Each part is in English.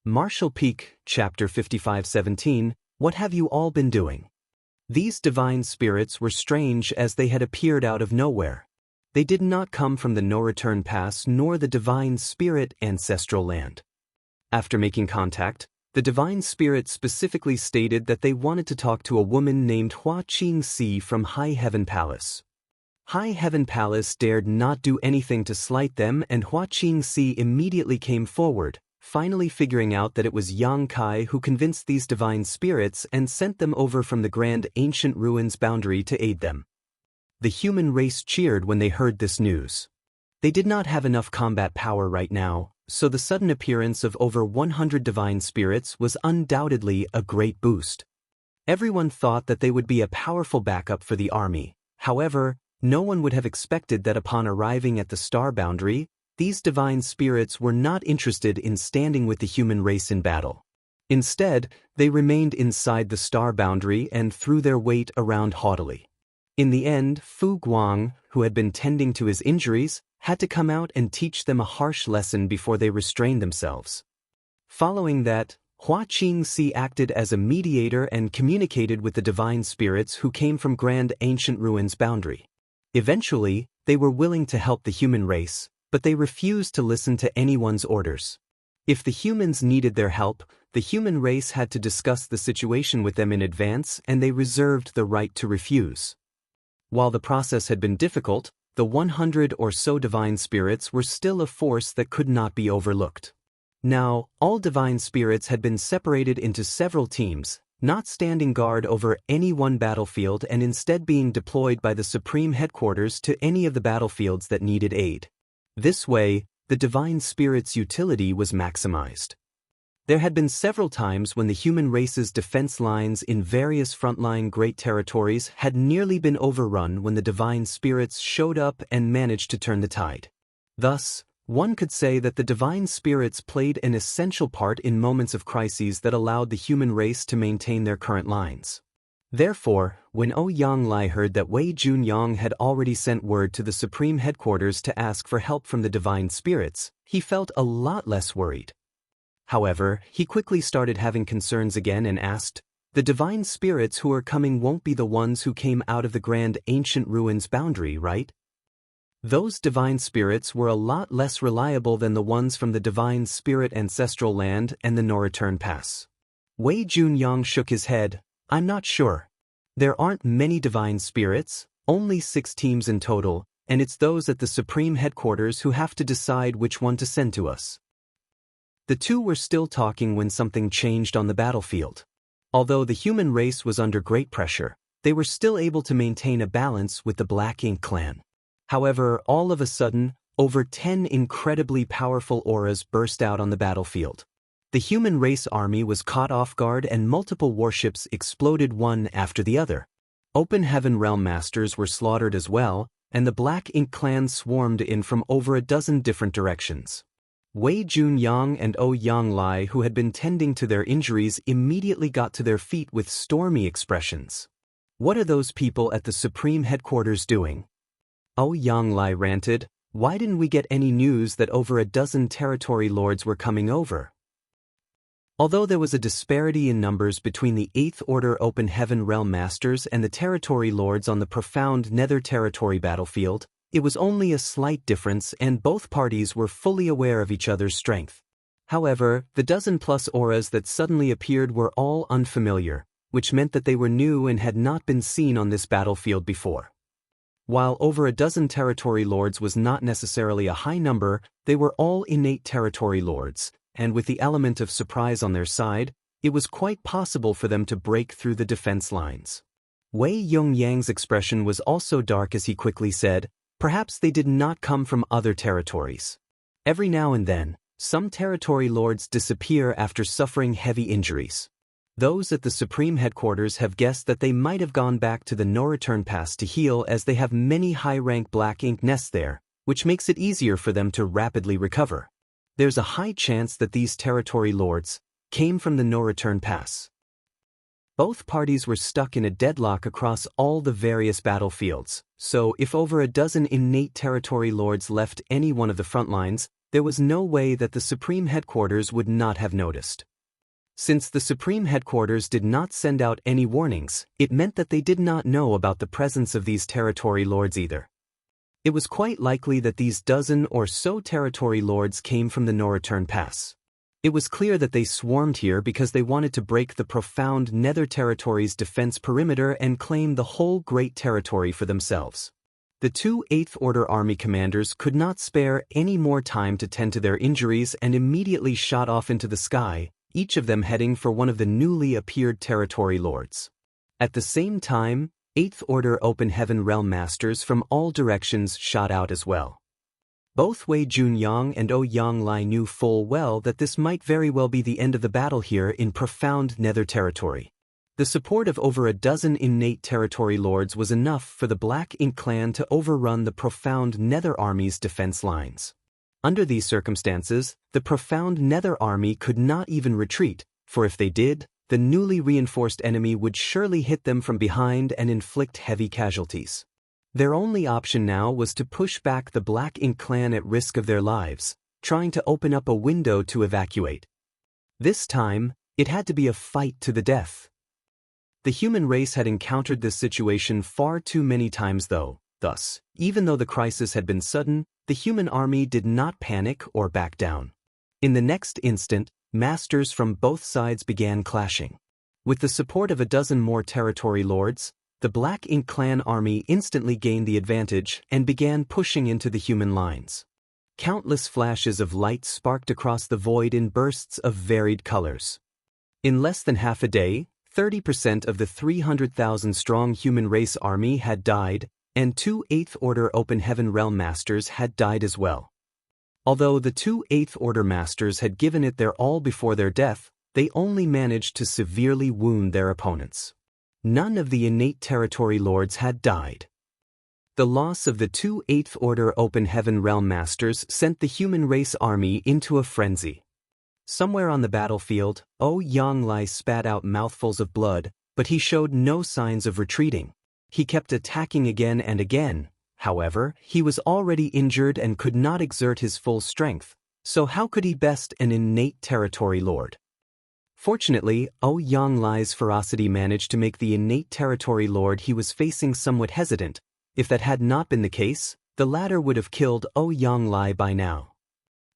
Marshall Peak, Chapter 55:17, What have you all been doing? These divine spirits were strange as they had appeared out of nowhere. They did not come from the no-return pass nor the divine spirit ancestral land. After making contact, the divine spirit specifically stated that they wanted to talk to a woman named Hua Qingxi from High Heaven Palace. High Heaven Palace dared not do anything to slight them, and Hua Qingxi immediately came forward, finally figuring out that it was Yang Kai who convinced these divine spirits and sent them over from the grand ancient ruins boundary to aid them. The human race cheered when they heard this news. They did not have enough combat power right now, so the sudden appearance of over 100 divine spirits was undoubtedly a great boost. Everyone thought that they would be a powerful backup for the army. However, no one would have expected that upon arriving at the star boundary, these divine spirits were not interested in standing with the human race in battle. Instead, they remained inside the star boundary and threw their weight around haughtily. In the end, Fu Guang, who had been tending to his injuries, had to come out and teach them a harsh lesson before they restrained themselves. Following that, Hua Qingxi acted as a mediator and communicated with the divine spirits who came from grand ancient ruins boundary. Eventually, they were willing to help the human race, but they refused to listen to anyone's orders. If the humans needed their help, the human race had to discuss the situation with them in advance, and they reserved the right to refuse. While the process had been difficult, the 100 or so divine spirits were still a force that could not be overlooked. Now, all divine spirits had been separated into several teams, not standing guard over any one battlefield and instead being deployed by the Supreme Headquarters to any of the battlefields that needed aid. This way, the divine spirit's utility was maximized. There had been several times when the human race's defense lines in various frontline great territories had nearly been overrun when the divine spirits showed up and managed to turn the tide. Thus, one could say that the divine spirits played an essential part in moments of crises that allowed the human race to maintain their current lines. Therefore, when Yang Lai heard that Wei Junyang had already sent word to the Supreme Headquarters to ask for help from the divine spirits, he felt a lot less worried. However, he quickly started having concerns again and asked, "The divine spirits who are coming won't be the ones who came out of the grand ancient ruins boundary, right? Those divine spirits were a lot less reliable than the ones from the divine spirit ancestral land and the no-return pass." Wei Junyang shook his head. "I'm not sure. There aren't many divine spirits, only 6 teams in total, and it's those at the Supreme Headquarters who have to decide which one to send to us." The two were still talking when something changed on the battlefield. Although the human race was under great pressure, they were still able to maintain a balance with the Black Ink clan. However, all of a sudden, over 10 incredibly powerful auras burst out on the battlefield. The human race army was caught off guard and multiple warships exploded one after the other. Open Heaven Realm Masters were slaughtered as well, and the Black Ink clan swarmed in from over a dozen different directions. Wei Junyang and Yang Lai, who had been tending to their injuries, immediately got to their feet with stormy expressions. "What are those people at the Supreme Headquarters doing?" Yang Lai ranted, "Why didn't we get any news that over a dozen territory lords were coming over?" Although there was a disparity in numbers between the 8th Order Open Heaven Realm Masters and the territory lords on the profound Nether Territory battlefield, it was only a slight difference and both parties were fully aware of each other's strength. However, the dozen-plus auras that suddenly appeared were all unfamiliar, which meant that they were new and had not been seen on this battlefield before. While over a dozen territory lords was not necessarily a high number, they were all innate territory lords, and with the element of surprise on their side, it was quite possible for them to break through the defense lines. Wei Yongyang's expression was also dark as he quickly said, "Perhaps they did not come from other territories. Every now and then, some territory lords disappear after suffering heavy injuries. Those at the Supreme Headquarters have guessed that they might have gone back to the no-return pass to heal, as they have many high-rank Black Ink nests there, which makes it easier for them to rapidly recover. There's a high chance that these territory lords came from the no-return pass." Both parties were stuck in a deadlock across all the various battlefields, so if over a dozen innate territory lords left any one of the front lines, there was no way that the Supreme Headquarters would not have noticed. Since the Supreme Headquarters did not send out any warnings, it meant that they did not know about the presence of these territory lords either. It was quite likely that these dozen or so territory lords came from the no-return pass. It was clear that they swarmed here because they wanted to break the profound Nether Territory's defense perimeter and claim the whole great territory for themselves. The two 8th Order Army commanders could not spare any more time to tend to their injuries and immediately shot off into the sky, each of them heading for one of the newly appeared territory lords. At the same time, 8th Order Open Heaven Realm Masters from all directions shot out as well. Both Wei Junyang and Ouyang Lai knew full well that this might very well be the end of the battle here in profound Nether Territory. The support of over a dozen innate territory lords was enough for the Black Ink clan to overrun the profound Nether Army's defense lines. Under these circumstances, the profound Nether Army could not even retreat, for if they did, the newly reinforced enemy would surely hit them from behind and inflict heavy casualties. Their only option now was to push back the Black Ink clan at risk of their lives, trying to open up a window to evacuate. This time, it had to be a fight to the death. The human race had encountered this situation far too many times thus, even though the crisis had been sudden, the human army did not panic or back down. In the next instant, masters from both sides began clashing. With the support of a dozen more territory lords, the Black Ink clan army instantly gained the advantage and began pushing into the human lines. Countless flashes of light sparked across the void in bursts of varied colors. In less than half a day, 30% of the 300,000-strong human race army had died, and two 8th Order Open Heaven Realm Masters had died as well. Although the two 8th Order Masters had given it their all before their death, they only managed to severely wound their opponents. None of the innate territory lords had died. The loss of the two 8th Order Open Heaven Realm Masters sent the human race army into a frenzy. Somewhere on the battlefield, Ouyang Lai spat out mouthfuls of blood, but he showed no signs of retreating. He kept attacking again and again. However, he was already injured and could not exert his full strength, so how could he best an innate territory lord? Fortunately, Ouyang Lai's ferocity managed to make the innate territory lord he was facing somewhat hesitant. If that had not been the case, the latter would have killed Ouyang Lai by now.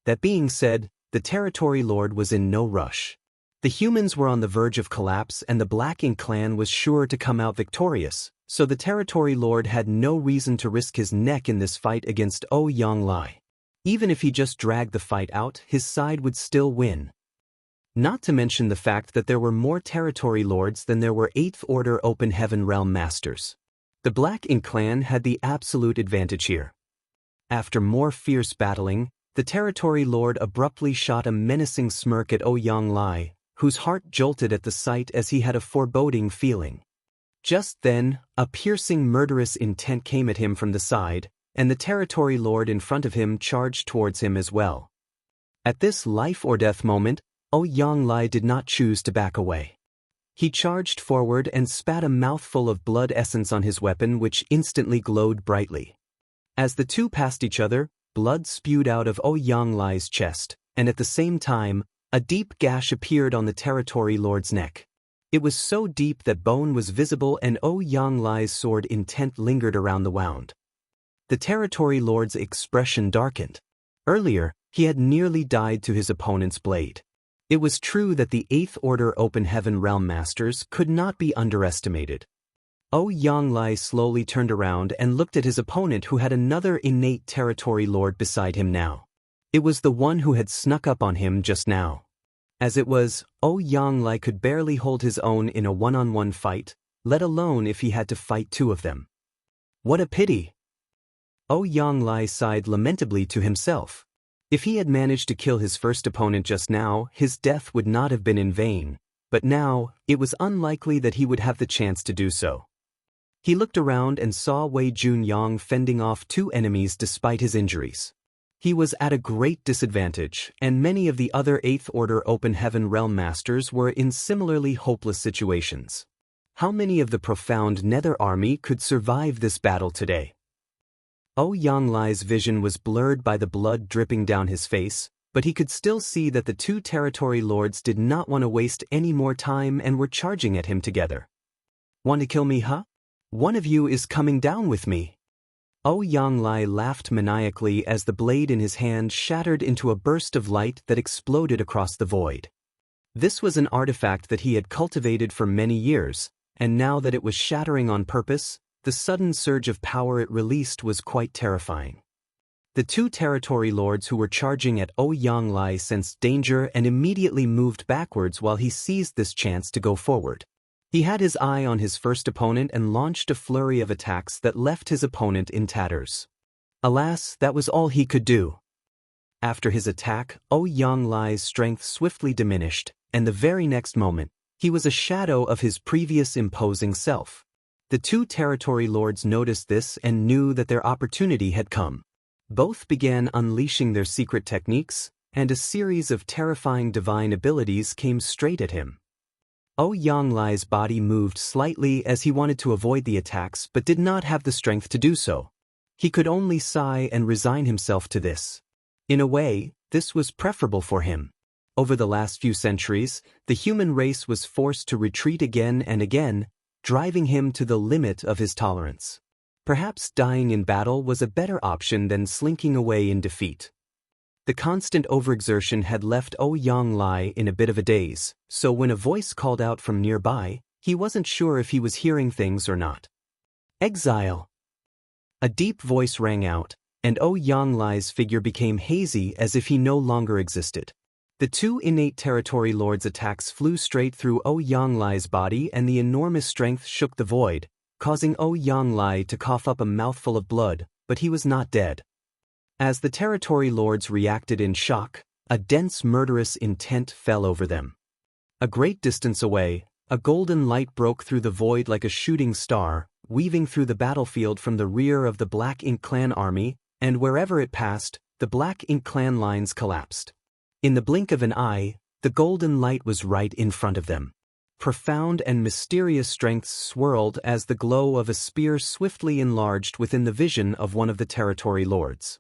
That being said, the territory lord was in no rush. The humans were on the verge of collapse and the Black Ink clan was sure to come out victorious, so the territory lord had no reason to risk his neck in this fight against Ouyang Lai. Even if he just dragged the fight out, his side would still win. Not to mention the fact that there were more territory lords than there were 8th Order Open Heaven Realm Masters. The Black Ink clan had the absolute advantage here. After more fierce battling, the territory lord abruptly shot a menacing smirk at Ouyang Lai, whose heart jolted at the sight as he had a foreboding feeling. Just then, a piercing murderous intent came at him from the side, and the territory lord in front of him charged towards him as well. At this life-or-death moment, Ouyang Lai did not choose to back away. He charged forward and spat a mouthful of blood essence on his weapon, which instantly glowed brightly. As the two passed each other, blood spewed out of Ouyang Lai's chest, and at the same time, a deep gash appeared on the territory lord's neck. It was so deep that bone was visible and Ouyang Lai's sword intent lingered around the wound. The territory lord's expression darkened. Earlier, he had nearly died to his opponent's blade. It was true that the 8th Order Open Heaven Realm Masters could not be underestimated. Ouyang Lai slowly turned around and looked at his opponent, who had another innate territory lord beside him now. It was the one who had snuck up on him just now. As it was, Ouyang Lai could barely hold his own in a one-on-one fight, let alone if he had to fight two of them. What a pity! Ouyang Lai sighed lamentably to himself. If he had managed to kill his first opponent just now, his death would not have been in vain, but now, it was unlikely that he would have the chance to do so. He looked around and saw Wei Junyang fending off two enemies despite his injuries. He was at a great disadvantage, and many of the other 8th Order Open Heaven Realm Masters were in similarly hopeless situations. How many of the profound Nether Army could survive this battle today? Yanglai's vision was blurred by the blood dripping down his face, but he could still see that the two territory lords did not want to waste any more time and were charging at him together. "Want to kill me, huh? One of you is coming down with me." Yanglai laughed maniacally as the blade in his hand shattered into a burst of light that exploded across the void. This was an artifact that he had cultivated for many years, and now that it was shattering on purpose, the sudden surge of power it released was quite terrifying. The two territory lords who were charging at Yanglai sensed danger and immediately moved backwards while he seized this chance to go forward. He had his eye on his first opponent and launched a flurry of attacks that left his opponent in tatters. Alas, that was all he could do. After his attack, Yanglai's strength swiftly diminished, and the very next moment, he was a shadow of his previous imposing self. The two territory lords noticed this and knew that their opportunity had come. Both began unleashing their secret techniques, and a series of terrifying divine abilities came straight at him. Yanglai's body moved slightly as he wanted to avoid the attacks but did not have the strength to do so. He could only sigh and resign himself to this. In a way, this was preferable for him. Over the last few centuries, the human race was forced to retreat again and again, driving him to the limit of his tolerance. Perhaps dying in battle was a better option than slinking away in defeat. The constant overexertion had left Yanglai in a bit of a daze, so when a voice called out from nearby, he wasn't sure if he was hearing things or not. "Exile!" A deep voice rang out, and Yanglai's figure became hazy as if he no longer existed. The two innate territory lords' attacks flew straight through Yanglai's body, and the enormous strength shook the void, causing Yanglai to cough up a mouthful of blood, but he was not dead. As the territory lords reacted in shock, a dense murderous intent fell over them. A great distance away, a golden light broke through the void like a shooting star, weaving through the battlefield from the rear of the Black Ink Clan army, and wherever it passed, the Black Ink Clan lines collapsed. In the blink of an eye, the golden light was right in front of them. Profound and mysterious strengths swirled as the glow of a spear swiftly enlarged within the vision of one of the territory lords.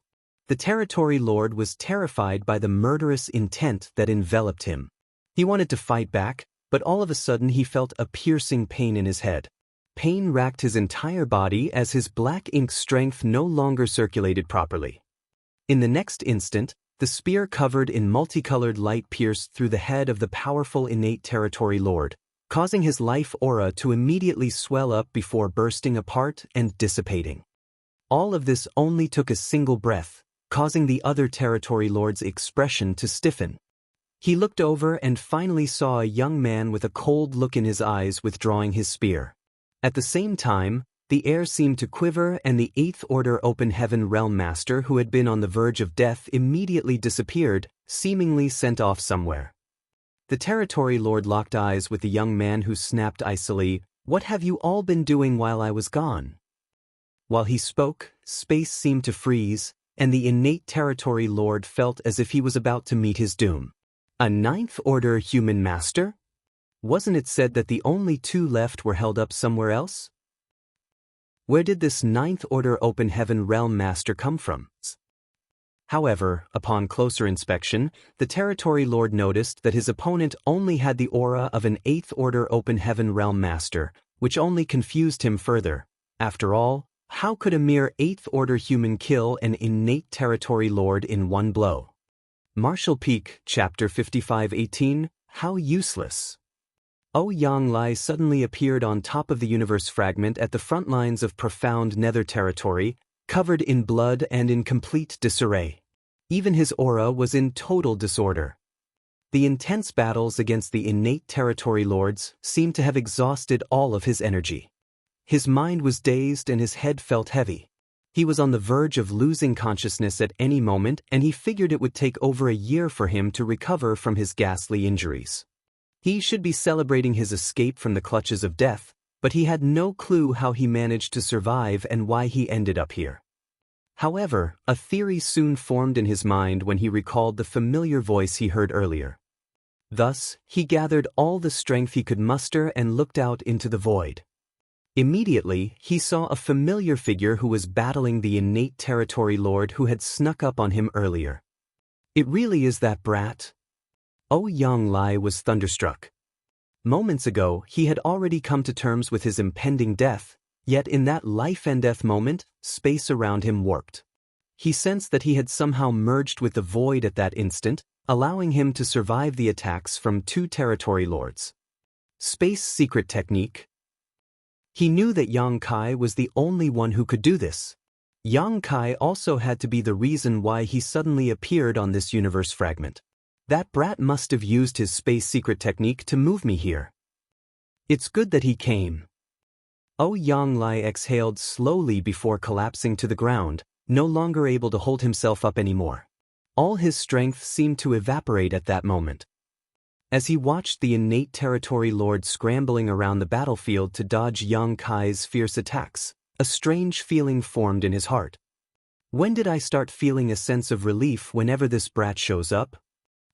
The territory lord was terrified by the murderous intent that enveloped him. He wanted to fight back, but all of a sudden he felt a piercing pain in his head. Pain racked his entire body as his black ink strength no longer circulated properly. In the next instant, the spear covered in multicolored light pierced through the head of the powerful innate territory lord, causing his life aura to immediately swell up before bursting apart and dissipating. All of this only took a single breath, causing the other territory lord's expression to stiffen. He looked over and finally saw a young man with a cold look in his eyes withdrawing his spear. At the same time, the air seemed to quiver and the Eighth Order Open Heaven Realm Master who had been on the verge of death immediately disappeared, seemingly sent off somewhere. The territory lord locked eyes with the young man who snapped icily, "What have you all been doing while I was gone?" While he spoke, space seemed to freeze, and the innate territory lord felt as if he was about to meet his doom. A Ninth Order human master? Wasn't it said that the only two left were held up somewhere else? Where did this Ninth Order Open Heaven Realm Master come from? However, upon closer inspection, the territory lord noticed that his opponent only had the aura of an Eighth Order Open Heaven Realm Master, which only confused him further. After all, how could a mere Eighth Order human kill an innate territory lord in one blow? Martial Peak, Chapter 55:18, How Useless. Yanglai suddenly appeared on top of the universe fragment at the front lines of profound nether territory, covered in blood and in complete disarray. Even his aura was in total disorder. The intense battles against the innate territory lords seemed to have exhausted all of his energy. His mind was dazed and his head felt heavy. He was on the verge of losing consciousness at any moment, and he figured it would take over a year for him to recover from his ghastly injuries. He should be celebrating his escape from the clutches of death, but he had no clue how he managed to survive and why he ended up here. However, a theory soon formed in his mind when he recalled the familiar voice he heard earlier. Thus, he gathered all the strength he could muster and looked out into the void. Immediately, he saw a familiar figure who was battling the innate territory lord who had snuck up on him earlier. It really is that brat? Yang Lai was thunderstruck. Moments ago, he had already come to terms with his impending death, yet in that life-and-death moment, space around him warped. He sensed that he had somehow merged with the void at that instant, allowing him to survive the attacks from two territory lords. Space secret technique. He knew that Yang Kai was the only one who could do this. Yang Kai also had to be the reason why he suddenly appeared on this universe fragment. That brat must have used his space secret technique to move me here. It's good that he came. Yang Lai exhaled slowly before collapsing to the ground, no longer able to hold himself up anymore. All his strength seemed to evaporate at that moment. As he watched the innate territory lord scrambling around the battlefield to dodge Yang Kai's fierce attacks, a strange feeling formed in his heart. When did I start feeling a sense of relief whenever this brat shows up?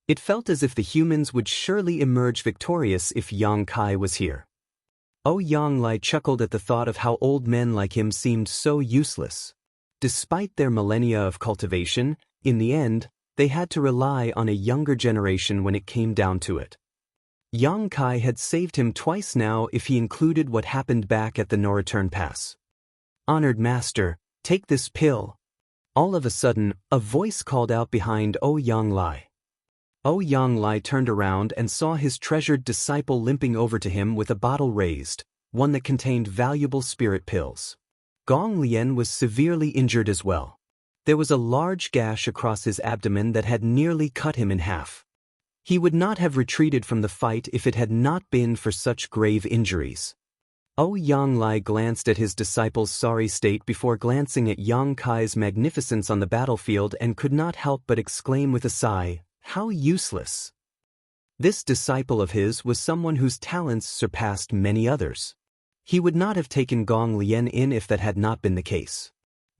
It felt as if the humans would surely emerge victorious if Yang Kai was here. Yang Lai chuckled at the thought of how old men like him seemed so useless. Despite their millennia of cultivation, in the end, they had to rely on a younger generation when it came down to it. Yang Kai had saved him twice now if he included what happened back at the No Return Pass. Honored Master, take this pill. All of a sudden, a voice called out behind Yang Lai. Yang Lai turned around and saw his treasured disciple limping over to him with a bottle raised, one that contained valuable spirit pills. Gong Lian was severely injured as well. There was a large gash across his abdomen that had nearly cut him in half. He would not have retreated from the fight if it had not been for such grave injuries. Yang Lai glanced at his disciple's sorry state before glancing at Yang Kai's magnificence on the battlefield and could not help but exclaim with a sigh, "How useless!" This disciple of his was someone whose talents surpassed many others. He would not have taken Gong Lian in if that had not been the case.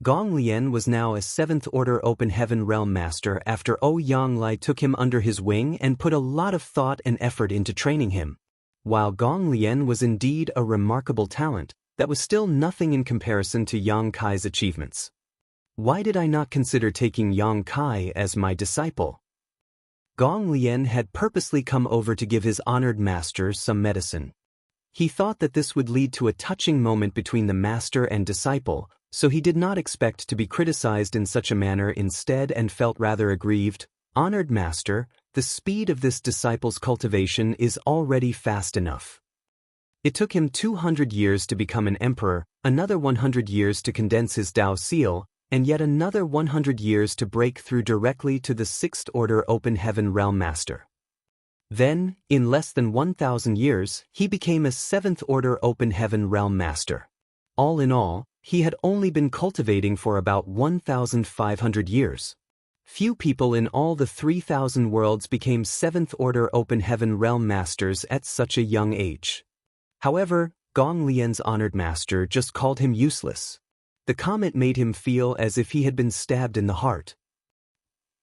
Gong Lian was now a 7th Order Open Heaven Realm Master after Yang Lai took him under his wing and put a lot of thought and effort into training him. While Gong Lian was indeed a remarkable talent, that was still nothing in comparison to Yang Kai's achievements. Why did I not consider taking Yang Kai as my disciple? Gong Lian had purposely come over to give his honored master some medicine. He thought that this would lead to a touching moment between the master and disciple, so he did not expect to be criticized in such a manner instead and felt rather aggrieved. Honored Master, the speed of this disciple's cultivation is already fast enough. It took him 200 years to become an emperor, another 100 years to condense his Tao seal, and yet another 100 years to break through directly to the 6th Order Open Heaven Realm Master. Then, in less than 1,000 years, he became a 7th Order Open Heaven Realm Master. All in all, he had only been cultivating for about 1,500 years. Few people in all the 3,000 worlds became 7th Order Open Heaven Realm Masters at such a young age. However, Gong Lian's honored master just called him useless. The comment made him feel as if he had been stabbed in the heart.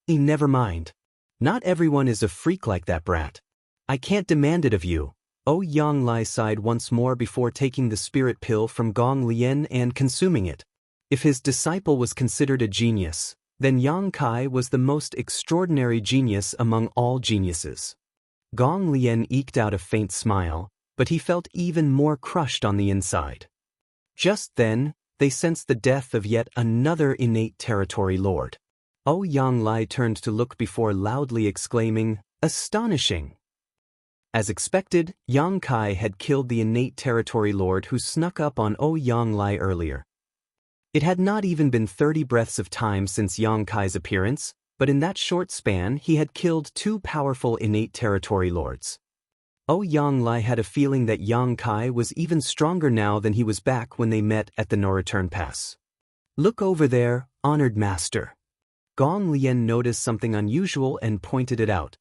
Never mind. Not everyone is a freak like that brat. I can't demand it of you. Yang Lai sighed once more before taking the spirit pill from Gong Lian and consuming it. If his disciple was considered a genius, then Yang Kai was the most extraordinary genius among all geniuses. Gong Lian eked out a faint smile, but he felt even more crushed on the inside. Just then, they sensed the death of yet another innate territory lord. Yang Lai turned to look before loudly exclaiming, "Astonishing!" As expected, Yang Kai had killed the innate territory lord who snuck up on Yang Lai earlier. It had not even been 30 breaths of time since Yang Kai's appearance, but in that short span he had killed two powerful innate territory lords. Yang Lai had a feeling that Yang Kai was even stronger now than he was back when they met at the No Return Pass. "Look over there, honored master." Gong Lian noticed something unusual and pointed it out.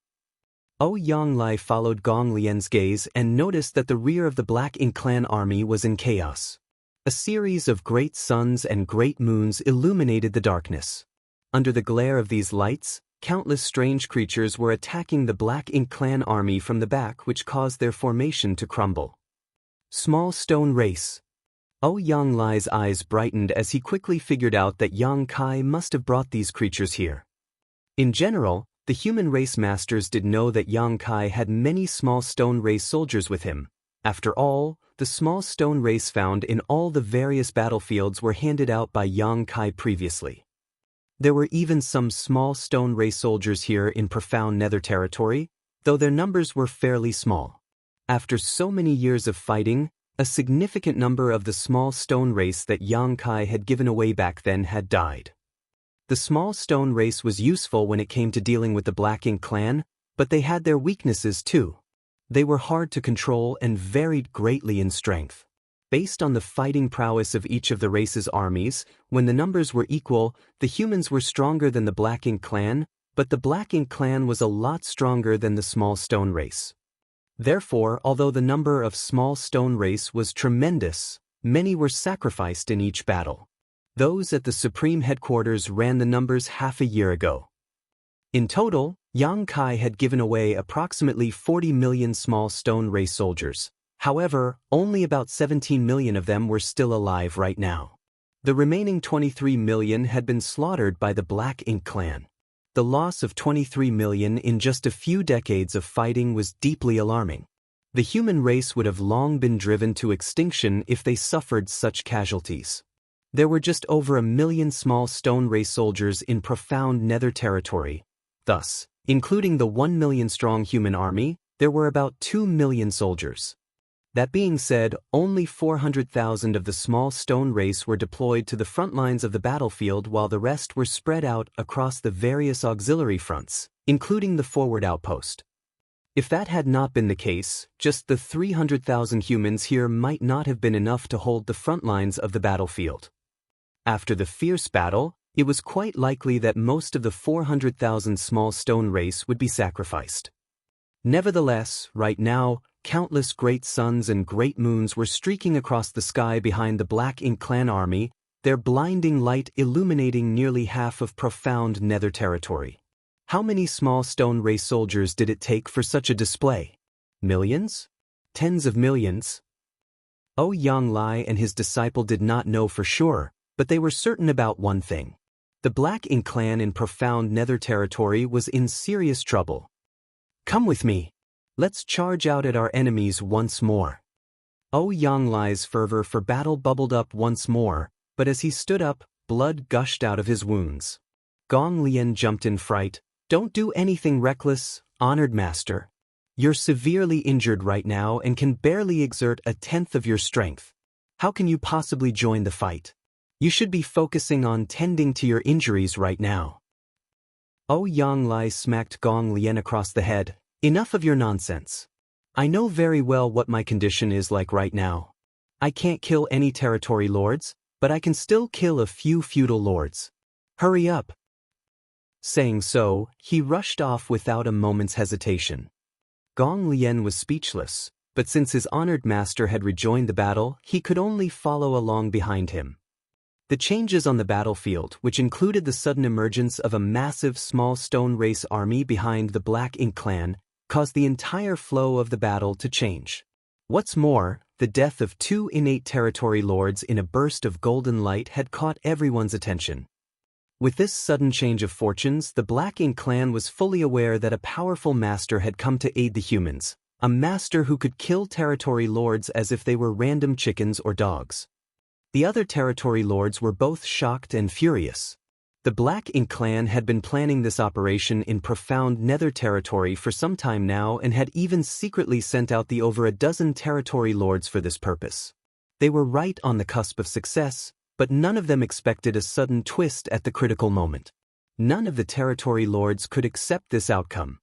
Yang Lai followed Gong Lian's gaze and noticed that the rear of the Black Ink clan army was in chaos. A series of great suns and great moons illuminated the darkness. Under the glare of these lights, countless strange creatures were attacking the Black Ink clan army from the back, which caused their formation to crumble. Small stone race. Yang Lai's eyes brightened as he quickly figured out that Yang Kai must have brought these creatures here. In general, the human race masters did know that Yang Kai had many small stone race soldiers with him. After all, the small stone race found in all the various battlefields were handed out by Yang Kai previously. There were even some small stone race soldiers here in profound nether territory, though their numbers were fairly small. After so many years of fighting, a significant number of the small stone race that Yang Kai had given away back then had died. The small stone race was useful when it came to dealing with the Black Ink clan, but they had their weaknesses too. They were hard to control and varied greatly in strength. Based on the fighting prowess of each of the race's armies, when the numbers were equal, the humans were stronger than the Black Ink clan, but the Black Ink clan was a lot stronger than the small stone race. Therefore, although the number of small stone race was tremendous, many were sacrificed in each battle. Those at the Supreme Headquarters ran the numbers half a year ago. In total, Yang Kai had given away approximately 40 million small stone race soldiers. However, only about 17 million of them were still alive right now. The remaining 23 million had been slaughtered by the Black Ink clan. The loss of 23 million in just a few decades of fighting was deeply alarming. The human race would have long been driven to extinction if they suffered such casualties. There were just over 1 million small stone race soldiers in profound nether territory. Thus, including the 1 million strong human army, there were about 2 million soldiers. That being said, only 400,000 of the small stone race were deployed to the front lines of the battlefield while the rest were spread out across the various auxiliary fronts, including the forward outpost. If that had not been the case, just the 300,000 humans here might not have been enough to hold the front lines of the battlefield. After the fierce battle, it was quite likely that most of the 400,000 small stone race would be sacrificed. Nevertheless, right now, countless great suns and great moons were streaking across the sky behind the Black Ink clan army, their blinding light illuminating nearly half of profound nether territory. How many small stone race soldiers did it take for such a display? Millions? Tens of millions? Yang Lai and his disciple did not know for sure, but they were certain about one thing. The Black Ink clan in profound nether territory was in serious trouble. Come with me. Let's charge out at our enemies once more. Yang Lai's fervor for battle bubbled up once more, but as he stood up, blood gushed out of his wounds. Gong Lian jumped in fright. Don't do anything reckless, honored master. You're severely injured right now and can barely exert a tenth of your strength. How can you possibly join the fight? You should be focusing on tending to your injuries right now. Yang Lai smacked Gong Lian across the head. Enough of your nonsense. I know very well what my condition is like right now. I can't kill any territory lords, but I can still kill a few feudal lords. Hurry up. Saying so, he rushed off without a moment's hesitation. Gong Lian was speechless, but since his honored master had rejoined the battle, he could only follow along behind him. The changes on the battlefield, which included the sudden emergence of a massive small stone race army behind the Black Ink clan, caused the entire flow of the battle to change. What's more, the death of 2 innate territory lords in a burst of golden light had caught everyone's attention. With this sudden change of fortunes, the Black Ink clan was fully aware that a powerful master had come to aid the humans, a master who could kill territory lords as if they were random chickens or dogs. The other territory lords were both shocked and furious. The Black Ink clan had been planning this operation in profound nether territory for some time now and had even secretly sent out the over a dozen territory lords for this purpose. They were right on the cusp of success, but none of them expected a sudden twist at the critical moment. None of the territory lords could accept this outcome.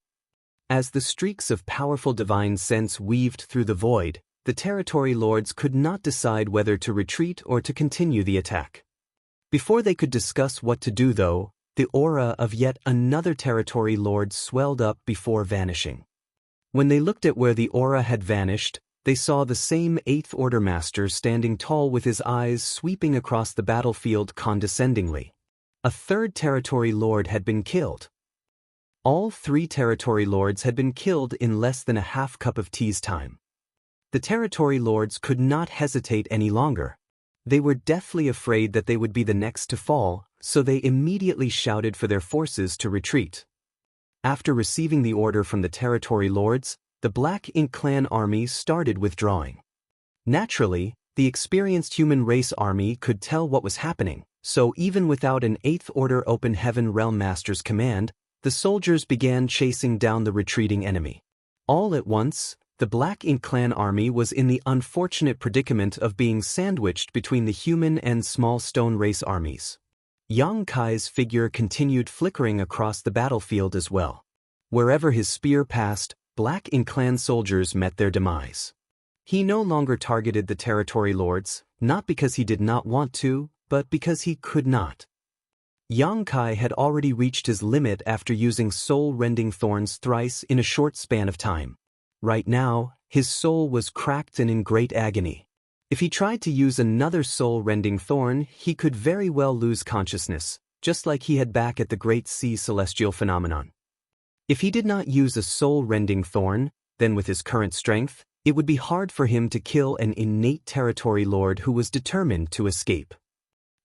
As the streaks of powerful divine sense weaved through the void, the territory lords could not decide whether to retreat or to continue the attack. Before they could discuss what to do though, the aura of yet another territory lord swelled up before vanishing. When they looked at where the aura had vanished, they saw the same 8th Order Master standing tall with his eyes sweeping across the battlefield condescendingly. A 3rd territory lord had been killed. All 3 territory lords had been killed in less than a half cup of tea's time. The territory lords could not hesitate any longer. They were deathly afraid that they would be the next to fall, so they immediately shouted for their forces to retreat. After receiving the order from the territory lords, the Black Ink clan army started withdrawing. Naturally, the experienced human race army could tell what was happening, so even without an Eighth Order Open Heaven Realm Master's command, the soldiers began chasing down the retreating enemy. All at once, the Black Ink clan army was in the unfortunate predicament of being sandwiched between the human and small stone race armies. Yang Kai's figure continued flickering across the battlefield as well. Wherever his spear passed, Black Ink clan soldiers met their demise. He no longer targeted the territory lords, not because he did not want to, but because he could not. Yang Kai had already reached his limit after using soul-rending thorns thrice in a short span of time. Right now, his soul was cracked and in great agony. If he tried to use another soul-rending thorn, he could very well lose consciousness, just like he had back at the Great Sea Celestial Phenomenon. If he did not use a soul-rending thorn, then with his current strength, it would be hard for him to kill an innate territory lord who was determined to escape.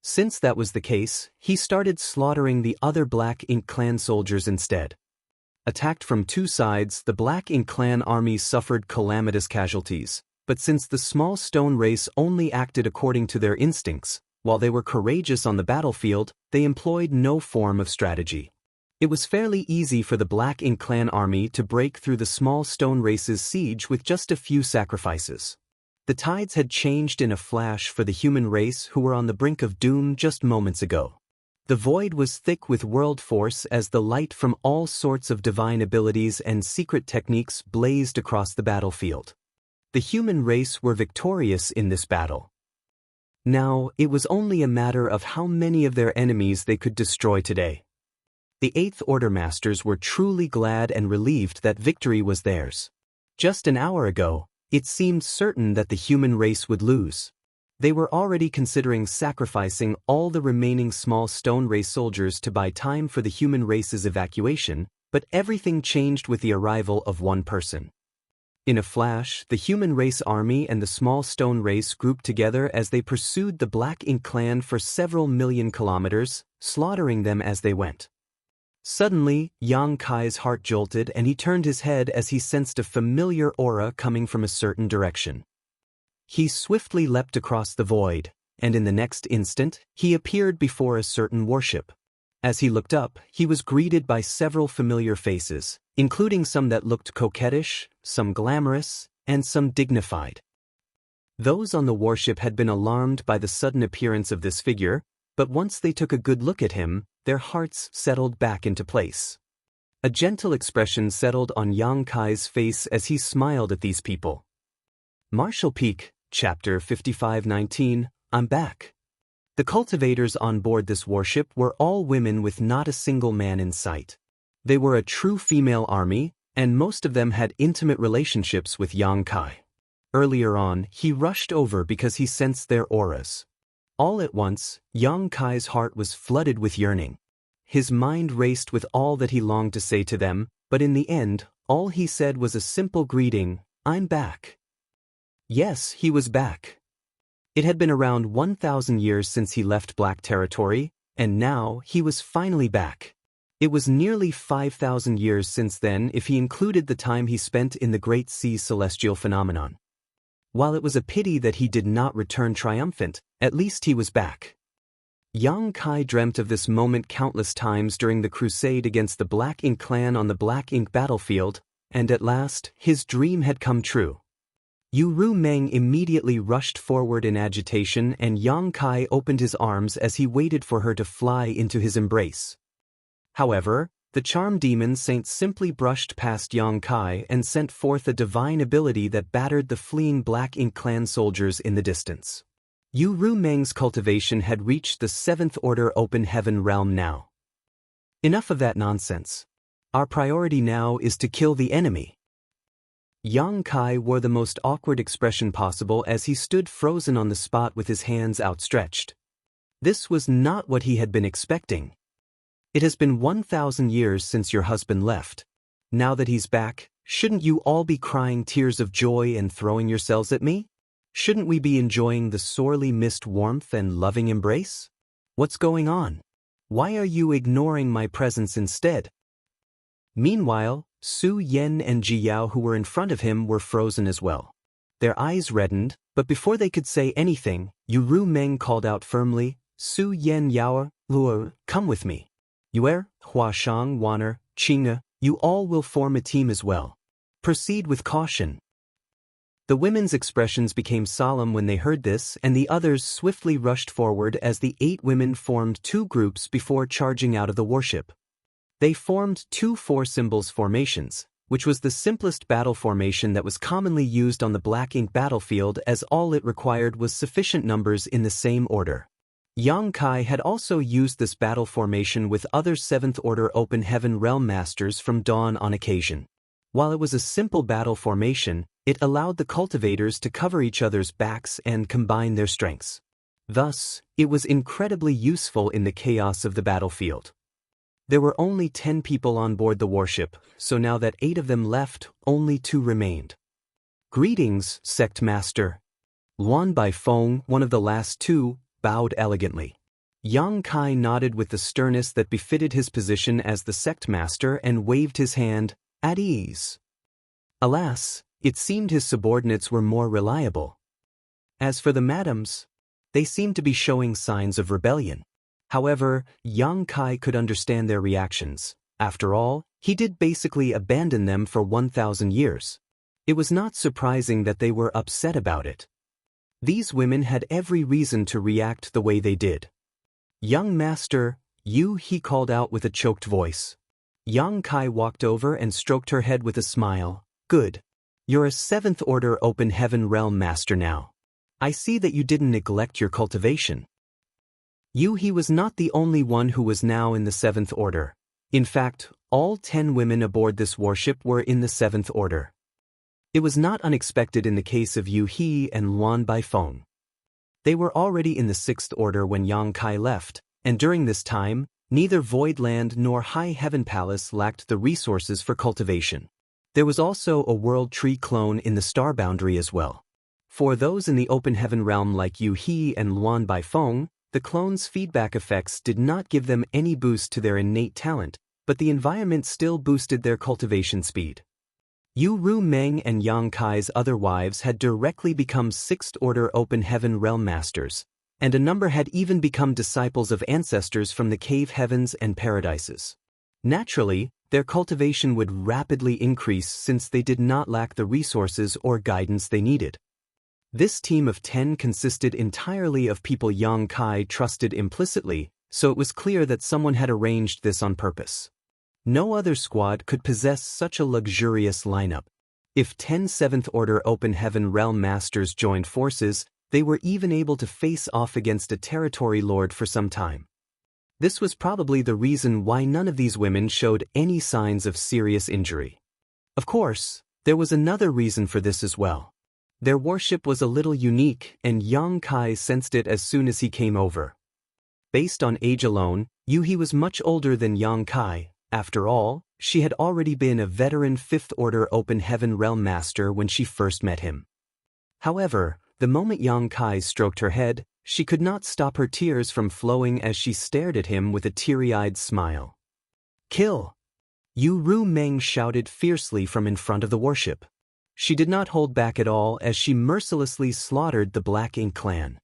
Since that was the case, he started slaughtering the other Black Ink clan soldiers instead. Attacked from two sides, the Black Ink clan army suffered calamitous casualties, but since the small stone race only acted according to their instincts, while they were courageous on the battlefield, they employed no form of strategy. It was fairly easy for the Black Ink clan army to break through the small stone race's siege with just a few sacrifices. The tides had changed in a flash for the human race who were on the brink of doom just moments ago. The void was thick with world force as the light from all sorts of divine abilities and secret techniques blazed across the battlefield. The human race were victorious in this battle. Now, it was only a matter of how many of their enemies they could destroy today. The Eighth Order Masters were truly glad and relieved that victory was theirs. Just an hour ago, it seemed certain that the human race would lose. They were already considering sacrificing all the remaining small stone race soldiers to buy time for the human race's evacuation, but everything changed with the arrival of one person. In a flash, the human race army and the small stone race grouped together as they pursued the Black Ink clan for several million kilometers, slaughtering them as they went. Suddenly, Yang Kai's heart jolted and he turned his head as he sensed a familiar aura coming from a certain direction. He swiftly leapt across the void, and in the next instant, he appeared before a certain warship. As he looked up, he was greeted by several familiar faces, including some that looked coquettish, some glamorous, and some dignified. Those on the warship had been alarmed by the sudden appearance of this figure, but once they took a good look at him, their hearts settled back into place. A gentle expression settled on Yang Kai's face as he smiled at these people. Marshall Peak, Chapter 5519, I'm back. The cultivators on board this warship were all women with not a single man in sight. They were a true female army, and most of them had intimate relationships with Yang Kai. Earlier on, he rushed over because he sensed their auras. All at once, Yang Kai's heart was flooded with yearning. His mind raced with all that he longed to say to them, but in the end, all he said was a simple greeting, I'm back. Yes, he was back. It had been around 1,000 years since he left Black Territory, and now he was finally back. It was nearly 5,000 years since then if he included the time he spent in the Great Sea Celestial Phenomenon. While it was a pity that he did not return triumphant, at least he was back. Yang Kai dreamt of this moment countless times during the crusade against the Black Ink clan on the Black Ink battlefield, and at last, his dream had come true. Yu Ru Meng immediately rushed forward in agitation and Yang Kai opened his arms as he waited for her to fly into his embrace. However, the charm demon saint simply brushed past Yang Kai and sent forth a divine ability that battered the fleeing Black Ink clan soldiers in the distance. Yu Ru Meng's cultivation had reached the 7th Order Open Heaven realm now. Enough of that nonsense. Our priority now is to kill the enemy. Yang Kai wore the most awkward expression possible as he stood frozen on the spot with his hands outstretched. This was not what he had been expecting. It has been 1,000 years since your husband left. Now that he's back, shouldn't you all be crying tears of joy and throwing yourselves at me? Shouldn't we be enjoying the sorely missed warmth and loving embrace? What's going on? Why are you ignoring my presence instead? Meanwhile, Su Yan and Ji Yao who were in front of him were frozen as well. Their eyes reddened, but before they could say anything, Ru Meng called out firmly, Su Yan Yao, Luo, come with me. Yuer, Hua Shang, Waner, Qinga, you all will form a team as well. Proceed with caution. The women's expressions became solemn when they heard this, and the others swiftly rushed forward as the 8 women formed 2 groups before charging out of the warship. They formed 2 4-symbols formations, which was the simplest battle formation that was commonly used on the black ink battlefield, as all it required was sufficient numbers in the same order. Yang Kai had also used this battle formation with other 7th Order Open Heaven Realm Masters from Dawn on occasion. While it was a simple battle formation, it allowed the cultivators to cover each other's backs and combine their strengths. Thus, it was incredibly useful in the chaos of the battlefield. There were only 10 people on board the warship, so now that 8 of them left, only 2 remained. Greetings, Sect Master. Luan Baifeng, one of the last 2, bowed elegantly. Yang Kai nodded with the sternness that befitted his position as the Sect Master and waved his hand, at ease. Alas, it seemed his subordinates were more reliable. As for the madams, they seemed to be showing signs of rebellion. However, Yang Kai could understand their reactions. After all, he did basically abandon them for 1,000 years. It was not surprising that they were upset about it. These women had every reason to react the way they did. Young Master, he called out with a choked voice. Yang Kai walked over and stroked her head with a smile. Good. You're a 7th Order Open Heaven Realm Master now. I see that you didn't neglect your cultivation. He was not the only one who was now in the 7th Order. In fact, all 10 women aboard this warship were in the 7th Order. It was not unexpected in the case of Yu He and Luan Baifeng. They were already in the 6th Order when Yang Kai left, and during this time, neither Voidland nor High Heaven Palace lacked the resources for cultivation. There was also a World Tree clone in the Star Boundary as well. For those in the Open Heaven realm like Yu He and Luan Baifeng, the clones' feedback effects did not give them any boost to their innate talent, but the environment still boosted their cultivation speed. Ru Meng and Yang Kai's other wives had directly become 6th Order Open Heaven Realm Masters, and a number had even become disciples of ancestors from the cave heavens and paradises. Naturally, their cultivation would rapidly increase since they did not lack the resources or guidance they needed. This team of 10 consisted entirely of people Yang Kai trusted implicitly, so it was clear that someone had arranged this on purpose. No other squad could possess such a luxurious lineup. If 10 7th Order Open Heaven Realm Masters joined forces, they were even able to face off against a territory lord for some time. This was probably the reason why none of these women showed any signs of serious injury. Of course, there was another reason for this as well. Their warship was a little unique, and Yang Kai sensed it as soon as he came over. Based on age alone, He was much older than Yang Kai. After all, she had already been a veteran 5th Order Open Heaven Realm Master when she first met him. However, the moment Yang Kai stroked her head, she could not stop her tears from flowing as she stared at him with a teary-eyed smile. Kill! Ru Meng shouted fiercely from in front of the warship. She did not hold back at all as she mercilessly slaughtered the Black Ink clan.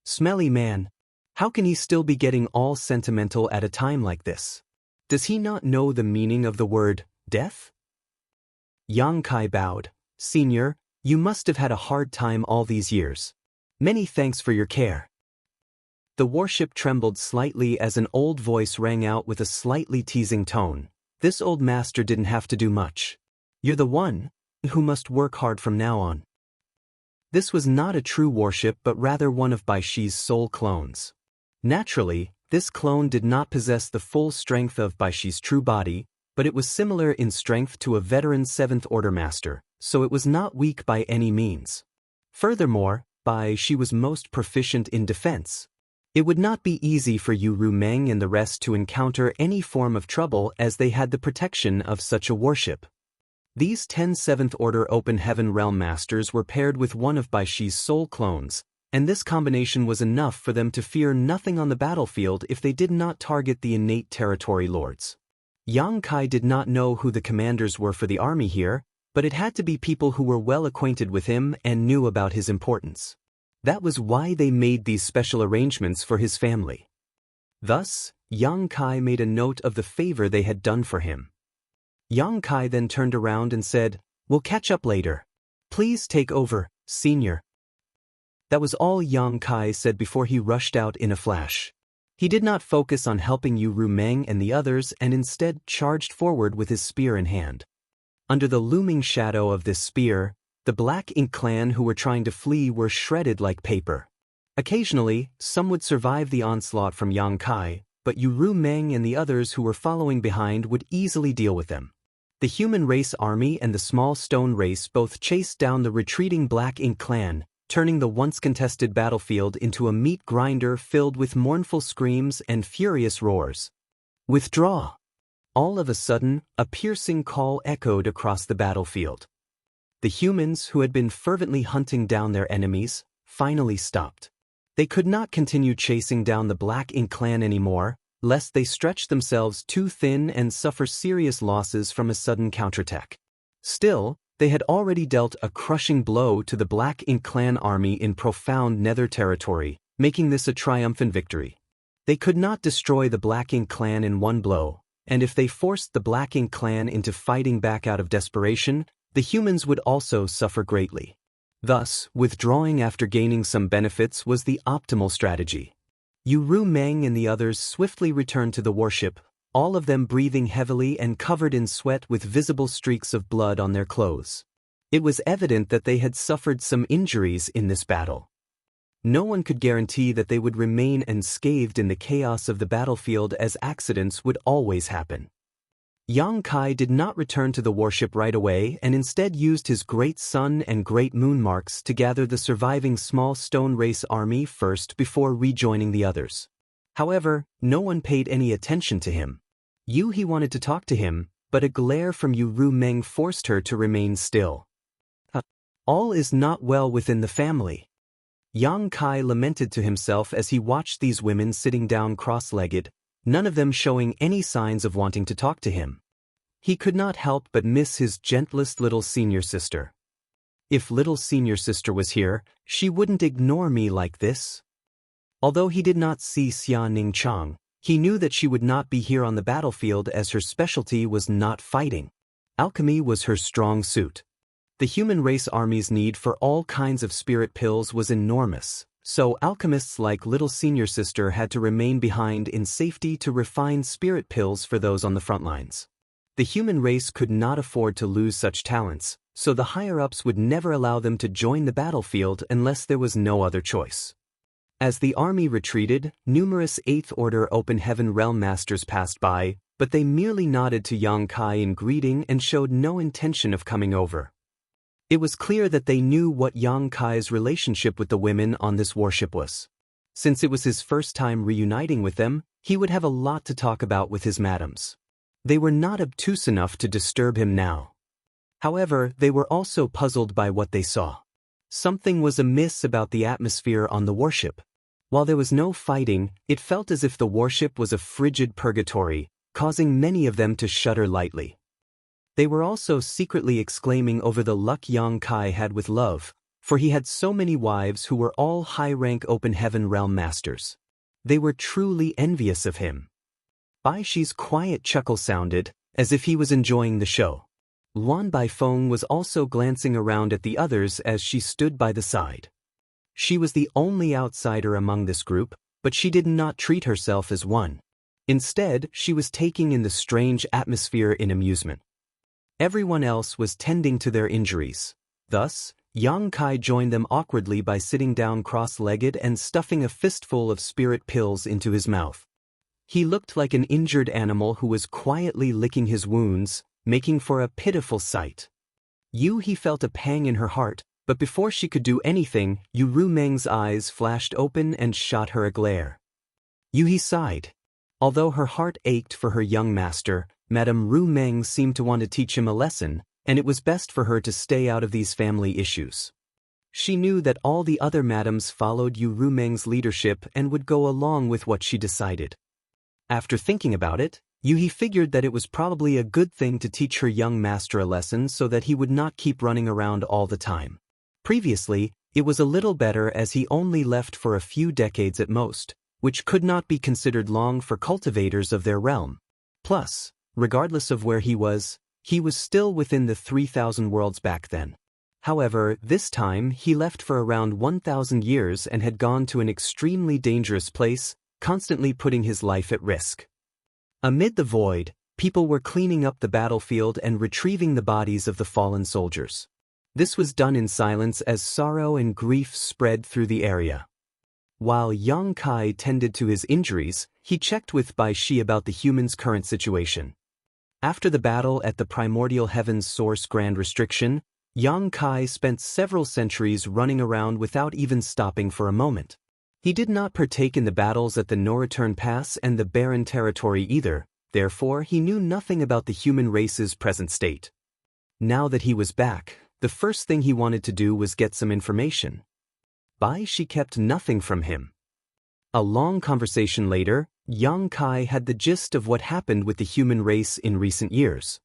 Smelly man! How can he still be getting all sentimental at a time like this? Does he not know the meaning of the word, death? Yang Kai bowed. Senior, you must have had a hard time all these years. Many thanks for your care. The warship trembled slightly as an old voice rang out with a slightly teasing tone. This old master didn't have to do much. You're the one who must work hard from now on. This was not a true warship but rather one of Baishi's soul clones. Naturally, this clone did not possess the full strength of Baishi's true body, but it was similar in strength to a veteran 7th Order Master, so it was not weak by any means. Furthermore, Baishi was most proficient in defense. It would not be easy for Ru Meng and the rest to encounter any form of trouble as they had the protection of such a warship. These 10 Seventh Order Open Heaven Realm Masters were paired with one of Bai Shi's soul clones, and this combination was enough for them to fear nothing on the battlefield if they did not target the innate territory lords. Yang Kai did not know who the commanders were for the army here, but it had to be people who were well acquainted with him and knew about his importance. That was why they made these special arrangements for his family. Thus, Yang Kai made a note of the favor they had done for him. Yang Kai then turned around and said, "We'll catch up later. Please take over, senior." That was all Yang Kai said before he rushed out in a flash. He did not focus on helping Yu Rumeng and the others and instead charged forward with his spear in hand. Under the looming shadow of this spear, the Black Ink clan who were trying to flee were shredded like paper. Occasionally, some would survive the onslaught from Yang Kai, but Yu Rumeng and the others who were following behind would easily deal with them. The human race army and the small stone race both chased down the retreating Black Ink clan, turning the once contested battlefield into a meat grinder filled with mournful screams and furious roars. "Withdraw!" All of a sudden, a piercing call echoed across the battlefield. The humans who had been fervently hunting down their enemies finally stopped. They could not continue chasing down the Black Ink clan anymore, lest they stretch themselves too thin and suffer serious losses from a sudden counterattack. Still, they had already dealt a crushing blow to the Black Ink clan army in profound nether territory, making this a triumphant victory. They could not destroy the Black Ink clan in one blow, and if they forced the Black Ink clan into fighting back out of desperation, the humans would also suffer greatly. Thus, withdrawing after gaining some benefits was the optimal strategy. Yu Rumeng and the others swiftly returned to the warship, all of them breathing heavily and covered in sweat with visible streaks of blood on their clothes. It was evident that they had suffered some injuries in this battle. No one could guarantee that they would remain unscathed in the chaos of the battlefield, as accidents would always happen. Yang Kai did not return to the warship right away and instead used his Great Sun and Great Moon marks to gather the surviving small stone race army first before rejoining the others. However, no one paid any attention to him. He wanted to talk to him, but a glare from Yu Rumeng forced her to remain still. All is not well within the family. Yang Kai lamented to himself as he watched these women sitting down cross-legged, none of them showing any signs of wanting to talk to him. He could not help but miss his gentlest little senior sister. If little senior sister was here, she wouldn't ignore me like this. Although he did not see Xia Ningchang, he knew that she would not be here on the battlefield as her specialty was not fighting. Alchemy was her strong suit. The human race army's need for all kinds of spirit pills was enormous, so alchemists like little senior sister had to remain behind in safety to refine spirit pills for those on the front lines. The human race could not afford to lose such talents, so the higher-ups would never allow them to join the battlefield unless there was no other choice. As the army retreated, numerous 8th Order Open Heaven Realm Masters passed by, but they merely nodded to Yang Kai in greeting and showed no intention of coming over. It was clear that they knew what Yang Kai's relationship with the women on this warship was. Since it was his first time reuniting with them, he would have a lot to talk about with his madams. They were not obtuse enough to disturb him now. However, they were also puzzled by what they saw. Something was amiss about the atmosphere on the warship. While there was no fighting, it felt as if the warship was a frigid purgatory, causing many of them to shudder lightly. They were also secretly exclaiming over the luck Yang Kai had with love, for he had so many wives who were all high-rank Open Heaven Realm Masters. They were truly envious of him. Bai Shi's quiet chuckle sounded, as if he was enjoying the show. Luan Baifeng was also glancing around at the others as she stood by the side. She was the only outsider among this group, but she did not treat herself as one. Instead, she was taking in the strange atmosphere in amusement. Everyone else was tending to their injuries. Thus, Yang Kai joined them awkwardly by sitting down cross-legged and stuffing a fistful of spirit pills into his mouth. He looked like an injured animal who was quietly licking his wounds, making for a pitiful sight. He felt a pang in her heart, but before she could do anything, Yu Rumeng's eyes flashed open and shot her a glare. He sighed. Although her heart ached for her young master, Madame Rumeng seemed to want to teach him a lesson, and it was best for her to stay out of these family issues. She knew that all the other madams followed Yu Rumeng's leadership and would go along with what she decided. After thinking about it, Yuhi figured that it was probably a good thing to teach her young master a lesson so that he would not keep running around all the time. Previously, it was a little better as he only left for a few decades at most, which could not be considered long for cultivators of their realm. Plus, regardless of where he was still within the 3,000 worlds back then. However, this time he left for around 1,000 years and had gone to an extremely dangerous place, constantly putting his life at risk. Amid the void, people were cleaning up the battlefield and retrieving the bodies of the fallen soldiers. This was done in silence as sorrow and grief spread through the area. While Yang Kai tended to his injuries, he checked with Bai Shi about the humans' current situation. After the battle at the Primordial Heaven's Source Grand Restriction, Yang Kai spent several centuries running around without even stopping for a moment. He did not partake in the battles at the No-Return Pass and the Barren Territory either, therefore he knew nothing about the human race's present state. Now that he was back, the first thing he wanted to do was get some information. Bai Shi kept nothing from him. A long conversation later, Yang Kai had the gist of what happened with the human race in recent years.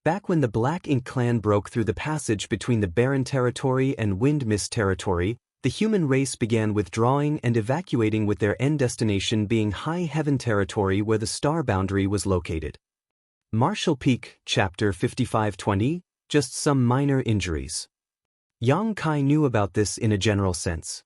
Back when the Black Ink clan broke through the passage between the Barren Territory and Wind Mist Territory, the human race began withdrawing and evacuating, with their end destination being High Heaven Territory where the star boundary was located. Martial Peak, Chapter 5520, just some minor injuries. Yang Kai knew about this in a general sense.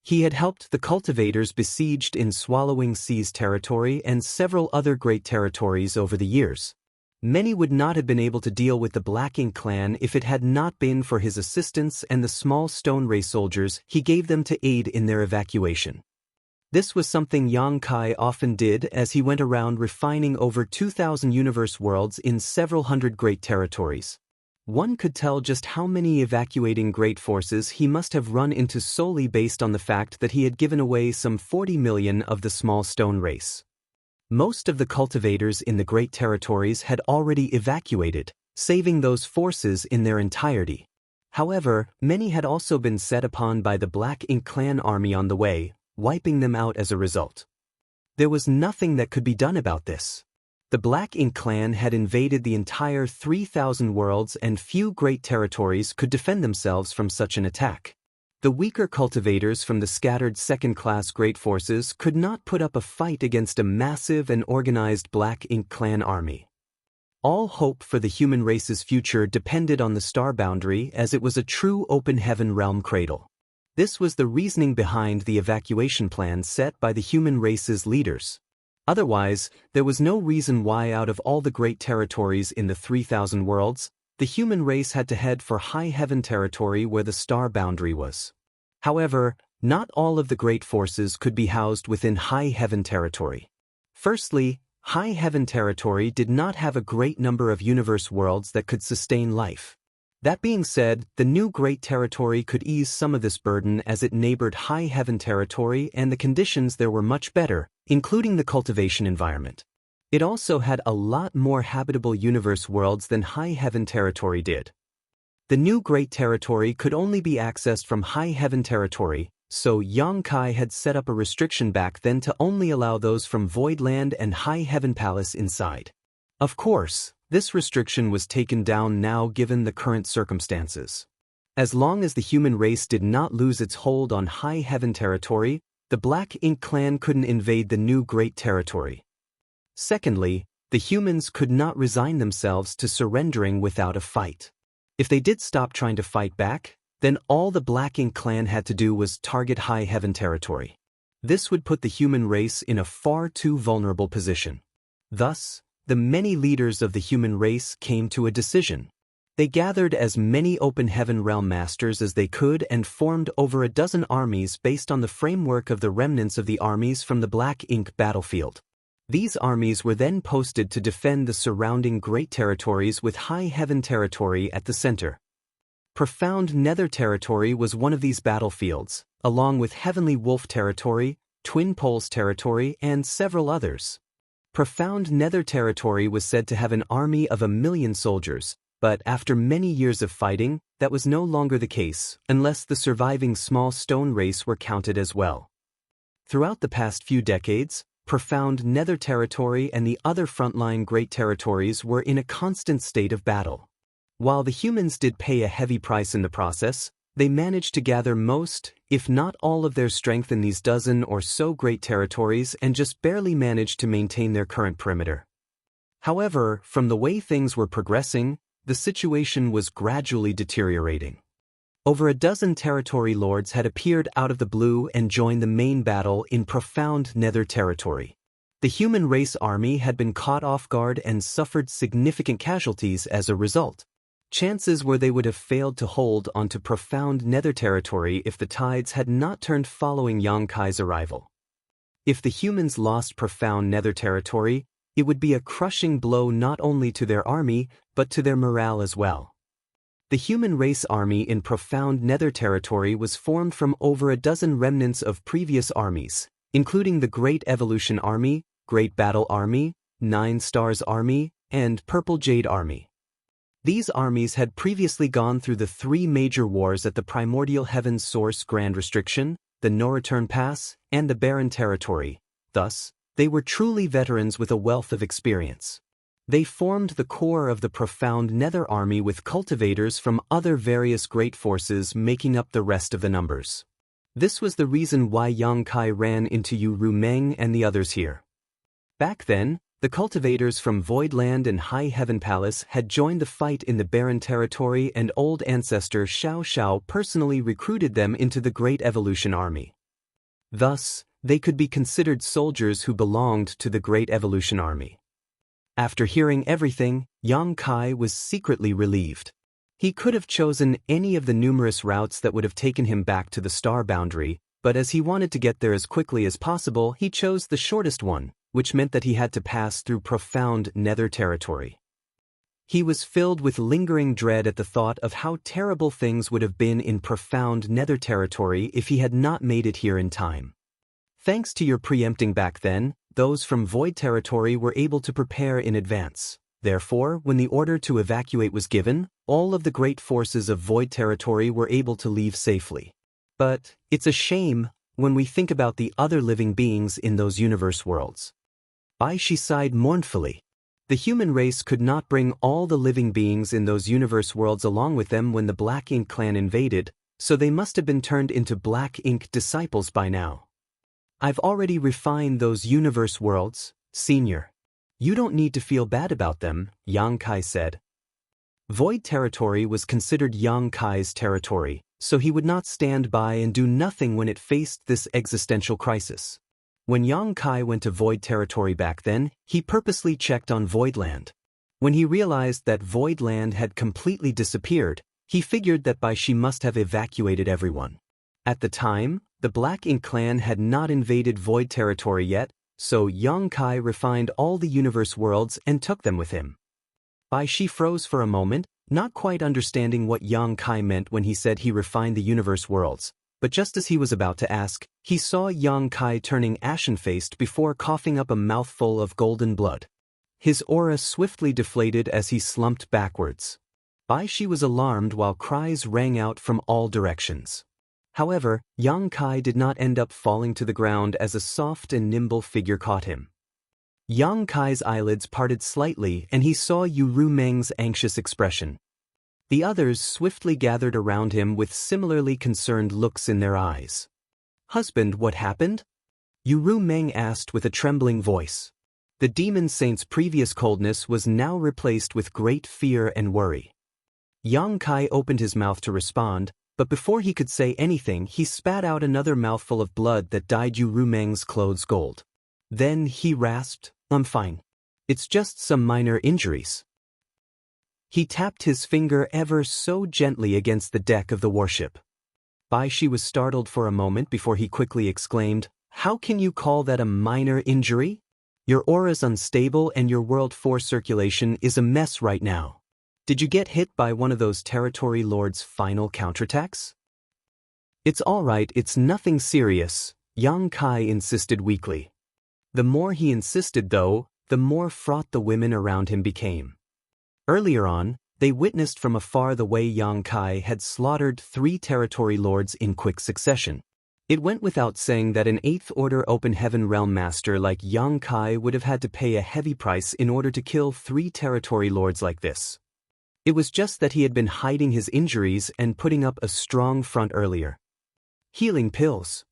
He had helped the cultivators besieged in Swallowing Seas Territory and several other great territories over the years. Many would not have been able to deal with the Black Ink clan if it had not been for his assistance and the small stone ray soldiers he gave them to aid in their evacuation. This was something Yang Kai often did as he went around refining over 2,000 universe worlds in several hundred great territories. One could tell just how many evacuating great forces he must have run into solely based on the fact that he had given away some 40 million of the small stone race. Most of the cultivators in the great territories had already evacuated, saving those forces in their entirety. However, many had also been set upon by the Black Ink clan army on the way, wiping them out as a result. There was nothing that could be done about this. The Black Ink clan had invaded the entire 3,000 worlds and few great territories could defend themselves from such an attack. The weaker cultivators from the scattered second-class great forces could not put up a fight against a massive and organized Black Ink clan army. All hope for the human race's future depended on the star boundary, as it was a true open heaven realm cradle. This was the reasoning behind the evacuation plan set by the human race's leaders. Otherwise, there was no reason why out of all the great territories in the 3,000 worlds, the human race had to head for High Heaven Territory where the star boundary was. However, not all of the great forces could be housed within High Heaven Territory. Firstly, High Heaven Territory did not have a great number of universe worlds that could sustain life. That being said, the new great territory could ease some of this burden as it neighbored High Heaven Territory and the conditions there were much better, including the cultivation environment. It also had a lot more habitable universe worlds than High Heaven Territory did. The new Great Territory could only be accessed from High Heaven Territory, so Yang Kai had set up a restriction back then to only allow those from Voidland and High Heaven Palace inside. Of course, this restriction was taken down now given the current circumstances. As long as the human race did not lose its hold on High Heaven Territory, the Black Ink clan couldn't invade the new Great Territory. Secondly, the humans could not resign themselves to surrendering without a fight. If they did stop trying to fight back, then all the Black Ink clan had to do was target High Heaven Territory. This would put the human race in a far too vulnerable position. Thus, the many leaders of the human race came to a decision. They gathered as many Open Heaven Realm Masters as they could and formed over a dozen armies based on the framework of the remnants of the armies from the Black Ink battlefield. These armies were then posted to defend the surrounding great territories with High Heaven Territory at the center. Profound Nether Territory was one of these battlefields, along with Heavenly Wolf Territory, Twin Poles Territory, and several others. Profound Nether Territory was said to have an army of 1,000,000 soldiers, But after many years of fighting, that was no longer the case, unless the surviving small stone race were counted as well. Throughout the past few decades, Profound Nether Territory and the other frontline Great Territories were in a constant state of battle. While the humans did pay a heavy price in the process, they managed to gather most, if not all of their strength in these dozen or so great territories and just barely managed to maintain their current perimeter. However, from the way things were progressing, the situation was gradually deteriorating. Over a dozen territory lords had appeared out of the blue and joined the main battle in Profound Nether Territory. The human race army had been caught off guard and suffered significant casualties as a result. Chances were they would have failed to hold onto Profound Nether Territory if the tides had not turned following Yang Kai's arrival. If the humans lost Profound Nether Territory, it would be a crushing blow not only to their army, but to their morale as well. The human race army in Profound Nether Territory was formed from over a dozen remnants of previous armies, including the Great Evolution Army, Great Battle Army, 9 Stars Army, and Purple Jade Army. These armies had previously gone through the 3 major wars at the Primordial Heavens Source Grand Restriction, the No Return Pass, and the Barren Territory. Thus, they were truly veterans with a wealth of experience. They formed the core of the Profound Nether Army with cultivators from other various great forces making up the rest of the numbers. This was the reason why Yang Kai ran into Yu Rumeng and the others here. Back then, the cultivators from Voidland and High Heaven Palace had joined the fight in the Barren Territory, and old ancestor Xiao Xiao personally recruited them into the Great Evolution Army. Thus, they could be considered soldiers who belonged to the Great Evolution Army. After hearing everything, Yang Kai was secretly relieved. He could have chosen any of the numerous routes that would have taken him back to the star boundary, but as he wanted to get there as quickly as possible, he chose the shortest one, which meant that he had to pass through Profound Nether Territory. He was filled with lingering dread at the thought of how terrible things would have been in Profound Nether Territory if he had not made it here in time. Thanks to your preempting back then, those from Void Territory were able to prepare in advance. Therefore, when the order to evacuate was given, all of the great forces of Void Territory were able to leave safely. But it's a shame when we think about the other living beings in those universe worlds. She sighed mournfully. The human race could not bring all the living beings in those universe worlds along with them when the Black Ink clan invaded, so they must have been turned into Black Ink disciples by now. I've already refined those universe worlds, Senior. You don't need to feel bad about them, Yang Kai said. Void Territory was considered Yang Kai's territory, so he would not stand by and do nothing when it faced this existential crisis. When Yang Kai went to Void Territory back then, he purposely checked on Voidland. When he realized that Voidland had completely disappeared, he figured that she must have evacuated everyone. At the time, the Black Ink clan had not invaded Void Territory yet, so Yang Kai refined all the universe worlds and took them with him. She froze for a moment, not quite understanding what Yang Kai meant when he said he refined the universe worlds. But just as he was about to ask, he saw Yang Kai turning ashen-faced before coughing up a mouthful of golden blood. His aura swiftly deflated as he slumped backwards. She was alarmed while cries rang out from all directions. However, Yang Kai did not end up falling to the ground as a soft and nimble figure caught him. Yang Kai's eyelids parted slightly and he saw Yu Rumeng's anxious expression. The others swiftly gathered around him with similarly concerned looks in their eyes. "Husband, what happened?" Yu Rumeng asked with a trembling voice. The demon saint's previous coldness was now replaced with great fear and worry. Yang Kai opened his mouth to respond, but before he could say anything he spat out another mouthful of blood that dyed Yu Rumeng's clothes gold. Then he rasped, "I'm fine. It's just some minor injuries." He tapped his finger ever so gently against the deck of the warship. She was startled for a moment before he quickly exclaimed, "How can you call that a minor injury? Your aura's unstable and your world force circulation is a mess right now. Did you get hit by one of those territory lords' final counterattacks?" "It's all right, it's nothing serious," Yang Kai insisted weakly. The more he insisted though, the more fraught the women around him became. Earlier on, They witnessed from afar the way Yang Kai had slaughtered 3 territory lords in quick succession. It went without saying that an 8th Order Open Heaven Realm Master like Yang Kai would have had to pay a heavy price in order to kill 3 territory lords like this. It was just that he had been hiding his injuries and putting up a strong front earlier. Healing pills.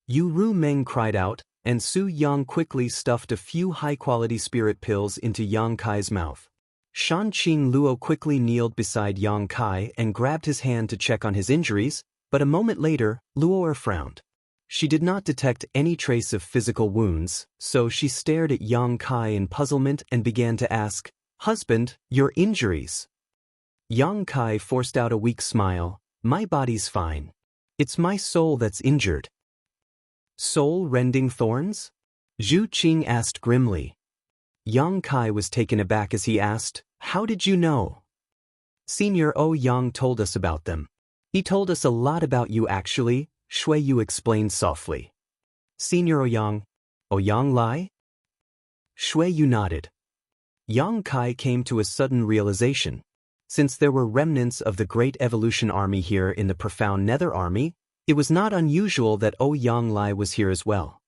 Yu Ru Meng cried out, and Su Yang quickly stuffed a few high-quality spirit pills into Yang Kai's mouth. Shanqing Luo quickly kneeled beside Yang Kai and grabbed his hand to check on his injuries, but a moment later, Luo frowned. She did not detect any trace of physical wounds, so she stared at Yang Kai in puzzlement and began to ask, "Husband, your injuries?" Yang Kai forced out a weak smile. "My body's fine. It's my soul that's injured." "Soul-rending thorns?" Zhu Qing asked grimly. Yang Kai was taken aback as he asked, "How did you know?" "Senior Yang told us about them. He told us a lot about you actually," Shui Yu explained softly. "Senior Yang lie?" Shui Yu nodded. Yang Kai came to a sudden realization. Since there were remnants of the Great Evolution Army here in the Profound Nether Army, it was not unusual that Yang Lai was here as well.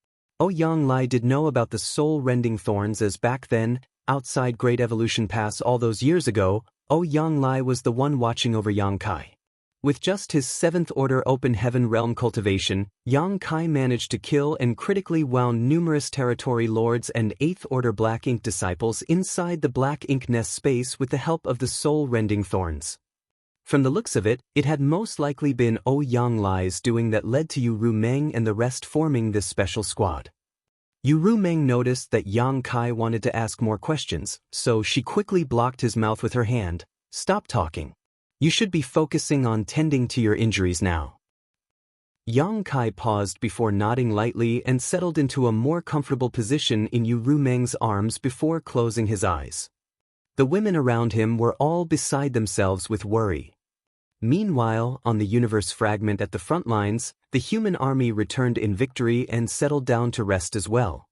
Yang Lai did know about the soul-rending thorns as back then, outside Great Evolution Pass all those years ago, Yang Lai was the one watching over Yang Kai. With just his 7th Order Open Heaven Realm cultivation, Yang Kai managed to kill and critically wound numerous territory lords and 8th Order Black Ink disciples inside the Black Ink nest space with the help of the soul-rending thorns. From the looks of it, it had most likely been Yang Lai's doing that led to Yu Ru Meng and the rest forming this special squad. Yu Ru Meng noticed that Yang Kai wanted to ask more questions, so she quickly blocked his mouth with her hand. "Stop talking. You should be focusing on tending to your injuries now." Yang Kai paused before nodding lightly and settled into a more comfortable position in Yu Ru Meng's arms before closing his eyes. The women around him were all beside themselves with worry. Meanwhile, on the universe fragment at the front lines, the human army returned in victory and settled down to rest as well.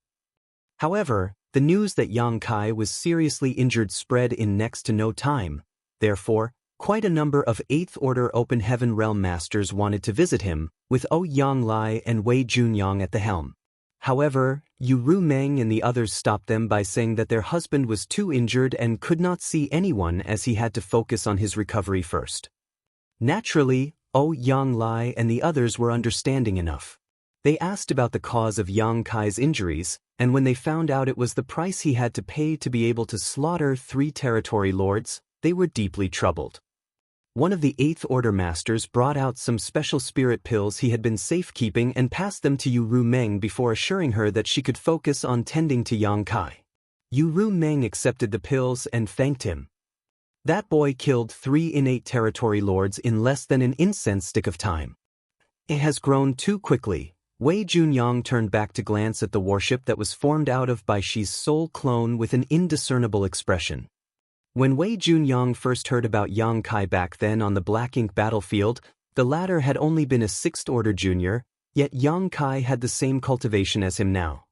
However, the news that Yang Kai was seriously injured spread in next to no time. Therefore, quite a number of 8th Order Open Heaven Realm Masters wanted to visit him, with Yang Lai and Wei Junyang at the helm. However, Yu Ru Meng and the others stopped them by saying that their husband was too injured and could not see anyone as he had to focus on his recovery first. Naturally, Yang Lai and the others were understanding enough. They asked about the cause of Yang Kai's injuries, and when they found out it was the price he had to pay to be able to slaughter 3 territory lords, they were deeply troubled. One of the 8th Order Masters brought out some special spirit pills he had been safekeeping and passed them to Yu Ru Meng before assuring her that she could focus on tending to Yang Kai. Yu Ru Meng accepted the pills and thanked him. That boy killed 3 innate territory lords in less than an incense stick of time. It has grown too quickly. Wei Junyang turned back to glance at the warship that was formed out of Bai Shi's soul clone with an indiscernible expression. When Wei Junyang first heard about Yang Kai back then on the Black Ink battlefield, the latter had only been a 6th Order junior, yet Yang Kai had the same cultivation as him now.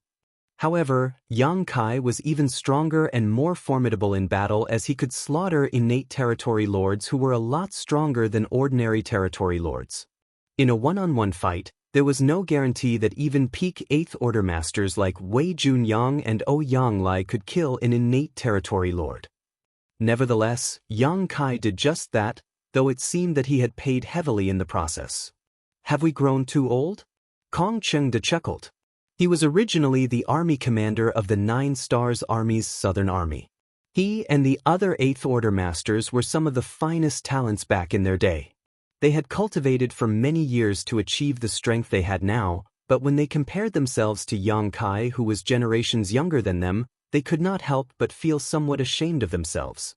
However, Yang Kai was even stronger and more formidable in battle as he could slaughter innate territory lords who were a lot stronger than ordinary territory lords. In a one-on-one fight, there was no guarantee that even peak 8th Order masters like Wei Junyang and Yang Lai could kill an innate territory lord. Nevertheless, Yang Kai did just that, though it seemed that he had paid heavily in the process. "Have we grown too old?" Kong Chengde chuckled. He was originally the army commander of the 9 Stars Army's Southern Army. He and the other 8th Order masters were some of the finest talents back in their day. They had cultivated for many years to achieve the strength they had now, but when they compared themselves to Yang Kai, who was generations younger than them, they could not help but feel somewhat ashamed of themselves.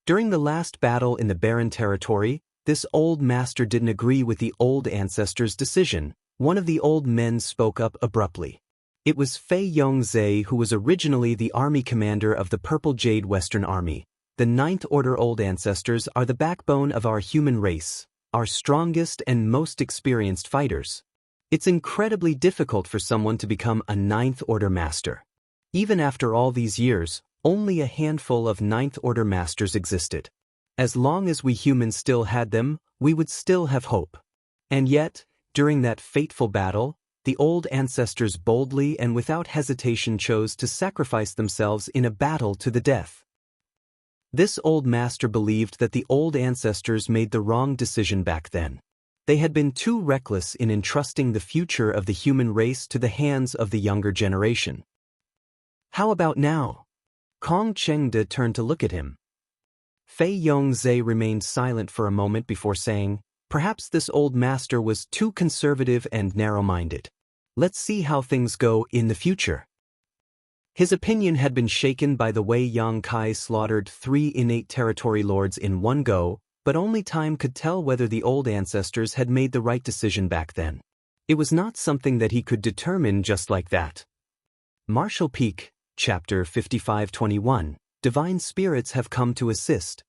During the last battle in the Barren Territory, this old master didn't agree with the old ancestor's decision. One of the old men spoke up abruptly. It was Fei Yongzhe, who was originally the army commander of the Purple Jade Western Army. The 9th Order old ancestors are the backbone of our human race, our strongest and most experienced fighters. It's incredibly difficult for someone to become a 9th Order master. Even after all these years, only a handful of 9th Order masters existed. As long as we humans still had them, we would still have hope. And yet, during that fateful battle, the old ancestors boldly and without hesitation chose to sacrifice themselves in a battle to the death. This old master believed that the old ancestors made the wrong decision back then. They had been too reckless in entrusting the future of the human race to the hands of the younger generation. How about now? Kong Chengde turned to look at him. Fei Yongzhe remained silent for a moment before saying, "Perhaps this old master was too conservative and narrow-minded. Let's see how things go in the future." His opinion had been shaken by the way Yang Kai slaughtered 3 innate territory lords in one go, but only time could tell whether the old ancestors had made the right decision back then. It was not something that he could determine just like that. Martial Peak, Chapter 5521, Divine Spirits have come to assist.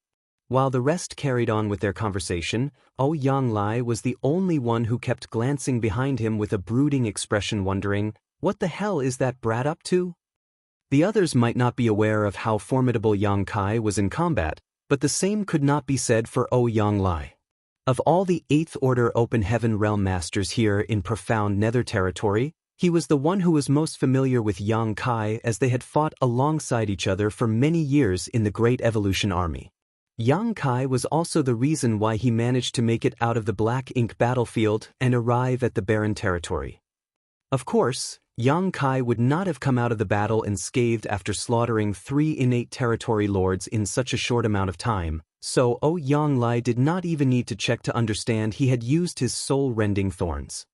While the rest carried on with their conversation, Yang Lai was the only one who kept glancing behind him with a brooding expression, wondering, what the hell is that brat up to? The others might not be aware of how formidable Yang Kai was in combat, but the same could not be said for Yang Lai. Of all the 8th Order Open Heaven Realm Masters here in profound Nether territory, he was the one who was most familiar with Yang Kai, as they had fought alongside each other for many years in the Great Evolution Army. Yang Kai was also the reason why he managed to make it out of the Black Ink battlefield and arrive at the Barren territory. Of course, Yang Kai would not have come out of the battle unscathed after slaughtering 3 innate territory lords in such a short amount of time, so Yang Lai did not even need to check to understand he had used his soul-rending thorns.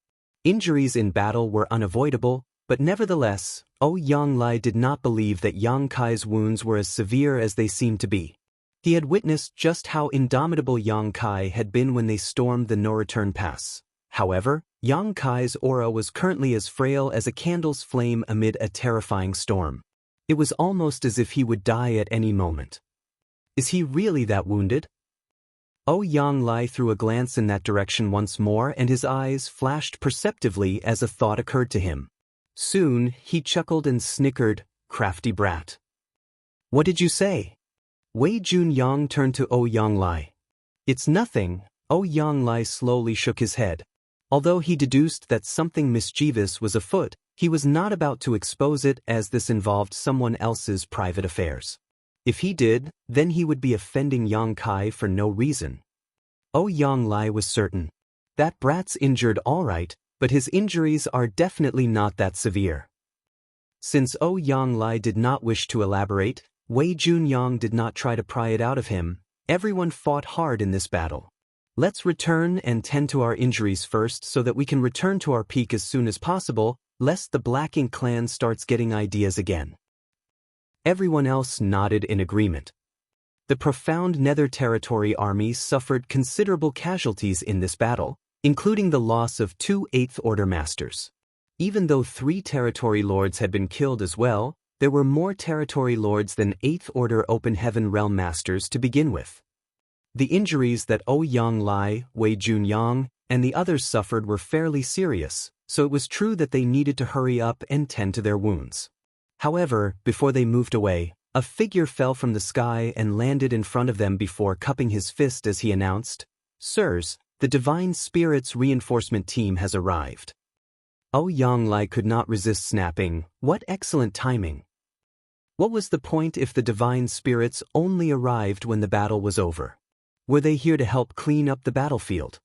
Injuries in battle were unavoidable, but nevertheless, Yang Lai did not believe that Yang Kai's wounds were as severe as they seemed to be. He had witnessed just how indomitable Yang Kai had been when they stormed the no-return pass. However, Yang Kai's aura was currently as frail as a candle's flame amid a terrifying storm. It was almost as if he would die at any moment. Is he really that wounded? Yang Lai threw a glance in that direction once more, and his eyes flashed perceptively as a thought occurred to him. Soon, he chuckled and snickered, "Crafty brat. What did you say?" Wei Junyang turned to Yang Lai. "It's nothing." Yang Lai slowly shook his head. Although he deduced that something mischievous was afoot, he was not about to expose it, as this involved someone else's private affairs. If he did, then he would be offending Yang Kai for no reason. Yang Lai was certain. That brat's injured all right, but his injuries are definitely not that severe. Since Yang Lai did not wish to elaborate, Wei Junyang did not try to pry it out of him. Everyone fought hard in this battle. Let's return and tend to our injuries first so that we can return to our peak as soon as possible, lest the Black Ink clan starts getting ideas again. Everyone else nodded in agreement. The profound Nether territory army suffered considerable casualties in this battle, including the loss of 2 8th Order Masters. Even though 3 territory lords had been killed as well, there were more territory lords than 8th Order Open Heaven Realm Masters to begin with. The injuries that Yang Lai, Wei Junyang, and the others suffered were fairly serious, so it was true that they needed to hurry up and tend to their wounds. However, before they moved away, a figure fell from the sky and landed in front of them before cupping his fist as he announced, "Sirs, the Divine Spirits reinforcement team has arrived." Yang Lai could not resist snapping, "What excellent timing." What was the point if the Divine Spirits only arrived when the battle was over? Were they here to help clean up the battlefield?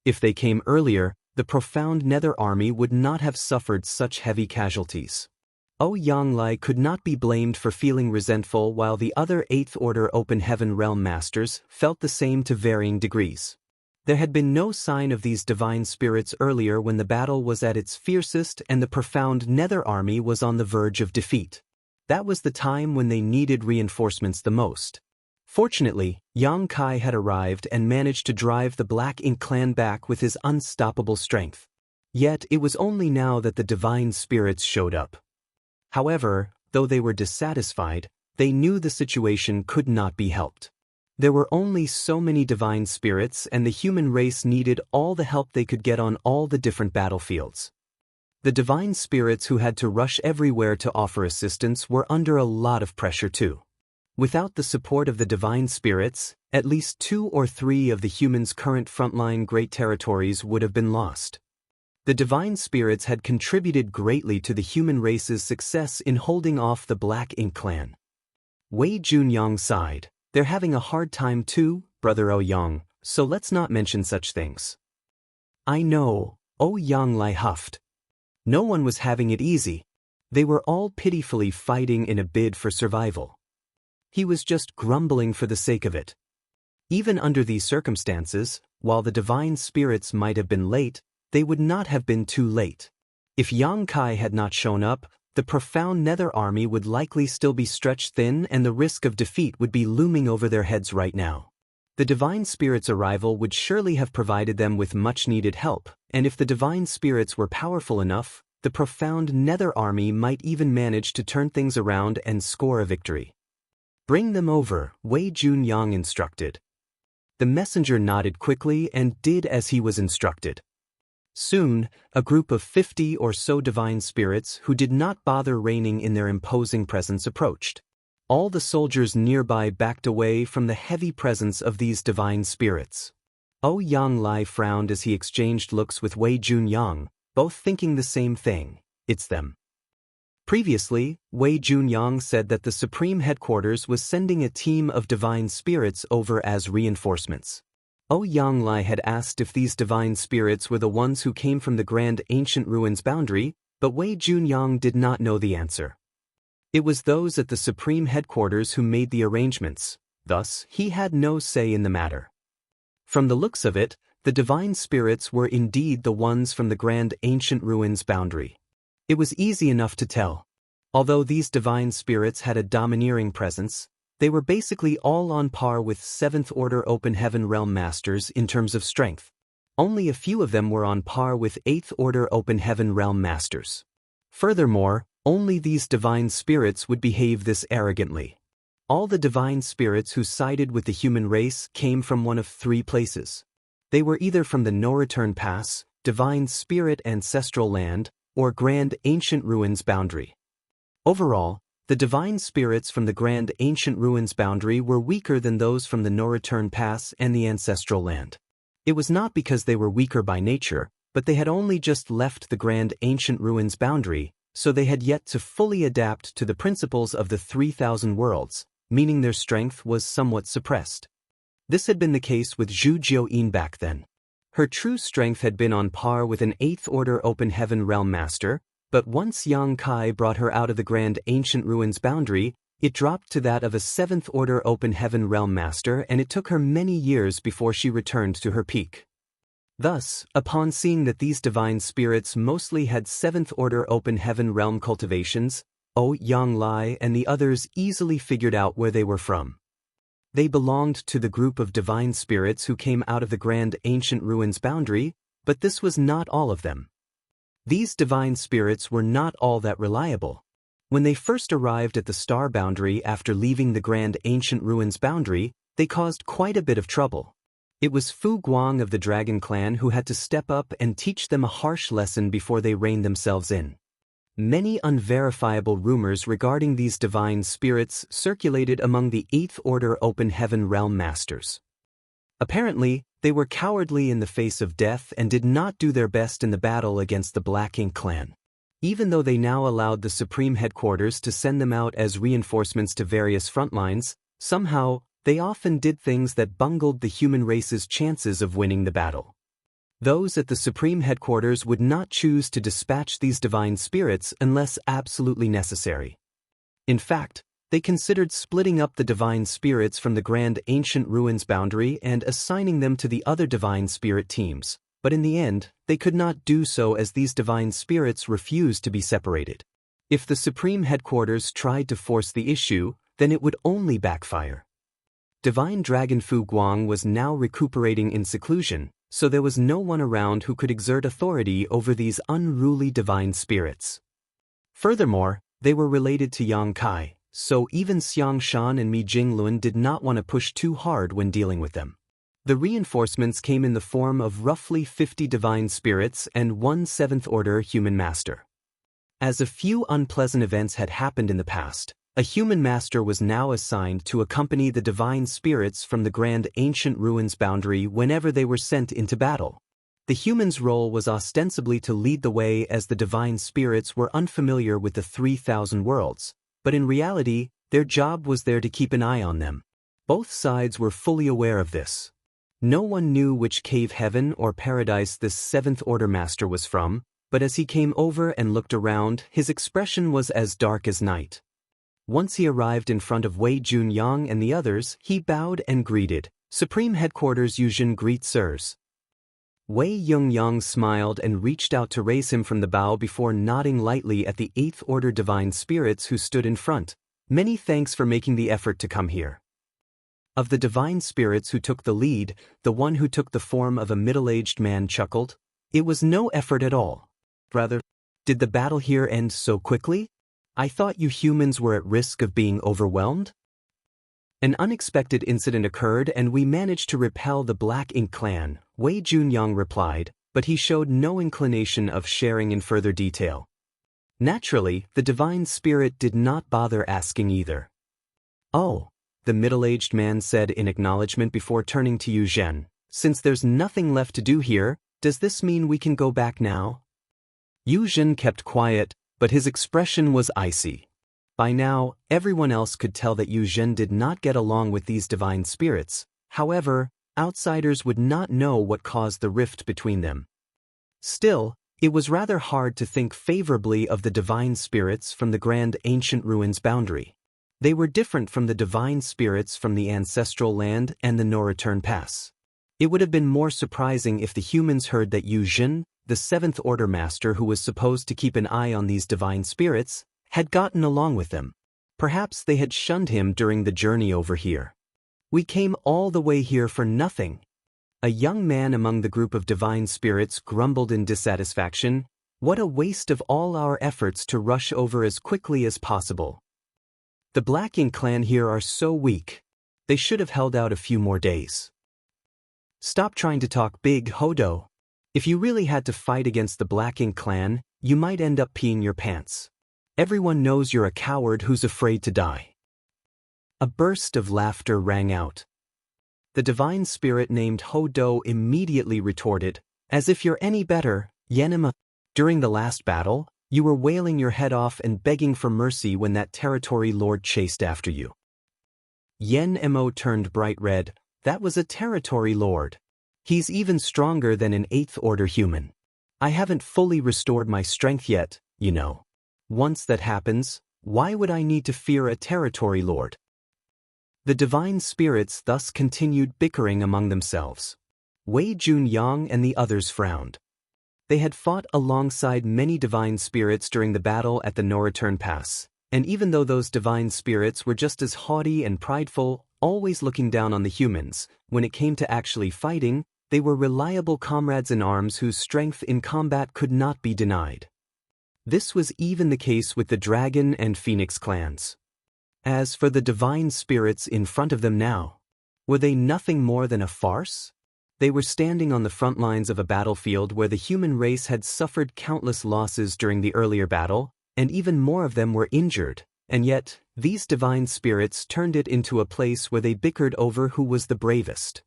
If they came earlier, the profound Nether army would not have suffered such heavy casualties. Yang Lai could not be blamed for feeling resentful, while the other 8th Order Open Heaven Realm Masters felt the same to varying degrees. There had been no sign of these divine spirits earlier when the battle was at its fiercest and the profound Nether army was on the verge of defeat. That was the time when they needed reinforcements the most. Fortunately, Yang Kai had arrived and managed to drive the Black Ink clan back with his unstoppable strength. Yet it was only now that the divine spirits showed up. However, though they were dissatisfied, they knew the situation could not be helped. There were only so many divine spirits, and the human race needed all the help they could get on all the different battlefields. The divine spirits who had to rush everywhere to offer assistance were under a lot of pressure too. Without the support of the divine spirits, at least 2 or 3 of the humans' current frontline great territories would have been lost. The divine spirits had contributed greatly to the human race's success in holding off the Black Ink clan. Wei Junyang sighed. They're having a hard time too, Brother Ouyang, so let's not mention such things. I know, Ouyang Lai huffed. No one was having it easy. They were all pitifully fighting in a bid for survival. He was just grumbling for the sake of it. Even under these circumstances, while the divine spirits might have been late, they would not have been too late. If Yang Kai had not shown up, the profound Nether army would likely still be stretched thin and the risk of defeat would be looming over their heads right now. The divine spirits' arrival would surely have provided them with much-needed help, and if the divine spirits were powerful enough, the profound Nether army might even manage to turn things around and score a victory. Bring them over, Wei Junyang instructed. The messenger nodded quickly and did as he was instructed. Soon, a group of 50 or so divine spirits who did not bother reigning in their imposing presence approached. All the soldiers nearby backed away from the heavy presence of these divine spirits. Ouyang Lai frowned as he exchanged looks with Wei Junyang, both thinking the same thing: it's them. Previously, Wei Junyang said that the Supreme Headquarters was sending a team of divine spirits over as reinforcements. Ouyang Lai had asked if these divine spirits were the ones who came from the Grand Ancient Ruins boundary, but Wei Junyang did not know the answer. It was those at the Supreme Headquarters who made the arrangements, thus he had no say in the matter. From the looks of it, the divine spirits were indeed the ones from the Grand Ancient Ruins boundary. It was easy enough to tell. Although these divine spirits had a domineering presence, they were basically all on par with 7th Order Open Heaven Realm Masters in terms of strength. Only a few of them were on par with 8th Order Open Heaven Realm Masters. Furthermore, only these divine spirits would behave this arrogantly. All the divine spirits who sided with the human race came from one of 3 places. They were either from the No Return Pass, Divine Spirit Ancestral Land, or Grand Ancient Ruins boundary. Overall, the divine spirits from the Grand Ancient Ruins boundary were weaker than those from the No Return Pass and the Ancestral Land. It was not because they were weaker by nature, but they had only just left the Grand Ancient Ruins boundary, so they had yet to fully adapt to the principles of the 3,000 worlds, meaning their strength was somewhat suppressed. This had been the case with Zhu Jiuyin back then. Her true strength had been on par with an 8th Order Open Heaven Realm Master, but once Yang Kai brought her out of the Grand Ancient Ruins boundary, it dropped to that of a 7th Order Open Heaven Realm Master, and it took her many years before she returned to her peak. Thus, upon seeing that these divine spirits mostly had 7th Order Open Heaven Realm cultivations, Ouyang Lai and the others easily figured out where they were from. They belonged to the group of divine spirits who came out of the Grand Ancient Ruins boundary, but this was not all of them. These divine spirits were not all that reliable. When they first arrived at the Star boundary after leaving the Grand Ancient Ruins boundary, they caused quite a bit of trouble. It was Fu Guang of the Dragon Clan who had to step up and teach them a harsh lesson before they reined themselves in. Many unverifiable rumors regarding these divine spirits circulated among the 8th Order Open Heaven Realm Masters. Apparently, they were cowardly in the face of death and did not do their best in the battle against the Black Ink clan. Even though they now allowed the Supreme Headquarters to send them out as reinforcements to various front lines, somehow, they often did things that bungled the human race's chances of winning the battle. Those at the Supreme Headquarters would not choose to dispatch these divine spirits unless absolutely necessary. In fact, they considered splitting up the divine spirits from the Grand Ancient Ruins boundary and assigning them to the other divine spirit teams, but in the end, they could not do so as these divine spirits refused to be separated. If the Supreme Headquarters tried to force the issue, then it would only backfire. Divine Dragon Fu Guang was now recuperating in seclusion, so there was no one around who could exert authority over these unruly divine spirits. Furthermore, they were related to Yang Kai, so even Xiang Shan and Mi Jinglun did not want to push too hard when dealing with them. The reinforcements came in the form of roughly 50 divine spirits and 1 7th Order human master. As a few unpleasant events had happened in the past, A human master was now assigned to accompany the divine spirits from the grand ancient ruins boundary whenever they were sent into battle. The human's role was ostensibly to lead the way, as the divine spirits were unfamiliar with the 3,000 worlds, but in reality, their job was there to keep an eye on them. Both sides were fully aware of this. No one knew which cave, heaven or paradise, this seventh order master was from, but as he came over and looked around, his expression was as dark as night. Once he arrived in front of Wei Junyang and the others, he bowed and greeted, "Supreme Headquarters Yuzhen greet sirs." Wei Yungyang smiled and reached out to raise him from the bow before nodding lightly at the 8th Order Divine Spirits who stood in front. "Many thanks for making the effort to come here." Of the Divine Spirits who took the lead, the one who took the form of a middle-aged man chuckled. "It was no effort at all. Rather, did the battle here end so quickly? I thought you humans were at risk of being overwhelmed?" "An unexpected incident occurred and we managed to repel the Black Ink clan," Wei Junyang replied, but he showed no inclination of sharing in further detail. Naturally, the divine spirit did not bother asking either. "Oh," the middle-aged man said in acknowledgement before turning to Yu Zhen, "since there's nothing left to do here, does this mean we can go back now?" Yu Zhen kept quiet, but his expression was icy. By now, everyone else could tell that Yu Zhen did not get along with these divine spirits. However, outsiders would not know what caused the rift between them. Still, it was rather hard to think favorably of the divine spirits from the grand ancient ruins boundary. They were different from the divine spirits from the ancestral land and the no-return pass. It would have been more surprising if the humans heard that Yu Zhen, the 7th Order Master who was supposed to keep an eye on these divine spirits, had gotten along with them. Perhaps they had shunned him during the journey over here. "We came all the way here for nothing." A young man among the group of divine spirits grumbled in dissatisfaction. "What a waste of all our efforts to rush over as quickly as possible. The Black Ink clan here are so weak. They should have held out a few more days." "Stop trying to talk big, Hodo. If you really had to fight against the Black Ink clan, you might end up peeing your pants. Everyone knows you're a coward who's afraid to die." A burst of laughter rang out. The divine spirit named Hodo immediately retorted, "As if you're any better, Yenima. During the last battle, you were wailing your head off and begging for mercy when that territory lord chased after you." Yen Mo turned bright red. "That was a territory lord. He's even stronger than an 8th Order human. I haven't fully restored my strength yet, you know. Once that happens, why would I need to fear a territory lord?" The divine spirits thus continued bickering among themselves. Wei Junyang and the others frowned. They had fought alongside many divine spirits during the battle at the no-return pass, and even though those divine spirits were just as haughty and prideful, always looking down on the humans, when it came to actually fighting, they were reliable comrades in arms whose strength in combat could not be denied. This was even the case with the Dragon and Phoenix clans. As for the divine spirits in front of them now, were they nothing more than a farce? They were standing on the front lines of a battlefield where the human race had suffered countless losses during the earlier battle, and even more of them were injured, and yet, these divine spirits turned it into a place where they bickered over who was the bravest.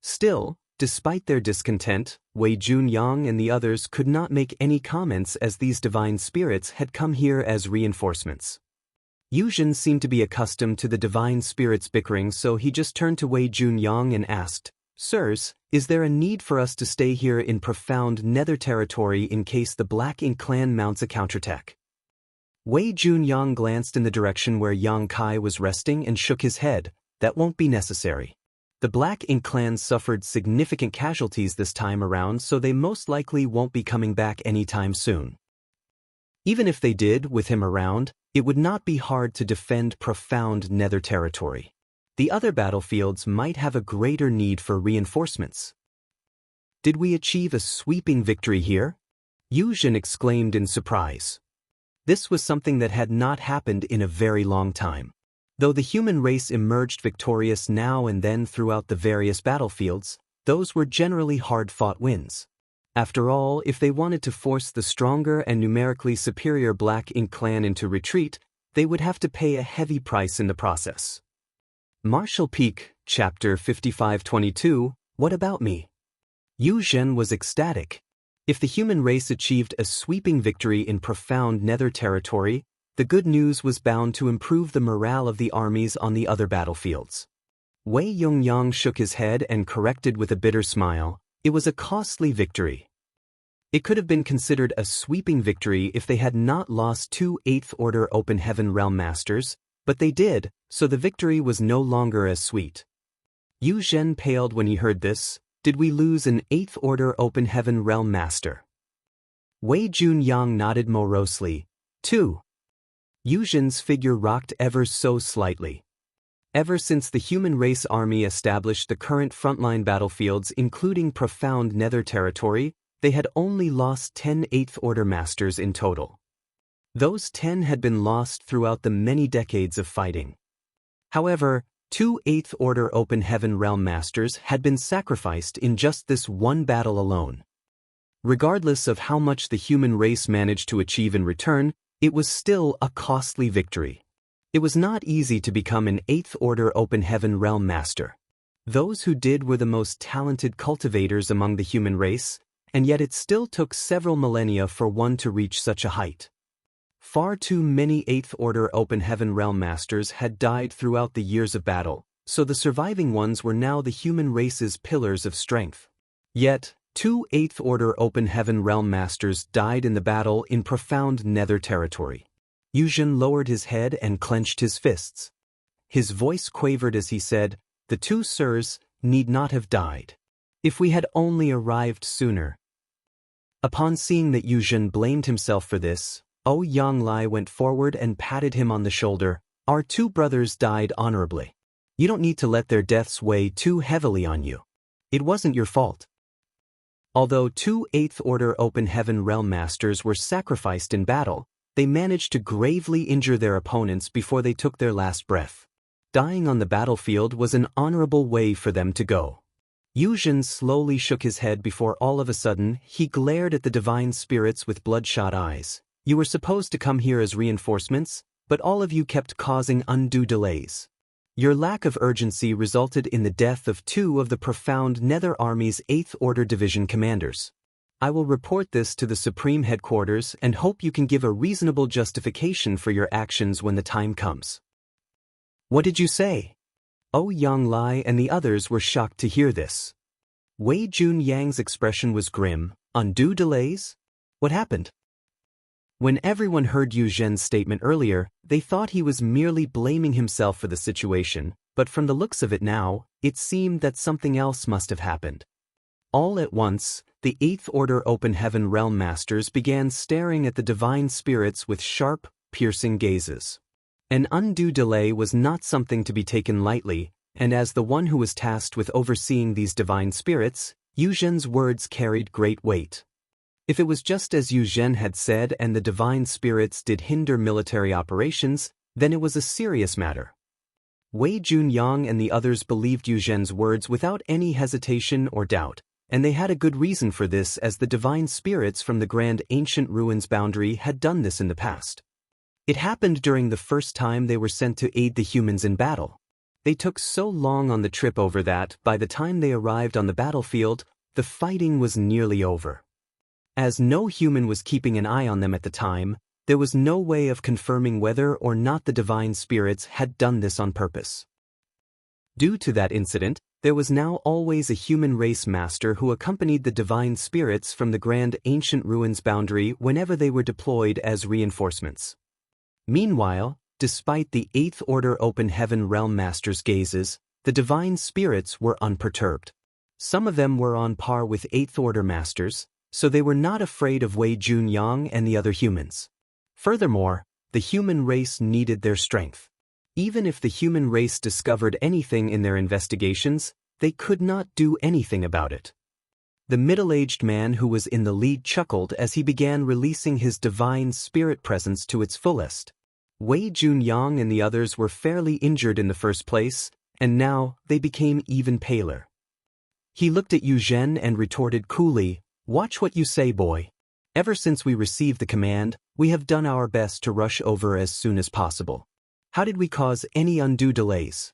Still, despite their discontent, Wei Junyang and the others could not make any comments as these divine spirits had come here as reinforcements. Yu Zhen seemed to be accustomed to the divine spirits bickering, so he just turned to Wei Junyang and asked, "Sirs, is there a need for us to stay here in profound nether territory in case the Black Ink clan mounts a counterattack?" Wei Junyang glanced in the direction where Yang Kai was resting and shook his head. "That won't be necessary. The Black Ink clan suffered significant casualties this time around, so they most likely won't be coming back anytime soon. Even if they did, with him around, it would not be hard to defend profound nether territory. The other battlefields might have a greater need for reinforcements." "Did we achieve a sweeping victory here?" Yu Zhen exclaimed in surprise. This was something that had not happened in a very long time. Though the human race emerged victorious now and then throughout the various battlefields, those were generally hard-fought wins. After all, if they wanted to force the stronger and numerically superior Black Ink clan into retreat, they would have to pay a heavy price in the process. Martial Peak, Chapter 5522, What About Me? Yu Zhen was ecstatic. If the human race achieved a sweeping victory in profound nether territory, the good news was bound to improve the morale of the armies on the other battlefields. Wei Yongyang shook his head and corrected with a bitter smile, it was a costly victory. It could have been considered a sweeping victory if they had not lost 2 8th Order Open Heaven Realm Masters, but they did, so the victory was no longer as sweet. Yu Zhen paled when he heard this. Did we lose an 8th Order Open Heaven Realm Master? Wei Junyang nodded morosely. 2. Yu Zhen's figure rocked ever so slightly. Ever since the human race army established the current frontline battlefields including profound nether territory, they had only lost 10 8th Order Masters in total. Those 10 had been lost throughout the many decades of fighting. However, 2 8th Order Open Heaven Realm Masters had been sacrificed in just this one battle alone. Regardless of how much the human race managed to achieve in return, it was still a costly victory. It was not easy to become an 8th Order Open Heaven Realm Master. Those who did were the most talented cultivators among the human race, and yet it still took several millennia for one to reach such a height. Far too many 8th Order Open Heaven Realm Masters had died throughout the years of battle, so the surviving ones were now the human race's pillars of strength. Yet, 2 8th Order Open Heaven Realm Masters died in the battle in profound nether territory. Yu Zhen lowered his head and clenched his fists. His voice quavered as he said, "The 2 sirs need not have died. If we had only arrived sooner." Upon seeing that Yu Zhen blamed himself for this, Yanglai went forward and patted him on the shoulder. "Our 2 brothers died honorably. You don't need to let their deaths weigh too heavily on you. It wasn't your fault." Although 2 8th Order Open Heaven Realm Masters were sacrificed in battle, they managed to gravely injure their opponents before they took their last breath. Dying on the battlefield was an honorable way for them to go. Yu Zhen slowly shook his head before all of a sudden he glared at the divine spirits with bloodshot eyes. "You were supposed to come here as reinforcements, but all of you kept causing undue delays. Your lack of urgency resulted in the death of 2 of the profound Nether Army's 8th Order Division commanders. I will report this to the Supreme Headquarters and hope you can give a reasonable justification for your actions when the time comes." "What did you say?" Yanglai and the others were shocked to hear this. Wei Junyang's expression was grim. "Undue delays? What happened?" When everyone heard Yu Zhen's statement earlier, they thought he was merely blaming himself for the situation, but from the looks of it now, it seemed that something else must have happened. All at once, the 8th Order Open Heaven Realm Masters began staring at the divine spirits with sharp, piercing gazes. An undue delay was not something to be taken lightly, and as the one who was tasked with overseeing these divine spirits, Yu Zhen's words carried great weight. If it was just as Yu Zhen had said and the divine spirits did hinder military operations, then it was a serious matter. Wei Junyang and the others believed Yu Zhen's words without any hesitation or doubt, and they had a good reason for this as the divine spirits from the Grand Ancient Ruins boundary had done this in the past. It happened during the first time they were sent to aid the humans in battle. They took so long on the trip over that, by the time they arrived on the battlefield, the fighting was nearly over. As no human was keeping an eye on them at the time, there was no way of confirming whether or not the divine spirits had done this on purpose. Due to that incident, there was now always a human race master who accompanied the divine spirits from the Grand Ancient Ruins boundary whenever they were deployed as reinforcements. Meanwhile, despite the 8th Order Open Heaven Realm Masters' gazes, the divine spirits were unperturbed. Some of them were on par with 8th Order Masters, so they were not afraid of Wei Junyang and the other humans. Furthermore, the human race needed their strength. Even if the human race discovered anything in their investigations, they could not do anything about it. The middle-aged man who was in the lead chuckled as he began releasing his divine spirit presence to its fullest. Wei Junyang and the others were fairly injured in the first place, and now they became even paler. He looked at Yu Zhen and retorted coolly, "Watch what you say, boy." Ever since we received the command, we have done our best to rush over as soon as possible. How did we cause any undue delays?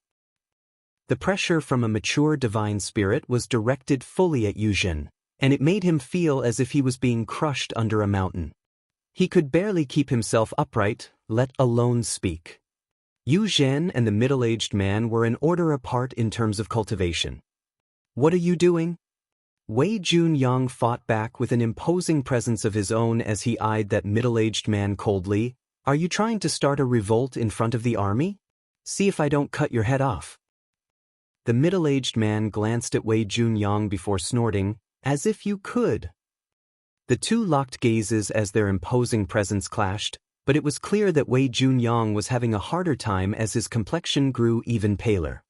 The pressure from a mature divine spirit was directed fully at Yuzhen, and it made him feel as if he was being crushed under a mountain. He could barely keep himself upright, let alone speak. Yuzhen and the middle-aged man were an order apart in terms of cultivation. What are you doing? Wei Junyang fought back with an imposing presence of his own as he eyed that middle-aged man coldly. Are you trying to start a revolt in front of the army? See if I don't cut your head off. The middle-aged man glanced at Wei Junyang before snorting, as if you could. The two locked gazes as their imposing presence clashed, but it was clear that Wei Junyang was having a harder time as his complexion grew even paler.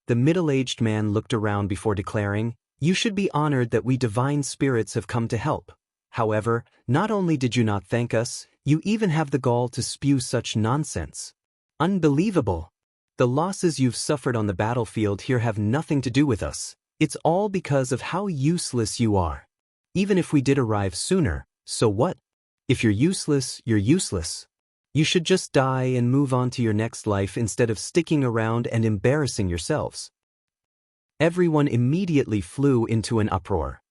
The middle-aged man looked around before declaring, "You should be honored that we divine spirits have come to help. However, not only did you not thank us, you even have the gall to spew such nonsense. Unbelievable! The losses you've suffered on the battlefield here have nothing to do with us. It's all because of how useless you are. Even if we did arrive sooner, so what? If you're useless, you're useless. You should just die and move on to your next life instead of sticking around and embarrassing yourselves." Everyone immediately flew into an uproar.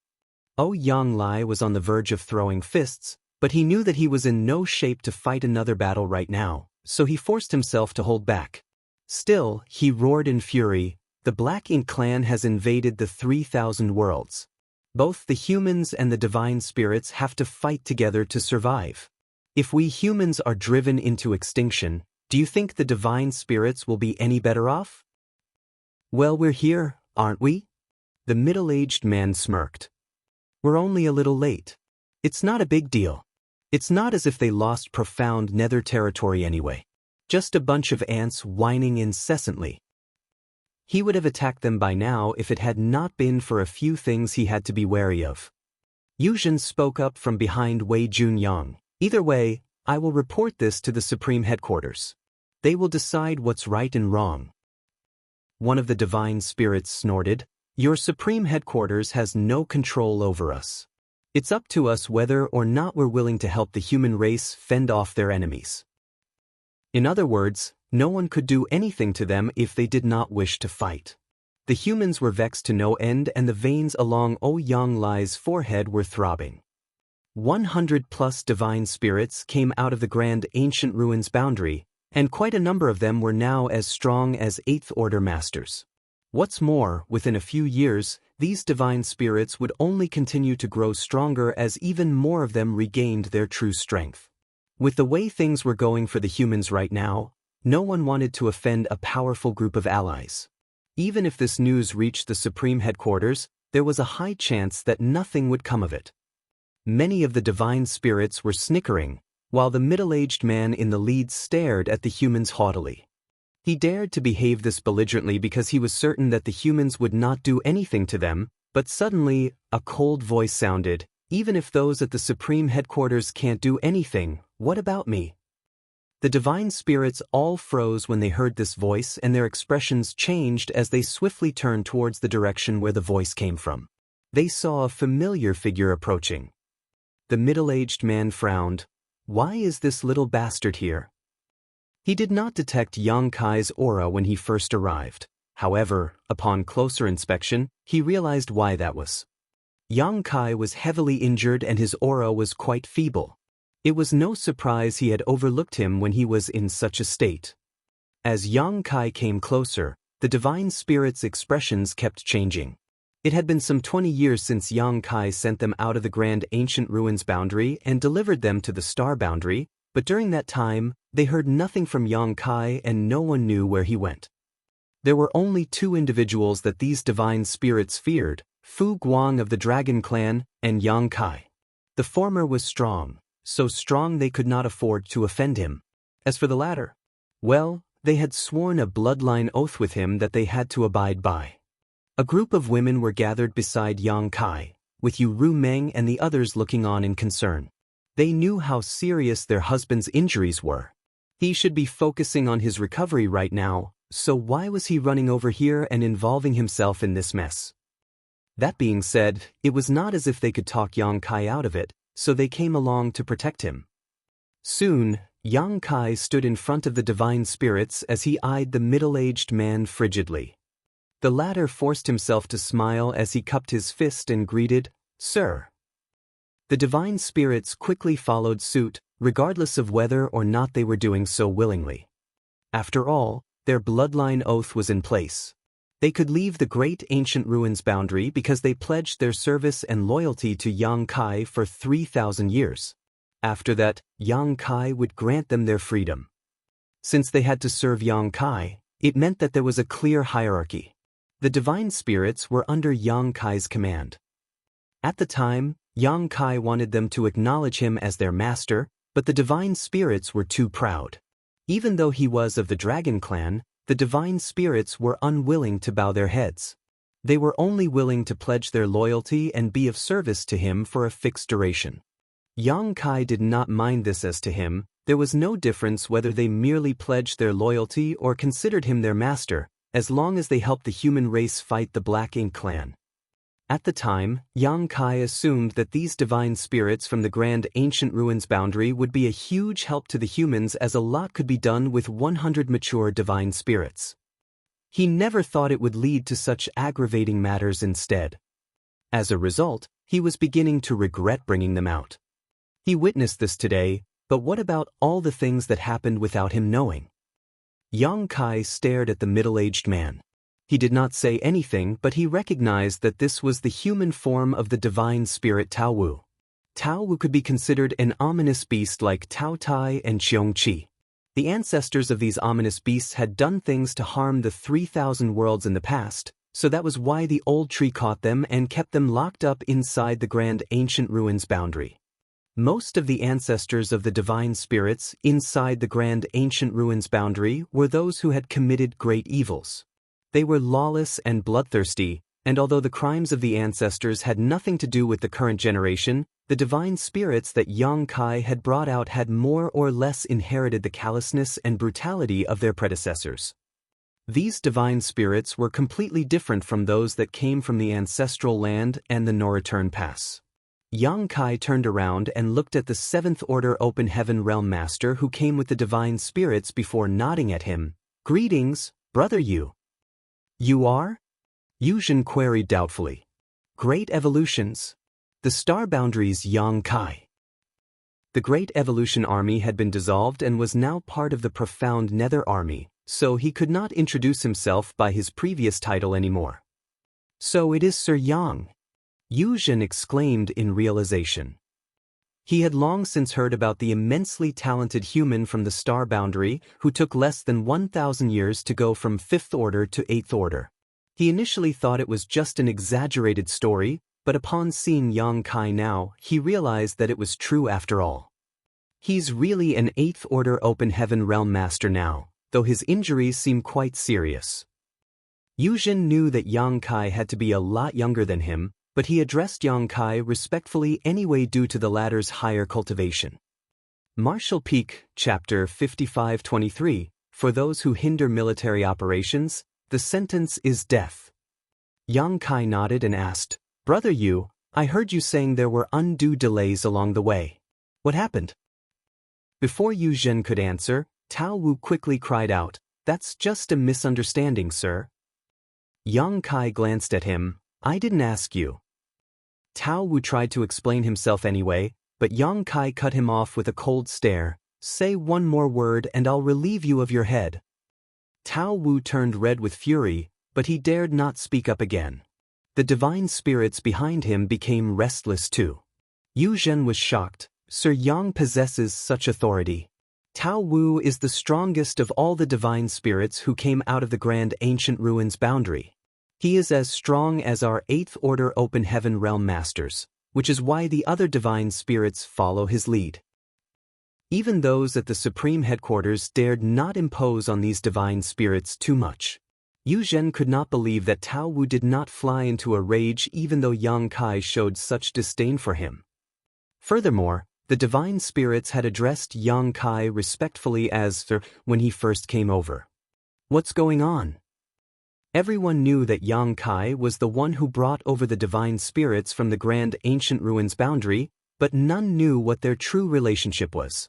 Yang Lai was on the verge of throwing fists, but he knew that he was in no shape to fight another battle right now, so he forced himself to hold back. Still, he roared in fury, "The Black Ink clan has invaded the 3,000 worlds. Both the humans and the divine spirits have to fight together to survive. If we humans are driven into extinction, do you think the divine spirits will be any better off?" "Well, we're here, aren't we?" The middle-aged man smirked. "We're only a little late. It's not a big deal. It's not as if they lost profound nether territory anyway. Just a bunch of ants whining incessantly." He would have attacked them by now if it had not been for a few things he had to be wary of. Yuzhen spoke up from behind Wei Junyang. "Either way, I will report this to the Supreme Headquarters. They will decide what's right and wrong." One of the divine spirits snorted, "Your Supreme Headquarters has no control over us. It's up to us whether or not we're willing to help the human race fend off their enemies." In other words, no one could do anything to them if they did not wish to fight. The humans were vexed to no end and the veins along Yang Lai's forehead were throbbing. 100+ divine spirits came out of the grand ancient ruins boundary, and quite a number of them were now as strong as 8th Order masters. What's more, within a few years, these divine spirits would only continue to grow stronger as even more of them regained their true strength. With the way things were going for the humans right now, no one wanted to offend a powerful group of allies. Even if this news reached the Supreme Headquarters, there was a high chance that nothing would come of it. Many of the divine spirits were snickering, while the middle-aged man in the lead stared at the humans haughtily. He dared to behave this belligerently because he was certain that the humans would not do anything to them, but suddenly, a cold voice sounded, "Even if those at the Supreme Headquarters can't do anything, what about me?" The divine spirits all froze when they heard this voice and their expressions changed as they swiftly turned towards the direction where the voice came from. They saw a familiar figure approaching. The middle-aged man frowned. "Why is this little bastard here?" He did not detect Yang Kai's aura when he first arrived. However, upon closer inspection, he realized why that was. Yang Kai was heavily injured and his aura was quite feeble. It was no surprise he had overlooked him when he was in such a state. As Yang Kai came closer, the divine spirit's expressions kept changing. It had been some 20 years since Yang Kai sent them out of the grand ancient ruins boundary and delivered them to the star boundary, but during that time, they heard nothing from Yang Kai and no one knew where he went. There were only two individuals that these divine spirits feared, Fu Guang of the Dragon Clan and Yang Kai. The former was strong, so strong they could not afford to offend him. As for the latter, well, they had sworn a bloodline oath with him that they had to abide by. A group of women were gathered beside Yang Kai, with Yu Ru Meng and the others looking on in concern. They knew how serious their husband's injuries were. He should be focusing on his recovery right now, so why was he running over here and involving himself in this mess? That being said, it was not as if they could talk Yang Kai out of it, so they came along to protect him. Soon, Yang Kai stood in front of the divine spirits as he eyed the middle-aged man frigidly. The latter forced himself to smile as he cupped his fist and greeted, "Sir." The divine spirits quickly followed suit, regardless of whether or not they were doing so willingly. After all, their bloodline oath was in place. They could leave the great ancient ruins boundary because they pledged their service and loyalty to Yang Kai for 3,000 years. After that, Yang Kai would grant them their freedom. Since they had to serve Yang Kai, it meant that there was a clear hierarchy. The divine spirits were under Yang Kai's command. At the time, Yang Kai wanted them to acknowledge him as their master, but the divine spirits were too proud. Even though he was of the dragon clan, the divine spirits were unwilling to bow their heads. They were only willing to pledge their loyalty and be of service to him for a fixed duration. Yang Kai did not mind this. As to him, there was no difference whether they merely pledged their loyalty or considered him their master, as long as they helped the human race fight the Black Ink clan. At the time, Yang Kai assumed that these divine spirits from the grand ancient ruins boundary would be a huge help to the humans, as a lot could be done with 100 mature divine spirits. He never thought it would lead to such aggravating matters instead. As a result, he was beginning to regret bringing them out. He witnessed this today, but what about all the things that happened without him knowing? Yang Kai stared at the middle-aged man. He did not say anything, but he recognized that this was the human form of the divine spirit Tao Wu. Tao Wu could be considered an ominous beast like Tao Tai and Qiong Qi. The ancestors of these ominous beasts had done things to harm the 3,000 worlds in the past, so that was why the old tree caught them and kept them locked up inside the grand ancient ruins boundary. Most of the ancestors of the divine spirits inside the grand ancient ruins boundary were those who had committed great evils. They were lawless and bloodthirsty, and although the crimes of the ancestors had nothing to do with the current generation, the divine spirits that Yang Kai had brought out had more or less inherited the callousness and brutality of their predecessors. These divine spirits were completely different from those that came from the ancestral land and the no-return pass. Yang Kai turned around and looked at the 7th Order Open Heaven Realm Master who came with the divine spirits before nodding at him. "Greetings, Brother Yu." "You are?" Yuzhen queried doubtfully. "Great evolutions. The star boundaries." Yang Kai. The Great Evolution Army had been dissolved and was now part of the Profound Nether Army, so he could not introduce himself by his previous title anymore. "So it is Sir Yang," Yuzhen exclaimed in realization. He had long since heard about the immensely talented human from the star boundary who took less than 1,000 years to go from 5th Order to 8th Order. He initially thought it was just an exaggerated story, but upon seeing Yang Kai now, he realized that it was true after all. He's really an 8th Order Open Heaven Realm Master now, though his injuries seem quite serious. Yuzhen knew that Yang Kai had to be a lot younger than him, but he addressed Yang Kai respectfully anyway due to the latter's higher cultivation. Martial Peak, Chapter 5523, for those who hinder military operations, the sentence is death. Yang Kai nodded and asked, "Brother Yu, I heard you saying there were undue delays along the way. What happened?" Before Yuzhen could answer, Tao Wu quickly cried out, "That's just a misunderstanding, sir." Yang Kai glanced at him. "I didn't ask you." Tao Wu tried to explain himself anyway, but Yang Kai cut him off with a cold stare. "Say one more word and I'll relieve you of your head." Tao Wu turned red with fury, but he dared not speak up again. The divine spirits behind him became restless too. Yuzhen was shocked. Sir Yang possesses such authority. Tao Wu is the strongest of all the divine spirits who came out of the grand ancient ruins boundary. He is as strong as our 8th Order Open Heaven Realm Masters, which is why the other divine spirits follow his lead. Even those at the Supreme Headquarters dared not impose on these divine spirits too much. Yuzhen could not believe that Tao Wu did not fly into a rage even though Yang Kai showed such disdain for him. Furthermore, the divine spirits had addressed Yang Kai respectfully as Sir when he first came over. What's going on? Everyone knew that Yang Kai was the one who brought over the divine spirits from the grand ancient ruins boundary, but none knew what their true relationship was.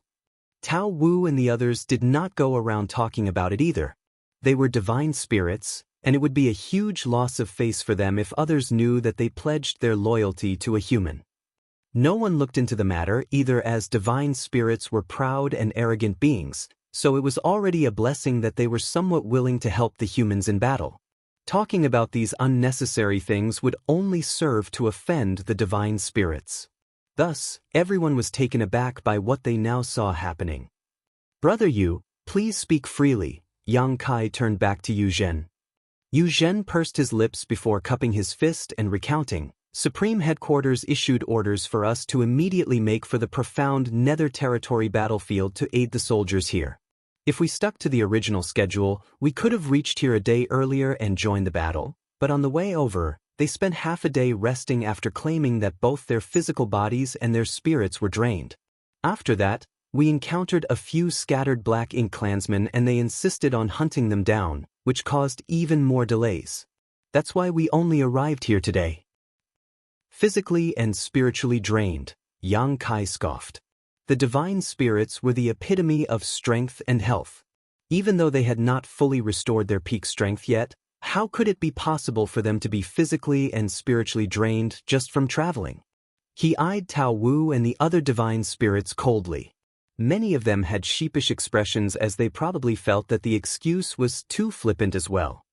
Tao Wu and the others did not go around talking about it either. They were divine spirits, and it would be a huge loss of face for them if others knew that they pledged their loyalty to a human. No one looked into the matter either, as divine spirits were proud and arrogant beings, so it was already a blessing that they were somewhat willing to help the humans in battle. Talking about these unnecessary things would only serve to offend the divine spirits. Thus, everyone was taken aback by what they now saw happening. "Brother Yu, please speak freely," Yang Kai turned back to Yu Zhen. Yu Zhen pursed his lips before cupping his fist and recounting. "Supreme Headquarters issued orders for us to immediately make for the profound Nether Territory battlefield to aid the soldiers here. If we stuck to the original schedule, we could have reached here a day earlier and joined the battle, but on the way over, they spent half a day resting after claiming that both their physical bodies and their spirits were drained. After that, we encountered a few scattered Black Ink clansmen and they insisted on hunting them down, which caused even more delays. That's why we only arrived here today." Physically and spiritually drained, Yang Kai scoffed. The divine spirits were the epitome of strength and health. Even though they had not fully restored their peak strength yet, how could it be possible for them to be physically and spiritually drained just from traveling? He eyed Tao Wu and the other divine spirits coldly. Many of them had sheepish expressions, as they probably felt that the excuse was too flippant as well.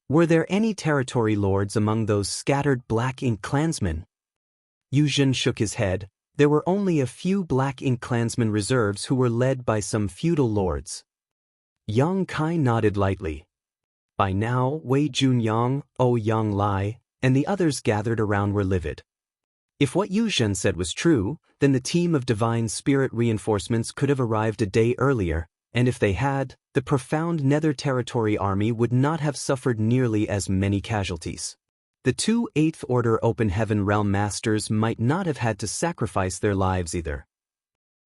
Were there any territory lords among those scattered Black Ink clansmen? Yu Zhen shook his head. There were only a few Black Ink clansmen reserves who were led by some feudal lords. Yang Kai nodded lightly. By now, Wei Junyang, Yang Lai, and the others gathered around were livid. If what Yu Zhen said was true, then the team of divine spirit reinforcements could have arrived a day earlier, and if they had, the profound Nether Territory army would not have suffered nearly as many casualties. The two 8th Order Open Heaven Realm Masters might not have had to sacrifice their lives either.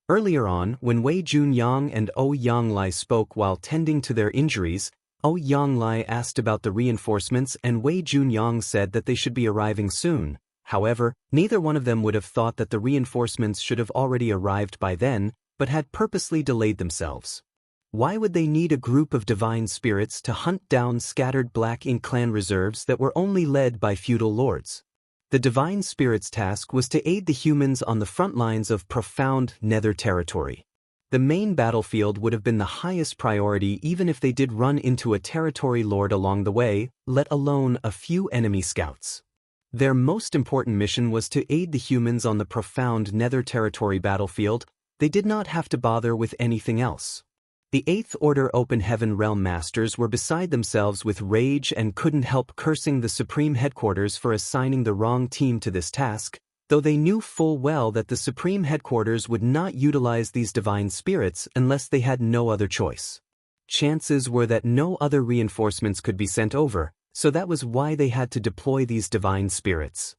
Earlier on, when Wei Junyang and Yang Lai spoke while tending to their injuries, Yang Lai asked about the reinforcements and Wei Junyang said that they should be arriving soon. However, neither one of them would have thought that the reinforcements should have already arrived by then, but had purposely delayed themselves. Why would they need a group of divine spirits to hunt down scattered Black Ink clan reserves that were only led by feudal lords? The divine spirits' task was to aid the humans on the front lines of profound Nether Territory. The main battlefield would have been the highest priority even if they did run into a territory lord along the way, let alone a few enemy scouts. Their most important mission was to aid the humans on the profound Nether Territory battlefield. They did not have to bother with anything else. The 8th Order Open Heaven Realm Masters were beside themselves with rage and couldn't help cursing the Supreme Headquarters for assigning the wrong team to this task, though they knew full well that the Supreme Headquarters would not utilize these divine spirits unless they had no other choice. Chances were that no other reinforcements could be sent over, so that was why they had to deploy these divine spirits.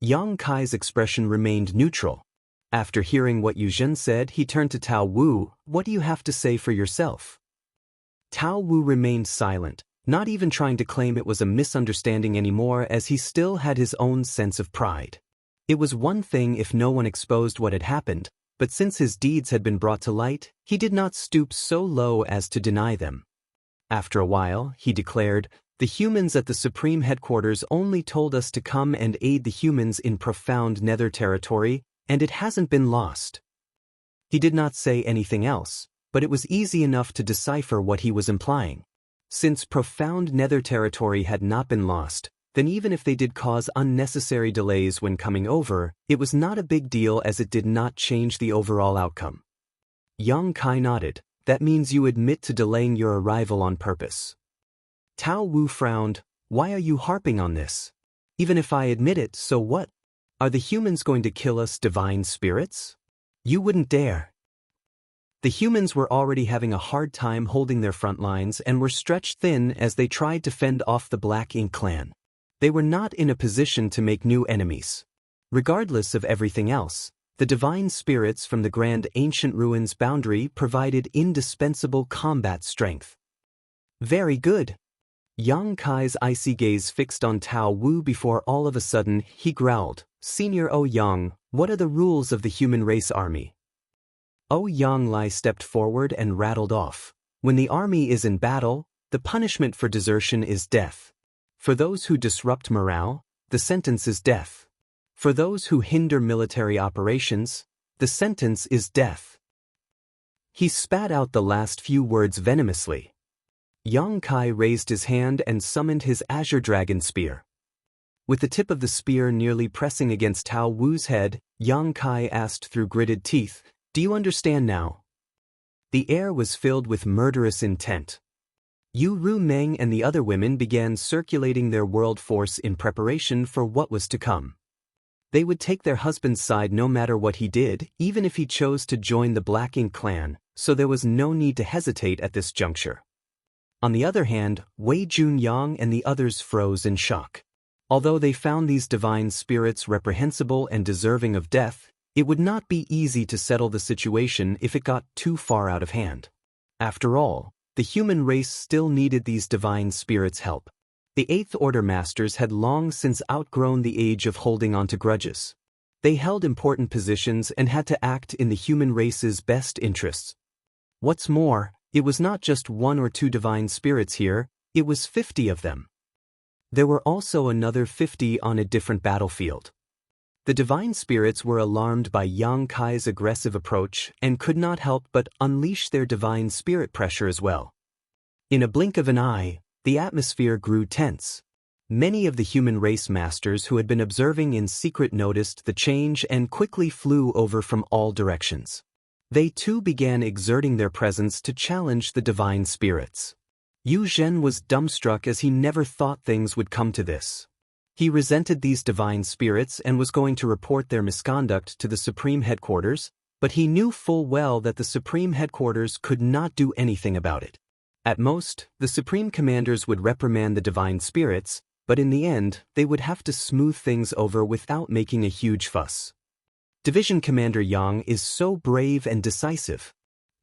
Yang Kai's expression remained neutral. After hearing what Yu Zhen said, he turned to Tao Wu. "What do you have to say for yourself?" Tao Wu remained silent, not even trying to claim it was a misunderstanding anymore, as he still had his own sense of pride. It was one thing if no one exposed what had happened, but since his deeds had been brought to light, he did not stoop so low as to deny them. After a while, he declared, "The humans at the Supreme Headquarters only told us to come and aid the humans in profound Nether Territory, and it hasn't been lost." He did not say anything else, but it was easy enough to decipher what he was implying. Since profound Nether Territory had not been lost, then even if they did cause unnecessary delays when coming over, it was not a big deal as it did not change the overall outcome. Yang Kai nodded. "That means you admit to delaying your arrival on purpose." Tao Wu frowned. "Why are you harping on this? Even if I admit it, so what? Are the humans going to kill us divine spirits? You wouldn't dare." The humans were already having a hard time holding their front lines and were stretched thin as they tried to fend off the Black Ink clan. They were not in a position to make new enemies. Regardless of everything else, the divine spirits from the Grand Ancient Ruins boundary provided indispensable combat strength. "Very good." Yang Kai's icy gaze fixed on Tao Wu before all of a sudden he growled, "Senior Yang, What are the rules of the human race army? Yang Lai stepped forward and rattled off. When the army is in battle, the punishment for desertion is death. For those who disrupt morale, the sentence is death. For those who hinder military operations, the sentence is death. He spat out the last few words venomously. Yang Kai raised his hand and summoned his azure dragon spear. With the tip of the spear nearly pressing against Tao Wu's head, Yang Kai asked through gritted teeth, "Do you understand now?" The air was filled with murderous intent. Yu Ru Meng and the other women began circulating their world force in preparation for what was to come. They would take their husband's side no matter what he did, even if he chose to join the Black Ink clan, so there was no need to hesitate at this juncture. On the other hand, Wei Junyang and the others froze in shock. Although they found these divine spirits reprehensible and deserving of death, it would not be easy to settle the situation if it got too far out of hand. After all, the human race still needed these divine spirits' help. The Eighth Order Masters had long since outgrown the age of holding on to grudges. They held important positions and had to act in the human race's best interests. What's more, it was not just one or two divine spirits here, it was 50 of them. There were also another 50 on a different battlefield. The divine spirits were alarmed by Yang Kai's aggressive approach and could not help but unleash their divine spirit pressure as well. In a blink of an eye, the atmosphere grew tense. Many of the human race masters who had been observing in secret noticed the change and quickly flew over from all directions. They too began exerting their presence to challenge the divine spirits. Yu Zhen was dumbstruck as he never thought things would come to this. He resented these divine spirits and was going to report their misconduct to the Supreme Headquarters, but he knew full well that the Supreme Headquarters could not do anything about it. At most, the Supreme Commanders would reprimand the divine spirits, but in the end, they would have to smooth things over without making a huge fuss. Division Commander Yang is so brave and decisive.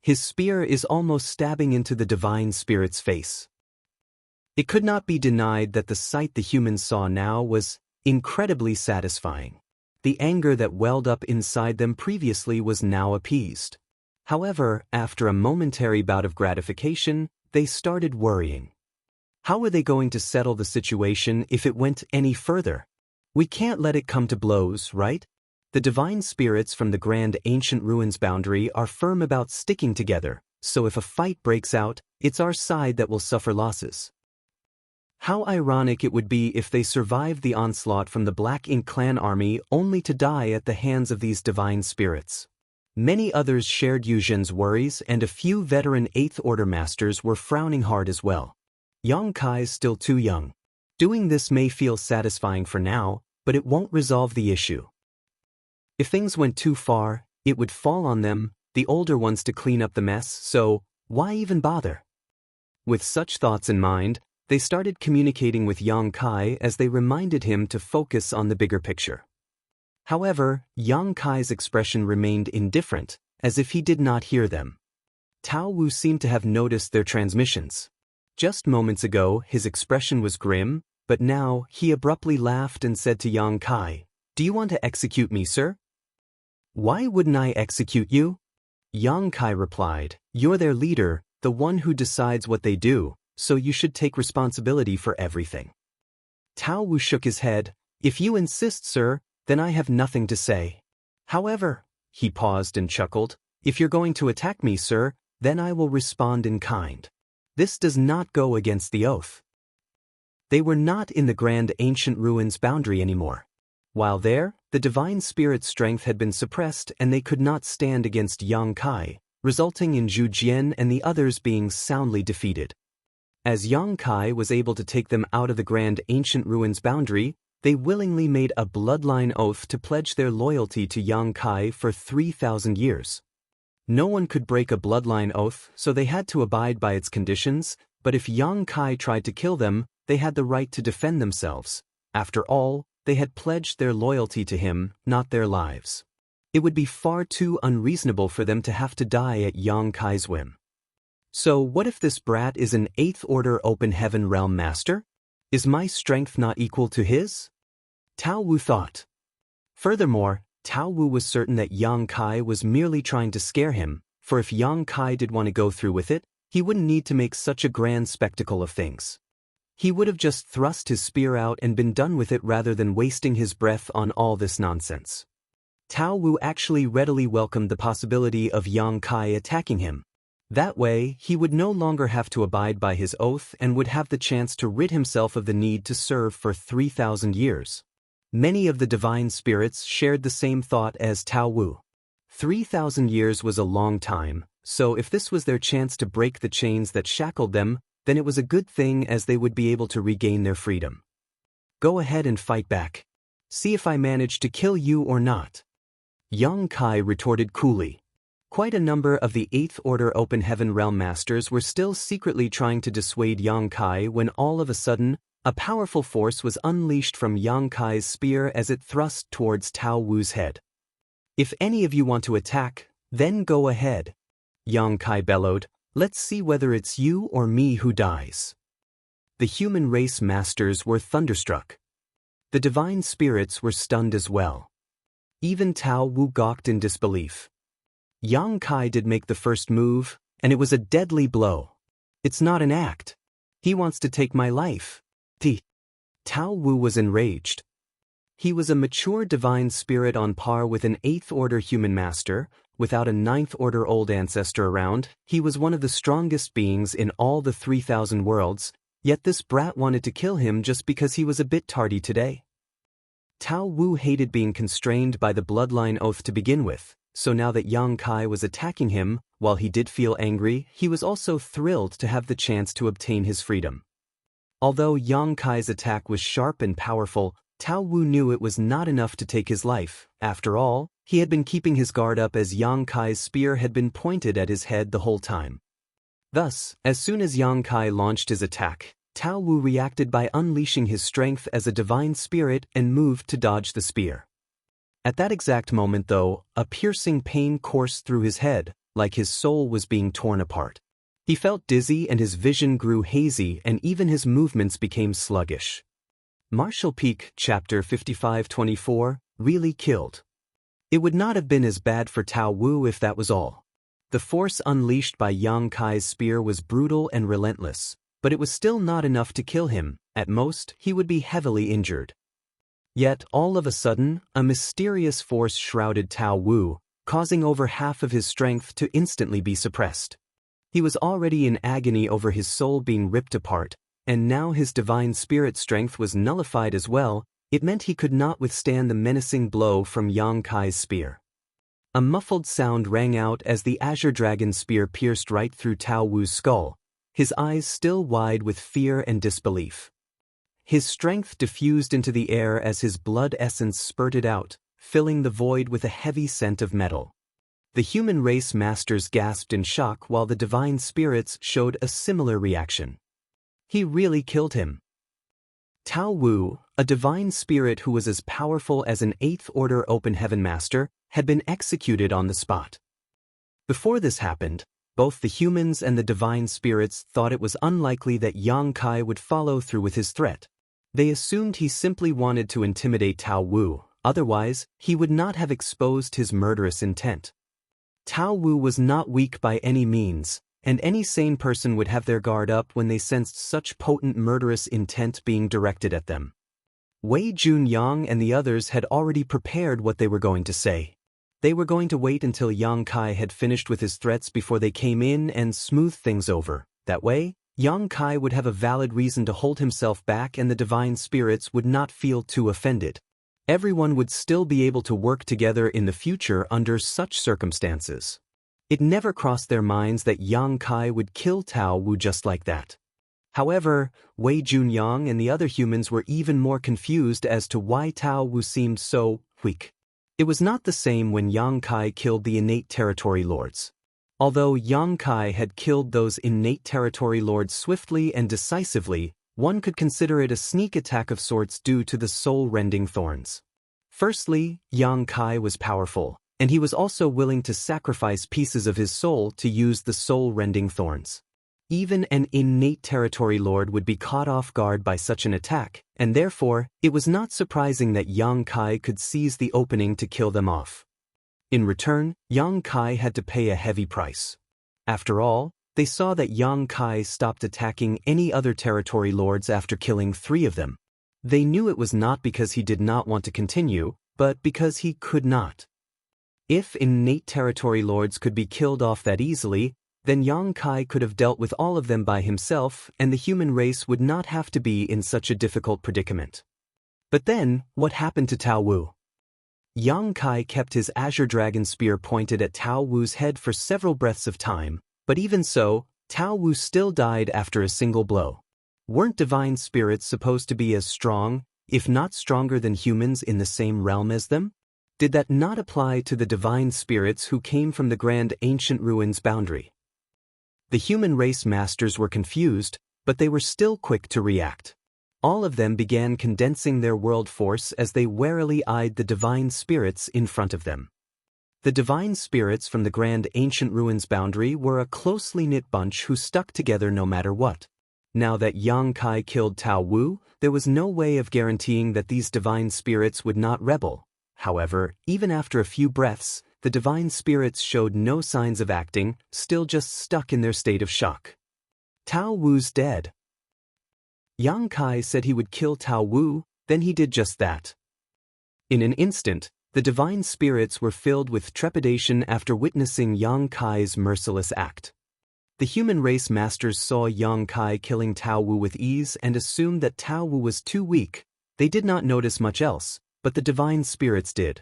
His spear is almost stabbing into the divine spirit's face. It could not be denied that the sight the humans saw now was incredibly satisfying. The anger that welled up inside them previously was now appeased. However, after a momentary bout of gratification, they started worrying. How were they going to settle the situation if it went any further? We can't let it come to blows, right? The divine spirits from the Grand Ancient Ruins boundary are firm about sticking together, so if a fight breaks out, it's our side that will suffer losses. How ironic it would be if they survived the onslaught from the Black Ink clan army only to die at the hands of these divine spirits. Many others shared Yu Zhen's worries, and a few veteran Eighth Order Masters were frowning hard as well. Yang Kai's still too young. Doing this may feel satisfying for now, but it won't resolve the issue. If things went too far, it would fall on them, the older ones, to clean up the mess, so why even bother? With such thoughts in mind, they started communicating with Yang Kai as they reminded him to focus on the bigger picture. However, Yang Kai's expression remained indifferent, as if he did not hear them. Tao Wu seemed to have noticed their transmissions. Just moments ago, his expression was grim, but now he abruptly laughed and said to Yang Kai, "Do you want to execute me, sir?" "Why wouldn't I execute you?" Yang Kai replied, "You're their leader, the one who decides what they do, so you should take responsibility for everything." Tao Wu shook his head. "If you insist, sir, then I have nothing to say. However," he paused and chuckled, "if you're going to attack me, sir, then I will respond in kind. This does not go against the oath." They were not in the Grand Ancient Ruins boundary anymore. While there, the divine spirit's strength had been suppressed and they could not stand against Yang Kai, resulting in Zhu Jian and the others being soundly defeated. As Yang Kai was able to take them out of the Grand Ancient Ruins boundary, they willingly made a bloodline oath to pledge their loyalty to Yang Kai for 3,000 years. No one could break a bloodline oath, so they had to abide by its conditions, but if Yang Kai tried to kill them, they had the right to defend themselves. After all, they had pledged their loyalty to him, not their lives. It would be far too unreasonable for them to have to die at Yang Kai's whim. So what if this brat is an Eighth Order Open Heaven Realm Master? Is my strength not equal to his? Tao Wu thought. Furthermore, Tao Wu was certain that Yang Kai was merely trying to scare him, for if Yang Kai did want to go through with it, he wouldn't need to make such a grand spectacle of things. He would have just thrust his spear out and been done with it rather than wasting his breath on all this nonsense. Tao Wu actually readily welcomed the possibility of Yang Kai attacking him. That way, he would no longer have to abide by his oath and would have the chance to rid himself of the need to serve for 3,000 years. Many of the divine spirits shared the same thought as Tao Wu. 3,000 years was a long time, so if this was their chance to break the chains that shackled them, then it was a good thing as they would be able to regain their freedom. Go ahead and fight back. See if I manage to kill you or not. Yang Kai retorted coolly. Quite a number of the 8th Order Open Heaven Realm Masters were still secretly trying to dissuade Yang Kai when all of a sudden, a powerful force was unleashed from Yang Kai's spear as it thrust towards Tao Wu's head. If any of you want to attack, then go ahead. Yang Kai bellowed, let's see whether it's you or me who dies. The human race masters were thunderstruck. The divine spirits were stunned as well. Even Tao Wu gawked in disbelief. Yang Kai did make the first move, and it was a deadly blow. It's not an act. He wants to take my life. Tao Wu was enraged. He was a mature divine spirit on par with an 8th Order human master. Without a 9th Order old ancestor around, he was one of the strongest beings in all the 3,000 worlds, yet this brat wanted to kill him just because he was a bit tardy today. Tao Wu hated being constrained by the bloodline oath to begin with, so now that Yang Kai was attacking him, while he did feel angry, he was also thrilled to have the chance to obtain his freedom. Although Yang Kai's attack was sharp and powerful, Tao Wu knew it was not enough to take his life. After all, he had been keeping his guard up as Yang Kai's spear had been pointed at his head the whole time. Thus, as soon as Yang Kai launched his attack, Tao Wu reacted by unleashing his strength as a divine spirit and moved to dodge the spear. At that exact moment, though, a piercing pain coursed through his head, like his soul was being torn apart. He felt dizzy and his vision grew hazy and even his movements became sluggish. Martial Peak, Chapter 55-24, really killed. It would not have been as bad for Tao Wu if that was all. The force unleashed by Yang Kai's spear was brutal and relentless, but it was still not enough to kill him. At most, he would be heavily injured. Yet, all of a sudden, a mysterious force shrouded Tao Wu, causing over half of his strength to instantly be suppressed. He was already in agony over his soul being ripped apart, and now his divine spirit strength was nullified as well. It meant he could not withstand the menacing blow from Yang Kai's spear. A muffled sound rang out as the Azure Dragon spear pierced right through Tao Wu's skull, his eyes still wide with fear and disbelief. His strength diffused into the air as his blood essence spurted out, filling the void with a heavy scent of metal. The human race masters gasped in shock while the divine spirits showed a similar reaction. He really killed him. Tao Wu, a divine spirit who was as powerful as an 8th Order Open Heaven Master, had been executed on the spot. Before this happened, both the humans and the divine spirits thought it was unlikely that Yang Kai would follow through with his threat. They assumed he simply wanted to intimidate Tao Wu, otherwise, he would not have exposed his murderous intent. Tao Wu was not weak by any means, and any sane person would have their guard up when they sensed such potent murderous intent being directed at them. Wei Junyang and the others had already prepared what they were going to say. They were going to wait until Yang Kai had finished with his threats before they came in and smoothed things over. That way, Yang Kai would have a valid reason to hold himself back and the divine spirits would not feel too offended. Everyone would still be able to work together in the future under such circumstances. It never crossed their minds that Yang Kai would kill Tao Wu just like that. However, Wei Junyang and the other humans were even more confused as to why Tao Wu seemed so weak. It was not the same when Yang Kai killed the innate territory lords. Although Yang Kai had killed those innate territory lords swiftly and decisively, one could consider it a sneak attack of sorts due to the soul-rending thorns. Firstly, Yang Kai was powerful, and he was also willing to sacrifice pieces of his soul to use the soul-rending thorns. Even an innate territory lord would be caught off guard by such an attack, and therefore, it was not surprising that Yang Kai could seize the opening to kill them off. In return, Yang Kai had to pay a heavy price. After all, they saw that Yang Kai stopped attacking any other territory lords after killing 3 of them. They knew it was not because he did not want to continue, but because he could not. If innate territory lords could be killed off that easily, then Yang Kai could have dealt with all of them by himself and the human race would not have to be in such a difficult predicament. But then, what happened to Tao Wu? Yang Kai kept his azure dragon spear pointed at Tao Wu's head for several breaths of time, but even so, Tao Wu still died after a single blow. Weren't divine spirits supposed to be as strong, if not stronger than humans in the same realm as them? Did that not apply to the divine spirits who came from the grand ancient ruins boundary? The human race masters were confused, but they were still quick to react. All of them began condensing their world force as they warily eyed the divine spirits in front of them. The divine spirits from the grand ancient ruins boundary were a closely knit bunch who stuck together no matter what. Now that Yang Kai killed Tao Wu, there was no way of guaranteeing that these divine spirits would not rebel. However, even after a few breaths, the divine spirits showed no signs of acting, still just stuck in their state of shock. Tao Wu's dead. Yang Kai said he would kill Tao Wu, then he did just that. In an instant, the divine spirits were filled with trepidation after witnessing Yang Kai's merciless act. The human race masters saw Yang Kai killing Tao Wu with ease and assumed that Tao Wu was too weak. They did not notice much else, but the divine spirits did.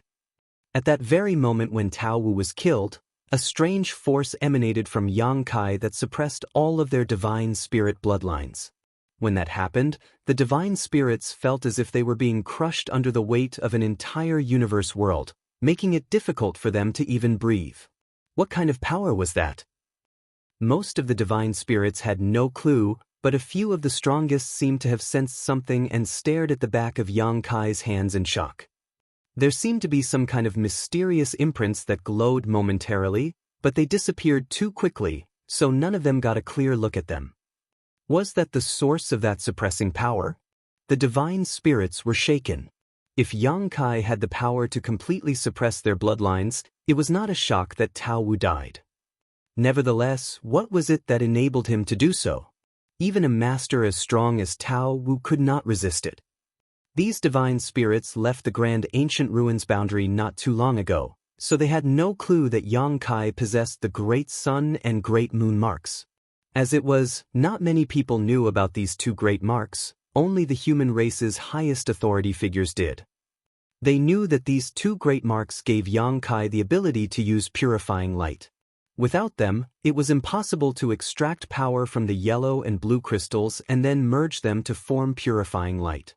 At that very moment when Tao Wu was killed, a strange force emanated from Yang Kai that suppressed all of their divine spirit bloodlines. When that happened, the divine spirits felt as if they were being crushed under the weight of an entire universe world, making it difficult for them to even breathe. What kind of power was that? Most of the divine spirits had no clue, but a few of the strongest seemed to have sensed something and stared at the back of Yang Kai's hands in shock. There seemed to be some kind of mysterious imprints that glowed momentarily, but they disappeared too quickly, so none of them got a clear look at them. Was that the source of that suppressing power? The divine spirits were shaken. If Yang Kai had the power to completely suppress their bloodlines, it was not a shock that Tao Wu died. Nevertheless, what was it that enabled him to do so? Even a master as strong as Tao Wu could not resist it. These divine spirits left the grand ancient ruins boundary not too long ago, so they had no clue that Yang Kai possessed the great sun and great moon marks. As it was, not many people knew about these 2 great marks, only the human race's highest authority figures did. They knew that these 2 great marks gave Yang Kai the ability to use purifying light. Without them, it was impossible to extract power from the yellow and blue crystals and then merge them to form purifying light.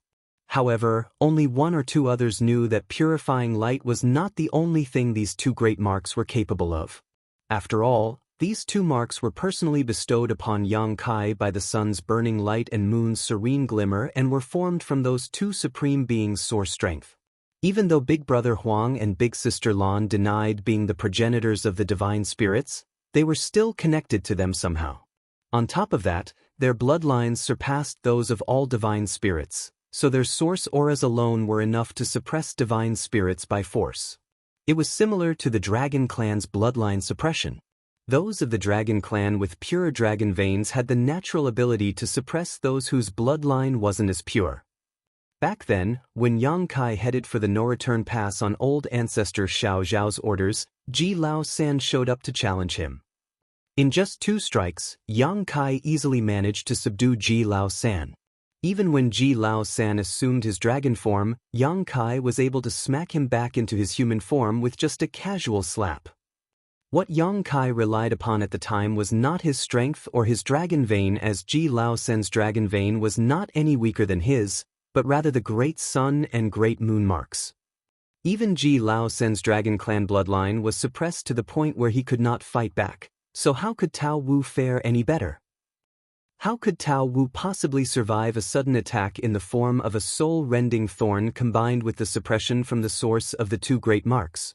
However, only 1 or 2 others knew that purifying light was not the only thing these 2 great marks were capable of. After all, these 2 marks were personally bestowed upon Yang Kai by the sun's burning light and moon's serene glimmer and were formed from those 2 supreme beings' source strength. Even though Big Brother Huang and Big Sister Lan denied being the progenitors of the divine spirits, they were still connected to them somehow. On top of that, their bloodlines surpassed those of all divine spirits, so their source auras alone were enough to suppress divine spirits by force. It was similar to the Dragon Clan's bloodline suppression. Those of the Dragon Clan with pure dragon veins had the natural ability to suppress those whose bloodline wasn't as pure. Back then, when Yang Kai headed for the no-return pass on old ancestor Xiao Zhao's orders, Ji Lao San showed up to challenge him. In just 2 strikes, Yang Kai easily managed to subdue Ji Lao San. Even when Ji Lao San assumed his dragon form, Yang Kai was able to smack him back into his human form with just a casual slap. What Yang Kai relied upon at the time was not his strength or his dragon vein, as Ji Lao San's dragon vein was not any weaker than his, but rather the great sun and great moon marks. Even Ji Lao San's Dragon Clan bloodline was suppressed to the point where he could not fight back, so how could Tao Wu fare any better? How could Tao Wu possibly survive a sudden attack in the form of a soul-rending thorn combined with the suppression from the source of the 2 great marks?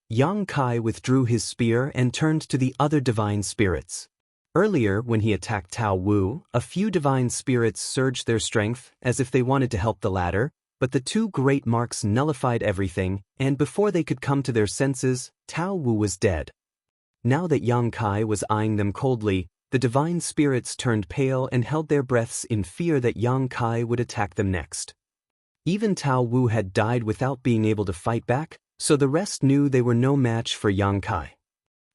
Yang Kai withdrew his spear and turned to the other divine spirits. Earlier, when he attacked Tao Wu, a few divine spirits surged their strength as if they wanted to help the latter, but the two great marks nullified everything, and before they could come to their senses, Tao Wu was dead. Now that Yang Kai was eyeing them coldly, the divine spirits turned pale and held their breaths in fear that Yang Kai would attack them next. Even Tao Wu had died without being able to fight back, so the rest knew they were no match for Yang Kai.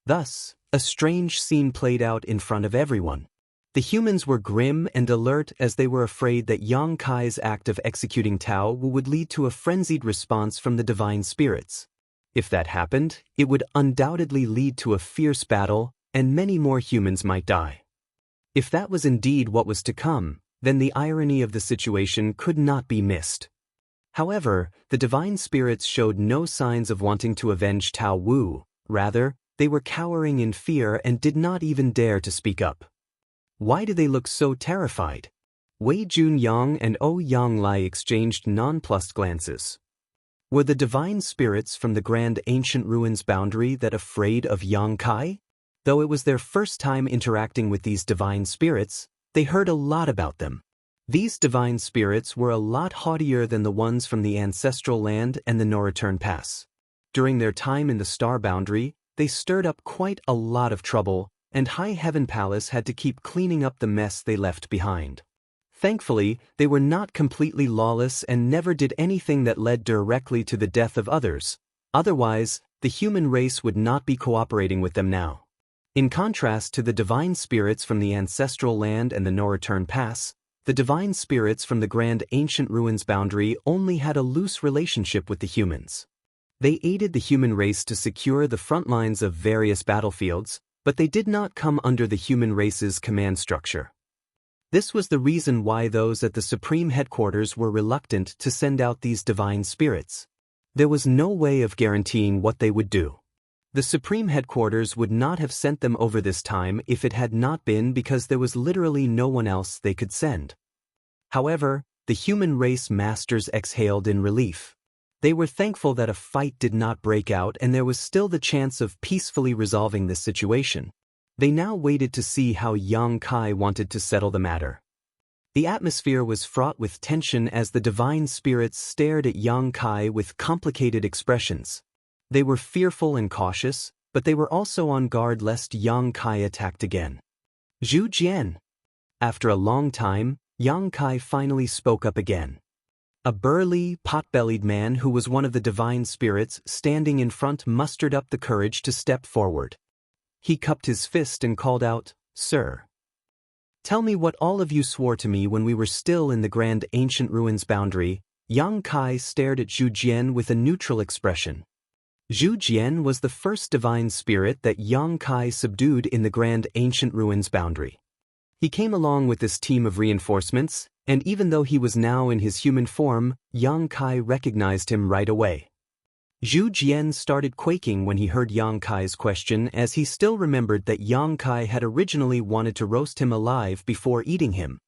Thus, a strange scene played out in front of everyone. The humans were grim and alert as they were afraid that Yang Kai's act of executing Tao Wu would lead to a frenzied response from the divine spirits. If that happened, it would undoubtedly lead to a fierce battle, and many more humans might die. If that was indeed what was to come, then the irony of the situation could not be missed. However, the divine spirits showed no signs of wanting to avenge Tao Wu. Rather, they were cowering in fear and did not even dare to speak up. Why do they look so terrified? Wei Junyang and O Yang Lai exchanged nonplussed glances. Were the divine spirits from the grand ancient ruins boundary that afraid of Yang Kai? Though it was their first time interacting with these divine spirits, they heard a lot about them. These divine spirits were a lot haughtier than the ones from the ancestral land and the No Return Pass. During their time in the star boundary, they stirred up quite a lot of trouble, and High Heaven Palace had to keep cleaning up the mess they left behind. Thankfully, they were not completely lawless and never did anything that led directly to the death of others. Otherwise, the human race would not be cooperating with them now. In contrast to the divine spirits from the ancestral land and the No Return Pass, the divine spirits from the grand ancient ruins boundary only had a loose relationship with the humans. They aided the human race to secure the front lines of various battlefields, but they did not come under the human race's command structure. This was the reason why those at the Supreme Headquarters were reluctant to send out these divine spirits. There was no way of guaranteeing what they would do. The Supreme Headquarters would not have sent them over this time if it had not been because there was literally no one else they could send. However, the human race masters exhaled in relief. They were thankful that a fight did not break out and there was still the chance of peacefully resolving this situation. They now waited to see how Yang Kai wanted to settle the matter. The atmosphere was fraught with tension as the divine spirits stared at Yang Kai with complicated expressions. They were fearful and cautious, but they were also on guard lest Yang Kai attacked again. Zhu Jian. After a long time, Yang Kai finally spoke up again. A burly, pot-bellied man who was one of the divine spirits standing in front mustered up the courage to step forward. He cupped his fist and called out, "Sir, tell me what all of you swore to me when we were still in the grand ancient ruins boundary." Yang Kai stared at Zhu Jian with a neutral expression. Zhu Jian was the first divine spirit that Yang Kai subdued in the grand ancient ruins boundary. He came along with this team of reinforcements, and even though he was now in his human form, Yang Kai recognized him right away. Zhu Jian started quaking when he heard Yang Kai's question, as he still remembered that Yang Kai had originally wanted to roast him alive before eating him.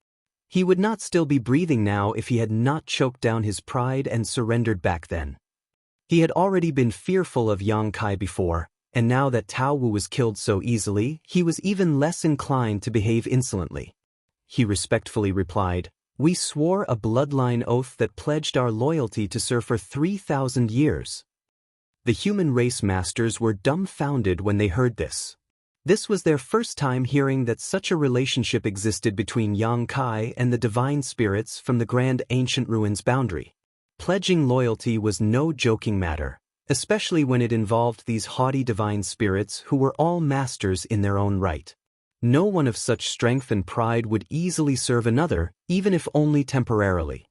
He would not still be breathing now if he had not choked down his pride and surrendered back then. He had already been fearful of Yang Kai before, and now that Tao Wu was killed so easily, he was even less inclined to behave insolently. He respectfully replied, "We swore a bloodline oath that pledged our loyalty to Sir for 3,000 years. The human race masters were dumbfounded when they heard this. This was their first time hearing that such a relationship existed between Yang Kai and the divine spirits from the grand ancient ruins boundary. Pledging loyalty was no joking matter, especially when it involved these haughty divine spirits who were all masters in their own right. No one of such strength and pride would easily serve another, even if only temporarily.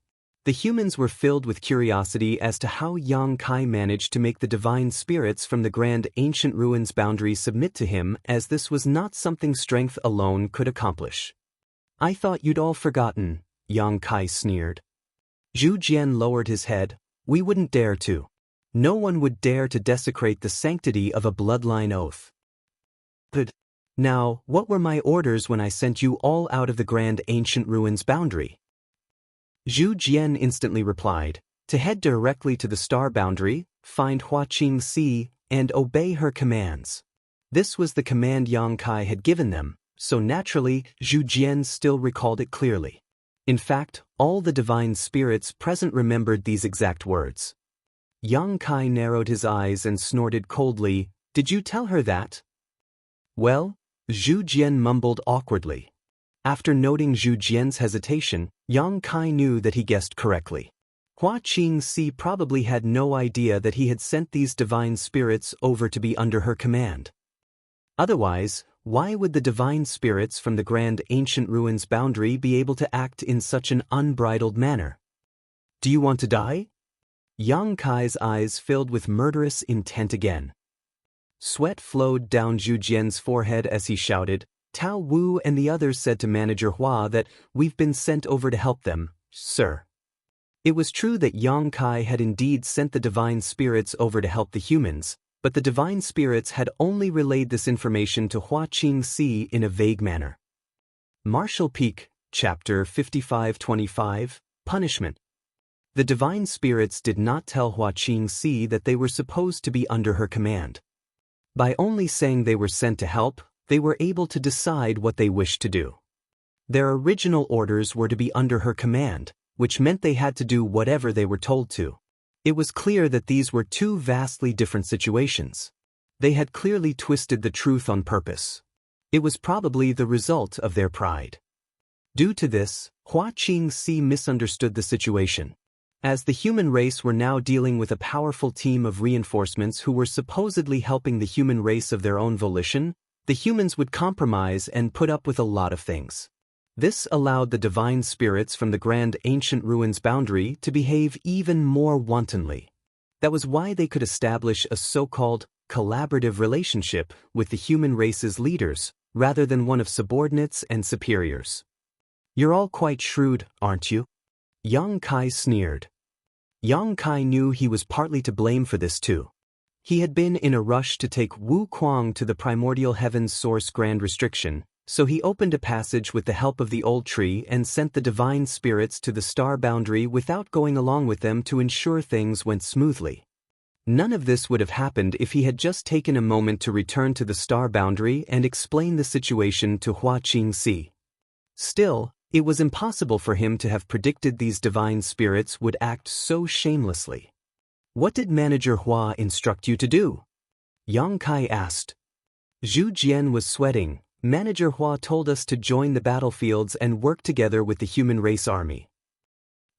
The humans were filled with curiosity as to how Yang Kai managed to make the divine spirits from the grand ancient ruins boundary submit to him, as this was not something strength alone could accomplish. "I thought you'd all forgotten," Yang Kai sneered. Zhu Jian lowered his head. "We wouldn't dare to. No one would dare to desecrate the sanctity of a bloodline oath." "But now, what were my orders when I sent you all out of the grand ancient ruins boundary?" Zhu Jian instantly replied, "To head directly to the star boundary, find Hua Qingxi, and obey her commands." This was the command Yang Kai had given them, so naturally, Zhu Jian still recalled it clearly. In fact, all the divine spirits present remembered these exact words. Yang Kai narrowed his eyes and snorted coldly, "Did you tell her that?" "Well," Zhu Jian mumbled awkwardly. After noting Zhu Jian's hesitation, Yang Kai knew that he guessed correctly. Hua Qingxi probably had no idea that he had sent these divine spirits over to be under her command. Otherwise, why would the divine spirits from the grand ancient ruins boundary be able to act in such an unbridled manner? "Do you want to die?" Yang Kai's eyes filled with murderous intent again. Sweat flowed down Zhu Jian's forehead as he shouted. Tao Wu and the others said to Manager Hua that, "We've been sent over to help them, sir." It was true that Yang Kai had indeed sent the divine spirits over to help the humans, but the divine spirits had only relayed this information to Hua Qingxi in a vague manner. Martial Peak, Chapter 5525, Punishment. The divine spirits did not tell Hua Qingxi that they were supposed to be under her command. By only saying they were sent to help, they were able to decide what they wished to do. Their original orders were to be under her command, which meant they had to do whatever they were told to. It was clear that these were two vastly different situations. They had clearly twisted the truth on purpose. It was probably the result of their pride. Due to this, Hua Qingxi misunderstood the situation. As the human race were now dealing with a powerful team of reinforcements who were supposedly helping the human race of their own volition, the humans would compromise and put up with a lot of things. This allowed the divine spirits from the grand ancient ruins boundary to behave even more wantonly. That was why they could establish a so-called collaborative relationship with the human race's leaders, rather than one of subordinates and superiors. "You're all quite shrewd, aren't you?" Yang Kai sneered. Yang Kai knew he was partly to blame for this too. He had been in a rush to take Wu Kuang to the primordial heaven's source grand restriction, so he opened a passage with the help of the old tree and sent the divine spirits to the star boundary without going along with them to ensure things went smoothly. None of this would have happened if he had just taken a moment to return to the star boundary and explain the situation to Hua Qingxi. Still, it was impossible for him to have predicted these divine spirits would act so shamelessly. "What did Manager Hua instruct you to do?" Yang Kai asked. Zhu Jian was sweating. "Manager Hua told us to join the battlefields and work together with the human race army."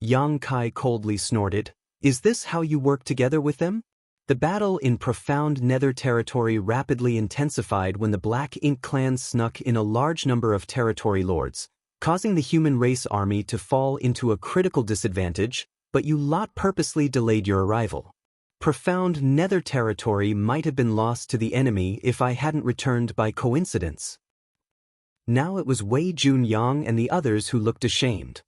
Yang Kai coldly snorted. "Is this how you work together with them?" The battle in profound nether territory rapidly intensified when the Black Ink clan snuck in a large number of territory lords, causing the human race army to fall into a critical disadvantage, but you lot purposely delayed your arrival. Profound nether territory might have been lost to the enemy if I hadn't returned by coincidence. Now it was Wei Junyang and the others who looked ashamed.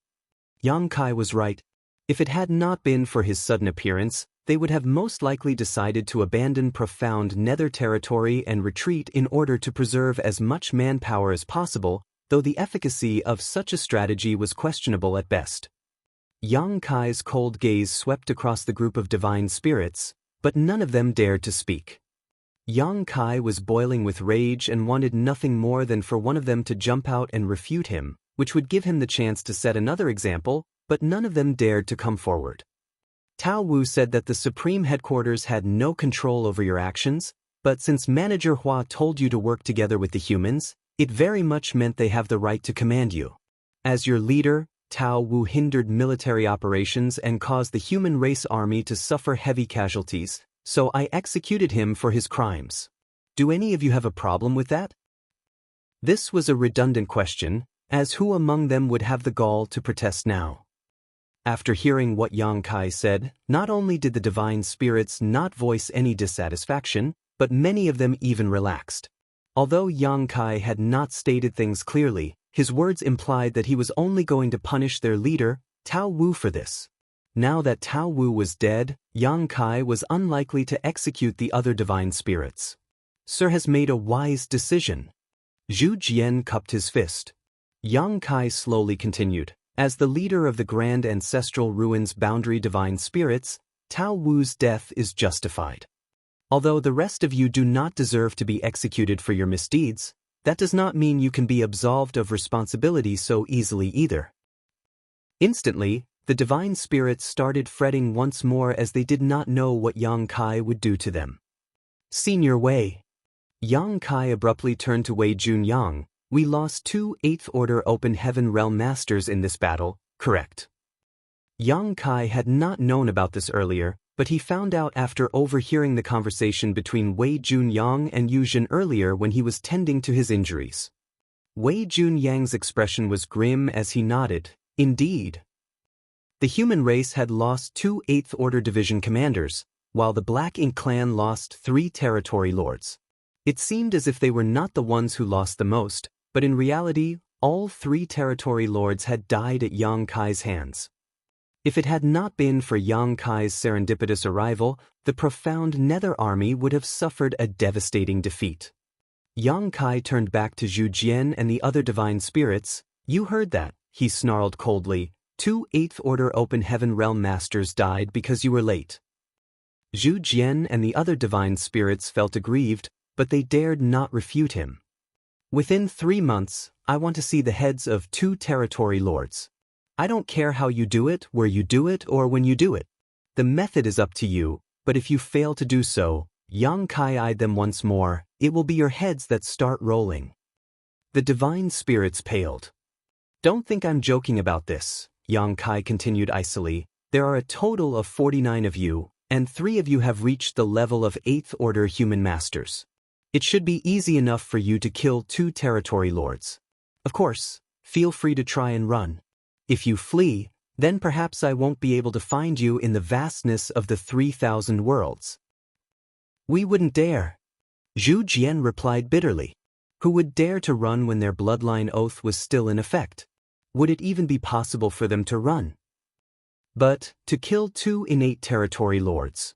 Yang Kai was right. If it had not been for his sudden appearance, they would have most likely decided to abandon profound nether territory and retreat in order to preserve as much manpower as possible, though the efficacy of such a strategy was questionable at best. Yang Kai's cold gaze swept across the group of divine spirits, but none of them dared to speak. Yang Kai was boiling with rage and wanted nothing more than for one of them to jump out and refute him, which would give him the chance to set another example, but none of them dared to come forward. Tao Wu said that the Supreme Headquarters had no control over your actions, but since Manager Hua told you to work together with the humans, it very much meant they have the right to command you. As your leader, Tao Wu hindered military operations and caused the human race army to suffer heavy casualties, so I executed him for his crimes. Do any of you have a problem with that? This was a redundant question, as who among them would have the gall to protest now? After hearing what Yang Kai said, not only did the divine spirits not voice any dissatisfaction, but many of them even relaxed. Although Yang Kai had not stated things clearly, his words implied that he was only going to punish their leader, Tao Wu, for this. Now that Tao Wu was dead, Yang Kai was unlikely to execute the other divine spirits. Sir has made a wise decision. Zhu Jian cupped his fist. Yang Kai slowly continued. As the leader of the grand ancestral ruins boundary divine spirits, Tao Wu's death is justified. Although the rest of you do not deserve to be executed for your misdeeds, that does not mean you can be absolved of responsibility so easily either. Instantly, the divine spirits started fretting once more as they did not know what Yang Kai would do to them. Senior Wei. Yang Kai abruptly turned to Wei Junyang. We lost 2 8th Order Open Heaven Realm Masters in this battle, correct? Yang Kai had not known about this earlier, but he found out after overhearing the conversation between Wei Junyang and Yu Jin earlier when he was tending to his injuries. Wei Junyang's expression was grim as he nodded. Indeed. The human race had lost 2 8th Order Division commanders, while the Black Ink clan lost 3 territory lords. It seemed as if they were not the ones who lost the most, but in reality, all 3 territory lords had died at Yang Kai's hands. If it had not been for Yang Kai's serendipitous arrival, the profound Nether Army would have suffered a devastating defeat. Yang Kai turned back to Zhu Jian and the other divine spirits. You heard that, he snarled coldly. 2 8th Order Open Heaven Realm Masters died because you were late. Zhu Jian and the other divine spirits felt aggrieved, but they dared not refute him. Within 3 months, I want to see the heads of 2 territory lords. I don't care how you do it, where you do it, or when you do it. The method is up to you, but if you fail to do so, Yang Kai eyed them once more, it will be your heads that start rolling. The divine spirits paled. Don't think I'm joking about this, Yang Kai continued icily. There are a total of 49 of you, and 3 of you have reached the level of 8th Order human masters. It should be easy enough for you to kill 2 territory lords. Of course, feel free to try and run. If you flee, then perhaps I won't be able to find you in the vastness of the 3,000 worlds. We wouldn't dare. Zhu Jian replied bitterly. Who would dare to run when their bloodline oath was still in effect? Would it even be possible for them to run? But, to kill 2 innate territory lords.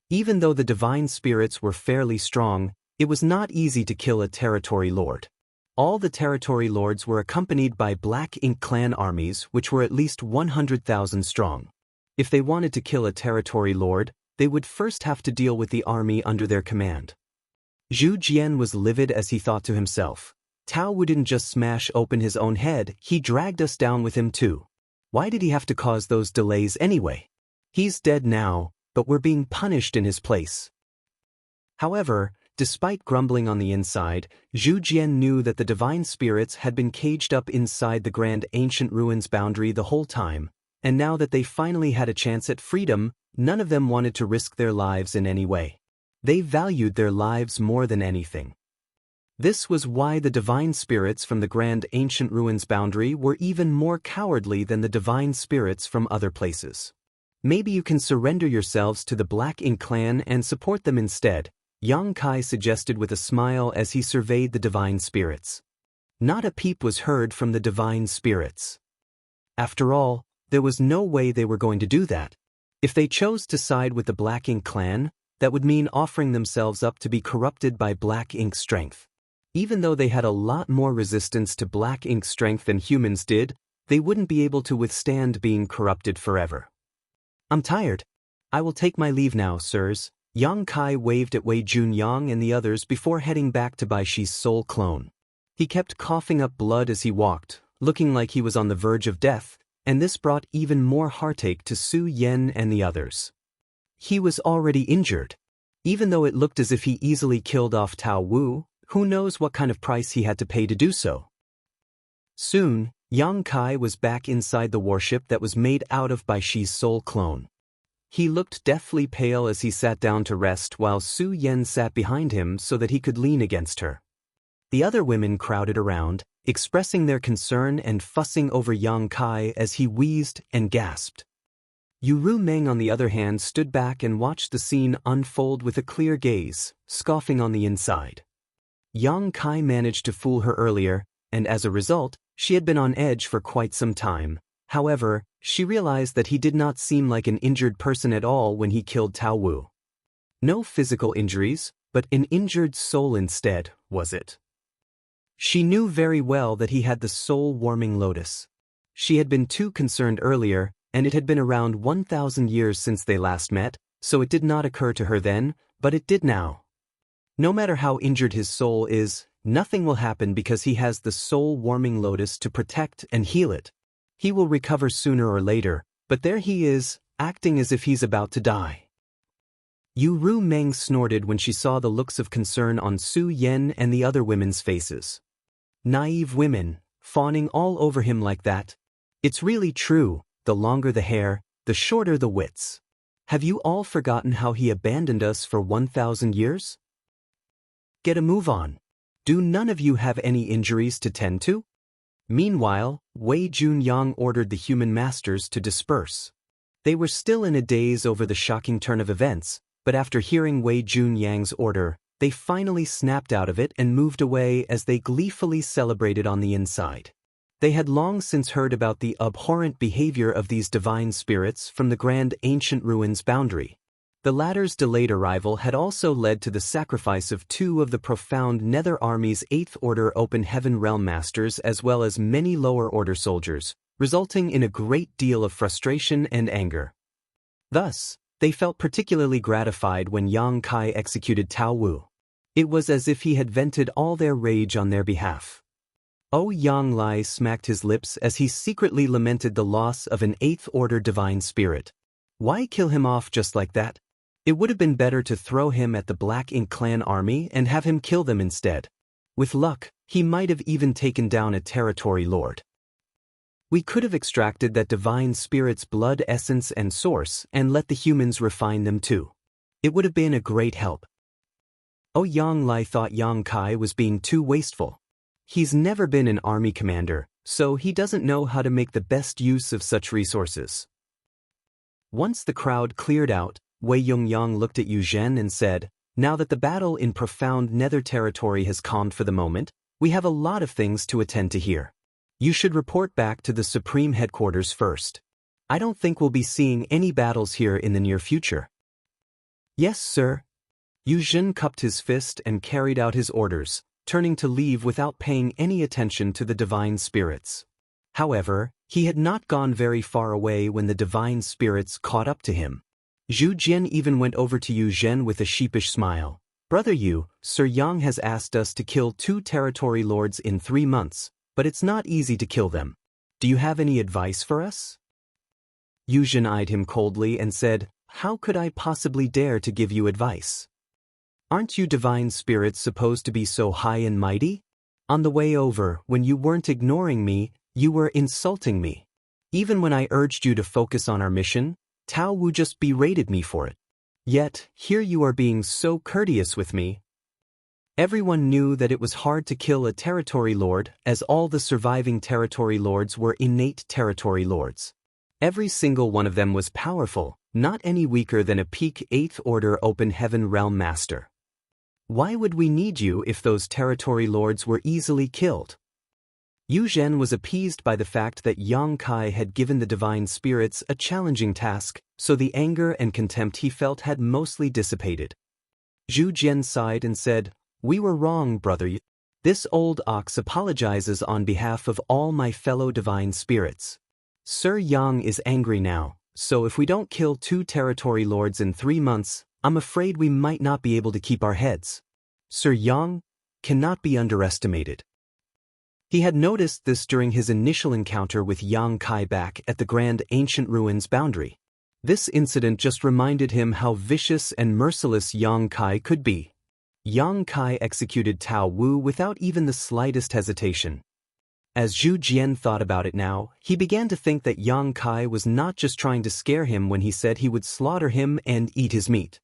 Even though the divine spirits were fairly strong, it was not easy to kill a territory lord. All the territory lords were accompanied by Black Ink clan armies which were at least 100,000 strong. If they wanted to kill a territory lord, they would first have to deal with the army under their command. Zhu Jian was livid as he thought to himself. Tao Wu didn't just smash open his own head, he dragged us down with him too. Why did he have to cause those delays anyway? He's dead now, but we're being punished in his place. However, despite grumbling on the inside, Zhu Jian knew that the divine spirits had been caged up inside the grand ancient ruins boundary the whole time, and now that they finally had a chance at freedom, none of them wanted to risk their lives in any way. They valued their lives more than anything. This was why the divine spirits from the grand ancient ruins boundary were even more cowardly than the divine spirits from other places. Maybe you can surrender yourselves to the Black Ink clan and support them instead, Yang Kai suggested with a smile as he surveyed the divine spirits. Not a peep was heard from the divine spirits. After all, there was no way they were going to do that. If they chose to side with the Black Ink clan, that would mean offering themselves up to be corrupted by Black Ink strength. Even though they had a lot more resistance to Black Ink strength than humans did, they wouldn't be able to withstand being corrupted forever. I'm tired. I will take my leave now, sirs. Yang Kai waved at Wei Junyang and the others before heading back to Baishi's soul clone. He kept coughing up blood as he walked, looking like he was on the verge of death, and this brought even more heartache to Su Yen and the others. He was already injured. Even though it looked as if he easily killed off Tao Wu, who knows what kind of price he had to pay to do so. Soon, Yang Kai was back inside the warship that was made out of Baishi's soul clone. He looked deathly pale as he sat down to rest while Su Yen sat behind him so that he could lean against her. The other women crowded around, expressing their concern and fussing over Yang Kai as he wheezed and gasped. Yu Meng on the other hand stood back and watched the scene unfold with a clear gaze, scoffing on the inside. Yang Kai managed to fool her earlier, and as a result, she had been on edge for quite some time. However, she realized that he did not seem like an injured person at all when he killed Tao Wu. No physical injuries, but an injured soul instead, was it? She knew very well that he had the soul-warming lotus. She had been too concerned earlier, and it had been around 1,000 years since they last met, so it did not occur to her then, but it did now. No matter how injured his soul is, nothing will happen because he has the soul-warming lotus to protect and heal it. He will recover sooner or later, but there he is, acting as if he's about to die. Yu Ru Meng snorted when she saw the looks of concern on Su Yen and the other women's faces. Naive women, fawning all over him like that. It's really true, the longer the hair, the shorter the wits. Have you all forgotten how he abandoned us for 1,000 years? Get a move on. Do none of you have any injuries to tend to? Meanwhile, Wei Junyang ordered the human masters to disperse. They were still in a daze over the shocking turn of events, but after hearing Wei Junyang's order, they finally snapped out of it and moved away as they gleefully celebrated on the inside. They had long since heard about the abhorrent behavior of these divine spirits from the grand ancient ruins boundary. The latter's delayed arrival had also led to the sacrifice of 2 of the profound Nether Army's 8th Order Open Heaven Realm Masters as well as many lower order soldiers, resulting in a great deal of frustration and anger. Thus, they felt particularly gratified when Yang Kai executed Tao Wu. It was as if he had vented all their rage on their behalf. Yang Lai smacked his lips as he secretly lamented the loss of an 8th Order divine spirit. Why kill him off just like that? It would have been better to throw him at the Black Ink clan army and have him kill them instead. With luck, he might have even taken down a territory lord. We could have extracted that divine spirit's blood essence and source and let the humans refine them too. It would have been a great help. Yang Lai thought Yang Kai was being too wasteful. He's never been an army commander, so he doesn't know how to make the best use of such resources. Once the crowd cleared out, Wei Yongyang looked at Yu Zhen and said, "Now that the battle in profound nether territory has calmed for the moment, we have a lot of things to attend to here. You should report back to the Supreme Headquarters first. I don't think we'll be seeing any battles here in the near future." "Yes, sir." Yu Zhen cupped his fist and carried out his orders, turning to leave without paying any attention to the divine spirits. However, he had not gone very far away when the divine spirits caught up to him. Zhu Jian even went over to Yu Zhen with a sheepish smile. "Brother Yu, Sir Yang has asked us to kill 2 territory lords in 3 months, but it's not easy to kill them. Do you have any advice for us?" Yu Zhen eyed him coldly and said, "How could I possibly dare to give you advice? Aren't you divine spirits supposed to be so high and mighty? On the way over, when you weren't ignoring me, you were insulting me. Even when I urged you to focus on our mission, Tao Wu just berated me for it. Yet, here you are being so courteous with me." Everyone knew that it was hard to kill a territory lord, as all the surviving territory lords were innate territory lords. Every single one of them was powerful, not any weaker than a peak 8th Order Open Heaven Realm Master. Why would we need you if those territory lords were easily killed? Yu Zhen was appeased by the fact that Yang Kai had given the divine spirits a challenging task, so the anger and contempt he felt had mostly dissipated. Zhu Jian sighed and said, "We were wrong, brother. This old ox apologizes on behalf of all my fellow divine spirits. Sir Yang is angry now, so if we don't kill 2 territory lords in 3 months, I'm afraid we might not be able to keep our heads. Sir Yang cannot be underestimated." He had noticed this during his initial encounter with Yang Kai back at the Grand Ancient Ruins boundary. This incident just reminded him how vicious and merciless Yang Kai could be. Yang Kai executed Tao Wu without even the slightest hesitation. As Zhu Jian thought about it now, he began to think that Yang Kai was not just trying to scare him when he said he would slaughter him and eat his meat.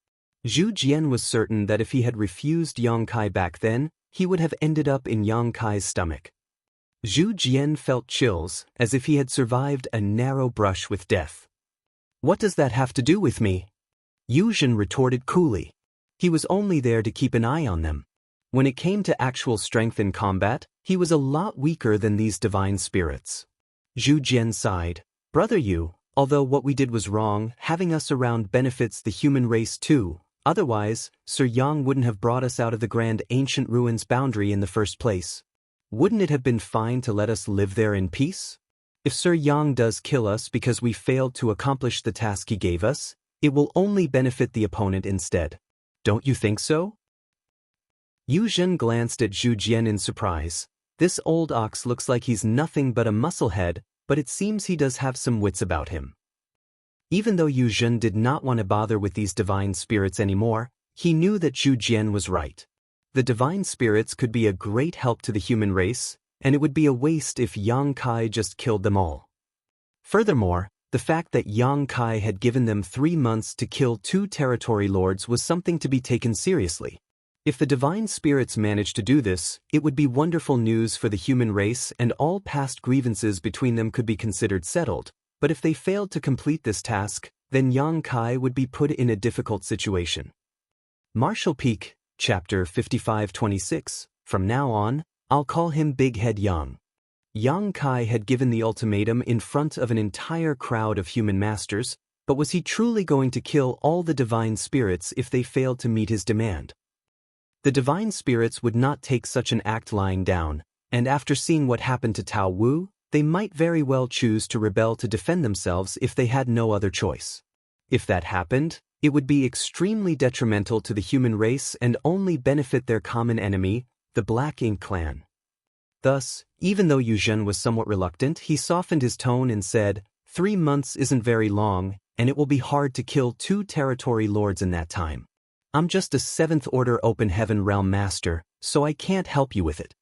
Zhu Jian was certain that if he had refused Yang Kai back then, he would have ended up in Yang Kai's stomach. Zhu Jian felt chills, as if he had survived a narrow brush with death. "What does that have to do with me?" Yu Zhen retorted coolly. He was only there to keep an eye on them. When it came to actual strength in combat, he was a lot weaker than these divine spirits. Zhu Jian sighed. "Brother Yu, although what we did was wrong, having us around benefits the human race too. Otherwise, Sir Yang wouldn't have brought us out of the Grand Ancient Ruins boundary in the first place. Wouldn't it have been fine to let us live there in peace? If Sir Yang does kill us because we failed to accomplish the task he gave us, it will only benefit the opponent instead. Don't you think so?" Yu Zhen glanced at Zhu Jian in surprise. This old ox looks like he's nothing but a musclehead, but it seems he does have some wits about him. Even though Yu Zhen did not want to bother with these divine spirits anymore, he knew that Zhu Jian was right. The divine spirits could be a great help to the human race, and it would be a waste if Yang Kai just killed them all. Furthermore, the fact that Yang Kai had given them 3 months to kill 2 territory lords was something to be taken seriously. If the divine spirits managed to do this, it would be wonderful news for the human race and all past grievances between them could be considered settled, but if they failed to complete this task, then Yang Kai would be put in a difficult situation. Marshall Peak, Chapter 5526. From now on, I'll call him Big Head Yang. Yang Kai had given the ultimatum in front of an entire crowd of human masters, but was he truly going to kill all the divine spirits if they failed to meet his demand? The divine spirits would not take such an act lying down, and after seeing what happened to Tao Wu, they might very well choose to rebel to defend themselves if they had no other choice. If that happened, it would be extremely detrimental to the human race and only benefit their common enemy, the Black Ink clan. Thus, even though Yu Zhen was somewhat reluctant, he softened his tone and said, 3 months isn't very long, and it will be hard to kill 2 territory lords in that time. I'm just a 7th Order Open Heaven Realm Master, so I can't help you with it.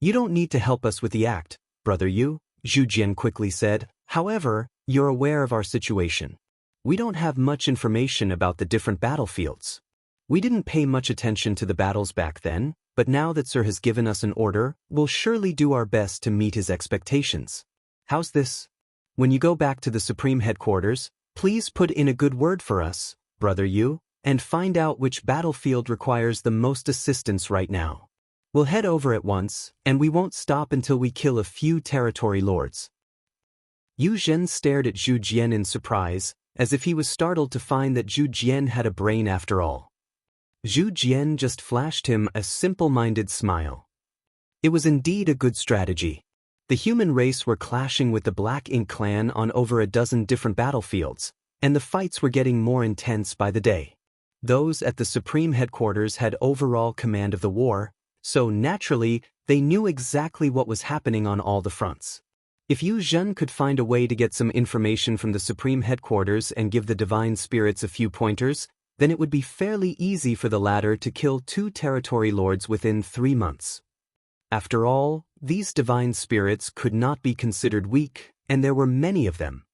You don't need to help us with the act, Brother Yu, Zhu Jian quickly said. However, you're aware of our situation. We don't have much information about the different battlefields. We didn't pay much attention to the battles back then, but now that Sir has given us an order, we'll surely do our best to meet his expectations. How's this? When you go back to the Supreme Headquarters, please put in a good word for us, Brother Yu, and find out which battlefield requires the most assistance right now. We'll head over at once, and we won't stop until we kill a few territory lords. Yu Zhen stared at Zhu Jian in surprise, as if he was startled to find that Zhu Jian had a brain after all. Zhu Jian just flashed him a simple-minded smile. It was indeed a good strategy. The human race were clashing with the Black Ink clan on over a dozen different battlefields, and the fights were getting more intense by the day. Those at the Supreme Headquarters had overall command of the war, so naturally, they knew exactly what was happening on all the fronts. If Yu Zhen could find a way to get some information from the Supreme Headquarters and give the divine spirits a few pointers, then it would be fairly easy for the latter to kill 2 territory lords within 3 months. After all, these divine spirits could not be considered weak, and there were many of them.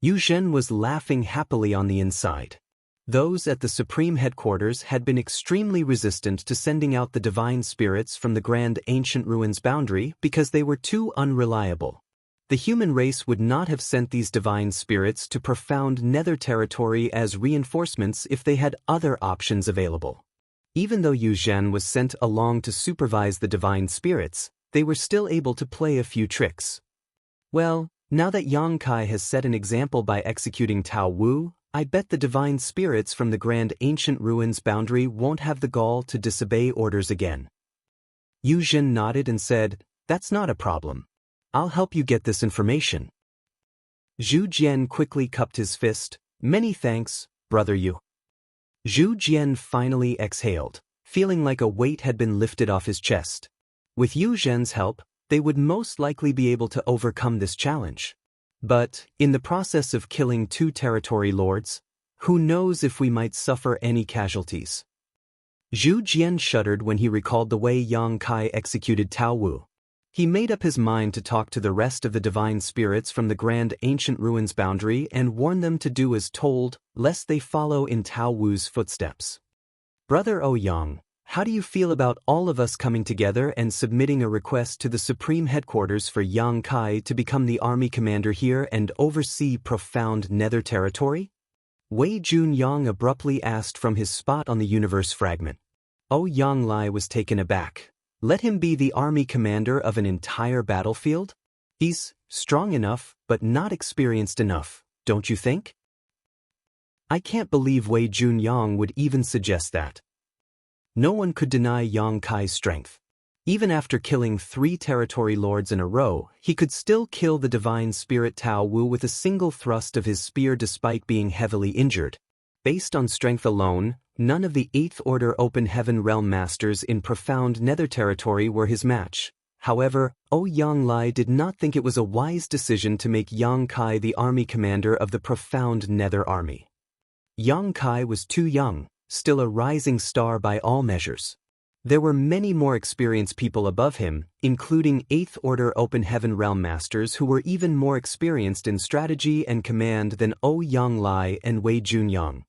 Yu Zhen was laughing happily on the inside. Those at the Supreme Headquarters had been extremely resistant to sending out the divine spirits from the Grand Ancient Ruins boundary because they were too unreliable. The human race would not have sent these divine spirits to profound nether territory as reinforcements if they had other options available. Even though Yu Zhen was sent along to supervise the divine spirits, they were still able to play a few tricks. Well, now that Yang Kai has set an example by executing Tao Wu, I bet the divine spirits from the Grand Ancient Ruins boundary won't have the gall to disobey orders again. Yu Zhen nodded and said, "That's not a problem. I'll help you get this information." Zhu Jian quickly cupped his fist. "Many thanks, Brother Yu." Zhu Jian finally exhaled, feeling like a weight had been lifted off his chest. With Yu Zhen's help, they would most likely be able to overcome this challenge. But, in the process of killing 2 territory lords, who knows if we might suffer any casualties? Zhu Jian shuddered when he recalled the way Yang Kai executed Tao Wu. He made up his mind to talk to the rest of the divine spirits from the Grand Ancient Ruins boundary and warn them to do as told, lest they follow in Tao Wu's footsteps. "Brother Yang, how do you feel about all of us coming together and submitting a request to the Supreme Headquarters for Yang Kai to become the army commander here and oversee profound nether territory?" Wei Junyang abruptly asked from his spot on the universe fragment. Yang Lai was taken aback. Let him be the army commander of an entire battlefield? He's strong enough, but not experienced enough, don't you think? I can't believe Wei Junyang would even suggest that. No one could deny Yang Kai's strength. Even after killing 3 territory lords in a row, he could still kill the divine spirit Tao Wu with a single thrust of his spear despite being heavily injured. Based on strength alone, none of the 8th Order Open Heaven Realm Masters in profound Nether territory were his match. However, Yang Lai did not think it was a wise decision to make Yang Kai the army commander of the profound Nether army. Yang Kai was too young, still a rising star by all measures. There were many more experienced people above him, including 8th Order Open Heaven Realm Masters who were even more experienced in strategy and command than Yang Lai and Wei Junyang.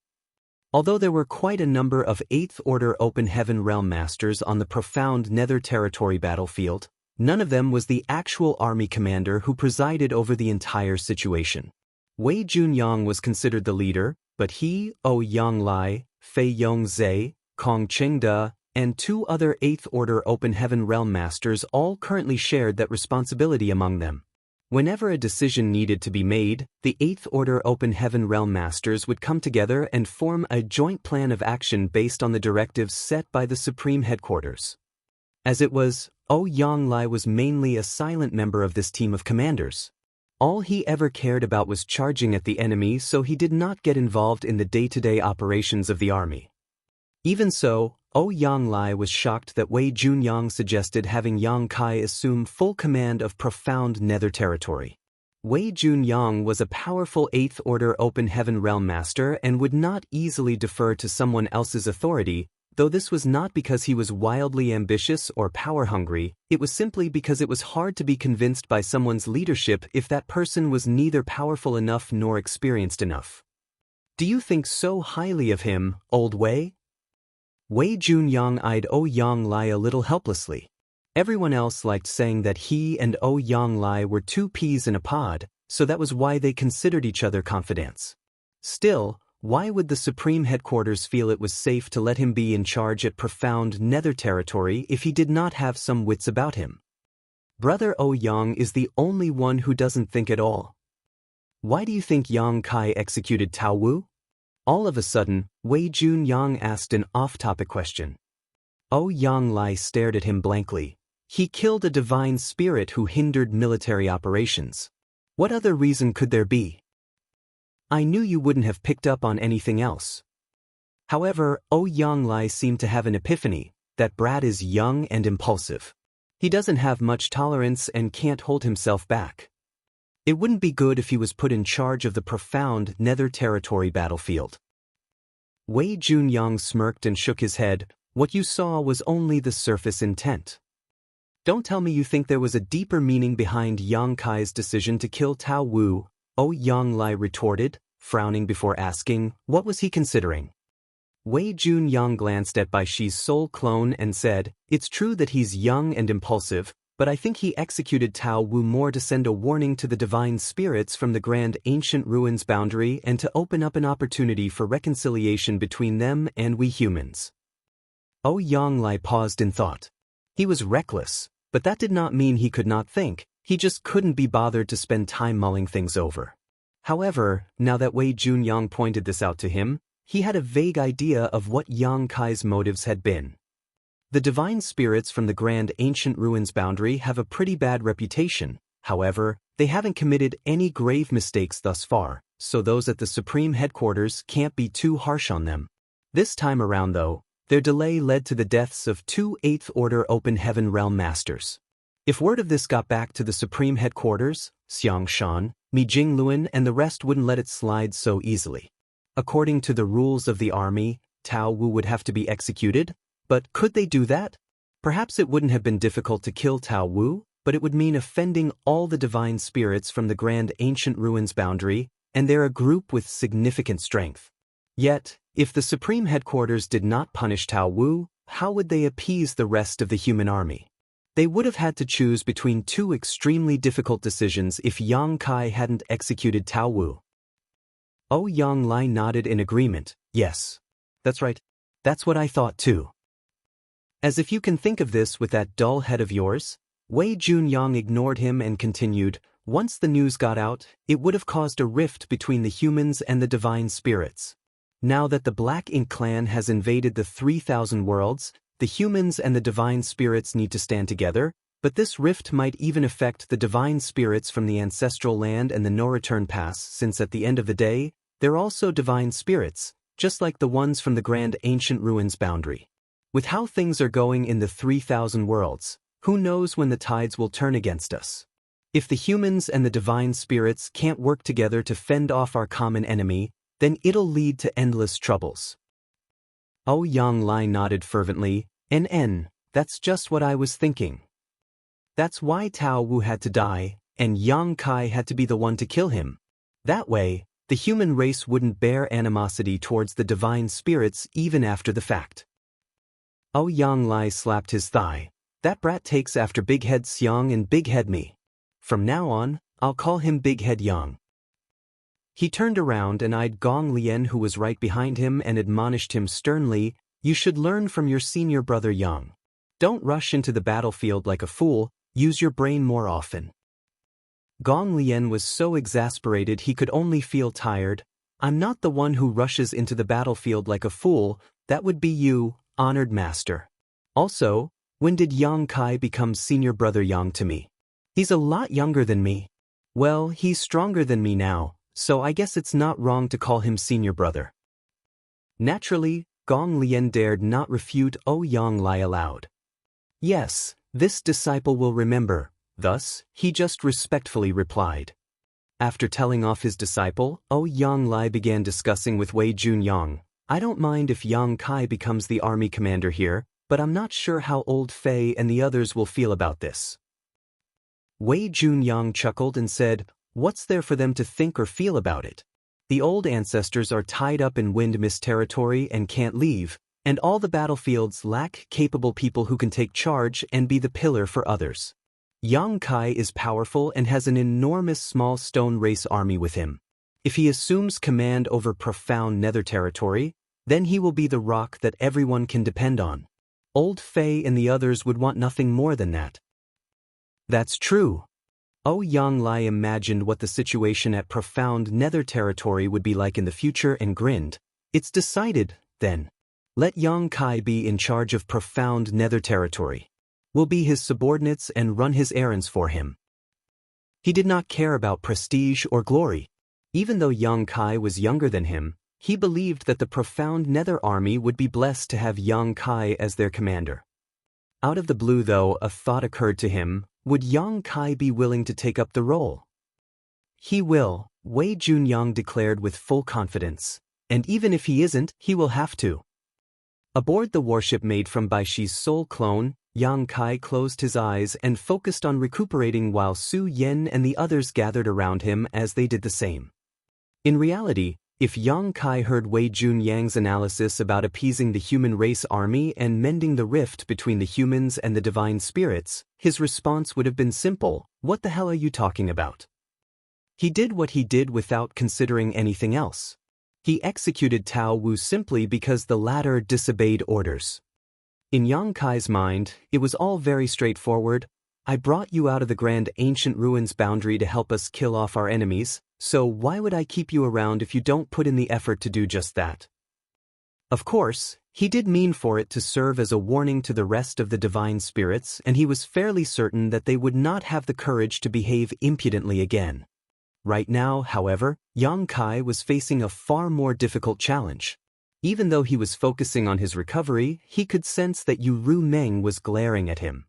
Although there were quite a number of 8th Order Open Heaven Realm Masters on the profound Nether territory battlefield, none of them was the actual army commander who presided over the entire situation. Wei Junyang was considered the leader, but he, Yang Lai, Fei Yongzhe, Kong Qingde, and 2 other 8th Order Open Heaven Realm Masters all currently shared that responsibility among them. Whenever a decision needed to be made, the 8th Order Open Heaven Realm Masters would come together and form a joint plan of action based on the directives set by the Supreme Headquarters. As it was, Yang Lai was mainly a silent member of this team of commanders. All he ever cared about was charging at the enemy, so he did not get involved in the day-to-day operations of the army. Even so, Yang Lai was shocked that Wei Junyang suggested having Yang Kai assume full command of profound Nether territory. Wei Junyang was a powerful 8th Order Open Heaven Realm Master and would not easily defer to someone else's authority, though this was not because he was wildly ambitious or power-hungry, it was simply because it was hard to be convinced by someone's leadership if that person was neither powerful enough nor experienced enough. Do you think so highly of him, old Wei? Wei Junyang eyed Yang Lai a little helplessly. Everyone else liked saying that he and Yang Lai were 2 peas in a pod, so that was why they considered each other confidants. Still, why would the Supreme Headquarters feel it was safe to let him be in charge at profound Nether territory if he did not have some wits about him? Brother Yang is the only one who doesn't think at all. Why do you think Yang Kai executed Tao Wu? All of a sudden, Wei Junyang asked an off-topic question. Yang Lai stared at him blankly. He killed a divine spirit who hindered military operations. What other reason could there be? I knew you wouldn't have picked up on anything else. However, Yang Lai seemed to have an epiphany. That brat is young and impulsive. He doesn't have much tolerance and can't hold himself back. It wouldn't be good if he was put in charge of the profound Nether territory battlefield. Wei Junyang smirked and shook his head. What you saw was only the surface intent. Don't tell me you think there was a deeper meaning behind Yang Kai's decision to kill Tao Wu, Yang Lai retorted, frowning before asking, what was he considering? Wei Junyang glanced at Bai Shi's soul clone and said, it's true that he's young and impulsive, but I think he executed Tao Wu more to send a warning to the divine spirits from the grand ancient ruins boundary and to open up an opportunity for reconciliation between them and we humans. Yang Lai paused in thought. He was reckless, but that did not mean he could not think, he just couldn't be bothered to spend time mulling things over. However, now that Wei Junyang pointed this out to him, he had a vague idea of what Yang Kai's motives had been. The divine spirits from the grand ancient ruins boundary have a pretty bad reputation. However, they haven't committed any grave mistakes thus far, so those at the Supreme Headquarters can't be too harsh on them. This time around though, their delay led to the deaths of 2 8th Order Open Heaven Realm Masters. If word of this got back to the Supreme Headquarters, Xiang Shan, Mi Jingluan and the rest wouldn't let it slide so easily. According to the rules of the army, Tao Wu would have to be executed, but could they do that? Perhaps it wouldn't have been difficult to kill Tao Wu, but it would mean offending all the divine spirits from the grand ancient ruins boundary, and they're a group with significant strength. Yet, if the Supreme Headquarters did not punish Tao Wu, how would they appease the rest of the human army? They would have had to choose between 2 extremely difficult decisions if Yang Kai hadn't executed Tao Wu. Yang Lai nodded in agreement. Yes. That's right. That's what I thought too. As if you can think of this with that dull head of yours? Wei Junyang ignored him and continued, once the news got out, it would have caused a rift between the humans and the divine spirits. Now that the Black Ink clan has invaded the 3,000 worlds, the humans and the divine spirits need to stand together, but this rift might even affect the divine spirits from the ancestral land and the no-return pass since at the end of the day, they're also divine spirits, just like the ones from the grand ancient ruins boundary. With how things are going in the 3,000 worlds, who knows when the tides will turn against us? If the humans and the divine spirits can't work together to fend off our common enemy, then it'll lead to endless troubles. Yang Lai nodded fervently, that's just what I was thinking. That's why Tao Wu had to die, and Yang Kai had to be the one to kill him. That way, the human race wouldn't bear animosity towards the divine spirits even after the fact. Yang Lai slapped his thigh. That brat takes after Big Head Xiang and Big Head me. From now on, I'll call him Big Head Yang. He turned around and eyed Gong Lien, who was right behind him, and admonished him sternly, "You should learn from your senior brother Yang. Don't rush into the battlefield like a fool, use your brain more often." Gong Lien was so exasperated he could only feel tired. "I'm not the one who rushes into the battlefield like a fool, that would be you, honored master. Also, when did Yang Kai become senior brother Yang to me? He's a lot younger than me. Well, he's stronger than me now, so I guess it's not wrong to call him senior brother." Naturally, Gong Lien dared not refute Yang Lai aloud. "Yes, this disciple will remember." Thus, he just respectfully replied. After telling off his disciple, Yang Lai began discussing with Wei Junyang. "I don't mind if Yang Kai becomes the army commander here, but I'm not sure how old Fei and the others will feel about this." Wei Junyang chuckled and said, "What's there for them to think or feel about it? The old ancestors are tied up in wind mist territory and can't leave, and all the battlefields lack capable people who can take charge and be the pillar for others. Yang Kai is powerful and has an enormous small stone race army with him. If he assumes command over profound nether territory, then he will be the rock that everyone can depend on. Old Fei and the others would want nothing more than that." "That's true." Yang Lai imagined what the situation at profound nether territory would be like in the future and grinned. "It's decided, then. Let Yang Kai be in charge of profound nether territory. We'll be his subordinates and run his errands for him." He did not care about prestige or glory. Even though Yang Kai was younger than him, he believed that the profound nether army would be blessed to have Yang Kai as their commander. Out of the blue, though, a thought occurred to him. Would Yang Kai be willing to take up the role? "He will," Wei Junyang declared with full confidence. "And even if he isn't, he will have to." Aboard the warship made from Baishi's soul clone, Yang Kai closed his eyes and focused on recuperating while Su Yen and the others gathered around him as they did the same. In reality, if Yang Kai heard Wei Junyang's analysis about appeasing the human race army and mending the rift between the humans and the divine spirits, his response would have been simple: "What the hell are you talking about?" He did what he did without considering anything else. He executed Tao Wu simply because the latter disobeyed orders. In Yang Kai's mind, it was all very straightforward. "I brought you out of the grand ancient ruins boundary to help us kill off our enemies, so why would I keep you around if you don't put in the effort to do just that?" Of course, he did mean for it to serve as a warning to the rest of the divine spirits, and he was fairly certain that they would not have the courage to behave impudently again. Right now, however, Yang Kai was facing a far more difficult challenge. Even though he was focusing on his recovery, he could sense that Ru Meng was glaring at him.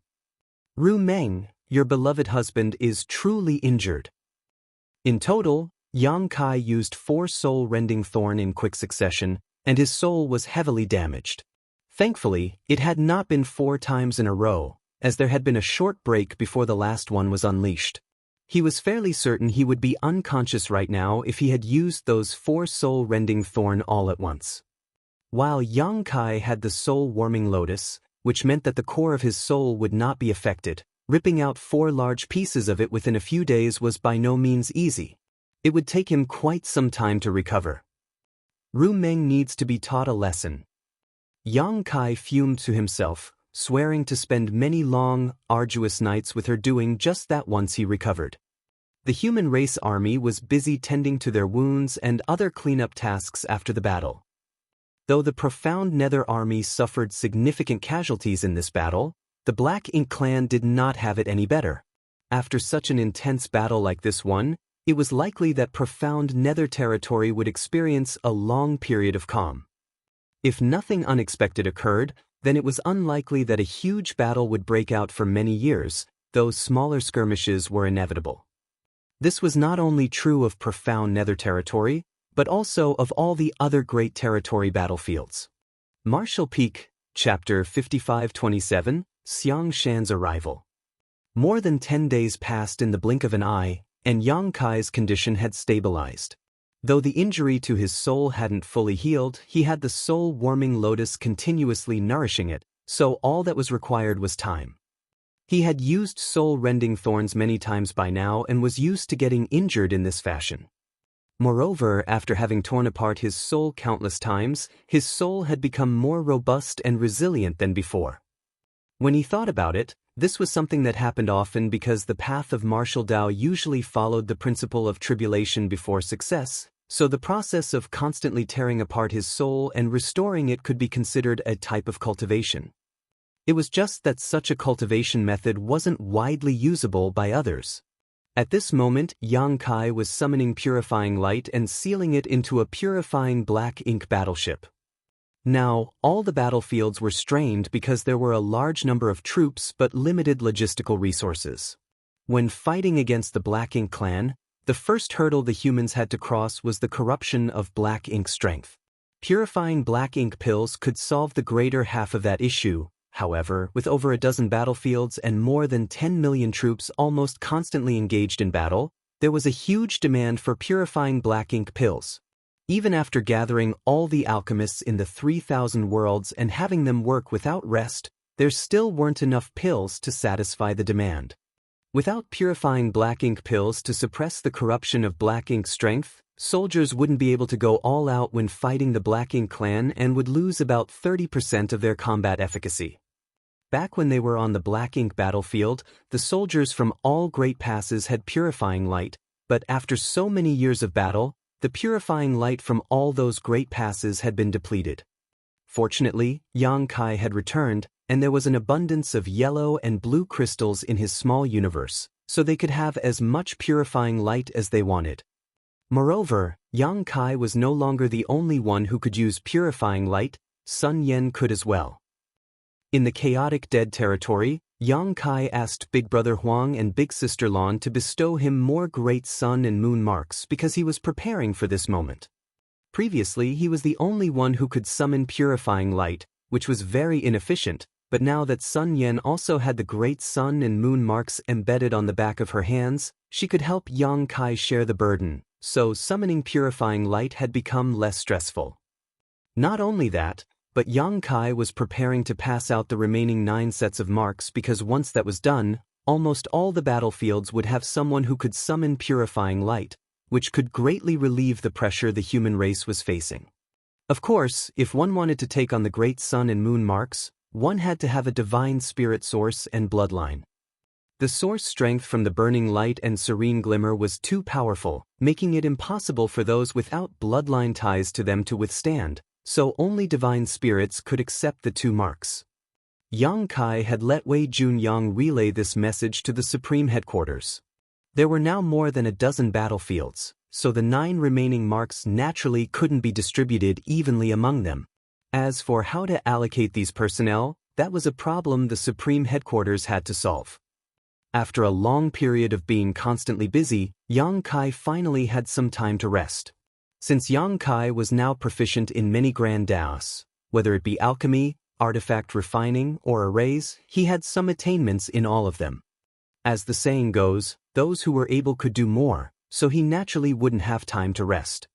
"Ru Meng, your beloved husband is truly injured." In total, Yang Kai used 4 soul-rending thorn in quick succession, and his soul was heavily damaged. Thankfully, it had not been 4 times in a row, as there had been a short break before the last one was unleashed. He was fairly certain he would be unconscious right now if he had used those 4 soul-rending thorn all at once. While Yang Kai had the soul-warming lotus, which meant that the core of his soul would not be affected, ripping out 4 large pieces of it within a few days was by no means easy. It would take him quite some time to recover. Ru Meng needs to be taught a lesson. Yang Kai fumed to himself, swearing to spend many long, arduous nights with her doing just that once he recovered. The human race army was busy tending to their wounds and other cleanup tasks after the battle. Though the profound Nether army suffered significant casualties in this battle, the Black Ink clan did not have it any better. After such an intense battle like this one, it was likely that profound Nether territory would experience a long period of calm. If nothing unexpected occurred, then it was unlikely that a huge battle would break out for many years, though smaller skirmishes were inevitable. This was not only true of profound Nether territory, but also of all the other great territory battlefields. Martial Peak, Chapter 5527, Xiang Shan's Arrival. More than 10 days passed in the blink of an eye, and Yang Kai's condition had stabilized. Though the injury to his soul hadn't fully healed, he had the soul-warming lotus continuously nourishing it, so all that was required was time. He had used soul-rending thorns many times by now and was used to getting injured in this fashion. Moreover, after having torn apart his soul countless times, his soul had become more robust and resilient than before. When he thought about it, this was something that happened often because the path of martial Tao usually followed the principle of tribulation before success, so the process of constantly tearing apart his soul and restoring it could be considered a type of cultivation. It was just that such a cultivation method wasn't widely usable by others. At this moment, Yang Kai was summoning purifying light and sealing it into a purifying black ink battleship. Now, all the battlefields were strained because there were a large number of troops but limited logistical resources. When fighting against the Black Ink clan, the first hurdle the humans had to cross was the corruption of black ink strength. Purifying black ink pills could solve the greater half of that issue. However, with over a dozen battlefields and more than 10 million troops almost constantly engaged in battle, there was a huge demand for purifying black ink pills. Even after gathering all the alchemists in the 3,000 worlds and having them work without rest, there still weren't enough pills to satisfy the demand. Without purifying black ink pills to suppress the corruption of black ink strength, soldiers wouldn't be able to go all out when fighting the Black Ink clan and would lose about 30% of their combat efficacy. Back when they were on the Black Ink battlefield, the soldiers from all great passes had purifying light, but after so many years of battle, the purifying light from all those great passes had been depleted. Fortunately, Yang Kai had returned, and there was an abundance of yellow and blue crystals in his small universe, so they could have as much purifying light as they wanted. Moreover, Yang Kai was no longer the only one who could use purifying light, Sun Yen could as well. In the chaotic dead territory, Yang Kai asked Big Brother Huang and Big Sister Lan to bestow him more great sun and moon marks because he was preparing for this moment. Previously, he was the only one who could summon purifying light, which was very inefficient, but now that Sun Yen also had the great sun and moon marks embedded on the back of her hands, she could help Yang Kai share the burden, so summoning purifying light had become less stressful. Not only that, but Yang Kai was preparing to pass out the remaining 9 sets of marks because once that was done, almost all the battlefields would have someone who could summon purifying light, which could greatly relieve the pressure the human race was facing. Of course, if one wanted to take on the great sun and moon marks, one had to have a divine spirit source and bloodline. The source strength from the burning light and serene glimmer was too powerful, making it impossible for those without bloodline ties to them to withstand, so only divine spirits could accept the 2 marks. Yang Kai had let Wei Junyang relay this message to the Supreme Headquarters. There were now more than a dozen battlefields, so the 9 remaining marks naturally couldn't be distributed evenly among them. As for how to allocate these personnel, that was a problem the Supreme Headquarters had to solve. After a long period of being constantly busy, Yang Kai finally had some time to rest. Since Yang Kai was now proficient in many grand daos, whether it be alchemy, artifact refining, or arrays, he had some attainments in all of them. As the saying goes, those who were able could do more, so he naturally wouldn't have time to rest.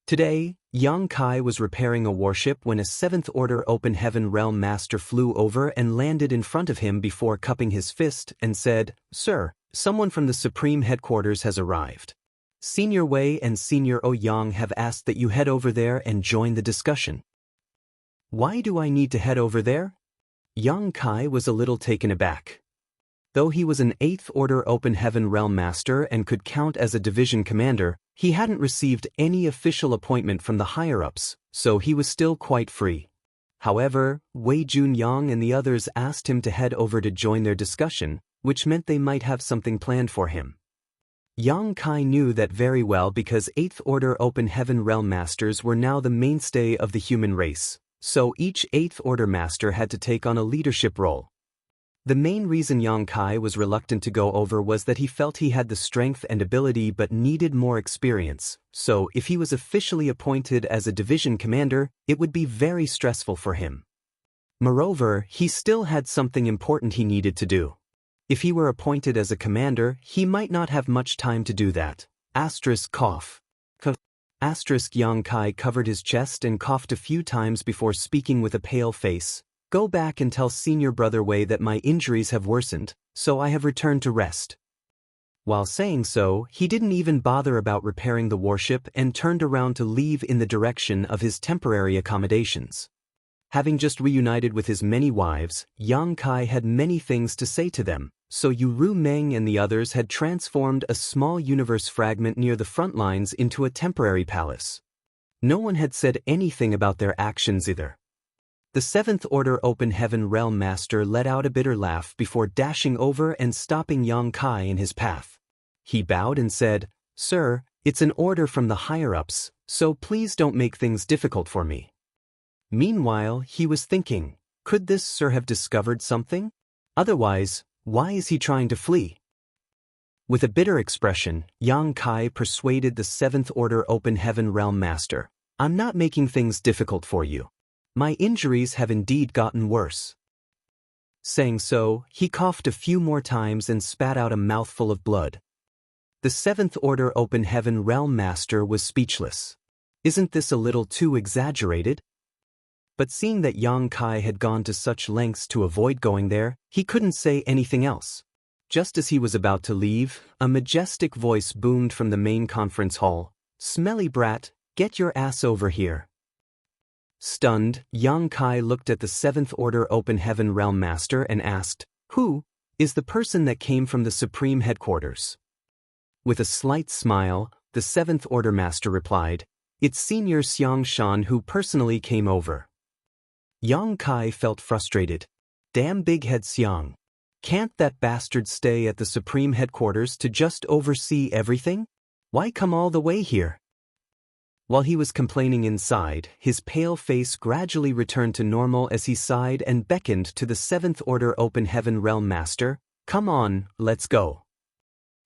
Today, Yang Kai was repairing a warship when a 7th Order Open Heaven Realm Master flew over and landed in front of him before cupping his fist and said, "Sir, someone from the Supreme Headquarters has arrived. Senior Wei and Senior Ouyang have asked that you head over there and join the discussion." "Why do I need to head over there?" Yang Kai was a little taken aback. Though he was an 8th Order Open Heaven Realm Master and could count as a division commander, he hadn't received any official appointment from the higher-ups, so he was still quite free. However, Wei Junyang and the others asked him to head over to join their discussion, which meant they might have something planned for him. Yang Kai knew that very well because 8th Order Open Heaven Realm Masters were now the mainstay of the human race, so each 8th Order Master had to take on a leadership role. The main reason Yang Kai was reluctant to go over was that he felt he had the strength and ability but needed more experience, so if he was officially appointed as a division commander, it would be very stressful for him. Moreover, he still had something important he needed to do. If he were appointed as a commander, he might not have much time to do that. Cough. Yang Kai covered his chest and coughed a few times before speaking with a pale face. Go back and tell Senior Brother Wei that my injuries have worsened, so I have returned to rest. While saying so, he didn't even bother about repairing the warship and turned around to leave in the direction of his temporary accommodations. Having just reunited with his many wives, Yang Kai had many things to say to them, so Yu Meng and the others had transformed a small universe fragment near the front lines into a temporary palace. No one had said anything about their actions either. The 7th Order Open Heaven Realm Master let out a bitter laugh before dashing over and stopping Yang Kai in his path. He bowed and said, "Sir, it's an order from the higher-ups, so please don't make things difficult for me." Meanwhile, he was thinking, could this sir have discovered something? Otherwise, why is he trying to flee? With a bitter expression, Yang Kai persuaded the 7th Order Open Heaven Realm Master, "I'm not making things difficult for you. My injuries have indeed gotten worse." Saying so, he coughed a few more times and spat out a mouthful of blood. The 7th Order Open Heaven Realm Master was speechless. Isn't this a little too exaggerated? But seeing that Yang Kai had gone to such lengths to avoid going there, he couldn't say anything else. Just as he was about to leave, a majestic voice boomed from the main conference hall, "Smelly brat, get your ass over here." Stunned, Yang Kai looked at the 7th Order Open Heaven Realm Master and asked, "Who is the person that came from the Supreme Headquarters?" With a slight smile, the 7th Order Master replied, "It's Senior Xiang Shan who personally came over." Yang Kai felt frustrated. Damn big head Xiang. Can't that bastard stay at the Supreme Headquarters to just oversee everything? Why come all the way here? While he was complaining inside, his pale face gradually returned to normal as he sighed and beckoned to the 7th Order Open Heaven Realm Master, "Come on, let's go.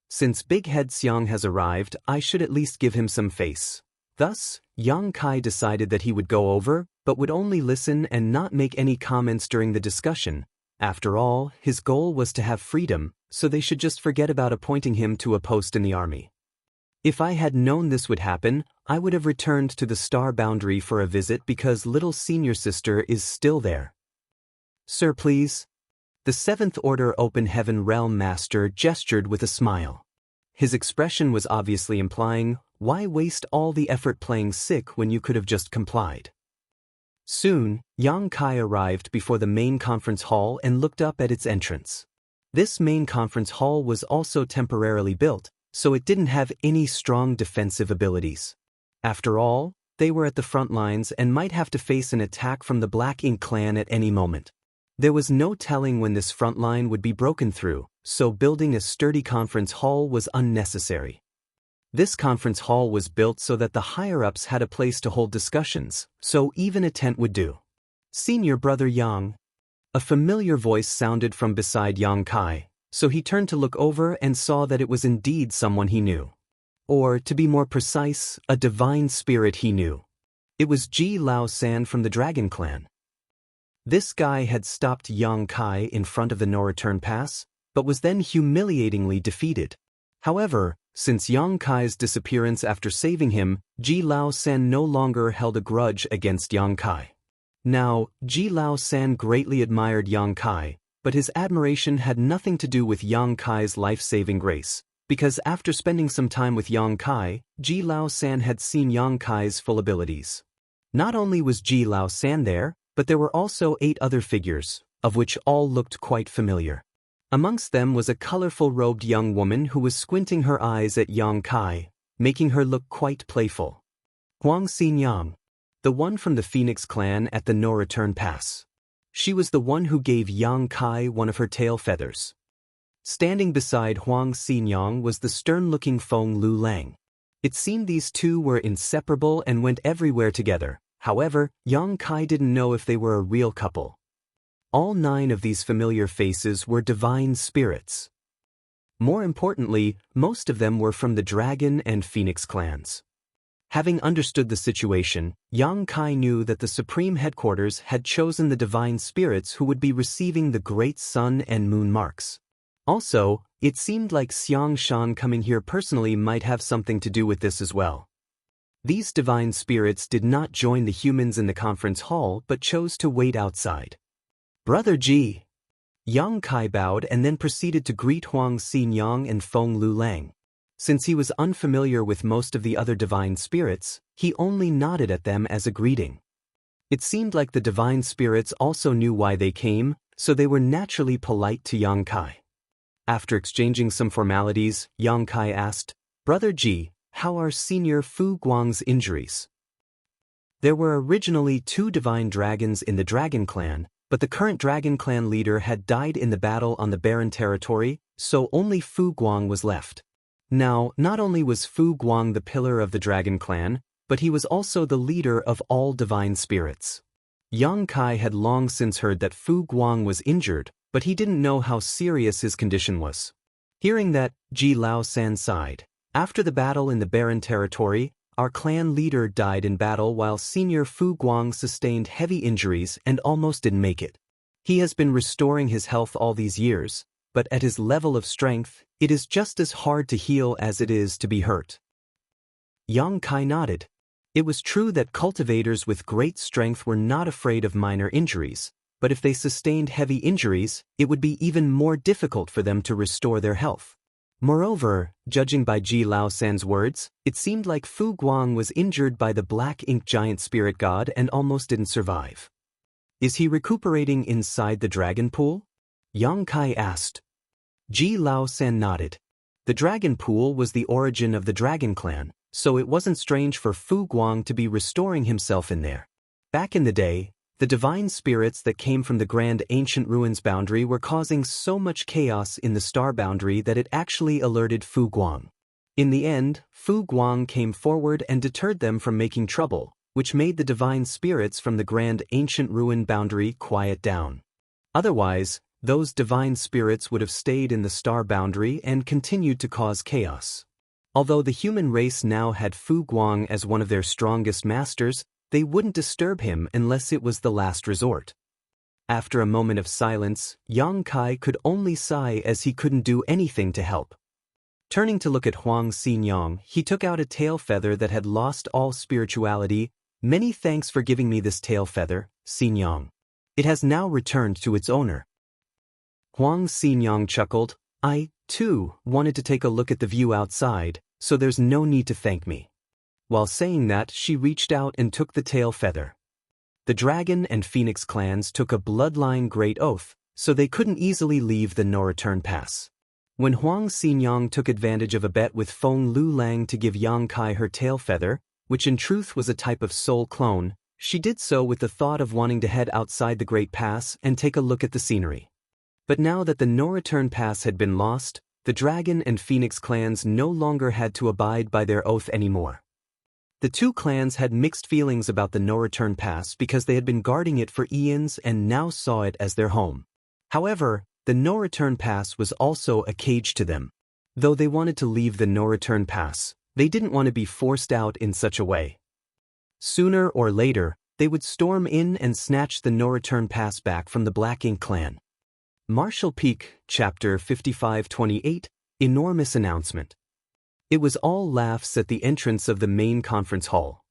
Since Big Head Xiang has arrived, I should at least give him some face." Thus, Yang Kai decided that he would go over, but would only listen and not make any comments during the discussion. After all, his goal was to have freedom, so they should just forget about appointing him to a post in the army. If I had known this would happen, I would have returned to the star boundary for a visit because little senior sister is still there. "Sir, please." The 7th Order Open Heaven Realm Master gestured with a smile. His expression was obviously implying, why waste all the effort playing sick when you could have just complied? Soon, Yang Kai arrived before the main conference hall and looked up at its entrance. This main conference hall was also temporarily built, so it didn't have any strong defensive abilities. After all, they were at the front lines and might have to face an attack from the Black Ink clan at any moment. There was no telling when this front line would be broken through, so building a sturdy conference hall was unnecessary. This conference hall was built so that the higher-ups had a place to hold discussions, so even a tent would do. "Senior Brother Yang." A familiar voice sounded from beside Yang Kai, so he turned to look over and saw that it was indeed someone he knew. Or, to be more precise, a divine spirit he knew. It was Ji Lao San from the Dragon Clan. This guy had stopped Yang Kai in front of the no-return pass, but was then humiliatingly defeated. However, since Yang Kai's disappearance after saving him, Ji Lao San no longer held a grudge against Yang Kai. Now, Ji Lao San greatly admired Yang Kai, but his admiration had nothing to do with Yang Kai's life-saving grace, because after spending some time with Yang Kai, Ji Lao San had seen Yang Kai's full abilities. Not only was Ji Lao San there, but there were also 8 other figures, of which all looked quite familiar. Amongst them was a colorful robed young woman who was squinting her eyes at Yang Kai, making her look quite playful. Huang Xinyang, the one from the Phoenix clan at the no-return pass. She was the one who gave Yang Kai one of her tail feathers. Standing beside Huang Xinyang was the stern-looking Feng Lu Lang. It seemed these two were inseparable and went everywhere together, However, Yang Kai didn't know if they were a real couple. All 9 of these familiar faces were divine spirits. More importantly, most of them were from the Dragon and Phoenix clans. Having understood the situation, Yang Kai knew that the Supreme Headquarters had chosen the divine spirits who would be receiving the great sun and moon marks. Also, it seemed like Xiang Shan coming here personally might have something to do with this as well. These divine spirits did not join the humans in the conference hall but chose to wait outside. "Brother Ji." Yang Kai bowed and then proceeded to greet Huang Xinyang and Feng Lulang. Since he was unfamiliar with most of the other divine spirits, he only nodded at them as a greeting. It seemed like the divine spirits also knew why they came, so they were naturally polite to Yang Kai. After exchanging some formalities, Yang Kai asked, "Brother Ji, how are Senior Fu Guang's injuries?" There were originally 2 divine dragons in the Dragon Clan, but the current Dragon Clan leader had died in the battle on the barren territory, so only Fu Guang was left. Now, not only was Fu Guang the pillar of the Dragon Clan, but he was also the leader of all divine spirits. Yang Kai had long since heard that Fu Guang was injured, but he didn't know how serious his condition was. Hearing that, Ji Lao San sighed. "After the battle in the barren territory, our clan leader died in battle while Senior Fu Guang sustained heavy injuries and almost didn't make it. He has been restoring his health all these years, but at his level of strength, it is just as hard to heal as it is to be hurt." Yang Kai nodded. It was true that cultivators with great strength were not afraid of minor injuries, but if they sustained heavy injuries, it would be even more difficult for them to restore their health. Moreover, judging by Ji Lao San's words, it seemed like Fu Guang was injured by the black ink giant spirit god and almost didn't survive. "Is he recuperating inside the dragon pool?" Yang Kai asked. Ji Lao San nodded. The dragon pool was the origin of the Dragon Clan, so it wasn't strange for Fu Guang to be restoring himself in there. Back in the day, the divine spirits that came from the grand ancient ruins boundary were causing so much chaos in the star boundary that it actually alerted Fu Guang. In the end, Fu Guang came forward and deterred them from making trouble, which made the divine spirits from the grand ancient ruin boundary quiet down. Otherwise, those divine spirits would have stayed in the star boundary and continued to cause chaos. Although the human race now had Fu Guang as one of their strongest masters, they wouldn't disturb him unless it was the last resort. After a moment of silence, Yang Kai could only sigh as he couldn't do anything to help. Turning to look at Huang Xinyang, he took out a tail feather that had lost all spirituality. "Many thanks for giving me this tail feather, Xinyang. It has now returned to its owner." Huang Xinyang chuckled. "I, too, wanted to take a look at the view outside, so there's no need to thank me." While saying that, she reached out and took the tail feather. The Dragon and Phoenix clans took a bloodline great oath, so they couldn't easily leave the no-return pass. When Huang Xinyang took advantage of a bet with Feng Lulang to give Yang Kai her tail feather, which in truth was a type of soul clone, she did so with the thought of wanting to head outside the Great Pass and take a look at the scenery. But now that the no-return pass had been lost, the Dragon and Phoenix clans no longer had to abide by their oath anymore. The 2 clans had mixed feelings about the no-return pass because they had been guarding it for eons and now saw it as their home. However, the no-return pass was also a cage to them. Though they wanted to leave the no-return pass, they didn't want to be forced out in such a way. Sooner or later, they would storm in and snatch the no-return pass back from the Black Ink clan. Marshall Peak, Chapter 5528, Enormous Announcement. It was all laughs at the entrance of the main conference hall.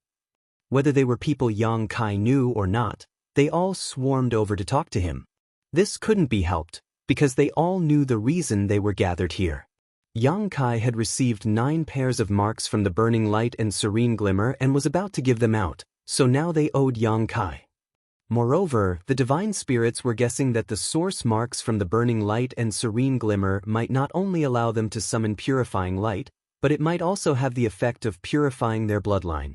Whether they were people Yang Kai knew or not, they all swarmed over to talk to him. This couldn't be helped, because they all knew the reason they were gathered here. Yang Kai had received 9 pairs of marks from the Burning Light and Serene Glimmer and was about to give them out, so now they owed Yang Kai. Moreover, the divine spirits were guessing that the source marks from the Burning Light and Serene Glimmer might not only allow them to summon purifying light, but it might also have the effect of purifying their bloodline.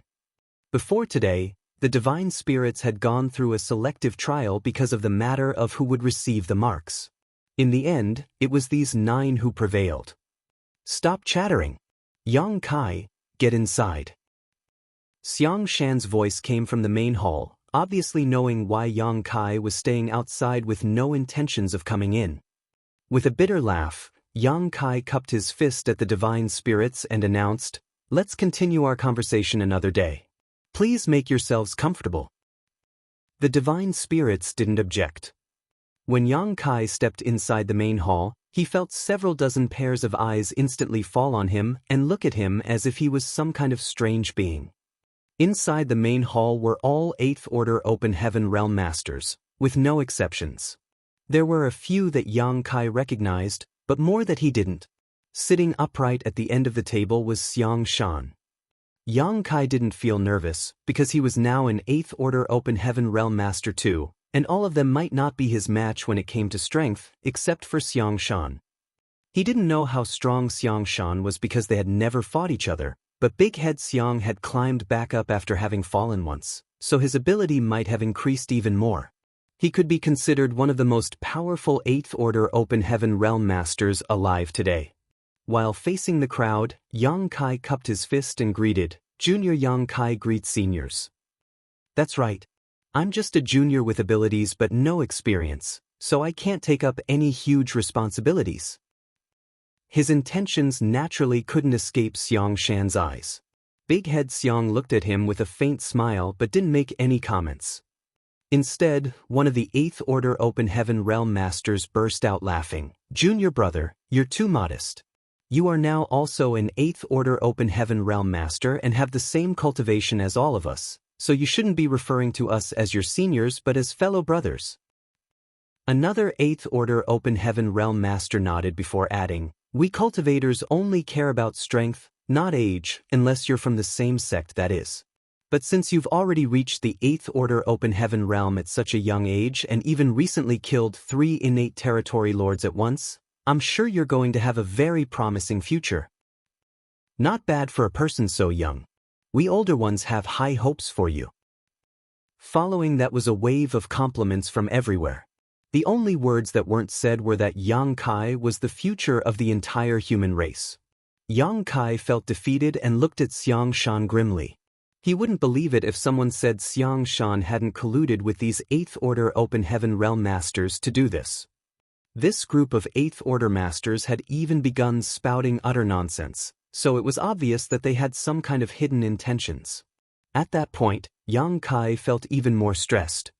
Before today, the divine spirits had gone through a selective trial because of the matter of who would receive the marks. In the end, it was these 9 who prevailed. "Stop chattering. Yang Kai, get inside." Xiang Shan's voice came from the main hall, obviously knowing why Yang Kai was staying outside with no intentions of coming in. With a bitter laugh, Yang Kai cupped his fist at the divine spirits and announced, "Let's continue our conversation another day. Please make yourselves comfortable." The divine spirits didn't object. When Yang Kai stepped inside the main hall, he felt several dozen pairs of eyes instantly fall on him and look at him as if he was some kind of strange being. Inside the main hall were all 8th Order Open Heaven Realm Masters, with no exceptions. There were a few that Yang Kai recognized, but more that he didn't. Sitting upright at the end of the table was Xiang Shan. Yang Kai didn't feel nervous, because he was now an 8th Order Open Heaven Realm Master too, and all of them might not be his match when it came to strength, except for Xiang Shan. He didn't know how strong Xiang Shan was because they had never fought each other, but Big Head Xiang had climbed back up after having fallen once, so his ability might have increased even more. He could be considered one of the most powerful 8th Order Open Heaven Realm Masters alive today. While facing the crowd, Yang Kai cupped his fist and greeted, "Junior Yang Kai greets seniors." "That's right. I'm just a junior with abilities but no experience, so I can't take up any huge responsibilities." His intentions naturally couldn't escape Xiang Shan's eyes. Big Head Xiang looked at him with a faint smile but didn't make any comments. Instead, one of the 8th Order Open Heaven Realm Masters burst out laughing. "Junior brother, you're too modest. You are now also an 8th Order Open Heaven Realm Master and have the same cultivation as all of us, so you shouldn't be referring to us as your seniors but as fellow brothers." Another 8th Order Open Heaven Realm Master nodded before adding, "We cultivators only care about strength, not age, unless you're from the same sect, that is. But since you've already reached the 8th Order Open Heaven Realm at such a young age and even recently killed 3 innate territory lords at once, I'm sure you're going to have a very promising future." "Not bad for a person so young. We older ones have high hopes for you." Following that was a wave of compliments from everywhere. The only words that weren't said were that Yang Kai was the future of the entire human race. Yang Kai felt defeated and looked at Xiang Shan grimly. He wouldn't believe it if someone said Xiang Shan hadn't colluded with these 8th Order Open Heaven Realm Masters to do this. This group of 8th Order Masters had even begun spouting utter nonsense, so it was obvious that they had some kind of hidden intentions. At that point, Yang Kai felt even more stressed.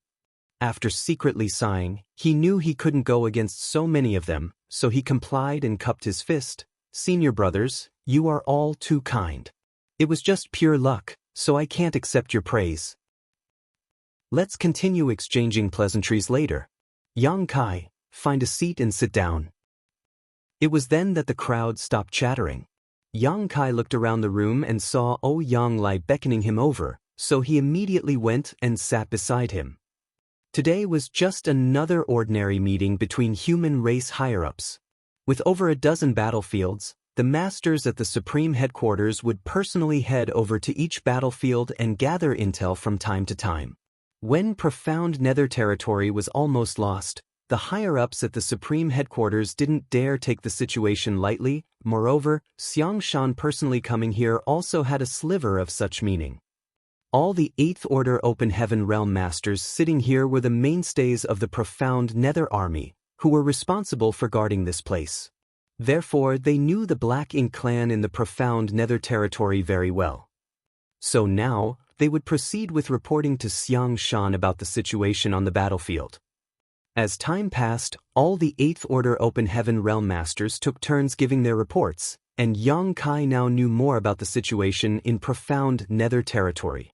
After secretly sighing, he knew he couldn't go against so many of them, so he complied and cupped his fist. "Senior brothers, you are all too kind. It was just pure luck, so I can't accept your praise. Let's continue exchanging pleasantries later. Yang Kai, find a seat and sit down." It was then that the crowd stopped chattering. Yang Kai looked around the room and saw Yang Lai beckoning him over, so he immediately went and sat beside him. Today was just another ordinary meeting between human race higher-ups. With over a dozen battlefields, the masters at the Supreme Headquarters would personally head over to each battlefield and gather intel from time to time. When profound nether territory was almost lost, the higher-ups at the Supreme Headquarters didn't dare take the situation lightly. Moreover, Xiang Shan personally coming here also had a sliver of such meaning. All the 8th Order Open Heaven Realm Masters sitting here were the mainstays of the profound Nether Army, who were responsible for guarding this place. Therefore, they knew the Black Ink clan in the profound Nether territory very well. So now, they would proceed with reporting to Xiang Shan about the situation on the battlefield. As time passed, all the 8th Order Open Heaven Realm Masters took turns giving their reports, and Yang Kai now knew more about the situation in profound Nether territory.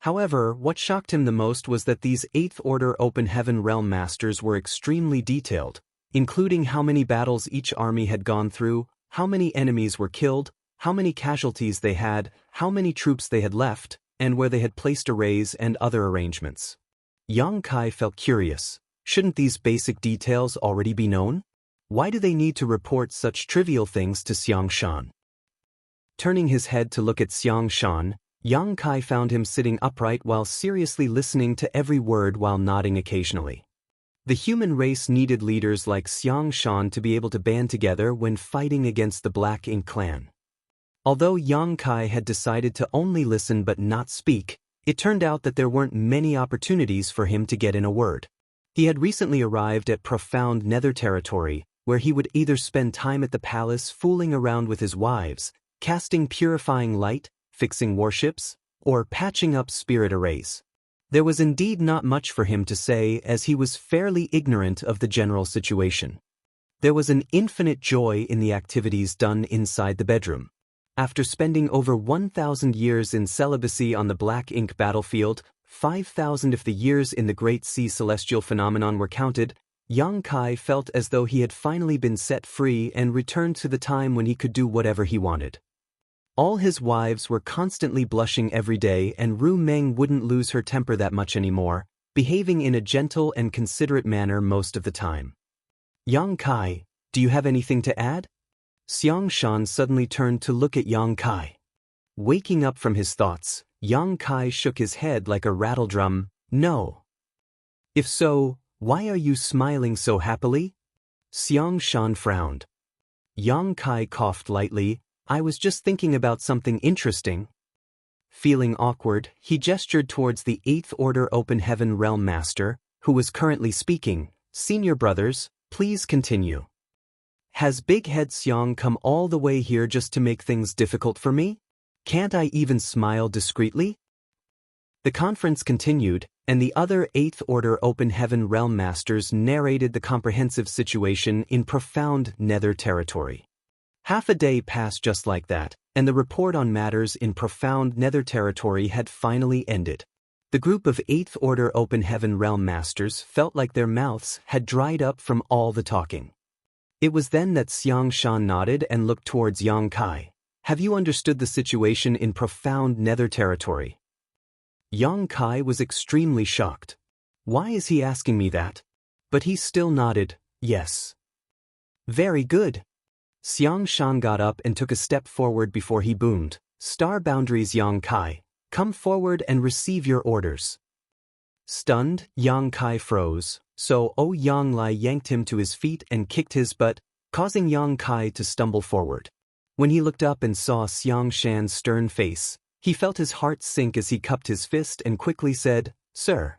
However, what shocked him the most was that these 8th Order Open Heaven Realm Masters were extremely detailed, including how many battles each army had gone through, how many enemies were killed, how many casualties they had, how many troops they had left, and where they had placed arrays and other arrangements. Yang Kai felt curious. Shouldn't these basic details already be known? Why do they need to report such trivial things to Xiang Shan? Turning his head to look at Xiang Shan, Yang Kai found him sitting upright while seriously listening to every word while nodding occasionally. The human race needed leaders like Xiang Shan to be able to band together when fighting against the Black Ink clan. Although Yang Kai had decided to only listen but not speak, it turned out that there weren't many opportunities for him to get in a word. He had recently arrived at profound nether territory, where he would either spend time at the palace fooling around with his wives, casting purifying light, fixing warships, or patching up spirit arrays. There was indeed not much for him to say, as he was fairly ignorant of the general situation. There was an infinite joy in the activities done inside the bedroom. After spending over 1,000 years in celibacy on the Black Ink battlefield, 5,000 if the years in the Great Sea celestial phenomenon were counted, Yang Kai felt as though he had finally been set free and returned to the time when he could do whatever he wanted. All his wives were constantly blushing every day, and Ru Meng wouldn't lose her temper that much anymore, behaving in a gentle and considerate manner most of the time. Yang Kai, do you have anything to add? Xiang Shan suddenly turned to look at Yang Kai. Waking up from his thoughts, Yang Kai shook his head like a rattledrum. No. If so, why are you smiling so happily? Xiang Shan frowned. Yang Kai coughed lightly. I was just thinking about something interesting. Feeling awkward, he gestured towards the 8th Order Open Heaven Realm Master, who was currently speaking. Senior brothers, please continue. Has Big Head Xiang come all the way here just to make things difficult for me? Can't I even smile discreetly? The conference continued, and the other 8th Order Open Heaven Realm Masters narrated the comprehensive situation in profound nether territory. Half a day passed just like that, and the report on matters in profound nether territory had finally ended. The group of 8th Order Open Heaven Realm Masters felt like their mouths had dried up from all the talking. It was then that Xiang Shan nodded and looked towards Yang Kai. Have you understood the situation in profound nether territory? Yang Kai was extremely shocked. Why is he asking me that? But he still nodded, yes. Very good. Xiang Shan got up and took a step forward before he boomed. Star Boundaries Yang Kai, come forward and receive your orders. Stunned, Yang Kai froze, so Yang Lai yanked him to his feet and kicked his butt, causing Yang Kai to stumble forward. When he looked up and saw Xiang Shan's stern face, he felt his heart sink as he cupped his fist and quickly said, Sir.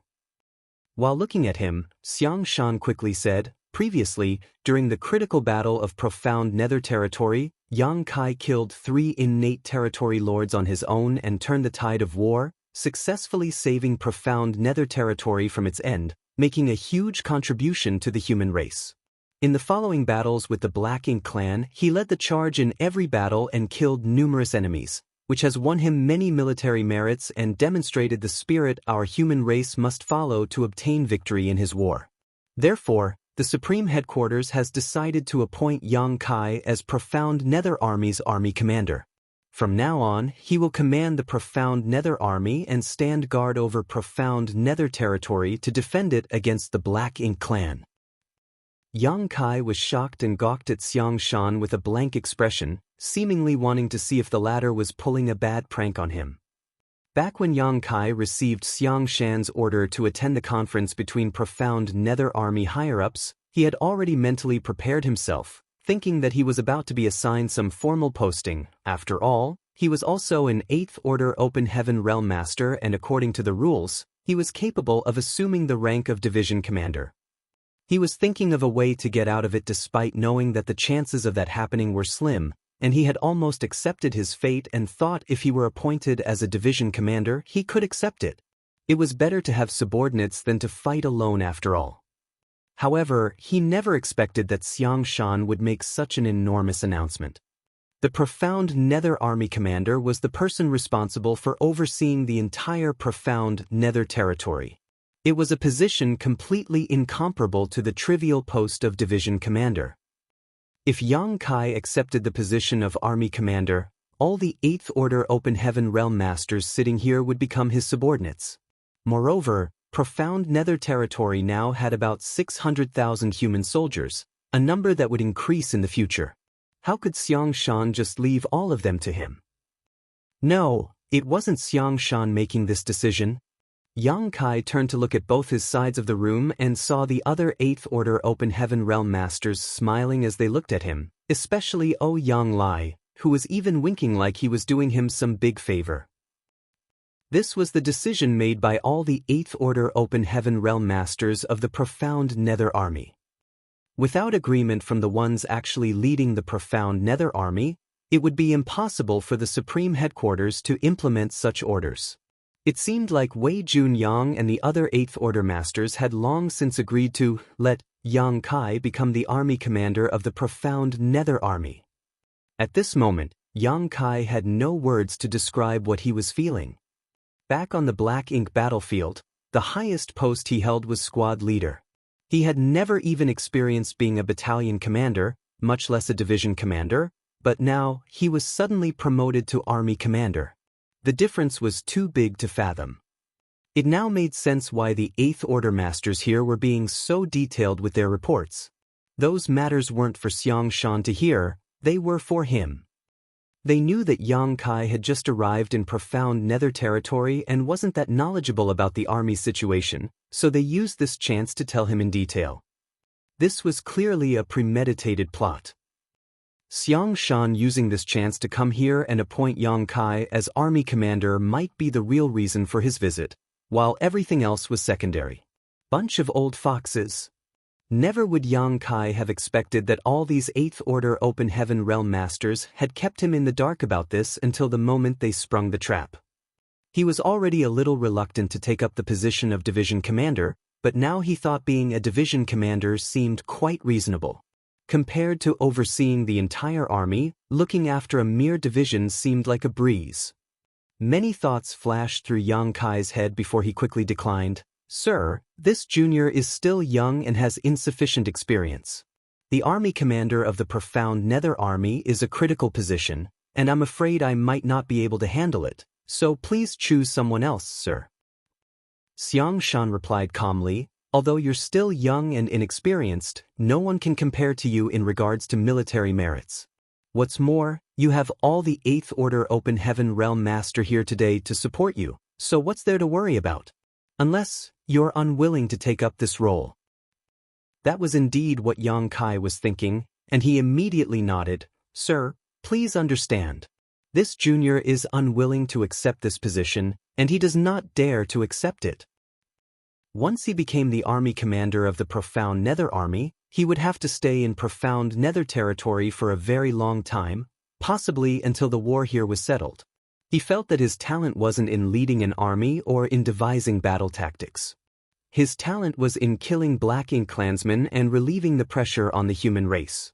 While looking at him, Xiang Shan quickly said, Previously, during the critical battle of profound nether territory, Yang Kai killed 3 innate territory lords on his own and turned the tide of war, successfully saving profound nether territory from its end, making a huge contribution to the human race. In the following battles with the Black Ink clan, he led the charge in every battle and killed numerous enemies, which has won him many military merits and demonstrated the spirit our human race must follow to obtain victory in his war. Therefore, the Supreme Headquarters has decided to appoint Yang Kai as Profound Nether Army's army commander. From now on, he will command the Profound Nether Army and stand guard over Profound Nether territory to defend it against the Black Ink clan. Yang Kai was shocked and gawked at Xiang Shan with a blank expression, seemingly wanting to see if the latter was pulling a bad prank on him. Back when Yang Kai received Xiang Shan's order to attend the conference between Profound Nether Army higher-ups, he had already mentally prepared himself, thinking that he was about to be assigned some formal posting. After all, he was also an 8th Order Open Heaven Realm Master, and according to the rules, he was capable of assuming the rank of Division Commander. He was thinking of a way to get out of it despite knowing that the chances of that happening were slim, and he had almost accepted his fate and thought if he were appointed as a Division Commander, he could accept it. It was better to have subordinates than to fight alone after all. However, he never expected that Xiang Shan would make such an enormous announcement. The Profound Nether Army Commander was the person responsible for overseeing the entire Profound Nether territory. It was a position completely incomparable to the trivial post of Division Commander. If Yang Kai accepted the position of Army Commander, all the 8th Order Open Heaven Realm Masters sitting here would become his subordinates. Moreover, Profound Nether territory now had about 600,000 human soldiers, a number that would increase in the future. How could Xiang Shan just leave all of them to him? No, it wasn't Xiang Shan making this decision. Yang Kai turned to look at both his sides of the room and saw the other 8th Order Open Heaven Realm Masters smiling as they looked at him, especially Yang Lai, who was even winking like he was doing him some big favor. This was the decision made by all the 8th Order Open Heaven Realm Masters of the Profound Nether Army. Without agreement from the ones actually leading the Profound Nether Army, it would be impossible for the Supreme Headquarters to implement such orders. It seemed like Wei Junyang and the other 8th Order Masters had long since agreed to let Yang Kai become the army commander of the Profound Nether Army. At this moment, Yang Kai had no words to describe what he was feeling. Back on the Black Ink battlefield, the highest post he held was squad leader. He had never even experienced being a battalion commander, much less a division commander, but now he was suddenly promoted to army commander. The difference was too big to fathom. It now made sense why the 8th Order Masters here were being so detailed with their reports. Those matters weren't for Xiang Shan to hear, they were for him. They knew that Yang Kai had just arrived in Profound Nether territory and wasn't that knowledgeable about the army's situation, so they used this chance to tell him in detail. This was clearly a premeditated plot. Xiang Shan using this chance to come here and appoint Yang Kai as army commander might be the real reason for his visit, while everything else was secondary. Bunch of old foxes. Never would Yang Kai have expected that all these 8th Order Open Heaven Realm Masters had kept him in the dark about this until the moment they sprung the trap. He was already a little reluctant to take up the position of division commander, but now he thought being a division commander seemed quite reasonable. Compared to overseeing the entire army, looking after a mere division seemed like a breeze. Many thoughts flashed through Yang Kai's head before he quickly declined. Sir, this junior is still young and has insufficient experience. The army commander of the Profound Nether Army is a critical position, and I'm afraid I might not be able to handle it, so please choose someone else, sir. Xiang Shan replied calmly, although you're still young and inexperienced, no one can compare to you in regards to military merits. What's more, you have all the 8th Order Open Heaven Realm Master here today to support you, so what's there to worry about? Unless you're unwilling to take up this role. That was indeed what Yang Kai was thinking, and he immediately nodded. Sir, please understand. This junior is unwilling to accept this position, and he does not dare to accept it. Once he became the army commander of the Profound Nether Army, he would have to stay in Profound Nether territory for a very long time, possibly until the war here was settled. He felt that his talent wasn't in leading an army or in devising battle tactics. His talent was in killing Black Ink clansmen and relieving the pressure on the human race.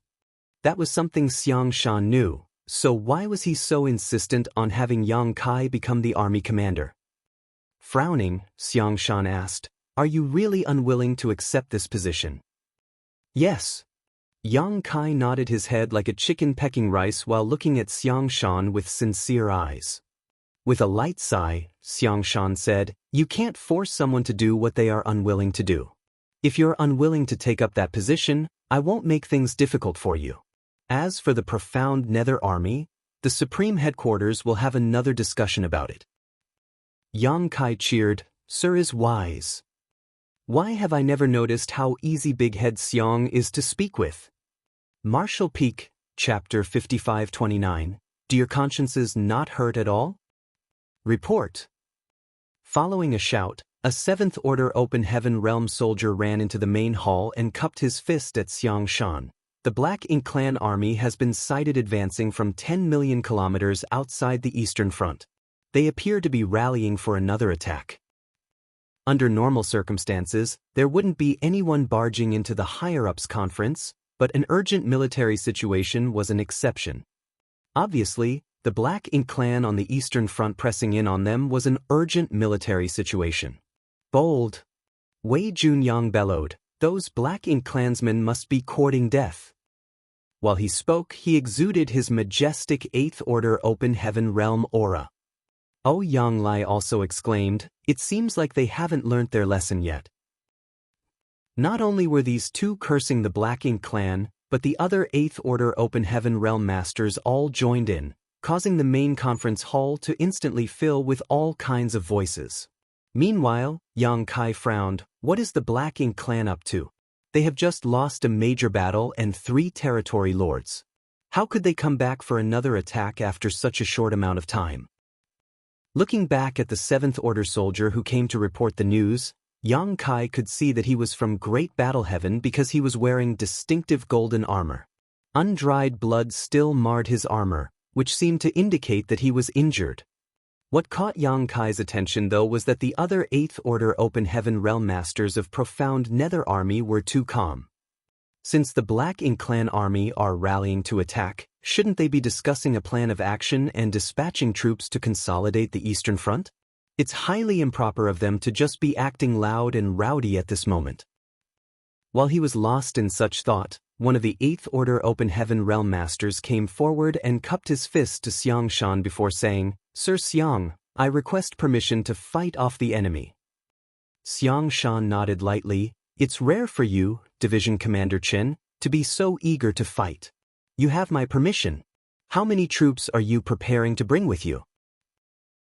That was something Xiang Shan knew, so why was he so insistent on having Yang Kai become the army commander? Frowning, Xiang Shan asked, are you really unwilling to accept this position? Yes. Yang Kai nodded his head like a chicken pecking rice while looking at Xiang Shan with sincere eyes. With a light sigh, Xiang Shan said, you can't force someone to do what they are unwilling to do. If you're unwilling to take up that position, I won't make things difficult for you. As for the Profound Nether Army, the Supreme Headquarters will have another discussion about it. Yang Kai cheered, Sir is wise. Why have I never noticed how easy Big Head Xiang is to speak with? Martial Peak, Chapter 5529. Do your consciences not hurt at all? Report. Following a shout, a 7th Order Open Heaven Realm soldier ran into the main hall and cupped his fist at Xiang Shan. The Black Ink Clan army has been sighted advancing from 10 million kilometers outside the Eastern Front. They appear to be rallying for another attack. Under normal circumstances, there wouldn't be anyone barging into the higher-ups conference, but an urgent military situation was an exception. Obviously, the Black Ink Clan on the Eastern Front pressing in on them was an urgent military situation. Bold! Wei Junyang bellowed, those Black Ink clansmen must be courting death. While he spoke, he exuded his majestic 8th Order Open Heaven Realm aura. Oh Yang Lai also exclaimed, it seems like they haven't learnt their lesson yet. Not only were these two cursing the Black Ink Clan, but the other 8th Order Open Heaven Realm Masters all joined in, causing the main conference hall to instantly fill with all kinds of voices. Meanwhile, Yang Kai frowned, what is the Black Ink Clan up to? They have just lost a major battle and 3 territory lords. How could they come back for another attack after such a short amount of time? Looking back at the 7th Order soldier who came to report the news, Yang Kai could see that he was from Great Battle Heaven because he was wearing distinctive golden armor. Undried blood still marred his armor, which seemed to indicate that he was injured. What caught Yang Kai's attention though was that the other 8th Order Open Heaven Realm Masters of Profound Nether Army were too calm. Since the Black Ink Clan army are rallying to attack, shouldn't they be discussing a plan of action and dispatching troops to consolidate the Eastern Front? It's highly improper of them to just be acting loud and rowdy at this moment. While he was lost in such thought, one of the 8th Order Open Heaven Realm Masters came forward and cupped his fist to Xiang Shan before saying, "Sir Xiang, I request permission to fight off the enemy." Xiang Shan nodded lightly. "It's rare for you, Division Commander Chen, to be so eager to fight. You have my permission. How many troops are you preparing to bring with you?"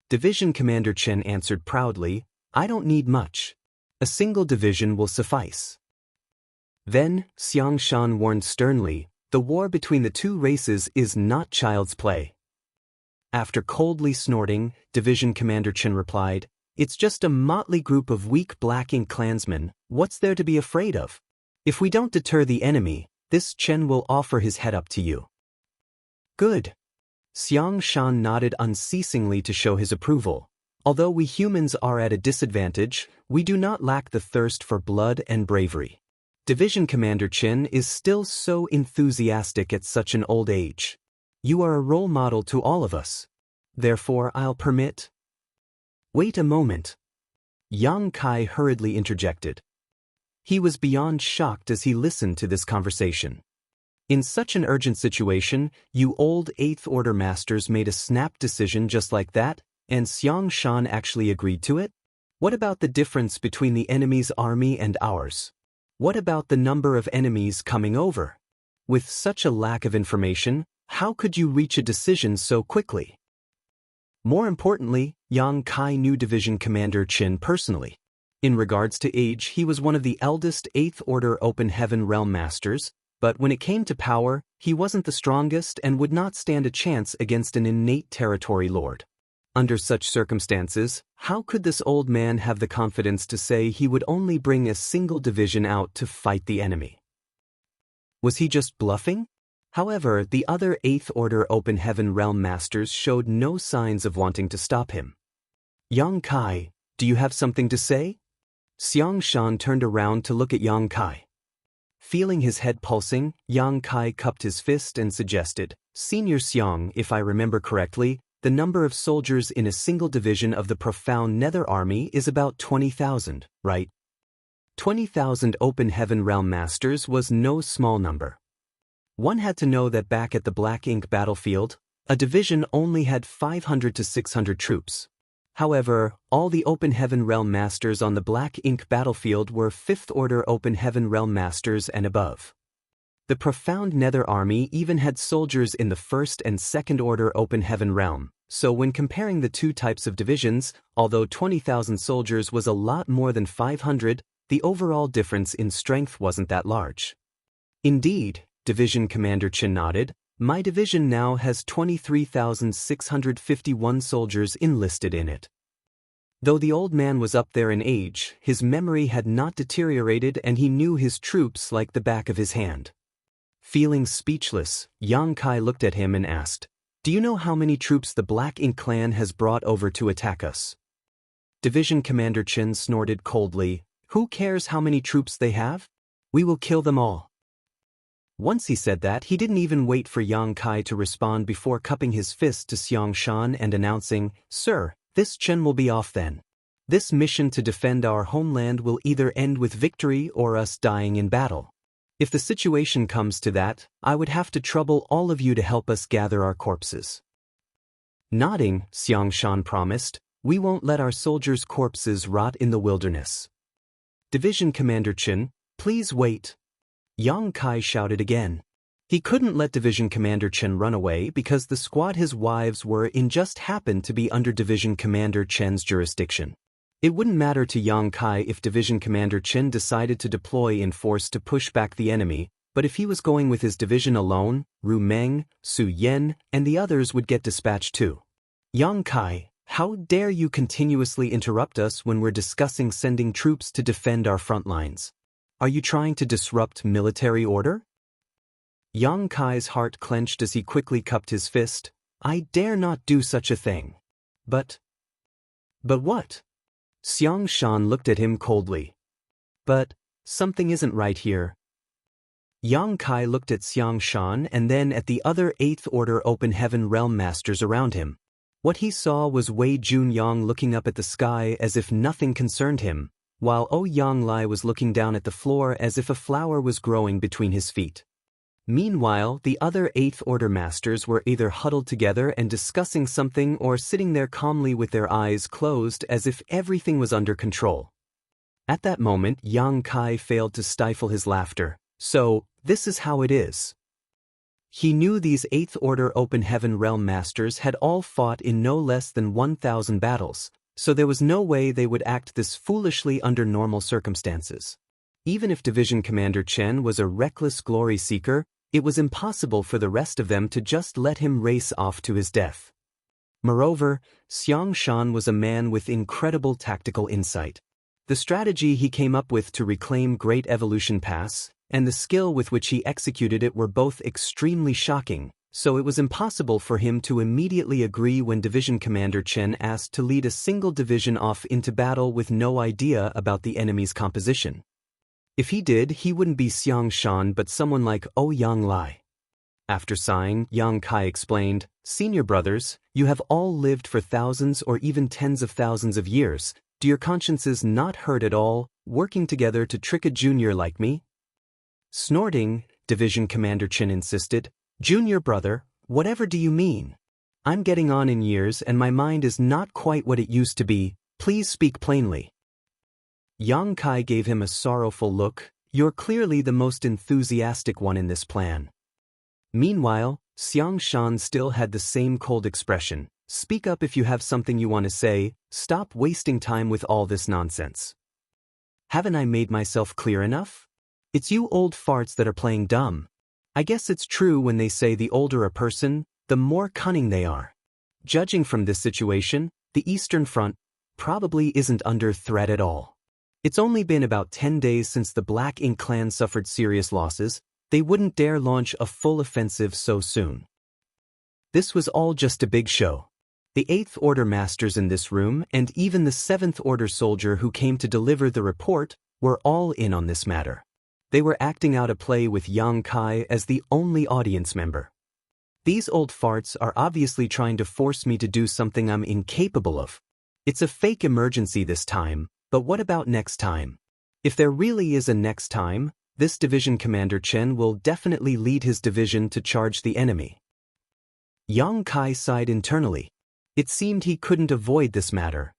Division Commander Chen answered proudly, "I don't need much. A single division will suffice." Then, Xiang Shan warned sternly, "The war between the two races is not child's play." After coldly snorting, Division Commander Chen replied, "It's just a motley group of weak Black Ink clansmen. What's there to be afraid of? If we don't deter the enemy, this Chen will offer his head up to you." "Good." Xiang Shan nodded unceasingly to show his approval. "Although we humans are at a disadvantage, we do not lack the thirst for blood and bravery. Division Commander Chen is still so enthusiastic at such an old age. You are a role model to all of us. Therefore I'll permit—" "Wait a moment." Yang Kai hurriedly interjected. He was beyond shocked as he listened to this conversation. In such an urgent situation, you old 8th Order Masters made a snap decision just like that, and Xiang Shan actually agreed to it? What about the difference between the enemy's army and ours? What about the number of enemies coming over? With such a lack of information, how could you reach a decision so quickly? More importantly, Yang Kai knew Division Commander Chen personally. In regards to age, he was one of the eldest 8th Order Open Heaven Realm Masters, but when it came to power, he wasn't the strongest and would not stand a chance against an innate territory lord. Under such circumstances, how could this old man have the confidence to say he would only bring a single division out to fight the enemy? Was he just bluffing? However, the other 8th Order Open Heaven Realm Masters showed no signs of wanting to stop him. "Yang Kai, do you have something to say?" Xiang Shan turned around to look at Yang Kai. Feeling his head pulsing, Yang Kai cupped his fist and suggested, "Senior Xiang, if I remember correctly, the number of soldiers in a single division of the Profound Nether Army is about 20,000, right?" 20,000 Open Heaven Realm Masters was no small number. One had to know that back at the Black Ink battlefield, a division only had 500 to 600 troops. However, all the Open Heaven Realm Masters on the Black Ink battlefield were 5th Order Open Heaven Realm Masters and above. The Profound Nether Army even had soldiers in the 1st and 2nd Order Open Heaven Realm, so when comparing the two types of divisions, although 20,000 soldiers was a lot more than 500, the overall difference in strength wasn't that large. Indeed, Division Commander Chen nodded, "My division now has 23,651 soldiers enlisted in it." Though the old man was up there in age, his memory had not deteriorated and he knew his troops like the back of his hand. Feeling speechless, Yang Kai looked at him and asked, "Do you know how many troops the Black Ink clan has brought over to attack us?" Division Commander Chen snorted coldly, "Who cares how many troops they have? We will kill them all." Once he said that, he didn't even wait for Yang Kai to respond before cupping his fist to Xiang Shan and announcing, "Sir, this Chen will be off then. This mission to defend our homeland will either end with victory or us dying in battle. If the situation comes to that, I would have to trouble all of you to help us gather our corpses." Nodding, Xiang Shan promised, "We won't let our soldiers' corpses rot in the wilderness." "Division Commander Chen, please wait." Yang Kai shouted again. He couldn't let Division Commander Chen run away because the squad his wives were in just happened to be under Division Commander Chen's jurisdiction. It wouldn't matter to Yang Kai if Division Commander Chen decided to deploy in force to push back the enemy, But if he was going with his division alone, Ru Meng, Su Yen, and the others would get dispatched too. Yang Kai, how dare you continuously interrupt us when we're discussing sending troops to defend our front lines? Are you trying to disrupt military order? Yang Kai's heart clenched as he quickly cupped his fist. I dare not do such a thing. But what? Xiang Shan looked at him coldly. But something isn't right here. Yang Kai looked at Xiang Shan and then at the other 8th Order Open Heaven Realm Masters around him. What he saw was Wei Junyang looking up at the sky as if nothing concerned him, while Ouyang Lai was looking down at the floor as if a flower was growing between his feet. Meanwhile, the other 8th Order Masters were either huddled together and discussing something or sitting there calmly with their eyes closed as if everything was under control. At that moment, Yang Kai failed to stifle his laughter. So, this is how it is. He knew these 8th Order Open Heaven Realm Masters had all fought in no less than 1,000 battles, so there was no way they would act this foolishly under normal circumstances. Even if Division Commander Chen was a reckless glory seeker, it was impossible for the rest of them to just let him race off to his death. Moreover, Xiang Shan was a man with incredible tactical insight. The strategy he came up with to reclaim Great Evolution Pass, and the skill with which he executed it were both extremely shocking, so it was impossible for him to immediately agree when Division Commander Chen asked to lead a single division off into battle with no idea about the enemy's composition. If he did, he wouldn't be Xiang Shan but someone like Ouyang Lai. After sighing, Yang Kai explained, Senior brothers, you have all lived for thousands or even tens of thousands of years. Do your consciences not hurt at all, working together to trick a junior like me? Snorting, Division Commander Chen insisted, Junior brother, whatever do you mean? I'm getting on in years and my mind is not quite what it used to be, please speak plainly. Yang Kai gave him a sorrowful look, you're clearly the most enthusiastic one in this plan. Meanwhile, Xiang Shan still had the same cold expression, speak up if you have something you want to say, stop wasting time with all this nonsense. Haven't I made myself clear enough? It's you old farts that are playing dumb. I guess it's true when they say the older a person, the more cunning they are. Judging from this situation, the Eastern Front probably isn't under threat at all. It's only been about 10 days since the Black Ink clan suffered serious losses. They wouldn't dare launch a full offensive so soon. This was all just a big show. The 8th Order Masters in this room and even the 7th Order soldier who came to deliver the report were all in on this matter. They were acting out a play with Yang Kai as the only audience member. These old farts are obviously trying to force me to do something I'm incapable of. It's a fake emergency this time, but what about next time? If there really is a next time, this Division Commander Chen will definitely lead his division to charge the enemy. Yang Kai sighed internally. It seemed he couldn't avoid this matter.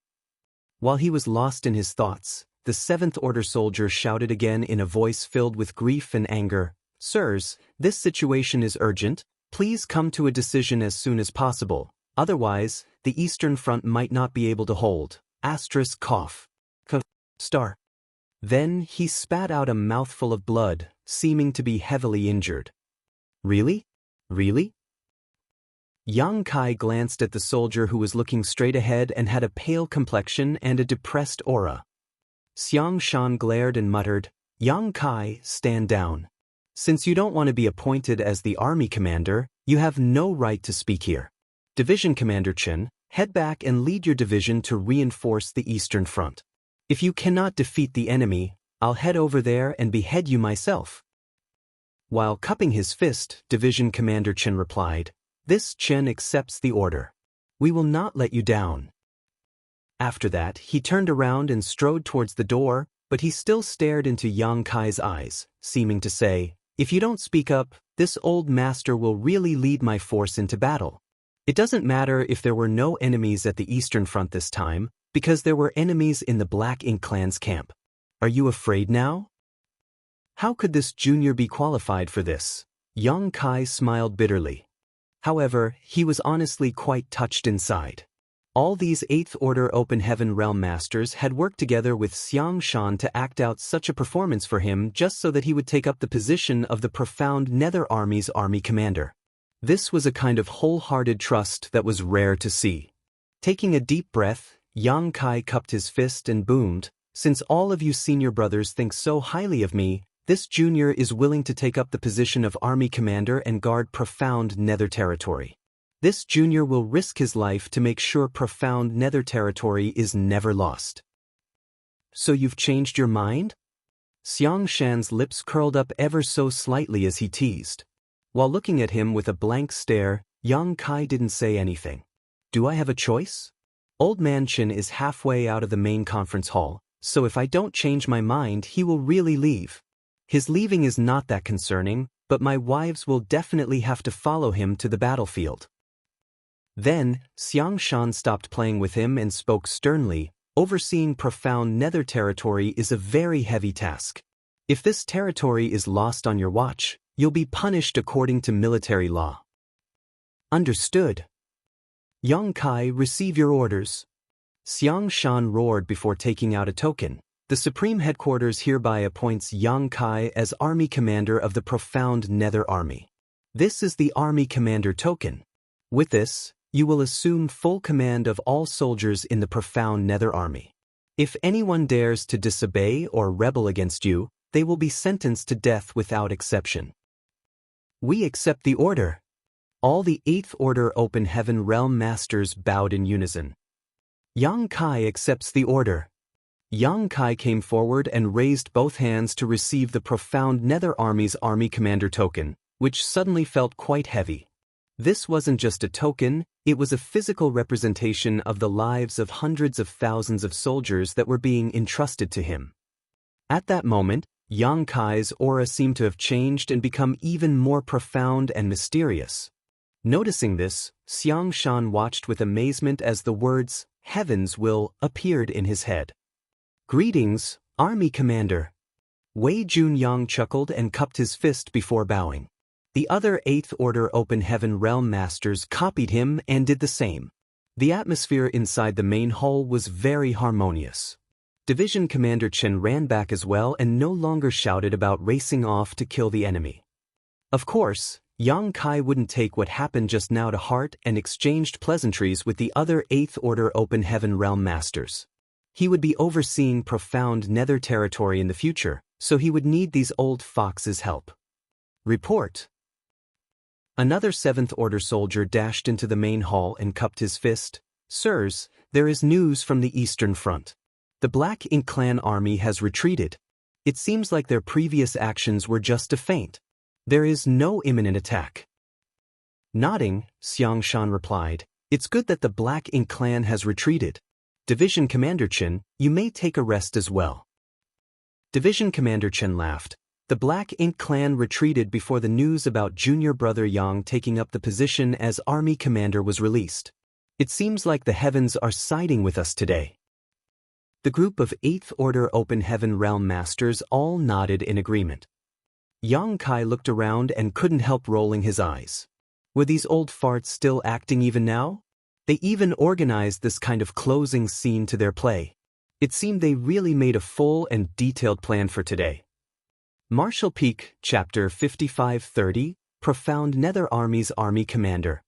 While he was lost in his thoughts, the 7th Order soldier shouted again in a voice filled with grief and anger, Sirs, this situation is urgent, please come to a decision as soon as possible, otherwise, the Eastern Front might not be able to hold. Cough. Star. Then he spat out a mouthful of blood, seeming to be heavily injured. Really? Really? Yang Kai glanced at the soldier who was looking straight ahead and had a pale complexion and a depressed aura. Xiang Shan glared and muttered, Yang Kai, stand down. Since you don't want to be appointed as the army commander, you have no right to speak here. Division Commander Chen, head back and lead your division to reinforce the Eastern Front. If you cannot defeat the enemy, I'll head over there and behead you myself. While cupping his fist, Division Commander Chen replied, This Chen accepts the order. We will not let you down. After that, he turned around and strode towards the door, but he still stared into Yang Kai's eyes, seeming to say, If you don't speak up, this old master will really lead my force into battle. It doesn't matter if there were no enemies at the Eastern Front this time, because there were enemies in the Black Ink clan's camp. Are you afraid now? How could this junior be qualified for this? Yang Kai smiled bitterly. However, he was honestly quite touched inside. All these 8th Order Open Heaven Realm Masters had worked together with Xiang Shan to act out such a performance for him just so that he would take up the position of the Profound Nether Army's army commander. This was a kind of wholehearted trust that was rare to see. Taking a deep breath, Yang Kai cupped his fist and boomed, "Since all of you senior brothers think so highly of me, this junior is willing to take up the position of army commander and guard Profound Nether territory. This junior will risk his life to make sure Profound Nether territory is never lost." "So you've changed your mind?" Xiang Shan's lips curled up ever so slightly as he teased. While looking at him with a blank stare, Yang Kai didn't say anything. "Do I have a choice? Old Man Chen is halfway out of the main conference hall, so if I don't change my mind he will really leave. His leaving is not that concerning, but my wives will definitely have to follow him to the battlefield." Then, Xiang Shan stopped playing with him and spoke sternly, "Overseeing Profound Nether territory is a very heavy task. If this territory is lost on your watch, you'll be punished according to military law." "Understood. Yang Kai, receive your orders." Xiang Shan roared before taking out a token. "The Supreme Headquarters hereby appoints Yang Kai as Army Commander of the Profound Nether Army. This is the Army Commander token. With this, you will assume full command of all soldiers in the Profound Nether Army. If anyone dares to disobey or rebel against you, they will be sentenced to death without exception." "We accept the order." All the 8th Order Open Heaven Realm Masters bowed in unison. "Yang Kai accepts the order." Yang Kai came forward and raised both hands to receive the Profound Nether Army's Army Commander token, which suddenly felt quite heavy. This wasn't just a token, it was a physical representation of the lives of hundreds of thousands of soldiers that were being entrusted to him. At that moment, Yang Kai's aura seemed to have changed and become even more profound and mysterious. Noticing this, Xiang Shan watched with amazement as the words, "Heaven's will," appeared in his head. "Greetings, Army Commander." Wei Junyang chuckled and cupped his fist before bowing. The other 8th Order Open Heaven Realm Masters copied him and did the same. The atmosphere inside the main hall was very harmonious. Division Commander Chen ran back as well and no longer shouted about racing off to kill the enemy. Of course, Yang Kai wouldn't take what happened just now to heart and exchanged pleasantries with the other 8th Order Open Heaven Realm Masters. He would be overseeing Profound Nether territory in the future, so he would need these old foxes' help. "Report." Another 7th Order soldier dashed into the main hall and cupped his fist. "Sirs, there is news from the Eastern Front. The Black Ink Clan army has retreated. It seems like their previous actions were just a feint. There is no imminent attack." Nodding, Xiang Shan replied, "It's good that the Black Ink Clan has retreated. Division Commander Chen, you may take a rest as well." Division Commander Chen laughed. The Black Ink Clan retreated before the news about junior brother Yang taking up the position as Army Commander was released. It seems like the heavens are siding with us today. The group of 8th Order Open Heaven Realm Masters all nodded in agreement. Yang Kai looked around and couldn't help rolling his eyes. Were these old farts still acting even now? They even organized this kind of closing scene to their play. It seemed they really made a full and detailed plan for today. Martial Peak, Chapter 5530, Profound Nether Army's Army Commander.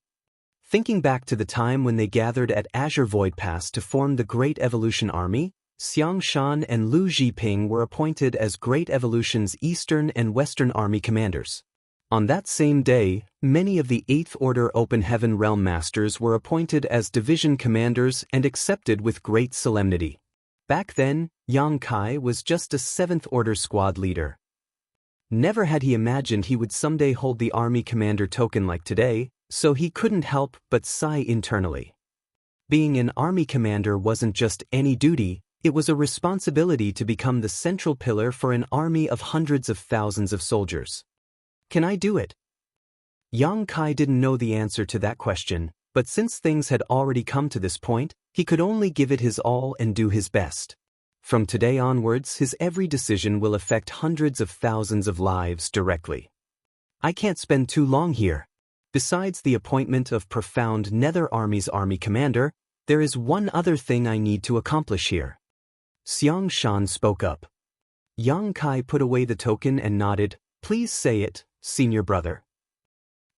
Thinking back to the time when they gathered at Azure Void Pass to form the Great Evolution Army, Xiang Shan and Lu Zhiping were appointed as Great Evolution's Eastern and Western Army Commanders. On that same day, many of the 8th Order Open Heaven Realm Masters were appointed as Division Commanders and accepted with great solemnity. Back then, Yang Kai was just a 7th Order Squad leader. Never had he imagined he would someday hold the Army Commander token like today, so he couldn't help but sigh internally. Being an Army Commander wasn't just any duty, it was a responsibility to become the central pillar for an army of hundreds of thousands of soldiers. Can I do it? Yang Kai didn't know the answer to that question, but since things had already come to this point, he could only give it his all and do his best. From today onwards, his every decision will affect hundreds of thousands of lives directly. I can't spend too long here. Besides the appointment of Profound Nether Army's Army Commander, There is one other thing I need to accomplish here. Xiang Shan spoke up. Yang Kai put away the token and nodded. Please say it, senior brother.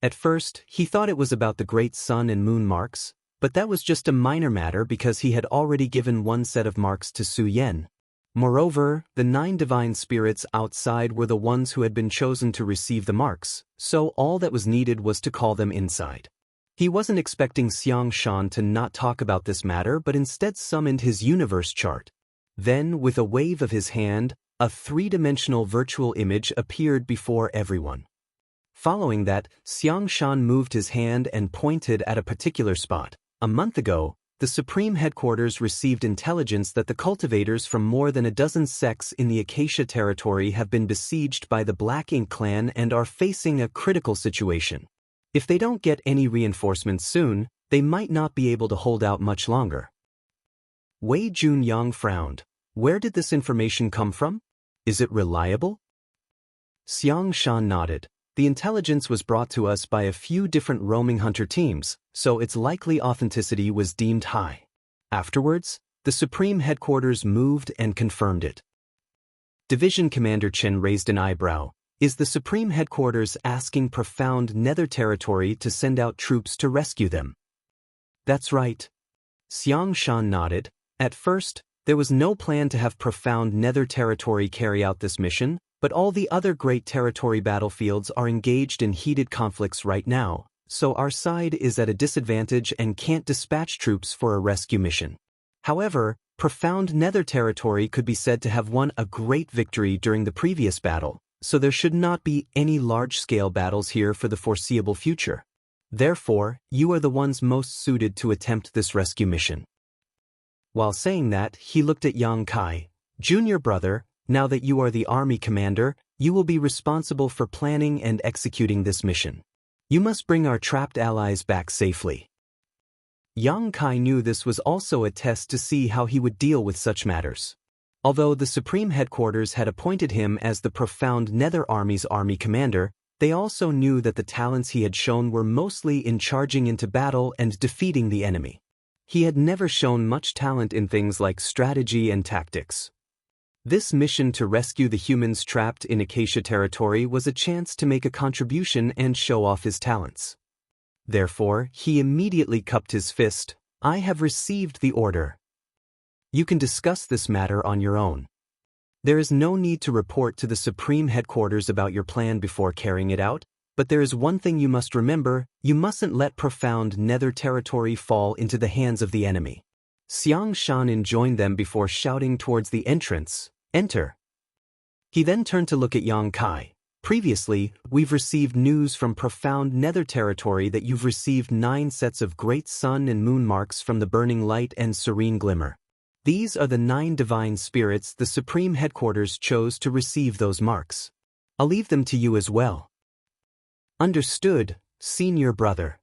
At first, he thought it was about the great sun and moon marks, but that was just a minor matter because he had already given one set of marks to Su Yen. Moreover, the 9 divine spirits outside were the ones who had been chosen to receive the marks, so all that was needed was to call them inside. He wasn't expecting Xiang Shan to not talk about this matter but instead summoned his universe chart. Then, with a wave of his hand, a 3-dimensional virtual image appeared before everyone. Following that, Xiang Shan moved his hand and pointed at a particular spot. A month ago, the Supreme Headquarters received intelligence that the cultivators from more than a dozen sects in the Acacia territory have been besieged by the Black Ink clan and are facing a critical situation. If they don't get any reinforcements soon, they might not be able to hold out much longer. Wei Junyang frowned. Where did this information come from? Is it reliable? Xiang Shan nodded. The intelligence was brought to us by a few different roaming hunter teams, so its likely authenticity was deemed high. Afterwards, the Supreme Headquarters moved and confirmed it. Division Commander Chen raised an eyebrow. Is the Supreme Headquarters asking Profound Nether Territory to send out troops to rescue them? That's right. Xiang Shan nodded. At first, there was no plan to have Profound Nether Territory carry out this mission, but all the other great territory battlefields are engaged in heated conflicts right now, so our side is at a disadvantage and can't dispatch troops for a rescue mission. However, Profound Nether Territory could be said to have won a great victory during the previous battle, so there should not be any large-scale battles here for the foreseeable future. Therefore, you are the ones most suited to attempt this rescue mission. While saying that, he looked at Yang Kai. Junior brother, now that you are the army commander, you will be responsible for planning and executing this mission. You must bring our trapped allies back safely. Yang Kai knew this was also a test to see how he would deal with such matters. Although the Supreme Headquarters had appointed him as the Profound Nether Army's army commander, they also knew that the talents he had shown were mostly in charging into battle and defeating the enemy. He had never shown much talent in things like strategy and tactics. This mission to rescue the humans trapped in Acacia territory was a chance to make a contribution and show off his talents. Therefore, he immediately cupped his fist. I have received the order. You can discuss this matter on your own. There is no need to report to the Supreme Headquarters about your plan before carrying it out, but there is one thing you must remember: you mustn't let Profound Nether Territory fall into the hands of the enemy. Xiang Shan joined them before shouting towards the entrance, "Enter." He then turned to look at Yang Kai. Previously, we've received news from Profound Nether Territory that you've received 9 sets of great sun and moon marks from the burning light and serene glimmer. These are the 9 divine spirits the Supreme Headquarters chose to receive those marks. I'll leave them to you as well. Understood, senior brother.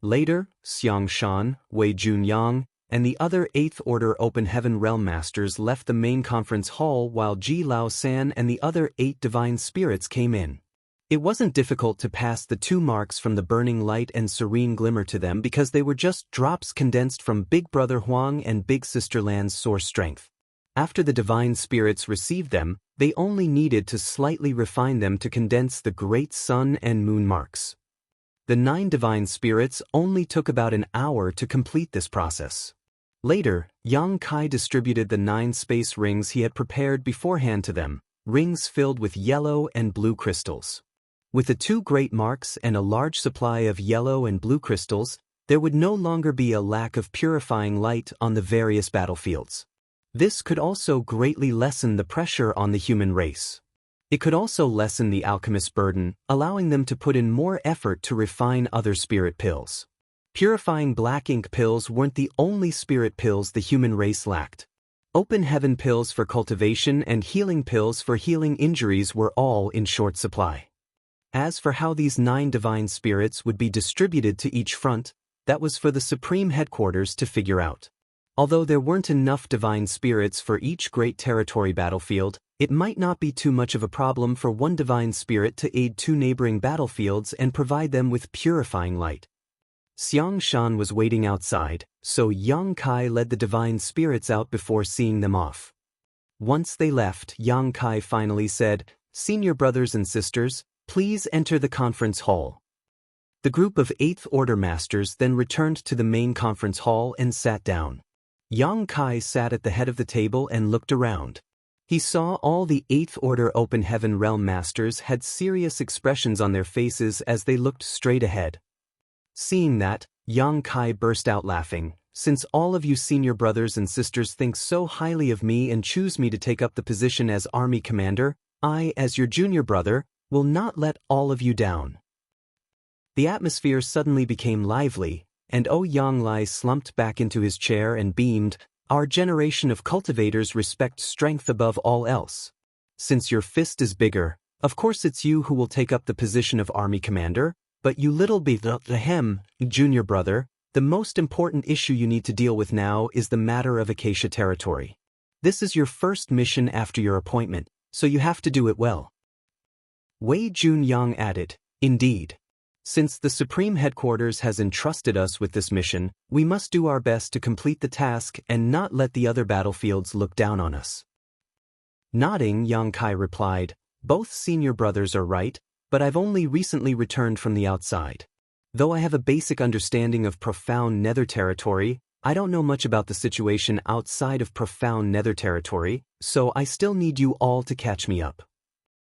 Later, Xiang Shan, Wei Junyang, and the other 8th Order Open Heaven Realm Masters left the main conference hall while Ji Lao San and the other 8 divine spirits came in. It wasn't difficult to pass the 2 marks from the burning light and serene glimmer to them because they were just drops condensed from Big Brother Huang and Big Sister Lan's source strength. After the divine spirits received them, they only needed to slightly refine them to condense the great sun and moon marks. The 9 divine spirits only took about an hour to complete this process. Later, Yang Kai distributed the 9 space rings he had prepared beforehand to them, rings filled with yellow and blue crystals. With the 2 great marks and a large supply of yellow and blue crystals, there would no longer be a lack of purifying light on the various battlefields. This could also greatly lessen the pressure on the human race. It could also lessen the alchemist's burden, allowing them to put in more effort to refine other spirit pills. Purifying black ink pills weren't the only spirit pills the human race lacked. Open heaven pills for cultivation and healing pills for healing injuries were all in short supply. As for how these 9 divine spirits would be distributed to each front, that was for the Supreme Headquarters to figure out. Although there weren't enough divine spirits for each great territory battlefield, it might not be too much of a problem for one divine spirit to aid 2 neighboring battlefields and provide them with purifying light. Xiang Shan was waiting outside, so Yang Kai led the divine spirits out before seeing them off. Once they left, Yang Kai finally said, "Senior brothers and sisters, please enter the conference hall." The group of 8th Order Masters then returned to the main conference hall and sat down. Yang Kai sat at the head of the table and looked around. He saw all the 8th Order Open Heaven Realm Masters had serious expressions on their faces as they looked straight ahead. Seeing that, Yang Kai burst out laughing. "Since all of you senior brothers and sisters think so highly of me and choose me to take up the position as army commander, I, as your junior brother, will not let all of you down." The atmosphere suddenly became lively, and Yang Lai slumped back into his chair and beamed, "Our generation of cultivators respect strength above all else. Since your fist is bigger, of course it's you who will take up the position of army commander, but you little junior brother, the most important issue you need to deal with now is the matter of Acacia territory. This is your first mission after your appointment, so you have to do it well." Wei Junyang added, "Indeed. Since the Supreme Headquarters has entrusted us with this mission, we must do our best to complete the task and not let the other battlefields look down on us." Nodding, Yang Kai replied, "Both senior brothers are right, but I've only recently returned from the outside. Though I have a basic understanding of profound nether territory, I don't know much about the situation outside of profound nether territory, so I still need you all to catch me up."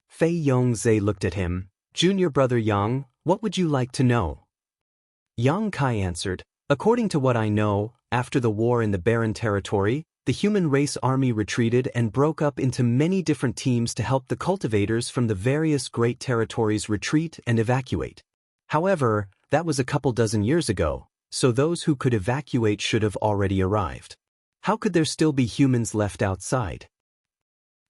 Fei Yongzhe looked at him. "Junior brother Yang, what would you like to know?" Yang Kai answered, "According to what I know, after the war in the barren territory, the human race army retreated and broke up into many different teams to help the cultivators from the various great territories retreat and evacuate. However, that was a couple dozen years ago, so those who could evacuate should have already arrived. How could there still be humans left outside?"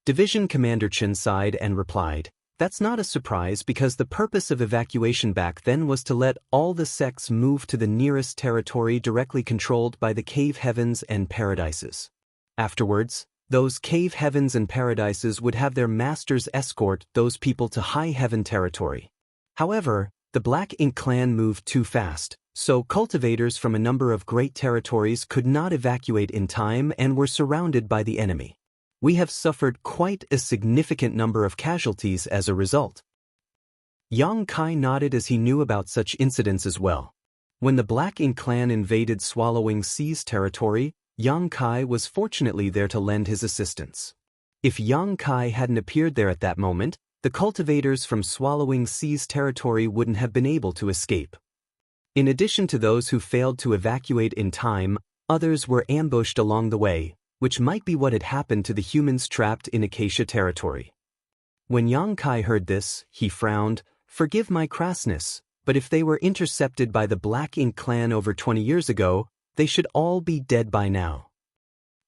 Division Commander Chen sighed and replied, "That's not a surprise because the purpose of evacuation back then was to let all the sects move to the nearest territory directly controlled by the cave heavens and paradises. Afterwards, those cave heavens and paradises would have their masters escort those people to high heaven territory. However, the Black Ink clan moved too fast, so cultivators from a number of great territories could not evacuate in time and were surrounded by the enemy. We have suffered quite a significant number of casualties as a result." Yang Kai nodded as he knew about such incidents as well. When the Black Ink clan invaded Swallowing Sea's territory, Yang Kai was fortunately there to lend his assistance. If Yang Kai hadn't appeared there at that moment, the cultivators from Swallowing Sea's territory wouldn't have been able to escape. In addition to those who failed to evacuate in time, others were ambushed along the way, which might be what had happened to the humans trapped in Acacia territory. When Yang Kai heard this, he frowned, "Forgive my crassness, but if they were intercepted by the Black Ink clan over 20 years ago, they should all be dead by now."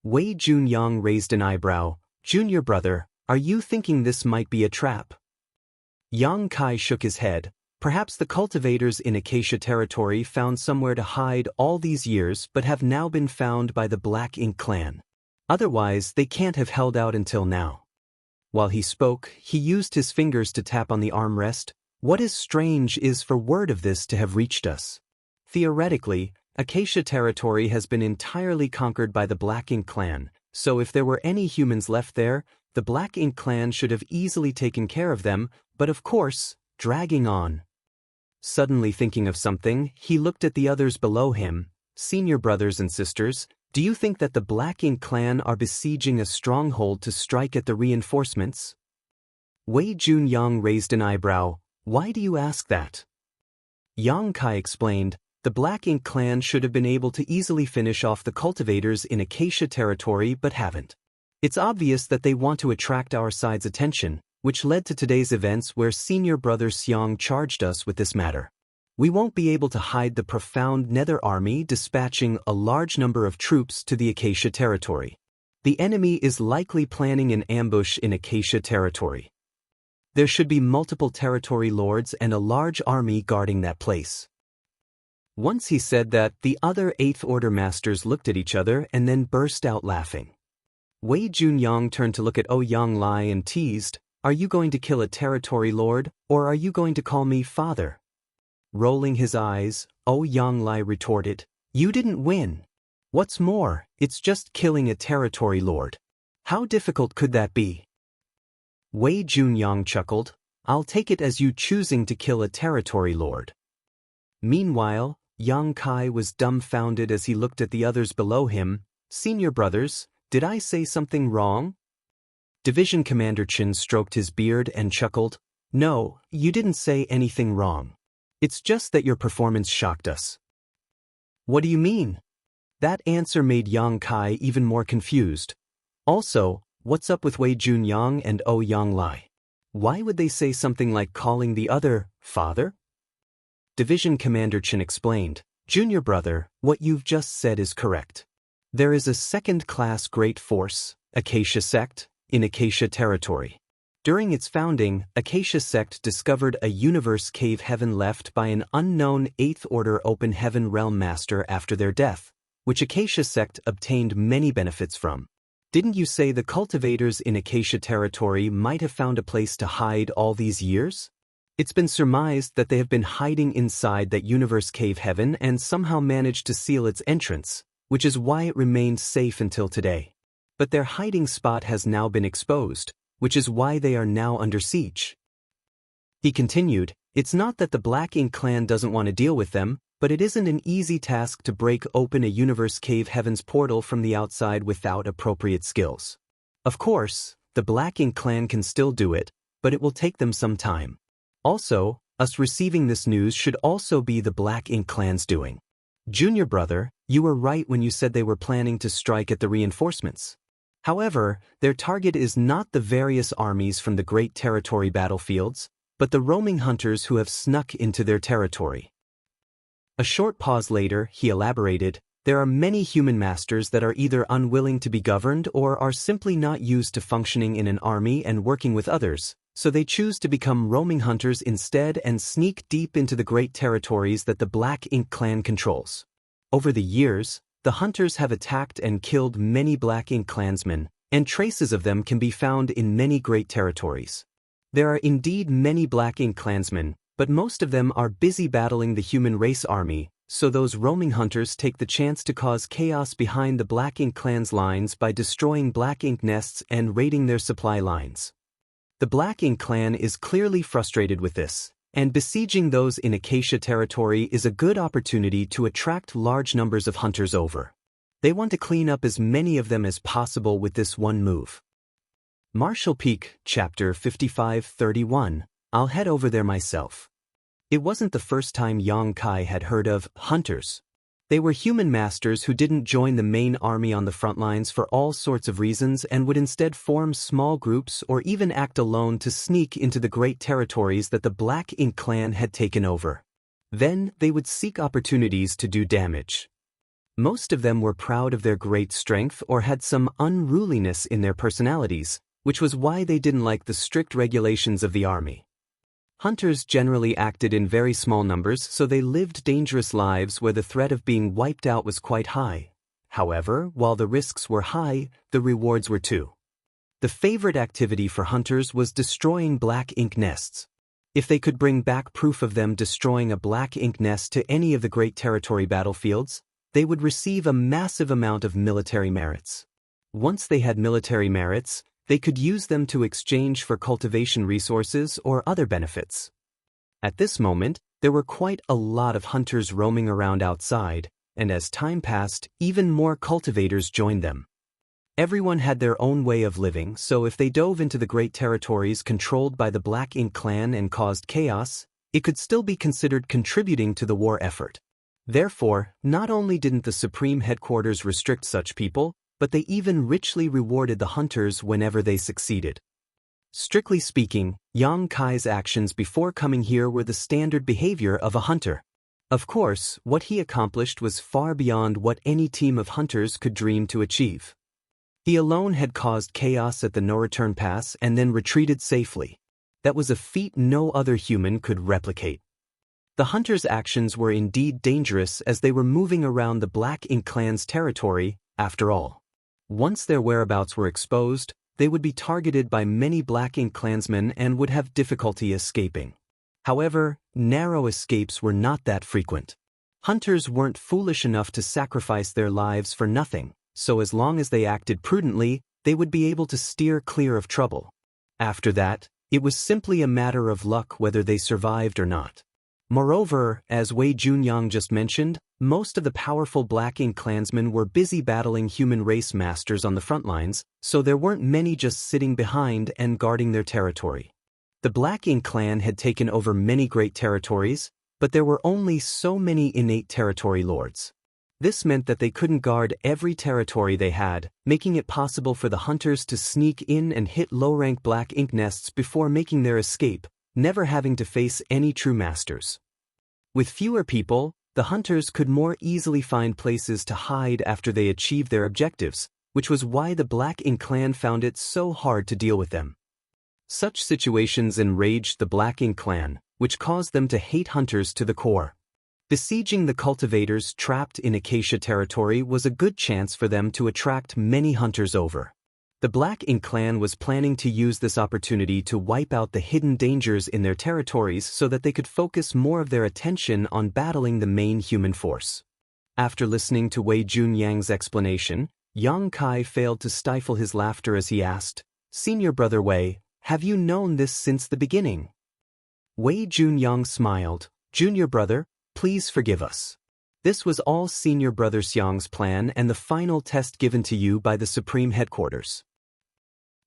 Wei Junyang raised an eyebrow. "Junior brother, are you thinking this might be a trap?" Yang Kai shook his head. "Perhaps the cultivators in Acacia territory found somewhere to hide all these years but have now been found by the Black Ink clan. Otherwise, they can't have held out until now." While he spoke, he used his fingers to tap on the armrest. "What is strange is for word of this to have reached us. Theoretically, Acacia territory has been entirely conquered by the Black Ink clan, so if there were any humans left there, the Black Ink clan should have easily taken care of them, but of course, dragging on." Suddenly thinking of something, he looked at the others below him. "Senior brothers and sisters, do you think that the Black Ink clan are besieging a stronghold to strike at the reinforcements?" Wei Junyang raised an eyebrow. "Why do you ask that?" Yang Kai explained, "The Black Ink clan should have been able to easily finish off the cultivators in Acacia territory but haven't. It's obvious that they want to attract our side's attention, which led to today's events where senior brother Xiang charged us with this matter. We won't be able to hide the profound Nether army dispatching a large number of troops to the Acacia territory. The enemy is likely planning an ambush in Acacia territory. There should be multiple territory lords and a large army guarding that place." Once he said that, the other 8th Order Masters looked at each other and then burst out laughing. Wei Junyang turned to look at Yang Lai and teased, "Are you going to kill a territory lord, or are you going to call me father?" Rolling his eyes, Yang Lai retorted. You didn't win. What's more, it's just killing a territory lord. How difficult could that be? Wei Junyang chuckled. I'll take it as you choosing to kill a territory lord. Meanwhile, Yang Kai was dumbfounded as he looked at the others below him. Senior brothers, did I say something wrong? Division Commander Chen stroked his beard and chuckled. No, you didn't say anything wrong. It's just that your performance shocked us. What do you mean? That answer made Yang Kai even more confused. Also, what's up with Wei Junyang and Yang Lai? Why would they say something like calling the other father? Division Commander Chen explained. Junior brother, what you've just said is correct. There is a second-class great force, Acacia Sect, in Acacia territory. During its founding, Acacia Sect discovered a universe cave heaven left by an unknown 8th Order Open Heaven Realm Master after their death, which Acacia Sect obtained many benefits from. Didn't you say the cultivators in Acacia territory might have found a place to hide all these years? It's been surmised that they have been hiding inside that universe cave heaven and somehow managed to seal its entrance, which is why it remained safe until today. But their hiding spot has now been exposed, which is why they are now under siege. He continued, it's not that the Black Ink clan doesn't want to deal with them, but it isn't an easy task to break open a universe cave heaven's portal from the outside without appropriate skills. Of course, the Black Ink clan can still do it, but it will take them some time. Also, us receiving this news should also be the Black Ink clan's doing. Junior brother, you were right when you said they were planning to strike at the reinforcements. However, their target is not the various armies from the Great Territory battlefields, but the roaming hunters who have snuck into their territory. A short pause later, he elaborated, there are many human masters that are either unwilling to be governed or are simply not used to functioning in an army and working with others, so they choose to become roaming hunters instead and sneak deep into the great territories that the Black Ink clan controls. Over the years, the hunters have attacked and killed many Black Ink clansmen, and traces of them can be found in many great territories. There are indeed many Black Ink clansmen, but most of them are busy battling the human race army, so those roaming hunters take the chance to cause chaos behind the Black Ink clan's lines by destroying Black Ink nests and raiding their supply lines. The Black Ink clan is clearly frustrated with this, and besieging those in Acacia territory is a good opportunity to attract large numbers of hunters over. They want to clean up as many of them as possible with this one move. Marshall Peak, Chapter 55-31, I'll head over there myself. It wasn't the first time Yang Kai had heard of hunters. They were human masters who didn't join the main army on the front lines for all sorts of reasons and would instead form small groups or even act alone to sneak into the great territories that the Black Ink clan had taken over. Then they would seek opportunities to do damage. Most of them were proud of their great strength or had some unruliness in their personalities, which was why they didn't like the strict regulations of the army. Hunters generally acted in very small numbers, so they lived dangerous lives where the threat of being wiped out was quite high. However, while the risks were high, the rewards were too. The favorite activity for hunters was destroying Black Ink nests. If they could bring back proof of them destroying a Black Ink nest to any of the Great Territory battlefields, they would receive a massive amount of military merits. Once they had military merits, they could use them to exchange for cultivation resources or other benefits. At this moment, there were quite a lot of hunters roaming around outside, and as time passed, even more cultivators joined them. Everyone had their own way of living, so if they dove into the great territories controlled by the Black Ink clan and caused chaos, it could still be considered contributing to the war effort. Therefore, not only didn't the Supreme Headquarters restrict such people, but they even richly rewarded the hunters whenever they succeeded. Strictly speaking, Yang Kai's actions before coming here were the standard behavior of a hunter. Of course, what he accomplished was far beyond what any team of hunters could dream to achieve. He alone had caused chaos at the no-return pass and then retreated safely. That was a feat no other human could replicate. The hunters' actions were indeed dangerous as they were moving around the Black Ink clan's territory, after all. Once their whereabouts were exposed, they would be targeted by many Black Ink clansmen and would have difficulty escaping. However, narrow escapes were not that frequent. Hunters weren't foolish enough to sacrifice their lives for nothing, so as long as they acted prudently, they would be able to steer clear of trouble. After that, it was simply a matter of luck whether they survived or not. Moreover, as Wei Junyang just mentioned, most of the powerful Black Ink clansmen were busy battling human race masters on the front lines, so there weren't many just sitting behind and guarding their territory. The Black Ink clan had taken over many great territories, but there were only so many innate territory lords. This meant that they couldn't guard every territory they had, making it possible for the hunters to sneak in and hit low-rank Black Ink nests before making their escape, never having to face any true masters. With fewer people, the hunters could more easily find places to hide after they achieved their objectives, which was why the Black Ink clan found it so hard to deal with them. Such situations enraged the Black Ink clan, which caused them to hate hunters to the core. Besieging the cultivators trapped in Acacia territory was a good chance for them to attract many hunters over. The Black Ink clan was planning to use this opportunity to wipe out the hidden dangers in their territories so that they could focus more of their attention on battling the main human force. After listening to Wei Junyang's explanation, Yang Kai failed to stifle his laughter as he asked, "Senior brother Wei, have you known this since the beginning?" Wei Junyang smiled, "Junior brother, please forgive us. This was all Senior Brother Xiang's plan and the final test given to you by the Supreme Headquarters."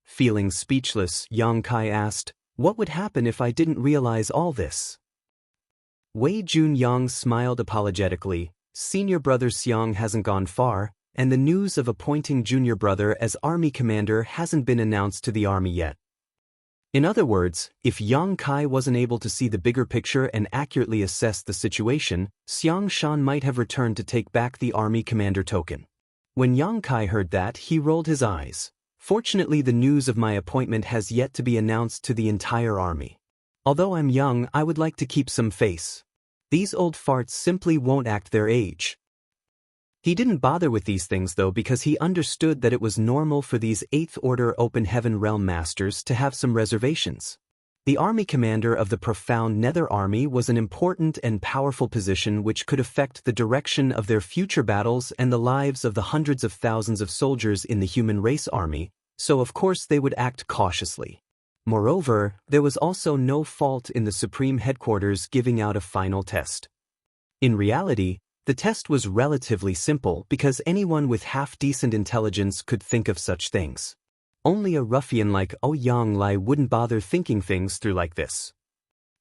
Feeling speechless, Yang Kai asked, "What would happen if I didn't realize all this?" Wei Junyang smiled apologetically. Senior Brother Xiang hasn't gone far, and the news of appointing Junior Brother as army commander hasn't been announced to the army yet. In other words, if Yang Kai wasn't able to see the bigger picture and accurately assess the situation, Xiang Shan might have returned to take back the army commander token. When Yang Kai heard that, he rolled his eyes. "Fortunately, the news of my appointment has yet to be announced to the entire army. Although I'm young, I would like to keep some face. These old farts simply won't act their age." He didn't bother with these things though because he understood that it was normal for these 8th Order Open Heaven Realm Masters to have some reservations. The army commander of the Profound Nether Army was an important and powerful position which could affect the direction of their future battles and the lives of the hundreds of thousands of soldiers in the human race army, so of course they would act cautiously. Moreover, there was also no fault in the Supreme Headquarters giving out a final test. In reality, the test was relatively simple because anyone with half-decent intelligence could think of such things. Only a ruffian like Yang Lai wouldn't bother thinking things through like this.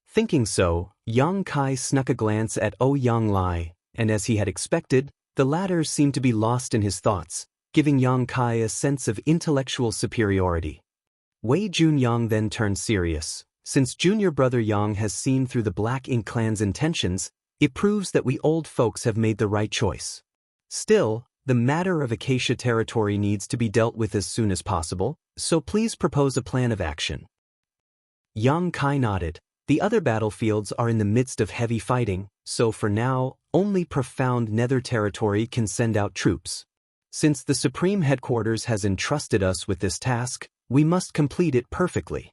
Thinking so, Yang Kai snuck a glance at Yang Lai, and as he had expected, the latter seemed to be lost in his thoughts, giving Yang Kai a sense of intellectual superiority. Wei Junyang then turned serious. Since Junior Brother Yang has seen through the Black Ink clan's intentions, it proves that we old folks have made the right choice. Still, the matter of Acacia territory needs to be dealt with as soon as possible, so please propose a plan of action. Yang Kai nodded. The other battlefields are in the midst of heavy fighting, so for now, only Profound Nether territory can send out troops. Since the Supreme Headquarters has entrusted us with this task, we must complete it perfectly.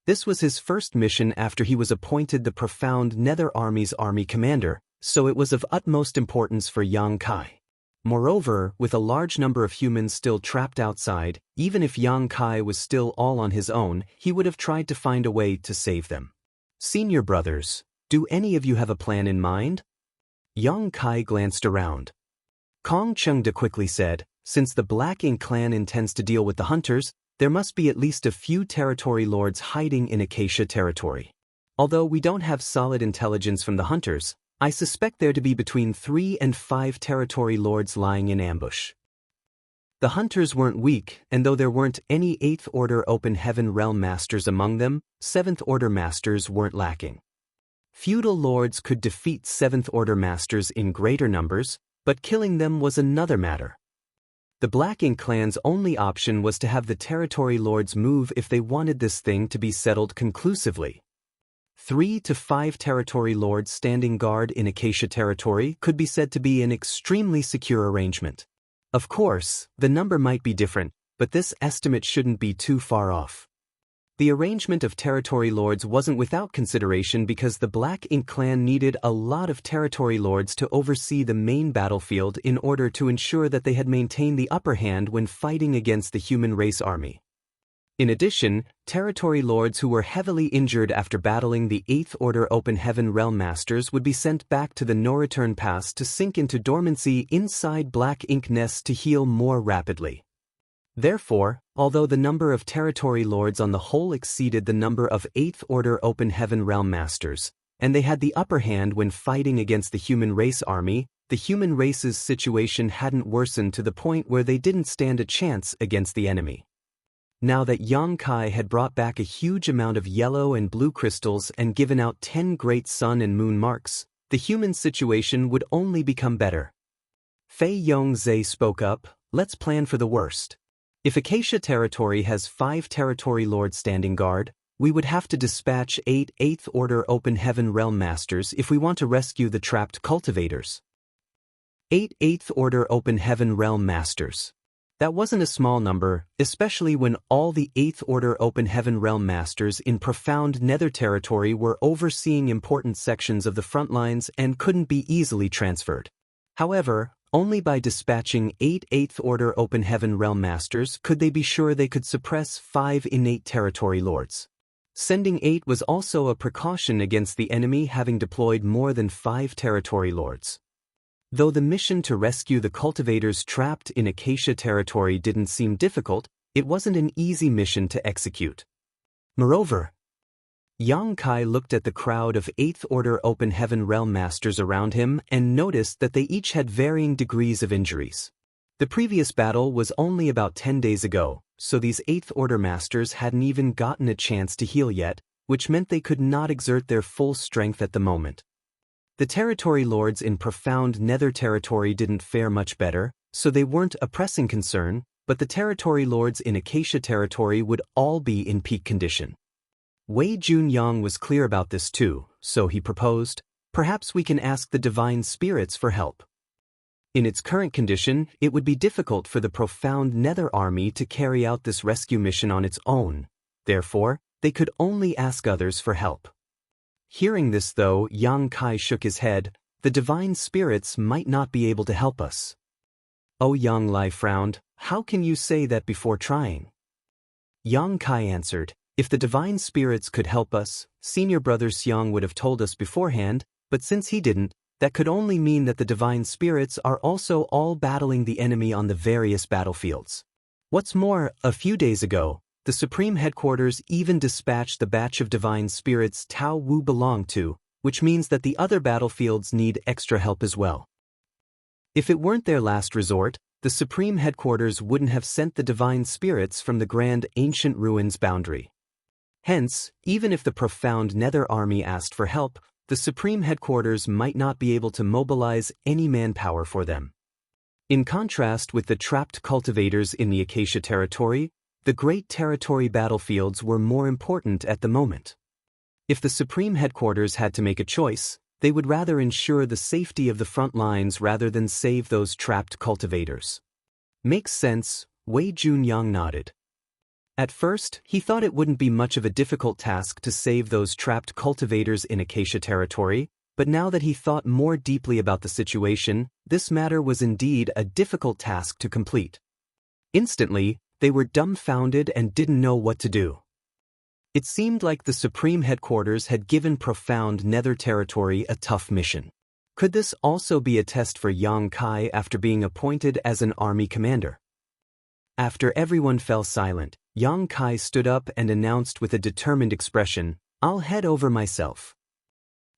This was his first mission after he was appointed the Profound Nether Army's army commander, so it was of utmost importance for Yang Kai. Moreover, with a large number of humans still trapped outside, even if Yang Kai was still all on his own, he would have tried to find a way to save them. Senior brothers, do any of you have a plan in mind? Yang Kai glanced around. Kong Chengde quickly said, "Since the Black Ink clan intends to deal with the hunters, there must be at least a few territory lords hiding in Acacia territory. Although we don't have solid intelligence from the hunters, I suspect there to be between 3 and 5 territory lords lying in ambush." The hunters weren't weak, and though there weren't any 8th Order Open Heaven Realm Masters among them, 7th Order Masters weren't lacking. Feudal lords could defeat 7th Order Masters in greater numbers, but killing them was another matter. The Black Ink clan's only option was to have the territory lords move if they wanted this thing to be settled conclusively. 3 to 5 territory lords standing guard in Acacia territory could be said to be an extremely secure arrangement. Of course, the number might be different, but this estimate shouldn't be too far off. The arrangement of territory lords wasn't without consideration because the Black Ink clan needed a lot of territory lords to oversee the main battlefield in order to ensure that they had maintained the upper hand when fighting against the human race army. In addition, territory lords who were heavily injured after battling the 8th Order Open Heaven Realm Masters would be sent back to the no-return pass to sink into dormancy inside Black Ink nests to heal more rapidly. Therefore, although the number of territory lords on the whole exceeded the number of 8th Order Open Heaven Realm Masters, and they had the upper hand when fighting against the human race army, the human race's situation hadn't worsened to the point where they didn't stand a chance against the enemy. Now that Yang Kai had brought back a huge amount of yellow and blue crystals and given out 10 great sun and moon marks, the human situation would only become better. Fei Yongzhe spoke up, "Let's plan for the worst. If Acacia territory has 5 territory lords standing guard, we would have to dispatch 8 8th Order Open Heaven Realm Masters if we want to rescue the trapped cultivators." 8 8th Order Open Heaven Realm Masters. That wasn't a small number, especially when all the 8th Order Open Heaven Realm Masters in profound Nether territory were overseeing important sections of the front lines and couldn't be easily transferred. However, only by dispatching 8 8th Order Open Heaven Realm Masters could they be sure they could suppress 5 innate territory lords. Sending 8 was also a precaution against the enemy having deployed more than 5 territory lords. Though the mission to rescue the cultivators trapped in Acacia territory didn't seem difficult, it wasn't an easy mission to execute. Moreover, Yang Kai looked at the crowd of 8th Order Open Heaven Realm Masters around him and noticed that they each had varying degrees of injuries. The previous battle was only about 10 days ago, so these 8th Order Masters hadn't even gotten a chance to heal yet, which meant they could not exert their full strength at the moment. The territory lords in profound Nether territory didn't fare much better, so they weren't a pressing concern, but the territory lords in Acacia territory would all be in peak condition. Wei Junyang was clear about this too, so he proposed, "Perhaps we can ask the divine spirits for help." In its current condition, it would be difficult for the profound Nether army to carry out this rescue mission on its own. Therefore, they could only ask others for help. Hearing this though, Yang Kai shook his head, "The divine spirits might not be able to help us." Oh, Yang Lai frowned, "How can you say that before trying?" Yang Kai answered, "If the divine spirits could help us, senior brother Xiang would have told us beforehand, but since he didn't, that could only mean that the divine spirits are also all battling the enemy on the various battlefields. What's more, a few days ago, the Supreme Headquarters even dispatched the batch of divine spirits Tao Wu belonged to, which means that the other battlefields need extra help as well. If it weren't their last resort, the Supreme Headquarters wouldn't have sent the divine spirits from the Grand Ancient Ruins boundary. Hence, even if the profound Nether army asked for help, the Supreme Headquarters might not be able to mobilize any manpower for them. In contrast with the trapped cultivators in the Acacia territory, the Great Territory battlefields were more important at the moment. If the Supreme Headquarters had to make a choice, they would rather ensure the safety of the front lines rather than save those trapped cultivators. Makes sense, Wei Junyang nodded. At first, he thought it wouldn't be much of a difficult task to save those trapped cultivators in Acacia territory, but now that he thought more deeply about the situation, this matter was indeed a difficult task to complete. Instantly, they were dumbfounded and didn't know what to do. It seemed like the Supreme Headquarters had given profound Nether territory a tough mission. Could this also be a test for Yang Kai after being appointed as an army commander? After everyone fell silent, Yang Kai stood up and announced with a determined expression, "I'll head over myself."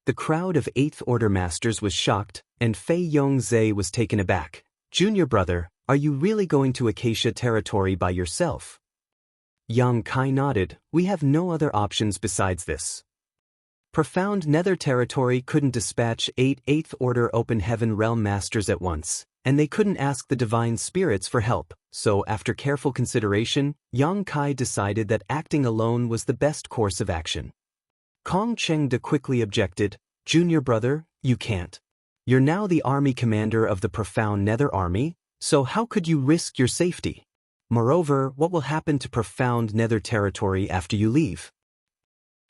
The crowd of 8th Order Masters was shocked, and Fei Yongzhe was taken aback. "Junior brother, are you really going to Acacia territory by yourself?" Yang Kai nodded, "We have no other options besides this." Profound Nether territory couldn't dispatch 8 8th Order Open Heaven Realm Masters at once, and they couldn't ask the divine spirits for help, so after careful consideration, Yang Kai decided that acting alone was the best course of action. Kong Chengde quickly objected, "Junior brother, you can't. You're now the army commander of the profound Nether army, so how could you risk your safety? Moreover, what will happen to profound nether territory after you leave?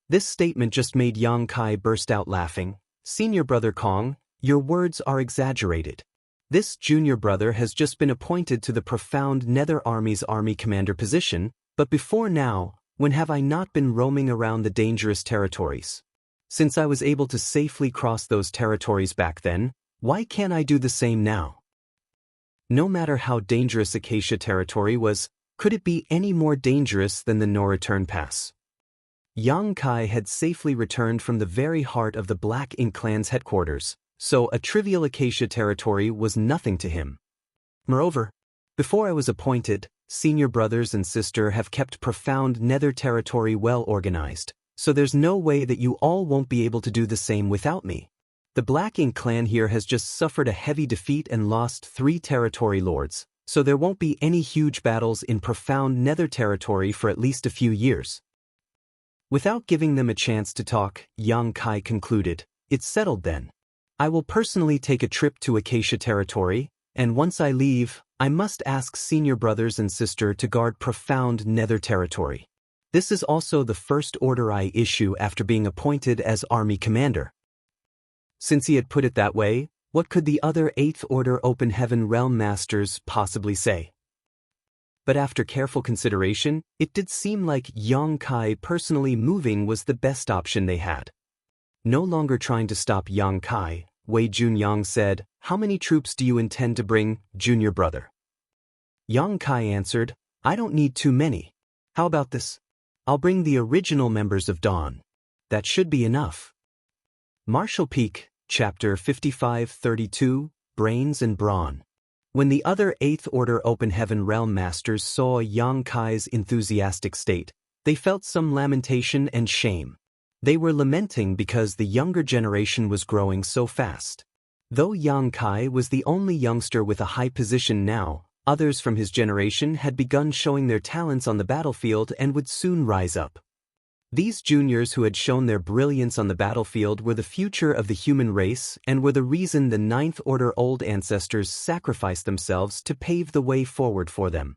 This statement just made Yang Kai burst out laughing. Senior brother Kong, your words are exaggerated. This junior brother has just been appointed to the profound nether army's army commander position, but before now, when have I not been roaming around the dangerous territories? Since I was able to safely cross those territories back then, why can't I do the same now? No matter how dangerous Acacia territory was, could it be any more dangerous than the no-return pass? Yang Kai had safely returned from the very heart of the Black Ink clan's headquarters, so a trivial Acacia territory was nothing to him. Moreover, before I was appointed, senior brothers and sister have kept profound nether territory well organized, so there's no way that you all won't be able to do the same without me. The Black Ink clan here has just suffered a heavy defeat and lost 3 territory lords, so there won't be any huge battles in profound nether territory for at least a few years. Without giving them a chance to talk, Yang Kai concluded, it's settled then. I will personally take a trip to Acacia territory, and once I leave, I must ask senior brothers and sister to guard profound nether territory. This is also the first order I issue after being appointed as army commander. Since he had put it that way, what could the other 8th Order Open Heaven Realm Masters possibly say? But after careful consideration, it did seem like Yang Kai personally moving was the best option they had. No longer trying to stop Yang Kai, Wei Junyang said, how many troops do you intend to bring, junior brother? Yang Kai answered, I don't need too many. How about this? I'll bring the original members of Dawn. That should be enough. Martial Peak, Chapter 55-32, Brains and Brawn. When the other 8th Order Open Heaven Realm Masters saw Yang Kai's enthusiastic state, they felt some lamentation and shame. They were lamenting because the younger generation was growing so fast. Though Yang Kai was the only youngster with a high position now, others from his generation had begun showing their talents on the battlefield and would soon rise up. These juniors who had shown their brilliance on the battlefield were the future of the human race and were the reason the 9th Order old ancestors sacrificed themselves to pave the way forward for them.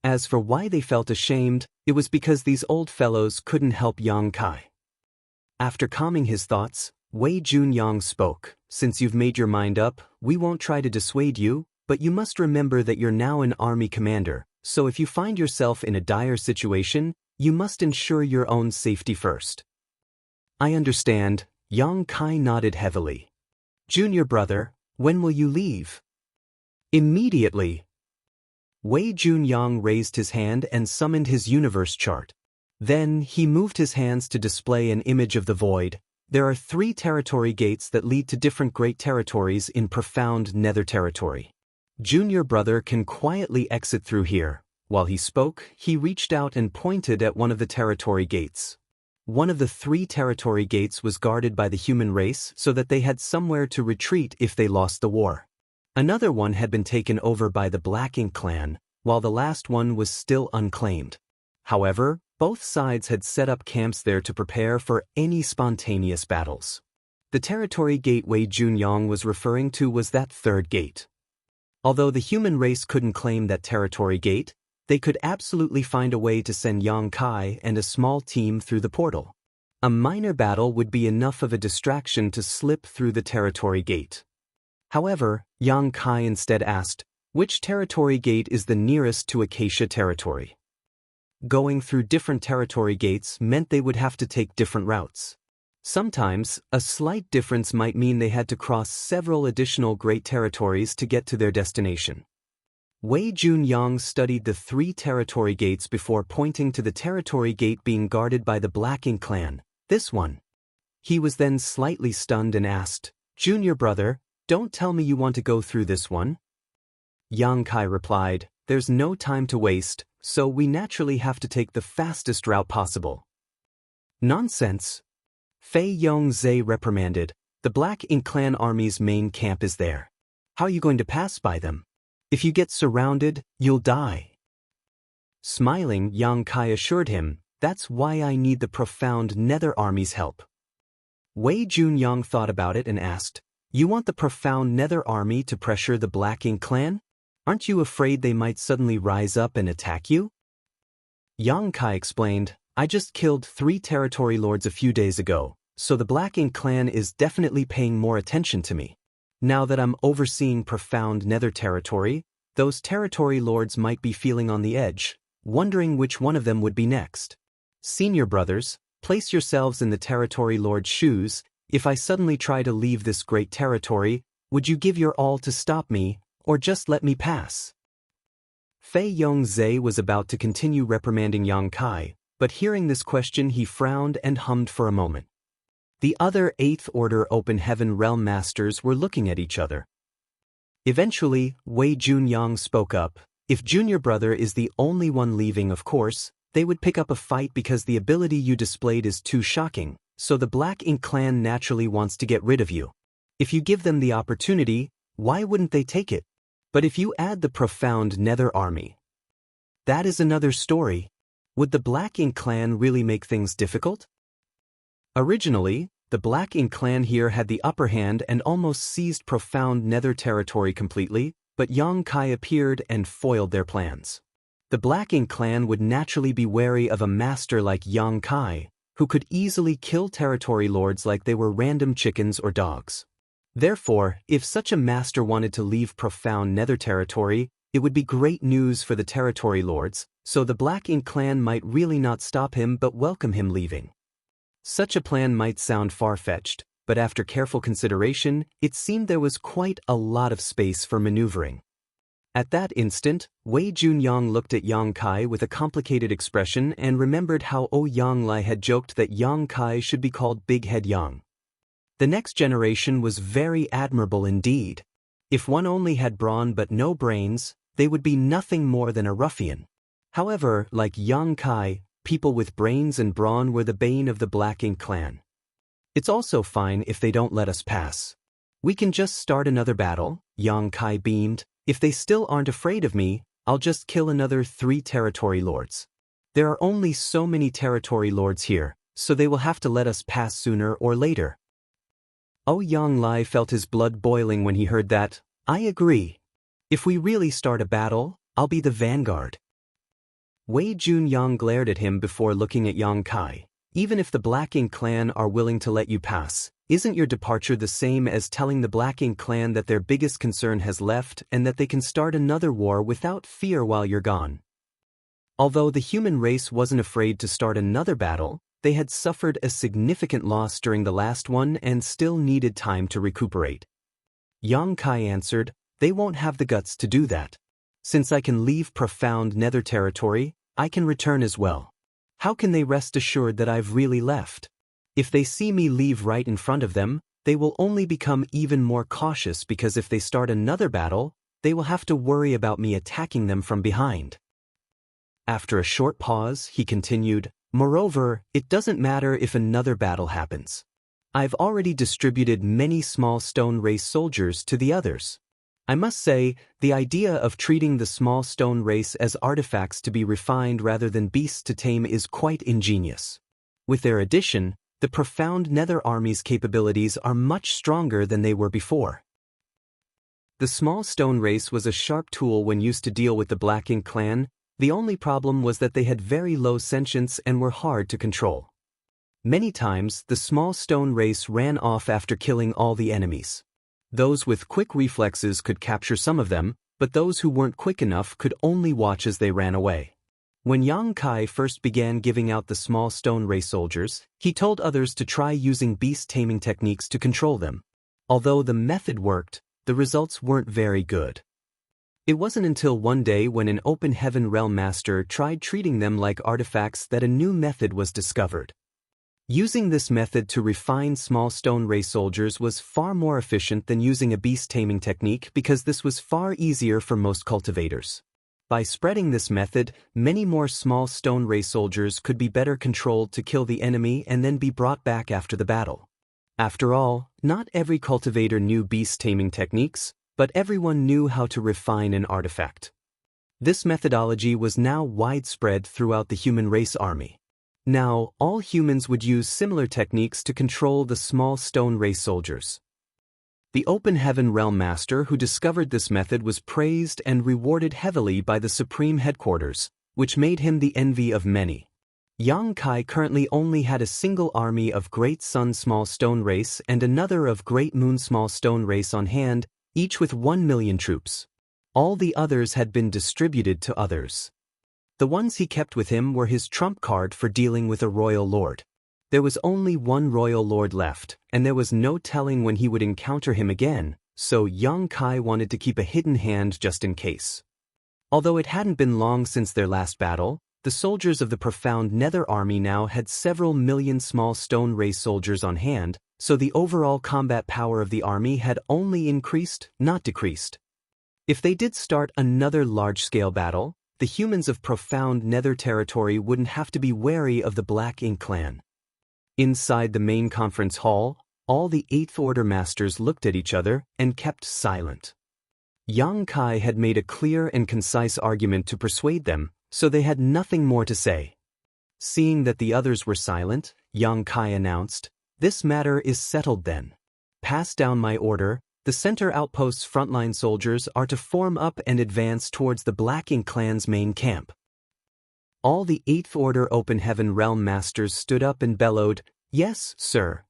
As for why they felt ashamed, it was because these old fellows couldn't help Yang Kai. After calming his thoughts, Wei Junyang spoke, since you've made your mind up, we won't try to dissuade you, but you must remember that you're now an army commander, so if you find yourself in a dire situation, you must ensure your own safety first. I understand, Yang Kai nodded heavily. Junior brother, when will you leave? Immediately. Wei Junyang raised his hand and summoned his universe chart. Then he moved his hands to display an image of the void. There are 3 territory gates that lead to different great territories in profound nether territory. Junior brother can quietly exit through here. While he spoke, he reached out and pointed at one of the territory gates. One of the 3 territory gates was guarded by the human race so that they had somewhere to retreat if they lost the war. Another one had been taken over by the Black Ink clan, while the last one was still unclaimed. However, both sides had set up camps there to prepare for any spontaneous battles. The territory gate Wei Junyang was referring to was that 3rd gate. Although the human race couldn't claim that territory gate, they could absolutely find a way to send Yang Kai and a small team through the portal. A minor battle would be enough of a distraction to slip through the territory gate. However, Yang Kai instead asked, which territory gate is the nearest to Acacia territory? Going through different territory gates meant they would have to take different routes. Sometimes, a slight difference might mean they had to cross several additional great territories to get to their destination. Wei Junyang studied the 3 territory gates before pointing to the territory gate being guarded by the Black Ink clan, this one. He was then slightly stunned and asked, Junior brother, don't tell me you want to go through this one? Yang Kai replied, there's no time to waste, so we naturally have to take the fastest route possible. Nonsense. Fei Yongzhe reprimanded, the Black Ink clan army's main camp is there. How are you going to pass by them? If you get surrounded, you'll die. Smiling, Yang Kai assured him, that's why I need the profound nether army's help. Wei Junyang thought about it and asked, you want the profound nether army to pressure the Black Ink clan? Aren't you afraid they might suddenly rise up and attack you? Yang Kai explained, I just killed 3 territory lords a few days ago, so the Black Ink clan is definitely paying more attention to me. Now that I'm overseeing profound nether territory, those territory lords might be feeling on the edge, wondering which one of them would be next. Senior brothers, place yourselves in the territory lord's shoes. If I suddenly try to leave this great territory, would you give your all to stop me, or just let me pass? Fei Yongzhe was about to continue reprimanding Yang Kai, but hearing this question he frowned and hummed for a moment. The other 8th Order Open Heaven Realm Masters were looking at each other. Eventually, Wei Junyang spoke up. If junior brother is the only one leaving, of course, they would pick up a fight because the ability you displayed is too shocking, so the Black Ink clan naturally wants to get rid of you. If you give them the opportunity, why wouldn't they take it? But if you add the profound Nether army, that is another story. Would the Black Ink clan really make things difficult? Originally, the Black Ink clan here had the upper hand and almost seized profound Nether territory completely, but Yang Kai appeared and foiled their plans. The Black Ink clan would naturally be wary of a master like Yang Kai, who could easily kill territory lords like they were random chickens or dogs. Therefore, if such a master wanted to leave profound Nether territory, it would be great news for the territory lords, so the Black Ink clan might really not stop him but welcome him leaving. Such a plan might sound far-fetched, but after careful consideration, it seemed there was quite a lot of space for maneuvering. At that instant, Wei Junyang looked at Yang Kai with a complicated expression and remembered how Yang Lai had joked that Yang Kai should be called Big Head Yang. The next generation was very admirable indeed. If one only had brawn but no brains, they would be nothing more than a ruffian. However, like Yang Kai, people with brains and brawn were the bane of the Black Ink clan. It's also fine if they don't let us pass. We can just start another battle, Yang Kai beamed. If they still aren't afraid of me, I'll just kill another 3 territory lords. There are only so many territory lords here, so they will have to let us pass sooner or later. Yang Lai felt his blood boiling when he heard that. I agree. If we really start a battle, I'll be the vanguard. Wei Junyang glared at him before looking at Yang Kai. Even if the Black Ink clan are willing to let you pass, isn't your departure the same as telling the Black Ink clan that their biggest concern has left and that they can start another war without fear while you're gone? Although the human race wasn't afraid to start another battle, they had suffered a significant loss during the last one and still needed time to recuperate. Yang Kai answered, they won't have the guts to do that. Since I can leave profound Nether territory, I can return as well. How can they rest assured that I've really left? If they see me leave right in front of them, they will only become even more cautious because if they start another battle, they will have to worry about me attacking them from behind. After a short pause, he continued, moreover, it doesn't matter if another battle happens. I've already distributed many small stone race soldiers to the others. I must say, the idea of treating the small stone race as artifacts to be refined rather than beasts to tame is quite ingenious. With their addition, the profound Nether army's capabilities are much stronger than they were before. The small stone race was a sharp tool when used to deal with the Black Ink clan. The only problem was that they had very low sentience and were hard to control. Many times, the small stone race ran off after killing all the enemies. Those with quick reflexes could capture some of them, but those who weren't quick enough could only watch as they ran away. When Yang Kai first began giving out the small stone race soldiers, he told others to try using beast taming techniques to control them. Although the method worked, the results weren't very good. It wasn't until one day when an open heaven realm master tried treating them like artifacts that a new method was discovered. Using this method to refine small stone race soldiers was far more efficient than using a beast taming technique because this was far easier for most cultivators. By spreading this method, many more small stone race soldiers could be better controlled to kill the enemy and then be brought back after the battle. After all, not every cultivator knew beast taming techniques, but everyone knew how to refine an artifact. This methodology was now widespread throughout the human race army. Now, all humans would use similar techniques to control the small stone race soldiers. The Open Heaven Realm Master who discovered this method was praised and rewarded heavily by the Supreme Headquarters, which made him the envy of many. Yang Kai currently only had a single army of Great Sun Small Stone Race and another of Great Moon Small Stone Race on hand, each with 1 million troops. All the others had been distributed to others. The ones he kept with him were his trump card for dealing with a royal lord. There was only one royal lord left, and there was no telling when he would encounter him again, so Yang Kai wanted to keep a hidden hand just in case. Although it hadn't been long since their last battle, the soldiers of the Profound Nether Army now had several million small stone race soldiers on hand, so the overall combat power of the army had only increased, not decreased. If they did start another large-scale battle, the humans of Profound Nether territory wouldn't have to be wary of the Black Ink clan. Inside the main conference hall, all the Eighth Order masters looked at each other and kept silent. Yang Kai had made a clear and concise argument to persuade them, so they had nothing more to say. Seeing that the others were silent, Yang Kai announced, "This matter is settled then. Pass down my order. The center outpost's frontline soldiers are to form up and advance towards the Black Ink clan's main camp." All the Eighth Order Open Heaven Realm Masters stood up and bellowed, "Yes, sir."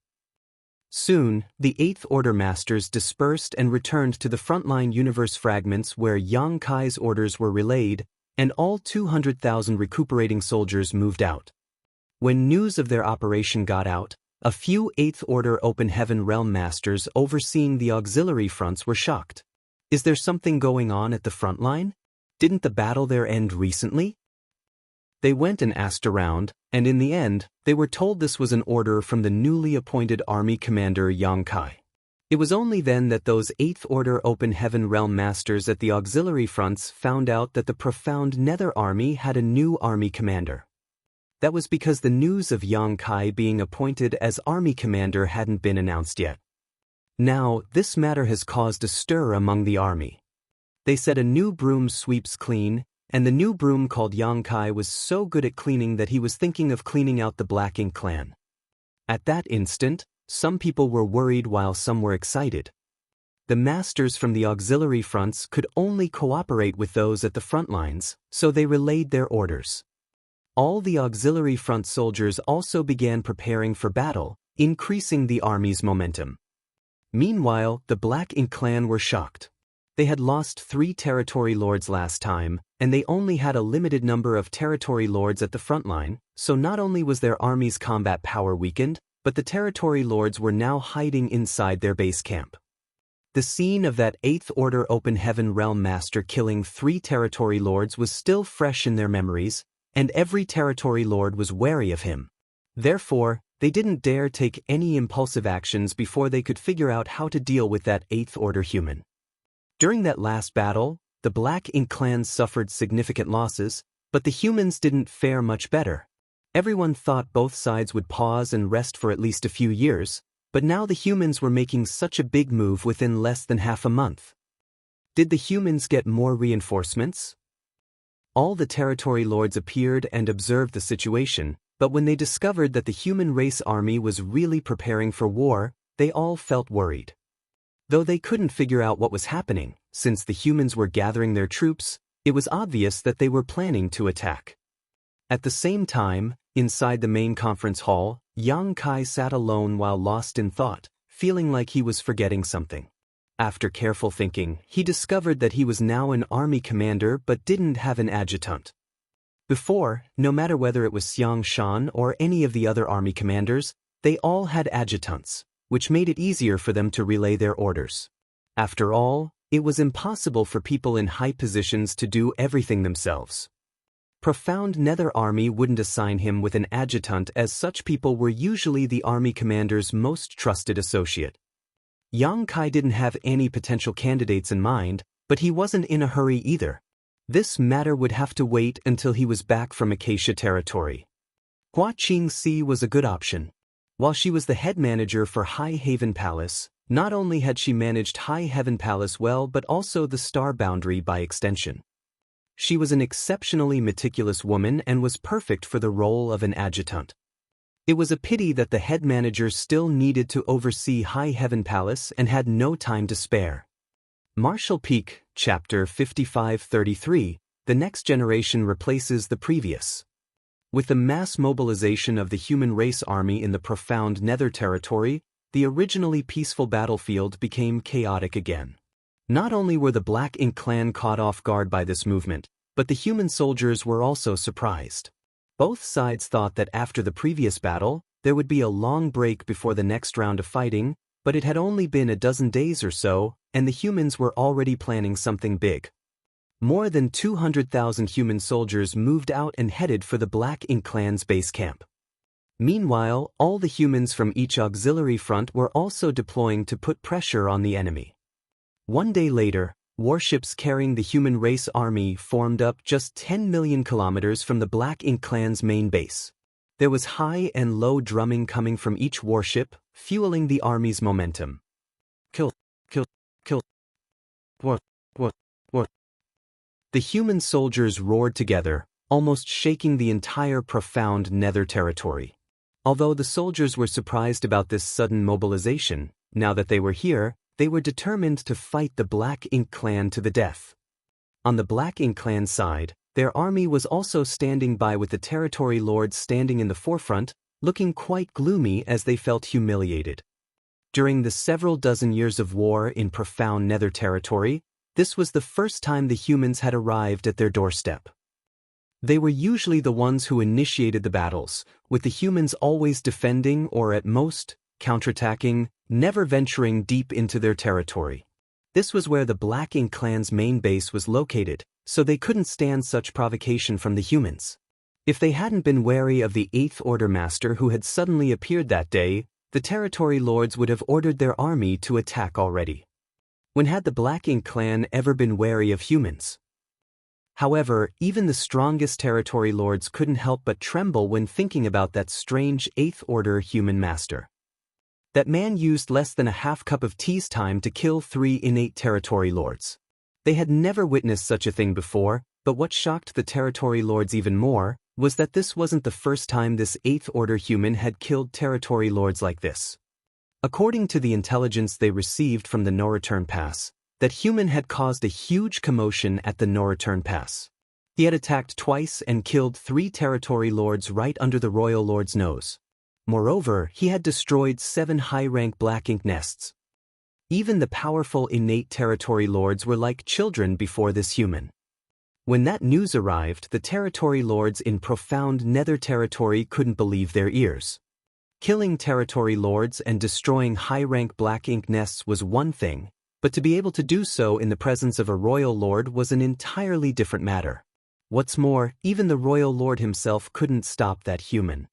Soon, the Eighth Order Masters dispersed and returned to the frontline universe fragments where Yang Kai's orders were relayed, and all 200,000 recuperating soldiers moved out. When news of their operation got out, a few Eighth Order Open Heaven Realm Masters overseeing the auxiliary fronts were shocked. Is there something going on at the front line? Didn't the battle there end recently? They went and asked around, and in the end, they were told this was an order from the newly appointed army commander Yang Kai. It was only then that those Eighth Order Open Heaven Realm Masters at the auxiliary fronts found out that the Profound Nether Army had a new army commander. That was because the news of Yang Kai being appointed as army commander hadn't been announced yet. Now, this matter has caused a stir among the army. They said a new broom sweeps clean, and the new broom called Yang Kai was so good at cleaning that he was thinking of cleaning out the Black Ink clan. At that instant, some people were worried while some were excited. The masters from the auxiliary fronts could only cooperate with those at the front lines, so they relayed their orders. All the auxiliary front soldiers also began preparing for battle, increasing the army's momentum. Meanwhile, the Black Ink clan were shocked. They had lost 3 territory lords last time, and they only had a limited number of territory lords at the front line, so not only was their army's combat power weakened, but the territory lords were now hiding inside their base camp. The scene of that Eighth Order Open Heaven Realm Master killing 3 territory lords was still fresh in their memories, and every territory lord was wary of him. Therefore, they didn't dare take any impulsive actions before they could figure out how to deal with that Eighth Order human. During that last battle, the Black Ink clan suffered significant losses, but the humans didn't fare much better. Everyone thought both sides would pause and rest for at least a few years, but now the humans were making such a big move within less than half a month. Did the humans get more reinforcements? All the territory lords appeared and observed the situation, but when they discovered that the human race army was really preparing for war, they all felt worried. Though they couldn't figure out what was happening, since the humans were gathering their troops, it was obvious that they were planning to attack. At the same time, inside the main conference hall, Yang Kai sat alone while lost in thought, feeling like he was forgetting something. After careful thinking, he discovered that he was now an army commander but didn't have an adjutant. Before, no matter whether it was Xiang Shan or any of the other army commanders, they all had adjutants, which made it easier for them to relay their orders. After all, it was impossible for people in high positions to do everything themselves. Profound Nether Army wouldn't assign him with an adjutant, as such people were usually the army commander's most trusted associate. Yang Kai didn't have any potential candidates in mind, but he wasn't in a hurry either. This matter would have to wait until he was back from Acacia territory. Hua Qingxi was a good option. While she was the head manager for High Haven Palace, not only had she managed High Heaven Palace well but also the Star Boundary by extension. She was an exceptionally meticulous woman and was perfect for the role of an adjutant. It was a pity that the head manager still needed to oversee High Heaven Palace and had no time to spare. Martial Peak, Chapter 5533, The Next Generation Replaces the Previous. With the mass mobilization of the human race army in the profound Nether territory, the originally peaceful battlefield became chaotic again. Not only were the Black Ink clan caught off guard by this movement, but the human soldiers were also surprised. Both sides thought that after the previous battle, there would be a long break before the next round of fighting, but it had only been a dozen days or so, and the humans were already planning something big. More than 200,000 human soldiers moved out and headed for the Black Ink clan's base camp. Meanwhile, all the humans from each auxiliary front were also deploying to put pressure on the enemy. One day later, warships carrying the human race army formed up just 10 million kilometers from the Black Ink clan's main base. There was high and low drumming coming from each warship, fueling the army's momentum. Kill, kill, kill. What? The human soldiers roared together, almost shaking the entire profound Nether territory. Although the soldiers were surprised about this sudden mobilization, now that they were here, they were determined to fight the Black Ink clan to the death. On the Black Ink clan side, their army was also standing by with the territory lords standing in the forefront, looking quite gloomy as they felt humiliated. During the several dozen years of war in profound Nether territory, this was the first time the humans had arrived at their doorstep. They were usually the ones who initiated the battles, with the humans always defending or at most, counterattacking, never venturing deep into their territory. This was where the Black Ink clan's main base was located, so they couldn't stand such provocation from the humans. If they hadn't been wary of the Eighth Order Master who had suddenly appeared that day, the territory lords would have ordered their army to attack already. When had the Black Ink clan ever been wary of humans? However, even the strongest territory lords couldn't help but tremble when thinking about that strange Eighth Order human master. That man used less than a half cup of tea's time to kill 3 innate territory lords. They had never witnessed such a thing before, but what shocked the territory lords even more was that this wasn't the first time this Eighth Order human had killed territory lords like this. According to the intelligence they received from the No Return Pass, that human had caused a huge commotion at the No Return Pass. He had attacked twice and killed 3 territory lords right under the royal lord's nose. Moreover, he had destroyed 7 high-rank Black Ink nests. Even the powerful innate territory lords were like children before this human. When that news arrived, the territory lords in profound Nether territory couldn't believe their ears. Killing territory lords and destroying high-rank Black Ink nests was one thing, but to be able to do so in the presence of a royal lord was an entirely different matter. What's more, even the royal lord himself couldn't stop that human.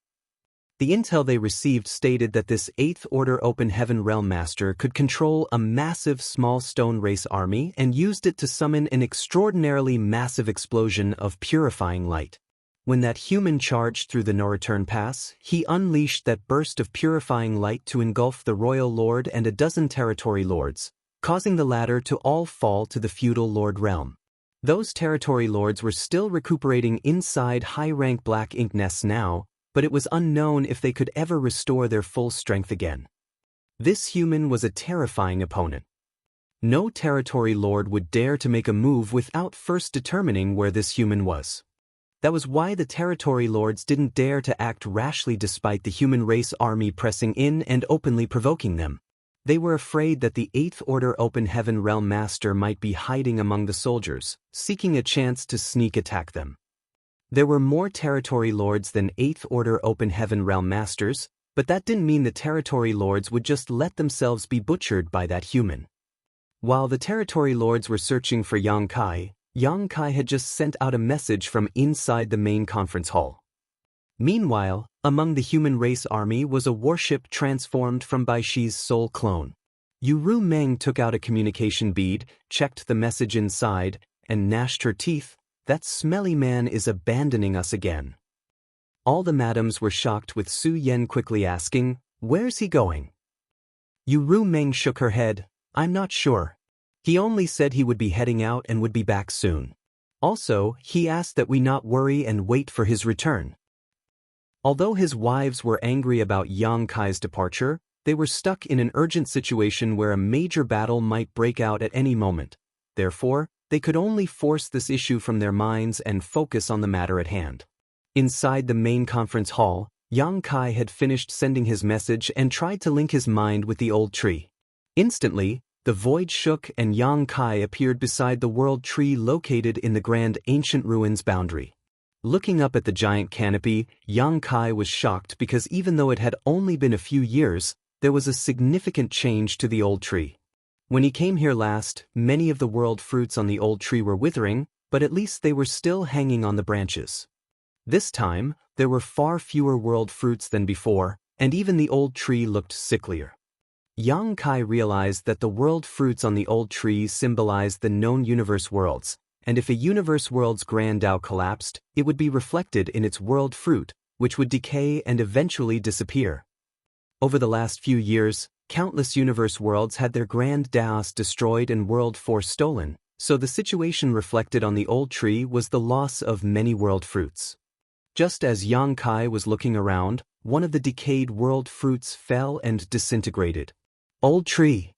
The intel they received stated that this Eighth Order Open Heaven Realm Master could control a massive small stone race army and used it to summon an extraordinarily massive explosion of purifying light. When that human charged through the No Return Pass, he unleashed that burst of purifying light to engulf the royal lord and a dozen territory lords, causing the latter to all fall to the feudal lord realm. Those territory lords were still recuperating inside high-rank Black Ink nests now, but it was unknown if they could ever restore their full strength again. This human was a terrifying opponent. No territory lord would dare to make a move without first determining where this human was. That was why the territory lords didn't dare to act rashly despite the human race army pressing in and openly provoking them. They were afraid that the Eighth Order Open Heaven Realm Master might be hiding among the soldiers, seeking a chance to sneak attack them. There were more territory lords than Eighth Order Open Heaven Realm Masters, but that didn't mean the territory lords would just let themselves be butchered by that human. While the territory lords were searching for Yang Kai had just sent out a message from inside the main conference hall. Meanwhile, among the human race army was a warship transformed from Baishi's soul clone. Yu Meng took out a communication bead, checked the message inside, and gnashed her teeth. That smelly man is abandoning us again. All the madams were shocked with Su Yen quickly asking, "Where's he going?" Yu Meng shook her head, "I'm not sure. He only said he would be heading out and would be back soon. Also, he asked that we not worry and wait for his return." Although his wives were angry about Yang Kai's departure, they were stuck in an urgent situation where a major battle might break out at any moment. Therefore, they could only force this issue from their minds and focus on the matter at hand. Inside the main conference hall, Yang Kai had finished sending his message and tried to link his mind with the old tree. Instantly, the void shook and Yang Kai appeared beside the world tree located in the grand ancient ruins boundary. Looking up at the giant canopy, Yang Kai was shocked because even though it had only been a few years, there was a significant change to the old tree. When he came here last, many of the world fruits on the old tree were withering, but at least they were still hanging on the branches. This time, there were far fewer world fruits than before, and even the old tree looked sicklier. Yang Kai realized that the world fruits on the old tree symbolized the known universe worlds, and if a universe world's grand Tao collapsed, it would be reflected in its world fruit, which would decay and eventually disappear. Over the last few years, countless universe worlds had their grand Taos destroyed and world force stolen, so the situation reflected on the old tree was the loss of many world fruits. Just as Yang Kai was looking around, one of the decayed world fruits fell and disintegrated. "Old tree!"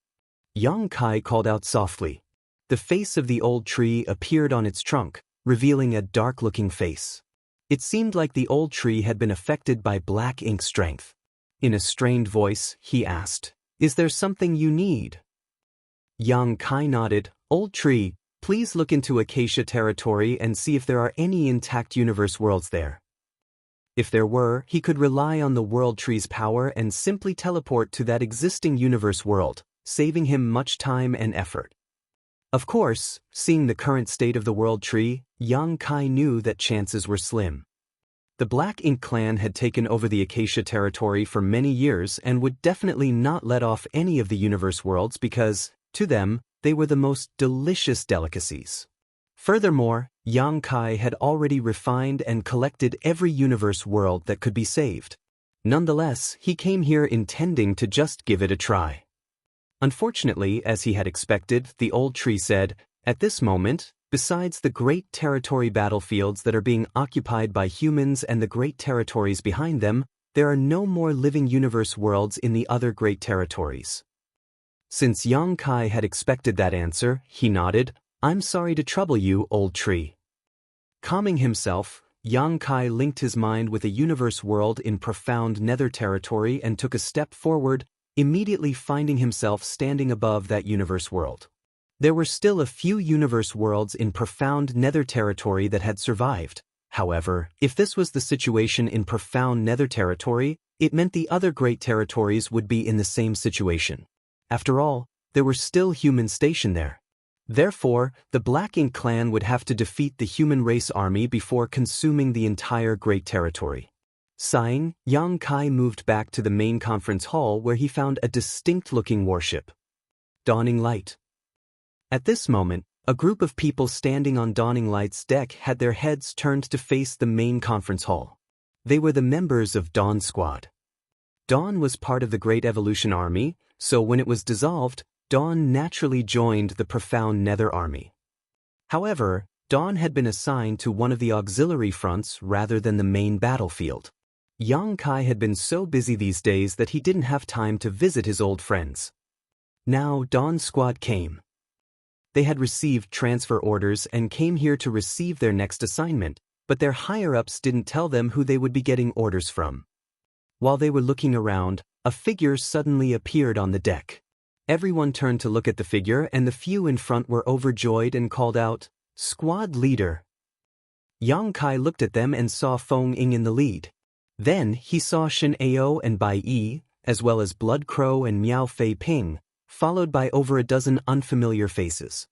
Yang Kai called out softly. The face of the old tree appeared on its trunk, revealing a dark-looking face. It seemed like the old tree had been affected by black ink strength. In a strained voice, he asked, "Is there something you need?" Yang Kai nodded. "Old tree, please look into Acacia territory and see if there are any intact universe worlds there." If there were, he could rely on the world tree's power and simply teleport to that existing universe world, saving him much time and effort. Of course, seeing the current state of the world tree, Yang Kai knew that chances were slim. The Black Ink clan had taken over the Acacia territory for many years and would definitely not let off any of the universe worlds because, to them, they were the most delicious delicacies. Furthermore, Yang Kai had already refined and collected every universe world that could be saved. Nonetheless, he came here intending to just give it a try. Unfortunately, as he had expected, the old tree said, "At this moment, besides the great territory battlefields that are being occupied by humans and the great territories behind them, there are no more living universe worlds in the other great territories." Since Yang Kai had expected that answer, he nodded. "I'm sorry to trouble you, old tree." Calming himself, Yang Kai linked his mind with a universe world in profound nether territory and took a step forward, immediately finding himself standing above that universe world. There were still a few universe worlds in profound nether territory that had survived. However, if this was the situation in profound nether territory, it meant the other great territories would be in the same situation. After all, there were still humans stationed there. Therefore, the Black Ink clan would have to defeat the human race army before consuming the entire great territory. Sighing, Yang Kai moved back to the main conference hall where he found a distinct-looking warship. Dawning Light. At this moment, a group of people standing on Dawning Light's deck had their heads turned to face the main conference hall. They were the members of Dawn Squad. Dawn was part of the Great Evolution Army, so when it was dissolved, Dawn naturally joined the Profound Nether Army. However, Dawn had been assigned to one of the auxiliary fronts rather than the main battlefield. Yang Kai had been so busy these days that he didn't have time to visit his old friends. Now Dawn Squad came. They had received transfer orders and came here to receive their next assignment, but their higher-ups didn't tell them who they would be getting orders from. While they were looking around, a figure suddenly appeared on the deck. Everyone turned to look at the figure and the few in front were overjoyed and called out, "Squad leader!" Yang Kai looked at them and saw Feng Ying in the lead. Then he saw Shen Ao and Bai Yi, as well as Blood Crow and Miao Fei Ping, followed by over a dozen unfamiliar faces.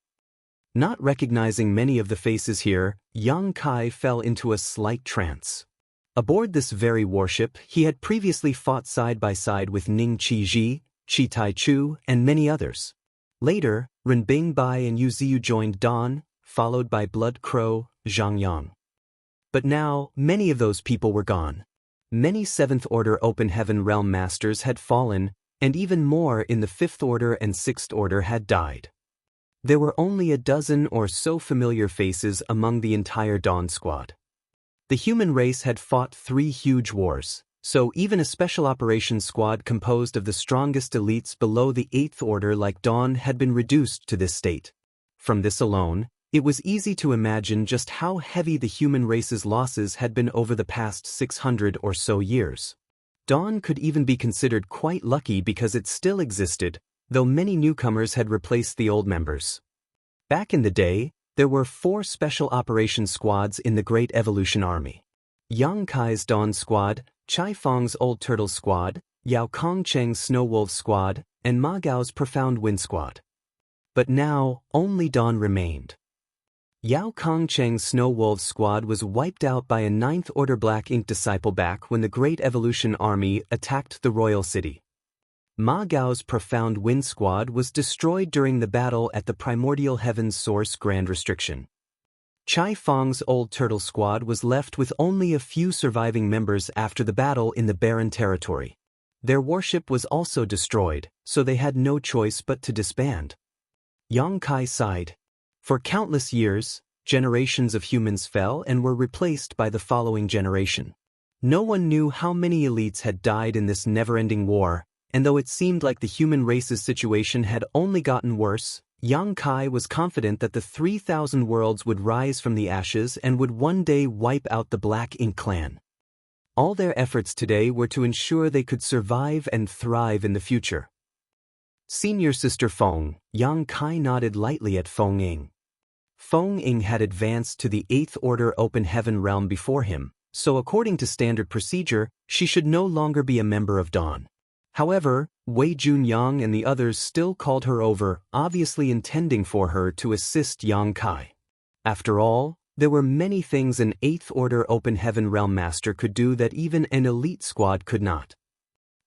Not recognizing many of the faces here, Yang Kai fell into a slight trance. Aboard this very warship, he had previously fought side by side with Ning Qiji, Chi Tai Chu, and many others. Later, Renbing Bai and Yu Ziyu joined Dawn, followed by Blood Crow, Zhang Yang. But now, many of those people were gone. Many 7th Order Open Heaven Realm Masters had fallen, and even more in the 5th Order and 6th Order had died. There were only a dozen or so familiar faces among the entire Dawn Squad. The human race had fought 3 huge wars, so even a special operations squad composed of the strongest elites below the 8th order like Dawn had been reduced to this state. From this alone, it was easy to imagine just how heavy the human race's losses had been over the past 600 or so years. Dawn could even be considered quite lucky because it still existed, though many newcomers had replaced the old members. Back in the day, there were 4 special operations squads in the Great Evolution Army. Yang Kai's Dawn Squad, Chai Feng's Old Turtle Squad, Yao Kongcheng's Snow Wolf Squad, and Ma Gao's Profound Wind Squad. But now, only Dawn remained. Yao Kongcheng's Snow Wolf Squad was wiped out by a 9th Order Black Ink disciple back when the Great Evolution Army attacked the Royal City. Ma Gao's Profound Wind Squad was destroyed during the battle at the Primordial Heaven's Source Grand Restriction. Chai Feng's Old Turtle Squad was left with only a few surviving members after the battle in the Barren Territory. Their warship was also destroyed, so they had no choice but to disband. Yang Kai sighed. For countless years, generations of humans fell and were replaced by the following generation. No one knew how many elites had died in this never-ending war, and though it seemed like the human race's situation had only gotten worse, Yang Kai was confident that the 3,000 worlds would rise from the ashes and would one day wipe out the Black Ink clan. All their efforts today were to ensure they could survive and thrive in the future. Senior Sister Feng, Yang Kai nodded lightly at Feng Ying. Feng Ying had advanced to the 8th Order Open Heaven realm before him, so according to standard procedure, she should no longer be a member of Dawn. However, Wei Junyang and the others still called her over, obviously intending for her to assist Yang Kai. After all, there were many things an 8th Order Open Heaven Realm Master could do that even an elite squad could not.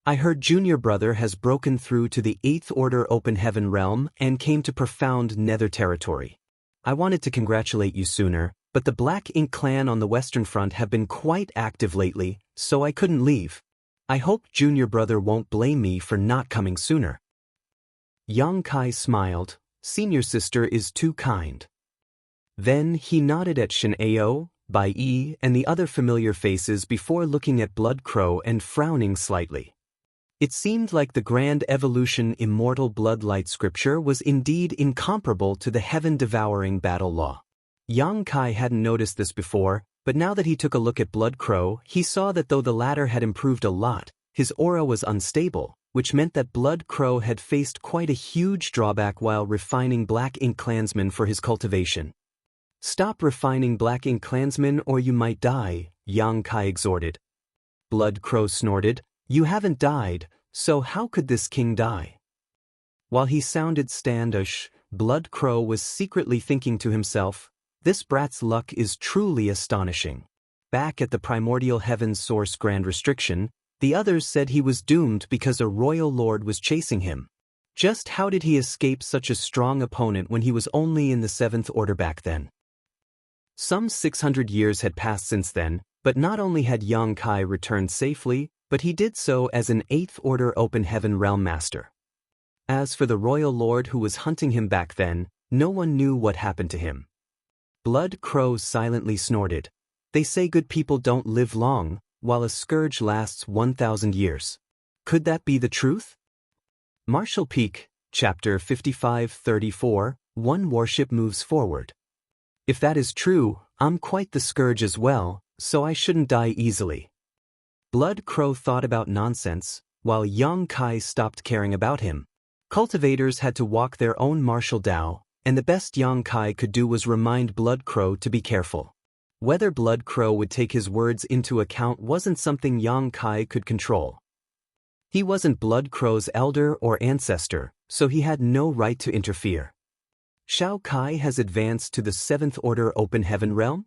I heard Junior Brother has broken through to the 8th Order Open Heaven Realm and came to Profound Nether Territory. I wanted to congratulate you sooner, but the Black Ink clan on the Western Front have been quite active lately, so I couldn't leave. I hope Junior Brother won't blame me for not coming sooner. Yang Kai smiled. Senior Sister is too kind. Then he nodded at Shen Ao, Bai Yi, and the other familiar faces before looking at Blood Crow and frowning slightly. It seemed like the Grand Evolution Immortal Bloodlight scripture was indeed incomparable to the heaven-devouring battle law. Yang Kai hadn't noticed this before, but now that he took a look at Blood Crow, he saw that though the latter had improved a lot, his aura was unstable, which meant that Blood Crow had faced quite a huge drawback while refining Black Ink clansmen for his cultivation. Stop refining Black Ink clansmen or you might die, Yang Kai exhorted. Blood Crow snorted, you haven't died, so how could this king die? While he sounded standish, Blood Crow was secretly thinking to himself, this brat's luck is truly astonishing. Back at the Primordial Heaven's Source Grand Restriction, the others said he was doomed because a royal lord was chasing him. Just how did he escape such a strong opponent when he was only in the 7th Order back then? Some 600 years had passed since then, but not only had Yang Kai returned safely, but he did so as an 8th Order Open Heaven Realm Master. As for the royal lord who was hunting him back then, no one knew what happened to him. Blood Crow silently snorted. They say good people don't live long, while a scourge lasts 1,000 years. Could that be the truth? Martial Peak, Chapter 5534, One Warship Moves Forward. If that is true, I'm quite the scourge as well, so I shouldn't die easily. Blood Crow thought about nonsense, while Yang Kai stopped caring about him. Cultivators had to walk their own martial Tao, and the best Yang Kai could do was remind Blood Crow to be careful. Whether Blood Crow would take his words into account wasn't something Yang Kai could control. He wasn't Blood Crow's elder or ancestor, so he had no right to interfere. Shao Kai has advanced to the 7th Order Open Heaven Realm?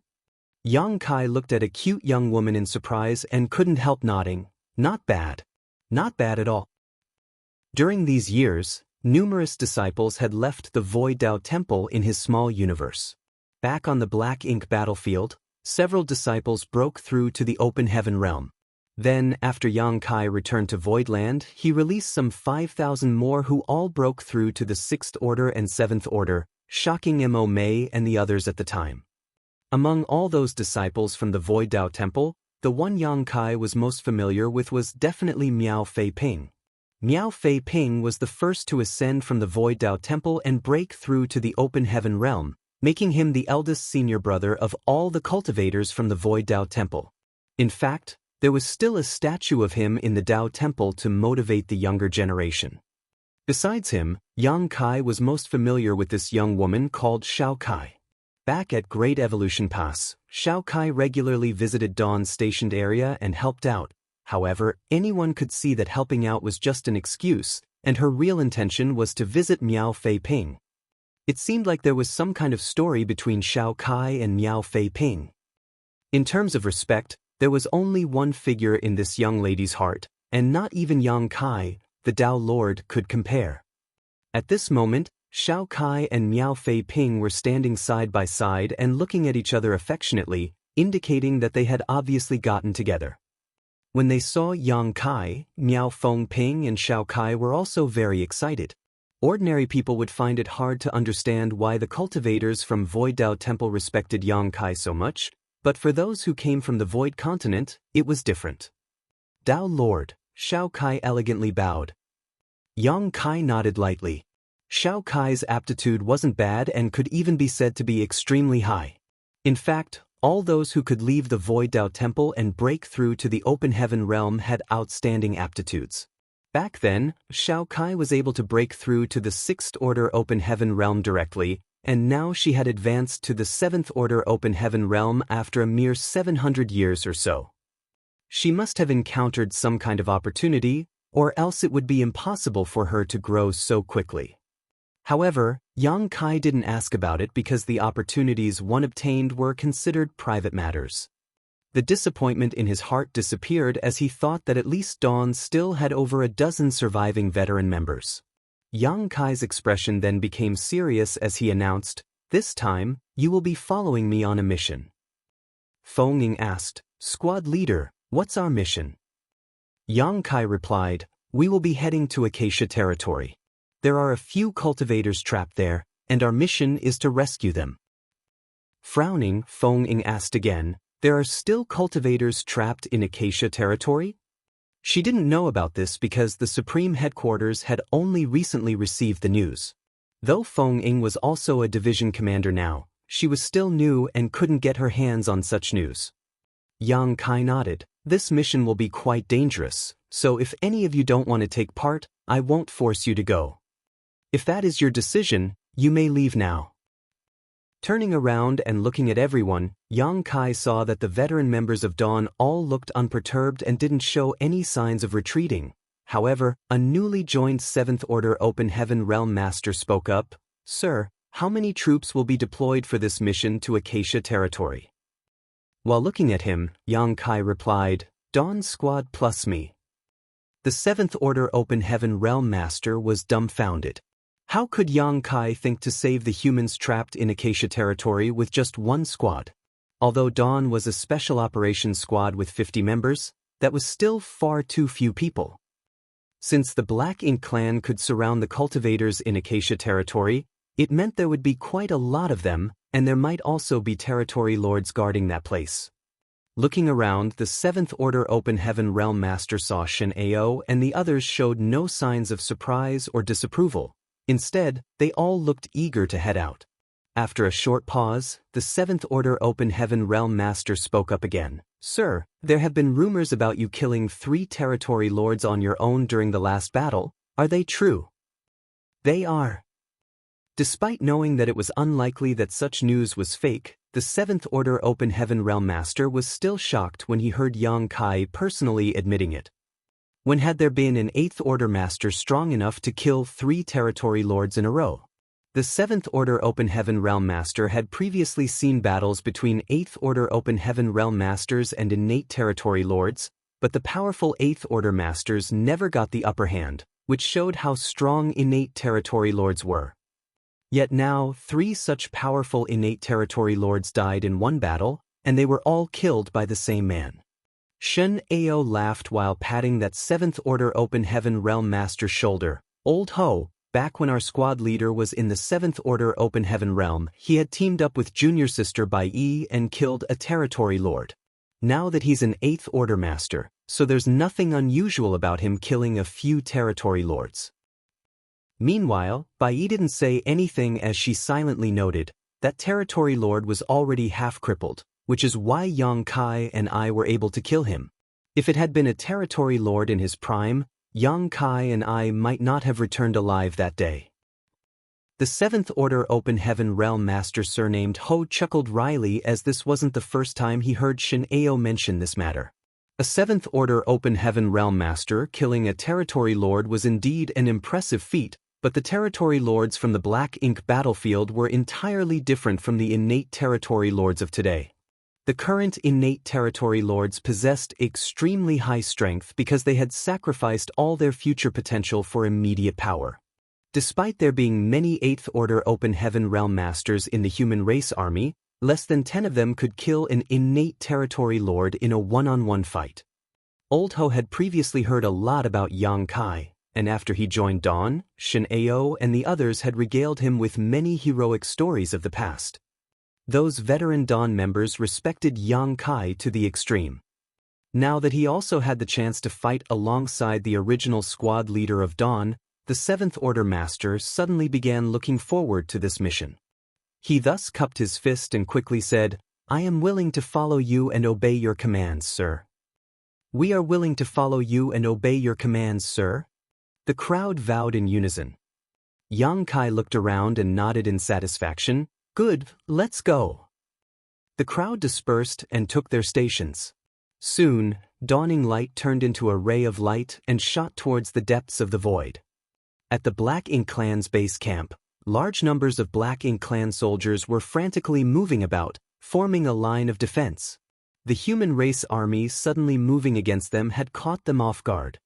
Yang Kai looked at a cute young woman in surprise and couldn't help nodding. Not bad. Not bad at all. During these years, numerous disciples had left the Void Dao Temple in his small universe. Back on the Black Ink battlefield, several disciples broke through to the Open Heaven Realm. Then, after Yang Kai returned to Voidland, he released some 5,000 more who all broke through to the 6th Order and 7th Order, shocking Mo Mei and the others at the time. Among all those disciples from the Void Dao Temple, the one Yang Kai was most familiar with was definitely Miao Fei Ping. Miao Fei Ping was the first to ascend from the Void Dao Temple and break through to the open heaven realm, making him the eldest senior brother of all the cultivators from the Void Dao Temple. In fact, there was still a statue of him in the Dao Temple to motivate the younger generation. Besides him, Yang Kai was most familiar with this young woman called Shao Kai. Back at Great Evolution Pass, Shao Kai regularly visited Dawn's stationed area and helped out. However, anyone could see that helping out was just an excuse, and her real intention was to visit Miao Fei Ping. It seemed like there was some kind of story between Shao Kai and Miao Fei Ping. In terms of respect, there was only one figure in this young lady's heart, and not even Yang Kai, the Dao Lord, could compare. At this moment, Shao Kai and Miao Fei Ping were standing side by side and looking at each other affectionately, indicating that they had obviously gotten together. When they saw Yang Kai, Miao Fei Ping and Shao Kai were also very excited. Ordinary people would find it hard to understand why the cultivators from Void Dao Temple respected Yang Kai so much, but for those who came from the Void Continent, it was different. Dao Lord, Shao Kai elegantly bowed. Yang Kai nodded lightly. Shao Kai's aptitude wasn't bad and could even be said to be extremely high. In fact, all those who could leave the Void Dao Temple and break through to the open heaven realm had outstanding aptitudes. Back then, Shao Kai was able to break through to the 6th Order open heaven realm directly, and now she had advanced to the 7th Order open heaven realm after a mere 700 years or so. She must have encountered some kind of opportunity, or else it would be impossible for her to grow so quickly. However, Yang Kai didn't ask about it because the opportunities one obtained were considered private matters. The disappointment in his heart disappeared as he thought that at least Dawn still had over a dozen surviving veteran members. Yang Kai's expression then became serious as he announced, "This time, you will be following me on a mission." Feng Ying asked, "Squad leader, what's our mission?" Yang Kai replied, "We will be heading to Acacia territory. There are a few cultivators trapped there, and our mission is to rescue them." Frowning, Feng Ying asked again, "There are still cultivators trapped in Acacia territory?" She didn't know about this because the Supreme Headquarters had only recently received the news. Though Feng Ying was also a division commander now, she was still new and couldn't get her hands on such news. Yang Kai nodded. "This mission will be quite dangerous, so if any of you don't want to take part, I won't force you to go. If that is your decision, you may leave now." Turning around and looking at everyone, Yang Kai saw that the veteran members of Dawn all looked unperturbed and didn't show any signs of retreating. However, a newly joined 7th Order Open Heaven Realm Master spoke up, "Sir, how many troops will be deployed for this mission to Acacia territory?" While looking at him, Yang Kai replied, "Dawn squad plus me." The 7th Order Open Heaven Realm Master was dumbfounded. How could Yang Kai think to save the humans trapped in Acacia territory with just one squad? Although Dawn was a special operations squad with 50 members, that was still far too few people. Since the Black Ink clan could surround the cultivators in Acacia territory, it meant there would be quite a lot of them, and there might also be territory lords guarding that place. Looking around, the 7th Order Open Heaven Realm Master saw Shen Ao and the others showed no signs of surprise or disapproval. Instead, they all looked eager to head out. After a short pause, the 7th Order Open Heaven Realm Master spoke up again. "Sir, there have been rumors about you killing 3 territory lords on your own during the last battle. Are they true?" "They are." Despite knowing that it was unlikely that such news was fake, the 7th Order Open Heaven Realm Master was still shocked when he heard Yang Kai personally admitting it. When had there been an 8th Order Master strong enough to kill 3 territory lords in a row? The 7th Order Open Heaven Realm Master had previously seen battles between 8th Order Open Heaven Realm Masters and innate territory lords, but the powerful 8th Order Masters never got the upper hand, which showed how strong innate territory lords were. Yet now, 3 such powerful innate territory lords died in one battle, and they were all killed by the same man. Shen Ao laughed while patting that 7th Order Open Heaven Realm Master's shoulder. "Old Ho, back when our squad leader was in the 7th Order Open Heaven realm, he had teamed up with junior sister Bai Yi and killed a territory lord. Now that he's an 8th Order master, so there's nothing unusual about him killing a few territory lords. Meanwhile, Bai Yi didn't say anything as she silently noted that territory lord was already half-crippled, which is why Yang Kai and I were able to kill him. If it had been a territory lord in his prime, Yang Kai and I might not have returned alive that day. The 7th Order Open Heaven Realm Master surnamed Ho chuckled wryly as this wasn't the first time he heard Shin Ao mention this matter. A 7th Order Open Heaven Realm Master killing a territory lord was indeed an impressive feat, but the territory lords from the Black Ink battlefield were entirely different from the innate territory lords of today. The current innate territory lords possessed extremely high strength because they had sacrificed all their future potential for immediate power. Despite there being many 8th Order Open Heaven Realm Masters in the human race army, less than 10 of them could kill an innate territory lord in a one-on-one fight. Old Ho had previously heard a lot about Yang Kai, and after he joined Dawn, Shin Ao and the others had regaled him with many heroic stories of the past. Those veteran Dawn members respected Yang Kai to the extreme. Now that he also had the chance to fight alongside the original squad leader of Dawn, the 7th Order Master suddenly began looking forward to this mission. He thus cupped his fist and quickly said, "I am willing to follow you and obey your commands, sir." "We are willing to follow you and obey your commands, sir." The crowd vowed in unison. Yang Kai looked around and nodded in satisfaction. "Good, let's go." The crowd dispersed and took their stations. Soon, dawning light turned into a ray of light and shot towards the depths of the void. At the Black Ink Clan's base camp, large numbers of Black Ink Clan soldiers were frantically moving about, forming a line of defense. The human race army suddenly moving against them had caught them off guard.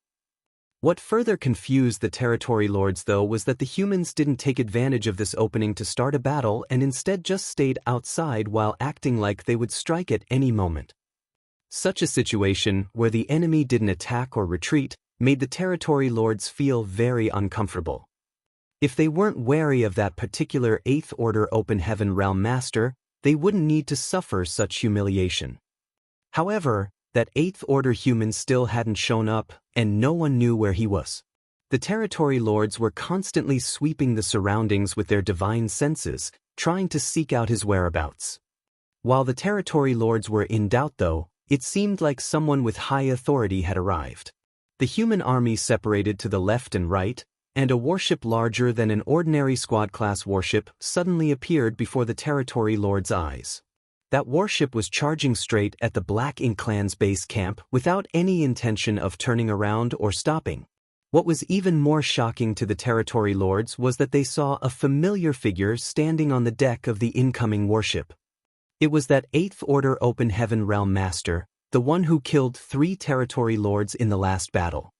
What further confused the territory lords though was that the humans didn't take advantage of this opening to start a battle and instead just stayed outside while acting like they would strike at any moment. Such a situation, where the enemy didn't attack or retreat, made the territory lords feel very uncomfortable. If they weren't wary of that particular 8th Order Open Heaven Realm Master, they wouldn't need to suffer such humiliation. However, that 8th Order human still hadn't shown up, and no one knew where he was. The territory lords were constantly sweeping the surroundings with their divine senses, trying to seek out his whereabouts. While the territory lords were in doubt though, it seemed like someone with high authority had arrived. The human army separated to the left and right, and a warship larger than an ordinary squad-class warship suddenly appeared before the territory lord's eyes. That warship was charging straight at the Black Ink Clan's base camp without any intention of turning around or stopping. What was even more shocking to the territory lords was that they saw a familiar figure standing on the deck of the incoming warship. It was that 8th Order Open Heaven Realm Master, the one who killed 3 territory lords in the last battle.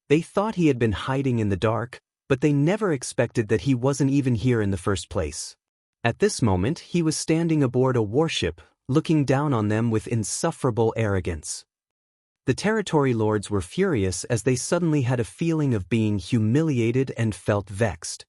They thought he had been hiding in the dark, but they never expected that he wasn't even here in the first place. At this moment he was standing aboard a warship, looking down on them with insufferable arrogance. The territory lords were furious as they suddenly had a feeling of being humiliated and felt vexed.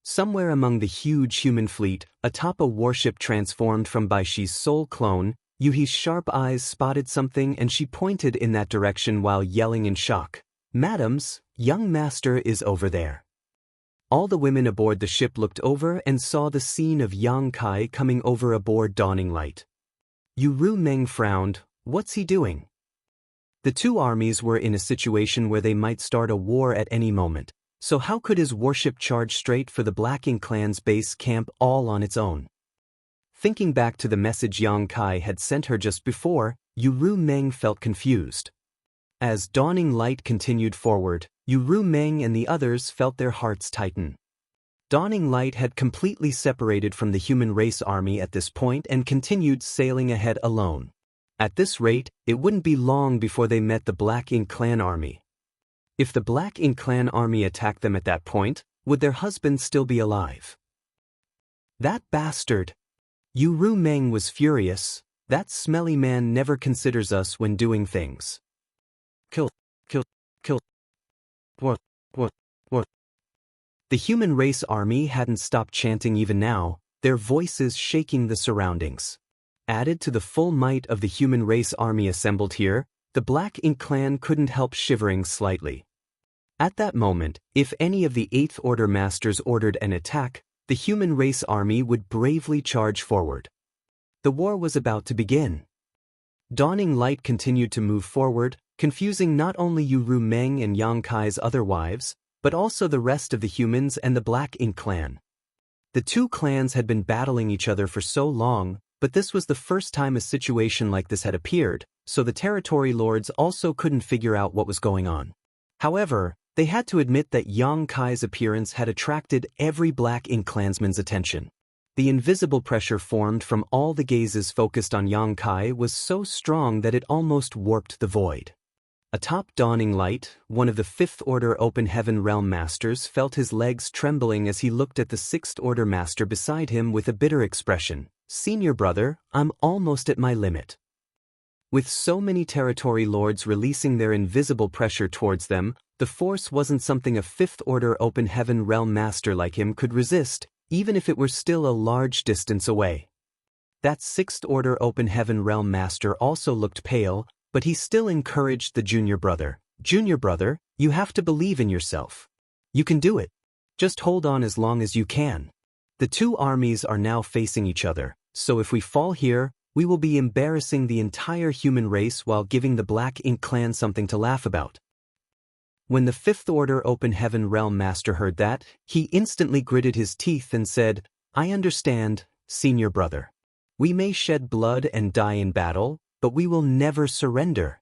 Somewhere among the huge human fleet, atop a warship transformed from Baishi's soul clone, Yuhi's sharp eyes spotted something and she pointed in that direction while yelling in shock, "Madams, young master is over there." All the women aboard the ship looked over and saw the scene of Yang Kai coming over aboard Dawning Light. Yu Meng frowned. What's he doing? The two armies were in a situation where they might start a war at any moment, so how could his warship charge straight for the Black Ink Clan's base camp all on its own? Thinking back to the message Yang Kai had sent her just before, Yu Meng felt confused. As Dawning Light continued forward, Yu Meng and the others felt their hearts tighten. Dawning Light had completely separated from the human race army at this point and continued sailing ahead alone. At this rate, it wouldn't be long before they met the Black Ink Clan army. If the Black Ink Clan army attacked them at that point, would their husbands still be alive? That bastard! Yu Meng was furious. That smelly man never considers us when doing things. Kill. The human race army hadn't stopped chanting even now, their voices shaking the surroundings. Added to the full might of the human race army assembled here, the Black Ink clan couldn't help shivering slightly. At that moment, if any of the Eighth Order masters ordered an attack, the human race army would bravely charge forward. The war was about to begin. Dawning Light continued to move forward, confusing not only Yu Meng and Yang Kai's other wives, but also the rest of the humans and the Black Ink clan. The two clans had been battling each other for so long, but this was the first time a situation like this had appeared, so the territory lords also couldn't figure out what was going on. However, they had to admit that Yang Kai's appearance had attracted every Black Ink clansman's attention. The invisible pressure formed from all the gazes focused on Yang Kai was so strong that it almost warped the void. Atop Dawning Light, one of the Fifth Order Open Heaven Realm Masters felt his legs trembling as he looked at the Sixth Order Master beside him with a bitter expression. "Senior brother, I'm almost at my limit." With so many territory lords releasing their invisible pressure towards them, the force wasn't something a Fifth Order Open Heaven Realm Master like him could resist, even if it were still a large distance away. That Sixth Order Open Heaven Realm Master also looked pale, but he still encouraged the junior brother. "Junior brother, you have to believe in yourself. You can do it. Just hold on as long as you can. The two armies are now facing each other, so if we fall here, we will be embarrassing the entire human race while giving the Black Ink clan something to laugh about." When the Fifth Order Open Heaven Realm Master heard that, he instantly gritted his teeth and said, "I understand, senior brother. We may shed blood and die in battle, but we will never surrender."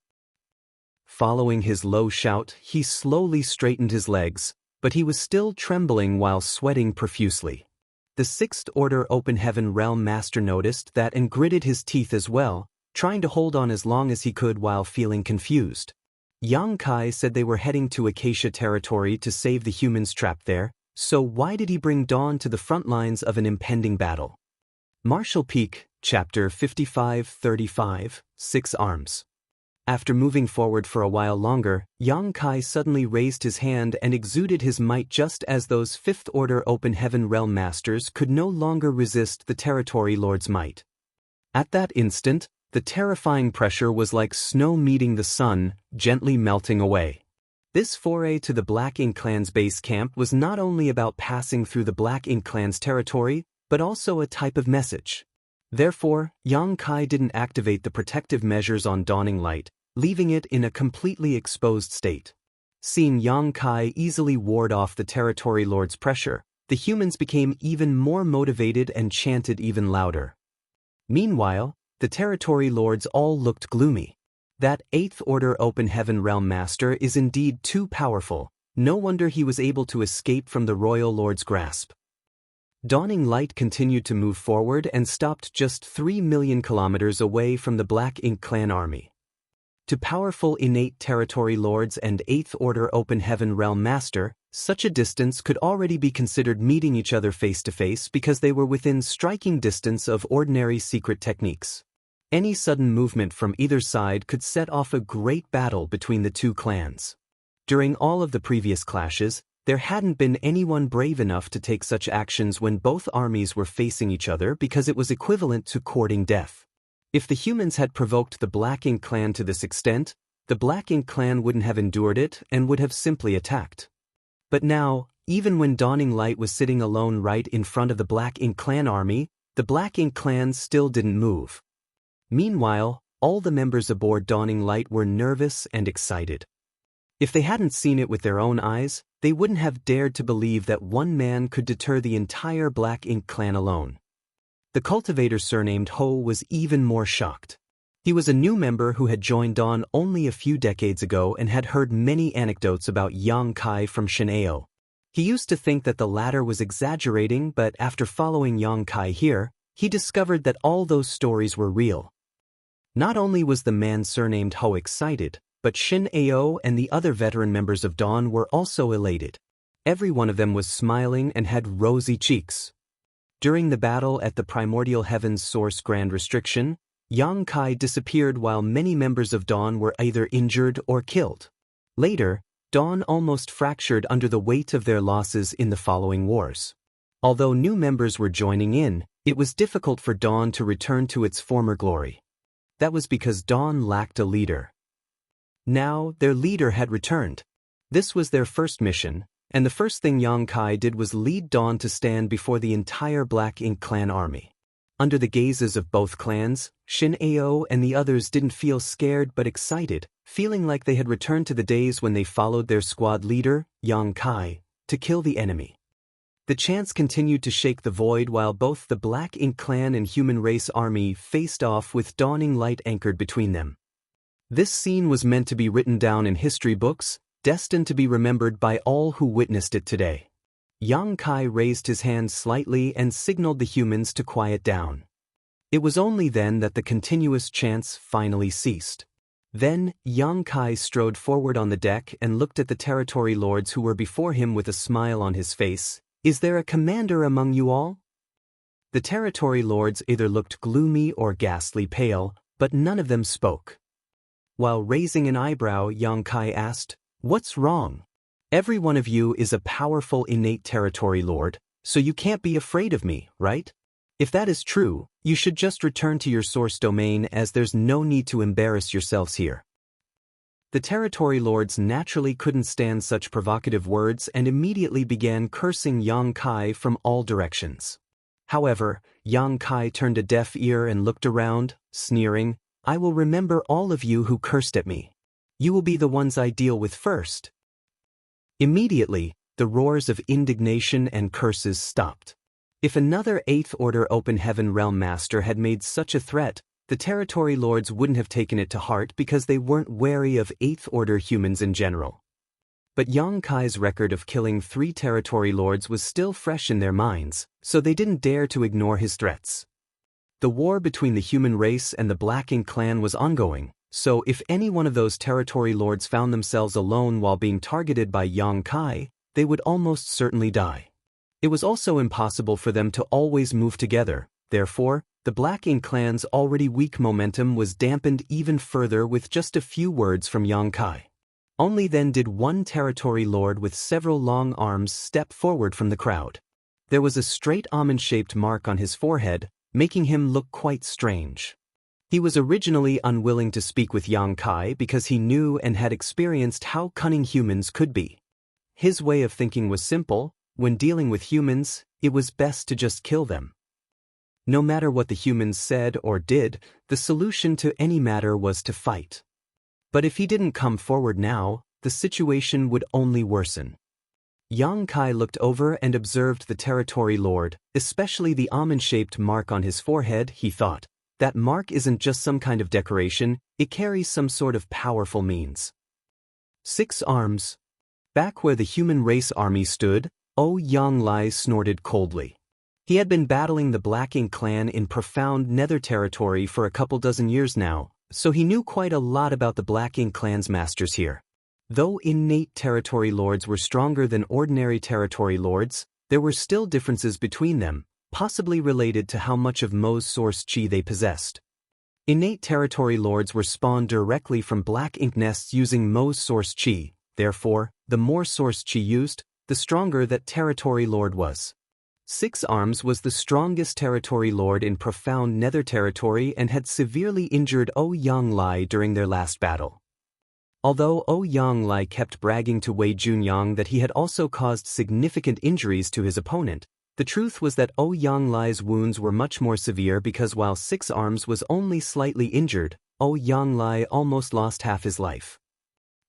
Following his low shout, he slowly straightened his legs, but he was still trembling while sweating profusely. The Sixth Order Open Heaven Realm Master noticed that and gritted his teeth as well, trying to hold on as long as he could while feeling confused. Yang Kai said they were heading to Acacia territory to save the humans trapped there, so why did he bring Dawn to the front lines of an impending battle? Martial Peak, Chapter 55-35, Six Arms. After moving forward for a while longer, Yang Kai suddenly raised his hand and exuded his might just as those Fifth Order Open Heaven Realm Masters could no longer resist the Territory Lord's might. At that instant, the terrifying pressure was like snow meeting the sun, gently melting away. This foray to the Black Ink clan's base camp was not only about passing through the Black Ink clan's territory, but also a type of message. Therefore, Yang Kai didn't activate the protective measures on Dawning Light, leaving it in a completely exposed state. Seeing Yang Kai easily ward off the Territory Lord's pressure, the humans became even more motivated and chanted even louder. Meanwhile, the Territory Lords all looked gloomy. That Eighth Order Open Heaven Realm Master is indeed too powerful, no wonder he was able to escape from the Royal Lord's grasp. Dawning Light continued to move forward and stopped just 3 million kilometers away from the Black Ink clan army. To powerful innate territory lords and Eighth Order Open Heaven Realm Master, such a distance could already be considered meeting each other face to face because they were within striking distance of ordinary secret techniques. Any sudden movement from either side could set off a great battle between the two clans. During all of the previous clashes, there hadn't been anyone brave enough to take such actions when both armies were facing each other because it was equivalent to courting death. If the humans had provoked the Black Ink clan to this extent, the Black Ink clan wouldn't have endured it and would have simply attacked. But now, even when Dawning Light was sitting alone right in front of the Black Ink clan army, the Black Ink clan still didn't move. Meanwhile, all the members aboard Dawning Light were nervous and excited. If they hadn't seen it with their own eyes, they wouldn't have dared to believe that one man could deter the entire Black Ink clan alone. The cultivator surnamed Ho was even more shocked. He was a new member who had joined Dawn only a few decades ago and had heard many anecdotes about Yang Kai from Shin'eo. He used to think that the latter was exaggerating, but after following Yang Kai here, he discovered that all those stories were real. Not only was the man surnamed Ho excited, but Shin'eo and the other veteran members of Dawn were also elated. Every one of them was smiling and had rosy cheeks. During the battle at the Primordial Heaven's Source Grand Restriction, Yang Kai disappeared while many members of Dawn were either injured or killed. Later, Dawn almost fractured under the weight of their losses in the following wars. Although new members were joining in, it was difficult for Dawn to return to its former glory. That was because Dawn lacked a leader. Now, their leader had returned. This was their first mission, and the first thing Yang Kai did was lead Dawn to stand before the entire Black Ink clan army. Under the gazes of both clans, Shin Ao and the others didn't feel scared but excited, feeling like they had returned to the days when they followed their squad leader, Yang Kai, to kill the enemy. The chants continued to shake the void while both the Black Ink clan and human race army faced off with dawning light anchored between them. This scene was meant to be written down in history books, destined to be remembered by all who witnessed it today. Yang Kai raised his hand slightly and signaled the humans to quiet down. It was only then that the continuous chants finally ceased. Then, Yang Kai strode forward on the deck and looked at the territory lords who were before him with a smile on his face. "Is there a commander among you all?" The territory lords either looked gloomy or ghastly pale, but none of them spoke. While raising an eyebrow, Yang Kai asked, "What's wrong? Every one of you is a powerful innate territory lord, so you can't be afraid of me, right? If that is true, you should just return to your source domain as there's no need to embarrass yourselves here." The territory lords naturally couldn't stand such provocative words and immediately began cursing Yang Kai from all directions. However, Yang Kai turned a deaf ear and looked around, sneering, "I will remember all of you who cursed at me. You will be the ones I deal with first." Immediately, the roars of indignation and curses stopped. If another 8th Order Open Heaven Realm Master had made such a threat, the territory lords wouldn't have taken it to heart because they weren't wary of 8th Order humans in general. But Yang Kai's record of killing 3 territory lords was still fresh in their minds, so they didn't dare to ignore his threats. The war between the human race and the Black Ink clan was ongoing, so if any one of those territory lords found themselves alone while being targeted by Yang Kai, they would almost certainly die. It was also impossible for them to always move together, therefore, the Black Ink clan's already weak momentum was dampened even further with just a few words from Yang Kai. Only then did one territory lord with several long arms step forward from the crowd. There was a straight almond-shaped mark on his forehead, making him look quite strange. He was originally unwilling to speak with Yang Kai because he knew and had experienced how cunning humans could be. His way of thinking was simple: when dealing with humans, it was best to just kill them. No matter what the humans said or did, the solution to any matter was to fight. But if he didn't come forward now, the situation would only worsen. Yang Kai looked over and observed the territory lord, especially the almond-shaped mark on his forehead. He thought, that mark isn't just some kind of decoration, it carries some sort of powerful means. 6 arms. Back where the human race army stood, Yang Lai snorted coldly. He had been battling the Black Ink clan in profound nether territory for a couple dozen years now, so he knew quite a lot about the Black Ink clan's masters here. Though innate territory lords were stronger than ordinary territory lords, there were still differences between them, possibly related to how much of Mo's source chi they possessed. Innate territory lords were spawned directly from Black Ink nests using Mo's source chi, therefore, the more source chi used, the stronger that territory lord was. 6 Arms was the strongest territory lord in profound nether territory and had severely injured Yang Lai during their last battle. Although Yang Lai kept bragging to Wei Junyang that he had also caused significant injuries to his opponent, the truth was that Yang Lai's wounds were much more severe because while 6 Arms was only slightly injured, Yang Lai almost lost half his life.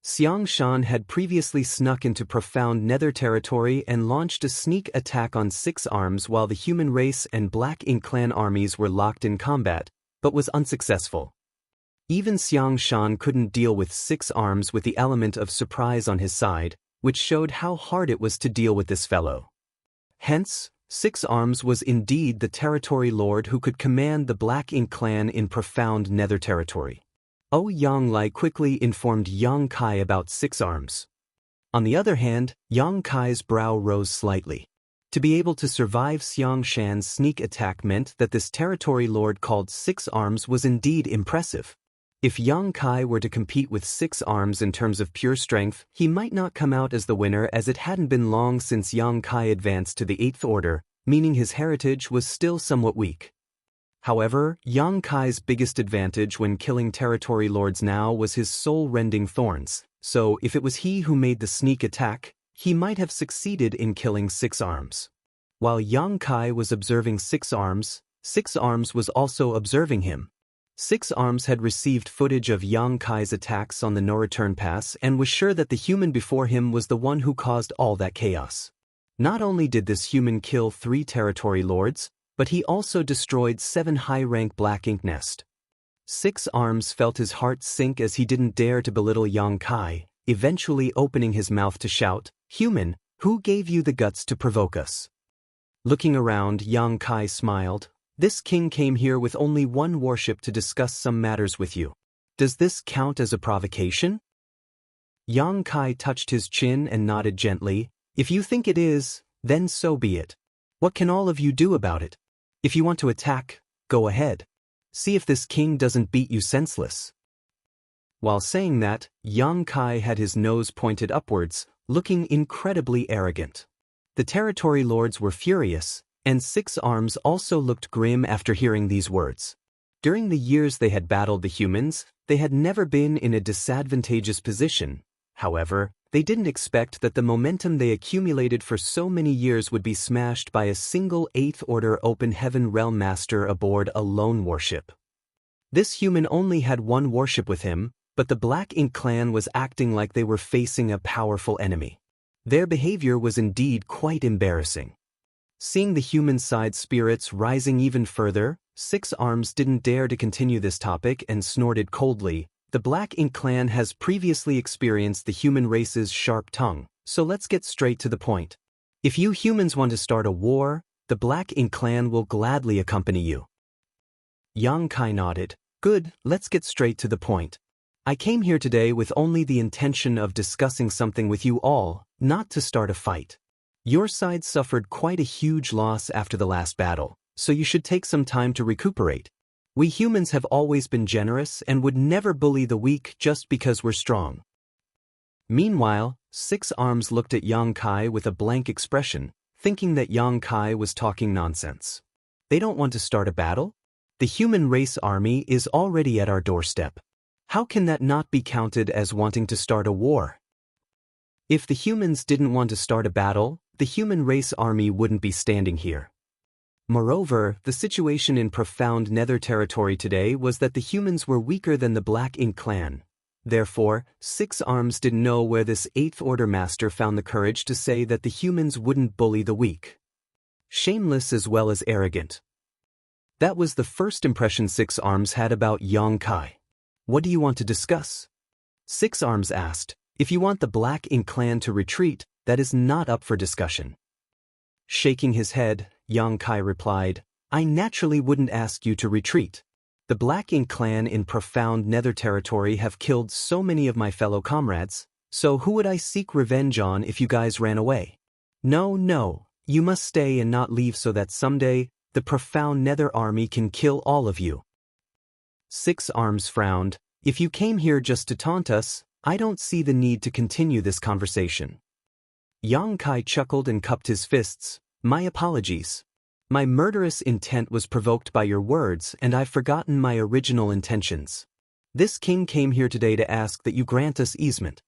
Xiang Shan had previously snuck into profound nether territory and launched a sneak attack on 6 Arms while the human race and Black Ink clan armies were locked in combat, but was unsuccessful. Even Xiang Shan couldn't deal with 6 Arms with the element of surprise on his side, which showed how hard it was to deal with this fellow. Hence, 6 Arms was indeed the territory lord who could command the Black Ink clan in profound nether territory. Yang Lai quickly informed Yang Kai about 6 Arms. On the other hand, Yang Kai's brow rose slightly. To be able to survive Xiang Shan's sneak attack meant that this territory lord called 6 Arms was indeed impressive. If Yang Kai were to compete with 6 arms in terms of pure strength, he might not come out as the winner, as it hadn't been long since Yang Kai advanced to the 8th order, meaning his heritage was still somewhat weak. However, Yang Kai's biggest advantage when killing territory lords now was his soul-rending thorns, so if it was he who made the sneak attack, he might have succeeded in killing 6 arms. While Yang Kai was observing 6 arms was also observing him. 6 arms had received footage of Yang Kai's attacks on the no-return pass and was sure that the human before him was the one who caused all that chaos. Not only did this human kill 3 territory lords, but he also destroyed 7 high-rank Black Ink Nest. 6 arms felt his heart sink as he didn't dare to belittle Yang Kai, eventually opening his mouth to shout, "Human, who gave you the guts to provoke us?" Looking around, Yang Kai smiled. "This king came here with only one warship to discuss some matters with you. Does this count as a provocation?" Yang Kai touched his chin and nodded gently. "If you think it is, then so be it. What can all of you do about it? If you want to attack, go ahead. See if this king doesn't beat you senseless." While saying that, Yang Kai had his nose pointed upwards, looking incredibly arrogant. The territory lords were furious, and 6 arms also looked grim after hearing these words. During the years they had battled the humans, they had never been in a disadvantageous position. However, they didn't expect that the momentum they accumulated for so many years would be smashed by a single 8th Order Open Heaven Realm Master aboard a lone warship. This human only had one warship with him, but the Black Ink clan was acting like they were facing a powerful enemy. Their behavior was indeed quite embarrassing. Seeing the human side spirits rising even further, 6 arms didn't dare to continue this topic and snorted coldly. "The Black Ink clan has previously experienced the human race's sharp tongue, so let's get straight to the point. If you humans want to start a war, the Black Ink clan will gladly accompany you." Yang Kai nodded. "Good, let's get straight to the point. I came here today with only the intention of discussing something with you all, not to start a fight. Your side suffered quite a huge loss after the last battle, so you should take some time to recuperate. We humans have always been generous and would never bully the weak just because we're strong." Meanwhile, 6 arms looked at Yang Kai with a blank expression, thinking that Yang Kai was talking nonsense. They don't want to start a battle? The human race army is already at our doorstep. How can that not be counted as wanting to start a war? If the humans didn't want to start a battle, the human race army wouldn't be standing here. Moreover, the situation in Profound Nether territory today was that the humans were weaker than the Black Ink clan. Therefore, 6 arms didn't know where this 8th Order Master found the courage to say that the humans wouldn't bully the weak. Shameless as well as arrogant. That was the first impression 6 arms had about Yang Kai. "What do you want to discuss?" 6 arms asked. "If you want the Black Ink clan to retreat, that is not up for discussion." Shaking his head, Yang Kai replied, "I naturally wouldn't ask you to retreat. The Black Ink clan in Profound Nether territory have killed so many of my fellow comrades, so who would I seek revenge on if you guys ran away? No, you must stay and not leave so that someday, the Profound Nether army can kill all of you." 6 arms frowned. "If you came here just to taunt us, I don't see the need to continue this conversation." Yang Kai chuckled and cupped his fists. "My apologies. My murderous intent was provoked by your words, and I've forgotten my original intentions. This king came here today to ask that you grant us easement."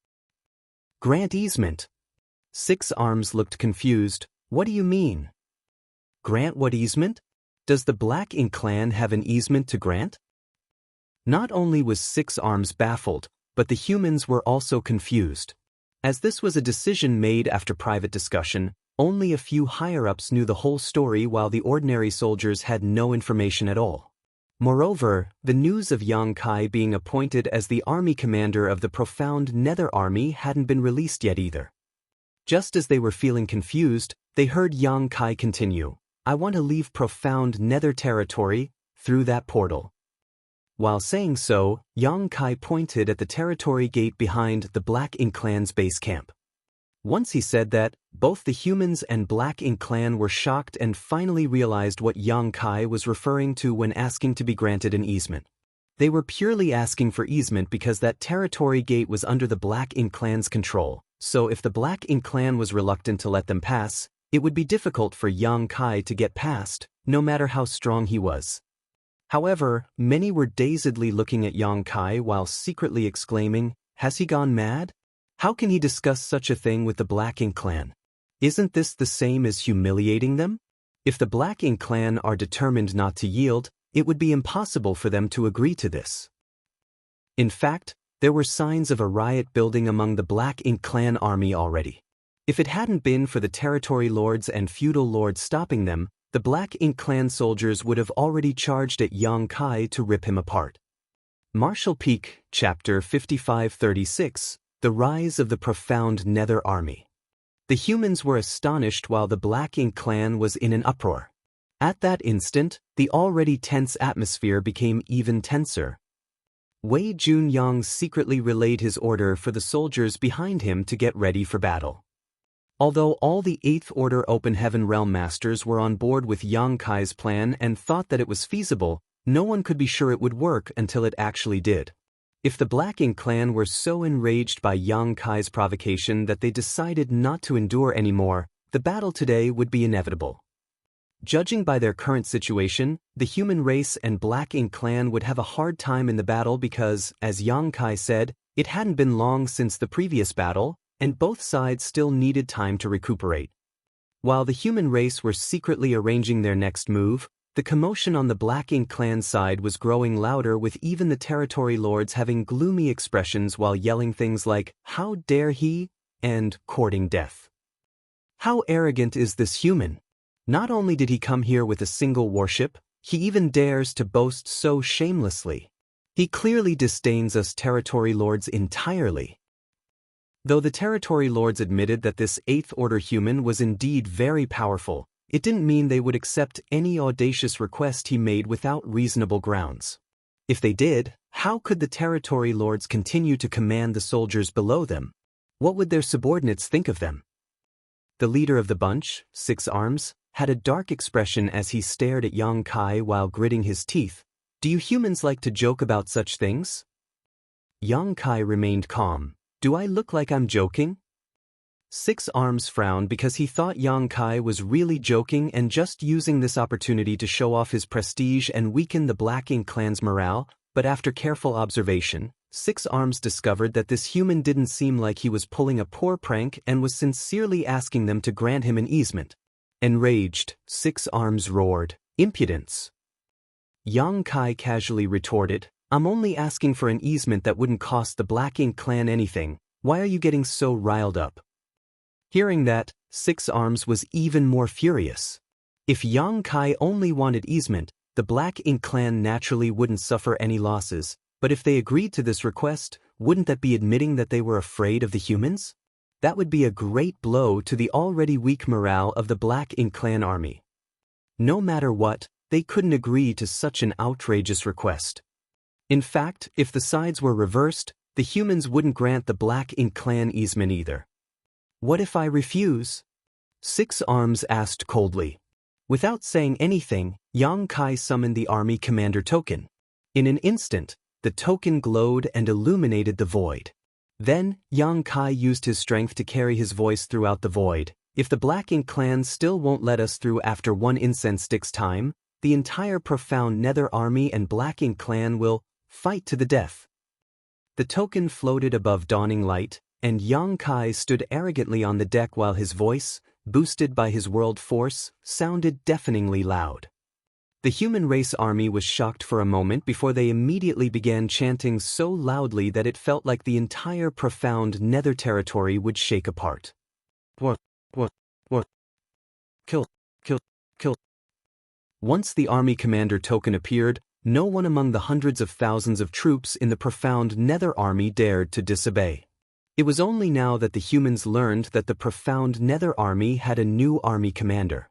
"Grant easement?" 6 arms looked confused. "What do you mean?" "Grant what easement? Does the Black Ink clan have an easement to grant?" Not only was 6 arms baffled, but the humans were also confused. As this was a decision made after private discussion, only a few higher-ups knew the whole story while the ordinary soldiers had no information at all. Moreover, the news of Yang Kai being appointed as the army commander of the Profound Nether army hadn't been released yet either. Just as they were feeling confused, they heard Yang Kai continue, "I want to leave Profound Nether territory, through that portal." While saying so, Yang Kai pointed at the territory gate behind the Black Ink clan's base camp. Once he said that, both the humans and Black Ink clan were shocked and finally realized what Yang Kai was referring to when asking to be granted an easement. They were purely asking for easement because that territory gate was under the Black Ink clan's control, so if the Black Ink clan was reluctant to let them pass, it would be difficult for Yang Kai to get past, no matter how strong he was. However, many were dazedly looking at Yang Kai while secretly exclaiming, "Has he gone mad? How can he discuss such a thing with the Black Ink clan? Isn't this the same as humiliating them?" If the Black Ink clan are determined not to yield, it would be impossible for them to agree to this. In fact, there were signs of a riot building among the Black Ink clan army already. If it hadn't been for the territory lords and feudal lords stopping them, the Black Ink clan soldiers would have already charged at Yang Kai to rip him apart. Martial Peak, Chapter 5536, The Rise of the Profound Nether Army. The humans were astonished while the Black Ink clan was in an uproar. At that instant, the already tense atmosphere became even tenser. Wei Junyang secretly relayed his order for the soldiers behind him to get ready for battle. Although all the 8th Order Open Heaven Realm Masters were on board with Yang Kai's plan and thought that it was feasible, no one could be sure it would work until it actually did. If the Black Ink clan were so enraged by Yang Kai's provocation that they decided not to endure anymore, the battle today would be inevitable. Judging by their current situation, the human race and Black Ink clan would have a hard time in the battle because, as Yang Kai said, it hadn't been long since the previous battle, and both sides still needed time to recuperate. While the human race were secretly arranging their next move, the commotion on the Black Ink clan side was growing louder, with even the territory lords having gloomy expressions while yelling things like, "How dare he?" and "courting death." How arrogant is this human? Not only did he come here with a single warship, he even dares to boast so shamelessly. He clearly disdains us territory lords entirely. Though the territory lords admitted that this 8th Order human was indeed very powerful, it didn't mean they would accept any audacious request he made without reasonable grounds. If they did, how could the territory lords continue to command the soldiers below them? What would their subordinates think of them? The leader of the bunch, 6 Arms, had a dark expression as he stared at Yang Kai while gritting his teeth. "Do you humans like to joke about such things?" Yang Kai remained calm. "Do I look like I'm joking?" 6 Arms frowned because he thought Yang Kai was really joking and just using this opportunity to show off his prestige and weaken the Black Ink clan's morale, but after careful observation, 6 Arms discovered that this human didn't seem like he was pulling a poor prank and was sincerely asking them to grant him an easement. Enraged, 6 Arms roared, "Impudence!" Yang Kai casually retorted, "I'm only asking for an easement that wouldn't cost the Black Ink clan anything. Why are you getting so riled up?" Hearing that, 6 Arms was even more furious. If Yang Kai only wanted easement, the Black Ink clan naturally wouldn't suffer any losses, but if they agreed to this request, wouldn't that be admitting that they were afraid of the humans? That would be a great blow to the already weak morale of the Black Ink clan army. No matter what, they couldn't agree to such an outrageous request. In fact, if the sides were reversed, the humans wouldn't grant the Black Ink clan easement either. "What if I refuse?" 6 Arms asked coldly. Without saying anything, Yang Kai summoned the army commander token. In an instant, the token glowed and illuminated the void. Then, Yang Kai used his strength to carry his voice throughout the void. "If the Black Ink clan still won't let us through after 1 incense stick's time, the entire Profound Nether Army and Black Ink clan will fight to the death." The token floated above dawning light, and Yang Kai stood arrogantly on the deck while his voice, boosted by his world force, sounded deafeningly loud. The human race army was shocked for a moment before they immediately began chanting so loudly that it felt like the entire Profound Nether territory would shake apart. What? Kill. Once the army commander token appeared, no one among the hundreds of thousands of troops in the Profound Nether army dared to disobey. It was only now that the humans learned that the Profound Nether army had a new army commander.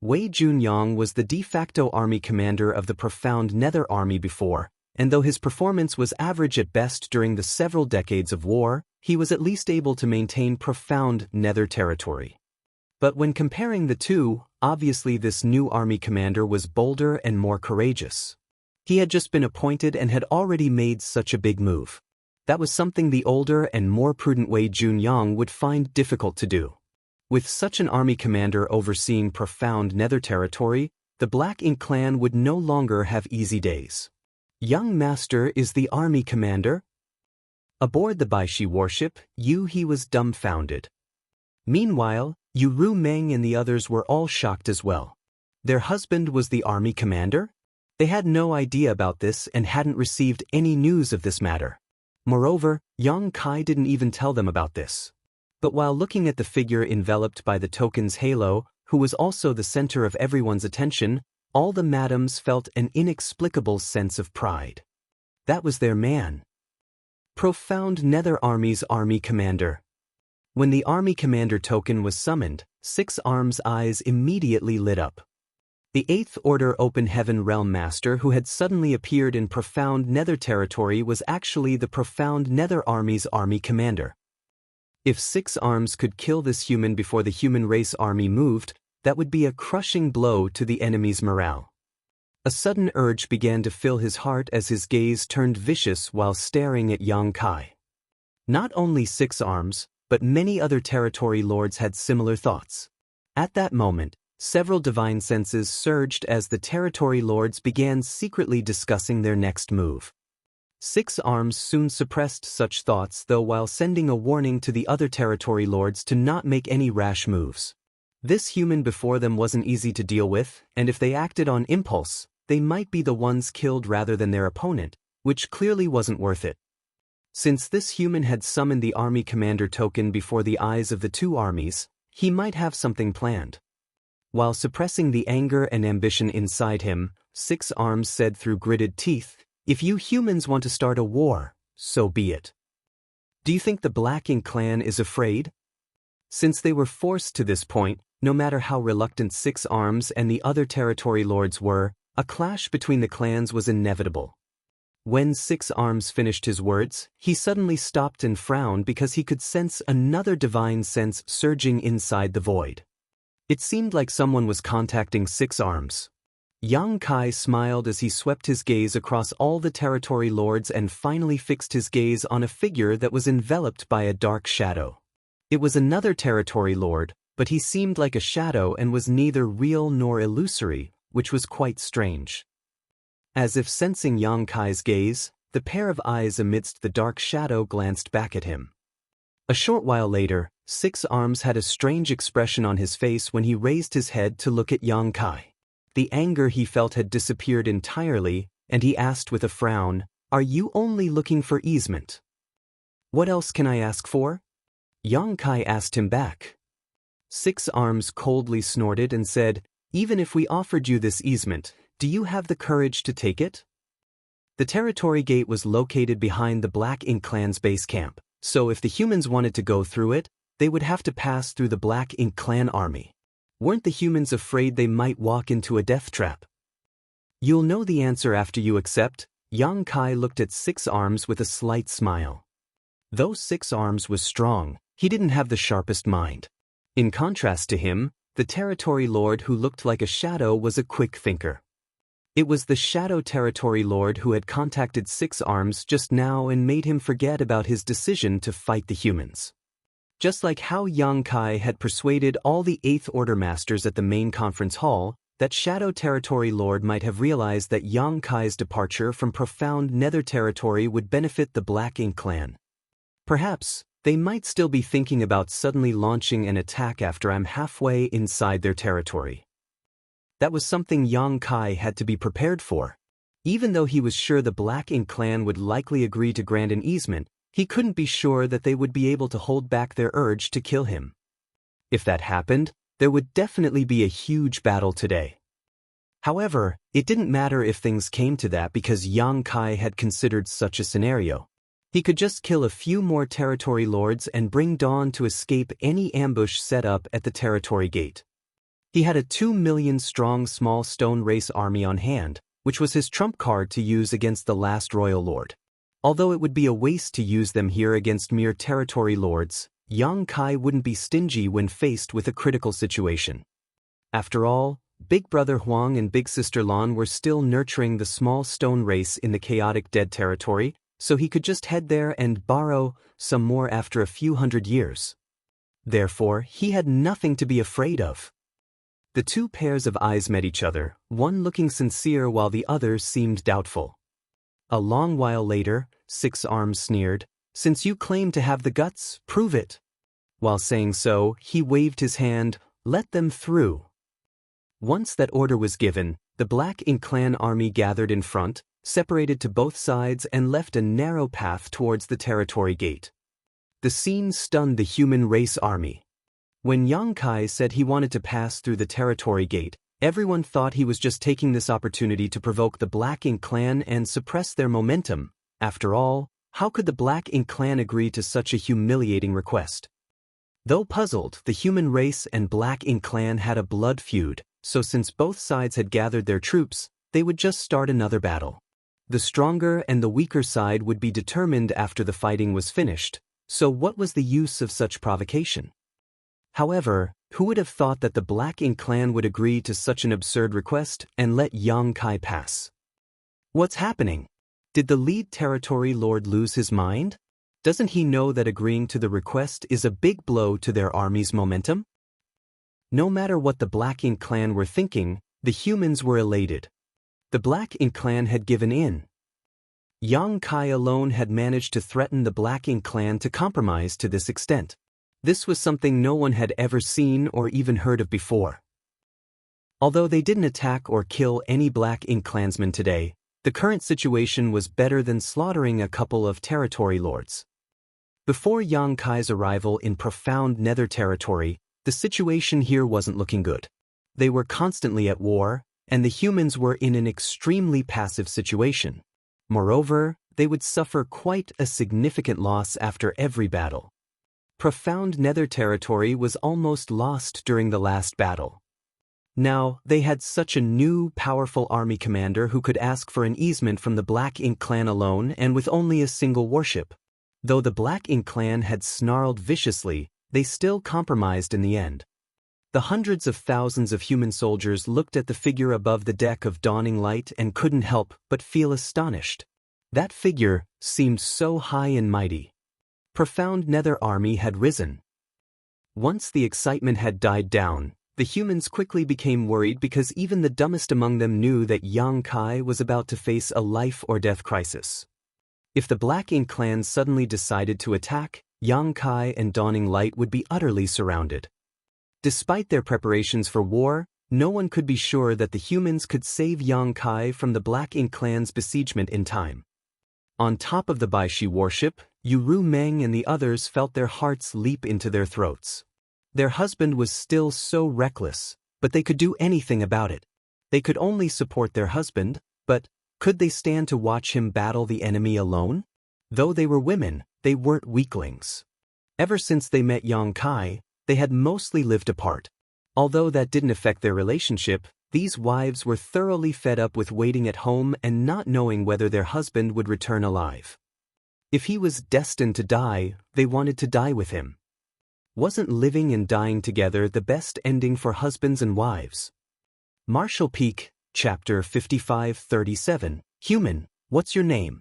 Wei Junyang was the de facto army commander of the Profound Nether army before, and though his performance was average at best during the several decades of war, he was at least able to maintain Profound Nether territory. But when comparing the two, obviously this new army commander was bolder and more courageous. He had just been appointed and had already made such a big move. That was something the older and more prudent Wei Junyang would find difficult to do. With such an army commander overseeing profound nether territory, the Black Ink clan would no longer have easy days. Young master is the army commander? Aboard the Baishi warship, He was dumbfounded. Meanwhile, Yu Ru Meng and the others were all shocked as well. Their husband was the army commander? They had no idea about this and hadn't received any news of this matter. Moreover, Yang Kai didn't even tell them about this. But while looking at the figure enveloped by the token's halo, who was also the center of everyone's attention, all the madams felt an inexplicable sense of pride. That was their man. Profound Nether Army's army commander. When the army commander token was summoned, Six Arms' eyes immediately lit up. The Eighth Order Open Heaven Realm Master who had suddenly appeared in Profound Nether territory was actually the Profound Nether Army's army commander. If Six Arms could kill this human before the human race army moved, that would be a crushing blow to the enemy's morale. A sudden urge began to fill his heart as his gaze turned vicious while staring at Yang Kai. Not only Six Arms, but many other territory lords had similar thoughts. At that moment, several divine senses surged as the territory lords began secretly discussing their next move. Six Arms soon suppressed such thoughts though while sending a warning to the other territory lords to not make any rash moves. This human before them wasn't easy to deal with, and if they acted on impulse, they might be the ones killed rather than their opponent, which clearly wasn't worth it. Since this human had summoned the army commander token before the eyes of the two armies, he might have something planned. While suppressing the anger and ambition inside him, Six Arms said through gritted teeth, "If you humans want to start a war, so be it." Do you think the Black Ink clan is afraid? Since they were forced to this point, no matter how reluctant Six Arms and the other territory lords were, a clash between the clans was inevitable. When Six Arms finished his words, he suddenly stopped and frowned because he could sense another divine sense surging inside the void. It seemed like someone was contacting Six Arms. Yang Kai smiled as he swept his gaze across all the territory lords and finally fixed his gaze on a figure that was enveloped by a dark shadow. It was another territory lord, but he seemed like a shadow and was neither real nor illusory, which was quite strange. As if sensing Yang Kai's gaze, the pair of eyes amidst the dark shadow glanced back at him. A short while later, Six Arms had a strange expression on his face when he raised his head to look at Yang Kai. The anger he felt had disappeared entirely, and he asked with a frown, "Are you only looking for easement? What else can I ask for?" Yang Kai asked him back. Six Arms coldly snorted and said, "Even if we offered you this easement, do you have the courage to take it?" The territory gate was located behind the Black Ink clan's base camp, so if the humans wanted to go through it, they would have to pass through the Black Ink clan army. Weren't the humans afraid they might walk into a death trap? "You'll know the answer after you accept." Yang Kai looked at Six Arms with a slight smile. Though Six Arms was strong, he didn't have the sharpest mind. In contrast to him, the territory lord who looked like a shadow was a quick thinker. It was the shadow territory lord who had contacted Six Arms just now and made him forget about his decision to fight the humans. Just like how Yang Kai had persuaded all the Eighth Order masters at the main conference hall, that Shadow Territory Lord might have realized that Yang Kai's departure from Profound Nether territory would benefit the Black Ink clan. Perhaps, they might still be thinking about suddenly launching an attack after I'm halfway inside their territory. That was something Yang Kai had to be prepared for. Even though he was sure the Black Ink clan would likely agree to grant an easement, he couldn't be sure that they would be able to hold back their urge to kill him. If that happened, there would definitely be a huge battle today. However, it didn't matter if things came to that because Yang Kai had considered such a scenario. He could just kill a few more territory lords and bring Dawn to escape any ambush set up at the territory gate. He had a 2 million strong small stone race army on hand, which was his trump card to use against the last royal lord. Although it would be a waste to use them here against mere territory lords, Yang Kai wouldn't be stingy when faced with a critical situation. After all, Big brother Huang and big sister Lan were still nurturing the small stone race in the chaotic dead territory, so he could just head there and borrow some more after a few hundred years. Therefore, he had nothing to be afraid of. The two pairs of eyes met each other, one looking sincere while the other seemed doubtful. A long while later, Six Arms sneered, "Since you claim to have the guts, prove it." While saying so, he waved his hand, "Let them through." Once that order was given, the Black Ink Clan army gathered in front, separated to both sides and left a narrow path towards the territory gate. The scene stunned the human race army. When Yang Kai said he wanted to pass through the territory gate, everyone thought he was just taking this opportunity to provoke the Black Ink Clan and suppress their momentum. After all, how could the Black Ink Clan agree to such a humiliating request? Though puzzled, the human race and Black Ink Clan had a blood feud, so since both sides had gathered their troops, they would just start another battle. The stronger and the weaker side would be determined after the fighting was finished, so what was the use of such provocation? However, who would have thought that the Black Ink Clan would agree to such an absurd request and let Yang Kai pass? What's happening? Did the lead territory lord lose his mind? Doesn't he know that agreeing to the request is a big blow to their army's momentum? No matter what the Black Ink Clan were thinking, the humans were elated. The Black Ink Clan had given in. Yang Kai alone had managed to threaten the Black Ink Clan to compromise to this extent. This was something no one had ever seen or even heard of before. Although they didn't attack or kill any Black Ink Clansmen today, the current situation was better than slaughtering a couple of territory lords. Before Yang Kai's arrival in profound Nether territory, the situation here wasn't looking good. They were constantly at war, and the humans were in an extremely passive situation. Moreover, they would suffer quite a significant loss after every battle. Profound Nether territory was almost lost during the last battle. Now, they had such a new, powerful army commander who could ask for an easement from the Black Ink Clan alone and with only a single warship. Though the Black Ink Clan had snarled viciously, they still compromised in the end. The hundreds of thousands of human soldiers looked at the figure above the deck of dawning light and couldn't help but feel astonished. That figure seemed so high and mighty. Profound Nether army had risen. Once the excitement had died down, the humans quickly became worried because even the dumbest among them knew that Yang Kai was about to face a life-or-death crisis. If the Black Ink Clan suddenly decided to attack, Yang Kai and Dawning Light would be utterly surrounded. Despite their preparations for war, no one could be sure that the humans could save Yang Kai from the Black Ink Clan's besiegement in time. On top of the Baishi warship, Yu Meng and the others felt their hearts leap into their throats. Their husband was still so reckless, but they could do anything about it. They could only support their husband, but could they stand to watch him battle the enemy alone? Though they were women, they weren't weaklings. Ever since they met Yang Kai, they had mostly lived apart. Although that didn't affect their relationship, these wives were thoroughly fed up with waiting at home and not knowing whether their husband would return alive. If he was destined to die, they wanted to die with him. Wasn't living and dying together the best ending for husbands and wives? Marshall Peak, Chapter 5537, Human, what's your name?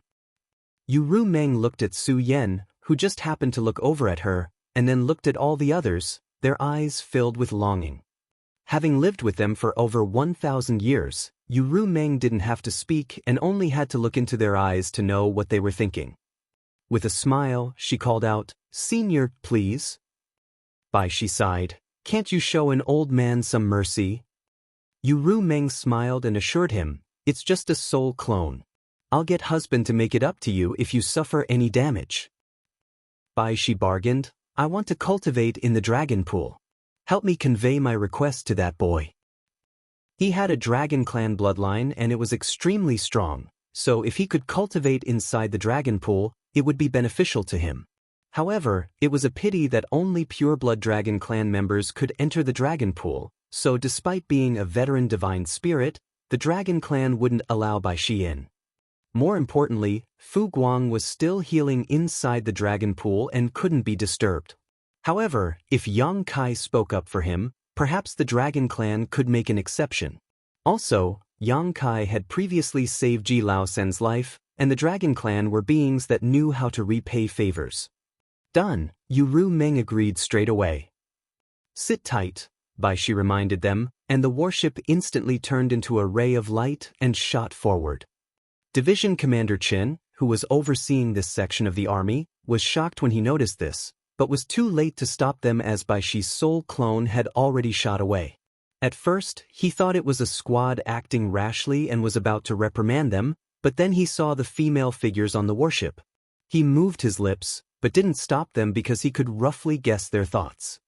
Yu Meng looked at Su Yen, who just happened to look over at her, and then looked at all the others, their eyes filled with longing. Having lived with them for over 1,000 years, Yu Meng didn't have to speak and only had to look into their eyes to know what they were thinking. With a smile, she called out, "Senior, please." Baishi sighed, "Can't you show an old man some mercy?" Yu Meng smiled and assured him, "It's just a soul clone. I'll get husband to make it up to you if you suffer any damage." Baishi bargained, "I want to cultivate in the dragon pool. Help me convey my request to that boy." He had a dragon clan bloodline and it was extremely strong, so if he could cultivate inside the dragon pool, it would be beneficial to him. However, it was a pity that only pure-blood dragon clan members could enter the dragon pool, so despite being a veteran divine spirit, the dragon clan wouldn't allow Baishi in. More importantly, Fu Guang was still healing inside the dragon pool and couldn't be disturbed. However, if Yang Kai spoke up for him, Perhaps the Dragon Clan could make an exception. Also, Yang Kai had previously saved Ji Lao Sen's life, and the Dragon Clan were beings that knew how to repay favors. Done, Ru Meng agreed straight away. Sit tight, Bai Shi reminded them, and the warship instantly turned into a ray of light and shot forward. Division Commander Qin, who was overseeing this section of the army, was shocked when he noticed this, but was too late to stop them as Bai Shi's soul clone had already shot away. At first, he thought it was a squad acting rashly and was about to reprimand them, but then he saw the female figures on the warship. He moved his lips, but didn't stop them because he could roughly guess their thoughts.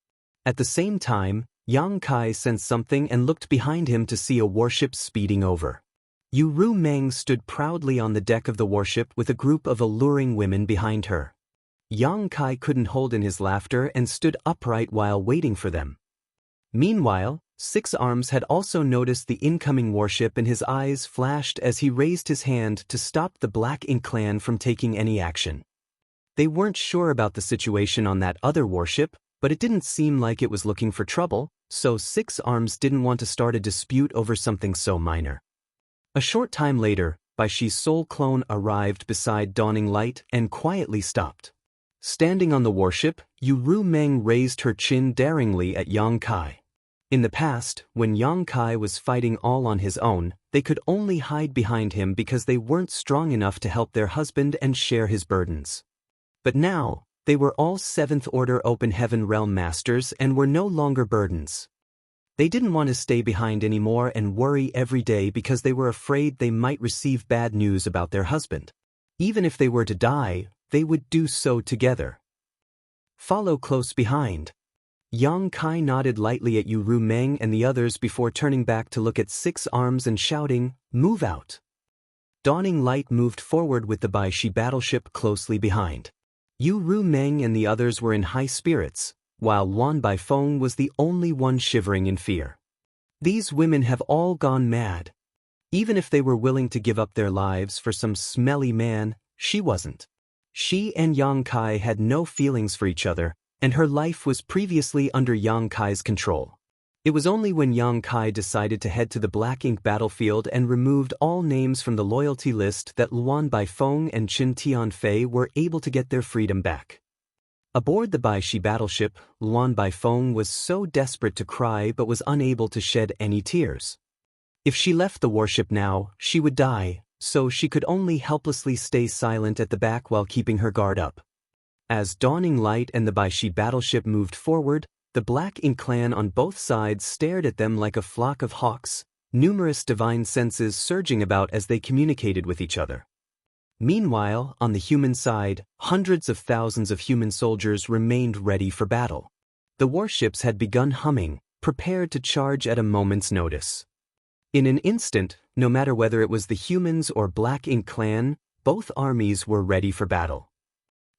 At the same time, Yang Kai sensed something and looked behind him to see a warship speeding over. Ru Meng stood proudly on the deck of the warship with a group of alluring women behind her. Yang Kai couldn't hold in his laughter and stood upright while waiting for them. Meanwhile, Six Arms had also noticed the incoming warship and his eyes flashed as he raised his hand to stop the Black Ink Clan from taking any action. They weren't sure about the situation on that other warship, but it didn't seem like it was looking for trouble, so Six Arms didn't want to start a dispute over something so minor. A short time later, Bai Shi's soul clone arrived beside Dawning Light and quietly stopped. Standing on the warship, Ru Meng raised her chin daringly at Yang Kai. In the past, when Yang Kai was fighting all on his own, they could only hide behind him because they weren't strong enough to help their husband and share his burdens. But now, they were all 7th Order Open Heaven Realm Masters and were no longer burdens. They didn't want to stay behind anymore and worry every day because they were afraid they might receive bad news about their husband. Even if they were to die, they would do so together. Follow close behind. Yang Kai nodded lightly at Ru Meng and the others before turning back to look at Six Arms and shouting, "Move out!" Dawning Light moved forward with the Bai Shi battleship closely behind. Ru Meng and the others were in high spirits, while Luan Baifeng was the only one shivering in fear. These women have all gone mad. Even if they were willing to give up their lives for some smelly man, she wasn't. She and Yang Kai had no feelings for each other, and her life was previously under Yang Kai's control. It was only when Yang Kai decided to head to the Black Ink battlefield and removed all names from the loyalty list that Luan Baifeng and Qin Tianfei were able to get their freedom back. Aboard the Bai Shi battleship, Luan Baifeng was so desperate to cry but was unable to shed any tears. If she left the warship now, she would die, so she could only helplessly stay silent at the back while keeping her guard up. As Dawning Light and the Bai Shi battleship moved forward, the Black Ink Clan on both sides stared at them like a flock of hawks, numerous divine senses surging about as they communicated with each other. Meanwhile, on the human side, hundreds of thousands of human soldiers remained ready for battle. The warships had begun humming, prepared to charge at a moment's notice. In an instant, no matter whether it was the humans or Black Ink Clan, both armies were ready for battle.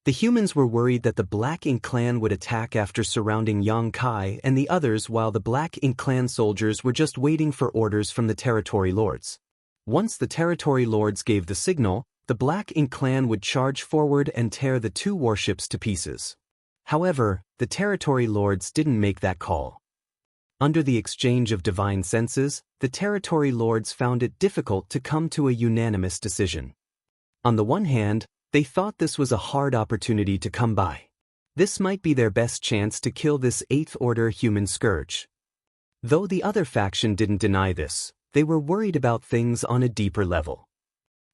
The humans were worried that the Black Ink Clan would attack after surrounding Yang Kai and the others, while the Black Ink Clan soldiers were just waiting for orders from the Territory Lords. Once the Territory Lords gave the signal, the Black Ink Clan would charge forward and tear the two warships to pieces. However, the Territory Lords didn't make that call. Under the exchange of divine senses, the Territory Lords found it difficult to come to a unanimous decision. On the one hand, they thought this was a hard opportunity to come by. This might be their best chance to kill this 8th Order human scourge. Though the other faction didn't deny this, they were worried about things on a deeper level.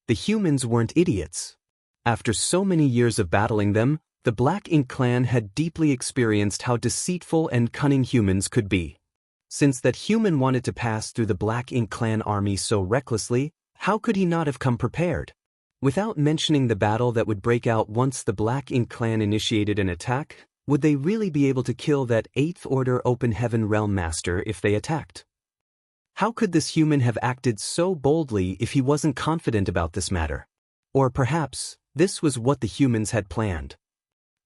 The humans weren't idiots. After so many years of battling them, the Black Ink Clan had deeply experienced how deceitful and cunning humans could be. Since that human wanted to pass through the Black Ink Clan army so recklessly, how could he not have come prepared? Without mentioning the battle that would break out once the Black Ink Clan initiated an attack, would they really be able to kill that 8th Order Open Heaven Realm Master if they attacked? How could this human have acted so boldly if he wasn't confident about this matter? Or perhaps, this was what the humans had planned.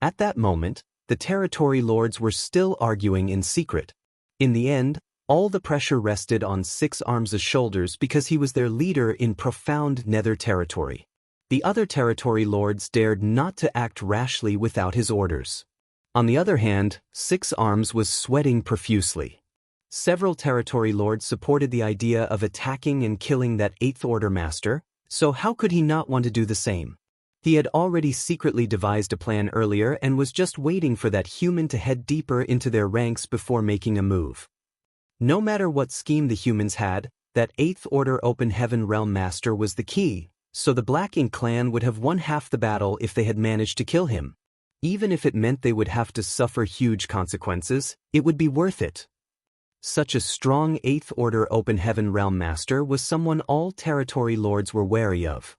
At that moment, the Territory Lords were still arguing in secret. In the end, all the pressure rested on Six Arms' shoulders because he was their leader in profound Nether territory. The other Territory Lords dared not to act rashly without his orders. On the other hand, Six Arms was sweating profusely. Several territory lords supported the idea of attacking and killing that Eighth Order master, so how could he not want to do the same? He had already secretly devised a plan earlier and was just waiting for that human to head deeper into their ranks before making a move. No matter what scheme the humans had, that Eighth Order Open Heaven Realm Master was the key, so the Black Ink clan would have won half the battle if they had managed to kill him. Even if it meant they would have to suffer huge consequences, it would be worth it. Such a strong Eighth Order Open Heaven Realm Master was someone all territory lords were wary of.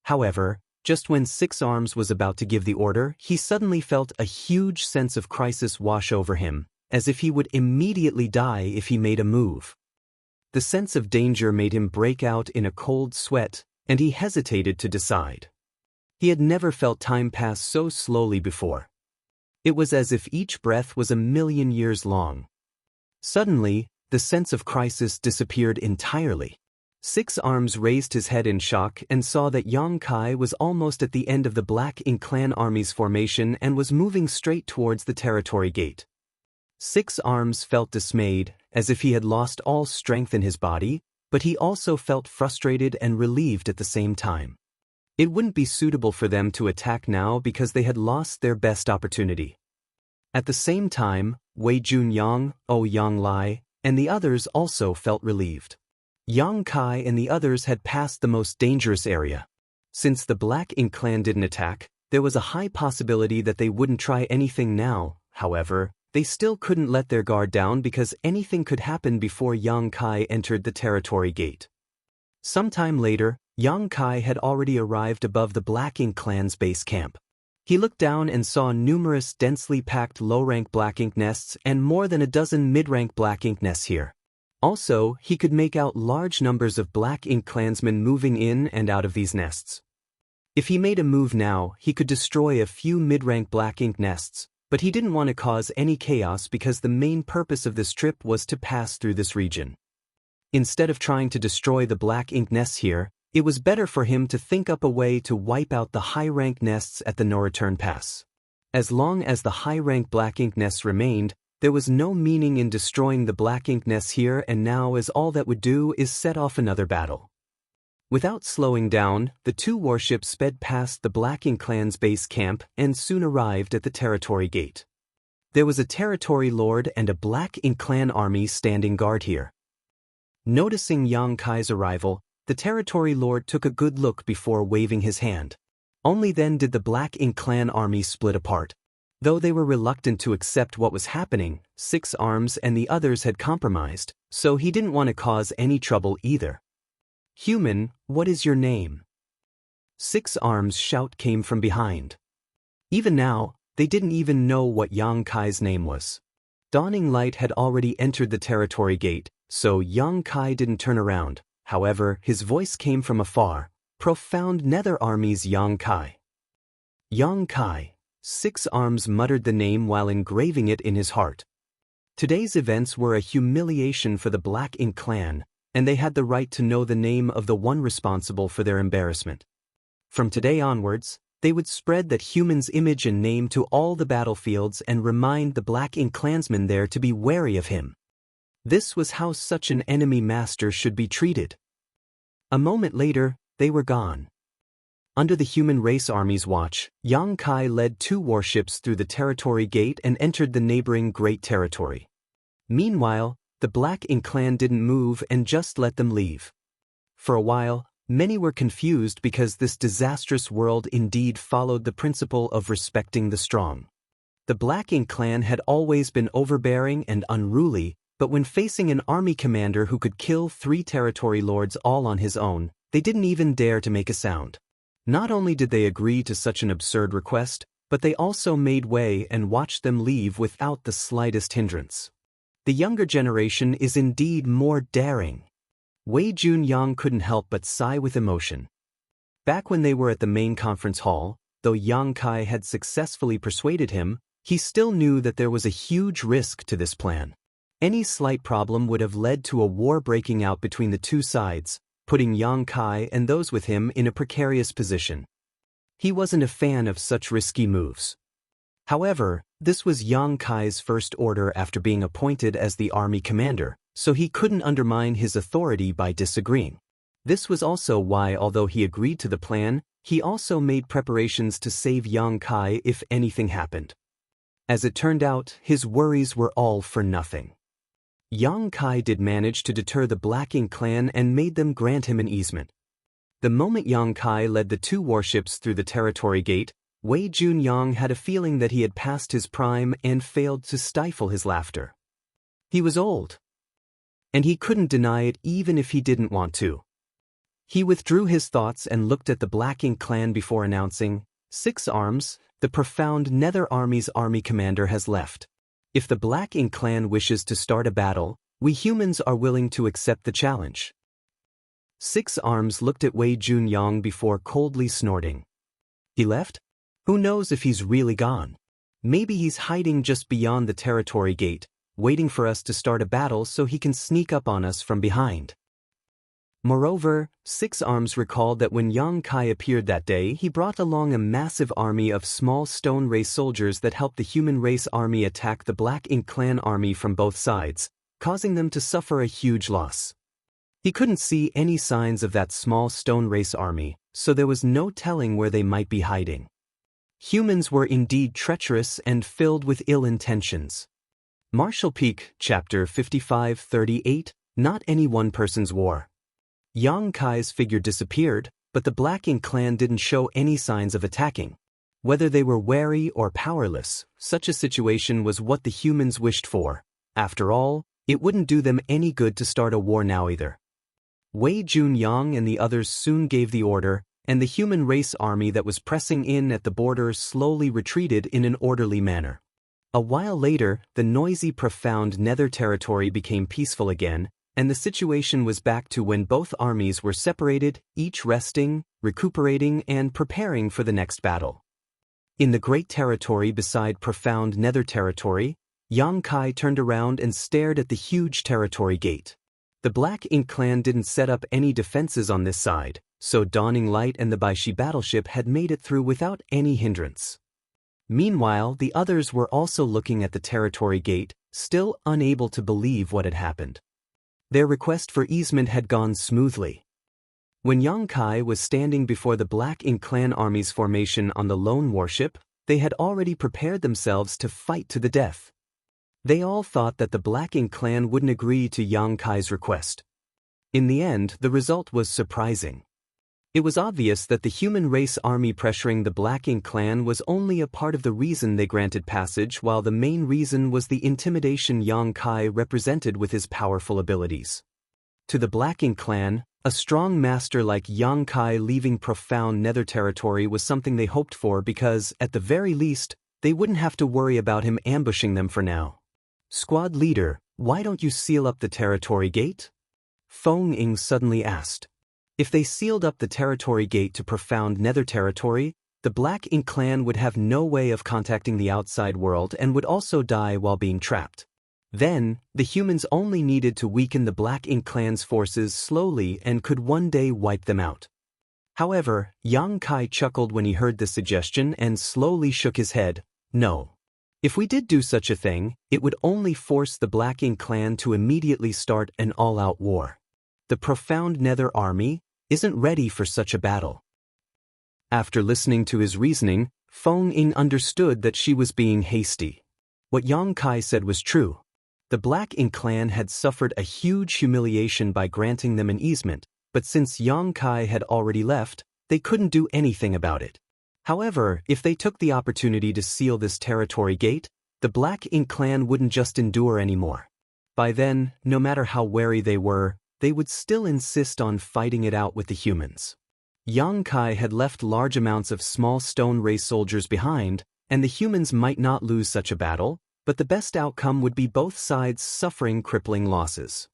However, just when Six Arms was about to give the order, he suddenly felt a huge sense of crisis wash over him, as if he would immediately die if he made a move. The sense of danger made him break out in a cold sweat, and he hesitated to decide. He had never felt time pass so slowly before. It was as if each breath was 1,000,000 years long. Suddenly, the sense of crisis disappeared entirely. Six Arms raised his head in shock and saw that Yang Kai was almost at the end of the Black Ink clan army's formation and was moving straight towards the territory gate. Six Arms felt dismayed, as if he had lost all strength in his body, but he also felt frustrated and relieved at the same time. It wouldn't be suitable for them to attack now because they had lost their best opportunity. At the same time, Wei Junyang, Yang Lai, and the others also felt relieved. Yang Kai and the others had passed the most dangerous area. Since the Black Ink clan didn't attack, there was a high possibility that they wouldn't try anything now. However, they still couldn't let their guard down because anything could happen before Yang Kai entered the territory gate. Sometime later, Yang Kai had already arrived above the Black Ink clan's base camp. He looked down and saw numerous densely packed low-rank Black Ink nests and more than a dozen mid-rank Black Ink nests here. Also, he could make out large numbers of Black Ink clansmen moving in and out of these nests. If he made a move now, he could destroy a few mid-rank Black Ink nests, but he didn't want to cause any chaos because the main purpose of this trip was to pass through this region. Instead of trying to destroy the Black Ink nests here, it was better for him to think up a way to wipe out the high-rank nests at the no-return pass. As long as the high-rank Black Ink nests remained, there was no meaning in destroying the Black Ink nests here and now, as all that would do is set off another battle. Without slowing down, the two warships sped past the Black Ink clan's base camp and soon arrived at the territory gate. There was a territory lord and a Black Ink clan army standing guard here. Noticing Yang Kai's arrival, the territory lord took a good look before waving his hand. Only then did the Black Ink clan army split apart. Though they were reluctant to accept what was happening, Six Arms and the others had compromised, so he didn't want to cause any trouble either. "Human, what is your name?" Six Arms' shout came from behind. Even now, they didn't even know what Yang Kai's name was. Dawning light had already entered the territory gate, so Yang Kai didn't turn around. However, his voice came from afar. "Profound Nether Army's Yang Kai." Yang Kai. Six Arms muttered the name while engraving it in his heart. Today's events were a humiliation for the Black Ink clan, and they had the right to know the name of the one responsible for their embarrassment. From today onwards, they would spread that human's image and name to all the battlefields and remind the Black Ink clansmen there to be wary of him. This was how such an enemy master should be treated. A moment later, they were gone. Under the human race army's watch, Yang Kai led two warships through the territory gate and entered the neighboring Great Territory. Meanwhile, the Black Ink clan didn't move and just let them leave. For a while, many were confused because this disastrous world indeed followed the principle of respecting the strong. The Black Ink clan had always been overbearing and unruly, but when facing an army commander who could kill 3 territory lords all on his own, they didn't even dare to make a sound. Not only did they agree to such an absurd request, but they also made way and watched them leave without the slightest hindrance. The younger generation is indeed more daring. Wei Junyang couldn't help but sigh with emotion. Back when they were at the main conference hall, though Yang Kai had successfully persuaded him, he still knew that there was a huge risk to this plan. Any slight problem would have led to a war breaking out between the two sides, putting Yang Kai and those with him in a precarious position. He wasn't a fan of such risky moves. However, This was Yang Kai's first order after being appointed as the army commander, so he couldn't undermine his authority by disagreeing. This was also why, although he agreed to the plan, he also made preparations to save Yang Kai if anything happened. As it turned out, his worries were all for nothing. Yang Kai did manage to deter the Black Ink clan and made them grant him an easement. The moment Yang Kai led the two warships through the territory gate, Wei Junyang had a feeling that he had passed his prime and failed to stifle his laughter. He was old, and he couldn't deny it even if he didn't want to. He withdrew his thoughts and looked at the Black Ink clan before announcing, "Six Arms, the profound Nether Army's army commander has left. If the Black Ink clan wishes to start a battle, we humans are willing to accept the challenge." Six Arms looked at Wei Junyang before coldly snorting. "He left? Who knows if he's really gone? Maybe he's hiding just beyond the territory gate, waiting for us to start a battle so he can sneak up on us from behind." Moreover, Six Arms recalled that when Yang Kai appeared that day, he brought along a massive army of small stone race soldiers that helped the human race army attack the Black Ink clan army from both sides, causing them to suffer a huge loss. He couldn't see any signs of that small stone race army, so there was no telling where they might be hiding. Humans were indeed treacherous and filled with ill intentions. Marshall Peak, Chapter 55-38, Not Any One Person's War. Yang Kai's figure disappeared, but the Black Ink clan didn't show any signs of attacking. Whether they were wary or powerless, such a situation was what the humans wished for. After all, it wouldn't do them any good to start a war now either. Wei Junyang and the others soon gave the order, and the human race army that was pressing in at the border slowly retreated in an orderly manner. A while later, the noisy, profound Nether territory became peaceful again, and the situation was back to when both armies were separated, each resting, recuperating, and preparing for the next battle. In the great territory beside profound Nether territory, Yang Kai turned around and stared at the huge territory gate. The Black Ink clan didn't set up any defenses on this side, so Dawning Light and the Baishi battleship had made it through without any hindrance. Meanwhile, the others were also looking at the territory gate, still unable to believe what had happened. Their request for easement had gone smoothly. When Yang Kai was standing before the Black Ink clan army's formation on the lone warship, they had already prepared themselves to fight to the death. They all thought that the Black Ink clan wouldn't agree to Yang Kai's request. In the end, the result was surprising. It was obvious that the human race army pressuring the Black Ink clan was only a part of the reason they granted passage, while the main reason was the intimidation Yang Kai represented with his powerful abilities. To the Black Ink clan, a strong master like Yang Kai leaving profound Nether territory was something they hoped for because, at the very least, they wouldn't have to worry about him ambushing them for now. "Squad leader, why don't you seal up the territory gate?" Feng Ying suddenly asked. If they sealed up the territory gate to profound Nether territory, the Black Ink clan would have no way of contacting the outside world and would also die while being trapped. Then, the humans only needed to weaken the Black Ink clan's forces slowly and could one day wipe them out. However, Yang Kai chuckled when he heard this suggestion and slowly shook his head. "No. If we did do such a thing, it would only force the Black Ink clan to immediately start an all-out war. The profound Nether army isn't ready for such a battle." After listening to his reasoning, Feng Ying understood that she was being hasty. What Yang Kai said was true. The Black Ink clan had suffered a huge humiliation by granting them an easement, but since Yang Kai had already left, they couldn't do anything about it. However, if they took the opportunity to seal this territory gate, the Black Ink clan wouldn't just endure anymore. By then, no matter how wary they were, they would still insist on fighting it out with the humans. Yang Kai had left large amounts of small stone race soldiers behind, and the humans might not lose such a battle, but the best outcome would be both sides suffering crippling losses.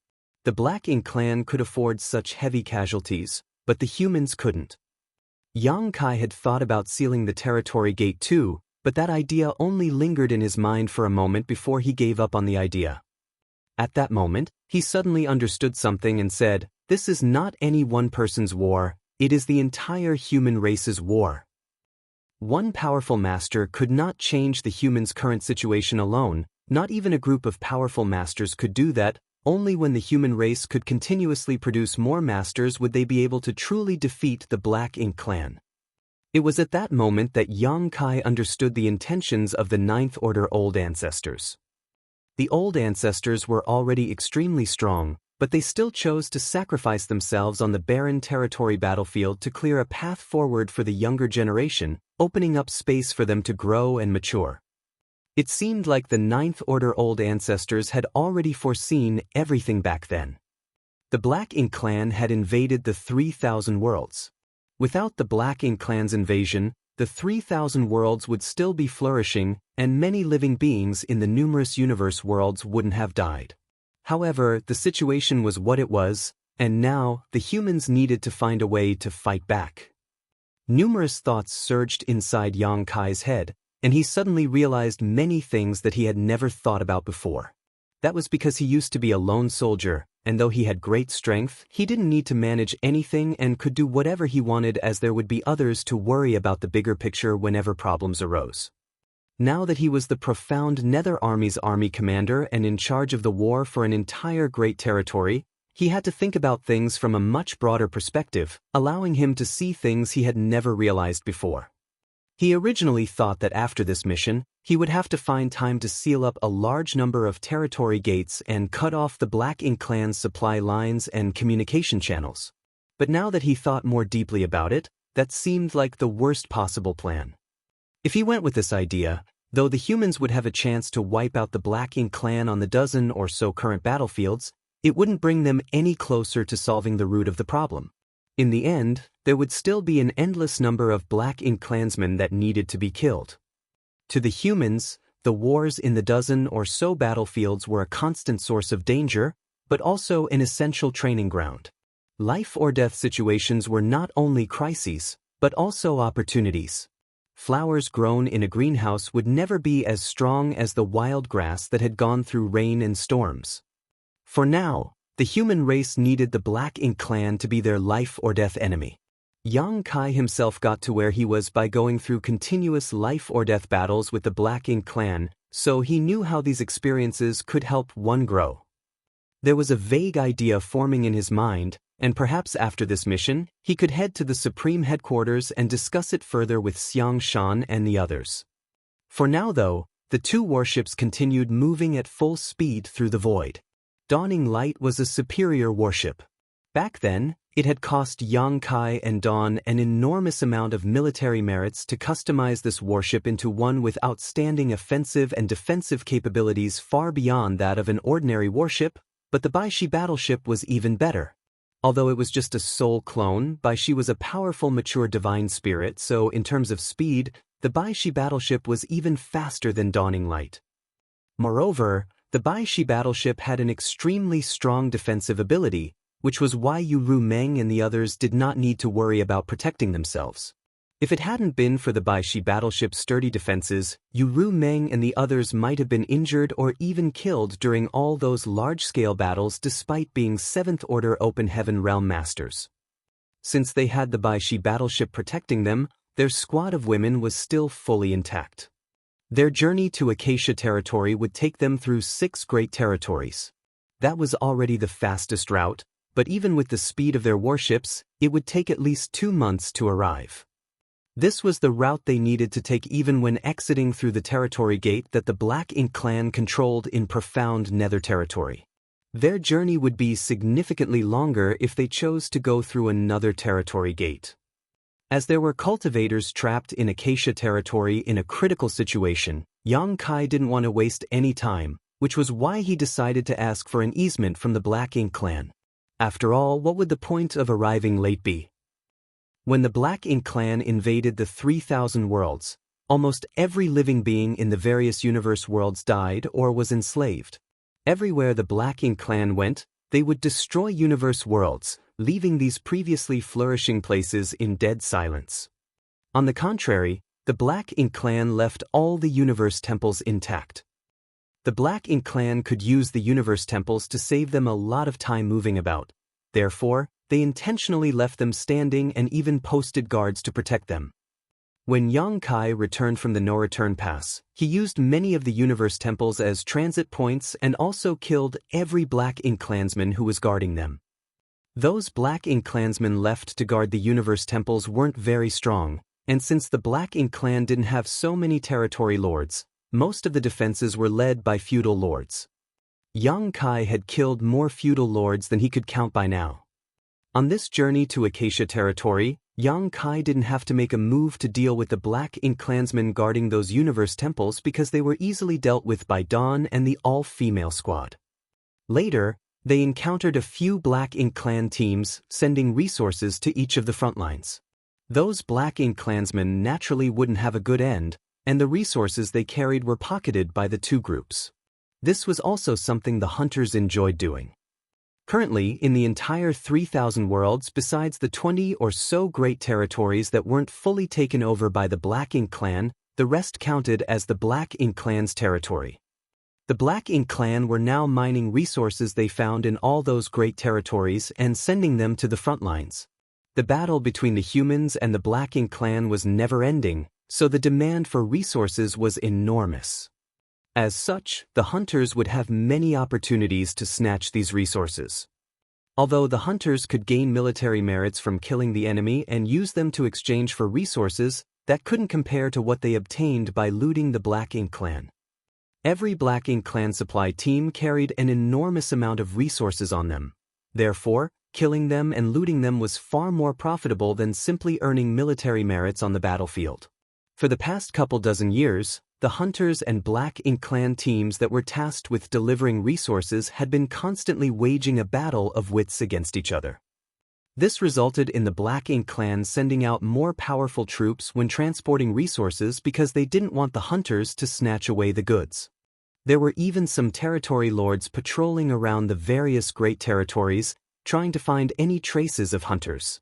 The Black Ink clan could afford such heavy casualties, but the humans couldn't. Yang Kai had thought about sealing the territory gate too, but that idea only lingered in his mind for a moment before he gave up on the idea. At that moment, he suddenly understood something and said, "This is not any one person's war, it is the entire human race's war." One powerful master could not change the humans' current situation alone. Not even a group of powerful masters could do that. Only when the human race could continuously produce more masters would they be able to truly defeat the Black Ink clan. It was at that moment that Yang Kai understood the intentions of the Ninth Order Old Ancestors. The Old Ancestors were already extremely strong, but they still chose to sacrifice themselves on the barren territory battlefield to clear a path forward for the younger generation, opening up space for them to grow and mature. It seemed like the Ninth Order Old Ancestors had already foreseen everything back then. The Black Ink clan had invaded the 3,000 worlds. Without the Black Ink clan's invasion, the 3,000 worlds would still be flourishing, and many living beings in the numerous universe worlds wouldn't have died. However, the situation was what it was, and now the humans needed to find a way to fight back. Numerous thoughts surged inside Yang Kai's head, and he suddenly realized many things that he had never thought about before. That was because he used to be a lone soldier, and though he had great strength, he didn't need to manage anything and could do whatever he wanted, as there would be others to worry about the bigger picture whenever problems arose. Now that he was the profound Nether Army's army commander and in charge of the war for an entire great territory, he had to think about things from a much broader perspective, allowing him to see things he had never realized before. He originally thought that after this mission, he would have to find time to seal up a large number of territory gates and cut off the Black Ink clan's supply lines and communication channels. But now that he thought more deeply about it, that seemed like the worst possible plan. If he went with this idea, though the humans would have a chance to wipe out the Black Ink clan on the dozen or so current battlefields, it wouldn't bring them any closer to solving the root of the problem. In the end, there would still be an endless number of Black Ink clansmen that needed to be killed. To the humans, the wars in the dozen or so battlefields were a constant source of danger, but also an essential training ground. Life or death situations were not only crises, but also opportunities. Flowers grown in a greenhouse would never be as strong as the wild grass that had gone through rain and storms. For now, the human race needed the Black Ink clan to be their life or death enemy. Yang Kai himself got to where he was by going through continuous life or death battles with the Black Ink clan, so he knew how these experiences could help one grow. There was a vague idea forming in his mind, and perhaps after this mission, he could head to the Supreme Headquarters and discuss it further with Xiang Shan and the others. For now though, the two warships continued moving at full speed through the void. Dawning Light was a superior warship. Back then, it had cost Yang Kai and Dawn an enormous amount of military merits to customize this warship into one with outstanding offensive and defensive capabilities far beyond that of an ordinary warship, but the Baishi battleship was even better. Although it was just a soul clone, Baishi was a powerful mature divine spirit, so in terms of speed, the Baishi battleship was even faster than Dawning Light. Moreover, the Baishi battleship had an extremely strong defensive ability, which was why Yu Meng and the others did not need to worry about protecting themselves. If it hadn't been for the Baishi battleship's sturdy defenses, Yu Meng and the others might have been injured or even killed during all those large-scale battles despite being 7th Order Open Heaven Realm Masters. Since they had the Baishi battleship protecting them, their squad of women was still fully intact. Their journey to Acacia territory would take them through 6 great territories. That was already the fastest route, but even with the speed of their warships, it would take at least 2 months to arrive. This was the route they needed to take even when exiting through the territory gate that the Black Ink clan controlled in profound Nether territory. Their journey would be significantly longer if they chose to go through another territory gate. As there were cultivators trapped in Acacia territory in a critical situation, Yang Kai didn't want to waste any time, which was why he decided to ask for an easement from the Black Ink clan. After all, what would the point of arriving late be? When the Black Ink clan invaded the 3,000 worlds, almost every living being in the various universe worlds died or was enslaved. Everywhere the Black Ink clan went, they would destroy universe worlds, leaving these previously flourishing places in dead silence. On the contrary, the Black Ink clan left all the universe temples intact. The Black Ink clan could use the universe temples to save them a lot of time moving about. Therefore, they intentionally left them standing and even posted guards to protect them. When Yang Kai returned from the no-return pass, he used many of the universe temples as transit points and also killed every Black Ink clansman who was guarding them. Those Black Ink clansmen left to guard the universe temples weren't very strong, and since the Black Ink clan didn't have so many territory lords, most of the defenses were led by feudal lords. Yang Kai had killed more feudal lords than he could count by now. On this journey to Acacia territory, Yang Kai didn't have to make a move to deal with the Black Ink clansmen guarding those universe temples because they were easily dealt with by Dawn and the all-female squad. Later, they encountered a few Black Ink clan teams sending resources to each of the front lines. Those Black Ink clansmen naturally wouldn't have a good end, and the resources they carried were pocketed by the two groups. This was also something the hunters enjoyed doing. Currently, in the entire 3,000 worlds besides the 20 or so great territories that weren't fully taken over by the Black Ink clan, the rest counted as the Black Ink clan's territory. The Black Ink clan were now mining resources they found in all those great territories and sending them to the front lines. The battle between the humans and the Black Ink clan was never-ending, so the demand for resources was enormous. As such, the hunters would have many opportunities to snatch these resources. Although the hunters could gain military merits from killing the enemy and use them to exchange for resources, that couldn't compare to what they obtained by looting the Black Ink clan. Every Black Ink clan supply team carried an enormous amount of resources on them. Therefore, killing them and looting them was far more profitable than simply earning military merits on the battlefield. For the past couple dozen years, the hunters and Black Ink clan teams that were tasked with delivering resources had been constantly waging a battle of wits against each other. This resulted in the Black Ink clan sending out more powerful troops when transporting resources because they didn't want the hunters to snatch away the goods. There were even some territory lords patrolling around the various great territories, trying to find any traces of hunters.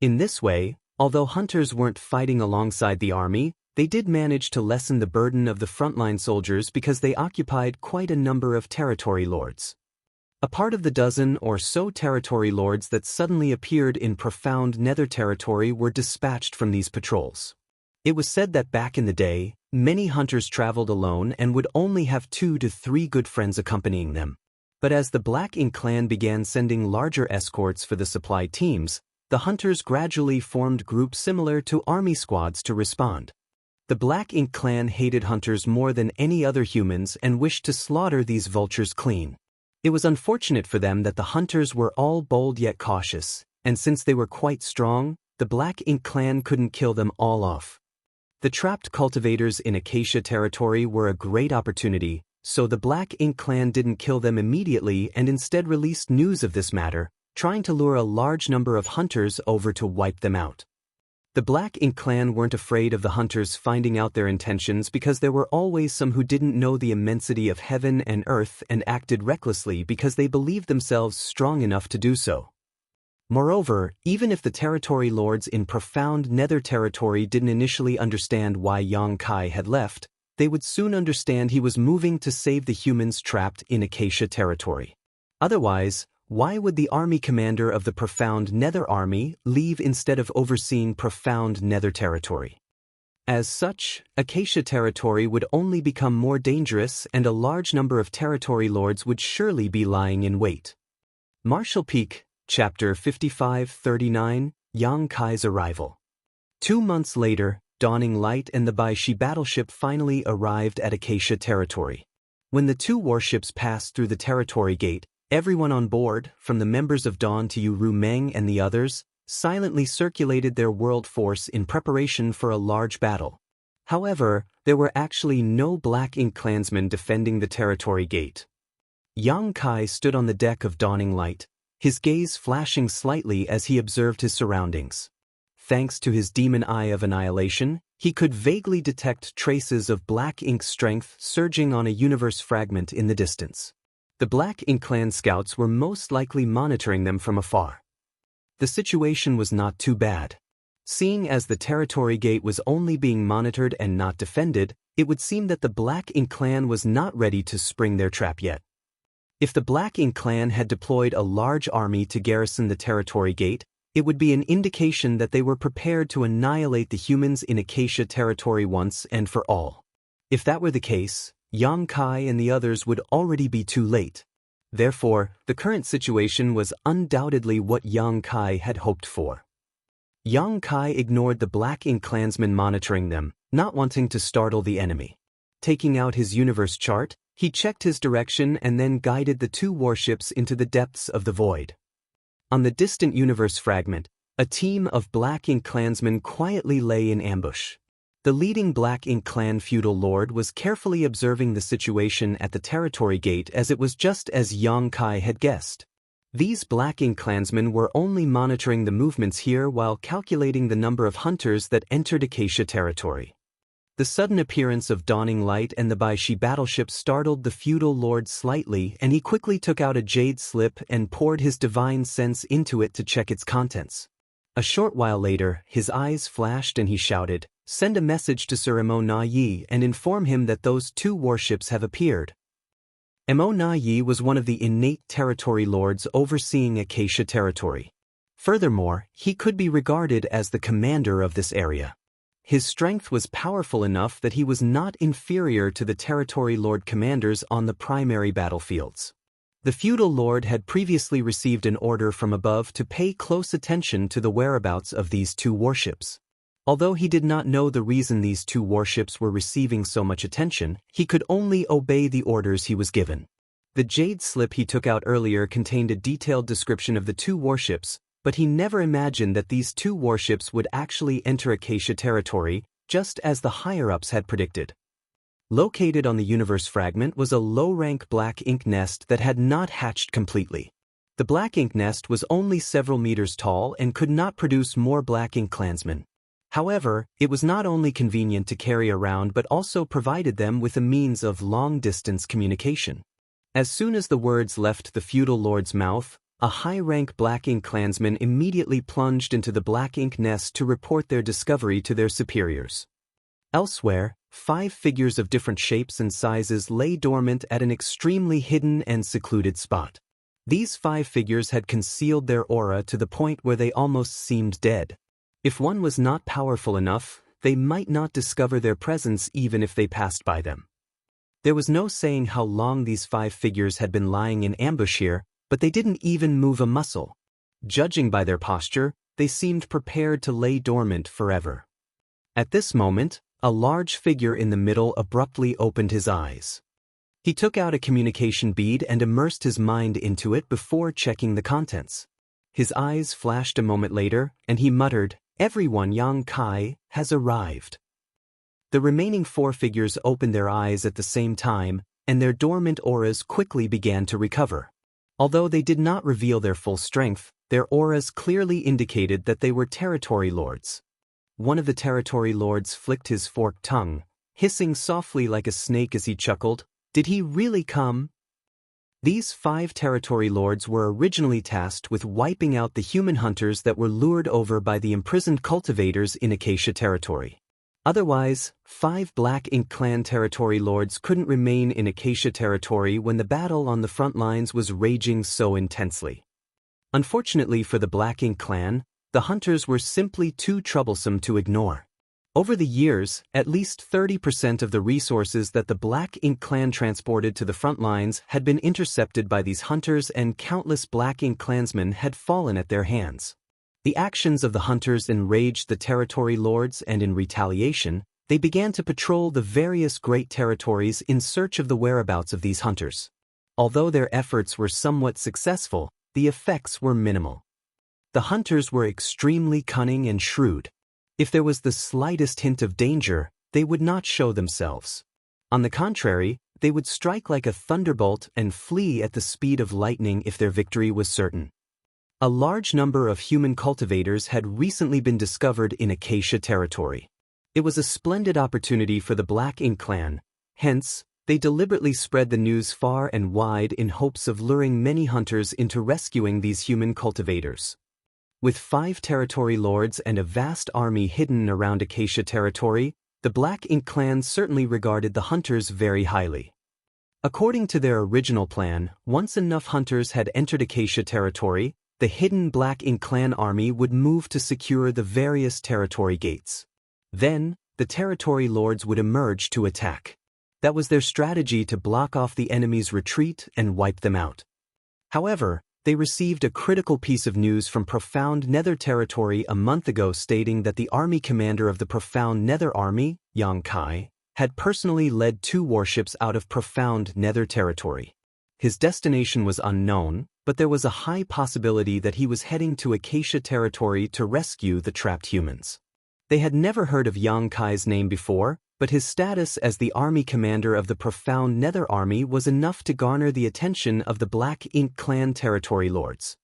In this way, although hunters weren't fighting alongside the army, they did manage to lessen the burden of the frontline soldiers because they occupied quite a number of territory lords. A part of the dozen or so territory lords that suddenly appeared in profound nether territory were dispatched from these patrols. It was said that back in the day, many hunters traveled alone and would only have 2 to 3 good friends accompanying them. But as the Black Ink clan began sending larger escorts for the supply teams, the hunters gradually formed groups similar to army squads to respond. The Black Ink clan hated hunters more than any other humans and wished to slaughter these vultures clean. It was unfortunate for them that the hunters were all bold yet cautious, and since they were quite strong, the Black Ink clan couldn't kill them all off. The trapped cultivators in Acacia territory were a great opportunity, so the Black Ink clan didn't kill them immediately and instead released news of this matter, trying to lure a large number of hunters over to wipe them out. The Black Ink clan weren't afraid of the hunters finding out their intentions because there were always some who didn't know the immensity of heaven and earth and acted recklessly because they believed themselves strong enough to do so. Moreover, even if the territory lords in profound nether territory didn't initially understand why Yang Kai had left, they would soon understand he was moving to save the humans trapped in Acacia territory. Otherwise, why would the army commander of the profound nether army leave instead of overseeing profound nether territory? As such, Acacia territory would only become more dangerous and a large number of territory lords would surely be lying in wait. Marshall Peak, Chapter 5539, Yang Kai's Arrival. 2 months later, Dawning Light and the Baishi battleship finally arrived at Acacia territory. When the 2 warships passed through the territory gate, everyone on board, from the members of Dawn to Yu Ru Meng and the others, silently circulated their world force in preparation for a large battle. However, there were actually no Black Ink clansmen defending the territory gate. Yang Kai stood on the deck of Dawning Light, his gaze flashing slightly as he observed his surroundings. Thanks to his demon eye of annihilation, he could vaguely detect traces of Black Ink strength surging on a universe fragment in the distance. The Black Ink clan scouts were most likely monitoring them from afar. The situation was not too bad. Seeing as the territory gate was only being monitored and not defended, it would seem that the Black Ink clan was not ready to spring their trap yet. If the Black Ink clan had deployed a large army to garrison the territory gate, It would be an indication that they were prepared to annihilate the humans in Acacia territory once and for all. If that were the case, Yang Kai and the others would already be too late. Therefore, the current situation was undoubtedly what Yang Kai had hoped for. Yang Kai ignored the Black Ink clansmen monitoring them, not wanting to startle the enemy. Taking out his universe chart, he checked his direction and then guided the two warships into the depths of the void. On the distant universe fragment, a team of Black Ink clansmen quietly lay in ambush. The leading Black Ink clan feudal lord was carefully observing the situation at the territory gate, as it was just as Yang Kai had guessed. These Black Ink clansmen were only monitoring the movements here while calculating the number of hunters that entered Acacia territory. The sudden appearance of Dawning Light and the Baishi battleship startled the feudal lord slightly, and he quickly took out a jade slip and poured his divine sense into it to check its contents. A short while later, his eyes flashed and he shouted, "Send a message to Sir Mo Na Yi and inform him that those two warships have appeared." Mo Na Yi was one of the innate territory lords overseeing Acacia territory. Furthermore, he could be regarded as the commander of this area. His strength was powerful enough that he was not inferior to the territory lord commanders on the primary battlefields. The feudal lord had previously received an order from above to pay close attention to the whereabouts of these two warships. Although he did not know the reason these two warships were receiving so much attention, he could only obey the orders he was given. The jade slip he took out earlier contained a detailed description of the two warships, but he never imagined that these two warships would actually enter Acacia territory, just as the higher-ups had predicted. Located on the universe fragment was a low-rank Black Ink nest that had not hatched completely. The Black Ink nest was only several meters tall and could not produce more Black Ink clansmen. However, it was not only convenient to carry around but also provided them with a means of long-distance communication. As soon as the words left the feudal lord's mouth, a high-rank Black Ink clansman immediately plunged into the Black Ink nest to report their discovery to their superiors. Elsewhere, 5 figures of different shapes and sizes lay dormant at an extremely hidden and secluded spot. These 5 figures had concealed their aura to the point where they almost seemed dead. If one was not powerful enough, they might not discover their presence even if they passed by them. There was no saying how long these 5 figures had been lying in ambush here, but they didn't even move a muscle. Judging by their posture, they seemed prepared to lay dormant forever. At this moment, a large figure in the middle abruptly opened his eyes. He took out a communication bead and immersed his mind into it before checking the contents. His eyes flashed a moment later, and he muttered, "Everyone, Yang Kai has arrived." The remaining 4 figures opened their eyes at the same time, and their dormant auras quickly began to recover. Although they did not reveal their full strength, their auras clearly indicated that they were territory lords. One of the territory lords flicked his forked tongue, hissing softly like a snake as he chuckled, "Did he really come?" These 5 territory lords were originally tasked with wiping out the human hunters that were lured over by the imprisoned cultivators in Acacia territory. Otherwise, 5 Black Ink clan territory lords couldn't remain in Acacia territory when the battle on the front lines was raging so intensely. Unfortunately for the Black Ink clan, the hunters were simply too troublesome to ignore. Over the years, at least 30% of the resources that the Black Ink clan transported to the front lines had been intercepted by these hunters, and countless Black Ink clansmen had fallen at their hands. The actions of the hunters enraged the territory lords, and in retaliation, they began to patrol the various great territories in search of the whereabouts of these hunters. Although their efforts were somewhat successful, the effects were minimal. The hunters were extremely cunning and shrewd. If there was the slightest hint of danger, they would not show themselves. On the contrary, they would strike like a thunderbolt and flee at the speed of lightning if their victory was certain. A large number of human cultivators had recently been discovered in Acacia territory. It was a splendid opportunity for the Black Ink clan, hence, they deliberately spread the news far and wide in hopes of luring many hunters into rescuing these human cultivators. With 5 territory lords and a vast army hidden around Acacia territory, the Black Ink clan certainly regarded the hunters very highly. According to their original plan, once enough hunters had entered Acacia territory, the hidden Black Ink clan army would move to secure the various territory gates. Then, the territory lords would emerge to attack. That was their strategy to block off the enemy's retreat and wipe them out. However, they received a critical piece of news from Profound Nether Territory a month ago stating that the army commander of the Profound Nether Army, Yang Kai, had personally led 2 warships out of Profound Nether Territory. His destination was unknown, but there was a high possibility that he was heading to Acacia Territory to rescue the trapped humans. They had never heard of Yang Kai's name before, but his status as the army commander of the Profound Nether Army was enough to garner the attention of the Black Ink clan territory lords.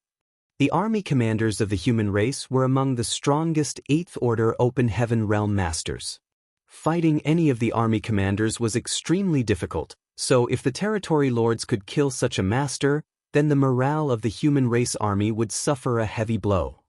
The army commanders of the human race were among the strongest 8th Order Open Heaven Realm Masters. Fighting any of the army commanders was extremely difficult, so if the territory lords could kill such a master, then the morale of the human race army would suffer a heavy blow.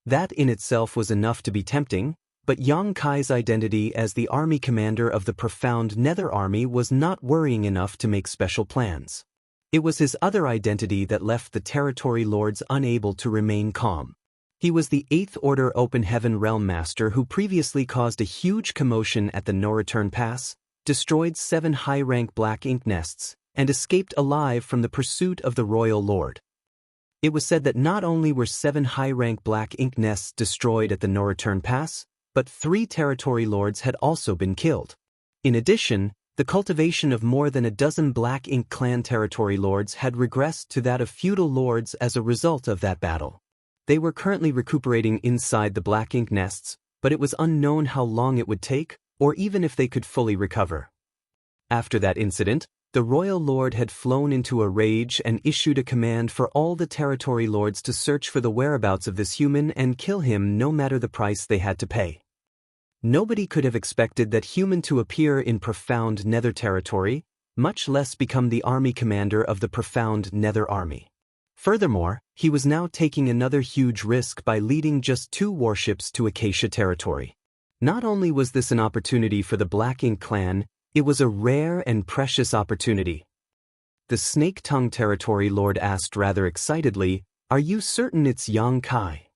That in itself was enough to be tempting, but Yang Kai's identity as the army commander of the Profound Nether Army was not worrying enough to make special plans. It was his other identity that left the territory lords unable to remain calm. He was the 8th Order Open Heaven Realm Master who previously caused a huge commotion at the No Return Pass, destroyed 7 high-rank Black Ink nests, and escaped alive from the pursuit of the Royal Lord. It was said that not only were 7 high-rank Black Ink nests destroyed at the No Return Pass, but 3 territory lords had also been killed. In addition, the cultivation of more than a dozen Black Ink clan territory lords had regressed to that of feudal lords as a result of that battle. They were currently recuperating inside the Black Ink nests, but it was unknown how long it would take, or even if they could fully recover. After that incident, the Royal Lord had flown into a rage and issued a command for all the territory lords to search for the whereabouts of this human and kill him no matter the price they had to pay. Nobody could have expected that human to appear in Profound Nether Territory, much less become the army commander of the Profound Nether Army. Furthermore, he was now taking another huge risk by leading just 2 warships to Acacia Territory. Not only was this an opportunity for the Black Ink clan, it was a rare and precious opportunity. The Snake Tongue Territory Lord asked rather excitedly, "Are you certain it's Yang Kai?"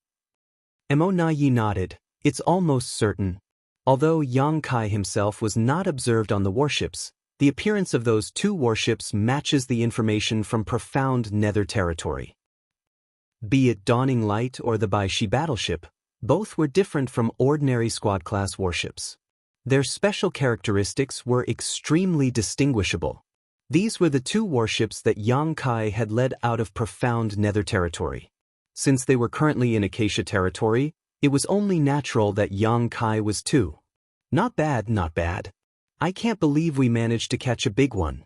Emonayi nodded, "It's almost certain." Although Yang Kai himself was not observed on the warships, the appearance of those 2 warships matches the information from Profound Nether Territory. Be it Dawning Light or the Baishi battleship, both were different from ordinary squad-class warships. Their special characteristics were extremely distinguishable. These were the 2 warships that Yang Kai had led out of Profound Nether Territory. Since they were currently in Acacia Territory, it was only natural that Yang Kai was too. Not bad, not bad. I can't believe we managed to catch a big one.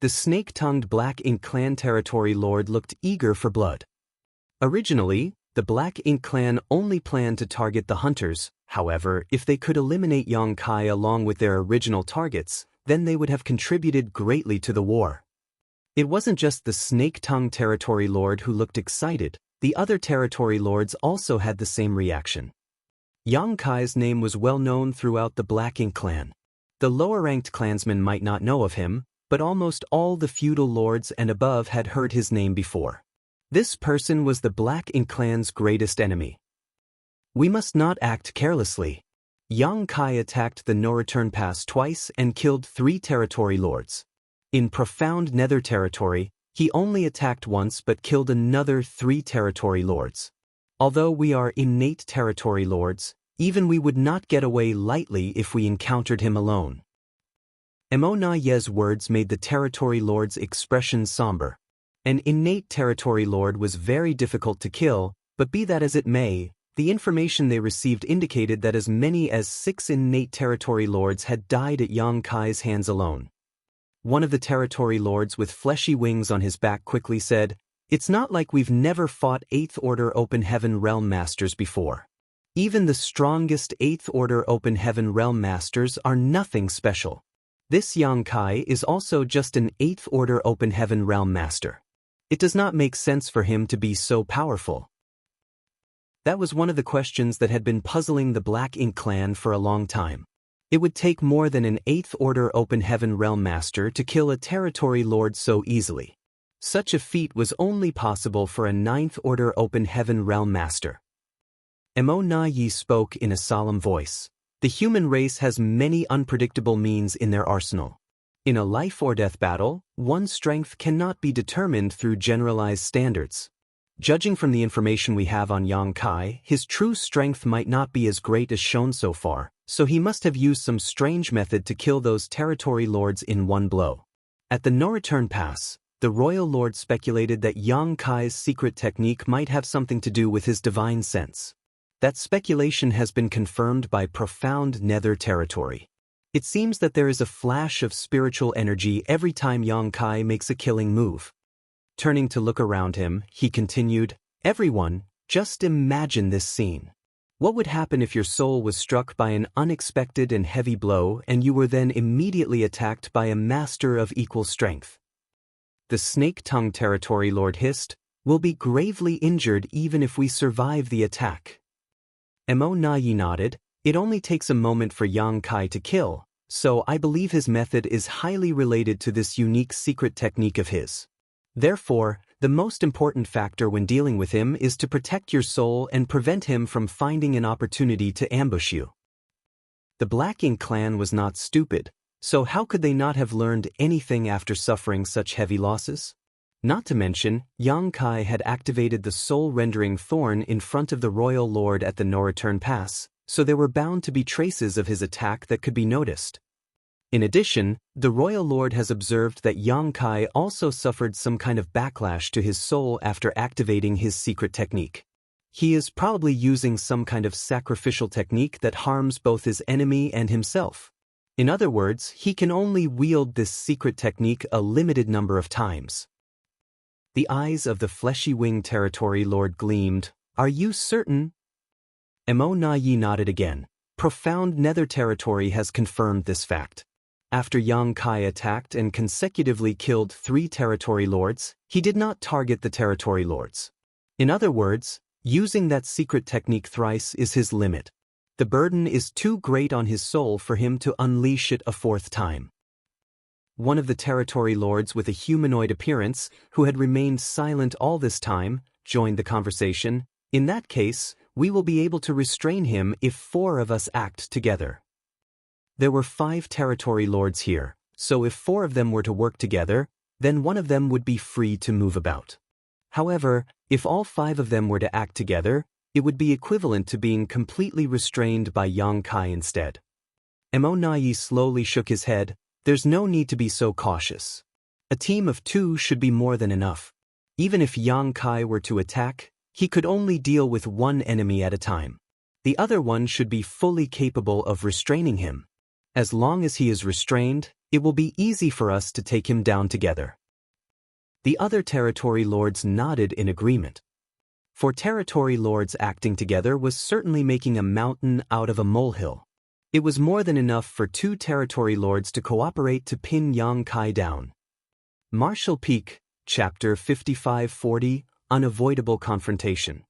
The snake-tongued Black Ink clan territory lord looked eager for blood. Originally, the Black Ink clan only planned to target the hunters. However, if they could eliminate Yang Kai along with their original targets, then they would have contributed greatly to the war. It wasn't just the snake-tongued territory lord who looked excited. The other territory lords also had the same reaction. Yang Kai's name was well known throughout the Black Ink clan. The lower-ranked clansmen might not know of him, but almost all the feudal lords and above had heard his name before. This person was the Black Ink clan's greatest enemy. We must not act carelessly. Yang Kai attacked the No-Return Pass twice and killed 3 territory lords. In Profound Nether Territory, he only attacked once but killed another 3 territory lords. Although we are innate territory lords, even we would not get away lightly if we encountered him alone. Emonaye's words made the territory lord's expression somber. An innate territory lord was very difficult to kill, but be that as it may, the information they received indicated that as many as 6 innate territory lords had died at Yang Kai's hands alone. One of the territory lords with fleshy wings on his back quickly said, "It's not like we've never fought 8th Order Open Heaven Realm Masters before. Even the strongest 8th Order Open Heaven Realm Masters are nothing special. This Yang Kai is also just an 8th Order Open Heaven Realm Master. It does not make sense for him to be so powerful." That was one of the questions that had been puzzling the Black Ink clan for a long time. It would take more than an 8th Order Open Heaven Realm Master to kill a territory lord so easily. Such a feat was only possible for a ninth-order open heaven realm master. Mo Na Yi spoke in a solemn voice. The human race has many unpredictable means in their arsenal. In a life-or-death battle, one's strength cannot be determined through generalized standards. Judging from the information we have on Yang Kai, his true strength might not be as great as shown so far, so he must have used some strange method to kill those territory lords in one blow. At the no-return pass, the royal lord speculated that Yang Kai's secret technique might have something to do with his divine sense. That speculation has been confirmed by profound nether territory. It seems that there is a flash of spiritual energy every time Yang Kai makes a killing move. Turning to look around him, he continued, "Everyone, just imagine this scene. What would happen if your soul was struck by an unexpected and heavy blow and you were then immediately attacked by a master of equal strength?" The snake-tongued territory lord hissed, "We'll be gravely injured even if we survive the attack." Mo Na Yi nodded. "It only takes a moment for Yang Kai to kill, so I believe his method is highly related to this unique secret technique of his. Therefore, the most important factor when dealing with him is to protect your soul and prevent him from finding an opportunity to ambush you." The Black Ink clan was not stupid, so how could they not have learned anything after suffering such heavy losses? Not to mention, Yang Kai had activated the soul-rendering thorn in front of the royal lord at the no-return pass, so there were bound to be traces of his attack that could be noticed. In addition, the royal lord has observed that Yang Kai also suffered some kind of backlash to his soul after activating his secret technique. He is probably using some kind of sacrificial technique that harms both his enemy and himself. In other words, he can only wield this secret technique a limited number of times. The eyes of the fleshy-winged territory lord gleamed. "Are you certain?" Mo Na Yi nodded again. Profound nether territory has confirmed this fact. After Yang Kai attacked and consecutively killed 3 territory lords, he did not target the territory lords. In other words, using that secret technique thrice is his limit. The burden is too great on his soul for him to unleash it a 4th time. One of the territory lords with a humanoid appearance, who had remained silent all this time, joined the conversation. "In that case, we will be able to restrain him if 4 of us act together." There were 5 territory lords here, so if 4 of them were to work together, then one of them would be free to move about. However, if all 5 of them were to act together, it would be equivalent to being completely restrained by Yang Kai instead. Mo Na Yi slowly shook his head. "There's no need to be so cautious. A team of 2 should be more than enough. Even if Yang Kai were to attack, he could only deal with one enemy at a time. The other one should be fully capable of restraining him. As long as he is restrained, it will be easy for us to take him down together." The other territory lords nodded in agreement. For territory lords acting together was certainly making a mountain out of a molehill. It was more than enough for 2 territory lords to cooperate to pin Yang Kai down. Martial Peak, Chapter 5540, Unavoidable Confrontation.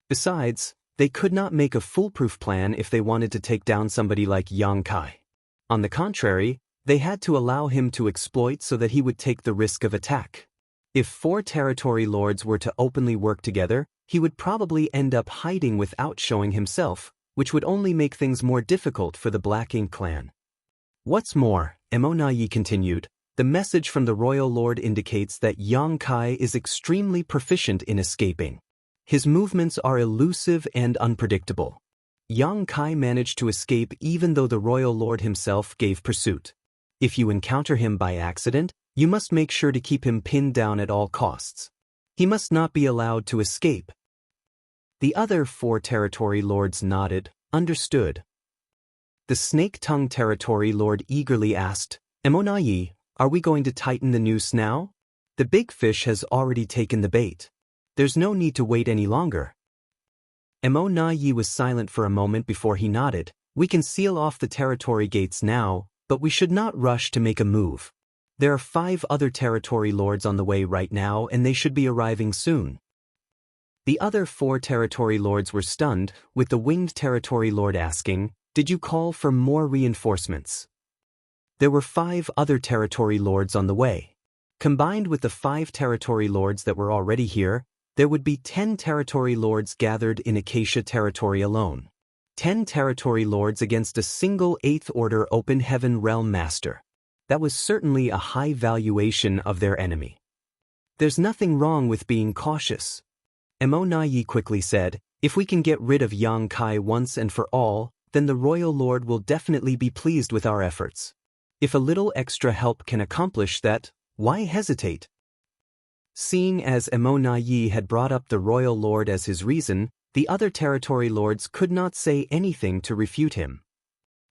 Besides, they could not make a foolproof plan if they wanted to take down somebody like Yang Kai. On the contrary, they had to allow him to exploit so that he would take the risk of attack. If 4 territory lords were to openly work together, he would probably end up hiding without showing himself, which would only make things more difficult for the Black Ink clan. What's more, Mo Na Yi continued, the message from the royal lord indicates that Yang Kai is extremely proficient in escaping. His movements are elusive and unpredictable. Yang Kai managed to escape even though the royal lord himself gave pursuit. If you encounter him by accident, you must make sure to keep him pinned down at all costs. He must not be allowed to escape. The other 4 territory lords nodded, understood. The snake-tongued territory lord eagerly asked, "Mo Na Yi, are we going to tighten the noose now? The big fish has already taken the bait. There's no need to wait any longer." Mo Na Yi was silent for a moment before he nodded. "We can seal off the territory gates now, but we should not rush to make a move. There are 5 other territory lords on the way right now and they should be arriving soon." The other 4 territory lords were stunned, with the winged territory lord asking, "Did you call for more reinforcements?" There were 5 other territory lords on the way. Combined with the 5 territory lords that were already here, there would be 10 territory lords gathered in Acacia territory alone. 10 territory lords against a single 8th Order Open Heaven Realm Master. That was certainly a high valuation of their enemy. There's nothing wrong with being cautious. Yi quickly said, if we can get rid of Yang Kai once and for all, then the Royal Lord will definitely be pleased with our efforts. If a little extra help can accomplish that, why hesitate? Seeing as Yi had brought up the Royal Lord as his reason, the other territory lords could not say anything to refute him.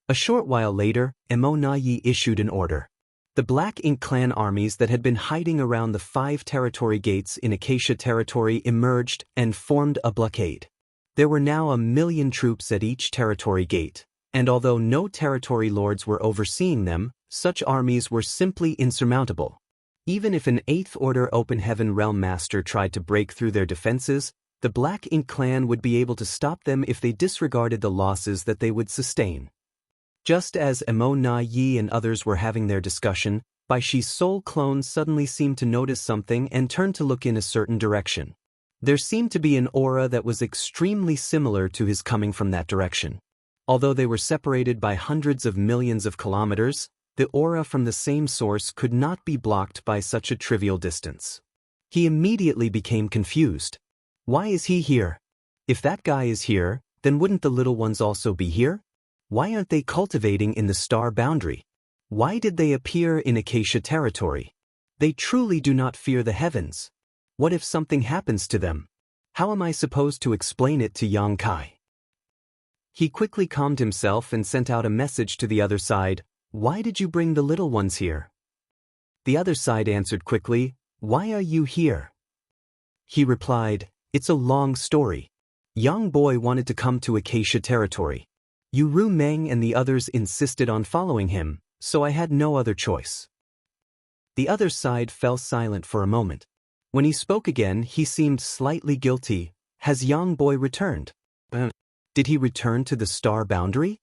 A short while later, Yi issued an order. The Black Ink clan armies that had been hiding around the 5 territory gates in Acacia territory emerged and formed a blockade. There were now 1,000,000 troops at each territory gate, and although no territory lords were overseeing them, such armies were simply insurmountable. Even if an 8th Order Open Heaven Realm Master tried to break through their defenses, the Black Ink clan would be able to stop them if they disregarded the losses that they would sustain. Just as Yi and others were having their discussion, Baishi's soul clone suddenly seemed to notice something and turned to look in a certain direction. There seemed to be an aura that was extremely similar to his coming from that direction. Although they were separated by hundreds of millions of kilometers, the aura from the same source could not be blocked by such a trivial distance. He immediately became confused. Why is he here? If that guy is here, then wouldn't the little ones also be here? Why aren't they cultivating in the star boundary? Why did they appear in Acacia territory? They truly do not fear the heavens. What if something happens to them? How am I supposed to explain it to Yang Kai? He quickly calmed himself and sent out a message to the other side. Why did you bring the little ones here? The other side answered quickly, why are you here? He replied, it's a long story. Young boy wanted to come to Acacia territory. Yu Meng and the others insisted on following him, so I had no other choice. The other side fell silent for a moment. When he spoke again, he seemed slightly guilty. Has young boy returned? Did he return to the star boundary?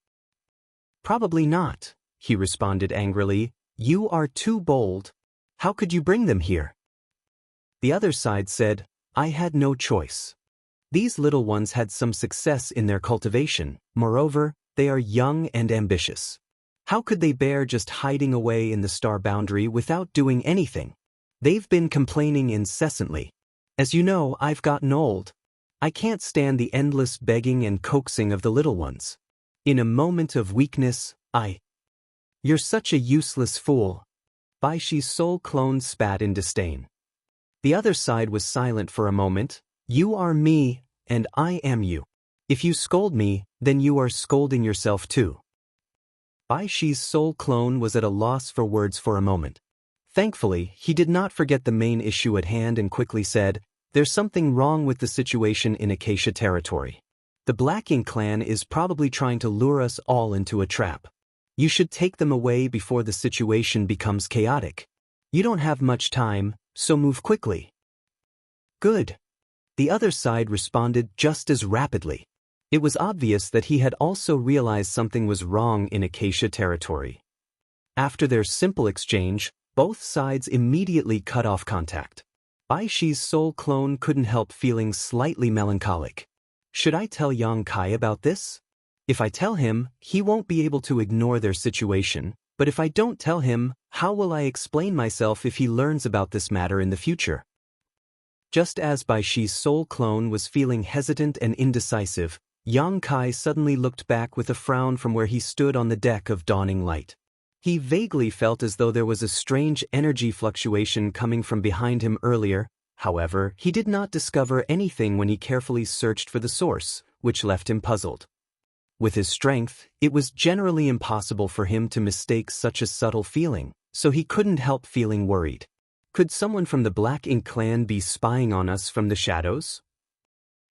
Probably not, he responded angrily. You are too bold. How could you bring them here? The other side said, I had no choice. These little ones had some success in their cultivation. Moreover, they are young and ambitious. How could they bear just hiding away in the star boundary without doing anything? They've been complaining incessantly. As you know, I've gotten old. I can't stand the endless begging and coaxing of the little ones. In a moment of weakness, You're such a useless fool. Baishi's soul clone spat in disdain. The other side was silent for a moment. You are me, and I am you. If you scold me, then you are scolding yourself too. Baishi's soul clone was at a loss for words for a moment. Thankfully, he did not forget the main issue at hand and quickly said, there's something wrong with the situation in Acacia territory. The Black Ink clan is probably trying to lure us all into a trap. You should take them away before the situation becomes chaotic. You don't have much time, so move quickly. Good. The other side responded just as rapidly. It was obvious that he had also realized something was wrong in Acacia territory. After their simple exchange, both sides immediately cut off contact. Baishi's soul clone couldn't help feeling slightly melancholic. Should I tell Yang Kai about this? If I tell him, he won't be able to ignore their situation, but if I don't tell him, how will I explain myself if he learns about this matter in the future? Just as Baishi's soul clone was feeling hesitant and indecisive, Yang Kai suddenly looked back with a frown from where he stood on the deck of Dawning Light. He vaguely felt as though there was a strange energy fluctuation coming from behind him earlier. However, he did not discover anything when he carefully searched for the source, which left him puzzled. With his strength, it was generally impossible for him to mistake such a subtle feeling, so he couldn't help feeling worried. Could someone from the Black Ink clan be spying on us from the shadows?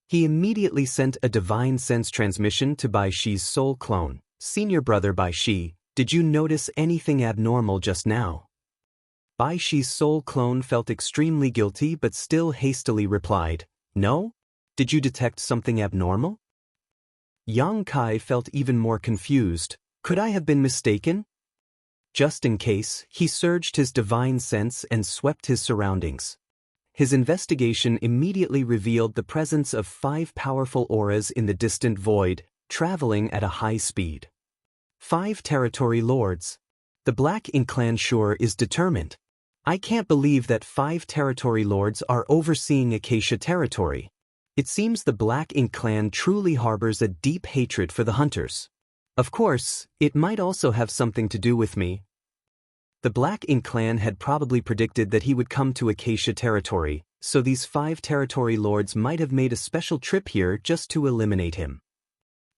He immediately sent a divine sense transmission to Baishi's soul clone. Senior brother Baishi, did you notice anything abnormal just now? Baishi's soul clone felt extremely guilty but still hastily replied, no? Did you detect something abnormal? Yang Kai felt even more confused. Could I have been mistaken? Just in case, he surged his divine sense and swept his surroundings. His investigation immediately revealed the presence of 5 powerful auras in the distant void, traveling at a high speed. 5 territory lords. The Black Ink clan sure is determined. I can't believe that 5 territory lords are overseeing Acacia territory. It seems the Black Ink clan truly harbors a deep hatred for the hunters. Of course, it might also have something to do with me. The Black Ink clan had probably predicted that he would come to Acacia territory, so these 5 territory lords might have made a special trip here just to eliminate him.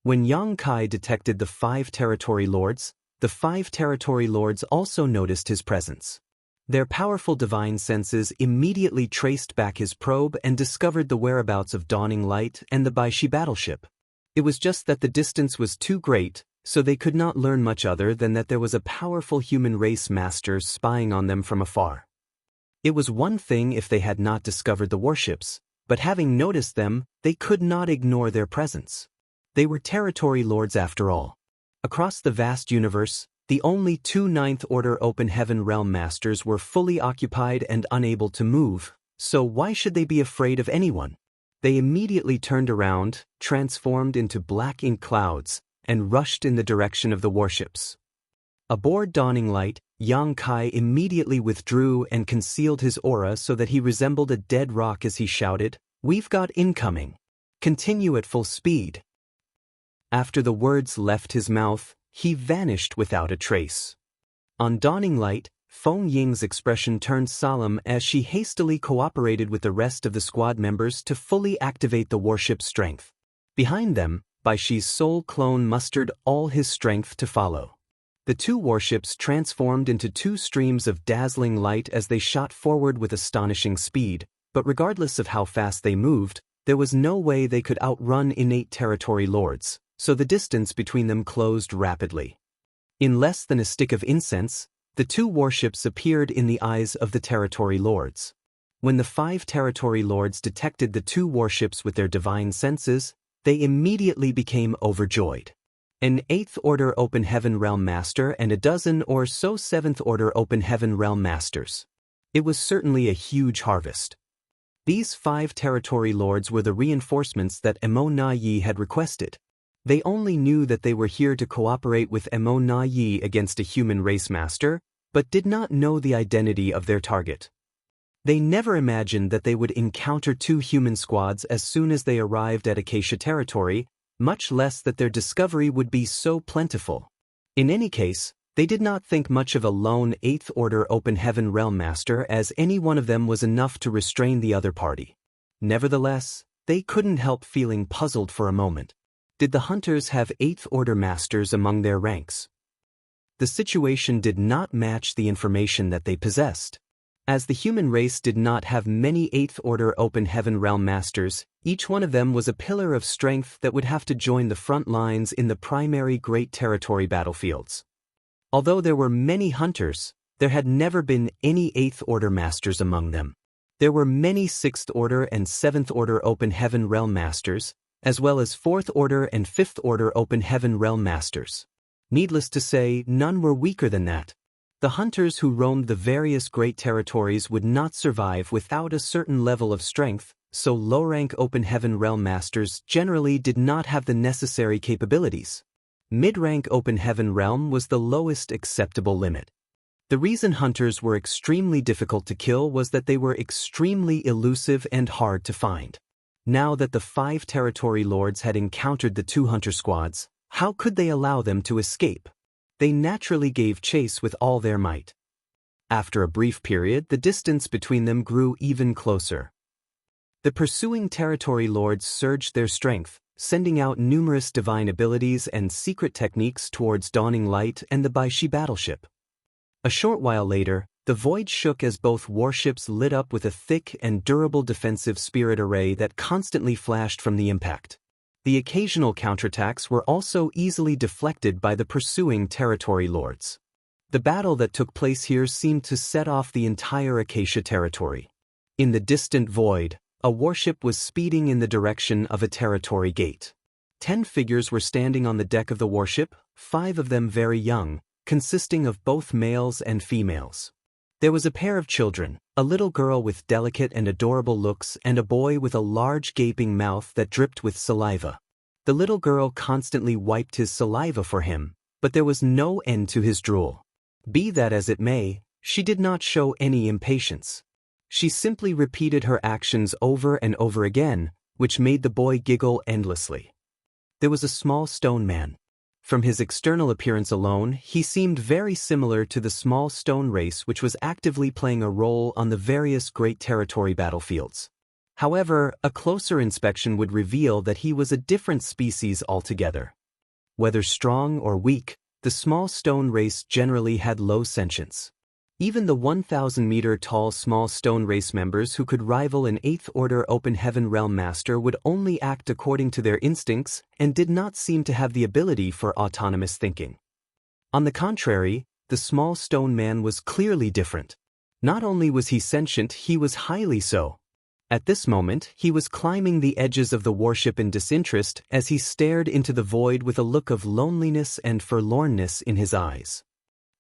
When Yang Kai detected the 5 territory lords, the 5 territory lords also noticed his presence. Their powerful divine senses immediately traced back his probe and discovered the whereabouts of Dawning Light and the Baishi battleship. It was just that the distance was too great, so they could not learn much other than that there was a powerful human race master spying on them from afar. It was one thing if they had not discovered the warships, but having noticed them, they could not ignore their presence. They were territory lords after all. Across the vast universe, the only 2 Ninth Order Open Heaven Realm Masters were fully occupied and unable to move, so why should they be afraid of anyone? They immediately turned around, transformed into black ink clouds, and rushed in the direction of the warships. Aboard Dawning Light, Yang Kai immediately withdrew and concealed his aura so that he resembled a dead rock as he shouted, "We've got incoming. Continue at full speed." After the words left his mouth, he vanished without a trace. On Dawning Light, Feng Ying's expression turned solemn as she hastily cooperated with the rest of the squad members to fully activate the warship's strength. Behind them, Baishi's soul clone mustered all his strength to follow. The 2 warships transformed into 2 streams of dazzling light as they shot forward with astonishing speed, but regardless of how fast they moved, there was no way they could outrun innate territory lords, so the distance between them closed rapidly. In less than a stick of incense, the 2 warships appeared in the eyes of the territory lords. When the 5 territory lords detected the 2 warships with their divine senses, they immediately became overjoyed. An 8th Order Open Heaven Realm Master and a dozen or so 7th Order Open Heaven Realm Masters. It was certainly a huge harvest. These 5 territory lords were the reinforcements that Emo Na Yi had requested. They only knew that they were here to cooperate with Emo Na Yi against a human race master, but did not know the identity of their target. They never imagined that they would encounter 2 human squads as soon as they arrived at Acacia territory, much less that their discovery would be so plentiful. In any case, they did not think much of a lone 8th Order Open Heaven Realm Master, as any one of them was enough to restrain the other party. Nevertheless, they couldn't help feeling puzzled for a moment. Did the hunters have 8th Order Masters among their ranks? The situation did not match the information that they possessed. As the human race did not have many 8th Order Open Heaven Realm Masters, each one of them was a pillar of strength that would have to join the front lines in the primary Great Territory battlefields. Although there were many hunters, there had never been any 8th Order Masters among them. There were many 6th Order and 7th Order Open Heaven Realm Masters, as well as 4th Order and 5th Order Open Heaven Realm Masters. Needless to say, none were weaker than that. The hunters who roamed the various great territories would not survive without a certain level of strength, so low-rank Open Heaven Realm Masters generally did not have the necessary capabilities. Mid-rank Open Heaven Realm was the lowest acceptable limit. The reason hunters were extremely difficult to kill was that they were extremely elusive and hard to find. Now that the 5 territory lords had encountered the 2 hunter squads, how could they allow them to escape? They naturally gave chase with all their might. After a brief period, the distance between them grew even closer. The pursuing territory lords surged their strength, sending out numerous divine abilities and secret techniques towards Dawning Light and the Baishi battleship. A short while later, the void shook as both warships lit up with a thick and durable defensive spirit array that constantly flashed from the impact. The occasional counterattacks were also easily deflected by the pursuing territory lords. The battle that took place here seemed to set off the entire Acacia territory. In the distant void, a warship was speeding in the direction of a territory gate. 10 figures were standing on the deck of the warship, 5 of them very young, consisting of both males and females. There was a pair of children, a little girl with delicate and adorable looks and a boy with a large gaping mouth that dripped with saliva. The little girl constantly wiped his saliva for him, but there was no end to his drool. Be that as it may, she did not show any impatience. She simply repeated her actions over and over again, which made the boy giggle endlessly. There was a small stone man. From his external appearance alone, he seemed very similar to the small stone race which was actively playing a role on the various Great Territory battlefields. However, a closer inspection would reveal that he was a different species altogether. Whether strong or weak, the small stone race generally had low sentience. Even the 1,000-meter-tall small stone race members who could rival an 8th-order open heaven realm master would only act according to their instincts and did not seem to have the ability for autonomous thinking. On the contrary, the small stone man was clearly different. Not only was he sentient, he was highly so. At this moment, he was climbing the edges of the warship in disinterest as he stared into the void with a look of loneliness and forlornness in his eyes.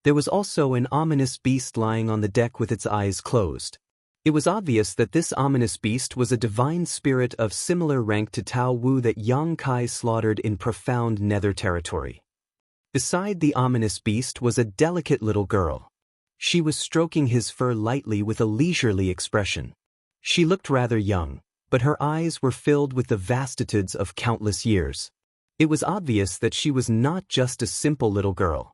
There was also an ominous beast lying on the deck with its eyes closed. It was obvious that this ominous beast was a divine spirit of similar rank to Tao Wu that Yang Kai slaughtered in profound nether territory. Beside the ominous beast was a delicate little girl. She was stroking his fur lightly with a leisurely expression. She looked rather young, but her eyes were filled with the vastitudes of countless years. It was obvious that she was not just a simple little girl.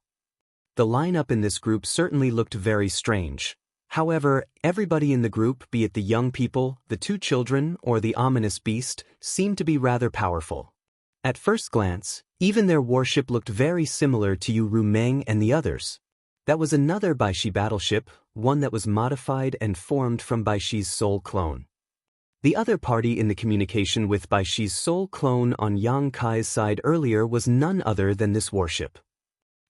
The lineup in this group certainly looked very strange. However, everybody in the group, be it the young people, the two children, or the ominous beast, seemed to be rather powerful. At first glance, even their warship looked very similar to Yu Rumeng and the others. That was another Baishi battleship, one that was modified and formed from Baishi's soul clone. The other party in the communication with Baishi's soul clone on Yang Kai's side earlier was none other than this warship.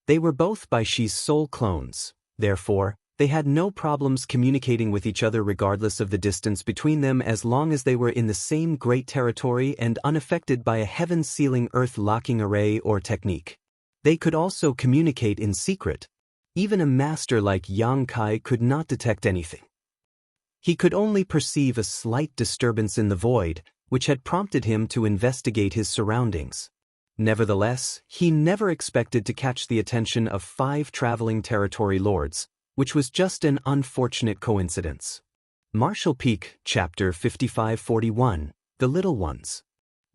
They were both Baishi's soul clones, therefore, they had no problems communicating with each other regardless of the distance between them as long as they were in the same great territory and unaffected by a heaven-sealing earth-locking array or technique. They could also communicate in secret. Even a master like Yang Kai could not detect anything. He could only perceive a slight disturbance in the void, which had prompted him to investigate his surroundings. Nevertheless, he never expected to catch the attention of 5 traveling territory lords, which was just an unfortunate coincidence. Martial Peak, Chapter 5541, The Little Ones.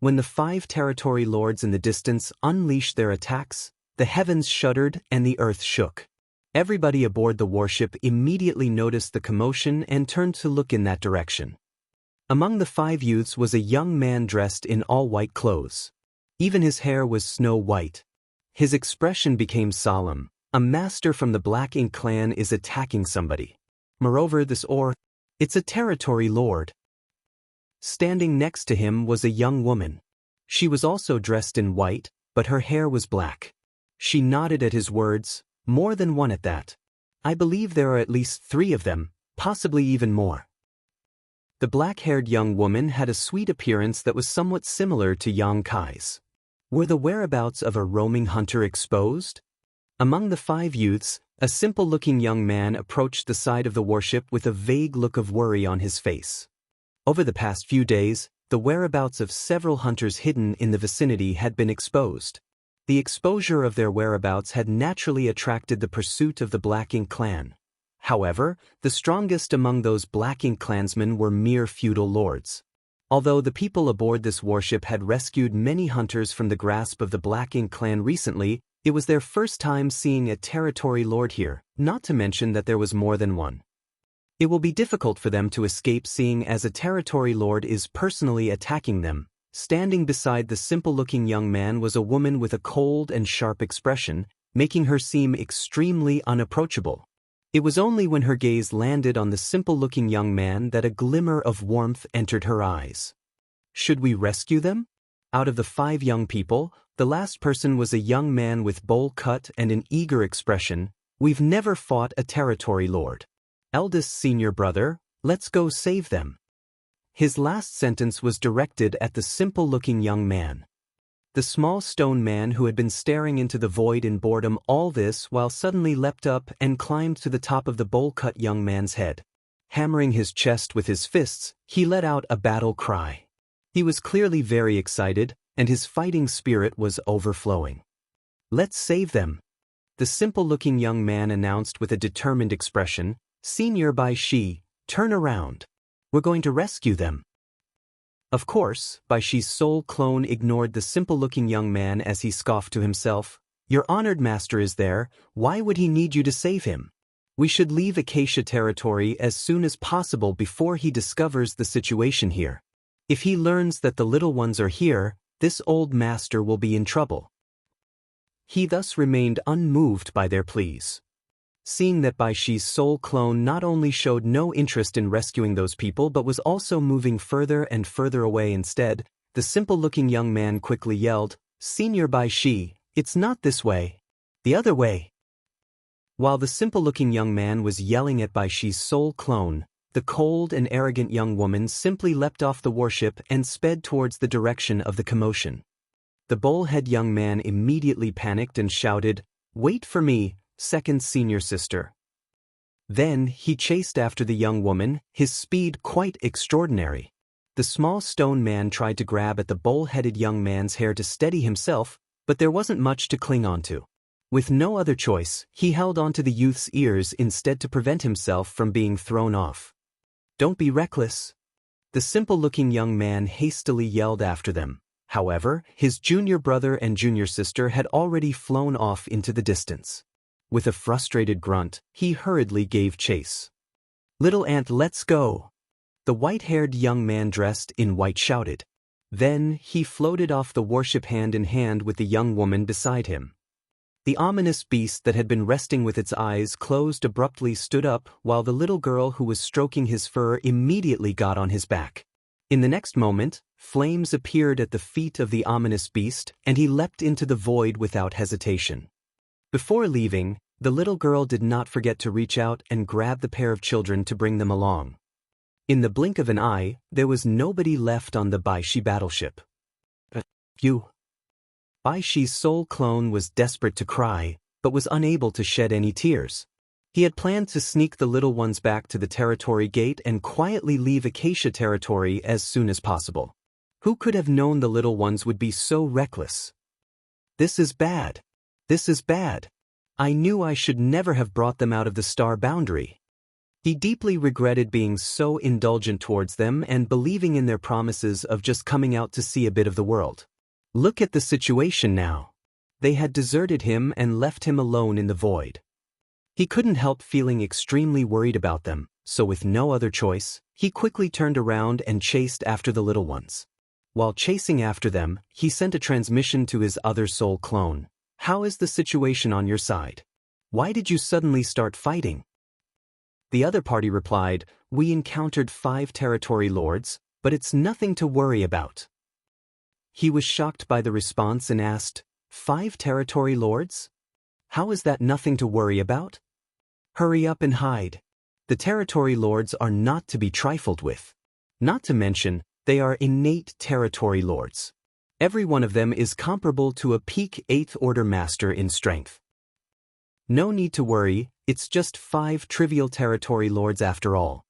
When the 5 territory lords in the distance unleashed their attacks, the heavens shuddered and the earth shook. Everybody aboard the warship immediately noticed the commotion and turned to look in that direction. Among the 5 youths was a young man dressed in all-white clothes. Even his hair was snow white. His expression became solemn. A master from the Black Ink clan is attacking somebody. Moreover, it's a territory lord. Standing next to him was a young woman. She was also dressed in white, but her hair was black. She nodded at his words, more than one at that. I believe there are at least 3 of them, possibly even more. The black-haired young woman had a sweet appearance that was somewhat similar to Yang Kai's. Were the whereabouts of a roaming hunter exposed? Among the 5 youths, a simple-looking young man approached the side of the warship with a vague look of worry on his face. Over the past few days, the whereabouts of several hunters hidden in the vicinity had been exposed. The exposure of their whereabouts had naturally attracted the pursuit of the Black Ink clan. However, the strongest among those Black Ink clansmen were mere feudal lords. Although the people aboard this warship had rescued many hunters from the grasp of the Black Ink clan recently, it was their first time seeing a territory lord here, not to mention that there was more than one. It will be difficult for them to escape seeing as a territory lord is personally attacking them. Standing beside the simple-looking young man was a woman with a cold and sharp expression, making her seem extremely unapproachable. It was only when her gaze landed on the simple-looking young man that a glimmer of warmth entered her eyes. Should we rescue them? Out of the 5 young people, the last person was a young man with bowl cut and an eager expression. We've never fought a territory lord. Eldest senior brother, let's go save them. His last sentence was directed at the simple-looking young man. The small stone man who had been staring into the void in boredom all this while suddenly leapt up and climbed to the top of the bowl-cut young man's head. Hammering his chest with his fists, he let out a battle cry. He was clearly very excited, and his fighting spirit was overflowing. "Let's save them," the simple-looking young man announced with a determined expression. "Senior Bai Shi, turn around. We're going to rescue them." Of course, Bai Shi's soul clone ignored the simple-looking young man as he scoffed to himself. "Your honored master is there, why would he need you to save him? We should leave Acacia territory as soon as possible before he discovers the situation here. If he learns that the little ones are here, this old master will be in trouble." He thus remained unmoved by their pleas. Seeing that Bai Shi's soul clone not only showed no interest in rescuing those people but was also moving further and further away instead, the simple-looking young man quickly yelled, "Senior Bai Shi, it's not this way. The other way." While the simple-looking young man was yelling at Bai Shi's soul clone, the cold and arrogant young woman simply leapt off the warship and sped towards the direction of the commotion. The bullhead young man immediately panicked and shouted, "Wait for me, second senior sister." Then he chased after the young woman, his speed quite extraordinary. The small stone man tried to grab at the bull-headed young man's hair to steady himself, but there wasn't much to cling onto. With no other choice, he held onto the youth's ears instead to prevent himself from being thrown off. "Don't be reckless," the simple-looking young man hastily yelled after them. However, his junior brother and junior sister had already flown off into the distance. With a frustrated grunt, he hurriedly gave chase. "Little Ant, let's go," the white-haired young man dressed in white shouted. Then he floated off the warship hand in hand with the young woman beside him. The ominous beast that had been resting with its eyes closed abruptly stood up while the little girl who was stroking his fur immediately got on his back. In the next moment, flames appeared at the feet of the ominous beast and he leapt into the void without hesitation. Before leaving, the little girl did not forget to reach out and grab the pair of children to bring them along. In the blink of an eye, there was nobody left on the Bai Shi battleship. "You." Bai Shi's soul clone was desperate to cry, but was unable to shed any tears. He had planned to sneak the little ones back to the territory gate and quietly leave Acacia territory as soon as possible. Who could have known the little ones would be so reckless? "This is bad. This is bad. I knew I should never have brought them out of the star boundary." He deeply regretted being so indulgent towards them and believing in their promises of just coming out to see a bit of the world. Look at the situation now. They had deserted him and left him alone in the void. He couldn't help feeling extremely worried about them, so with no other choice, he quickly turned around and chased after the little ones. While chasing after them, he sent a transmission to his other soul clone. "How is the situation on your side? Why did you suddenly start fighting?" The other party replied, "We encountered 5 territory lords, but it's nothing to worry about." He was shocked by the response and asked, "5 territory lords? How is that nothing to worry about? Hurry up and hide. The territory lords are not to be trifled with. Not to mention, they are innate territory lords. Every one of them is comparable to a peak 8th order master in strength. No need to worry, it's just 5 trivial territory lords after all."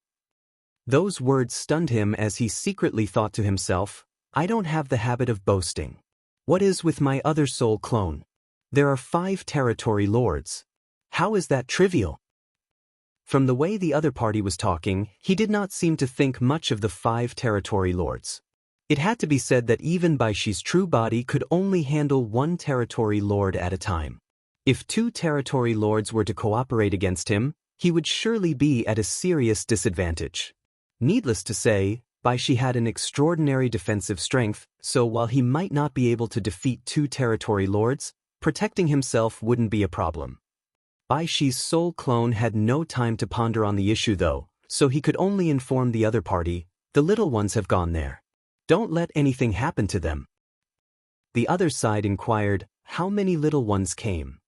Those words stunned him as he secretly thought to himself, "I don't have the habit of boasting. What is with my other soul clone? There are 5 territory lords. How is that trivial?" From the way the other party was talking, he did not seem to think much of the 5 territory lords. It had to be said that even Bai Shi's true body could only handle 1 territory lord at a time. If 2 territory lords were to cooperate against him, he would surely be at a serious disadvantage. Needless to say, Bai Shi had an extraordinary defensive strength, so while he might not be able to defeat 2 territory lords, protecting himself wouldn't be a problem. Bai Shi's soul clone had no time to ponder on the issue though, so he could only inform the other party, "The little ones have gone there. Don't let anything happen to them." The other side inquired, "How many little ones came?"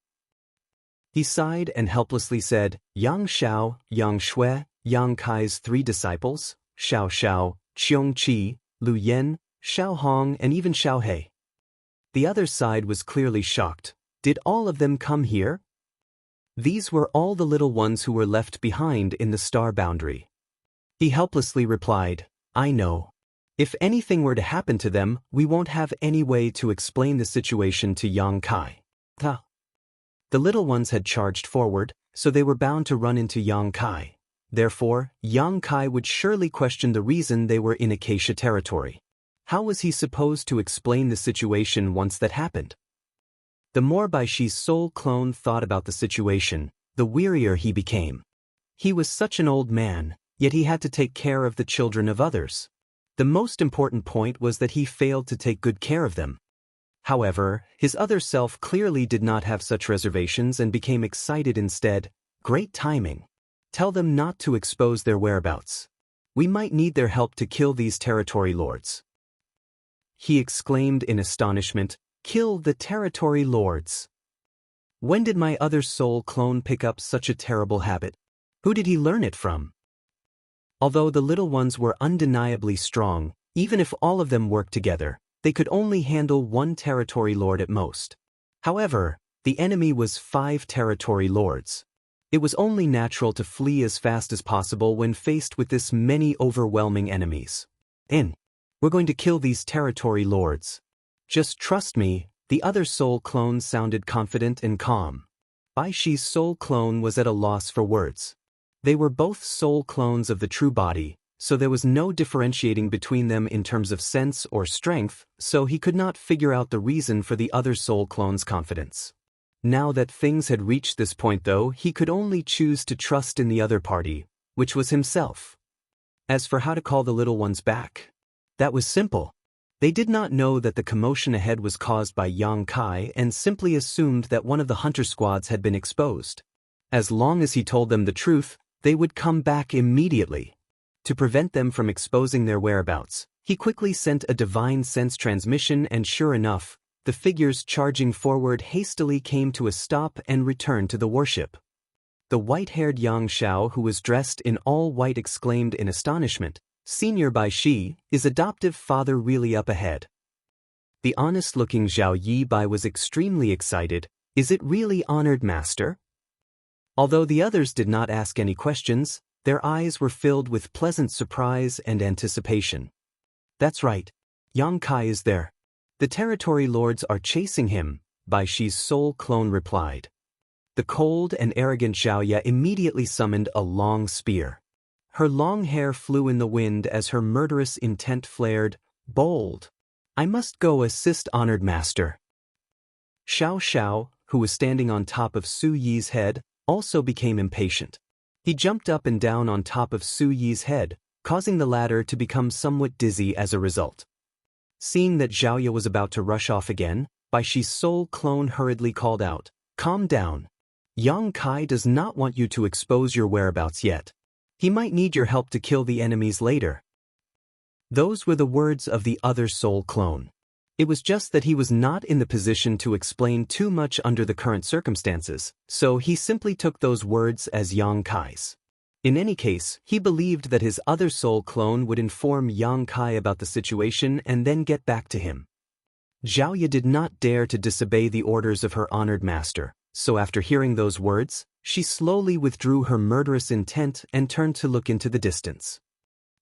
He sighed and helplessly said, "Yang Xiao, Yang Shui, Yang Kai's 3 disciples, Xiao Xiao, Qiong Qi, Lu Yen, Xiao Hong and even Xiao He." The other side was clearly shocked. Did all of them come here? These were all the little ones who were left behind in the star boundary. He helplessly replied, I know. If anything were to happen to them, we won't have any way to explain the situation to Yang Kai. The little ones had charged forward, so they were bound to run into Yang Kai. Therefore, Yang Kai would surely question the reason they were in Acacia territory. How was he supposed to explain the situation once that happened? The more Baishi's soul clone thought about the situation, the wearier he became. He was such an old man, yet he had to take care of the children of others. The most important point was that he failed to take good care of them. However, his other self clearly did not have such reservations and became excited instead. Great timing. Tell them not to expose their whereabouts. We might need their help to kill these territory lords. He exclaimed in astonishment, Kill the territory lords. When did my other soul clone pick up such a terrible habit? Who did he learn it from? Although the little ones were undeniably strong, even if all of them worked together, they could only handle one territory lord at most. However, the enemy was 5 territory lords. It was only natural to flee as fast as possible when faced with this many overwhelming enemies. We're going to kill these territory lords. Just trust me, the other soul clone sounded confident and calm. Baishi's soul clone was at a loss for words. They were both soul clones of the true body, so there was no differentiating between them in terms of sense or strength, so he could not figure out the reason for the other soul clone's confidence. Now that things had reached this point though, he could only choose to trust in the other party, which was himself. As for how to call the little ones back, that was simple. They did not know that the commotion ahead was caused by Yang Kai and simply assumed that one of the hunter squads had been exposed. As long as he told them the truth, they would come back immediately. To prevent them from exposing their whereabouts, he quickly sent a divine sense transmission and sure enough, the figures charging forward hastily came to a stop and returned to the warship. The white-haired Yang Xiao who was dressed in all white exclaimed in astonishment, Senior Baishi, is adoptive father really up ahead? The honest-looking Zhao Yi Bai was extremely excited, is it really honored master? Although the others did not ask any questions, their eyes were filled with pleasant surprise and anticipation. That's right. Yang Kai is there. The territory lords are chasing him, Baishi's soul clone replied. The cold and arrogant Xiaoya immediately summoned a long spear. Her long hair flew in the wind as her murderous intent flared, bold. I must go assist honored master. Xiao Xiao, who was standing on top of Su Yi's head, also became impatient. He jumped up and down on top of Su Yi's head, causing the latter to become somewhat dizzy as a result. Seeing that Xiaoya was about to rush off again, Baishi's soul clone hurriedly called out, Calm down. Yang Kai does not want you to expose your whereabouts yet. He might need your help to kill the enemies later. Those were the words of the other soul clone. It was just that he was not in the position to explain too much under the current circumstances, so he simply took those words as Yang Kai's. In any case, he believed that his other soul clone would inform Yang Kai about the situation and then get back to him. Xiaoya did not dare to disobey the orders of her honored master, so after hearing those words, she slowly withdrew her murderous intent and turned to look into the distance.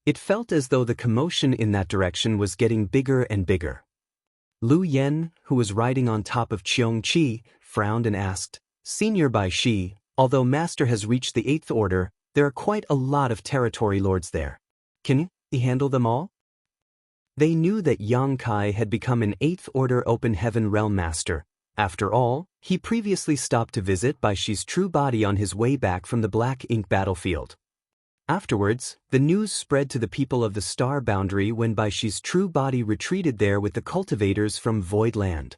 It felt as though the commotion in that direction was getting bigger and bigger. Lu Yen, who was riding on top of Qiong Qi, frowned and asked, Senior Baishi, although Master has reached the 8th order, there are quite a lot of territory lords there. Can you handle them all? They knew that Yang Kai had become an 8th order open heaven realm master. After all, he previously stopped to visit Baishi's true body on his way back from the Black Ink battlefield. Afterwards, the news spread to the people of the Star Boundary when Baishi's true body retreated there with the cultivators from Void Land.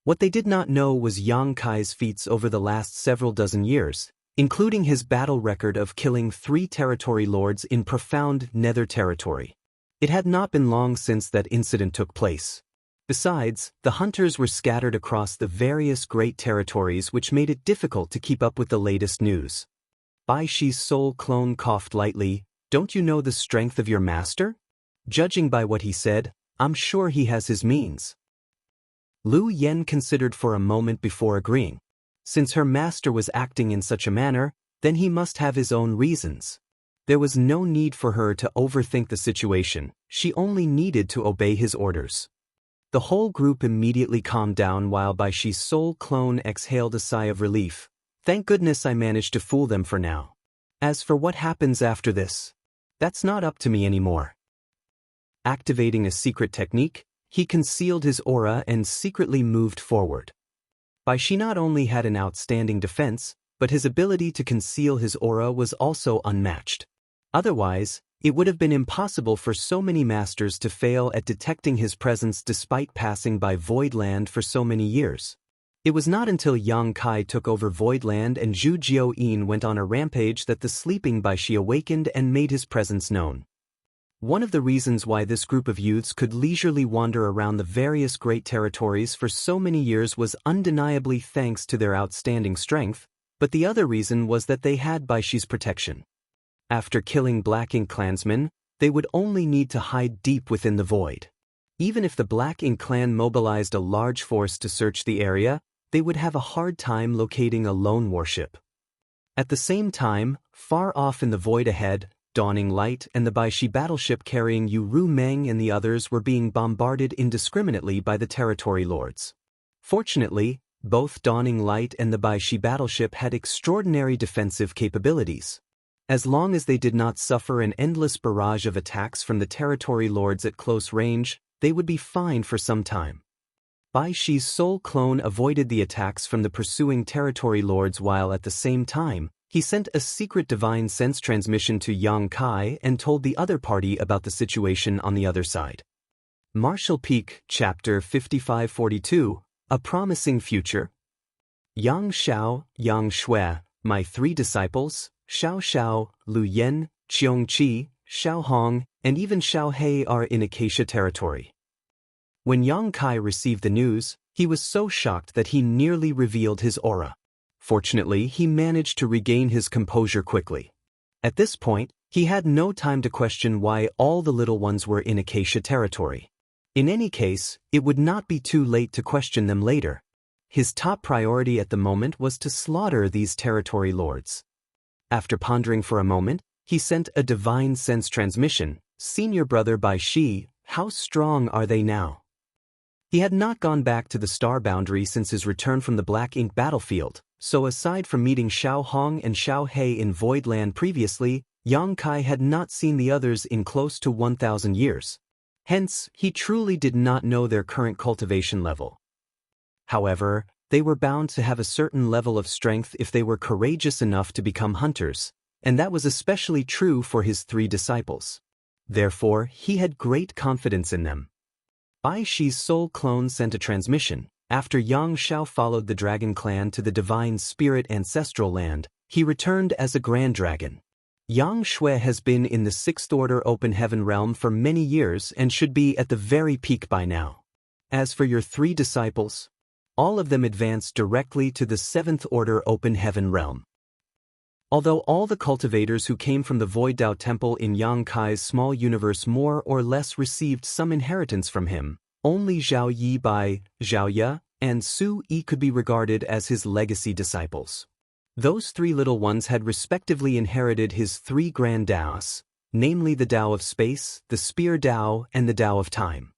What they did not know was Yang Kai's feats over the last several dozen years, including his battle record of killing 3 territory lords in profound nether territory. It had not been long since that incident took place. Besides, the hunters were scattered across the various great territories which made it difficult to keep up with the latest news. Baishi's soul clone coughed lightly, Don't you know the strength of your master? Judging by what he said, I'm sure he has his means. Lu Yen considered for a moment before agreeing. Since her master was acting in such a manner, then he must have his own reasons. There was no need for her to overthink the situation, she only needed to obey his orders. The whole group immediately calmed down while Baishi's soul clone exhaled a sigh of relief. Thank goodness I managed to fool them for now. As for what happens after this, that's not up to me anymore. Activating a secret technique, he concealed his aura and secretly moved forward. Baishi not only had an outstanding defense, but his ability to conceal his aura was also unmatched. Otherwise, it would have been impossible for so many masters to fail at detecting his presence despite passing by Void Land for so many years. It was not until Yang Kai took over Void Land and Zhu Jiuyin went on a rampage that the sleeping Baishi awakened and made his presence known. One of the reasons why this group of youths could leisurely wander around the various great territories for so many years was undeniably thanks to their outstanding strength, but the other reason was that they had Baishi's protection. After killing Black Ink clansmen, they would only need to hide deep within the void. Even if the Black Ink clan mobilized a large force to search the area, they would have a hard time locating a lone warship. At the same time, far off in the void ahead, Dawning Light and the Baishi battleship carrying Yu Ru Meng and the others were being bombarded indiscriminately by the territory lords. Fortunately, both Dawning Light and the Baishi battleship had extraordinary defensive capabilities. As long as they did not suffer an endless barrage of attacks from the territory lords at close range, they would be fine for some time. Baishi's soul clone avoided the attacks from the pursuing territory lords while at the same time, he sent a secret divine sense transmission to Yang Kai and told the other party about the situation on the other side. Martial Peak, Chapter 5542, A Promising Future. Yang Xiao, Yang Shui, my three disciples, Xiao Xiao, Lu Yen, Qiong Qi, Xiao Hong, and even Xiao He are in Acacia territory. When Yang Kai received the news, he was so shocked that he nearly revealed his aura. Fortunately, he managed to regain his composure quickly. At this point, he had no time to question why all the little ones were in Acacia territory. In any case, it would not be too late to question them later. His top priority at the moment was to slaughter these territory lords. After pondering for a moment, he sent a divine sense transmission. Senior brother Baishi, how strong are they now? He had not gone back to the star boundary since his return from the Black Ink battlefield, so aside from meeting Xiao Hong and Xiao He in Void Land previously, Yang Kai had not seen the others in close to 1,000 years. Hence, he truly did not know their current cultivation level. However, they were bound to have a certain level of strength if they were courageous enough to become hunters, and that was especially true for his three disciples. Therefore, he had great confidence in them. Baishi's soul clone sent a transmission. After Yang Xiao followed the Dragon Clan to the Divine Spirit Ancestral Land, he returned as a Grand Dragon. Yang Shui has been in the 6th Order Open Heaven realm for many years and should be at the very peak by now. As for your three disciples, all of them advanced directly to the 7th Order Open Heaven realm. Although all the cultivators who came from the Void Dao Temple in Yang Kai's small universe more or less received some inheritance from him, only Zhao Yi Bai, Zhao Ye, and Su Yi could be regarded as his legacy disciples. Those three little ones had respectively inherited his three grand Daos, namely the Tao of Space, the Spear Tao, and the Tao of Time.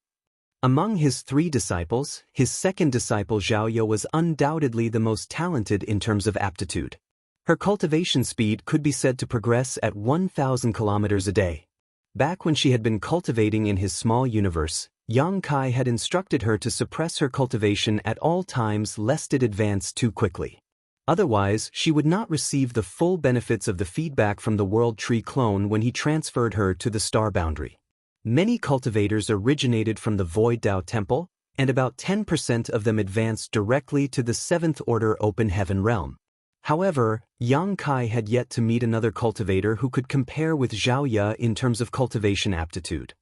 Among his three disciples, his second disciple Zhao Ye was undoubtedly the most talented in terms of aptitude. Her cultivation speed could be said to progress at 1,000 kilometers a day. Back when she had been cultivating in his small universe, Yang Kai had instructed her to suppress her cultivation at all times lest it advance too quickly. Otherwise, she would not receive the full benefits of the feedback from the World Tree clone when he transferred her to the star boundary. Many cultivators originated from the Void Dao Temple, and about 10% of them advanced directly to the 7th Order Open Heaven realm. However, Yang Kai had yet to meet another cultivator who could compare with Zhao Ye in terms of cultivation aptitude.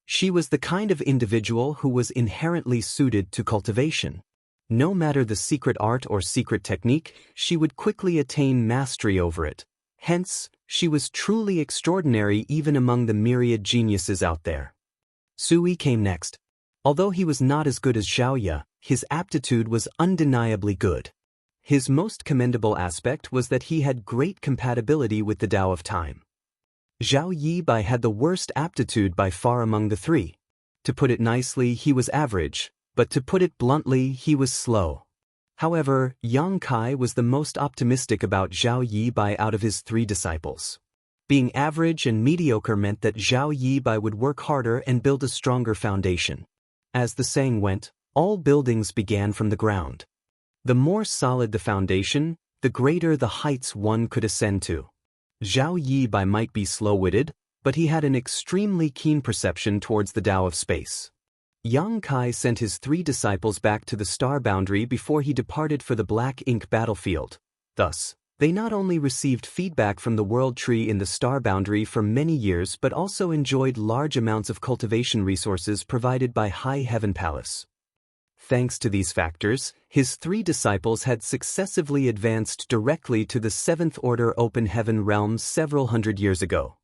She was the kind of individual who was inherently suited to cultivation. No matter the secret art or secret technique, she would quickly attain mastery over it. Hence, she was truly extraordinary even among the myriad geniuses out there. Sui came next. Although he was not as good as Zhao Ye, his aptitude was undeniably good. His most commendable aspect was that he had great compatibility with the Tao of Time. Zhao Yibai had the worst aptitude by far among the three. To put it nicely, he was average, but to put it bluntly, he was slow. However, Yang Kai was the most optimistic about Zhao Yibai out of his three disciples. Being average and mediocre meant that Zhao Yibai would work harder and build a stronger foundation. As the saying went, all buildings began from the ground. The more solid the foundation, the greater the heights one could ascend to. Zhao Yibai might be slow-witted, but he had an extremely keen perception towards the Tao of space. Yang Kai sent his three disciples back to the star boundary before he departed for the Black Ink battlefield. Thus, they not only received feedback from the World Tree in the star boundary for many years but also enjoyed large amounts of cultivation resources provided by High Heaven Palace. Thanks to these factors, his three disciples had successively advanced directly to the Seventh Order Open Heaven realms several hundred years ago.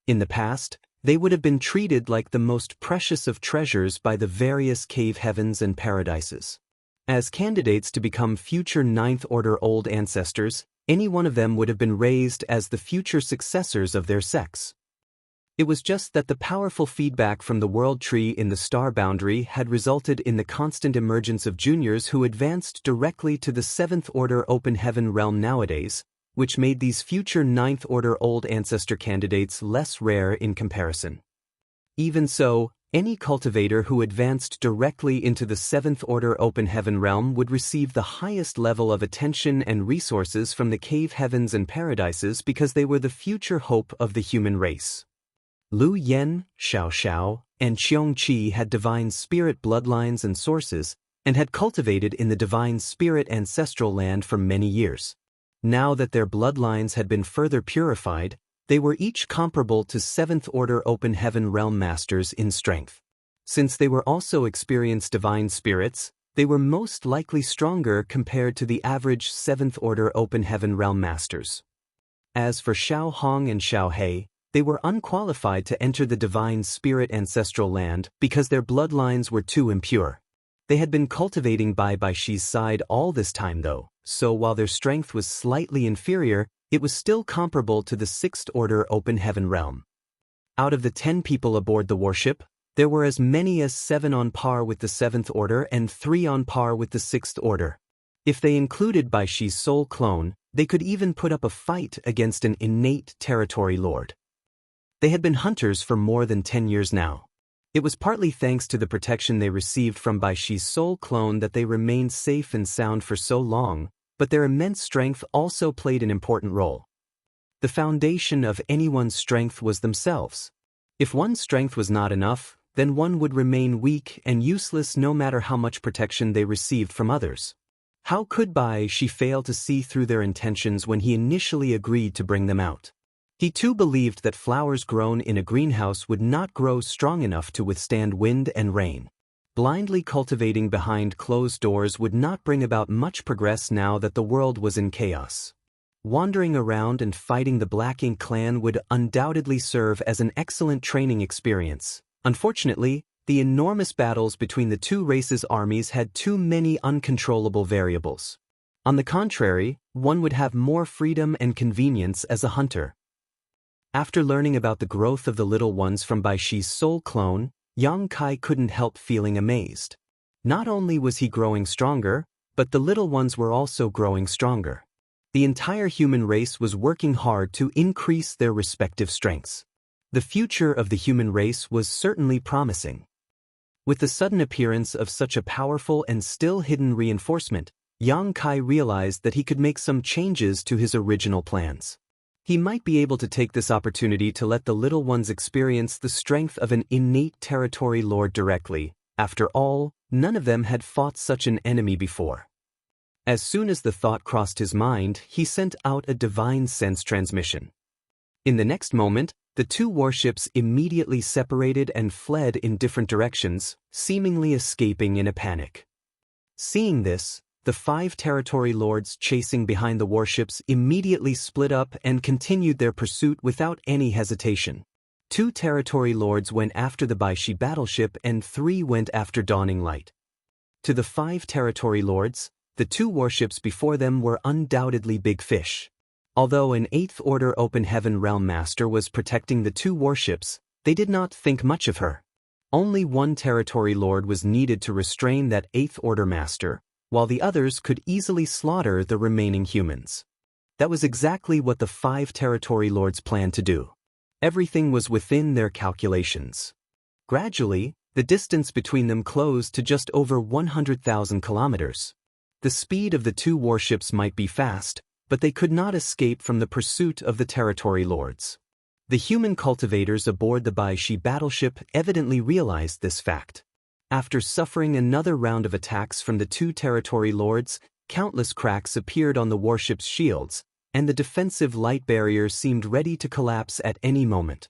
In the past, they would have been treated like the most precious of treasures by the various cave heavens and paradises. As candidates to become future Ninth Order Old Ancestors, any one of them would have been raised as the future successors of their sex. It was just that the powerful feedback from the World Tree in the star boundary had resulted in the constant emergence of juniors who advanced directly to the Seventh Order Open Heaven realm nowadays, which made these future Ninth Order Old Ancestor candidates less rare in comparison. Even so, any cultivator who advanced directly into the Seventh Order Open Heaven realm would receive the highest level of attention and resources from the cave heavens and paradises because they were the future hope of the human race. Lu Yen, Xiao Xiao, and Qiong Qi had divine spirit bloodlines and sources, and had cultivated in the divine spirit ancestral land for many years. Now that their bloodlines had been further purified, they were each comparable to Seventh Order Open Heaven realm masters in strength. Since they were also experienced divine spirits, they were most likely stronger compared to the average Seventh Order Open Heaven realm masters. As for Xiao Hong and Xiao He, they were unqualified to enter the divine spirit ancestral land because their bloodlines were too impure. They had been cultivating by Baishi's side all this time though, so while their strength was slightly inferior, it was still comparable to the Sixth Order Open Heaven realm. Out of the 10 people aboard the warship, there were as many as 7 on par with the Seventh Order and 3 on par with the Sixth Order. If they included Baishi's soul clone, they could even put up a fight against an innate territory lord. They had been hunters for more than 10 years now. It was partly thanks to the protection they received from Baishi's soul clone that they remained safe and sound for so long, but their immense strength also played an important role. The foundation of anyone's strength was themselves. If one's strength was not enough, then one would remain weak and useless no matter how much protection they received from others. How could Baishi fail to see through their intentions when he initially agreed to bring them out? He too believed that flowers grown in a greenhouse would not grow strong enough to withstand wind and rain. Blindly cultivating behind closed doors would not bring about much progress now that the world was in chaos. Wandering around and fighting the Black Ink clan would undoubtedly serve as an excellent training experience. Unfortunately, the enormous battles between the two races' armies had too many uncontrollable variables. On the contrary, one would have more freedom and convenience as a hunter. After learning about the growth of the little ones from Baishi's soul clone, Yang Kai couldn't help feeling amazed. Not only was he growing stronger, but the little ones were also growing stronger. The entire human race was working hard to increase their respective strengths. The future of the human race was certainly promising. With the sudden appearance of such a powerful and still hidden reinforcement, Yang Kai realized that he could make some changes to his original plans. He might be able to take this opportunity to let the little ones experience the strength of an innate territory lord directly. After all, none of them had fought such an enemy before. As soon as the thought crossed his mind, he sent out a divine sense transmission. In the next moment, the two warships immediately separated and fled in different directions, seemingly escaping in a panic. Seeing this, the 5 territory lords chasing behind the warships immediately split up and continued their pursuit without any hesitation. 2 territory lords went after the Baishi battleship and 3 went after Dawning Light. To the 5 territory lords, the 2 warships before them were undoubtedly big fish. Although an 8th Order Open Heaven Realm Master was protecting the 2 warships, they did not think much of her. Only 1 territory lord was needed to restrain that 8th Order Master, while the others could easily slaughter the remaining humans. That was exactly what the 5 territory lords planned to do. Everything was within their calculations. Gradually, the distance between them closed to just over 100,000 kilometers. The speed of the 2 warships might be fast, but they could not escape from the pursuit of the territory lords. The human cultivators aboard the Baishi battleship evidently realized this fact. After suffering another round of attacks from the 2 territory lords, countless cracks appeared on the warship's shields, and the defensive light barrier seemed ready to collapse at any moment.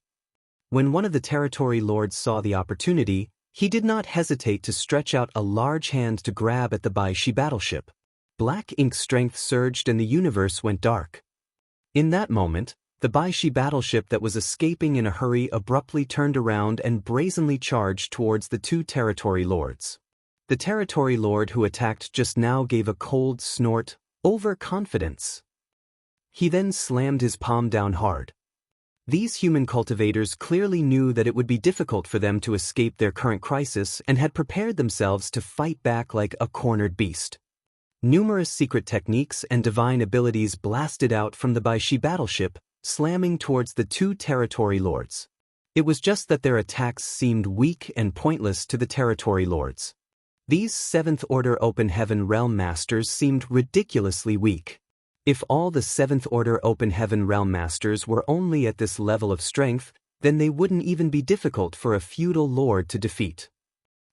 When one of the territory lords saw the opportunity, he did not hesitate to stretch out a large hand to grab at the Baishi battleship. Black ink strength surged and the universe went dark. In that moment, the Baishi battleship that was escaping in a hurry abruptly turned around and brazenly charged towards the 2 territory lords. The territory lord who attacked just now gave a cold snort, overconfidence. He then slammed his palm down hard. These human cultivators clearly knew that it would be difficult for them to escape their current crisis and had prepared themselves to fight back like a cornered beast. Numerous secret techniques and divine abilities blasted out from the Baishi battleship, slamming towards the 2 territory lords. It was just that their attacks seemed weak and pointless to the territory lords. These 7th Order Open Heaven Realm Masters seemed ridiculously weak. If all the 7th Order Open Heaven Realm Masters were only at this level of strength, then they wouldn't even be difficult for a feudal lord to defeat.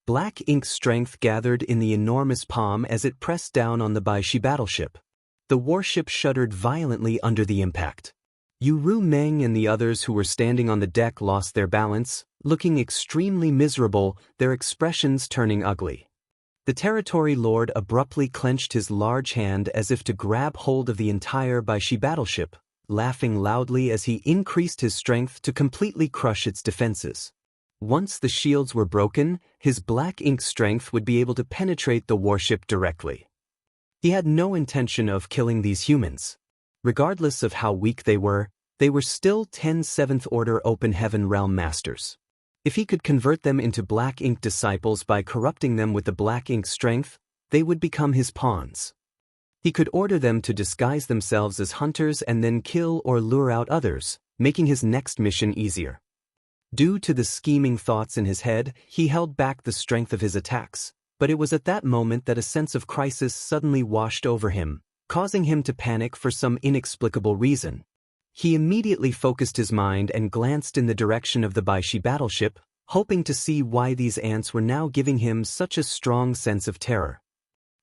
Black ink strength gathered in the enormous palm as it pressed down on the Baishi battleship. The warship shuddered violently under the impact. Yu Meng and the others who were standing on the deck lost their balance, looking extremely miserable, their expressions turning ugly. The territory lord abruptly clenched his large hand as if to grab hold of the entire Baishi battleship, laughing loudly as he increased his strength to completely crush its defenses. Once the shields were broken, his black ink strength would be able to penetrate the warship directly. He had no intention of killing these humans. Regardless of how weak they were still 10 7th Order Open Heaven Realm Masters. If he could convert them into black ink disciples by corrupting them with the black ink strength, they would become his pawns. He could order them to disguise themselves as hunters and then kill or lure out others, making his next mission easier. Due to the scheming thoughts in his head, he held back the strength of his attacks, but it was at that moment that a sense of crisis suddenly washed over him, causing him to panic for some inexplicable reason. He immediately focused his mind and glanced in the direction of the Baishi battleship, hoping to see why these ants were now giving him such a strong sense of terror.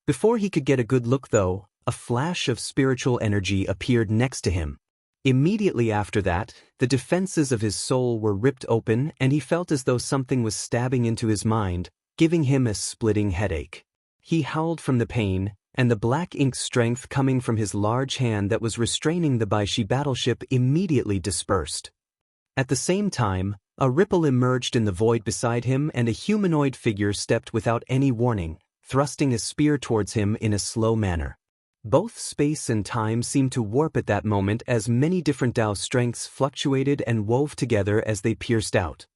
Before he could get a good look though, a flash of spiritual energy appeared next to him. Immediately after that, the defenses of his soul were ripped open and he felt as though something was stabbing into his mind, giving him a splitting headache. He howled from the pain, and the black ink strength coming from his large hand that was restraining the Baishi battleship immediately dispersed. At the same time, a ripple emerged in the void beside him and a humanoid figure stepped without any warning, thrusting a spear towards him in a slow manner. Both space and time seemed to warp at that moment as many different Tao strengths fluctuated and wove together as they pierced out.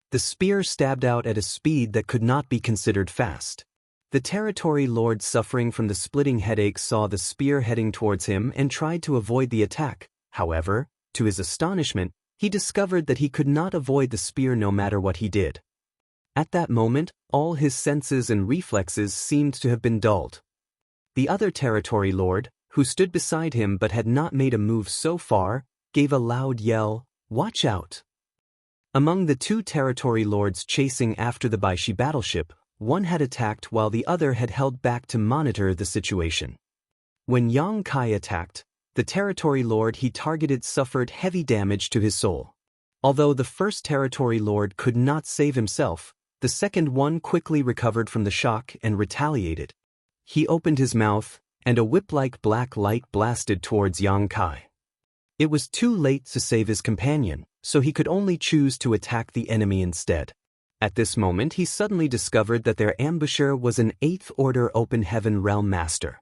The spear stabbed out at a speed that could not be considered fast. The territory lord suffering from the splitting headache saw the spear heading towards him and tried to avoid the attack. However, to his astonishment, he discovered that he could not avoid the spear no matter what he did. At that moment, all his senses and reflexes seemed to have been dulled. The other territory lord, who stood beside him but had not made a move so far, gave a loud yell, "Watch out!" Among the 2 territory lords chasing after the Baishi battleship, one had attacked while the other had held back to monitor the situation. When Yang Kai attacked, the territory lord he targeted suffered heavy damage to his soul. Although the first territory lord could not save himself, the second one quickly recovered from the shock and retaliated. He opened his mouth, and a whip-like black light blasted towards Yang Kai. It was too late to save his companion. so he could only choose to attack the enemy instead. At this moment he suddenly discovered that their ambusher was an 8th Order Open Heaven Realm Master.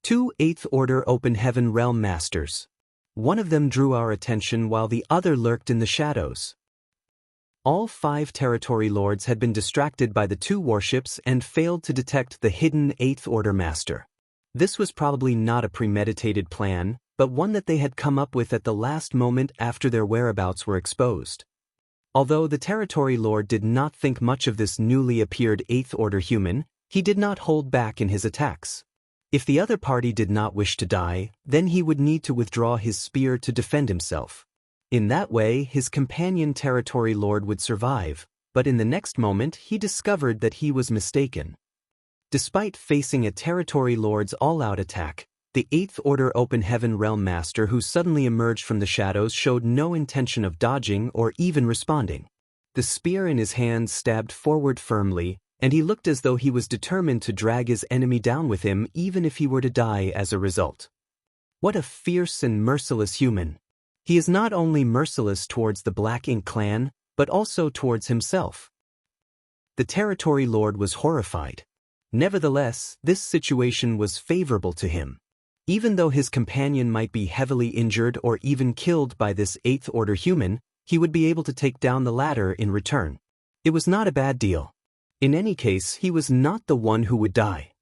2 8th Order Open Heaven Realm Masters. One of them drew our attention while the other lurked in the shadows. All 5 territory lords had been distracted by the 2 warships and failed to detect the hidden 8th Order Master. This was probably not a premeditated plan, but one that they had come up with at the last moment after their whereabouts were exposed. Although the territory lord did not think much of this newly appeared 8th Order human, he did not hold back in his attacks. If the other party did not wish to die, then he would need to withdraw his spear to defend himself. In that way, his companion territory lord would survive, but in the next moment he discovered that he was mistaken. Despite facing a territory lord's all-out attack, the 8th Order Open Heaven Realm Master who suddenly emerged from the shadows showed no intention of dodging or even responding. The spear in his hand stabbed forward firmly, and he looked as though he was determined to drag his enemy down with him even if he were to die as a result. What a fierce and merciless human! He is not only merciless towards the Black Ink clan, but also towards himself. The territory lord was horrified. Nevertheless, this situation was favorable to him. Even though his companion might be heavily injured or even killed by this 8th Order human, he would be able to take down the latter in return. It was not a bad deal. In any case, he was not the one who would die.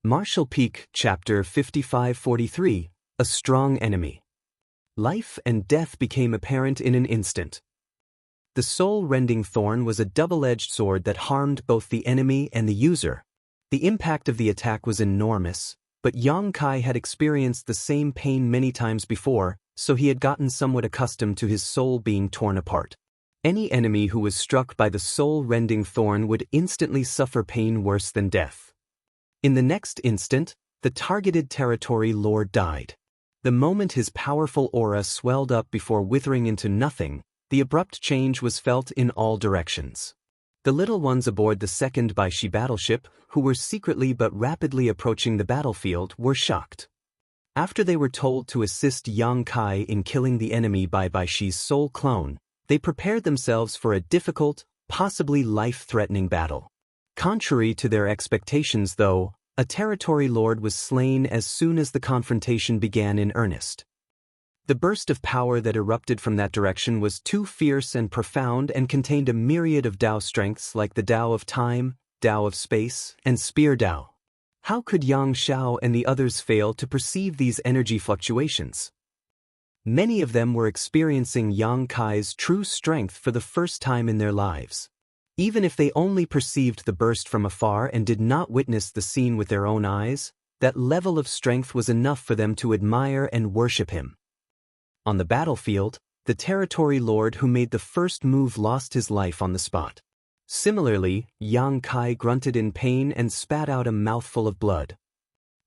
Martial Peak, Chapter 55-43, A Strong Enemy. Life and death became apparent in an instant. The soul-rending thorn was a double-edged sword that harmed both the enemy and the user. The impact of the attack was enormous, but Yang Kai had experienced the same pain many times before, so he had gotten somewhat accustomed to his soul being torn apart. Any enemy who was struck by the soul-rending thorn would instantly suffer pain worse than death. In the next instant, the targeted territory lord died. The moment his powerful aura swelled up before withering into nothing, the abrupt change was felt in all directions. The little ones aboard the 2nd Baishi battleship, who were secretly but rapidly approaching the battlefield, were shocked. After they were told to assist Yang Kai in killing the enemy by Baishi's soul clone, they prepared themselves for a difficult, possibly life-threatening battle. Contrary to their expectations, though, a territory lord was slain as soon as the confrontation began in earnest. The burst of power that erupted from that direction was too fierce and profound and contained a myriad of Dao strengths like the Dao of Time, Dao of Space, and Spear Dao. How could Yang Xiao and the others fail to perceive these energy fluctuations? Many of them were experiencing Yang Kai's true strength for the first time in their lives. Even if they only perceived the burst from afar and did not witness the scene with their own eyes, that level of strength was enough for them to admire and worship him. On the battlefield, the territory lord who made the first move lost his life on the spot. Similarly, Yang Kai grunted in pain and spat out a mouthful of blood.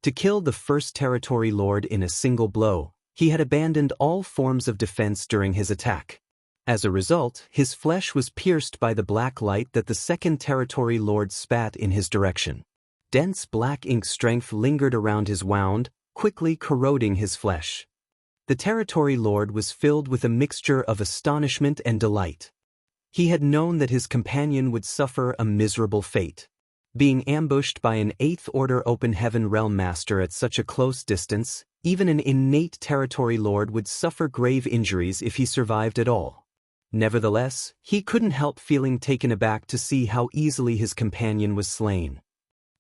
To kill the first territory lord in a single blow, he had abandoned all forms of defense during his attack. As a result, his flesh was pierced by the black light that the 2nd territory lord spat in his direction. Dense black ink strength lingered around his wound, quickly corroding his flesh. The territory lord was filled with a mixture of astonishment and delight. He had known that his companion would suffer a miserable fate. Being ambushed by an 8th Order Open Heaven Realm Master at such a close distance, even an innate territory lord would suffer grave injuries if he survived at all. Nevertheless, he couldn't help feeling taken aback to see how easily his companion was slain.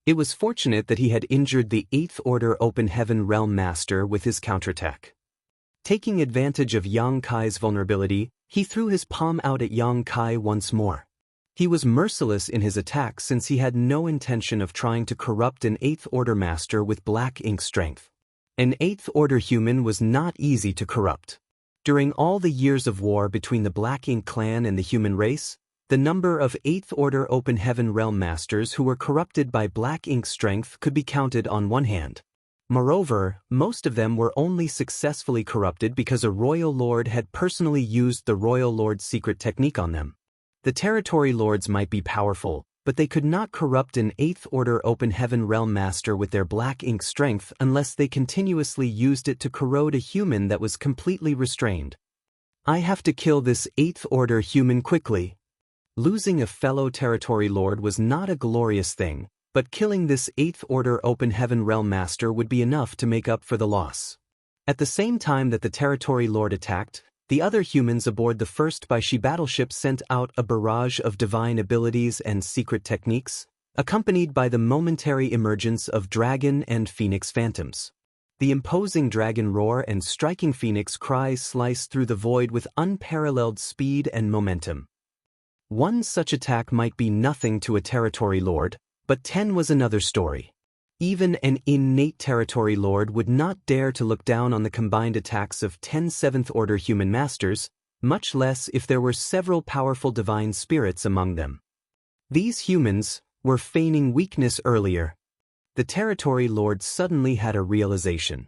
It was fortunate that he had injured the 8th Order Open Heaven Realm Master with his counterattack. Taking advantage of Yang Kai's vulnerability, he threw his palm out at Yang Kai once more. He was merciless in his attack since he had no intention of trying to corrupt an 8th Order Master with black ink strength. An 8th Order human was not easy to corrupt. During all the years of war between the Black Ink clan and the human race, the number of 8th Order Open Heaven Realm Masters who were corrupted by black ink strength could be counted on one hand. Moreover, most of them were only successfully corrupted because a royal lord had personally used the royal lord's secret technique on them. The territory lords might be powerful, but they could not corrupt an 8th Order Open Heaven Realm Master with their black ink strength unless they continuously used it to corrode a human that was completely restrained. I have to kill this 8th Order human quickly. Losing a fellow Territory Lord was not a glorious thing, but killing this 8th Order Open Heaven Realm Master would be enough to make up for the loss. At the same time that the Territory Lord attacked, the other humans aboard the first Baishi battleship sent out a barrage of divine abilities and secret techniques, accompanied by the momentary emergence of dragon and phoenix phantoms. The imposing dragon roar and striking phoenix cries sliced through the void with unparalleled speed and momentum. One such attack might be nothing to a Territory Lord, but 10 was another story. Even an innate Territory Lord would not dare to look down on the combined attacks of 10 7th Order human masters, much less if there were several powerful divine spirits among them. These humans were feigning weakness earlier. The Territory Lord suddenly had a realization.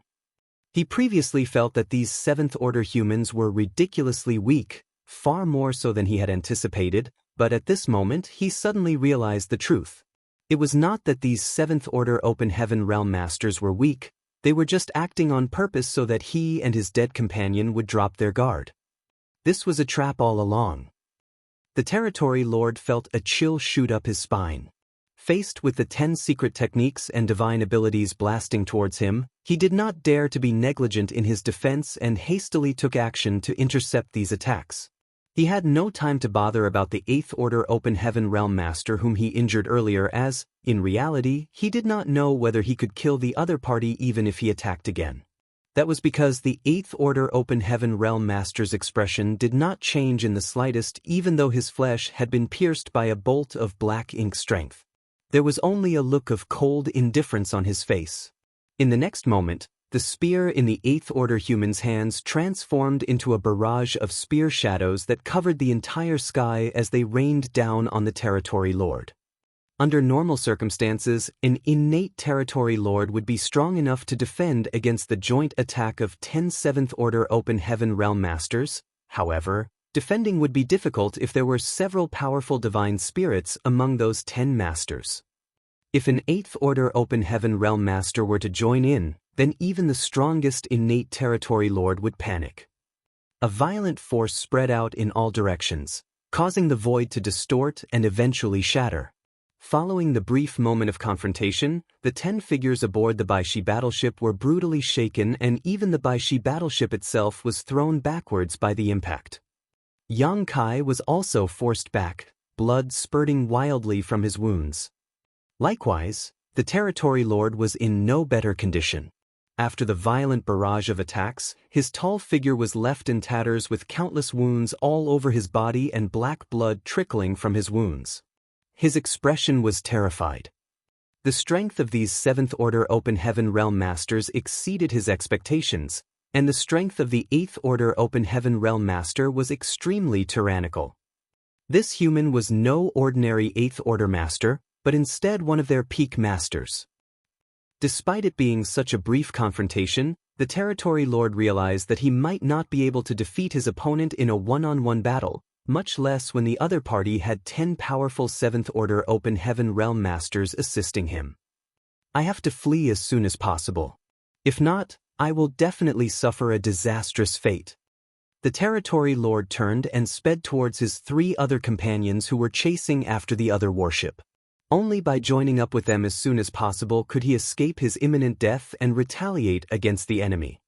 He previously felt that these 7th Order humans were ridiculously weak, far more so than he had anticipated, but at this moment he suddenly realized the truth. It was not that these 7th Order Open Heaven Realm Masters were weak, they were just acting on purpose so that he and his dead companion would drop their guard. This was a trap all along. The Territory Lord felt a chill shoot up his spine. Faced with the 10 secret techniques and divine abilities blasting towards him, he did not dare to be negligent in his defense and hastily took action to intercept these attacks. He had no time to bother about the 8th Order Open Heaven Realm Master whom he injured earlier as, in reality, he did not know whether he could kill the other party even if he attacked again. That was because the 8th Order Open Heaven Realm Master's expression did not change in the slightest even though his flesh had been pierced by a bolt of black ink strength. There was only a look of cold indifference on his face. In the next moment, the spear in the 8th Order human's hands transformed into a barrage of spear shadows that covered the entire sky as they rained down on the Territory Lord. Under normal circumstances, an innate Territory Lord would be strong enough to defend against the joint attack of 10 7th Order Open Heaven Realm Masters. However, defending would be difficult if there were several powerful divine spirits among those 10 masters. If an 8th Order Open Heaven Realm Master were to join in, then even the strongest innate Territory Lord would panic. A violent force spread out in all directions, causing the void to distort and eventually shatter. Following the brief moment of confrontation, the 10 figures aboard the Baishi battleship were brutally shaken and even the Baishi battleship itself was thrown backwards by the impact. Yang Kai was also forced back, blood spurting wildly from his wounds. Likewise, the Territory Lord was in no better condition. After the violent barrage of attacks, his tall figure was left in tatters with countless wounds all over his body and black blood trickling from his wounds. His expression was terrified. The strength of these 7th Order Open Heaven Realm Masters exceeded his expectations, and the strength of the 8th Order Open Heaven Realm Master was extremely tyrannical. This human was no ordinary 8th Order Master, but instead one of their peak masters. Despite it being such a brief confrontation, the Territory Lord realized that he might not be able to defeat his opponent in a one-on-one battle, much less when the other party had 10 powerful 7th Order Open Heaven Realm Masters assisting him. I have to flee as soon as possible. If not, I will definitely suffer a disastrous fate. The Territory Lord turned and sped towards his 3 other companions who were chasing after the other warship. Only by joining up with them as soon as possible could he escape his imminent death and retaliate against the enemy.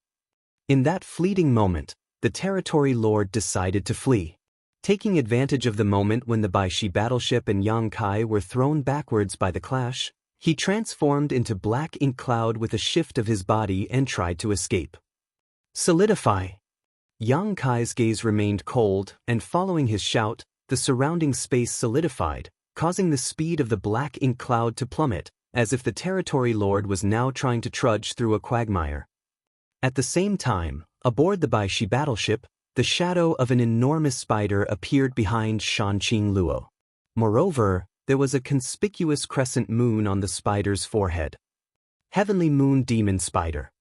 In that fleeting moment, the Territory Lord decided to flee. Taking advantage of the moment when the Baishi battleship and Yang Kai were thrown backwards by the clash, he transformed into black ink cloud with a shift of his body and tried to escape. Solidify! Yang Kai's gaze remained cold, and following his shout, the surrounding space solidified, causing the speed of the black ink cloud to plummet, as if the Territory Lord was now trying to trudge through a quagmire. At the same time, aboard the Baishi battleship, the shadow of an enormous spider appeared behind Shanqing Luo. Moreover, there was a conspicuous crescent moon on the spider's forehead. Heavenly Moon Demon Spider.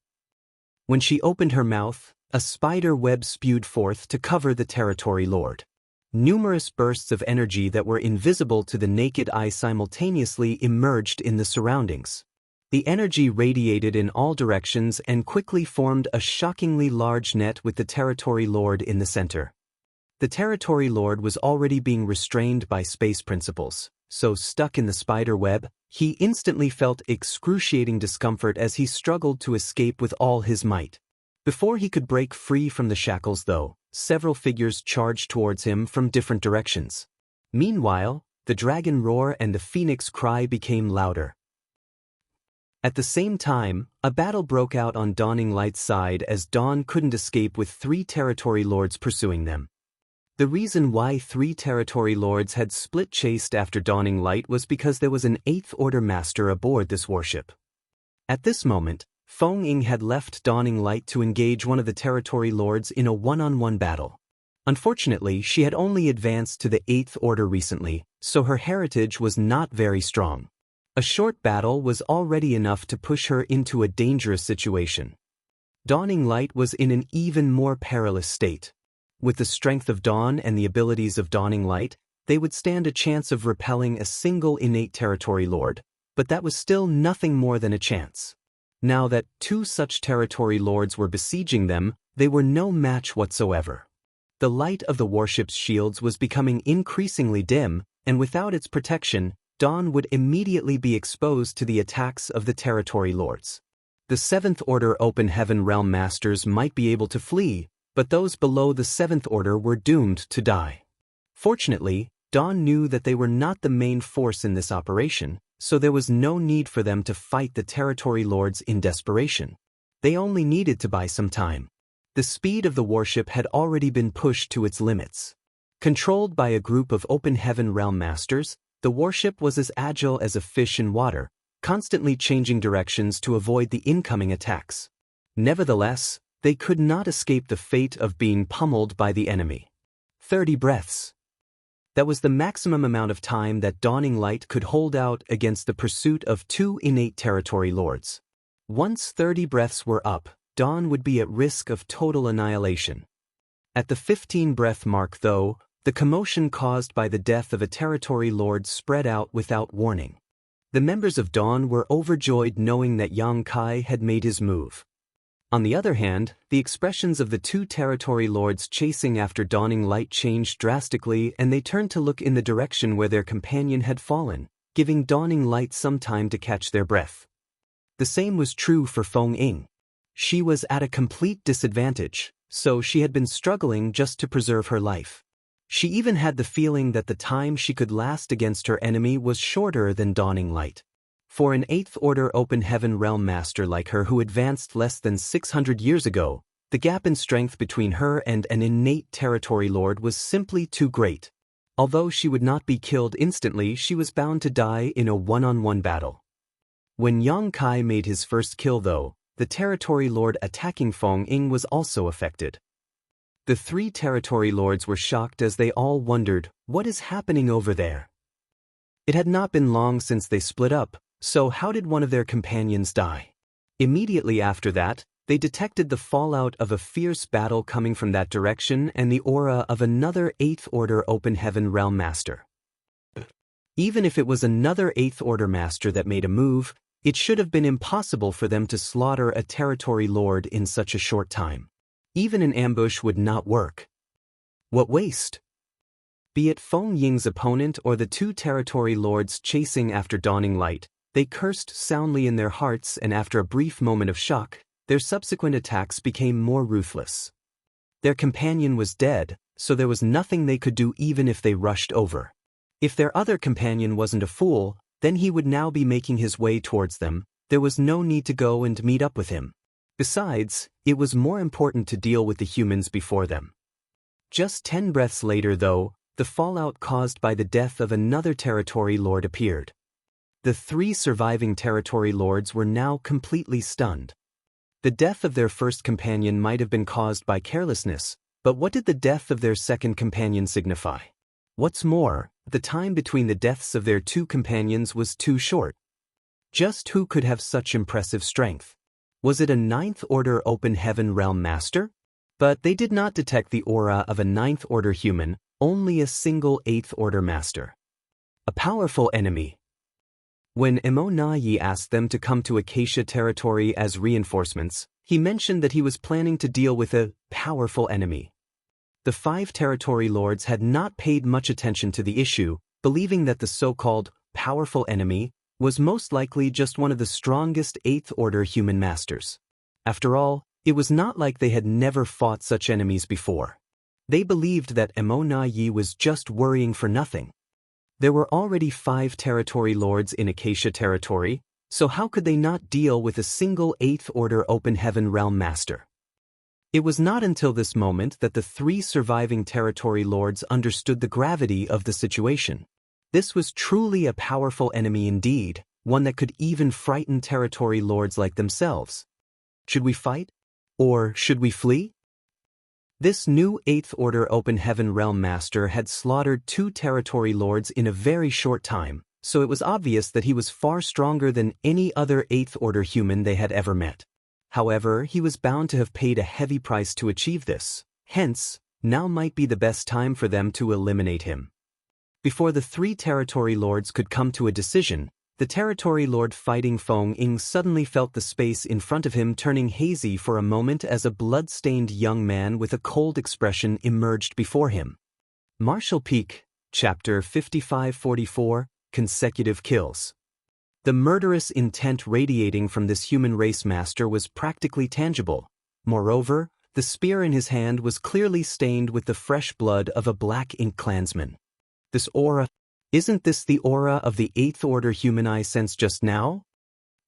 When she opened her mouth, a spider web spewed forth to cover the Territory Lord. Numerous bursts of energy that were invisible to the naked eye simultaneously emerged in the surroundings. The energy radiated in all directions and quickly formed a shockingly large net with the Territory Lord in the center. The Territory Lord was already being restrained by space principles, so stuck in the spider web, he instantly felt excruciating discomfort as he struggled to escape with all his might. Before he could break free from the shackles though, several figures charged towards him from different directions. Meanwhile, the dragon roar and the phoenix cry became louder. At the same time, a battle broke out on Dawning Light's side as Dawn couldn't escape with 3 Territory Lords pursuing them. The reason why 3 Territory Lords had split chased after Dawning Light was because there was an 8th Order Master aboard this warship. At this moment, Feng Ying had left Dawning Light to engage one of the Territory Lords in a one-on-one battle. Unfortunately, she had only advanced to the 8th Order recently, so her heritage was not very strong. A short battle was already enough to push her into a dangerous situation. Dawning Light was in an even more perilous state. With the strength of Dawn and the abilities of Dawning Light, they would stand a chance of repelling a single innate Territory Lord, but that was still nothing more than a chance. Now that 2 such Territory Lords were besieging them, they were no match whatsoever. The light of the warship's shields was becoming increasingly dim, and without its protection, Dawn would immediately be exposed to the attacks of the Territory Lords. The 7th Order Open Heaven Realm Masters might be able to flee, but those below the 7th Order were doomed to die. Fortunately, Dawn knew that they were not the main force in this operation, so there was no need for them to fight the Territory Lords in desperation. They only needed to buy some time. The speed of the warship had already been pushed to its limits. Controlled by a group of Open Heaven Realm Masters, the warship was as agile as a fish in water, constantly changing directions to avoid the incoming attacks. Nevertheless, they could not escape the fate of being pummeled by the enemy. 30 breaths. That was the maximum amount of time that Dawning Light could hold out against the pursuit of 2 innate Territory Lords. Once 30 breaths were up, Dawn would be at risk of total annihilation. At the 15-breath mark though, the commotion caused by the death of a Territory Lord spread out without warning. The members of Dawn were overjoyed knowing that Yang Kai had made his move. On the other hand, the expressions of the 2 Territory Lords chasing after Dawning Light changed drastically, and they turned to look in the direction where their companion had fallen, giving Dawning Light some time to catch their breath. The same was true for Feng Ying. She was at a complete disadvantage, so she had been struggling just to preserve her life. She even had the feeling that the time she could last against her enemy was shorter than Dawning Light. For an 8th Order Open Heaven Realm Master like her who advanced less than 600 years ago, the gap in strength between her and an innate Territory Lord was simply too great. Although she would not be killed instantly, she was bound to die in a one-on-one battle. When Yang Kai made his first kill though, the Territory Lord attacking Feng Ying was also affected. The 3 Territory Lords were shocked as they all wondered, what is happening over there? It had not been long since they split up, so how did one of their companions die? Immediately after that, they detected the fallout of a fierce battle coming from that direction and the aura of another 8th Order Open Heaven Realm Master. Even if it was another 8th Order Master that made a move, it should have been impossible for them to slaughter a Territory Lord in such a short time. Even an ambush would not work. What waste! Be it Feng Ying's opponent or the 2 Territory Lords chasing after Dawning Light, they cursed soundly in their hearts, and after a brief moment of shock, their subsequent attacks became more ruthless. Their companion was dead, so there was nothing they could do even if they rushed over. If their other companion wasn't a fool, then he would now be making his way towards them. There was no need to go and meet up with him. Besides, it was more important to deal with the humans before them. Just 10 breaths later though, the fallout caused by the death of another Territory Lord appeared. The 3 surviving Territory Lords were now completely stunned. The death of their first companion might have been caused by carelessness, but what did the death of their second companion signify? What's more, the time between the deaths of their 2 companions was too short. Just who could have such impressive strength? Was it a 9th Order Open Heaven Realm Master? But they did not detect the aura of a 9th Order human, only a single 8th Order Master. A powerful enemy. When Emo Na-Yi asked them to come to Acacia territory as reinforcements, he mentioned that he was planning to deal with a powerful enemy. the 5 territory lords had not paid much attention to the issue, believing that the so-called powerful enemy was most likely just one of the strongest 8th Order human masters. After all, it was not like they had never fought such enemies before. They believed that Emo Yi was just worrying for nothing. There were already 5 territory lords in Acacia territory, so how could they not deal with a single 8th Order Open Heaven Realm Master? It was not until this moment that the 3 surviving territory lords understood the gravity of the situation. This was truly a powerful enemy indeed, one that could even frighten territory lords like themselves. Should we fight? Or should we flee? This new 8th Order Open Heaven Realm Master had slaughtered 2 territory lords in a very short time, so it was obvious that he was far stronger than any other 8th Order human they had ever met. However, he was bound to have paid a heavy price to achieve this, hence, now might be the best time for them to eliminate him. Before the 3 territory lords could come to a decision, the territory lord fighting Feng Ying suddenly felt the space in front of him turning hazy for a moment as a blood-stained young man with a cold expression emerged before him. Martial Peak, Chapter 5544, Consecutive Kills. The murderous intent radiating from this human race master was practically tangible. Moreover, the spear in his hand was clearly stained with the fresh blood of a black ink clansman. This aura, isn't this the aura of the 8th Order human I sensed just now?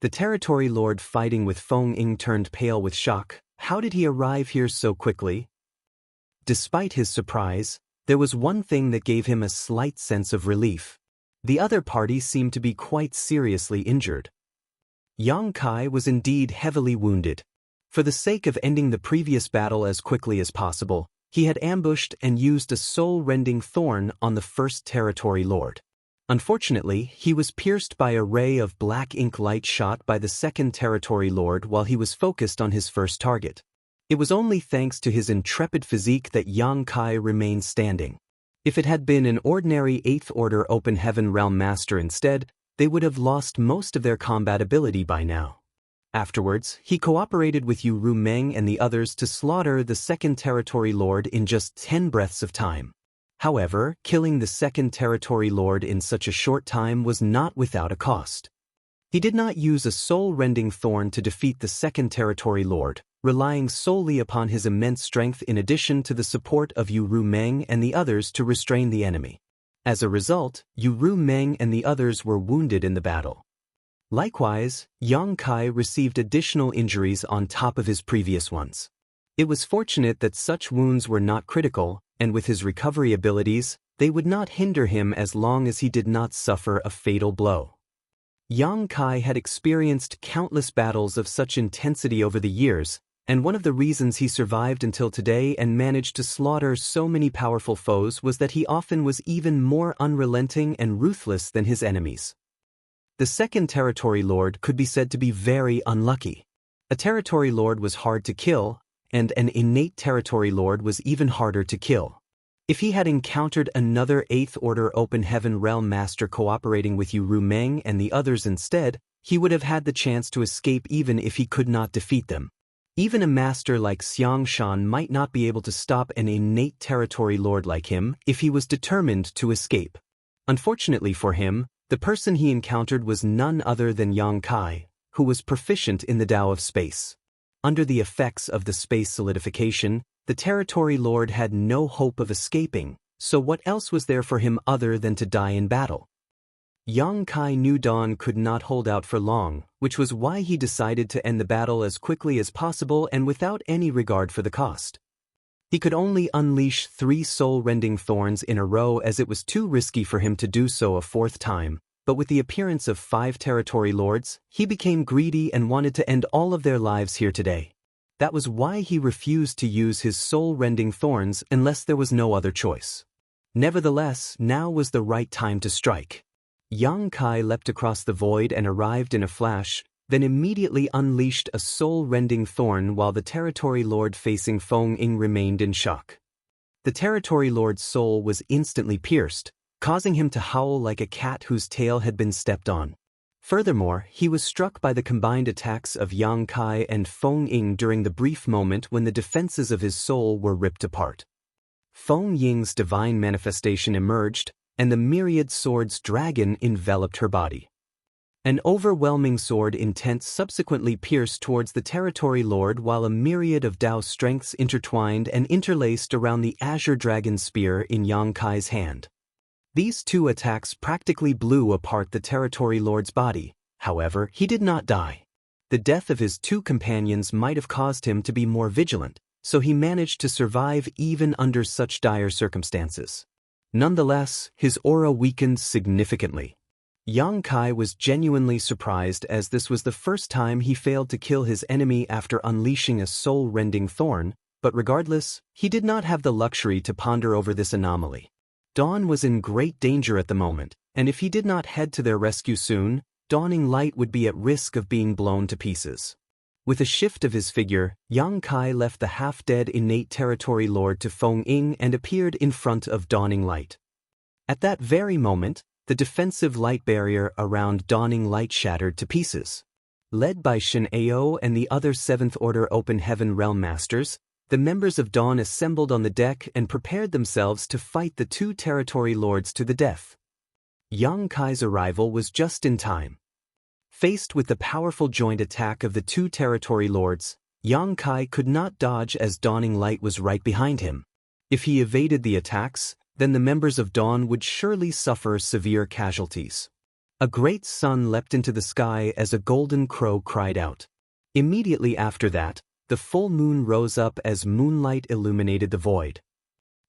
The territory lord fighting with Feng Ying turned pale with shock. How did he arrive here so quickly? Despite his surprise, there was one thing that gave him a slight sense of relief. The other party seemed to be quite seriously injured. Yang Kai was indeed heavily wounded. For the sake of ending the previous battle as quickly as possible, he had ambushed and used a soul-rending thorn on the 1st territory lord. Unfortunately, he was pierced by a ray of black ink light shot by the 2nd territory lord while he was focused on his first target. It was only thanks to his intrepid physique that Yang Kai remained standing. If it had been an ordinary 8th Order Open Heaven Realm Master instead, they would have lost most of their combat ability by now. Afterwards, he cooperated with Yu Ru Meng and the others to slaughter the 2nd territory lord in just 10 breaths of time. However, killing the 2nd territory lord in such a short time was not without a cost. He did not use a soul-rending thorn to defeat the 2nd territory lord, relying solely upon his immense strength in addition to the support of Yu Ru Meng and the others to restrain the enemy. As a result, Yu Ru Meng and the others were wounded in the battle. Likewise, Yang Kai received additional injuries on top of his previous ones. It was fortunate that such wounds were not critical, and with his recovery abilities, they would not hinder him as long as he did not suffer a fatal blow. Yang Kai had experienced countless battles of such intensity over the years, and one of the reasons he survived until today and managed to slaughter so many powerful foes was that he often was even more unrelenting and ruthless than his enemies. The 2nd territory lord could be said to be very unlucky. A territory lord was hard to kill, and an innate territory lord was even harder to kill. If he had encountered another 8th Order Open Heaven Realm Master cooperating with Yu Ru Meng and the others instead, he would have had the chance to escape even if he could not defeat them. Even a master like Xiang Shan might not be able to stop an innate territory lord like him if he was determined to escape. Unfortunately for him, the person he encountered was none other than Yang Kai, who was proficient in the Tao of space. Under the effects of the space solidification, the territory lord had no hope of escaping, so what else was there for him other than to die in battle? Yang Kai knew Dawn could not hold out for long, which was why he decided to end the battle as quickly as possible and without any regard for the cost. He could only unleash 3 soul-rending thorns in a row as it was too risky for him to do so a 4th time, but with the appearance of 5 territory lords, he became greedy and wanted to end all of their lives here today. That was why he refused to use his soul-rending thorns unless there was no other choice. Nevertheless, now was the right time to strike. Yang Kai leapt across the void and arrived in a flash, then immediately unleashed a soul-rending thorn while the territory lord facing Feng Ying remained in shock. The territory lord's soul was instantly pierced, causing him to howl like a cat whose tail had been stepped on. Furthermore, he was struck by the combined attacks of Yang Kai and Feng Ying during the brief moment when the defenses of his soul were ripped apart. Feng Ying's divine manifestation emerged, and the myriad swords dragon enveloped her body. An overwhelming sword intent subsequently pierced towards the territory lord, while a myriad of Dao strengths intertwined and interlaced around the azure dragon spear in Yang Kai's hand. These two attacks practically blew apart the territory lord's body. However, he did not die. The death of his two companions might have caused him to be more vigilant, so he managed to survive even under such dire circumstances. Nonetheless, his aura weakened significantly. Yang Kai was genuinely surprised, as this was the first time he failed to kill his enemy after unleashing a soul-rending thorn, but regardless, he did not have the luxury to ponder over this anomaly. Dawn was in great danger at the moment, and if he did not head to their rescue soon, dawning light would be at risk of being blown to pieces. With a shift of his figure, Yang Kai left the half-dead innate territory lord to Feng Ying and appeared in front of dawning light. At that very moment, the defensive light barrier around dawning light shattered to pieces. Led by Shen Ao and the other 7th Order Open Heaven Realm Masters, the members of Dawn assembled on the deck and prepared themselves to fight the two territory lords to the death. Yang Kai's arrival was just in time. Faced with the powerful joint attack of the two territory lords, Yang Kai could not dodge as dawning light was right behind him. If he evaded the attacks, then the members of Dawn would surely suffer severe casualties. A great sun leapt into the sky as a golden crow cried out. Immediately after that, the full moon rose up as moonlight illuminated the void.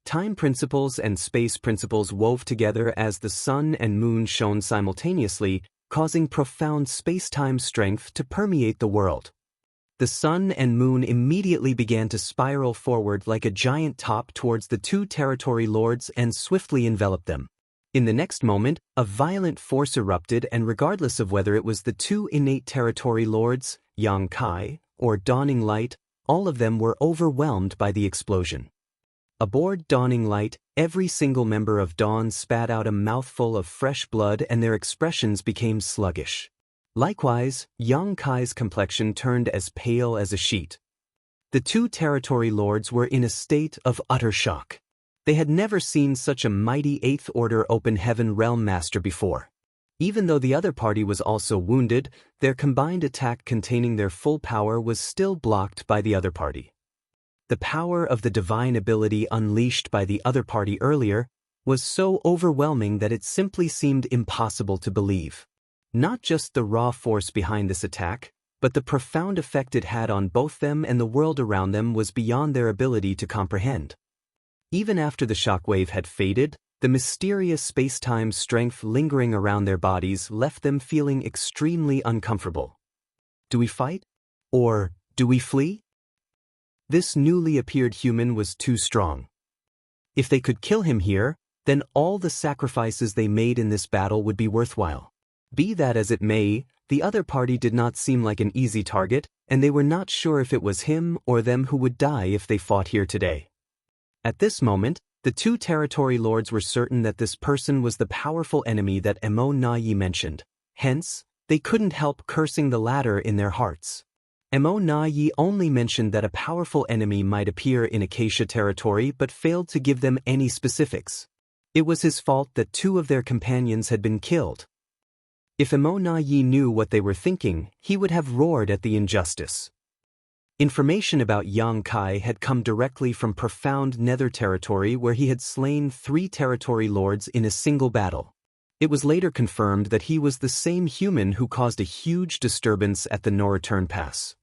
Time principles and space principles wove together as the sun and moon shone simultaneously, causing profound space-time strength to permeate the world. The sun and moon immediately began to spiral forward like a giant top towards the two territory lords and swiftly enveloped them. In the next moment, a violent force erupted, and regardless of whether it was the two innate territory lords, Yang Kai, or Dawning Light, all of them were overwhelmed by the explosion. Aboard Dawning Light, every single member of Dawn spat out a mouthful of fresh blood and their expressions became sluggish. Likewise, Yang Kai's complexion turned as pale as a sheet. The two territory lords were in a state of utter shock. They had never seen such a mighty 8th Order Open Heaven Realm Master before. Even though the other party was also wounded, their combined attack containing their full power was still blocked by the other party. The power of the divine ability unleashed by the other party earlier was so overwhelming that it simply seemed impossible to believe. Not just the raw force behind this attack, but the profound effect it had on both them and the world around them was beyond their ability to comprehend. Even after the shockwave had faded, the mysterious space-time strength lingering around their bodies left them feeling extremely uncomfortable. Do we fight? Or do we flee? This newly appeared human was too strong. If they could kill him here, then all the sacrifices they made in this battle would be worthwhile. Be that as it may, the other party did not seem like an easy target, and they were not sure if it was him or them who would die if they fought here today. At this moment, the two territory lords were certain that this person was the powerful enemy that Emo Nayi mentioned. Hence, they couldn't help cursing the latter in their hearts. Emo Nayi only mentioned that a powerful enemy might appear in Acacia territory but failed to give them any specifics. It was his fault that two of their companions had been killed. If Emo Nayi knew what they were thinking, he would have roared at the injustice. Information about Yang Kai had come directly from profound nether territory, where he had slain 3 territory lords in a single battle. It was later confirmed that he was the same human who caused a huge disturbance at the No Return Pass.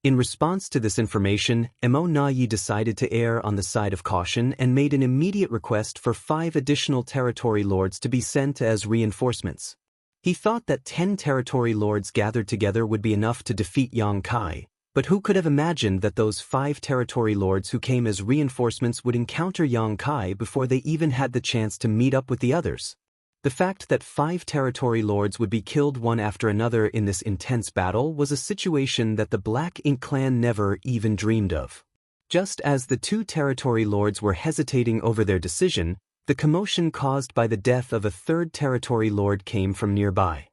In response to this information, Emo Nayi decided to err on the side of caution and made an immediate request for 5 additional territory lords to be sent as reinforcements. He thought that 10 territory lords gathered together would be enough to defeat Yang Kai, but who could have imagined that those 5 territory lords who came as reinforcements would encounter Yang Kai before they even had the chance to meet up with the others? The fact that 5 territory lords would be killed one after another in this intense battle was a situation that the Black Ink clan never even dreamed of. Just as the 2 territory lords were hesitating over their decision, the commotion caused by the death of a 3rd territory lord came from nearby.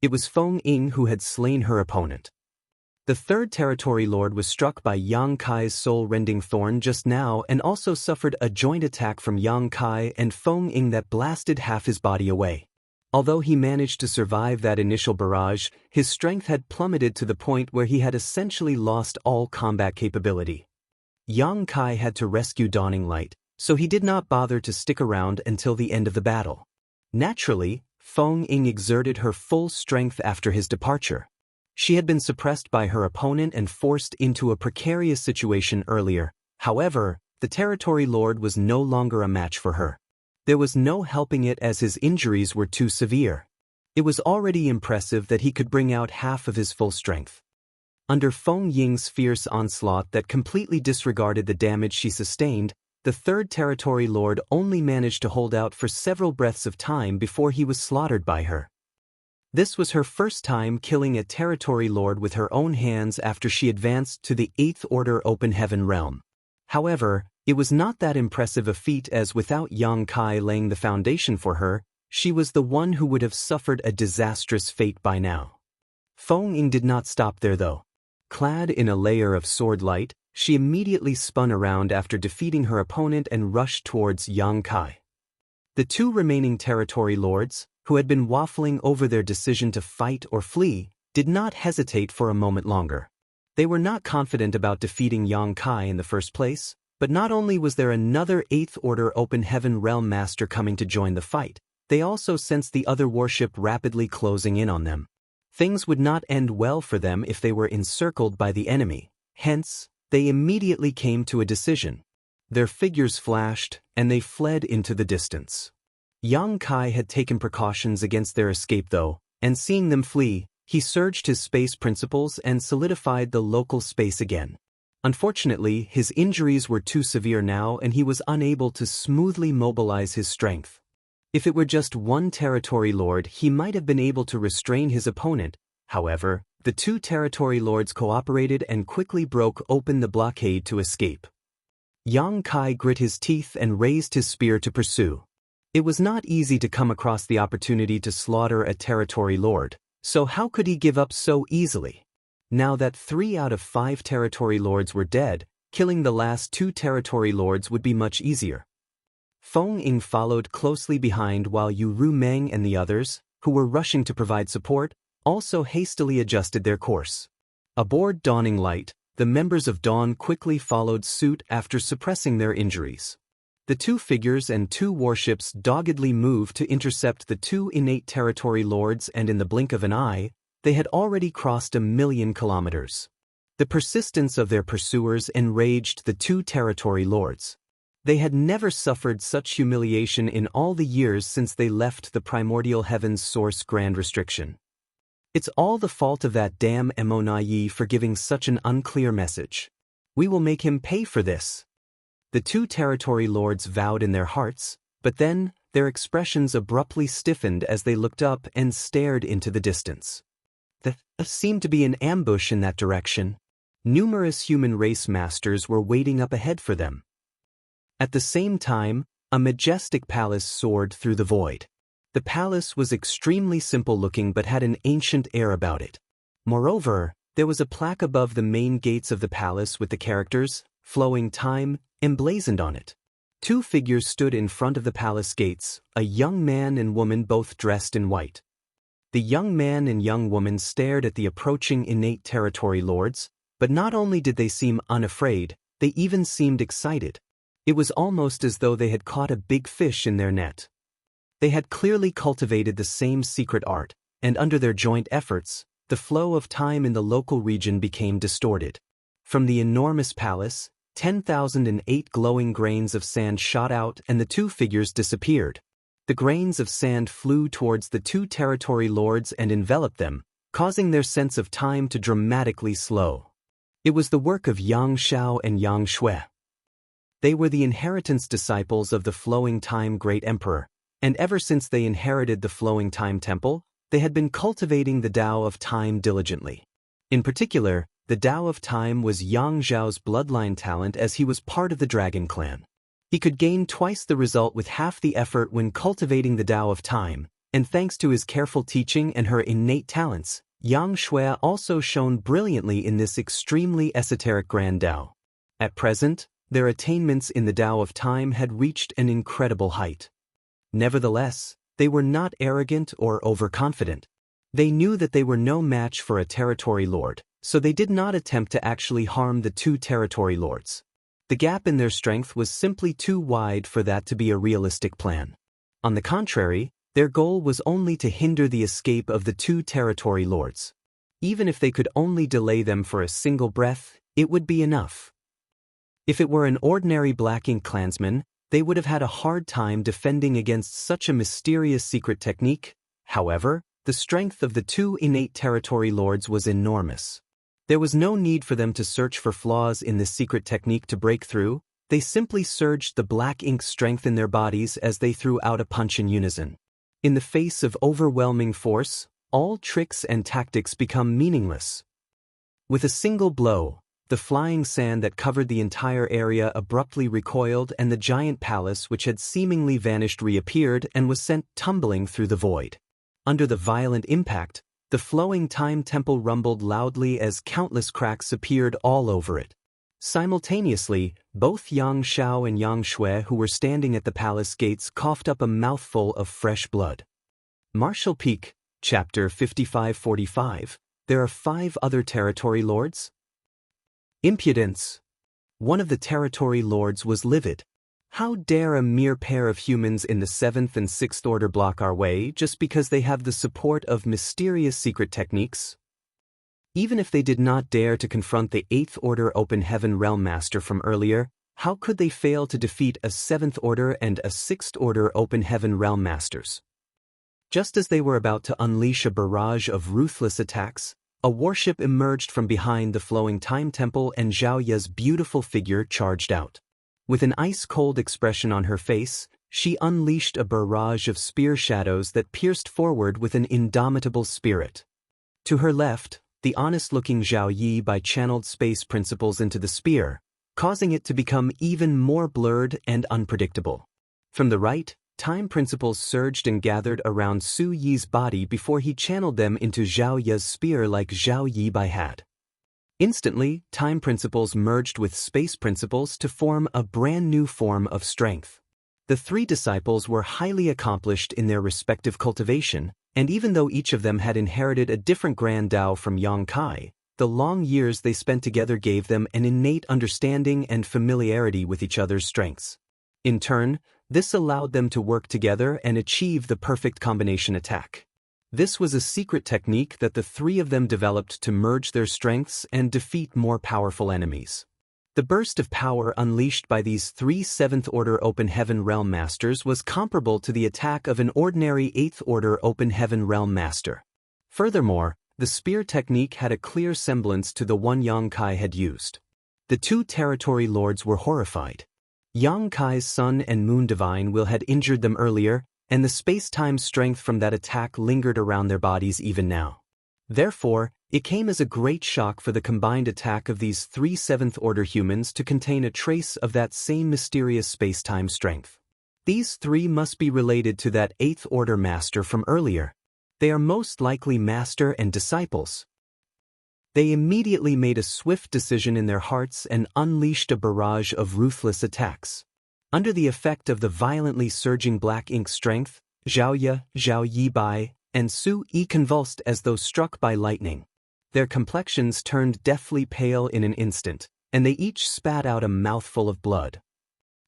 It was Feng Ying who had slain her opponent. The third territory lord was struck by Yang Kai's soul-rending thorn just now and also suffered a joint attack from Yang Kai and Feng Ying that blasted half his body away. Although he managed to survive that initial barrage, his strength had plummeted to the point where he had essentially lost all combat capability. Yang Kai had to rescue Dawning Light, so he did not bother to stick around until the end of the battle. Naturally, Feng Ying exerted her full strength after his departure. She had been suppressed by her opponent and forced into a precarious situation earlier. However, the territory lord was no longer a match for her. There was no helping it as his injuries were too severe. It was already impressive that he could bring out half of his full strength. Under Feng Ying's fierce onslaught that completely disregarded the damage she sustained, the third territory lord only managed to hold out for several breaths of time before he was slaughtered by her. This was her first time killing a territory lord with her own hands after she advanced to the 8th Order Open Heaven realm. However, it was not that impressive a feat as without Yang Kai laying the foundation for her, she was the one who would have suffered a disastrous fate by now. Feng Ying did not stop there though. Clad in a layer of sword light, she immediately spun around after defeating her opponent and rushed towards Yang Kai. The two remaining territory lords, who had been waffling over their decision to fight or flee, did not hesitate for a moment longer. They were not confident about defeating Yang Kai in the first place, but not only was there another 8th Order Open Heaven Realm Master coming to join the fight, they also sensed the other warship rapidly closing in on them. Things would not end well for them if they were encircled by the enemy, hence, they immediately came to a decision. Their figures flashed, and they fled into the distance. Yang Kai had taken precautions against their escape though, and seeing them flee, he surged his space principles and solidified the local space again. Unfortunately, his injuries were too severe now and he was unable to smoothly mobilize his strength. If it were just one territory lord, he might have been able to restrain his opponent. However, the two territory lords cooperated and quickly broke open the blockade to escape. Yang Kai grit his teeth and raised his spear to pursue. It was not easy to come across the opportunity to slaughter a territory lord, so how could he give up so easily? Now that 3 out of 5 territory lords were dead, killing the last 2 territory lords would be much easier. Feng Ying followed closely behind while Yu Meng and the others, who were rushing to provide support, also hastily adjusted their course. Aboard Dawning Light, the members of Dawn quickly followed suit after suppressing their injuries. The 2 figures and 2 warships doggedly moved to intercept the 2 innate territory lords, and in the blink of an eye, they had already crossed 1,000,000 kilometers. The persistence of their pursuers enraged the 2 territory lords. They had never suffered such humiliation in all the years since they left the primordial heaven's source grand restriction. It's all the fault of that damn Emonayi for giving such an unclear message. We will make him pay for this. The 2 territory lords vowed in their hearts, but then, their expressions abruptly stiffened as they looked up and stared into the distance. There seemed to be an ambush in that direction. Numerous human race masters were waiting up ahead for them. At the same time, a majestic palace soared through the void. The palace was extremely simple-looking but had an ancient air about it. Moreover, there was a plaque above the main gates of the palace with the characters, "Flowing Time," emblazoned on it. 2 figures stood in front of the palace gates, a young man and woman both dressed in white. The young man and young woman stared at the approaching innate territory lords, but not only did they seem unafraid, they even seemed excited. It was almost as though they had caught a big fish in their net. They had clearly cultivated the same secret art, and under their joint efforts, the flow of time in the local region became distorted. From the enormous palace, 10,008 glowing grains of sand shot out and the 2 figures disappeared. The grains of sand flew towards the 2 territory lords and enveloped them, causing their sense of time to dramatically slow. It was the work of Yang Xiao and Yang Shui. They were the inheritance disciples of the Flowing Time Great Emperor, and ever since they inherited the Flowing Time Temple, they had been cultivating the Tao of Time diligently. In particular, the Tao of Time was Yang Zhao's bloodline talent as he was part of the Dragon Clan. He could gain twice the result with half the effort when cultivating the Tao of Time, and thanks to his careful teaching and her innate talents, Yang Shui also shone brilliantly in this extremely esoteric Grand Tao. At present, their attainments in the Tao of Time had reached an incredible height. Nevertheless, they were not arrogant or overconfident. They knew that they were no match for a territory lord, so they did not attempt to actually harm the two territory lords. The gap in their strength was simply too wide for that to be a realistic plan. On the contrary, their goal was only to hinder the escape of the two territory lords. Even if they could only delay them for a single breath, it would be enough. If it were an ordinary Black Ink clansman, they would have had a hard time defending against such a mysterious secret technique. However, the strength of the two innate territory lords was enormous. There was no need for them to search for flaws in this secret technique to break through. They simply surged the Black Ink strength in their bodies as they threw out a punch in unison. In the face of overwhelming force, all tricks and tactics become meaningless. With a single blow, the flying sand that covered the entire area abruptly recoiled, and the giant palace which had seemingly vanished reappeared and was sent tumbling through the void. Under the violent impact, the flowing time temple rumbled loudly as countless cracks appeared all over it. Simultaneously, both Yang Shao and Yang Shui, who were standing at the palace gates, coughed up a mouthful of fresh blood. Martial Peak, Chapter 55-45. There are 5 other territory lords? Impudence. One of the territory lords was livid. How dare a mere pair of humans in the 7th and 6th order block our way just because they have the support of mysterious secret techniques? Even if they did not dare to confront the 8th order Open Heaven Realm Master from earlier, how could they fail to defeat a 7th order and a 6th order Open Heaven Realm Masters? Just as they were about to unleash a barrage of ruthless attacks, a warship emerged from behind the flowing time temple and Zhao Ye's beautiful figure charged out. With an ice-cold expression on her face, she unleashed a barrage of spear shadows that pierced forward with an indomitable spirit. To her left, the honest-looking Zhao Yi channeled space principles into the spear, causing it to become even more blurred and unpredictable. From the right, time principles surged and gathered around Su Yi's body before he channeled them into Zhao Ye's spear like Zhao Yi had. Instantly, time principles merged with space principles to form a brand new form of strength. The 3 disciples were highly accomplished in their respective cultivation, and even though each of them had inherited a different Grand Tao from Yang Kai, the long years they spent together gave them an innate understanding and familiarity with each other's strengths. In turn, this allowed them to work together and achieve the perfect combination attack. This was a secret technique that the 3 of them developed to merge their strengths and defeat more powerful enemies. The burst of power unleashed by these 3 7th Order Open Heaven Realm Masters was comparable to the attack of an ordinary 8th Order Open Heaven Realm Master. Furthermore, the spear technique had a clear semblance to the one Yang Kai had used. The 2 territory lords were horrified. Yang Kai's Sun and Moon Divine Will had injured them earlier, and the space-time strength from that attack lingered around their bodies even now. Therefore, it came as a great shock for the combined attack of these 3 7th Order humans to contain a trace of that same mysterious space-time strength. These 3 must be related to that 8th Order Master from earlier. They are most likely Master and disciples. They immediately made a swift decision in their hearts and unleashed a barrage of ruthless attacks. Under the effect of the violently surging Black Ink strength, Zhao Ye, Zhao Yi and Su Yi convulsed as though struck by lightning. Their complexions turned deathly pale in an instant, and they each spat out a mouthful of blood.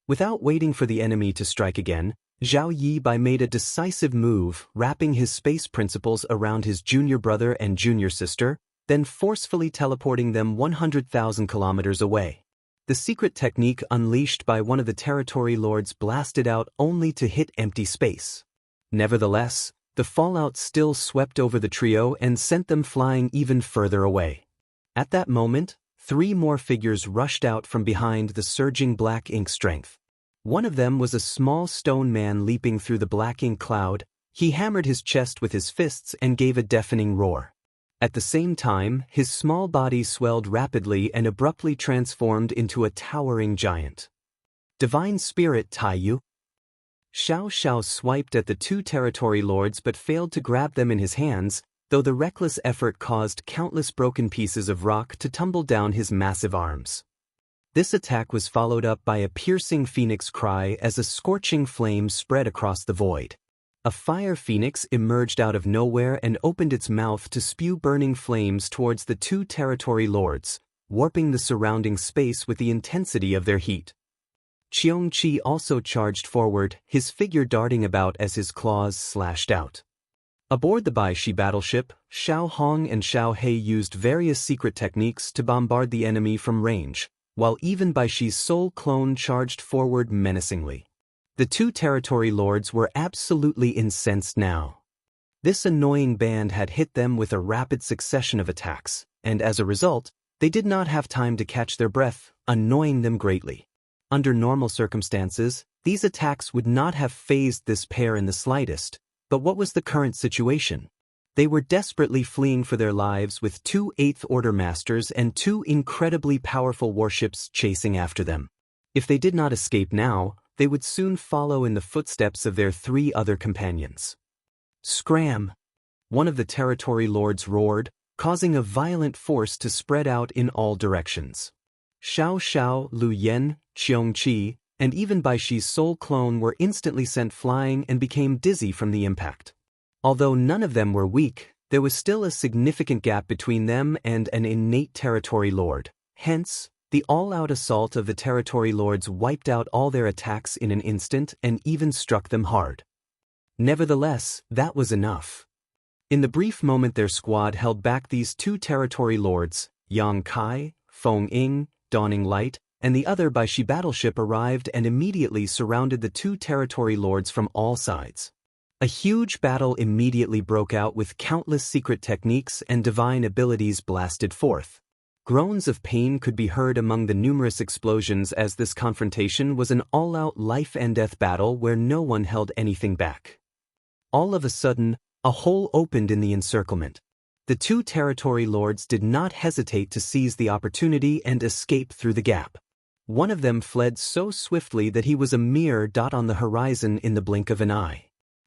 Without waiting for the enemy to strike again, Zhao Yi made a decisive move, wrapping his space principles around his junior brother and junior sister, then forcefully teleporting them 100,000 kilometers away. The secret technique unleashed by one of the territory lords blasted out only to hit empty space. Nevertheless, the fallout still swept over the trio and sent them flying even further away. At that moment, 3 more figures rushed out from behind the surging Black Ink strength. One of them was a small stone man leaping through the Black Ink cloud. He hammered his chest with his fists and gave a deafening roar. At the same time, his small body swelled rapidly and abruptly transformed into a towering giant. Divine Spirit Taiyu. Xiao Xiao swiped at the 2 territory lords but failed to grab them in his hands, though the reckless effort caused countless broken pieces of rock to tumble down his massive arms. This attack was followed up by a piercing phoenix cry as a scorching flame spread across the void. A fire phoenix emerged out of nowhere and opened its mouth to spew burning flames towards the two territory lords, warping the surrounding space with the intensity of their heat. Jianghu also charged forward, his figure darting about as his claws slashed out. Aboard the Baishi battleship, Xiao Hong and Xiao He used various secret techniques to bombard the enemy from range, while even Baishi's soul clone charged forward menacingly. The two territory lords were absolutely incensed now. This annoying band had hit them with a rapid succession of attacks, and as a result, they did not have time to catch their breath, annoying them greatly. Under normal circumstances, these attacks would not have fazed this pair in the slightest, but what was the current situation? They were desperately fleeing for their lives with two Eighth-Order Masters and two incredibly powerful warships chasing after them. If they did not escape now, they would soon follow in the footsteps of their three other companions. Scram! One of the territory lords roared, causing a violent force to spread out in all directions. Xiao Xiao, Lu Yen, Jianghu, and even Baishi's soul clone were instantly sent flying and became dizzy from the impact. Although none of them were weak, there was still a significant gap between them and an innate territory lord. Hence, the all-out assault of the territory lords wiped out all their attacks in an instant and even struck them hard. Nevertheless, that was enough. In the brief moment their squad held back these two territory lords, Yang Kai, Feng Ying, Dawning Light, and the other Baishi battleship arrived and immediately surrounded the two territory lords from all sides. A huge battle immediately broke out with countless secret techniques and divine abilities blasted forth. Groans of pain could be heard among the numerous explosions as this confrontation was an all-out life-and-death battle where no one held anything back. All of a sudden, a hole opened in the encirclement. The two territory lords did not hesitate to seize the opportunity and escape through the gap. One of them fled so swiftly that he was a mere dot on the horizon in the blink of an eye.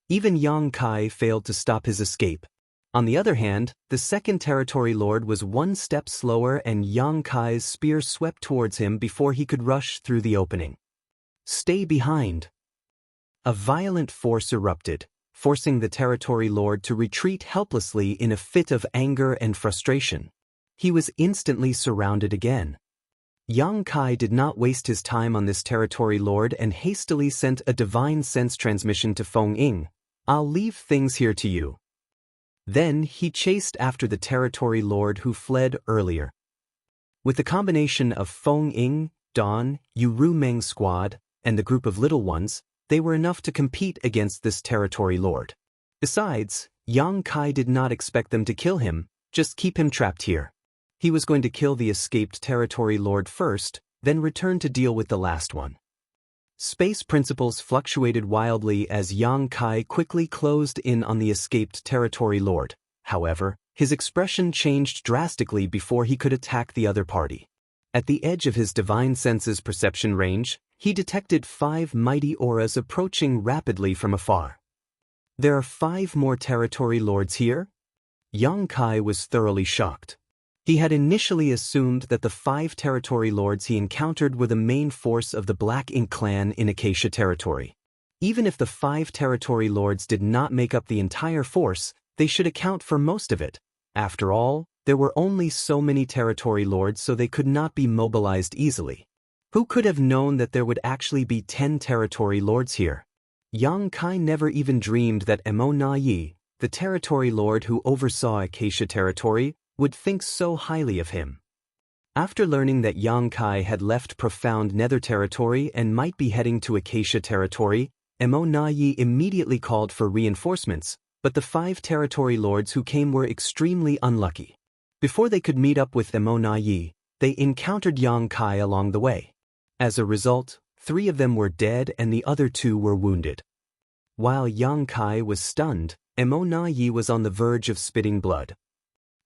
Even Yang Kai failed to stop his escape. On the other hand, the second territory lord was one step slower and Yang Kai's spear swept towards him before he could rush through the opening. Stay behind! A violent force erupted, forcing the territory lord to retreat helplessly in a fit of anger and frustration. He was instantly surrounded again. Yang Kai did not waste his time on this territory lord and hastily sent a divine sense transmission to Feng Ying. "I'll leave things here to you." Then he chased after the territory lord who fled earlier. With the combination of Feng Ying, Dan, Yu Rumeng's squad, and the group of little ones, they were enough to compete against this territory lord. Besides, Yang Kai did not expect them to kill him, just keep him trapped here. He was going to kill the escaped territory lord first, then return to deal with the last one. Space principles fluctuated wildly as Yang Kai quickly closed in on the escaped territory lord. However, his expression changed drastically before he could attack the other party. At the edge of his divine senses perception range, he detected 5 mighty auras approaching rapidly from afar. There are 5 more territory lords here? Yang Kai was thoroughly shocked. He had initially assumed that the 5 territory lords he encountered were the main force of the Black Ink clan in Acacia territory. Even if the 5 territory lords did not make up the entire force, they should account for most of it. After all, there were only so many territory lords, so they could not be mobilized easily. Who could have known that there would actually be 10 territory lords here? Yang Kai never even dreamed that Emo Na Yi, the territory lord who oversaw Acacia territory, would think so highly of him. After learning that Yang Kai had left Profound Nether territory and might be heading to Acacia territory, Emo Na Yi immediately called for reinforcements, but the 5 territory lords who came were extremely unlucky. Before they could meet up with Emo Na Yi, they encountered Yang Kai along the way. As a result, 3 of them were dead and the other 2 were wounded. While Yang Kai was stunned, Emo Na Yi was on the verge of spitting blood.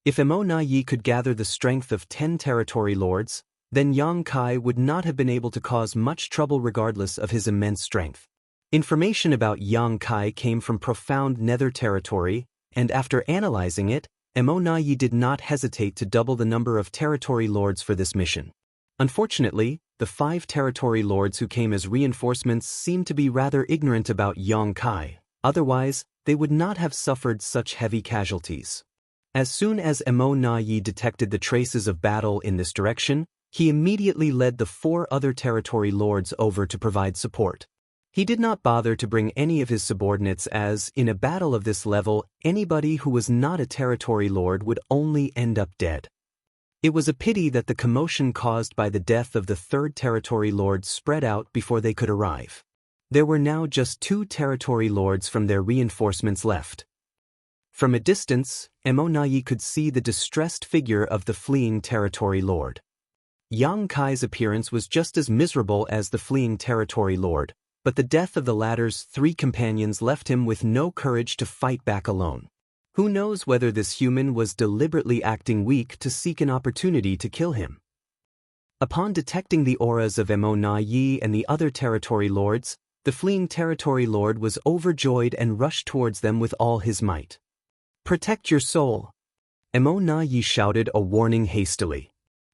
If Emo Na Yi could gather the strength of 10 territory lords, then Yang Kai would not have been able to cause much trouble regardless of his immense strength. Information about Yang Kai came from Profound Nether territory, and after analyzing it, Emmo did not hesitate to double the number of territory lords for this mission. Unfortunately, the 5 territory lords who came as reinforcements seemed to be rather ignorant about Jianghu, otherwise, they would not have suffered such heavy casualties. As soon as Emmo detected the traces of battle in this direction, he immediately led the 4 other territory lords over to provide support. He did not bother to bring any of his subordinates as, in a battle of this level, anybody who was not a territory lord would only end up dead. It was a pity that the commotion caused by the death of the 3rd territory lord spread out before they could arrive. There were now just 2 territory lords from their reinforcements left. From a distance, Emmo could see the distressed figure of the fleeing territory lord. Jianghu's appearance was just as miserable as the fleeing territory lord, but the death of the latter's 3 companions left him with no courage to fight back alone. Who knows whether this human was deliberately acting weak to seek an opportunity to kill him? Upon detecting the auras of Emmo and the other territory lords, the fleeing territory lord was overjoyed and rushed towards them with all his might. "Protect your soul!" Emmo shouted a warning hastily.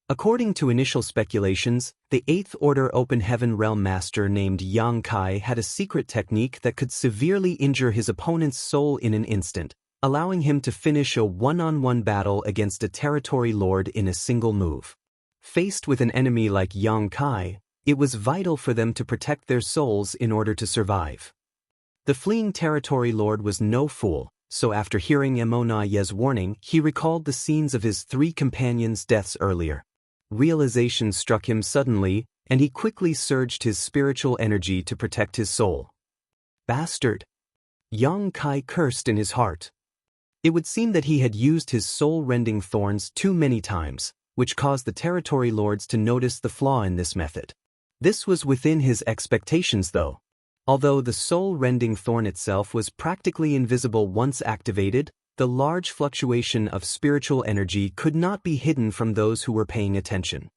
According to initial speculations, the 8th Order Open Heaven Realm Master named Jianghu had a secret technique that could severely injure his opponent's soul in an instant, allowing him to finish a one-on-one battle against a territory lord in a single move. Faced with an enemy like Jianghu, it was vital for them to protect their souls in order to survive. The fleeing territory lord was no fool, so after hearing Emmo's warning, he recalled the scenes of his 3 companions' deaths earlier. Realization struck him suddenly, and he quickly surged his spiritual energy to protect his soul. "Bastard!" Jianghu cursed in his heart. It would seem that he had used his soul-rending thorns too many times, which caused the territory lords to notice the flaw in this method. This was within his expectations though. Although the soul-rending thorn itself was practically invisible once activated, the large fluctuation of spiritual energy could not be hidden from those who were paying attention.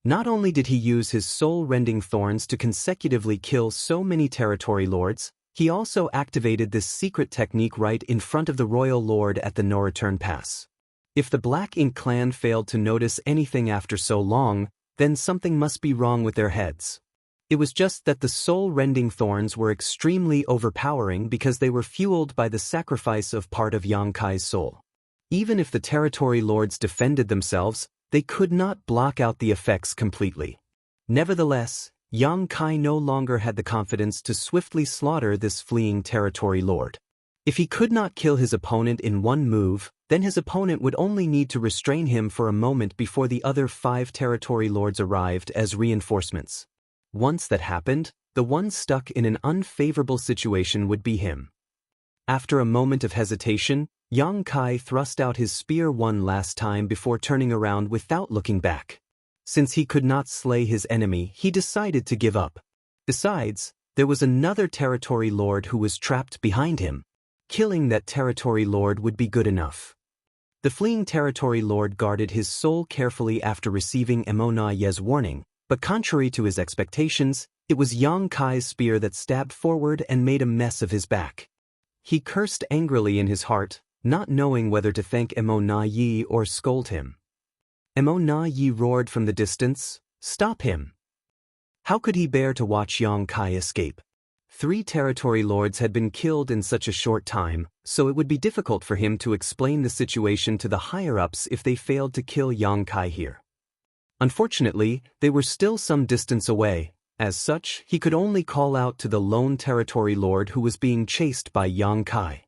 Not only did he use his soul-rending thorns to consecutively kill so many territory lords, he also activated this secret technique right in front of the royal lord at the no-return pass. If the Black Ink clan failed to notice anything after so long, then something must be wrong with their heads. It was just that the soul-rending thorns were extremely overpowering because they were fueled by the sacrifice of part of Jianghu's soul. Even if the territory lords defended themselves, they could not block out the effects completely. Nevertheless, Jianghu no longer had the confidence to swiftly slaughter this fleeing territory lord. If he could not kill his opponent in one move, then his opponent would only need to restrain him for a moment before the other 5 territory lords arrived as reinforcements. Once that happened, the one stuck in an unfavorable situation would be him. After a moment of hesitation, Jianghu thrust out his spear one last time before turning around without looking back. Since he could not slay his enemy, he decided to give up. Besides, there was another territory lord who was trapped behind him. Killing that territory lord would be good enough. The fleeing territory lord guarded his soul carefully after receiving Emmo's warning, but contrary to his expectations, it was Jianghu's spear that stabbed forward and made a mess of his back. He cursed angrily in his heart, not knowing whether to thank Emmo or scold him. Emmo roared from the distance, "Stop him!" How could he bear to watch Jianghu escape? 3 territory lords had been killed in such a short time, so it would be difficult for him to explain the situation to the higher-ups if they failed to kill Jianghu here. Unfortunately, they were still some distance away. As such, he could only call out to the lone territory lord who was being chased by Jianghu.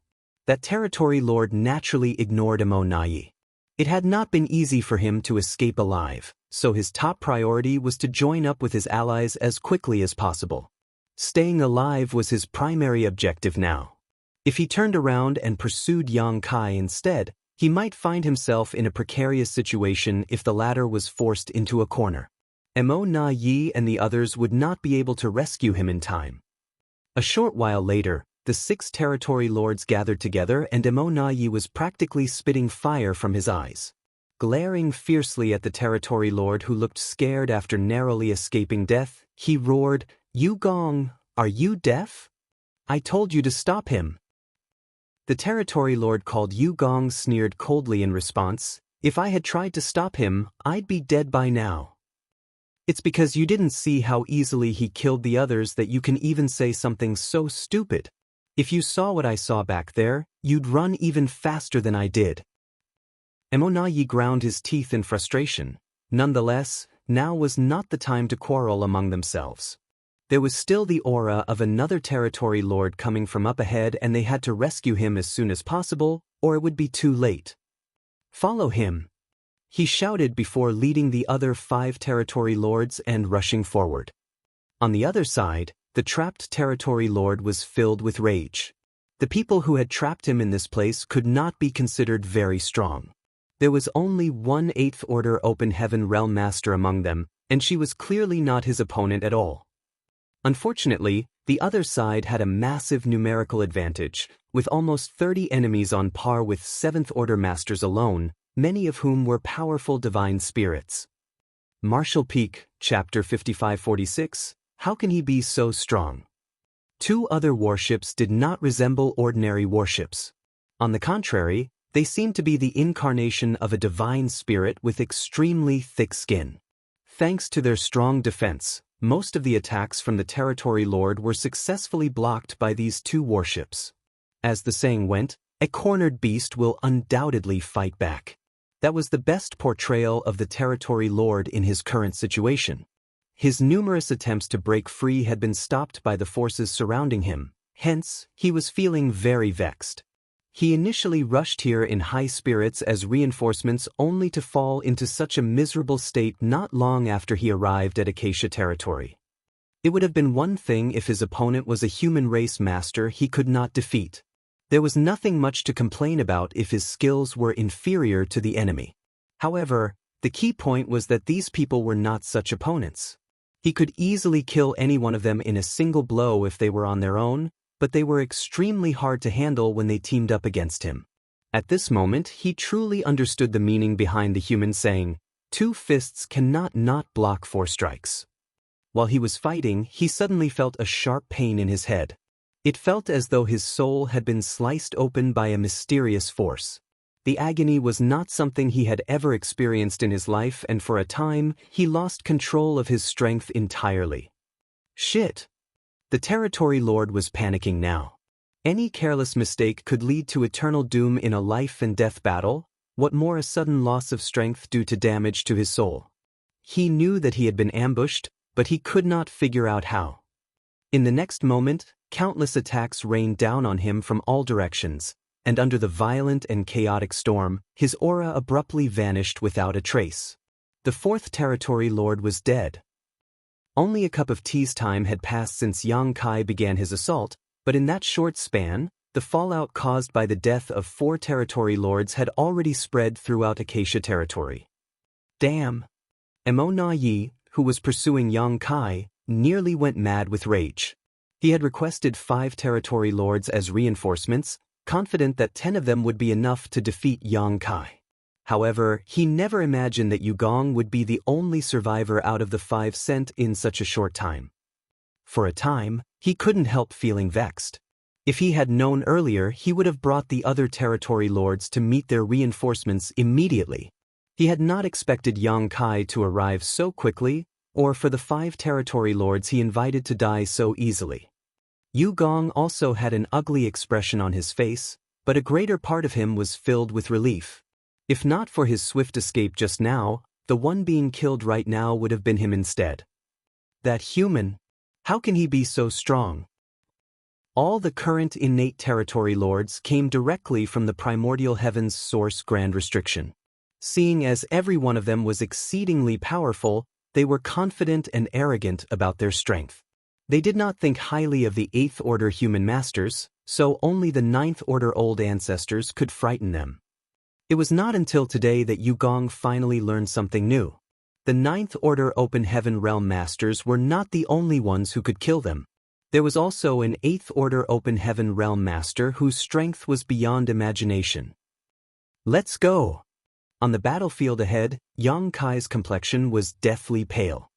That territory lord naturally ignored Emmo. It had not been easy for him to escape alive, so his top priority was to join up with his allies as quickly as possible. Staying alive was his primary objective now. If he turned around and pursued Jianghu instead, he might find himself in a precarious situation if the latter was forced into a corner. Emmo and the others would not be able to rescue him in time. A short while later, the 6 territory lords gathered together and Emmo was practically spitting fire from his eyes. Glaring fiercely at the territory lord who looked scared after narrowly escaping death, he roared, "You Gong, are you deaf? I told you to stop him." The territory lord called Yu Gong sneered coldly in response, "If I had tried to stop him, I'd be dead by now." "It's because you didn't see how easily he killed the others that you can even say something so stupid. If you saw what I saw back there, you'd run even faster than I did." Emonayi ground his teeth in frustration. Nonetheless, now was not the time to quarrel among themselves. There was still the aura of another territory lord coming from up ahead, and they had to rescue him as soon as possible, or it would be too late. "Follow him," he shouted before leading the other 5 territory lords and rushing forward. On the other side, the trapped territory lord was filled with rage. The people who had trapped him in this place could not be considered very strong. There was only one 8th Order Open Heaven Realm Master among them, and she was clearly not his opponent at all. Unfortunately, the other side had a massive numerical advantage, with almost 30 enemies on par with 7th Order Masters alone, many of whom were powerful divine spirits. Martial Peak, Chapter 5546, How can he be so strong? 2 other warships did not resemble ordinary warships. On the contrary, they seemed to be the incarnation of a divine spirit with extremely thick skin. Thanks to their strong defense, most of the attacks from the territory lord were successfully blocked by these 2 warships. As the saying went, a cornered beast will undoubtedly fight back. That was the best portrayal of the territory lord in his current situation. His numerous attempts to break free had been stopped by the forces surrounding him, hence, he was feeling very vexed. He initially rushed here in high spirits as reinforcements, only to fall into such a miserable state not long after he arrived at Acacia territory. It would have been one thing if his opponent was a human race master he could not defeat. There was nothing much to complain about if his skills were inferior to the enemy. However, the key point was that these people were not such opponents. He could easily kill any one of them in a single blow if they were on their own, but they were extremely hard to handle when they teamed up against him. At this moment, he truly understood the meaning behind the human saying, "2 fists cannot not block 4 strikes." While he was fighting, he suddenly felt a sharp pain in his head. It felt as though his soul had been sliced open by a mysterious force. The agony was not something he had ever experienced in his life, and for a time, he lost control of his strength entirely. Shit! The territory lord was panicking now. Any careless mistake could lead to eternal doom in a life-and-death battle, what more a sudden loss of strength due to damage to his soul. He knew that he had been ambushed, but he could not figure out how. In the next moment, countless attacks rained down on him from all directions, and under the violent and chaotic storm, his aura abruptly vanished without a trace. The 4th territory lord was dead. Only a cup of tea's time had passed since Yang Kai began his assault, but in that short span, the fallout caused by the death of 4 territory lords had already spread throughout Acacia territory. Damn! Emonayi, who was pursuing Yang Kai, nearly went mad with rage. He had requested 5 territory lords as reinforcements, confident that 10 of them would be enough to defeat Yang Kai. However, he never imagined that Yu Gong would be the only survivor out of the 5 sent in such a short time. For a time, he couldn't help feeling vexed. If he had known earlier, he would have brought the other territory lords to meet their reinforcements immediately. He had not expected Yang Kai to arrive so quickly, or for the 5 territory lords he invited to die so easily. Yu Gong also had an ugly expression on his face, but a greater part of him was filled with relief. If not for his swift escape just now, the one being killed right now would have been him instead. That human! How can he be so strong? All the current innate territory lords came directly from the primordial heaven's source Grand Restriction. Seeing as every one of them was exceedingly powerful, they were confident and arrogant about their strength. They did not think highly of the 8th Order human masters, so only the 9th Order old ancestors could frighten them. It was not until today that Yu Gong finally learned something new. The 9th Order Open Heaven Realm Masters were not the only ones who could kill them. There was also an 8th Order Open Heaven Realm Master whose strength was beyond imagination. Let's go! On the battlefield ahead, Yang Kai's complexion was deathly pale.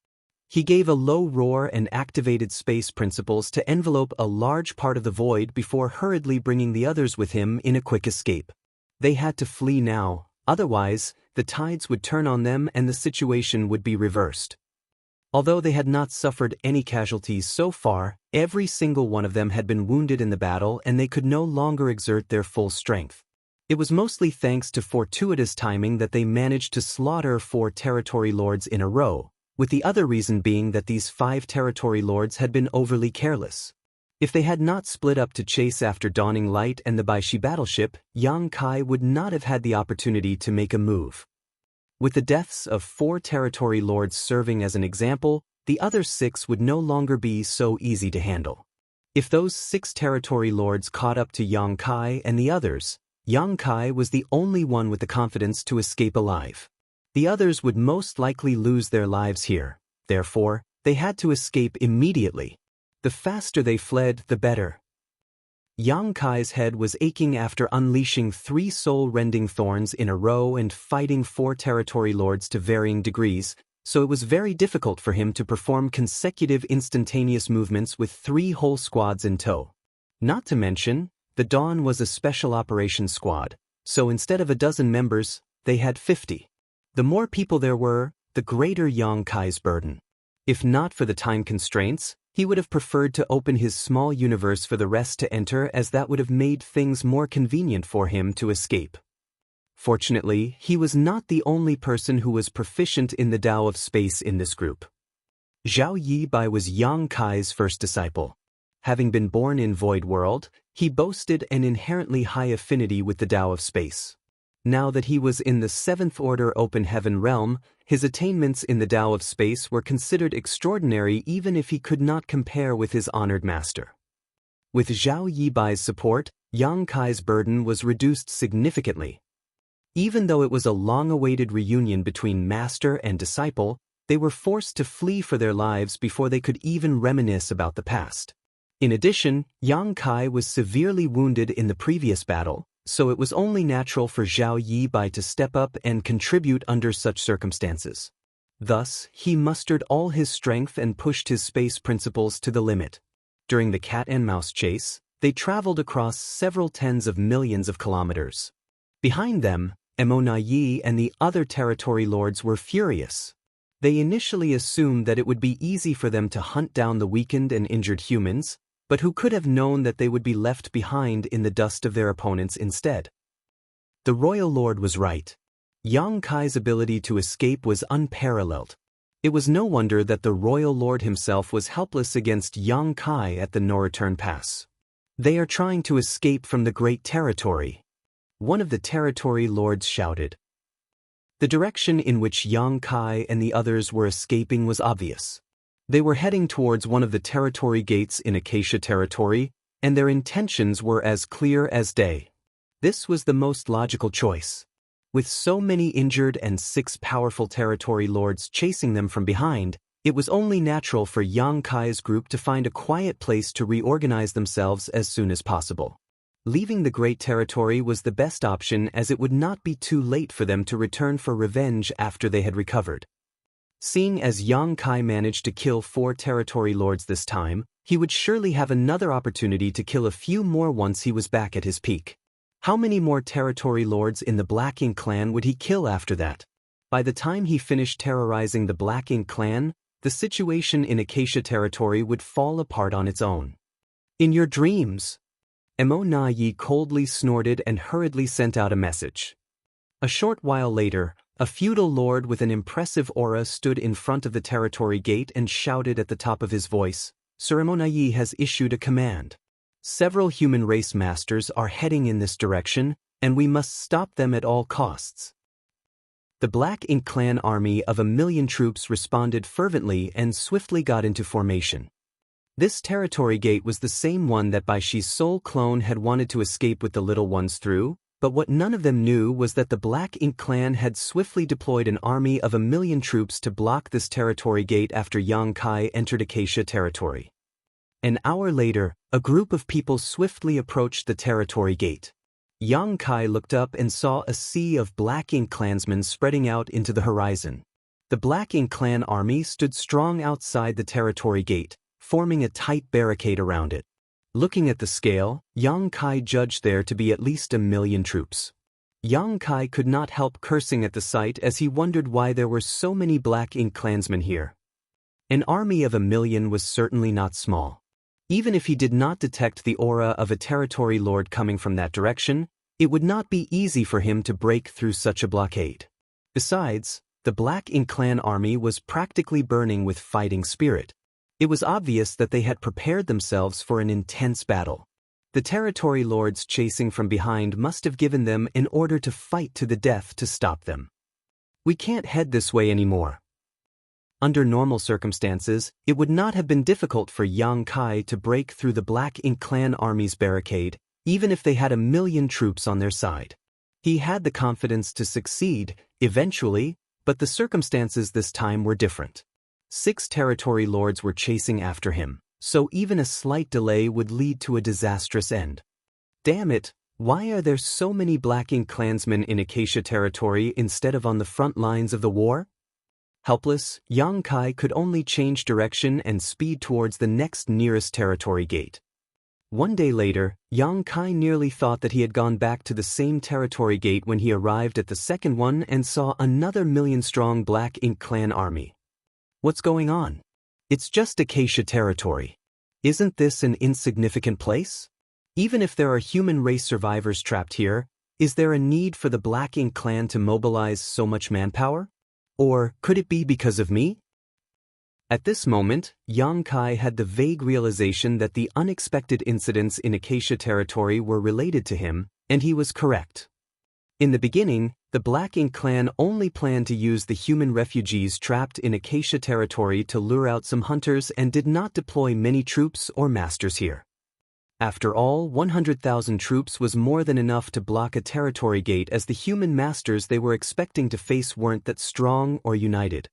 He gave a low roar and activated space principles to envelope a large part of the void before hurriedly bringing the others with him in a quick escape. They had to flee now, otherwise, the tides would turn on them and the situation would be reversed. Although they had not suffered any casualties so far, every single one of them had been wounded in the battle and they could no longer exert their full strength. It was mostly thanks to fortuitous timing that they managed to slaughter 4 territory lords in a row, with the other reason being that these 5 territory lords had been overly careless. If they had not split up to chase after Dawning Light and the Baishi battleship, Yang Kai would not have had the opportunity to make a move. With the deaths of 4 territory lords serving as an example, the other 6 would no longer be so easy to handle. If those 6 territory lords caught up to Yang Kai and the others, Yang Kai was the only one with the confidence to escape alive. The others would most likely lose their lives here, therefore, they had to escape immediately. The faster they fled, the better. Yang Kai's head was aching after unleashing 3 soul-rending thorns in a row and fighting 4 territory lords to varying degrees, so it was very difficult for him to perform consecutive instantaneous movements with 3 whole squads in tow. Not to mention, the Dawn was a special operations squad, so instead of a dozen members, they had 50. The more people there were, the greater Yang Kai's burden. If not for the time constraints, he would have preferred to open his small universe for the rest to enter, as that would have made things more convenient for him to escape. Fortunately, he was not the only person who was proficient in the Tao of space in this group. Zhao Yibai was Yang Kai's first disciple. Having been born in Void World, he boasted an inherently high affinity with the Tao of space. Now that he was in the 7th Order Open Heaven realm, his attainments in the Tao of space were considered extraordinary even if he could not compare with his honored master. With Zhao Yibai's support, Yang Kai's burden was reduced significantly. Even though it was a long-awaited reunion between master and disciple, they were forced to flee for their lives before they could even reminisce about the past. In addition, Yang Kai was severely wounded in the previous battle, so it was only natural for Zhao Yibai to step up and contribute under such circumstances. Thus, he mustered all his strength and pushed his space principles to the limit. During the cat and mouse chase, they traveled across several tens of millions of kilometers. Behind them, Emonayi and the other territory lords were furious. They initially assumed that it would be easy for them to hunt down the weakened and injured humans, but who could have known that they would be left behind in the dust of their opponents instead? The Royal Lord was right. Yang Kai's ability to escape was unparalleled. It was no wonder that the Royal Lord himself was helpless against Yang Kai at the no-return pass. They are trying to escape from the Great Territory. One of the territory lords shouted. The direction in which Yang Kai and the others were escaping was obvious. They were heading towards one of the territory gates in Acacia territory, and their intentions were as clear as day. This was the most logical choice. With so many injured and 6 powerful territory lords chasing them from behind, it was only natural for Yang Kai's group to find a quiet place to reorganize themselves as soon as possible. Leaving the Great Territory was the best option, as it would not be too late for them to return for revenge after they had recovered. Seeing as Yang Kai managed to kill 4 territory lords this time, he would surely have another opportunity to kill a few more once he was back at his peak. How many more territory lords in the Black Ink clan would he kill after that? By the time he finished terrorizing the Black Ink clan, the situation in Acacia territory would fall apart on its own. In your dreams, Emo Na-yi coldly snorted and hurriedly sent out a message. A short while later, a feudal lord with an impressive aura stood in front of the territory gate and shouted at the top of his voice, "Sir Emo Na-yi has issued a command. Several human race masters are heading in this direction, and we must stop them at all costs." The Black Ink clan army of 1,000,000 troops responded fervently and swiftly got into formation. This territory gate was the same one that Baishi's soul clone had wanted to escape with the little ones through, but what none of them knew was that the Black Ink clan had swiftly deployed an army of 1,000,000 troops to block this territory gate after Yang Kai entered Acacia territory. An hour later, a group of people swiftly approached the territory gate. Yang Kai looked up and saw a sea of Black Ink clansmen spreading out into the horizon. The Black Ink clan army stood strong outside the territory gate, forming a tight barricade around it. Looking at the scale, Yang Kai judged there to be at least 1 million troops. Yang Kai could not help cursing at the sight as he wondered why there were so many Black Ink clansmen here. An army of 1 million was certainly not small. Even if he did not detect the aura of a territory lord coming from that direction, it would not be easy for him to break through such a blockade. Besides, the Black Ink clan army was practically burning with fighting spirit. It was obvious that they had prepared themselves for an intense battle. The territory lords chasing from behind must have given them an order to fight to the death to stop them. We can't head this way anymore. Under normal circumstances, it would not have been difficult for Yang Kai to break through the Black Ink clan army's barricade, even if they had 1 million troops on their side. He had the confidence to succeed, eventually, but the circumstances this time were different. 6 territory lords were chasing after him, so even a slight delay would lead to a disastrous end. Damn it, why are there so many Black Ink clansmen in Acacia territory instead of on the front lines of the war? Helpless, Yang Kai could only change direction and speed towards the next nearest territory gate. One day later, Yang Kai nearly thought that he had gone back to the same territory gate when he arrived at the second one and saw another 1 million-strong Black Ink clan army. What's going on? It's just Acacia territory. Isn't this an insignificant place? Even if there are human race survivors trapped here, is there a need for the Black Ink clan to mobilize so much manpower? Or could it be because of me? At this moment, Yang Kai had the vague realization that the unexpected incidents in Acacia territory were related to him, and he was correct. In the beginning, the Black Ink clan only planned to use the human refugees trapped in Acacia territory to lure out some hunters and did not deploy many troops or masters here. After all, 100,000 troops was more than enough to block a territory gate, as the human masters they were expecting to face weren't that strong or united.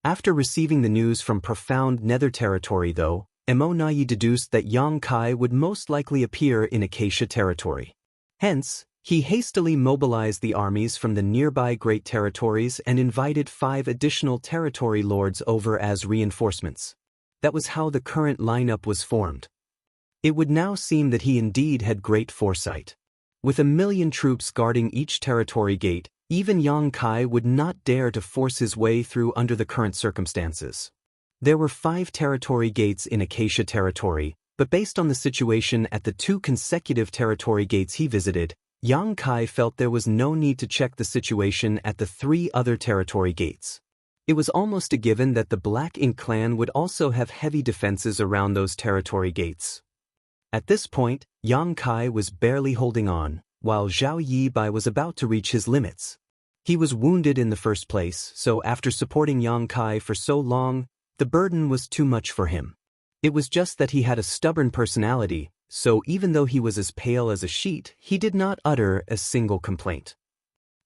After receiving the news from profound nether territory though, Emonayi deduced that Yang Kai would most likely appear in Acacia territory. Hence, he hastily mobilized the armies from the nearby Great Territories and invited 5 additional territory lords over as reinforcements. That was how the current lineup was formed. It would now seem that he indeed had great foresight. With 1 million troops guarding each territory gate, even Yang Kai would not dare to force his way through under the current circumstances. There were 5 territory gates in Acacia territory, but based on the situation at the 2 consecutive territory gates he visited, Yang Kai felt there was no need to check the situation at the 3 other territory gates. It was almost a given that the Black Ink clan would also have heavy defenses around those territory gates. At this point, Yang Kai was barely holding on, while Zhao Yibai was about to reach his limits. He was wounded in the first place, so after supporting Yang Kai for so long, the burden was too much for him. It was just that he had a stubborn personality, so even though he was as pale as a sheet, he did not utter a single complaint.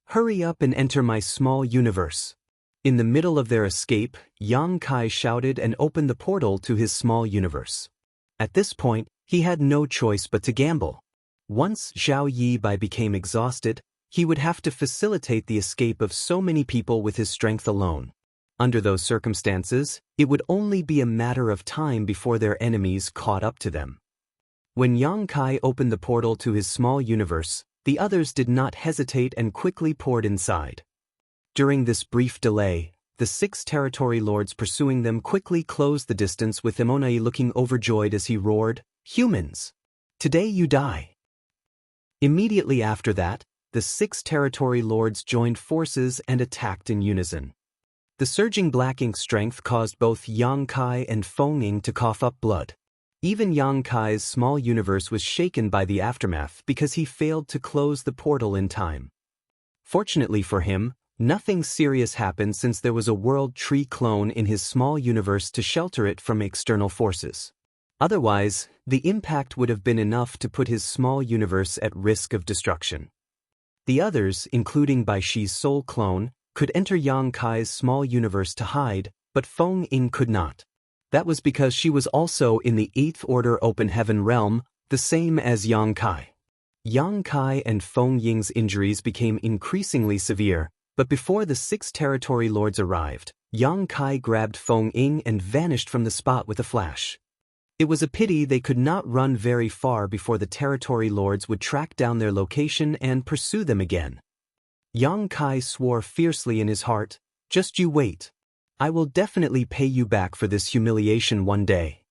"Hurry up and enter my small universe." In the middle of their escape, Yang Kai shouted and opened the portal to his small universe. At this point, he had no choice but to gamble. Once Zhao Yibai became exhausted, he would have to facilitate the escape of so many people with his strength alone. Under those circumstances, it would only be a matter of time before their enemies caught up to them. When Yang Kai opened the portal to his small universe, the others did not hesitate and quickly poured inside. During this brief delay, the 6 territory lords pursuing them quickly closed the distance, with Emonai looking overjoyed as he roared, "Humans! Today you die!" Immediately after that, the 6 territory lords joined forces and attacked in unison. The surging Black Ink strength caused both Yang Kai and Feng Ying to cough up blood. Even Yang Kai's small universe was shaken by the aftermath because he failed to close the portal in time. Fortunately for him, nothing serious happened, since there was a world tree clone in his small universe to shelter it from external forces. Otherwise, the impact would have been enough to put his small universe at risk of destruction. The others, including Baishi's soul clone, could enter Yang Kai's small universe to hide, but Feng Ying could not. That was because she was also in the 8th Order Open Heaven realm, the same as Yang Kai. Yang Kai and Feng Ying's injuries became increasingly severe, But before the 6 territory lords arrived, Yang Kai grabbed Feng Ying and vanished from the spot with a flash. It was a pity they could not run very far before the territory lords would track down their location and pursue them again. Yang Kai swore fiercely in his heart, "Just you wait. I will definitely pay you back for this humiliation one day."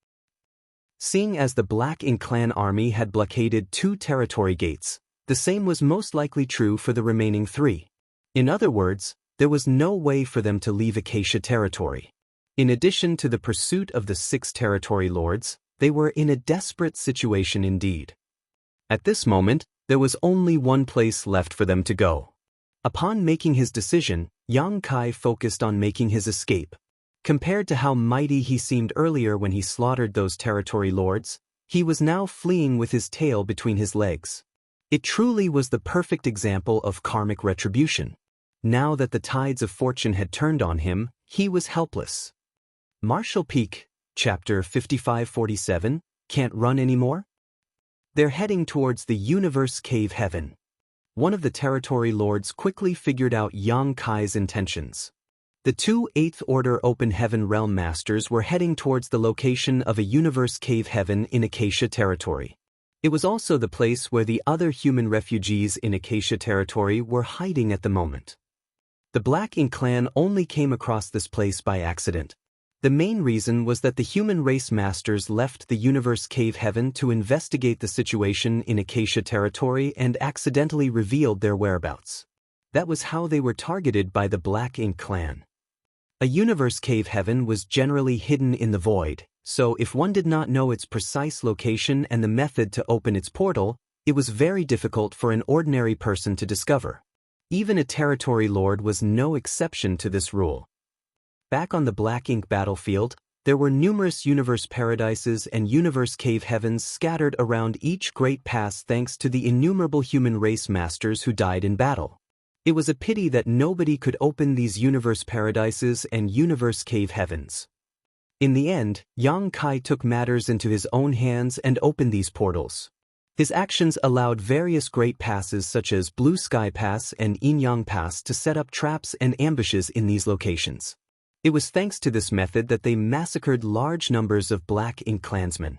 Seeing as the Black Ink clan army had blockaded 2 territory gates, the same was most likely true for the remaining 3. In other words, there was no way for them to leave Acacia territory. In addition to the pursuit of the 6 territory lords, they were in a desperate situation indeed. At this moment, there was only one place left for them to go. Upon making his decision, Yang Kai focused on making his escape. Compared to how mighty he seemed earlier when he slaughtered those territory lords, he was now fleeing with his tail between his legs. It truly was the perfect example of karmic retribution. Now that the tides of fortune had turned on him, he was helpless. Marshall Peak, Chapter 5547, Can't Run Anymore? They're heading towards the Universe Cave Heaven. One of the territory lords quickly figured out Yang Kai's intentions. The 2 8th Order Open Heaven Realm Masters were heading towards the location of a Universe Cave Heaven in Acacia territory. It was also the place where the other human refugees in Acacia territory were hiding at the moment. The Black Ink clan only came across this place by accident. The main reason was that the human race masters left the Universe Cave Heaven to investigate the situation in Acacia territory and accidentally revealed their whereabouts. That was how they were targeted by the Black Ink clan. A Universe Cave Heaven was generally hidden in the void, so if one did not know its precise location and the method to open its portal, it was very difficult for an ordinary person to discover. Even a territory lord was no exception to this rule. Back on the Black Ink battlefield, there were numerous universe paradises and universe cave heavens scattered around each great pass thanks to the innumerable human race masters who died in battle. It was a pity that nobody could open these universe paradises and universe cave heavens. In the end, Yang Kai took matters into his own hands and opened these portals. His actions allowed various great passes such as Blue Sky Pass and Yin Yang Pass to set up traps and ambushes in these locations. It was thanks to this method that they massacred large numbers of Black Ink clansmen.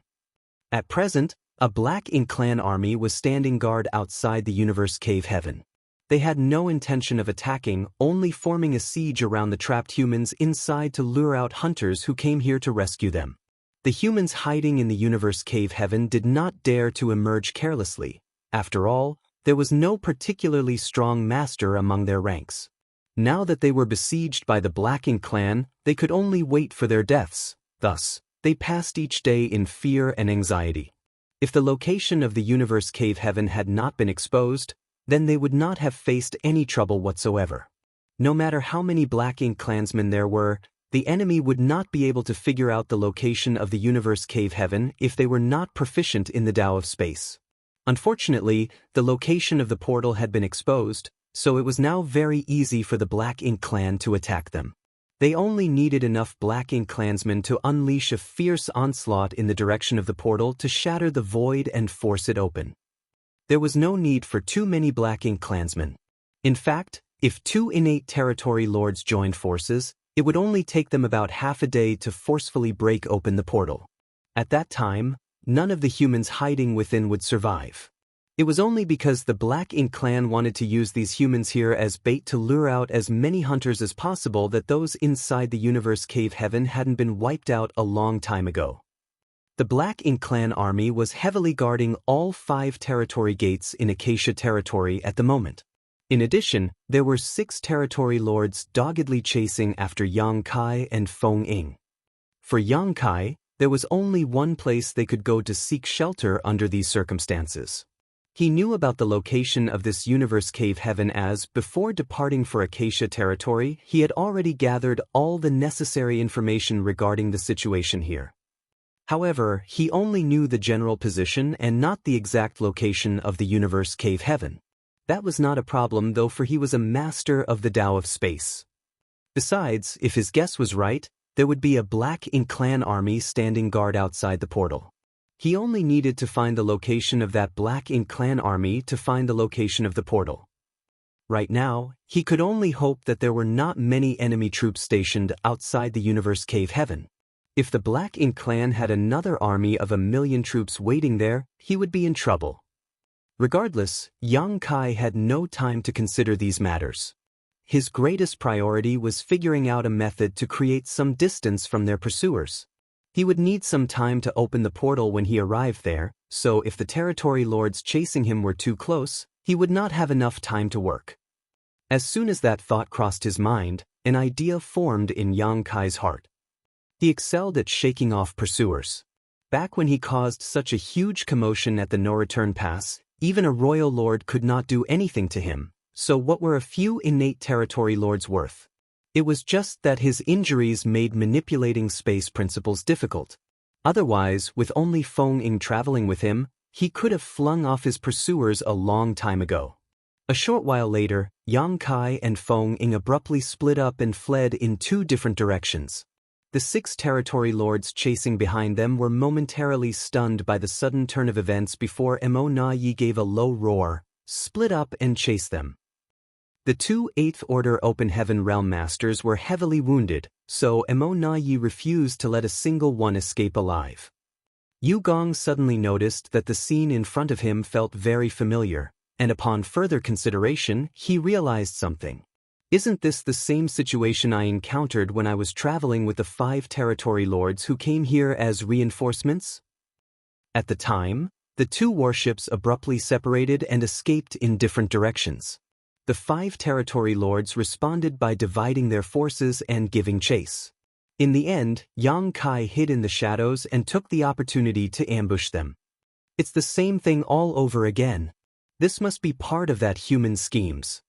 At present, a Black Ink clan army was standing guard outside the Universe Cave Heaven. They had no intention of attacking, only forming a siege around the trapped humans inside to lure out hunters who came here to rescue them. The humans hiding in the Universe Cave Heaven did not dare to emerge carelessly. After all, there was no particularly strong master among their ranks. Now that they were besieged by the Black Ink clan, they could only wait for their deaths. Thus, they passed each day in fear and anxiety. If the location of the Universe Cave Heaven had not been exposed, then they would not have faced any trouble whatsoever. No matter how many Black Ink clansmen there were, the enemy would not be able to figure out the location of the Universe Cave Heaven if they were not proficient in the Tao of Space. Unfortunately, the location of the portal had been exposed, so it was now very easy for the Black Ink clan to attack them. They only needed enough Black Ink clansmen to unleash a fierce onslaught in the direction of the portal to shatter the void and force it open. There was no need for too many Black Ink clansmen. In fact, if 2 innate territory lords joined forces, it would only take them about half a day to forcefully break open the portal. At that time, none of the humans hiding within would survive. It was only because the Black Ink clan wanted to use these humans here as bait to lure out as many hunters as possible that those inside the Universe Cave Heaven hadn't been wiped out a long time ago. The Black Ink clan army was heavily guarding all 5 territory gates in Acacia territory at the moment. In addition, there were 6 territory lords doggedly chasing after Yang Kai and Feng Ying. For Yang Kai, there was only one place they could go to seek shelter under these circumstances. He knew about the location of this Universe Cave Heaven as, before departing for Acacia territory, he had already gathered all the necessary information regarding the situation here. However, he only knew the general position and not the exact location of the Universe Cave Heaven. That was not a problem though, for he was a master of the Tao of Space. Besides, if his guess was right, there would be a Black Ink clan army standing guard outside the portal. He only needed to find the location of that Black Ink clan army to find the location of the portal. Right now, he could only hope that there were not many enemy troops stationed outside the universe cave heaven. If the Black Ink clan had another army of 1,000,000 troops waiting there, he would be in trouble. Regardless, Yang Kai had no time to consider these matters. His greatest priority was figuring out a method to create some distance from their pursuers. He would need some time to open the portal when he arrived there, so if the territory lords chasing him were too close, he would not have enough time to work. As soon as that thought crossed his mind, an idea formed in Yang Kai's heart. He excelled at shaking off pursuers. Back when he caused such a huge commotion at the no-return pass, even a royal lord could not do anything to him, so what were a few innate territory lords worth? It was just that his injuries made manipulating space principles difficult. Otherwise, with only Feng Ying traveling with him, he could have flung off his pursuers a long time ago. A short while later, Yang Kai and Feng Ying abruptly split up and fled in two different directions. The 6 territory lords chasing behind them were momentarily stunned by the sudden turn of events before Emo Na Yi gave a low roar, split up and chased them. The 2 8th Order Open Heaven Realm Masters were heavily wounded, so Emo Na Yi refused to let a single one escape alive. Yu Gong suddenly noticed that the scene in front of him felt very familiar, and upon further consideration, he realized something. Isn't this the same situation I encountered when I was traveling with the 5 territory lords who came here as reinforcements? At the time, the 2 warships abruptly separated and escaped in different directions. The 5 territory lords responded by dividing their forces and giving chase. In the end, Yang Kai hid in the shadows and took the opportunity to ambush them. It's the same thing all over again. This must be part of that human schemes.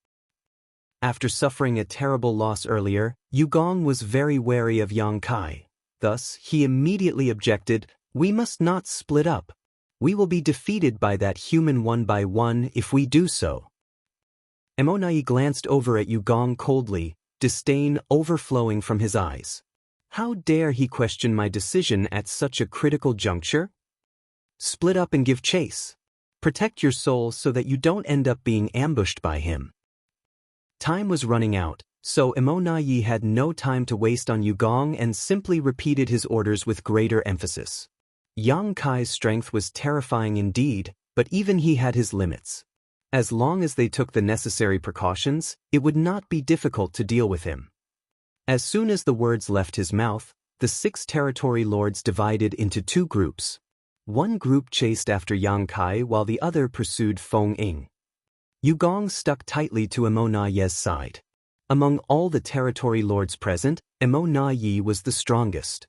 After suffering a terrible loss earlier, Yu Gong was very wary of Yang Kai. Thus, he immediately objected, "We must not split up. We will be defeated by that human one by one if we do so." Emo Na Yi glanced over at Yu Gong coldly, disdain overflowing from his eyes. How dare he question my decision at such a critical juncture? Split up and give chase. Protect your soul so that you don't end up being ambushed by him. Time was running out, so Emo Na Yi had no time to waste on Yu Gong and simply repeated his orders with greater emphasis. Yang Kai's strength was terrifying indeed, but even he had his limits. As long as they took the necessary precautions, it would not be difficult to deal with him. As soon as the words left his mouth, the 6 territory lords divided into 2 groups. One group chased after Yang Kai while the other pursued Feng Ying. Yu Gong stuck tightly to Emo Na Yi's side. Among all the territory lords present, Emo Na Yi was the strongest.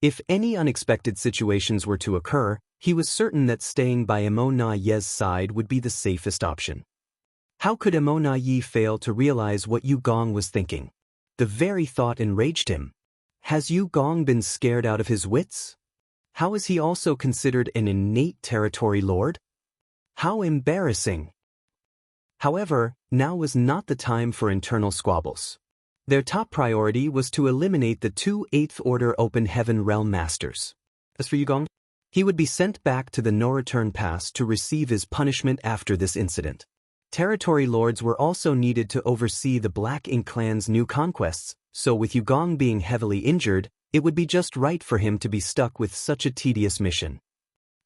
If any unexpected situations were to occur, he was certain that staying by Emo Na Yi's side would be the safest option. How could Emo Na Yi fail to realize what Yu Gong was thinking? The very thought enraged him. Has Yu Gong been scared out of his wits? How is he also considered an innate territory lord? How embarrassing! However, now was not the time for internal squabbles. Their top priority was to eliminate the 2 8th Order Open Heaven Realm Masters. As for Yu Gong, he would be sent back to the no-return pass to receive his punishment after this incident. Territory lords were also needed to oversee the Black Ink clan's new conquests, so with Yu Gong being heavily injured, it would be just right for him to be stuck with such a tedious mission.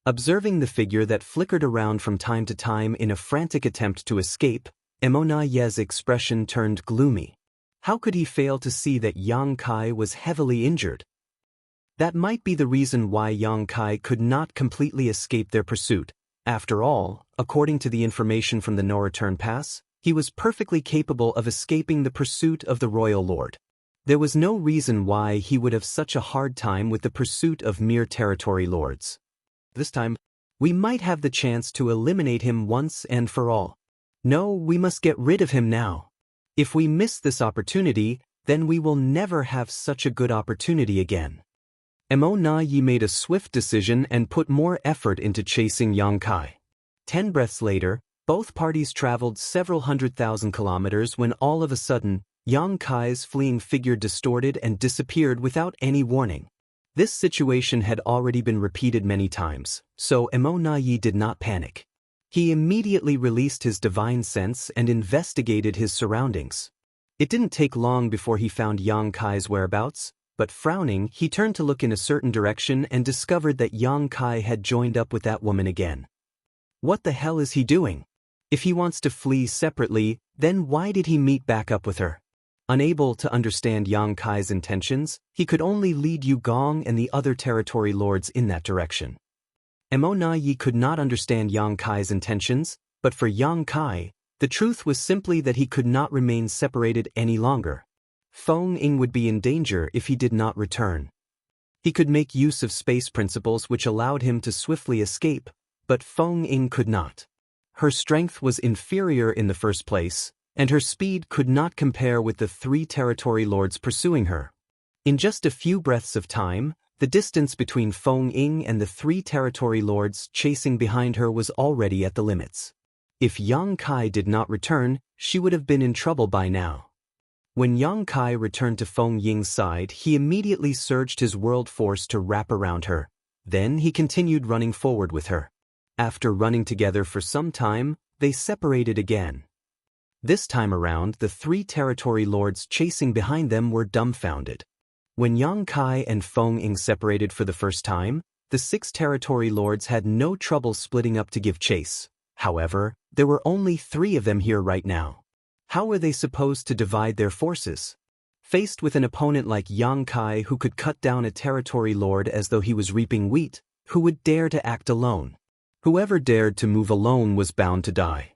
Observing the figure that flickered around from time to time in a frantic attempt to escape, Emo Na Yi's expression turned gloomy. How could he fail to see that Yang Kai was heavily injured? That might be the reason why Yang Kai could not completely escape their pursuit. After all, according to the information from the no-return pass, he was perfectly capable of escaping the pursuit of the royal lord. There was no reason why he would have such a hard time with the pursuit of mere territory lords. This time, we might have the chance to eliminate him once and for all. No, we must get rid of him now. If we miss this opportunity, then we will never have such a good opportunity again. Emo Na Yi made a swift decision and put more effort into chasing Yang Kai. 10 breaths later, both parties traveled several 100,000 kilometers when all of a sudden, Yang Kai's fleeing figure distorted and disappeared without any warning. This situation had already been repeated many times, so Emo Na Yi did not panic. He immediately released his divine sense and investigated his surroundings. It didn't take long before he found Yang Kai's whereabouts, but frowning, he turned to look in a certain direction and discovered that Yang Kai had joined up with that woman again. What the hell is he doing? If he wants to flee separately, then why did he meet back up with her? Unable to understand Yang Kai's intentions, he could only lead Yu Gong and the other territory lords in that direction. Mo Na Yi could not understand Yang Kai's intentions, but for Yang Kai, the truth was simply that he could not remain separated any longer. Feng Ying would be in danger if he did not return. He could make use of space principles which allowed him to swiftly escape, but Feng Ying could not. Her strength was inferior in the first place, and her speed could not compare with the 3 territory lords pursuing her. In just a few breaths of time, the distance between Feng Ying and the 3 territory lords chasing behind her was already at the limits. If Yang Kai did not return, she would have been in trouble by now. When Yang Kai returned to Feng Ying's side, he immediately surged his world force to wrap around her. Then he continued running forward with her. After running together for some time, they separated again. This time around, the 3 territory lords chasing behind them were dumbfounded. When Yang Kai and Feng Ying separated for the first time, the 6 territory lords had no trouble splitting up to give chase. However, there were only 3 of them here right now. How were they supposed to divide their forces? Faced with an opponent like Yang Kai who could cut down a territory lord as though he was reaping wheat, who would dare to act alone? Whoever dared to move alone was bound to die.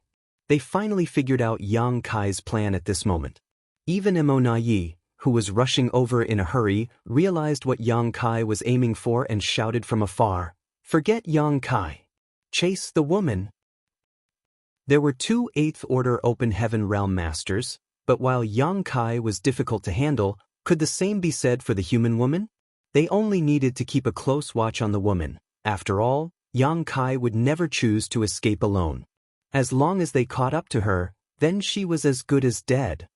They finally figured out Yang Kai's plan at this moment. Even Mo Na Yi, who was rushing over in a hurry, realized what Yang Kai was aiming for and shouted from afar, "Forget Yang Kai. Chase the woman." There were 2 8th Order Open Heaven Realm Masters, but while Yang Kai was difficult to handle, could the same be said for the human woman? They only needed to keep a close watch on the woman. After all, Yang Kai would never choose to escape alone. As long as they caught up to her, then she was as good as dead.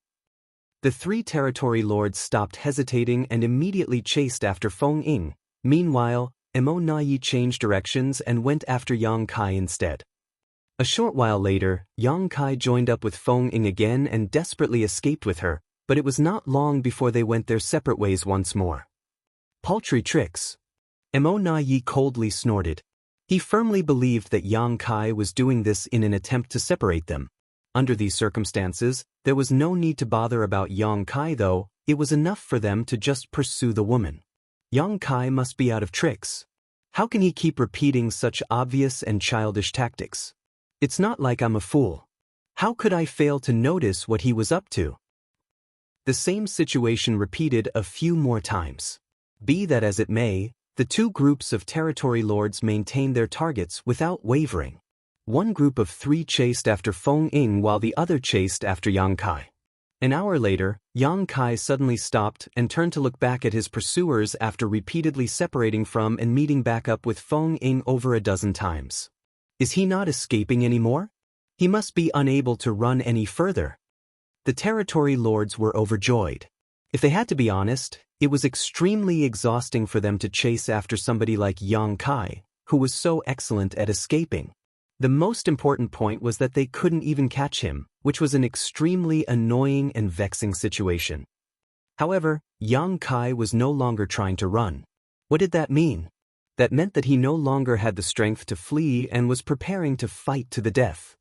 The 3 territory lords stopped hesitating and immediately chased after Feng Ying. Meanwhile, Mo Na Yi changed directions and went after Yang Kai instead. A short while later, Yang Kai joined up with Feng Ying again and desperately escaped with her, but it was not long before they went their separate ways once more. Paltry tricks. Mo Na Yi coldly snorted. He firmly believed that Yang Kai was doing this in an attempt to separate them. Under these circumstances, there was no need to bother about Yang Kai though, it was enough for them to just pursue the woman. Yang Kai must be out of tricks. How can he keep repeating such obvious and childish tactics? It's not like I'm a fool. How could I fail to notice what he was up to? The same situation repeated a few more times. Be that as it may, the 2 groups of territory lords maintained their targets without wavering. One group of 3 chased after Feng Ying while the other chased after Yang Kai. An hour later, Yang Kai suddenly stopped and turned to look back at his pursuers after repeatedly separating from and meeting back up with Feng Ying over a dozen times. Is he not escaping anymore? He must be unable to run any further. The territory lords were overjoyed. If they had to be honest, it was extremely exhausting for them to chase after somebody like Yang Kai, who was so excellent at escaping. The most important point was that they couldn't even catch him, which was an extremely annoying and vexing situation. However, Yang Kai was no longer trying to run. What did that mean? That meant that he no longer had the strength to flee and was preparing to fight to the death.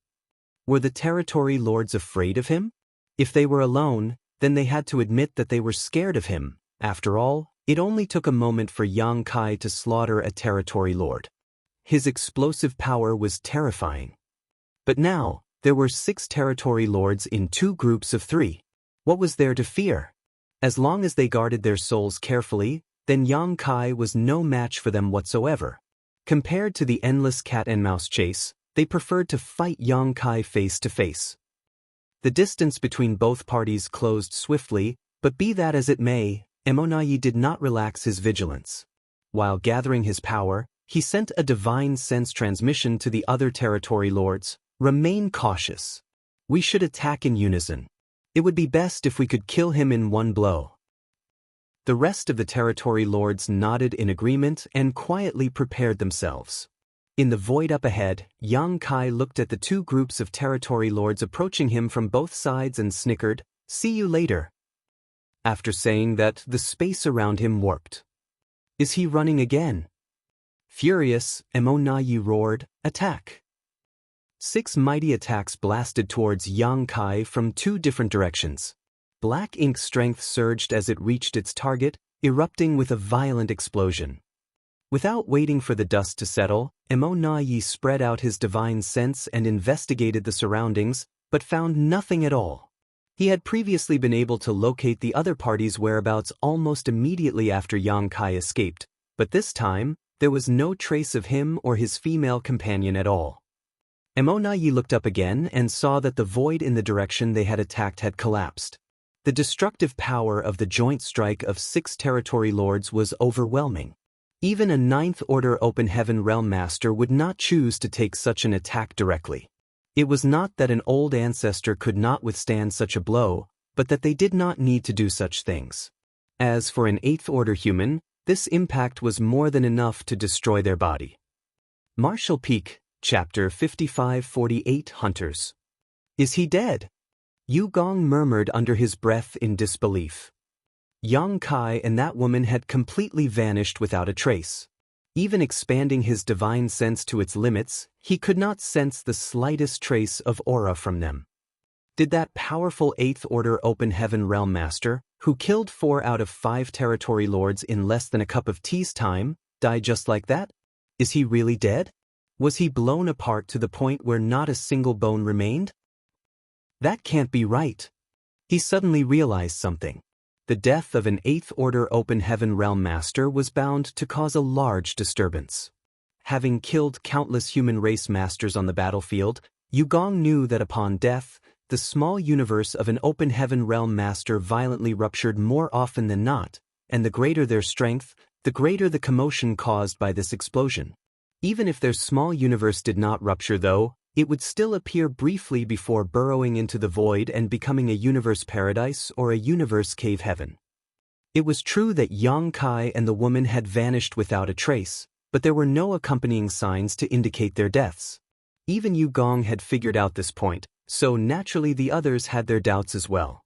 Were the territory lords afraid of him? If they were alone, then they had to admit that they were scared of him. After all, it only took a moment for Yang Kai to slaughter a territory lord. His explosive power was terrifying. But now, there were 6 territory lords in 2 groups of 3. What was there to fear? As long as they guarded their souls carefully, then Yang Kai was no match for them whatsoever. Compared to the endless cat-and-mouse chase, they preferred to fight Yang Kai face to face. The distance between both parties closed swiftly, but be that as it may, Mo Na Yi did not relax his vigilance. While gathering his power, he sent a divine sense transmission to the other territory lords. Remain cautious. We should attack in unison. It would be best if we could kill him in one blow. The rest of the territory lords nodded in agreement and quietly prepared themselves. In the void up ahead, Yang Kai looked at the two groups of territory lords approaching him from both sides and snickered, "See you later." After saying that, the space around him warped. Is he running again? Furious, Emonayi roared, "Attack!" 6 mighty attacks blasted towards Yang Kai from 2 different directions. Black ink strength surged as it reached its target, erupting with a violent explosion. Without waiting for the dust to settle, Emonayi spread out his divine sense and investigated the surroundings, but found nothing at all. He had previously been able to locate the other party's whereabouts almost immediately after Yang Kai escaped, but this time, there was no trace of him or his female companion at all. Emonayi looked up again and saw that the void in the direction they had attacked had collapsed. The destructive power of the joint strike of 6 territory lords was overwhelming. Even a 9th Order Open Heaven Realm Master would not choose to take such an attack directly. It was not that an old ancestor could not withstand such a blow, but that they did not need to do such things. As for an 8th Order human, this impact was more than enough to destroy their body. Martial Peak, Chapter 55-48 Hunters. Is he dead? Yu Gong murmured under his breath in disbelief. Yang Kai and that woman had completely vanished without a trace. Even expanding his divine sense to its limits, he could not sense the slightest trace of aura from them. Did that powerful 8th Order Open Heaven Realm Master, who killed 4 out of 5 territory lords in less than a cup of tea's time, die just like that? Is he really dead? Was he blown apart to the point where not a single bone remained? That can't be right. He suddenly realized something. The death of an 8th Order Open Heaven Realm Master was bound to cause a large disturbance. Having killed countless human race masters on the battlefield, Yu Gong knew that upon death, the small universe of an Open Heaven Realm Master violently ruptured more often than not, and the greater their strength, the greater the commotion caused by this explosion. Even if their small universe did not rupture though, it would still appear briefly before burrowing into the void and becoming a universe paradise or a universe cave heaven. It was true that Yang Kai and the woman had vanished without a trace, but there were no accompanying signs to indicate their deaths. Even Yu Gong had figured out this point, so naturally the others had their doubts as well.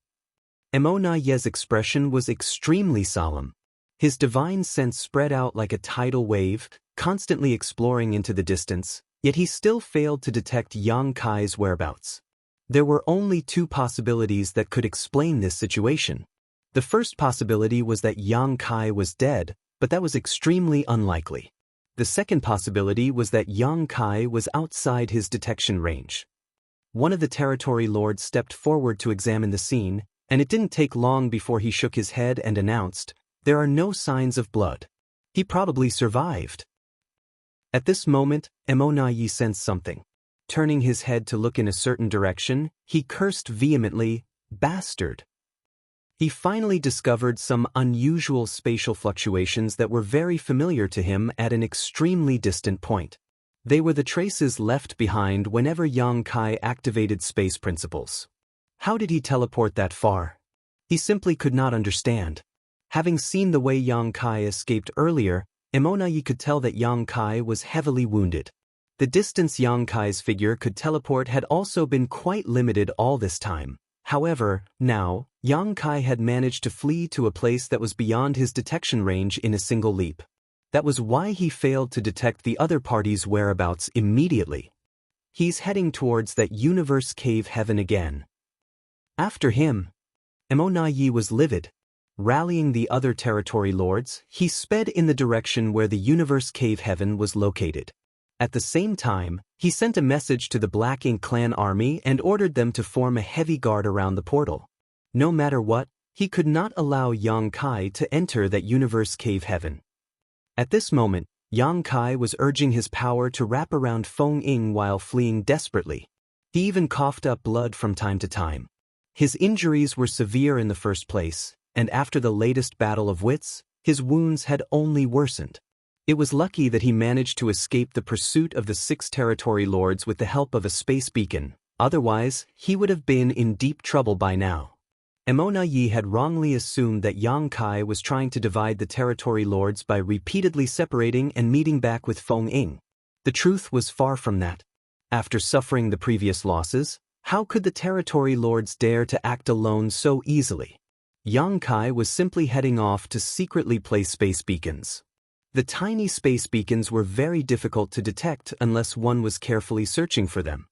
Emonaye's expression was extremely solemn. His divine sense spread out like a tidal wave, constantly exploring into the distance, yet he still failed to detect Yang Kai's whereabouts. There were only 2 possibilities that could explain this situation. The first possibility was that Yang Kai was dead, but that was extremely unlikely. The second possibility was that Yang Kai was outside his detection range. One of the territory lords stepped forward to examine the scene, and it didn't take long before he shook his head and announced, "There are no signs of blood. He probably survived." At this moment, Emonayi sensed something. Turning his head to look in a certain direction, he cursed vehemently, "Bastard!" He finally discovered some unusual spatial fluctuations that were very familiar to him at an extremely distant point. They were the traces left behind whenever Yang Kai activated space principles. How did he teleport that far? He simply could not understand. Having seen the way Yang Kai escaped earlier, Emonayi could tell that Yang Kai was heavily wounded. The distance Yang Kai's figure could teleport had also been quite limited all this time. However, now, Yang Kai had managed to flee to a place that was beyond his detection range in a single leap. That was why he failed to detect the other party's whereabouts immediately. He's heading towards that universe cave heaven again. After him. Emonayi was livid. Rallying the other territory lords, he sped in the direction where the universe cave heaven was located. At the same time, he sent a message to the Black Ink clan army and ordered them to form a heavy guard around the portal. No matter what, he could not allow Yang Kai to enter that universe cave heaven. At this moment, Yang Kai was urging his power to wrap around Feng Ying while fleeing desperately. He even coughed up blood from time to time. His injuries were severe in the first place, and after the latest battle of wits, his wounds had only worsened. It was lucky that he managed to escape the pursuit of the 6 territory lords with the help of a space beacon, otherwise, he would have been in deep trouble by now. Emonayi had wrongly assumed that Yang Kai was trying to divide the territory lords by repeatedly separating and meeting back with Feng Ying. The truth was far from that. After suffering the previous losses, how could the territory lords dare to act alone so easily? Yang Kai was simply heading off to secretly place space beacons. The tiny space beacons were very difficult to detect unless one was carefully searching for them.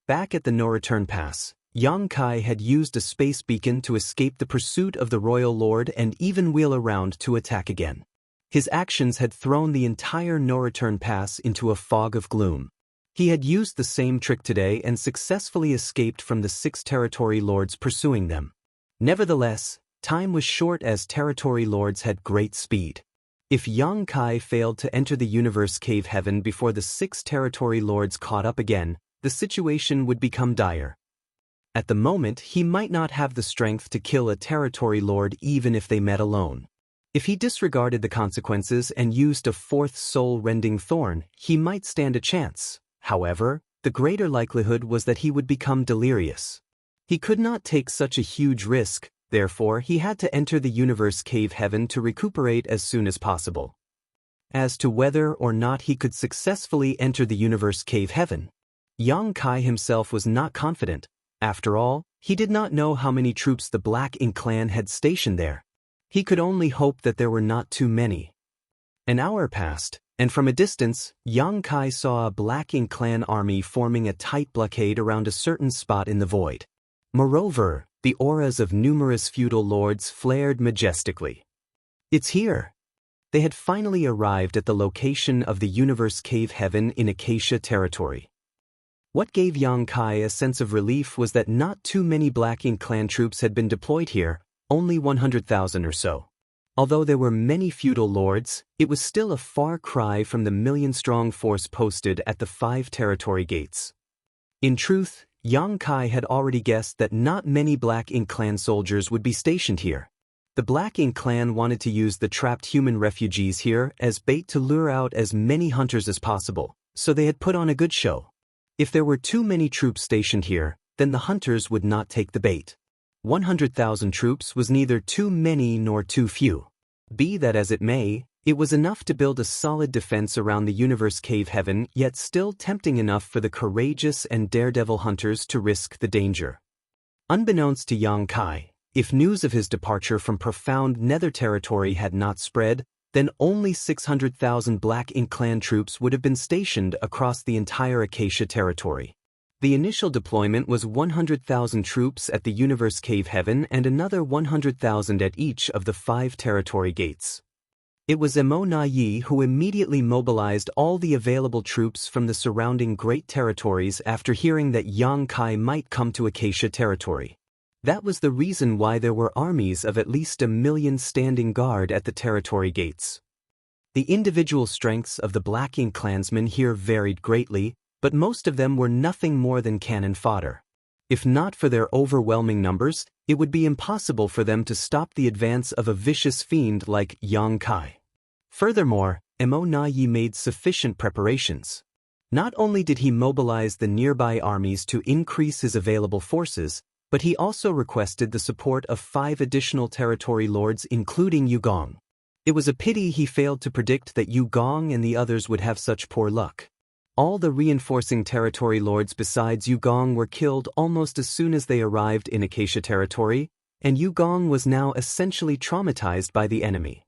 Back at the no-return pass, Yang Kai had used a space beacon to escape the pursuit of the royal lord and even wheel around to attack again. His actions had thrown the entire no-return pass into a fog of gloom. He had used the same trick today and successfully escaped from the 6 territory lords pursuing them. Nevertheless, time was short as territory lords had great speed. If Yang Kai failed to enter the universe cave heaven before the 6 territory lords caught up again, the situation would become dire. At the moment, he might not have the strength to kill a territory lord even if they met alone. If he disregarded the consequences and used a 4th soul-rending thorn, he might stand a chance. However, the greater likelihood was that he would become delirious. He could not take such a huge risk, therefore he had to enter the universe cave heaven to recuperate as soon as possible. As to whether or not he could successfully enter the universe cave heaven, Yang Kai himself was not confident. After all, he did not know how many troops the Black Ink clan had stationed there. He could only hope that there were not too many. An hour passed, and from a distance, Yang Kai saw a Black Ink clan army forming a tight blockade around a certain spot in the void. Moreover, the auras of numerous feudal lords flared majestically. It's here! They had finally arrived at the location of the universe cave heaven in Acacia territory. What gave Yang Kai a sense of relief was that not too many Black Ink clan troops had been deployed here, only 100,000 or so. Although there were many feudal lords, it was still a far cry from the million-strong force posted at the 5 territory gates. In truth, Yang Kai had already guessed that not many Black Ink clan soldiers would be stationed here. The Black Ink clan wanted to use the trapped human refugees here as bait to lure out as many hunters as possible, so they had put on a good show. If there were too many troops stationed here, then the hunters would not take the bait. 100,000 troops was neither too many nor too few. Be that as it may, it was enough to build a solid defense around the universe cave heaven, yet still tempting enough for the courageous and daredevil hunters to risk the danger. Unbeknownst to Yang Kai, if news of his departure from profound nether territory had not spread, then only 600,000 Black Ink clan troops would have been stationed across the entire Acacia territory. The initial deployment was 100,000 troops at the universe cave heaven and another 100,000 at each of the 5 territory gates. It was Yi who immediately mobilized all the available troops from the surrounding great territories after hearing that Yang Kai might come to Acacia territory. That was the reason why there were armies of at least 1 million standing guard at the territory gates. The individual strengths of the Black Ink clansmen here varied greatly, but most of them were nothing more than cannon fodder. If not for their overwhelming numbers, it would be impossible for them to stop the advance of a vicious fiend like Yang Kai. Furthermore, Yi made sufficient preparations. Not only did he mobilize the nearby armies to increase his available forces, but he also requested the support of 5 additional territory lords including Yugong. It was a pity he failed to predict that Yugong and the others would have such poor luck. All the reinforcing territory lords besides Yugong were killed almost as soon as they arrived in Acacia territory, and Yugong was now essentially traumatized by the enemy.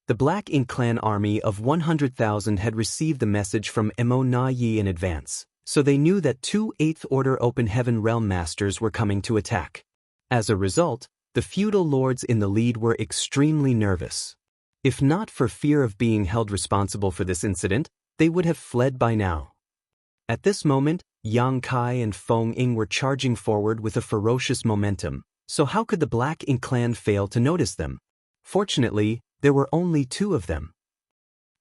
The Black Ink clan army of 100,000 had received the message from Yi in advance, so they knew that 2 8th Order Open Heaven Realm Masters were coming to attack. As a result, the feudal lords in the lead were extremely nervous. If not for fear of being held responsible for this incident, they would have fled by now. At this moment, Yang Kai and Feng Ying were charging forward with a ferocious momentum, so how could the Black Ink clan fail to notice them? Fortunately, there were only 2 of them.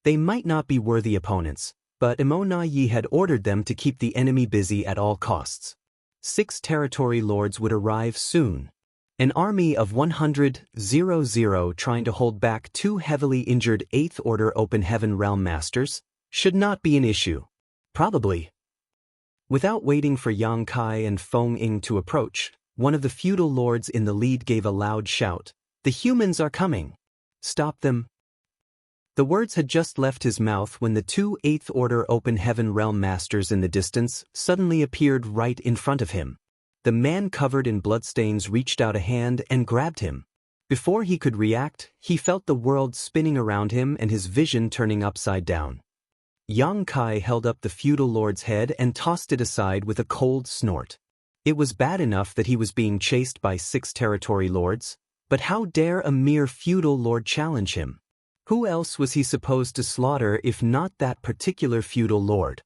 They might not be worthy opponents, but Yi had ordered them to keep the enemy busy at all costs. 6 territory lords would arrive soon. An army of 100,000 trying to hold back 2 heavily injured 8th Order Open Heaven Realm Masters should not be an issue. Probably. Without waiting for Yang Kai and Feng Ying to approach, one of the feudal lords in the lead gave a loud shout. "The humans are coming! Stop them!" The words had just left his mouth when the two 8th Order Open Heaven Realm Masters in the distance suddenly appeared right in front of him. The man covered in bloodstains reached out a hand and grabbed him. Before he could react, he felt the world spinning around him and his vision turning upside down. Yang Kai held up the feudal lord's head and tossed it aside with a cold snort. It was bad enough that he was being chased by 6 territory lords, but how dare a mere feudal lord challenge him? Who else was he supposed to slaughter if not that particular feudal lord?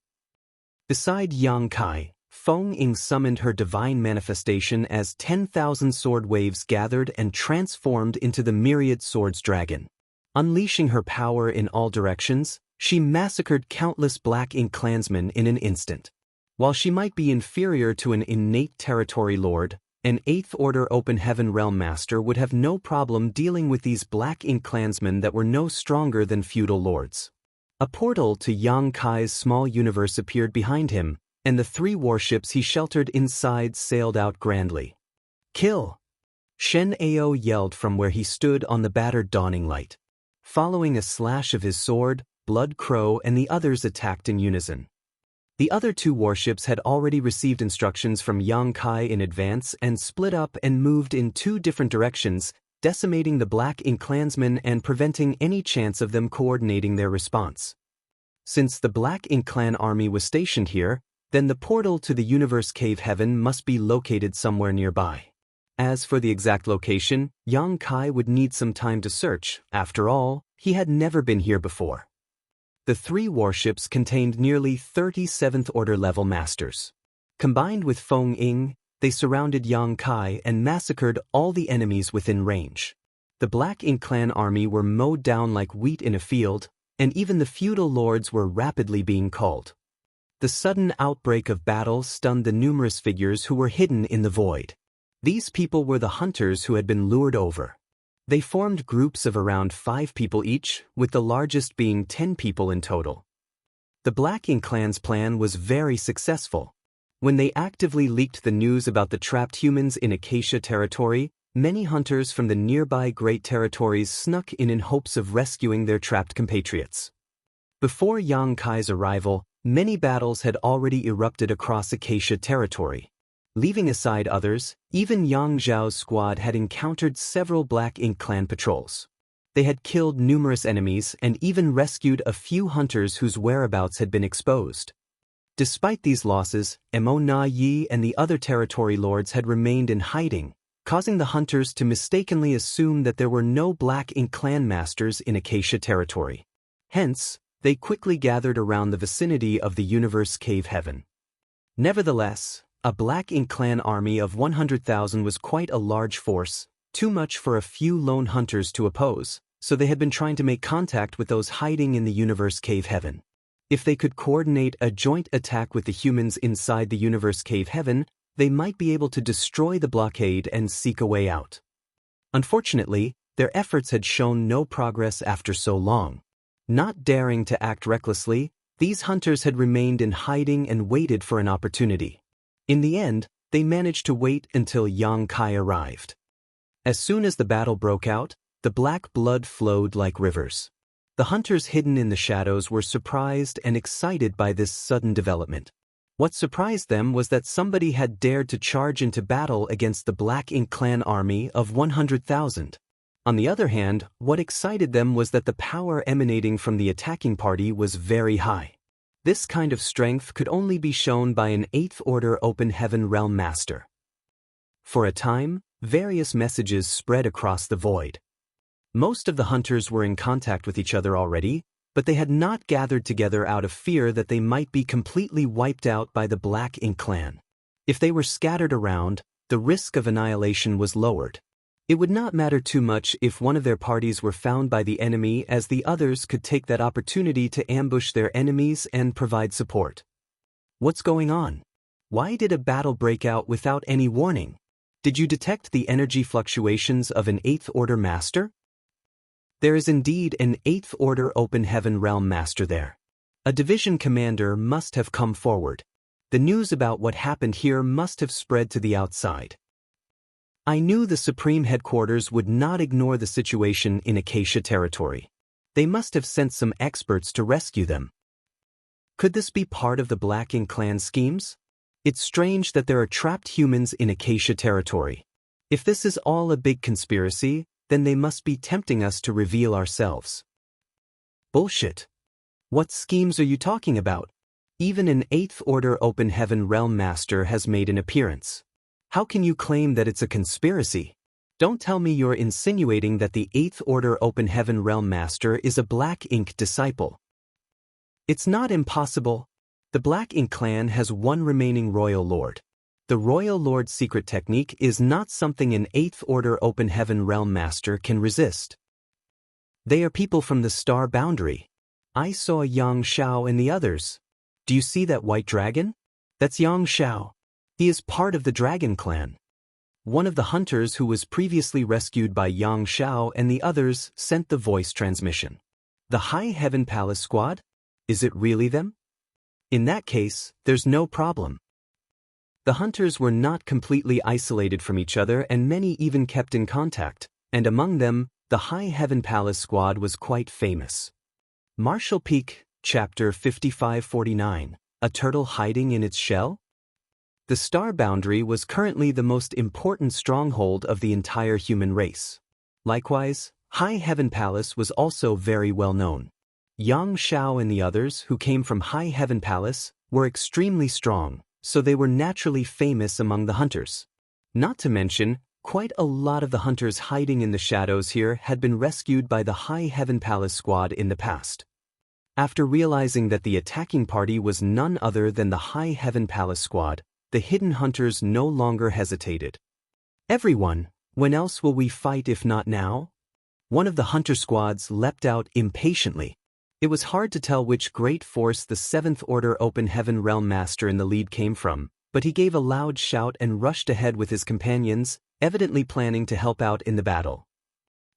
Beside Yang Kai, Feng Ying summoned her divine manifestation as 10,000 sword waves gathered and transformed into the myriad swords dragon. Unleashing her power in all directions, she massacred countless Black Ink clansmen in an instant. While she might be inferior to an innate territory lord, an 8th Order Open Heaven Realm Master would have no problem dealing with these Black Ink clansmen that were no stronger than feudal lords. A portal to Yang Kai's small universe appeared behind him, and the 3 warships he sheltered inside sailed out grandly. "Kill!" Shen Ao yelled from where he stood on the battered dawning light. Following a slash of his sword, Blood Crow and the others attacked in unison. The other 2 warships had already received instructions from Yang Kai in advance and split up and moved in 2 different directions, decimating the Black Ink clansmen and preventing any chance of them coordinating their response. Since the Black Ink clan army was stationed here, then the portal to the Universe Cave Heaven must be located somewhere nearby. As for the exact location, Yang Kai would need some time to search. After all, he had never been here before. The 3 warships contained nearly 30 7th Order level masters. Combined with Feng Ying, they surrounded Yang Kai and massacred all the enemies within range. The Black Ink clan army were mowed down like wheat in a field, and even the feudal lords were rapidly being culled. The sudden outbreak of battle stunned the numerous figures who were hidden in the void. These people were the hunters who had been lured over. They formed groups of around 5 people each, with the largest being 10 people in total. The Black Ink clan's plan was very successful. When they actively leaked the news about the trapped humans in Acacia territory, many hunters from the nearby Great Territories snuck in hopes of rescuing their trapped compatriots. Before Yang Kai's arrival, many battles had already erupted across Acacia territory. Leaving aside others, even Yang Zhao's squad had encountered several Black Ink clan patrols. They had killed numerous enemies and even rescued a few hunters whose whereabouts had been exposed. Despite these losses, Mo Na Yi and the other territory lords had remained in hiding, causing the hunters to mistakenly assume that there were no Black Ink clan masters in Acacia territory. Hence, they quickly gathered around the vicinity of the Universe Cave Heaven. Nevertheless, a Black Ink clan army of 100,000 was quite a large force, too much for a few lone hunters to oppose, so they had been trying to make contact with those hiding in the Universe Cave Heaven. If they could coordinate a joint attack with the humans inside the Universe Cave Heaven, they might be able to destroy the blockade and seek a way out. Unfortunately, their efforts had shown no progress after so long. Not daring to act recklessly, these hunters had remained in hiding and waited for an opportunity. In the end, they managed to wait until Yang Kai arrived. As soon as the battle broke out, the black blood flowed like rivers. The hunters hidden in the shadows were surprised and excited by this sudden development. What surprised them was that somebody had dared to charge into battle against the Black Ink clan army of 100,000. On the other hand, what excited them was that the power emanating from the attacking party was very high. This kind of strength could only be shown by an 8th Order Open Heaven Realm Master. For a time, various messages spread across the void. Most of the hunters were in contact with each other already, but they had not gathered together out of fear that they might be completely wiped out by the Black Ink clan. If they were scattered around, the risk of annihilation was lowered. It would not matter too much if one of their parties were found by the enemy, as the others could take that opportunity to ambush their enemies and provide support. What's going on? Why did a battle break out without any warning? Did you detect the energy fluctuations of an 8th Order Master? There is indeed an 8th Order Open Heaven Realm Master there. A division commander must have come forward. The news about what happened here must have spread to the outside. I knew the Supreme Headquarters would not ignore the situation in Acacia territory. They must have sent some experts to rescue them. Could this be part of the Black Ink clan schemes? It's strange that there are trapped humans in Acacia territory. If this is all a big conspiracy, then they must be tempting us to reveal ourselves. Bullshit. What schemes are you talking about? Even an 8th Order Open Heaven Realm Master has made an appearance. How can you claim that it's a conspiracy? Don't tell me you're insinuating that the 8th Order Open Heaven Realm Master is a Black Ink disciple. It's not impossible. The Black Ink clan has one remaining Royal Lord. The Royal Lord's secret technique is not something an 8th Order Open Heaven Realm Master can resist. They are people from the Star Boundary. I saw Yang Shao and the others. Do you see that white dragon? That's Yang Shao. He is part of the Dragon Clan. One of the hunters who was previously rescued by Yang Shao and the others sent the voice transmission. The High Heaven Palace squad? Is it really them? In that case, there's no problem. The hunters were not completely isolated from each other and many even kept in contact, and among them, the High Heaven Palace squad was quite famous. Marshall Peak, Chapter 5549, A Turtle Hiding in Its Shell? The Star Boundary was currently the most important stronghold of the entire human race. Likewise, High Heaven Palace was also very well known. Yang Shao and the others who came from High Heaven Palace were extremely strong, so they were naturally famous among the hunters. Not to mention, quite a lot of the hunters hiding in the shadows here had been rescued by the High Heaven Palace squad in the past. After realizing that the attacking party was none other than the High Heaven Palace squad, the hidden hunters no longer hesitated. Everyone, when else will we fight if not now? One of the hunter squads leapt out impatiently. It was hard to tell which great force the 7th Order Open Heaven Realm Master in the lead came from, but he gave a loud shout and rushed ahead with his companions, evidently planning to help out in the battle.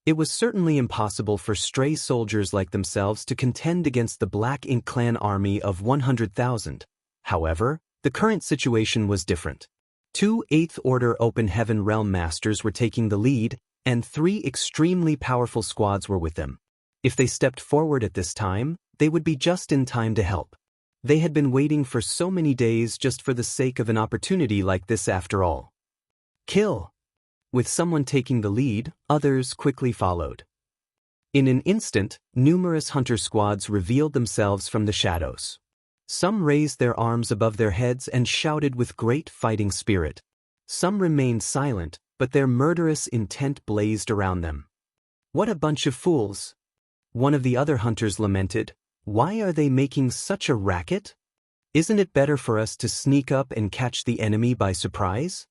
It was certainly impossible for stray soldiers like themselves to contend against the Black Ink clan army of 100,000. However, the current situation was different. 2 8th Order Open Heaven Realm Masters were taking the lead, and 3 extremely powerful squads were with them. If they stepped forward at this time, they would be just in time to help. They had been waiting for so many days just for the sake of an opportunity like this after all. Kill! With someone taking the lead, others quickly followed. In an instant, numerous hunter squads revealed themselves from the shadows. Some raised their arms above their heads and shouted with great fighting spirit. Some remained silent, but their murderous intent blazed around them. What a bunch of fools! One of the other hunters lamented, "Why are they making such a racket? Isn't it better for us to sneak up and catch the enemy by surprise?"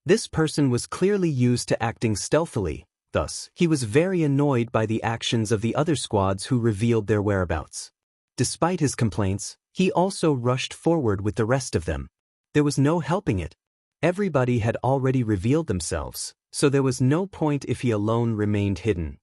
This person was clearly used to acting stealthily, thus, he was very annoyed by the actions of the other squads who revealed their whereabouts. Despite his complaints, he also rushed forward with the rest of them. There was no helping it. Everybody had already revealed themselves, so there was no point if he alone remained hidden.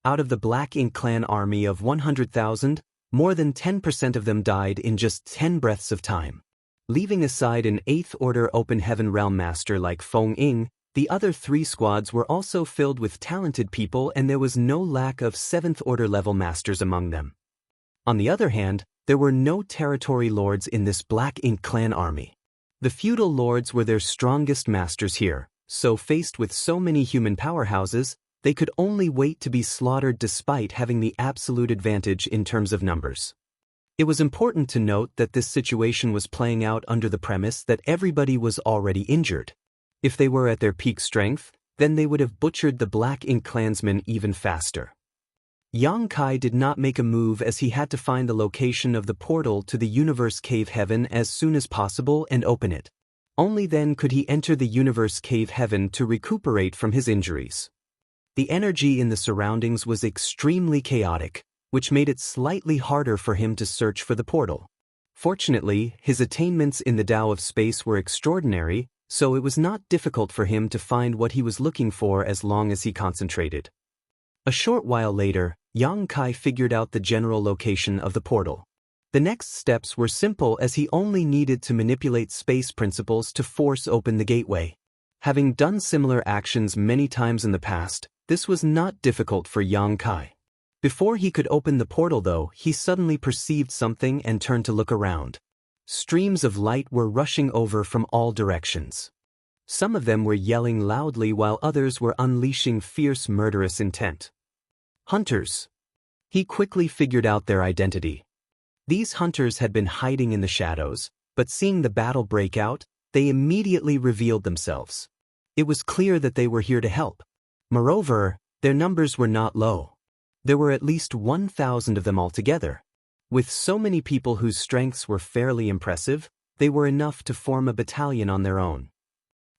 Out of the Black Ink clan army of 100,000, more than 10% of them died in just 10 breaths of time. Leaving aside an 8th Order Open Heaven Realm Master like Feng Ying, the other 3 squads were also filled with talented people and there was no lack of 7th Order level masters among them. On the other hand, there were no territory lords in this Black Ink clan army. The feudal lords were their strongest masters here, so faced with so many human powerhouses, they could only wait to be slaughtered despite having the absolute advantage in terms of numbers. It was important to note that this situation was playing out under the premise that everybody was already injured. If they were at their peak strength, then they would have butchered the Black Ink clansmen even faster. Yang Kai did not make a move as he had to find the location of the portal to the Universe Cave Heaven as soon as possible and open it. Only then could he enter the Universe Cave Heaven to recuperate from his injuries. The energy in the surroundings was extremely chaotic, which made it slightly harder for him to search for the portal. Fortunately, his attainments in the Tao of Space were extraordinary, so it was not difficult for him to find what he was looking for as long as he concentrated. A short while later, Yang Kai figured out the general location of the portal. The next steps were simple as he only needed to manipulate space principles to force open the gateway. Having done similar actions many times in the past, this was not difficult for Yang Kai. Before he could open the portal though, he suddenly perceived something and turned to look around. Streams of light were rushing over from all directions. Some of them were yelling loudly while others were unleashing fierce murderous intent. Hunters. He quickly figured out their identity. These hunters had been hiding in the shadows, but seeing the battle break out, they immediately revealed themselves. It was clear that they were here to help. Moreover, their numbers were not low. There were at least 1,000 of them altogether. With so many people whose strengths were fairly impressive, they were enough to form a battalion on their own.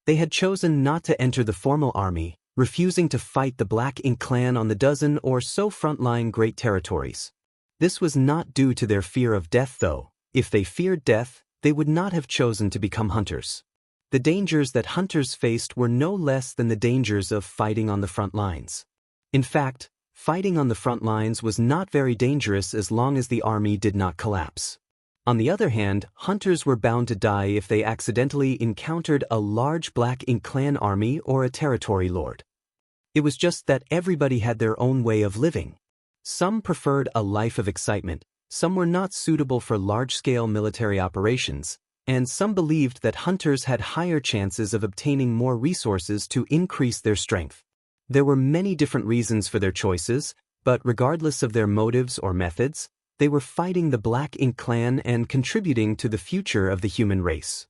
They had chosen not to enter the formal army, refusing to fight the Black Ink clan on the dozen or so front-lying great territories. This was not due to their fear of death though. If they feared death, they would not have chosen to become hunters. The dangers that hunters faced were no less than the dangers of fighting on the front lines. In fact, fighting on the front lines was not very dangerous as long as the army did not collapse. On the other hand, hunters were bound to die if they accidentally encountered a large Black Ink clan army or a territory lord. It was just that everybody had their own way of living. Some preferred a life of excitement, some were not suitable for large-scale military operations, and some believed that hunters had higher chances of obtaining more resources to increase their strength. There were many different reasons for their choices, but regardless of their motives or methods, they were fighting the Black Ink clan and contributing to the future of the human race.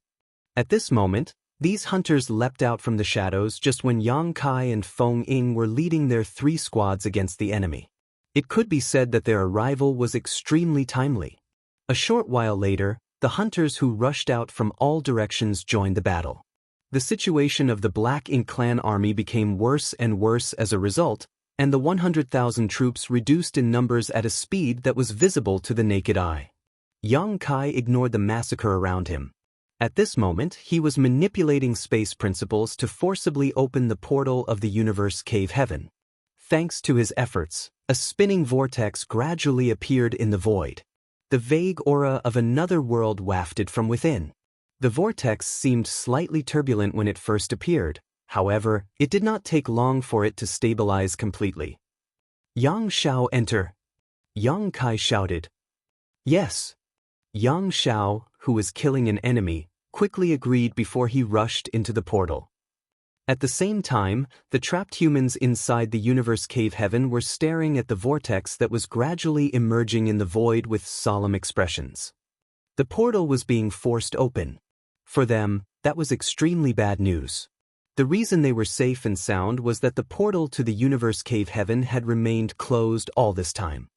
At this moment, these hunters leapt out from the shadows just when Yang Kai and Feng Ying were leading their 3 squads against the enemy. It could be said that their arrival was extremely timely. A short while later, the hunters who rushed out from all directions joined the battle. The situation of the Black Ink clan army became worse and worse as a result, and the 100,000 troops reduced in numbers at a speed that was visible to the naked eye. Yang Kai ignored the massacre around him. At this moment, he was manipulating space principles to forcibly open the portal of the universe cave heaven. Thanks to his efforts, a spinning vortex gradually appeared in the void. The vague aura of another world wafted from within. The vortex seemed slightly turbulent when it first appeared. However, it did not take long for it to stabilize completely. Yang Shao enter. Yang Kai shouted. Yes. Yang Shao, who was killing an enemy, quickly agreed before he rushed into the portal. At the same time, the trapped humans inside the universe cave heaven were staring at the vortex that was gradually emerging in the void with solemn expressions. The portal was being forced open. For them, that was extremely bad news. The reason they were safe and sound was that the portal to the universe cave heaven had remained closed all this time.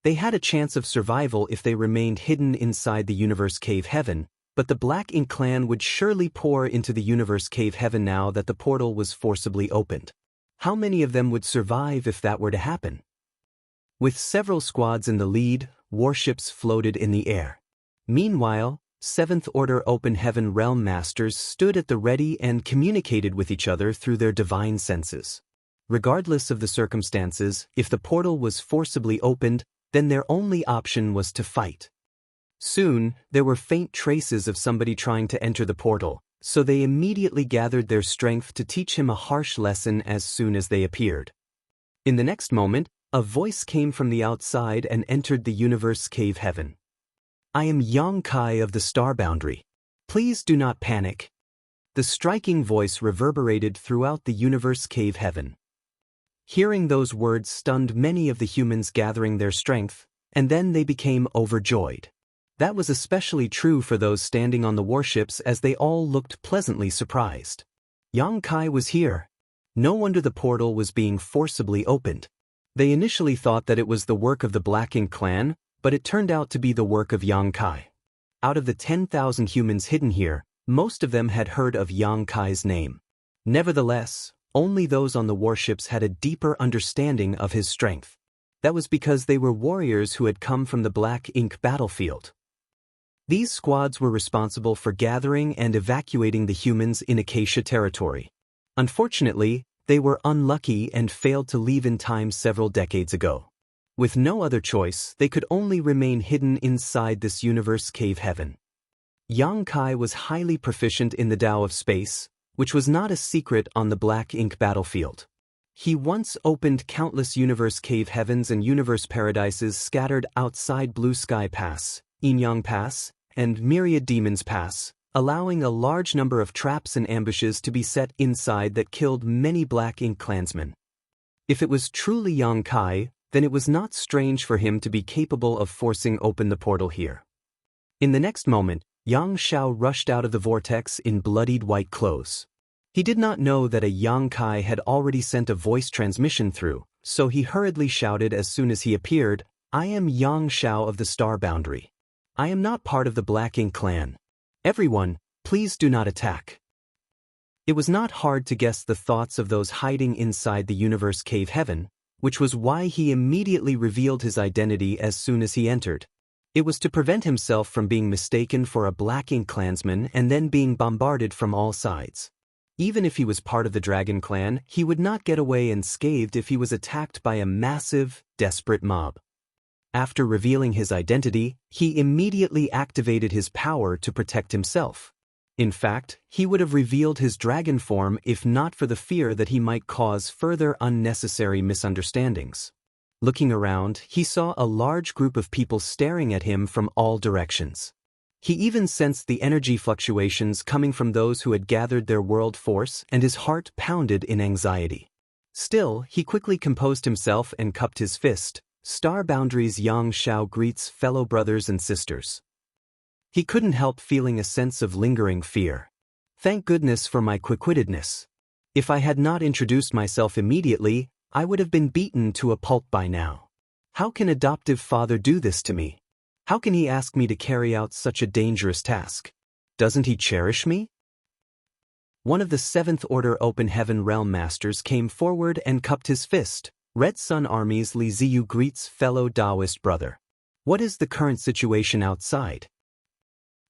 They had a chance of survival if they remained hidden inside the universe cave heaven, but the Black Ink clan would surely pour into the universe cave heaven now that the portal was forcibly opened. How many of them would survive if that were to happen? With several squads in the lead, warships floated in the air. Meanwhile, 7th Order Open Heaven Realm Masters stood at the ready and communicated with each other through their divine senses. Regardless of the circumstances, if the portal was forcibly opened, then their only option was to fight. Soon, there were faint traces of somebody trying to enter the portal, so they immediately gathered their strength to teach him a harsh lesson as soon as they appeared. In the next moment, a voice came from the outside and entered the universe cave heaven. I am Yang Kai of the Star Boundary. Please do not panic. The striking voice reverberated throughout the universe cave heaven. Hearing those words stunned many of the humans gathering their strength, and then they became overjoyed. That was especially true for those standing on the warships as they all looked pleasantly surprised. Yang Kai was here. No wonder the portal was being forcibly opened. They initially thought that it was the work of the Black Ink clan, but it turned out to be the work of Yang Kai. Out of the 10,000 humans hidden here, most of them had heard of Yang Kai's name. Nevertheless, only those on the warships had a deeper understanding of his strength. That was because they were warriors who had come from the Black Ink battlefield. These squads were responsible for gathering and evacuating the humans in Acacia territory. Unfortunately, they were unlucky and failed to leave in time several decades ago. With no other choice, they could only remain hidden inside this universe cave heaven. Yang Kai was highly proficient in the Tao of space, which was not a secret on the Black Ink battlefield. he once opened countless universe cave heavens and universe paradises scattered outside Blue Sky Pass, Inyang Pass, and Myriad Demons Pass, allowing a large number of traps and ambushes to be set inside that killed many Black Ink clansmen. If it was truly Yang Kai, then it was not strange for him to be capable of forcing open the portal here. In the next moment, Yang Xiao rushed out of the vortex in bloodied white clothes. He did not know that a Yang Kai had already sent a voice transmission through, so he hurriedly shouted as soon as he appeared, "I am Yang Xiao of the Star Boundary. I am not part of the Black Ink clan. Everyone, please do not attack." It was not hard to guess the thoughts of those hiding inside the universe cave heaven, which was why he immediately revealed his identity as soon as he entered. It was to prevent himself from being mistaken for a Black Ink clansman and then being bombarded from all sides. Even if he was part of the Dragon Clan, he would not get away unscathed if he was attacked by a massive, desperate mob. After revealing his identity, he immediately activated his power to protect himself. In fact, he would have revealed his dragon form if not for the fear that he might cause further unnecessary misunderstandings. Looking around, he saw a large group of people staring at him from all directions. He even sensed the energy fluctuations coming from those who had gathered their world force, and his heart pounded in anxiety. Still, he quickly composed himself and cupped his fist. Star Boundary's Yang Xiao greets fellow brothers and sisters. He couldn't help feeling a sense of lingering fear. Thank goodness for my quick-wittedness. If I had not introduced myself immediately, I would have been beaten to a pulp by now. How can adoptive father do this to me? How can he ask me to carry out such a dangerous task? Doesn't he cherish me? One of the 7th Order Open Heaven Realm Masters came forward and cupped his fist. Red Sun Army's Li Ziyu greets fellow Taoist brother. What is the current situation outside?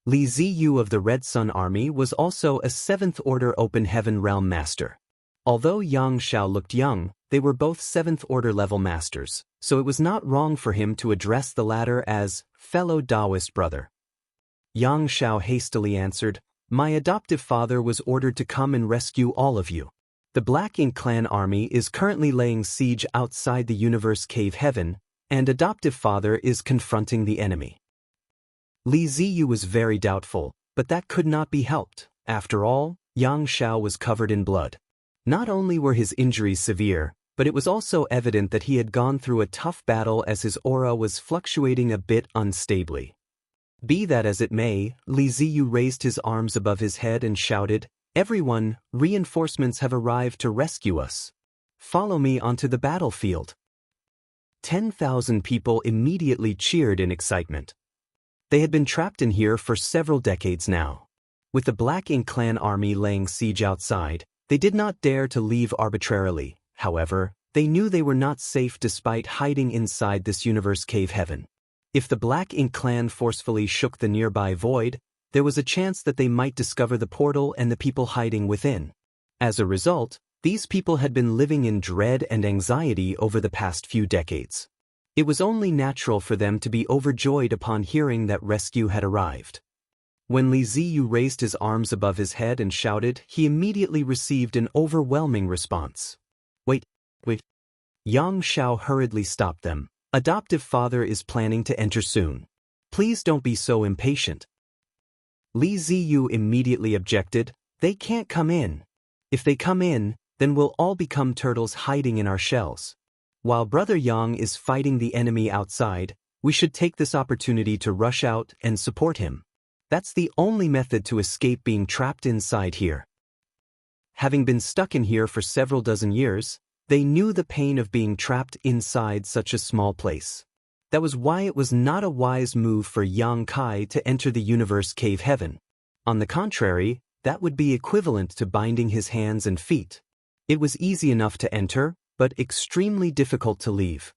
Li Ziyu of the Red Sun Army was also a 7th Order Open Heaven Realm Master. Although Yang Xiao looked young, they were both 7th Order level masters, so it was not wrong for him to address the latter as fellow Taoist brother. Yang Xiao hastily answered, "My adoptive father was ordered to come and rescue all of you. The Black Ink clan army is currently laying siege outside the universe cave heaven, and adoptive father is confronting the enemy." Li Ziyu was very doubtful, but that could not be helped. After all, Yang Xiao was covered in blood. Not only were his injuries severe, but it was also evident that he had gone through a tough battle as his aura was fluctuating a bit unstably. Be that as it may, Li Ziyu raised his arms above his head and shouted, "Everyone, reinforcements have arrived to rescue us. Follow me onto the battlefield." 10,000 people immediately cheered in excitement. They had been trapped in here for several decades now. With the Black Ink clan army laying siege outside, they did not dare to leave arbitrarily. However, they knew they were not safe despite hiding inside this universe cave heaven. If the Black Ink clan forcefully shook the nearby void, there was a chance that they might discover the portal and the people hiding within. As a result, these people had been living in dread and anxiety over the past few decades. It was only natural for them to be overjoyed upon hearing that rescue had arrived. When Li Ziyu raised his arms above his head and shouted, he immediately received an overwhelming response. Wait. Yang Xiao hurriedly stopped them. "Adoptive father is planning to enter soon. Please don't be so impatient." Li Ziyu immediately objected, "They can't come in. If they come in, then we'll all become turtles hiding in our shells. While Brother Yang is fighting the enemy outside, we should take this opportunity to rush out and support him. That's the only method to escape being trapped inside here." Having been stuck in here for several dozen years, they knew the pain of being trapped inside such a small place. That was why it was not a wise move for Yang Kai to enter the universe cave heaven. On the contrary, that would be equivalent to binding his hands and feet. It was easy enough to enter, but extremely difficult to leave.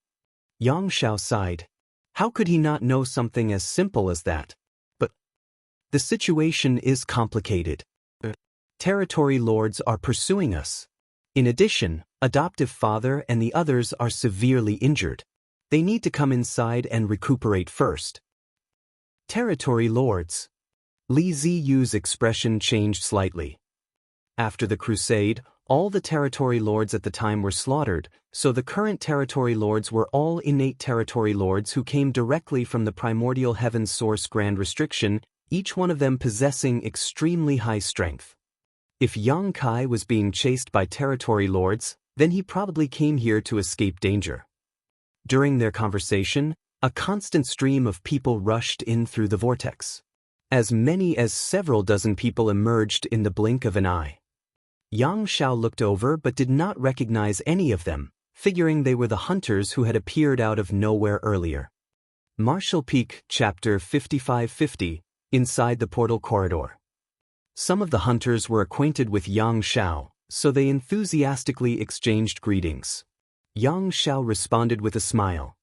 Yang Xiao sighed. How could he not know something as simple as that? But the situation is complicated. Territory lords are pursuing us. In addition, adoptive father and the others are severely injured. They need to come inside and recuperate first. Territory lords. Li Ziyu's expression changed slightly. After the crusade, All the territory lords at the time were slaughtered, so the current territory lords were all innate territory lords who came directly from the primordial heaven's source Grand Restriction, each one of them possessing extremely high strength. If Yang Kai was being chased by territory lords, then he probably came here to escape danger. During their conversation, a constant stream of people rushed in through the vortex. As many as several dozen people emerged in the blink of an eye. Yang Xiao looked over but did not recognize any of them, figuring they were the hunters who had appeared out of nowhere earlier. Martial Peak, Chapter 5550, Inside the Portal Corridor. Some of the hunters were acquainted with Yang Xiao, so they enthusiastically exchanged greetings. Yang Xiao responded with a smile.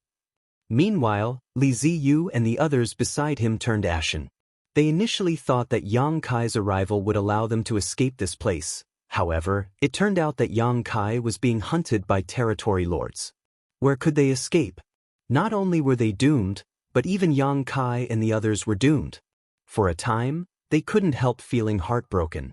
Meanwhile, Li Ziyu and the others beside him turned ashen. They initially thought that Yang Kai's arrival would allow them to escape this place. However, it turned out that Yang Kai was being hunted by territory lords. Where could they escape? Not only were they doomed, but even Yang Kai and the others were doomed. For a time, they couldn't help feeling heartbroken.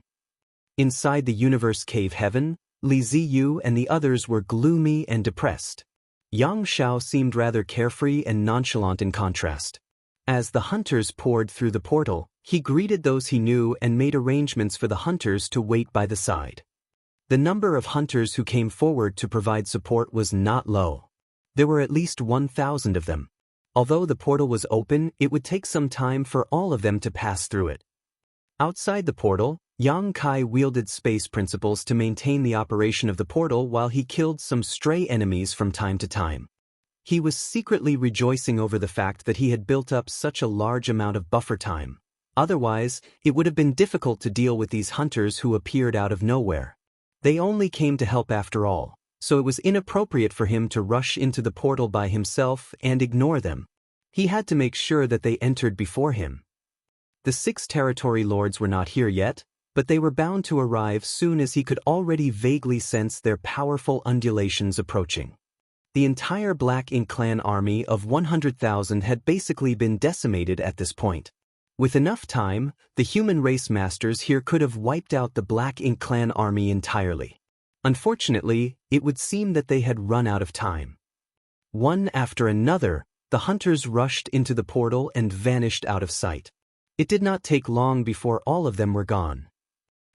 Inside the universe cave heaven, Li Ziyu and the others were gloomy and depressed. Yang Xiao seemed rather carefree and nonchalant in contrast. As the hunters poured through the portal, he greeted those he knew and made arrangements for the hunters to wait by the side. The number of hunters who came forward to provide support was not low. There were at least 1,000 of them. Although the portal was open, it would take some time for all of them to pass through it. Outside the portal, Yang Kai wielded space principles to maintain the operation of the portal while he killed some stray enemies from time to time. He was secretly rejoicing over the fact that he had built up such a large amount of buffer time. Otherwise, it would have been difficult to deal with these hunters who appeared out of nowhere. They only came to help after all, so it was inappropriate for him to rush into the portal by himself and ignore them. He had to make sure that they entered before him. The 6 territory lords were not here yet, but they were bound to arrive soon as he could already vaguely sense their powerful undulations approaching. The entire Black Ink clan army of 100,000 had basically been decimated at this point. With enough time, the human race masters here could have wiped out the Black Ink clan army entirely. Unfortunately, it would seem that they had run out of time. One after another, the hunters rushed into the portal and vanished out of sight. It did not take long before all of them were gone.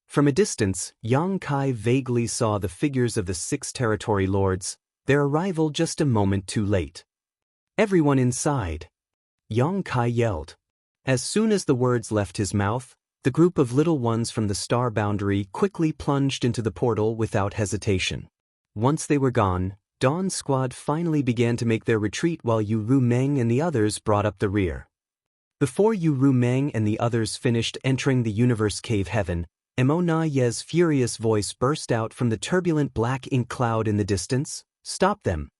From a distance, Yang Kai vaguely saw the figures of the 6 territory lords, their arrival just a moment too late. "Everyone inside!" Yang Kai yelled. As soon as the words left his mouth, the group of little ones from the star boundary quickly plunged into the portal without hesitation. Once they were gone, Dawn's squad finally began to make their retreat while Yu Ru Meng and the others brought up the rear. Before Yu Ru Meng and the others finished entering the universe cave heaven, Emona Ye's furious voice burst out from the turbulent black ink cloud in the distance. "Stop them!"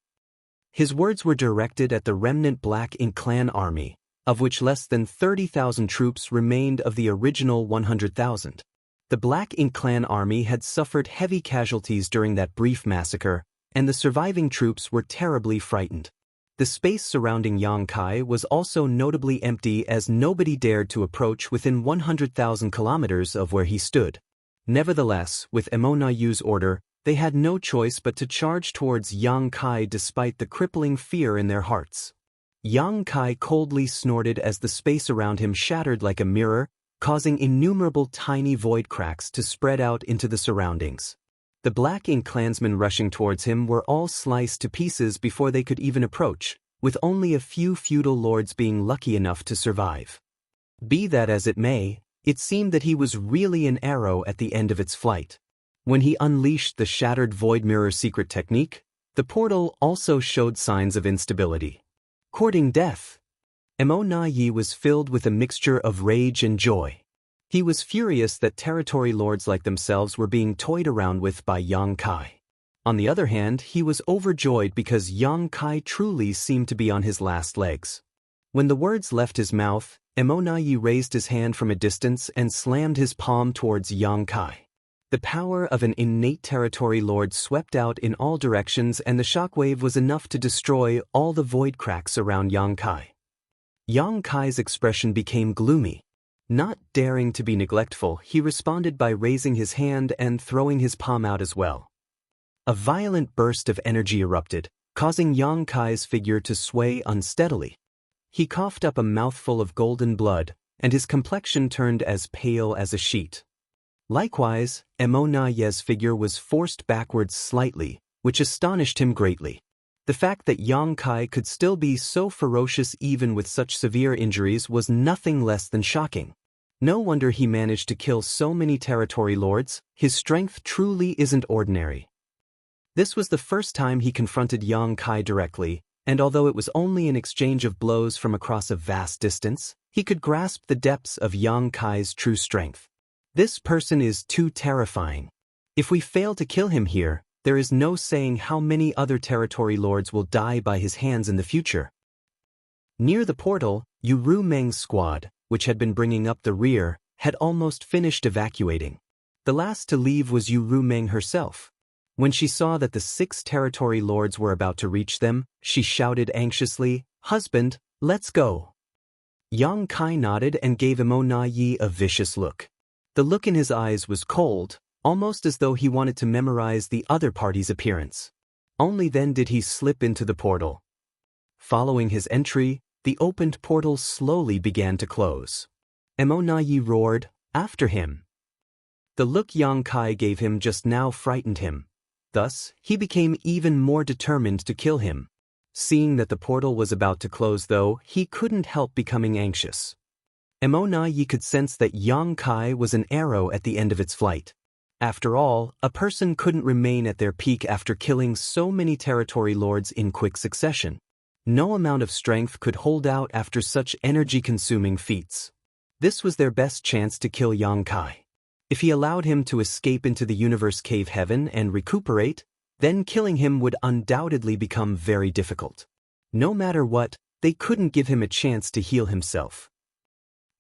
His words were directed at the remnant Black Ink clan army, of which less than 30,000 troops remained of the original 100,000. The Black Ink clan army had suffered heavy casualties during that brief massacre, and the surviving troops were terribly frightened. The space surrounding Yang Kai was also notably empty as nobody dared to approach within 100,000 kilometers of where he stood. Nevertheless, with Emona Yu's order, they had no choice but to charge towards Yang Kai despite the crippling fear in their hearts. Yang Kai coldly snorted as the space around him shattered like a mirror, causing innumerable tiny void cracks to spread out into the surroundings. The Black Ink clansmen rushing towards him were all sliced to pieces before they could even approach, with only a few feudal lords being lucky enough to survive. Be that as it may, it seemed that he was really an arrow at the end of its flight. When he unleashed the shattered void mirror secret technique, the portal also showed signs of instability. Courting death. Emona Yi was filled with a mixture of rage and joy. He was furious that territory lords like themselves were being toyed around with by Yang Kai. On the other hand, he was overjoyed because Yang Kai truly seemed to be on his last legs. When the words left his mouth, Emona Yi raised his hand from a distance and slammed his palm towards Yang Kai. The power of an innate territory lord swept out in all directions, and the shockwave was enough to destroy all the void cracks around Yang Kai. Yang Kai's expression became gloomy. Not daring to be neglectful, he responded by raising his hand and throwing his palm out as well. A violent burst of energy erupted, causing Yang Kai's figure to sway unsteadily. He coughed up a mouthful of golden blood, and his complexion turned as pale as a sheet. Likewise, Emonaye's figure was forced backwards slightly, which astonished him greatly. The fact that Yang Kai could still be so ferocious even with such severe injuries was nothing less than shocking. No wonder he managed to kill so many territory lords. His strength truly isn't ordinary. This was the first time he confronted Yang Kai directly, and although it was only an exchange of blows from across a vast distance, he could grasp the depths of Yang Kai's true strength. This person is too terrifying. If we fail to kill him here, there is no saying how many other territory lords will die by his hands in the future. Near the portal, Yu Meng's squad, which had been bringing up the rear, had almost finished evacuating. The last to leave was Yu Meng herself. When she saw that the 6 territory lords were about to reach them, she shouted anxiously, "Husband, let's go." Yang Kai nodded and gave Emonaye a vicious look. The look in his eyes was cold, almost as though he wanted to memorize the other party's appearance. Only then did he slip into the portal. Following his entry, the opened portal slowly began to close. Emonaye roared, "After him!" The look Yang Kai gave him just now frightened him. Thus, he became even more determined to kill him. Seeing that the portal was about to close though, he couldn't help becoming anxious. Emonaye could sense that Yang Kai was an arrow at the end of its flight. After all, a person couldn't remain at their peak after killing so many territory lords in quick succession. No amount of strength could hold out after such energy-consuming feats. This was their best chance to kill Yang Kai. If he allowed him to escape into the universe cave heaven and recuperate, then killing him would undoubtedly become very difficult. No matter what, they couldn't give him a chance to heal himself.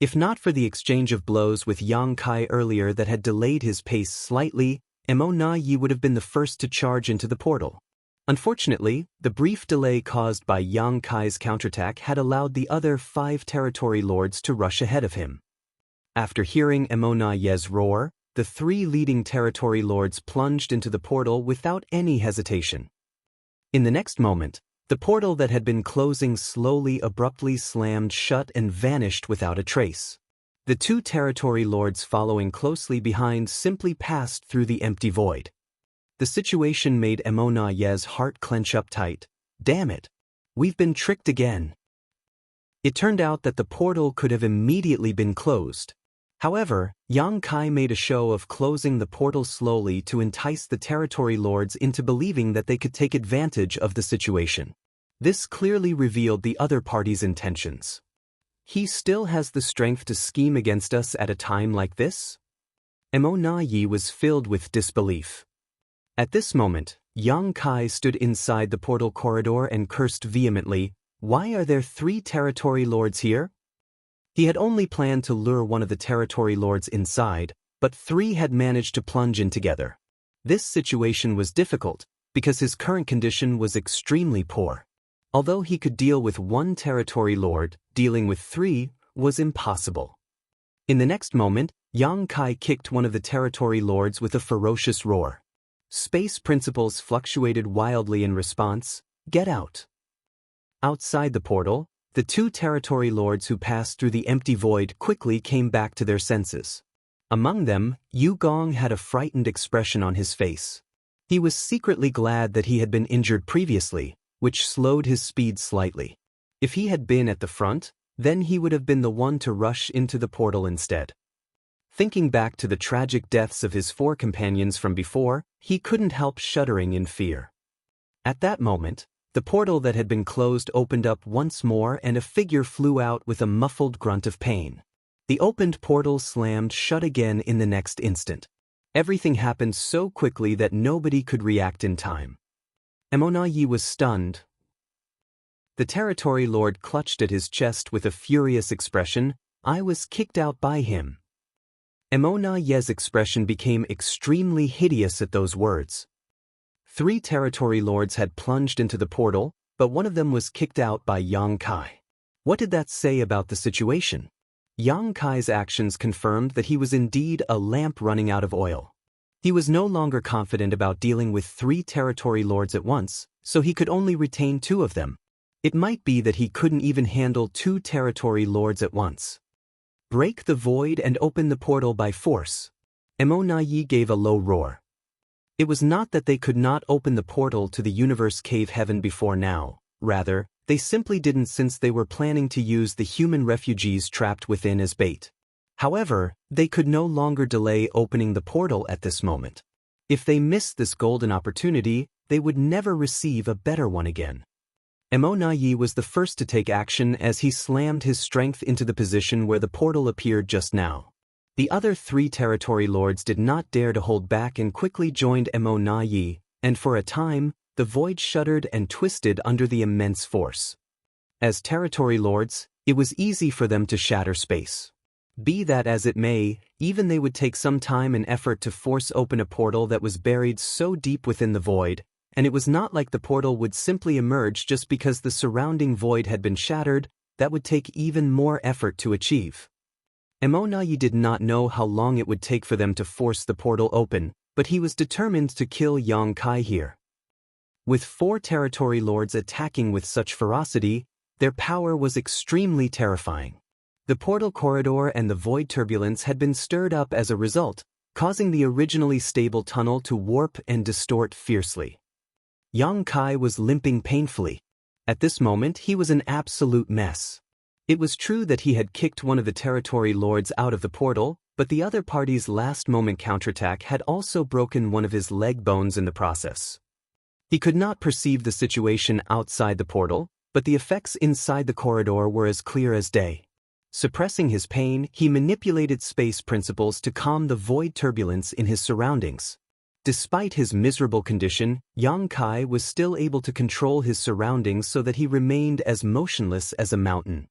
If not for the exchange of blows with Yang Kai earlier that had delayed his pace slightly, Emonaye would have been the first to charge into the portal. Unfortunately, the brief delay caused by Yang Kai's counterattack had allowed the other 5 territory lords to rush ahead of him. After hearing Emonaye's roar, the 3 leading territory lords plunged into the portal without any hesitation. In the next moment, the portal that had been closing slowly abruptly slammed shut and vanished without a trace. The 2 territory lords following closely behind simply passed through the empty void. The situation made Emonaye's heart clench up tight. Damn it! We've been tricked again. It turned out that the portal could have immediately been closed. However, Yang Kai made a show of closing the portal slowly to entice the territory lords into believing that they could take advantage of the situation. This clearly revealed the other party's intentions. He still has the strength to scheme against us at a time like this? Emonaye was filled with disbelief. At this moment, Yang Kai stood inside the portal corridor and cursed vehemently, "Why are there 3 territory lords here?" He had only planned to lure one of the territory lords inside, but 3 had managed to plunge in together. This situation was difficult, because his current condition was extremely poor. Although he could deal with 1 territory lord, dealing with 3 was impossible. In the next moment, Yang Kai kicked one of the territory lords with a ferocious roar. Space principles fluctuated wildly in response. "Get out!" Outside the portal, the 2 territory lords who passed through the empty void quickly came back to their senses. Among them, Yu Gong had a frightened expression on his face. He was secretly glad that he had been injured previously, which slowed his speed slightly. If he had been at the front, then he would have been the one to rush into the portal instead. Thinking back to the tragic deaths of his 4 companions from before, he couldn't help shuddering in fear. At that moment, the portal that had been closed opened up once more and a figure flew out with a muffled grunt of pain. The opened portal slammed shut again in the next instant. Everything happened so quickly that nobody could react in time. Emonaye was stunned. The territory lord clutched at his chest with a furious expression. "I was kicked out by him." Emonaye's expression became extremely hideous at those words. 3 territory lords had plunged into the portal, but one of them was kicked out by Yang Kai. What did that say about the situation? Yang Kai's actions confirmed that he was indeed a lamp running out of oil. He was no longer confident about dealing with 3 territory lords at once, so he could only retain 2 of them. It might be that he couldn't even handle 2 territory lords at once. Break the void and open the portal by force. Emonayi gave a low roar. It was not that they could not open the portal to the universe cave heaven before now, rather, they simply didn't since they were planning to use the human refugees trapped within as bait. However, they could no longer delay opening the portal at this moment. If they missed this golden opportunity, they would never receive a better one again. Emonayi was the first to take action as he slammed his strength into the position where the portal appeared just now. The other 3 territory lords did not dare to hold back and quickly joined Emonayi, and for a time, the void shuddered and twisted under the immense force. As territory lords, it was easy for them to shatter space. Be that as it may, even they would take some time and effort to force open a portal that was buried so deep within the void, and it was not like the portal would simply emerge just because the surrounding void had been shattered. That would take even more effort to achieve. Emonayi did not know how long it would take for them to force the portal open, but he was determined to kill Yang Kai here. With 4 territory lords attacking with such ferocity, their power was extremely terrifying. The portal corridor and the void turbulence had been stirred up as a result, causing the originally stable tunnel to warp and distort fiercely. Yang Kai was limping painfully. At this moment he was an absolute mess. It was true that he had kicked one of the territory lords out of the portal, but the other party's last-moment counterattack had also broken one of his leg bones in the process. He could not perceive the situation outside the portal, but the effects inside the corridor were as clear as day. Suppressing his pain, he manipulated space principles to calm the void turbulence in his surroundings. Despite his miserable condition, Yang Kai was still able to control his surroundings so that he remained as motionless as a mountain.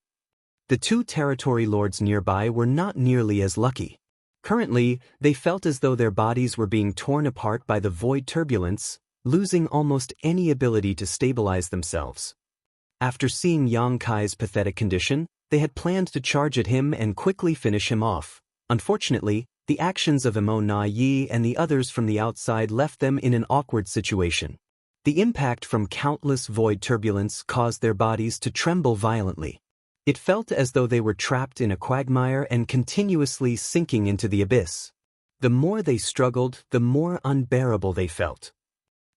The 2 territory lords nearby were not nearly as lucky. Currently, they felt as though their bodies were being torn apart by the void turbulence, losing almost any ability to stabilize themselves. After seeing Yang Kai's pathetic condition, they had planned to charge at him and quickly finish him off. Unfortunately, the actions of Emonayi and the others from the outside left them in an awkward situation. The impact from countless void turbulence caused their bodies to tremble violently. It felt as though they were trapped in a quagmire and continuously sinking into the abyss. The more they struggled, the more unbearable they felt.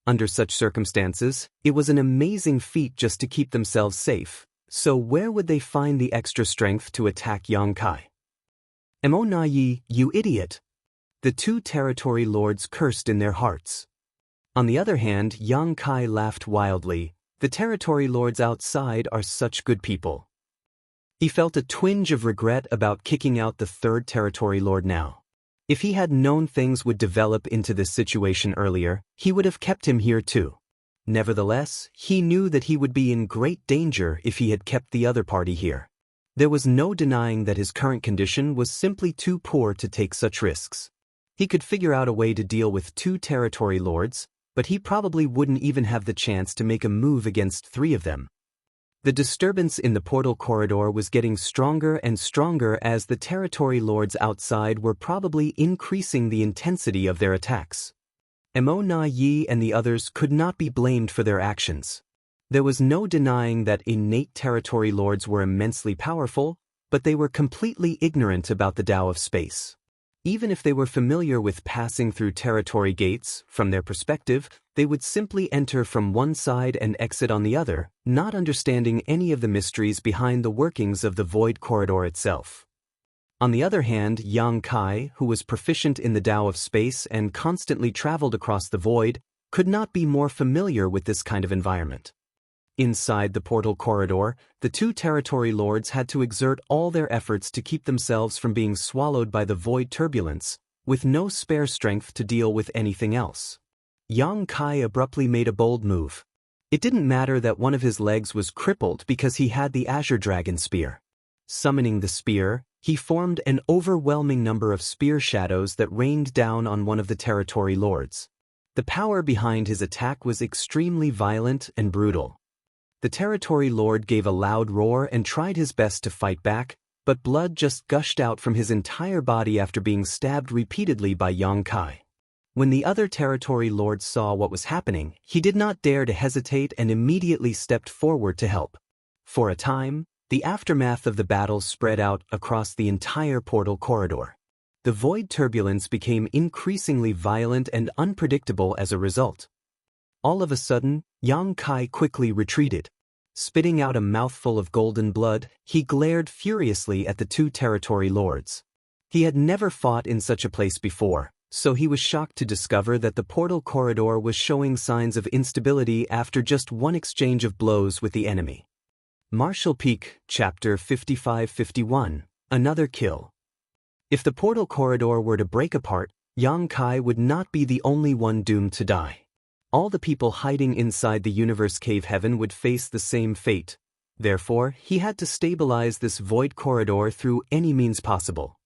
Under such circumstances, it was an amazing feat just to keep themselves safe, so where would they find the extra strength to attack Yang Kai? Emonayi, you idiot! The 2 territory lords cursed in their hearts. On the other hand, Yang Kai laughed wildly. The territory lords outside are such good people. He felt a twinge of regret about kicking out the 3rd territory lord now. If he had known things would develop into this situation earlier, he would have kept him here too. Nevertheless, he knew that he would be in great danger if he had kept the other party here. There was no denying that his current condition was simply too poor to take such risks. He could figure out a way to deal with 2 territory lords, but he probably wouldn't even have the chance to make a move against 3 of them. The disturbance in the portal corridor was getting stronger and stronger as the territory lords outside were probably increasing the intensity of their attacks. Emonayi and the others could not be blamed for their actions. There was no denying that innate territory lords were immensely powerful, but they were completely ignorant about the Tao of space. Even if they were familiar with passing through territory gates, from their perspective, they would simply enter from one side and exit on the other, not understanding any of the mysteries behind the workings of the void corridor itself. On the other hand, Yang Kai, who was proficient in the Tao of space and constantly traveled across the void, could not be more familiar with this kind of environment. Inside the portal corridor, the 2 territory lords had to exert all their efforts to keep themselves from being swallowed by the void turbulence, with no spare strength to deal with anything else. Yang Kai abruptly made a bold move. It didn't matter that one of his legs was crippled because he had the Azure Dragon Spear. Summoning the spear, he formed an overwhelming number of spear shadows that rained down on one of the territory lords. The power behind his attack was extremely violent and brutal. The territory lord gave a loud roar and tried his best to fight back, but blood just gushed out from his entire body after being stabbed repeatedly by Yang Kai. When the other territory lords saw what was happening, he did not dare to hesitate and immediately stepped forward to help. For a time, the aftermath of the battle spread out across the entire portal corridor. The void turbulence became increasingly violent and unpredictable as a result. All of a sudden, Yang Kai quickly retreated. Spitting out a mouthful of golden blood, he glared furiously at the two territory lords. He had never fought in such a place before, so he was shocked to discover that the portal corridor was showing signs of instability after just one exchange of blows with the enemy. Martial Peak, Chapter 55-51, Another Kill. If the portal corridor were to break apart, Yang Kai would not be the only one doomed to die. All the people hiding inside the universe cave heaven would face the same fate. Therefore, he had to stabilize this void corridor through any means possible.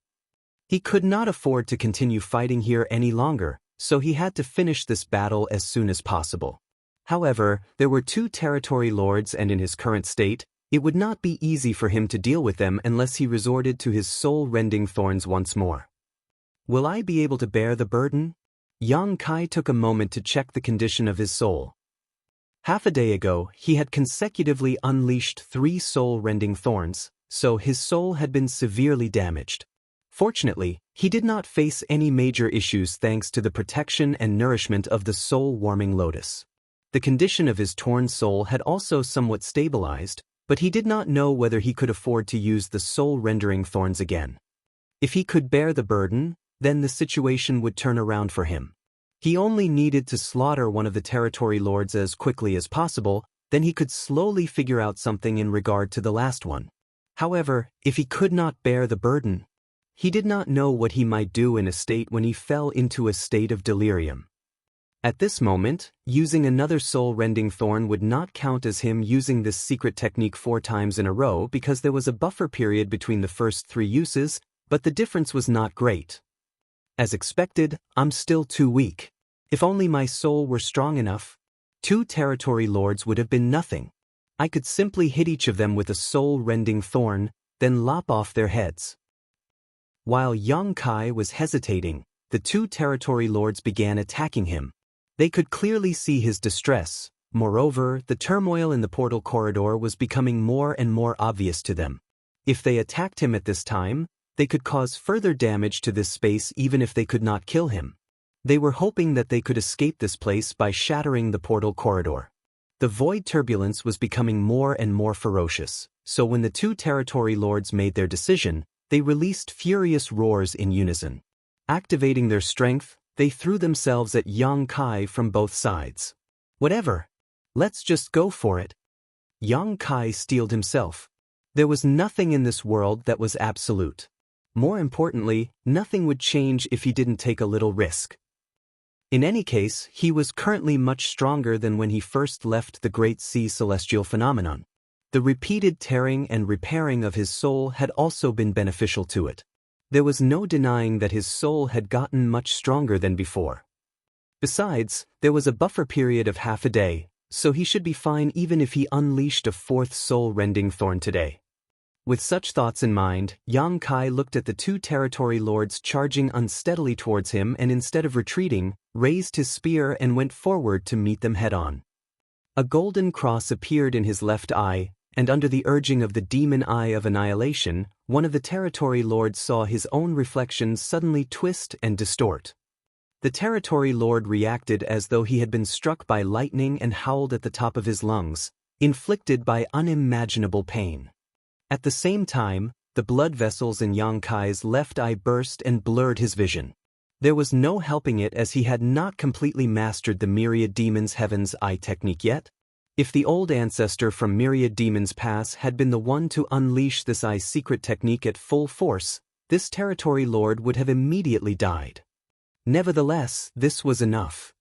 He could not afford to continue fighting here any longer, so he had to finish this battle as soon as possible. However, there were two territory lords, and in his current state, it would not be easy for him to deal with them unless he resorted to his soul-rending thorns once more. Will I be able to bear the burden? Yang Kai took a moment to check the condition of his soul. Half a day ago, he had consecutively unleashed 3 soul-rending thorns, so his soul had been severely damaged. Fortunately, he did not face any major issues thanks to the protection and nourishment of the soul-warming lotus. The condition of his torn soul had also somewhat stabilized, but he did not know whether he could afford to use the soul-rendering thorns again. If he could bear the burden, then the situation would turn around for him. He only needed to slaughter one of the territory lords as quickly as possible, then he could slowly figure out something in regard to the last one. However, if he could not bear the burden, he did not know what he might do in a state when he fell into a state of delirium. At this moment, using another soul-rending thorn would not count as him using this secret technique 4 times in a row because there was a buffer period between the first 3 uses, but the difference was not great. As expected, I'm still too weak. If only my soul were strong enough. 2 territory lords would have been nothing. I could simply hit each of them with a soul-rending thorn, then lop off their heads. While Yang Kai was hesitating, the 2 territory lords began attacking him. They could clearly see his distress. Moreover, the turmoil in the portal corridor was becoming more and more obvious to them. If they attacked him at this time, they could cause further damage to this space even if they could not kill him. They were hoping that they could escape this place by shattering the portal corridor. The void turbulence was becoming more and more ferocious, so when the 2 territory lords made their decision, they released furious roars in unison. Activating their strength, they threw themselves at Yang Kai from both sides. Whatever. Let's just go for it. Yang Kai steeled himself. There was nothing in this world that was absolute. More importantly, nothing would change if he didn't take a little risk. In any case, he was currently much stronger than when he first left the Great Sea Celestial Phenomenon. The repeated tearing and repairing of his soul had also been beneficial to it. There was no denying that his soul had gotten much stronger than before. Besides, there was a buffer period of half a day, so he should be fine even if he unleashed a 4th soul-rending thorn today. With such thoughts in mind, Yang Kai looked at the 2 territory lords charging unsteadily towards him and instead of retreating, raised his spear and went forward to meet them head-on. A golden cross appeared in his left eye, and under the urging of the demon eye of annihilation, one of the territory lords saw his own reflection suddenly twist and distort. The territory lord reacted as though he had been struck by lightning and howled at the top of his lungs, inflicted by unimaginable pain. At the same time, the blood vessels in Yang Kai's left eye burst and blurred his vision. There was no helping it as he had not completely mastered the Myriad Demons Heaven's Eye technique yet. If the old ancestor from Myriad Demons Pass had been the one to unleash this eye secret technique at full force, this territory lord would have immediately died. Nevertheless, this was enough.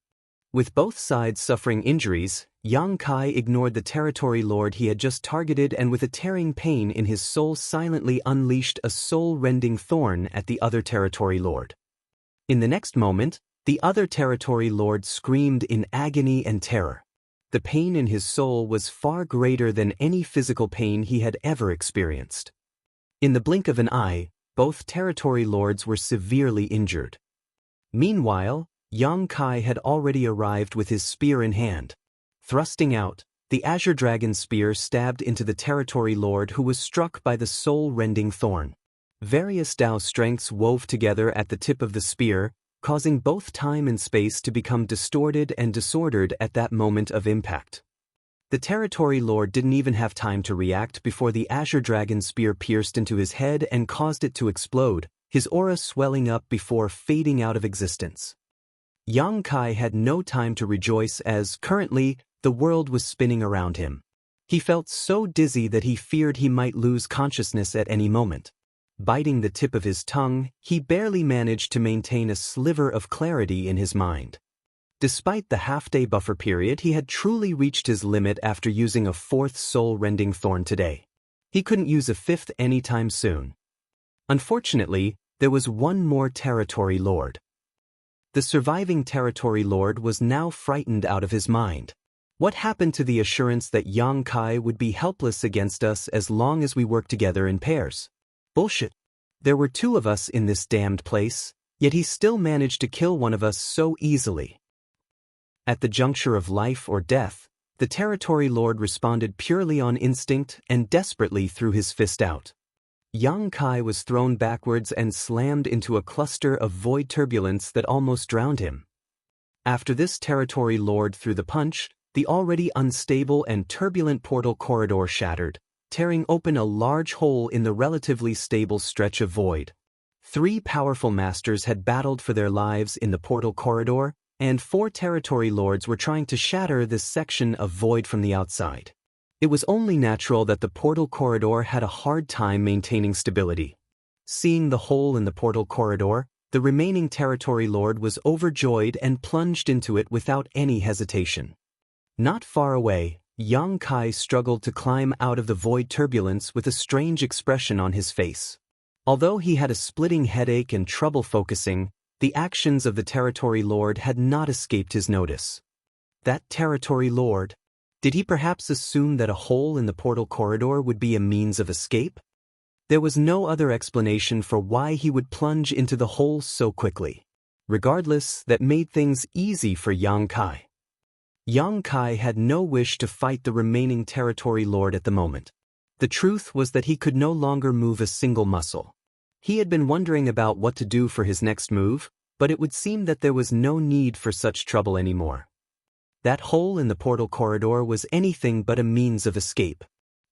With both sides suffering injuries, Yang Kai ignored the territory lord he had just targeted and with a tearing pain in his soul silently unleashed a soul-rending thorn at the other territory lord. In the next moment, the other territory lord screamed in agony and terror. The pain in his soul was far greater than any physical pain he had ever experienced. In the blink of an eye, both territory lords were severely injured. Meanwhile, Yang Kai had already arrived with his spear in hand. Thrusting out, the Azure Dragon's spear stabbed into the territory lord who was struck by the soul-rending thorn. Various Tao strengths wove together at the tip of the spear, causing both time and space to become distorted and disordered at that moment of impact. The territory lord didn't even have time to react before the Azure Dragon's spear pierced into his head and caused it to explode, his aura swelling up before fading out of existence. Yang Kai had no time to rejoice as, currently, the world was spinning around him. He felt so dizzy that he feared he might lose consciousness at any moment. Biting the tip of his tongue, he barely managed to maintain a sliver of clarity in his mind. Despite the half-day buffer period, he had truly reached his limit after using a fourth soul-rending thorn today. He couldn't use a fifth anytime soon. Unfortunately, there was one more territory lord. The surviving territory lord was now frightened out of his mind. What happened to the assurance that Yang Kai would be helpless against us as long as we work together in pairs? Bullshit. There were two of us in this damned place, yet he still managed to kill one of us so easily. At the juncture of life or death, the territory lord responded purely on instinct and desperately threw his fist out. Yang Kai was thrown backwards and slammed into a cluster of void turbulence that almost drowned him. After this territory lord threw the punch, the already unstable and turbulent portal corridor shattered, tearing open a large hole in the relatively stable stretch of void. 3 powerful masters had battled for their lives in the portal corridor, and 4 territory lords were trying to shatter this section of void from the outside. It was only natural that the portal corridor had a hard time maintaining stability. Seeing the hole in the portal corridor, the remaining territory lord was overjoyed and plunged into it without any hesitation. Not far away, Yang Kai struggled to climb out of the void turbulence with a strange expression on his face. Although he had a splitting headache and trouble focusing, the actions of the territory lord had not escaped his notice. That territory lord? Did he perhaps assume that a hole in the portal corridor would be a means of escape? There was no other explanation for why he would plunge into the hole so quickly. Regardless, that made things easy for Yang Kai. Yang Kai had no wish to fight the remaining territory lord at the moment. The truth was that he could no longer move a single muscle. He had been wondering about what to do for his next move, but it would seem that there was no need for such trouble anymore. That hole in the portal corridor was anything but a means of escape.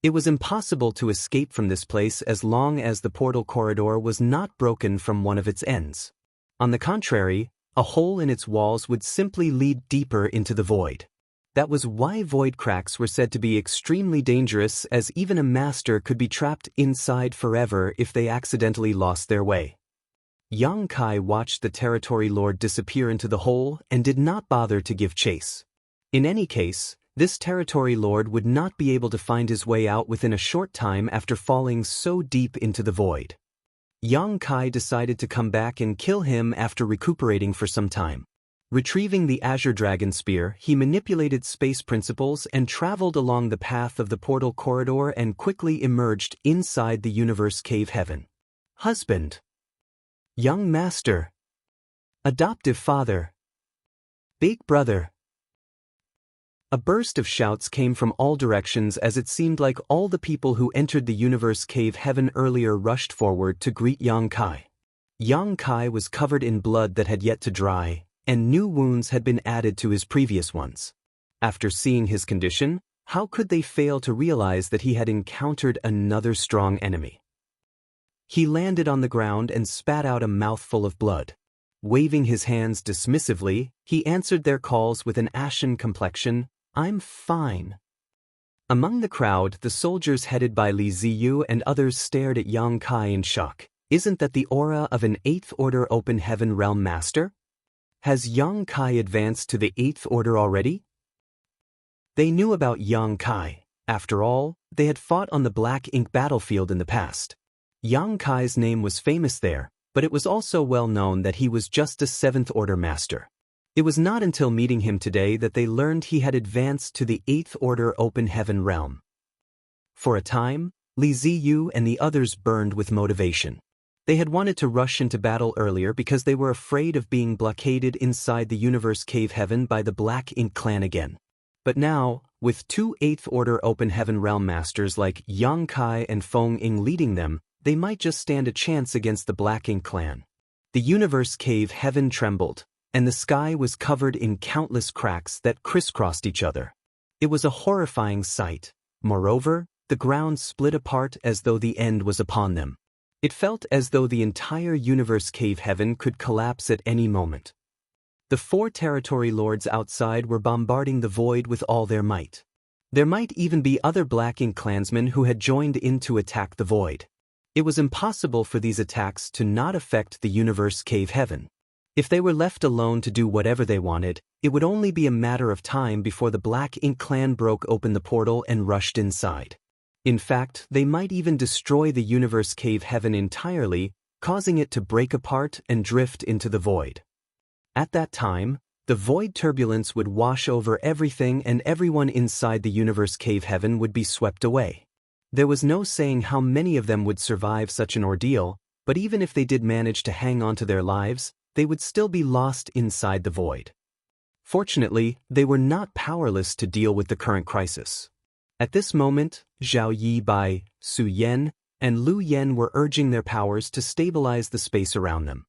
It was impossible to escape from this place as long as the portal corridor was not broken from one of its ends. On the contrary, a hole in its walls would simply lead deeper into the void. That was why void cracks were said to be extremely dangerous, as even a master could be trapped inside forever if they accidentally lost their way. Yang Kai watched the territory lord disappear into the hole and did not bother to give chase. In any case, this territory lord would not be able to find his way out within a short time after falling so deep into the void. Yang Kai decided to come back and kill him after recuperating for some time. Retrieving the Azure Dragon Spear, he manipulated space principles and traveled along the path of the portal corridor and quickly emerged inside the universe cave heaven. Husband. Young master. Adoptive father. Big brother. A burst of shouts came from all directions as it seemed like all the people who entered the universe cave heaven earlier rushed forward to greet Yang Kai. Yang Kai was covered in blood that had yet to dry, and new wounds had been added to his previous ones. After seeing his condition, how could they fail to realize that he had encountered another strong enemy? He landed on the ground and spat out a mouthful of blood. Waving his hands dismissively, he answered their calls with an ashen complexion. "I'm fine." Among the crowd, the soldiers headed by Li Ziyu and others stared at Yang Kai in shock. Isn't that the aura of an 8th Order Open Heaven Realm Master? Has Yang Kai advanced to the 8th Order already? They knew about Yang Kai. After all, they had fought on the Black Ink battlefield in the past. Yang Kai's name was famous there, but it was also well known that he was just a 7th Order Master. It was not until meeting him today that they learned he had advanced to the 8th Order Open Heaven Realm. For a time, Li Ziyu and the others burned with motivation. They had wanted to rush into battle earlier because they were afraid of being blockaded inside the universe cave heaven by the Black Ink clan again. But now, with two 8th Order Open Heaven Realm Masters like Yang Kai and Feng Ying leading them, they might just stand a chance against the Black Ink clan. The universe cave heaven trembled, and the sky was covered in countless cracks that crisscrossed each other. It was a horrifying sight. Moreover, the ground split apart as though the end was upon them. It felt as though the entire universe cave heaven could collapse at any moment. The 4 territory lords outside were bombarding the void with all their might. There might even be other Black Ink clansmen who had joined in to attack the void. It was impossible for these attacks to not affect the universe cave heaven. If they were left alone to do whatever they wanted, it would only be a matter of time before the Black Ink clan broke open the portal and rushed inside. In fact, they might even destroy the universe cave heaven entirely, causing it to break apart and drift into the void. At that time, the void turbulence would wash over everything and everyone inside the universe cave heaven would be swept away. There was no saying how many of them would survive such an ordeal, but even if they did manage to hang on to their lives, they would still be lost inside the void. Fortunately, they were not powerless to deal with the current crisis. At this moment, Zhao Yibai, Su Yan, and Lu Yan were urging their powers to stabilize the space around them.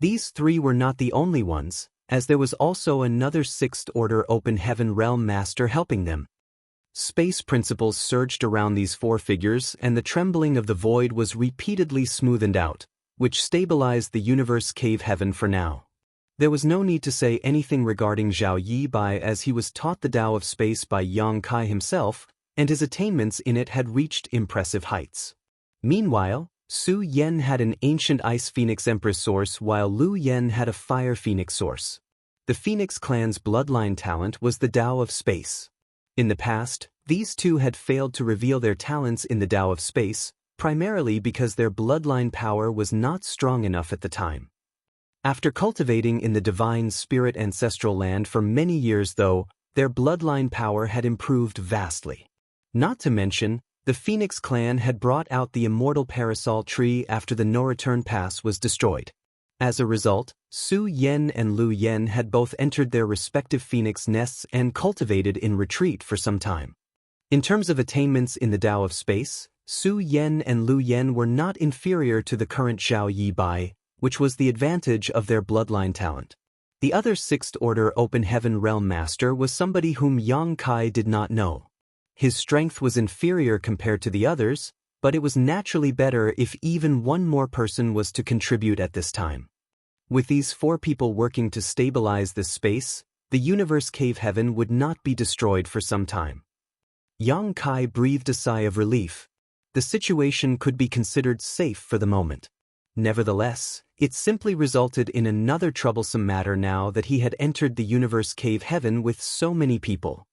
These 3 were not the only ones, as there was also another 6th Order Open Heaven Realm Master helping them. Space principles surged around these 4 figures and the trembling of the void was repeatedly smoothened out, which stabilized the universe cave heaven for now. There was no need to say anything regarding Zhao Yibai as he was taught the Tao of Space by Yang Kai himself, and his attainments in it had reached impressive heights. Meanwhile, Su Yan had an ancient Ice Phoenix Empress source while Lu Yan had a Fire Phoenix source. The Phoenix clan's bloodline talent was the Tao of Space. In the past, these 2 had failed to reveal their talents in the Tao of Space, primarily because their bloodline power was not strong enough at the time. After cultivating in the Divine Spirit Ancestral Land for many years though, their bloodline power had improved vastly. Not to mention, the Phoenix clan had brought out the Immortal Parasol tree after the No-Return Pass was destroyed. As a result, Su Yan and Lu Yan had both entered their respective Phoenix nests and cultivated in retreat for some time. In terms of attainments in the Tao of Space, Su Yan and Lu Yan were not inferior to the current Zhao Yibai, which was the advantage of their bloodline talent. The other 6th Order Open Heaven Realm Master was somebody whom Yang Kai did not know. His strength was inferior compared to the others, but it was naturally better if even one more person was to contribute at this time. With these 4 people working to stabilize this space, the universe cave heaven would not be destroyed for some time. Yang Kai breathed a sigh of relief. The situation could be considered safe for the moment. Nevertheless, it simply resulted in another troublesome matter now that he had entered the universe cave heaven with so many people.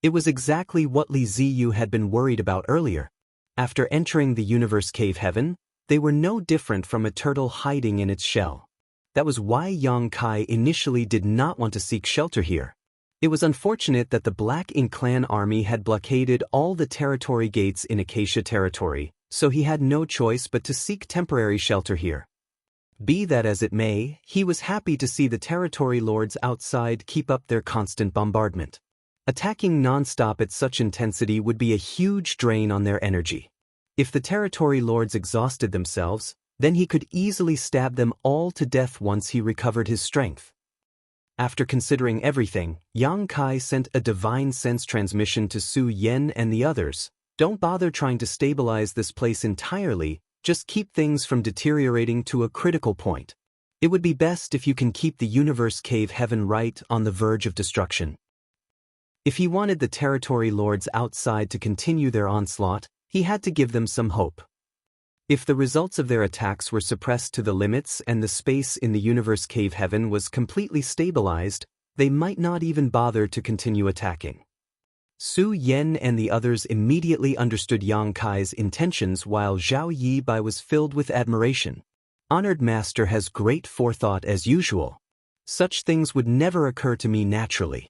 It was exactly what Li Ziyu had been worried about earlier. After entering the universe cave heaven, they were no different from a turtle hiding in its shell. That was why Yang Kai initially did not want to seek shelter here. It was unfortunate that the Black Ink clan army had blockaded all the territory gates in Acacia territory, so he had no choice but to seek temporary shelter here. Be that as it may, he was happy to see the territory lords outside keep up their constant bombardment. Attacking non-stop at such intensity would be a huge drain on their energy. If the territory lords exhausted themselves, then he could easily stab them all to death once he recovered his strength. After considering everything, Yang Kai sent a divine sense transmission to Su Yan and the others. Don't bother trying to stabilize this place entirely, just keep things from deteriorating to a critical point. It would be best if you can keep the universe cave heaven right on the verge of destruction. If he wanted the territory lords outside to continue their onslaught, he had to give them some hope. If the results of their attacks were suppressed to the limits and the space in the universe cave heaven was completely stabilized, they might not even bother to continue attacking. Su Yan and the others immediately understood Yang Kai's intentions while Zhao Yibai was filled with admiration. Honored Master has great forethought as usual. Such things would never occur to me naturally.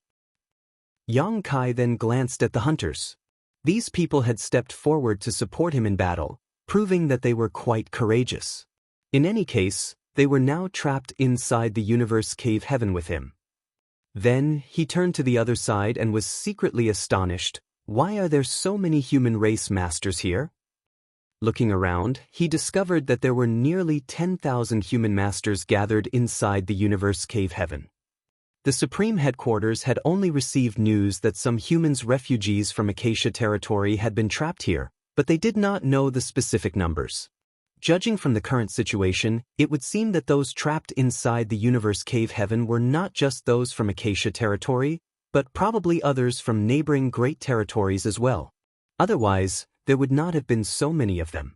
Yang Kai then glanced at the hunters. These people had stepped forward to support him in battle, proving that they were quite courageous. In any case, they were now trapped inside the universe cave heaven with him. Then, he turned to the other side and was secretly astonished. Why are there so many human race masters here? Looking around, he discovered that there were nearly 10,000 human masters gathered inside the universe cave heaven. The Supreme Headquarters had only received news that some humans refugees from Acacia territory had been trapped here, but they did not know the specific numbers. Judging from the current situation, it would seem that those trapped inside the universe cave heaven were not just those from Acacia territory, but probably others from neighboring great territories as well. Otherwise, there would not have been so many of them.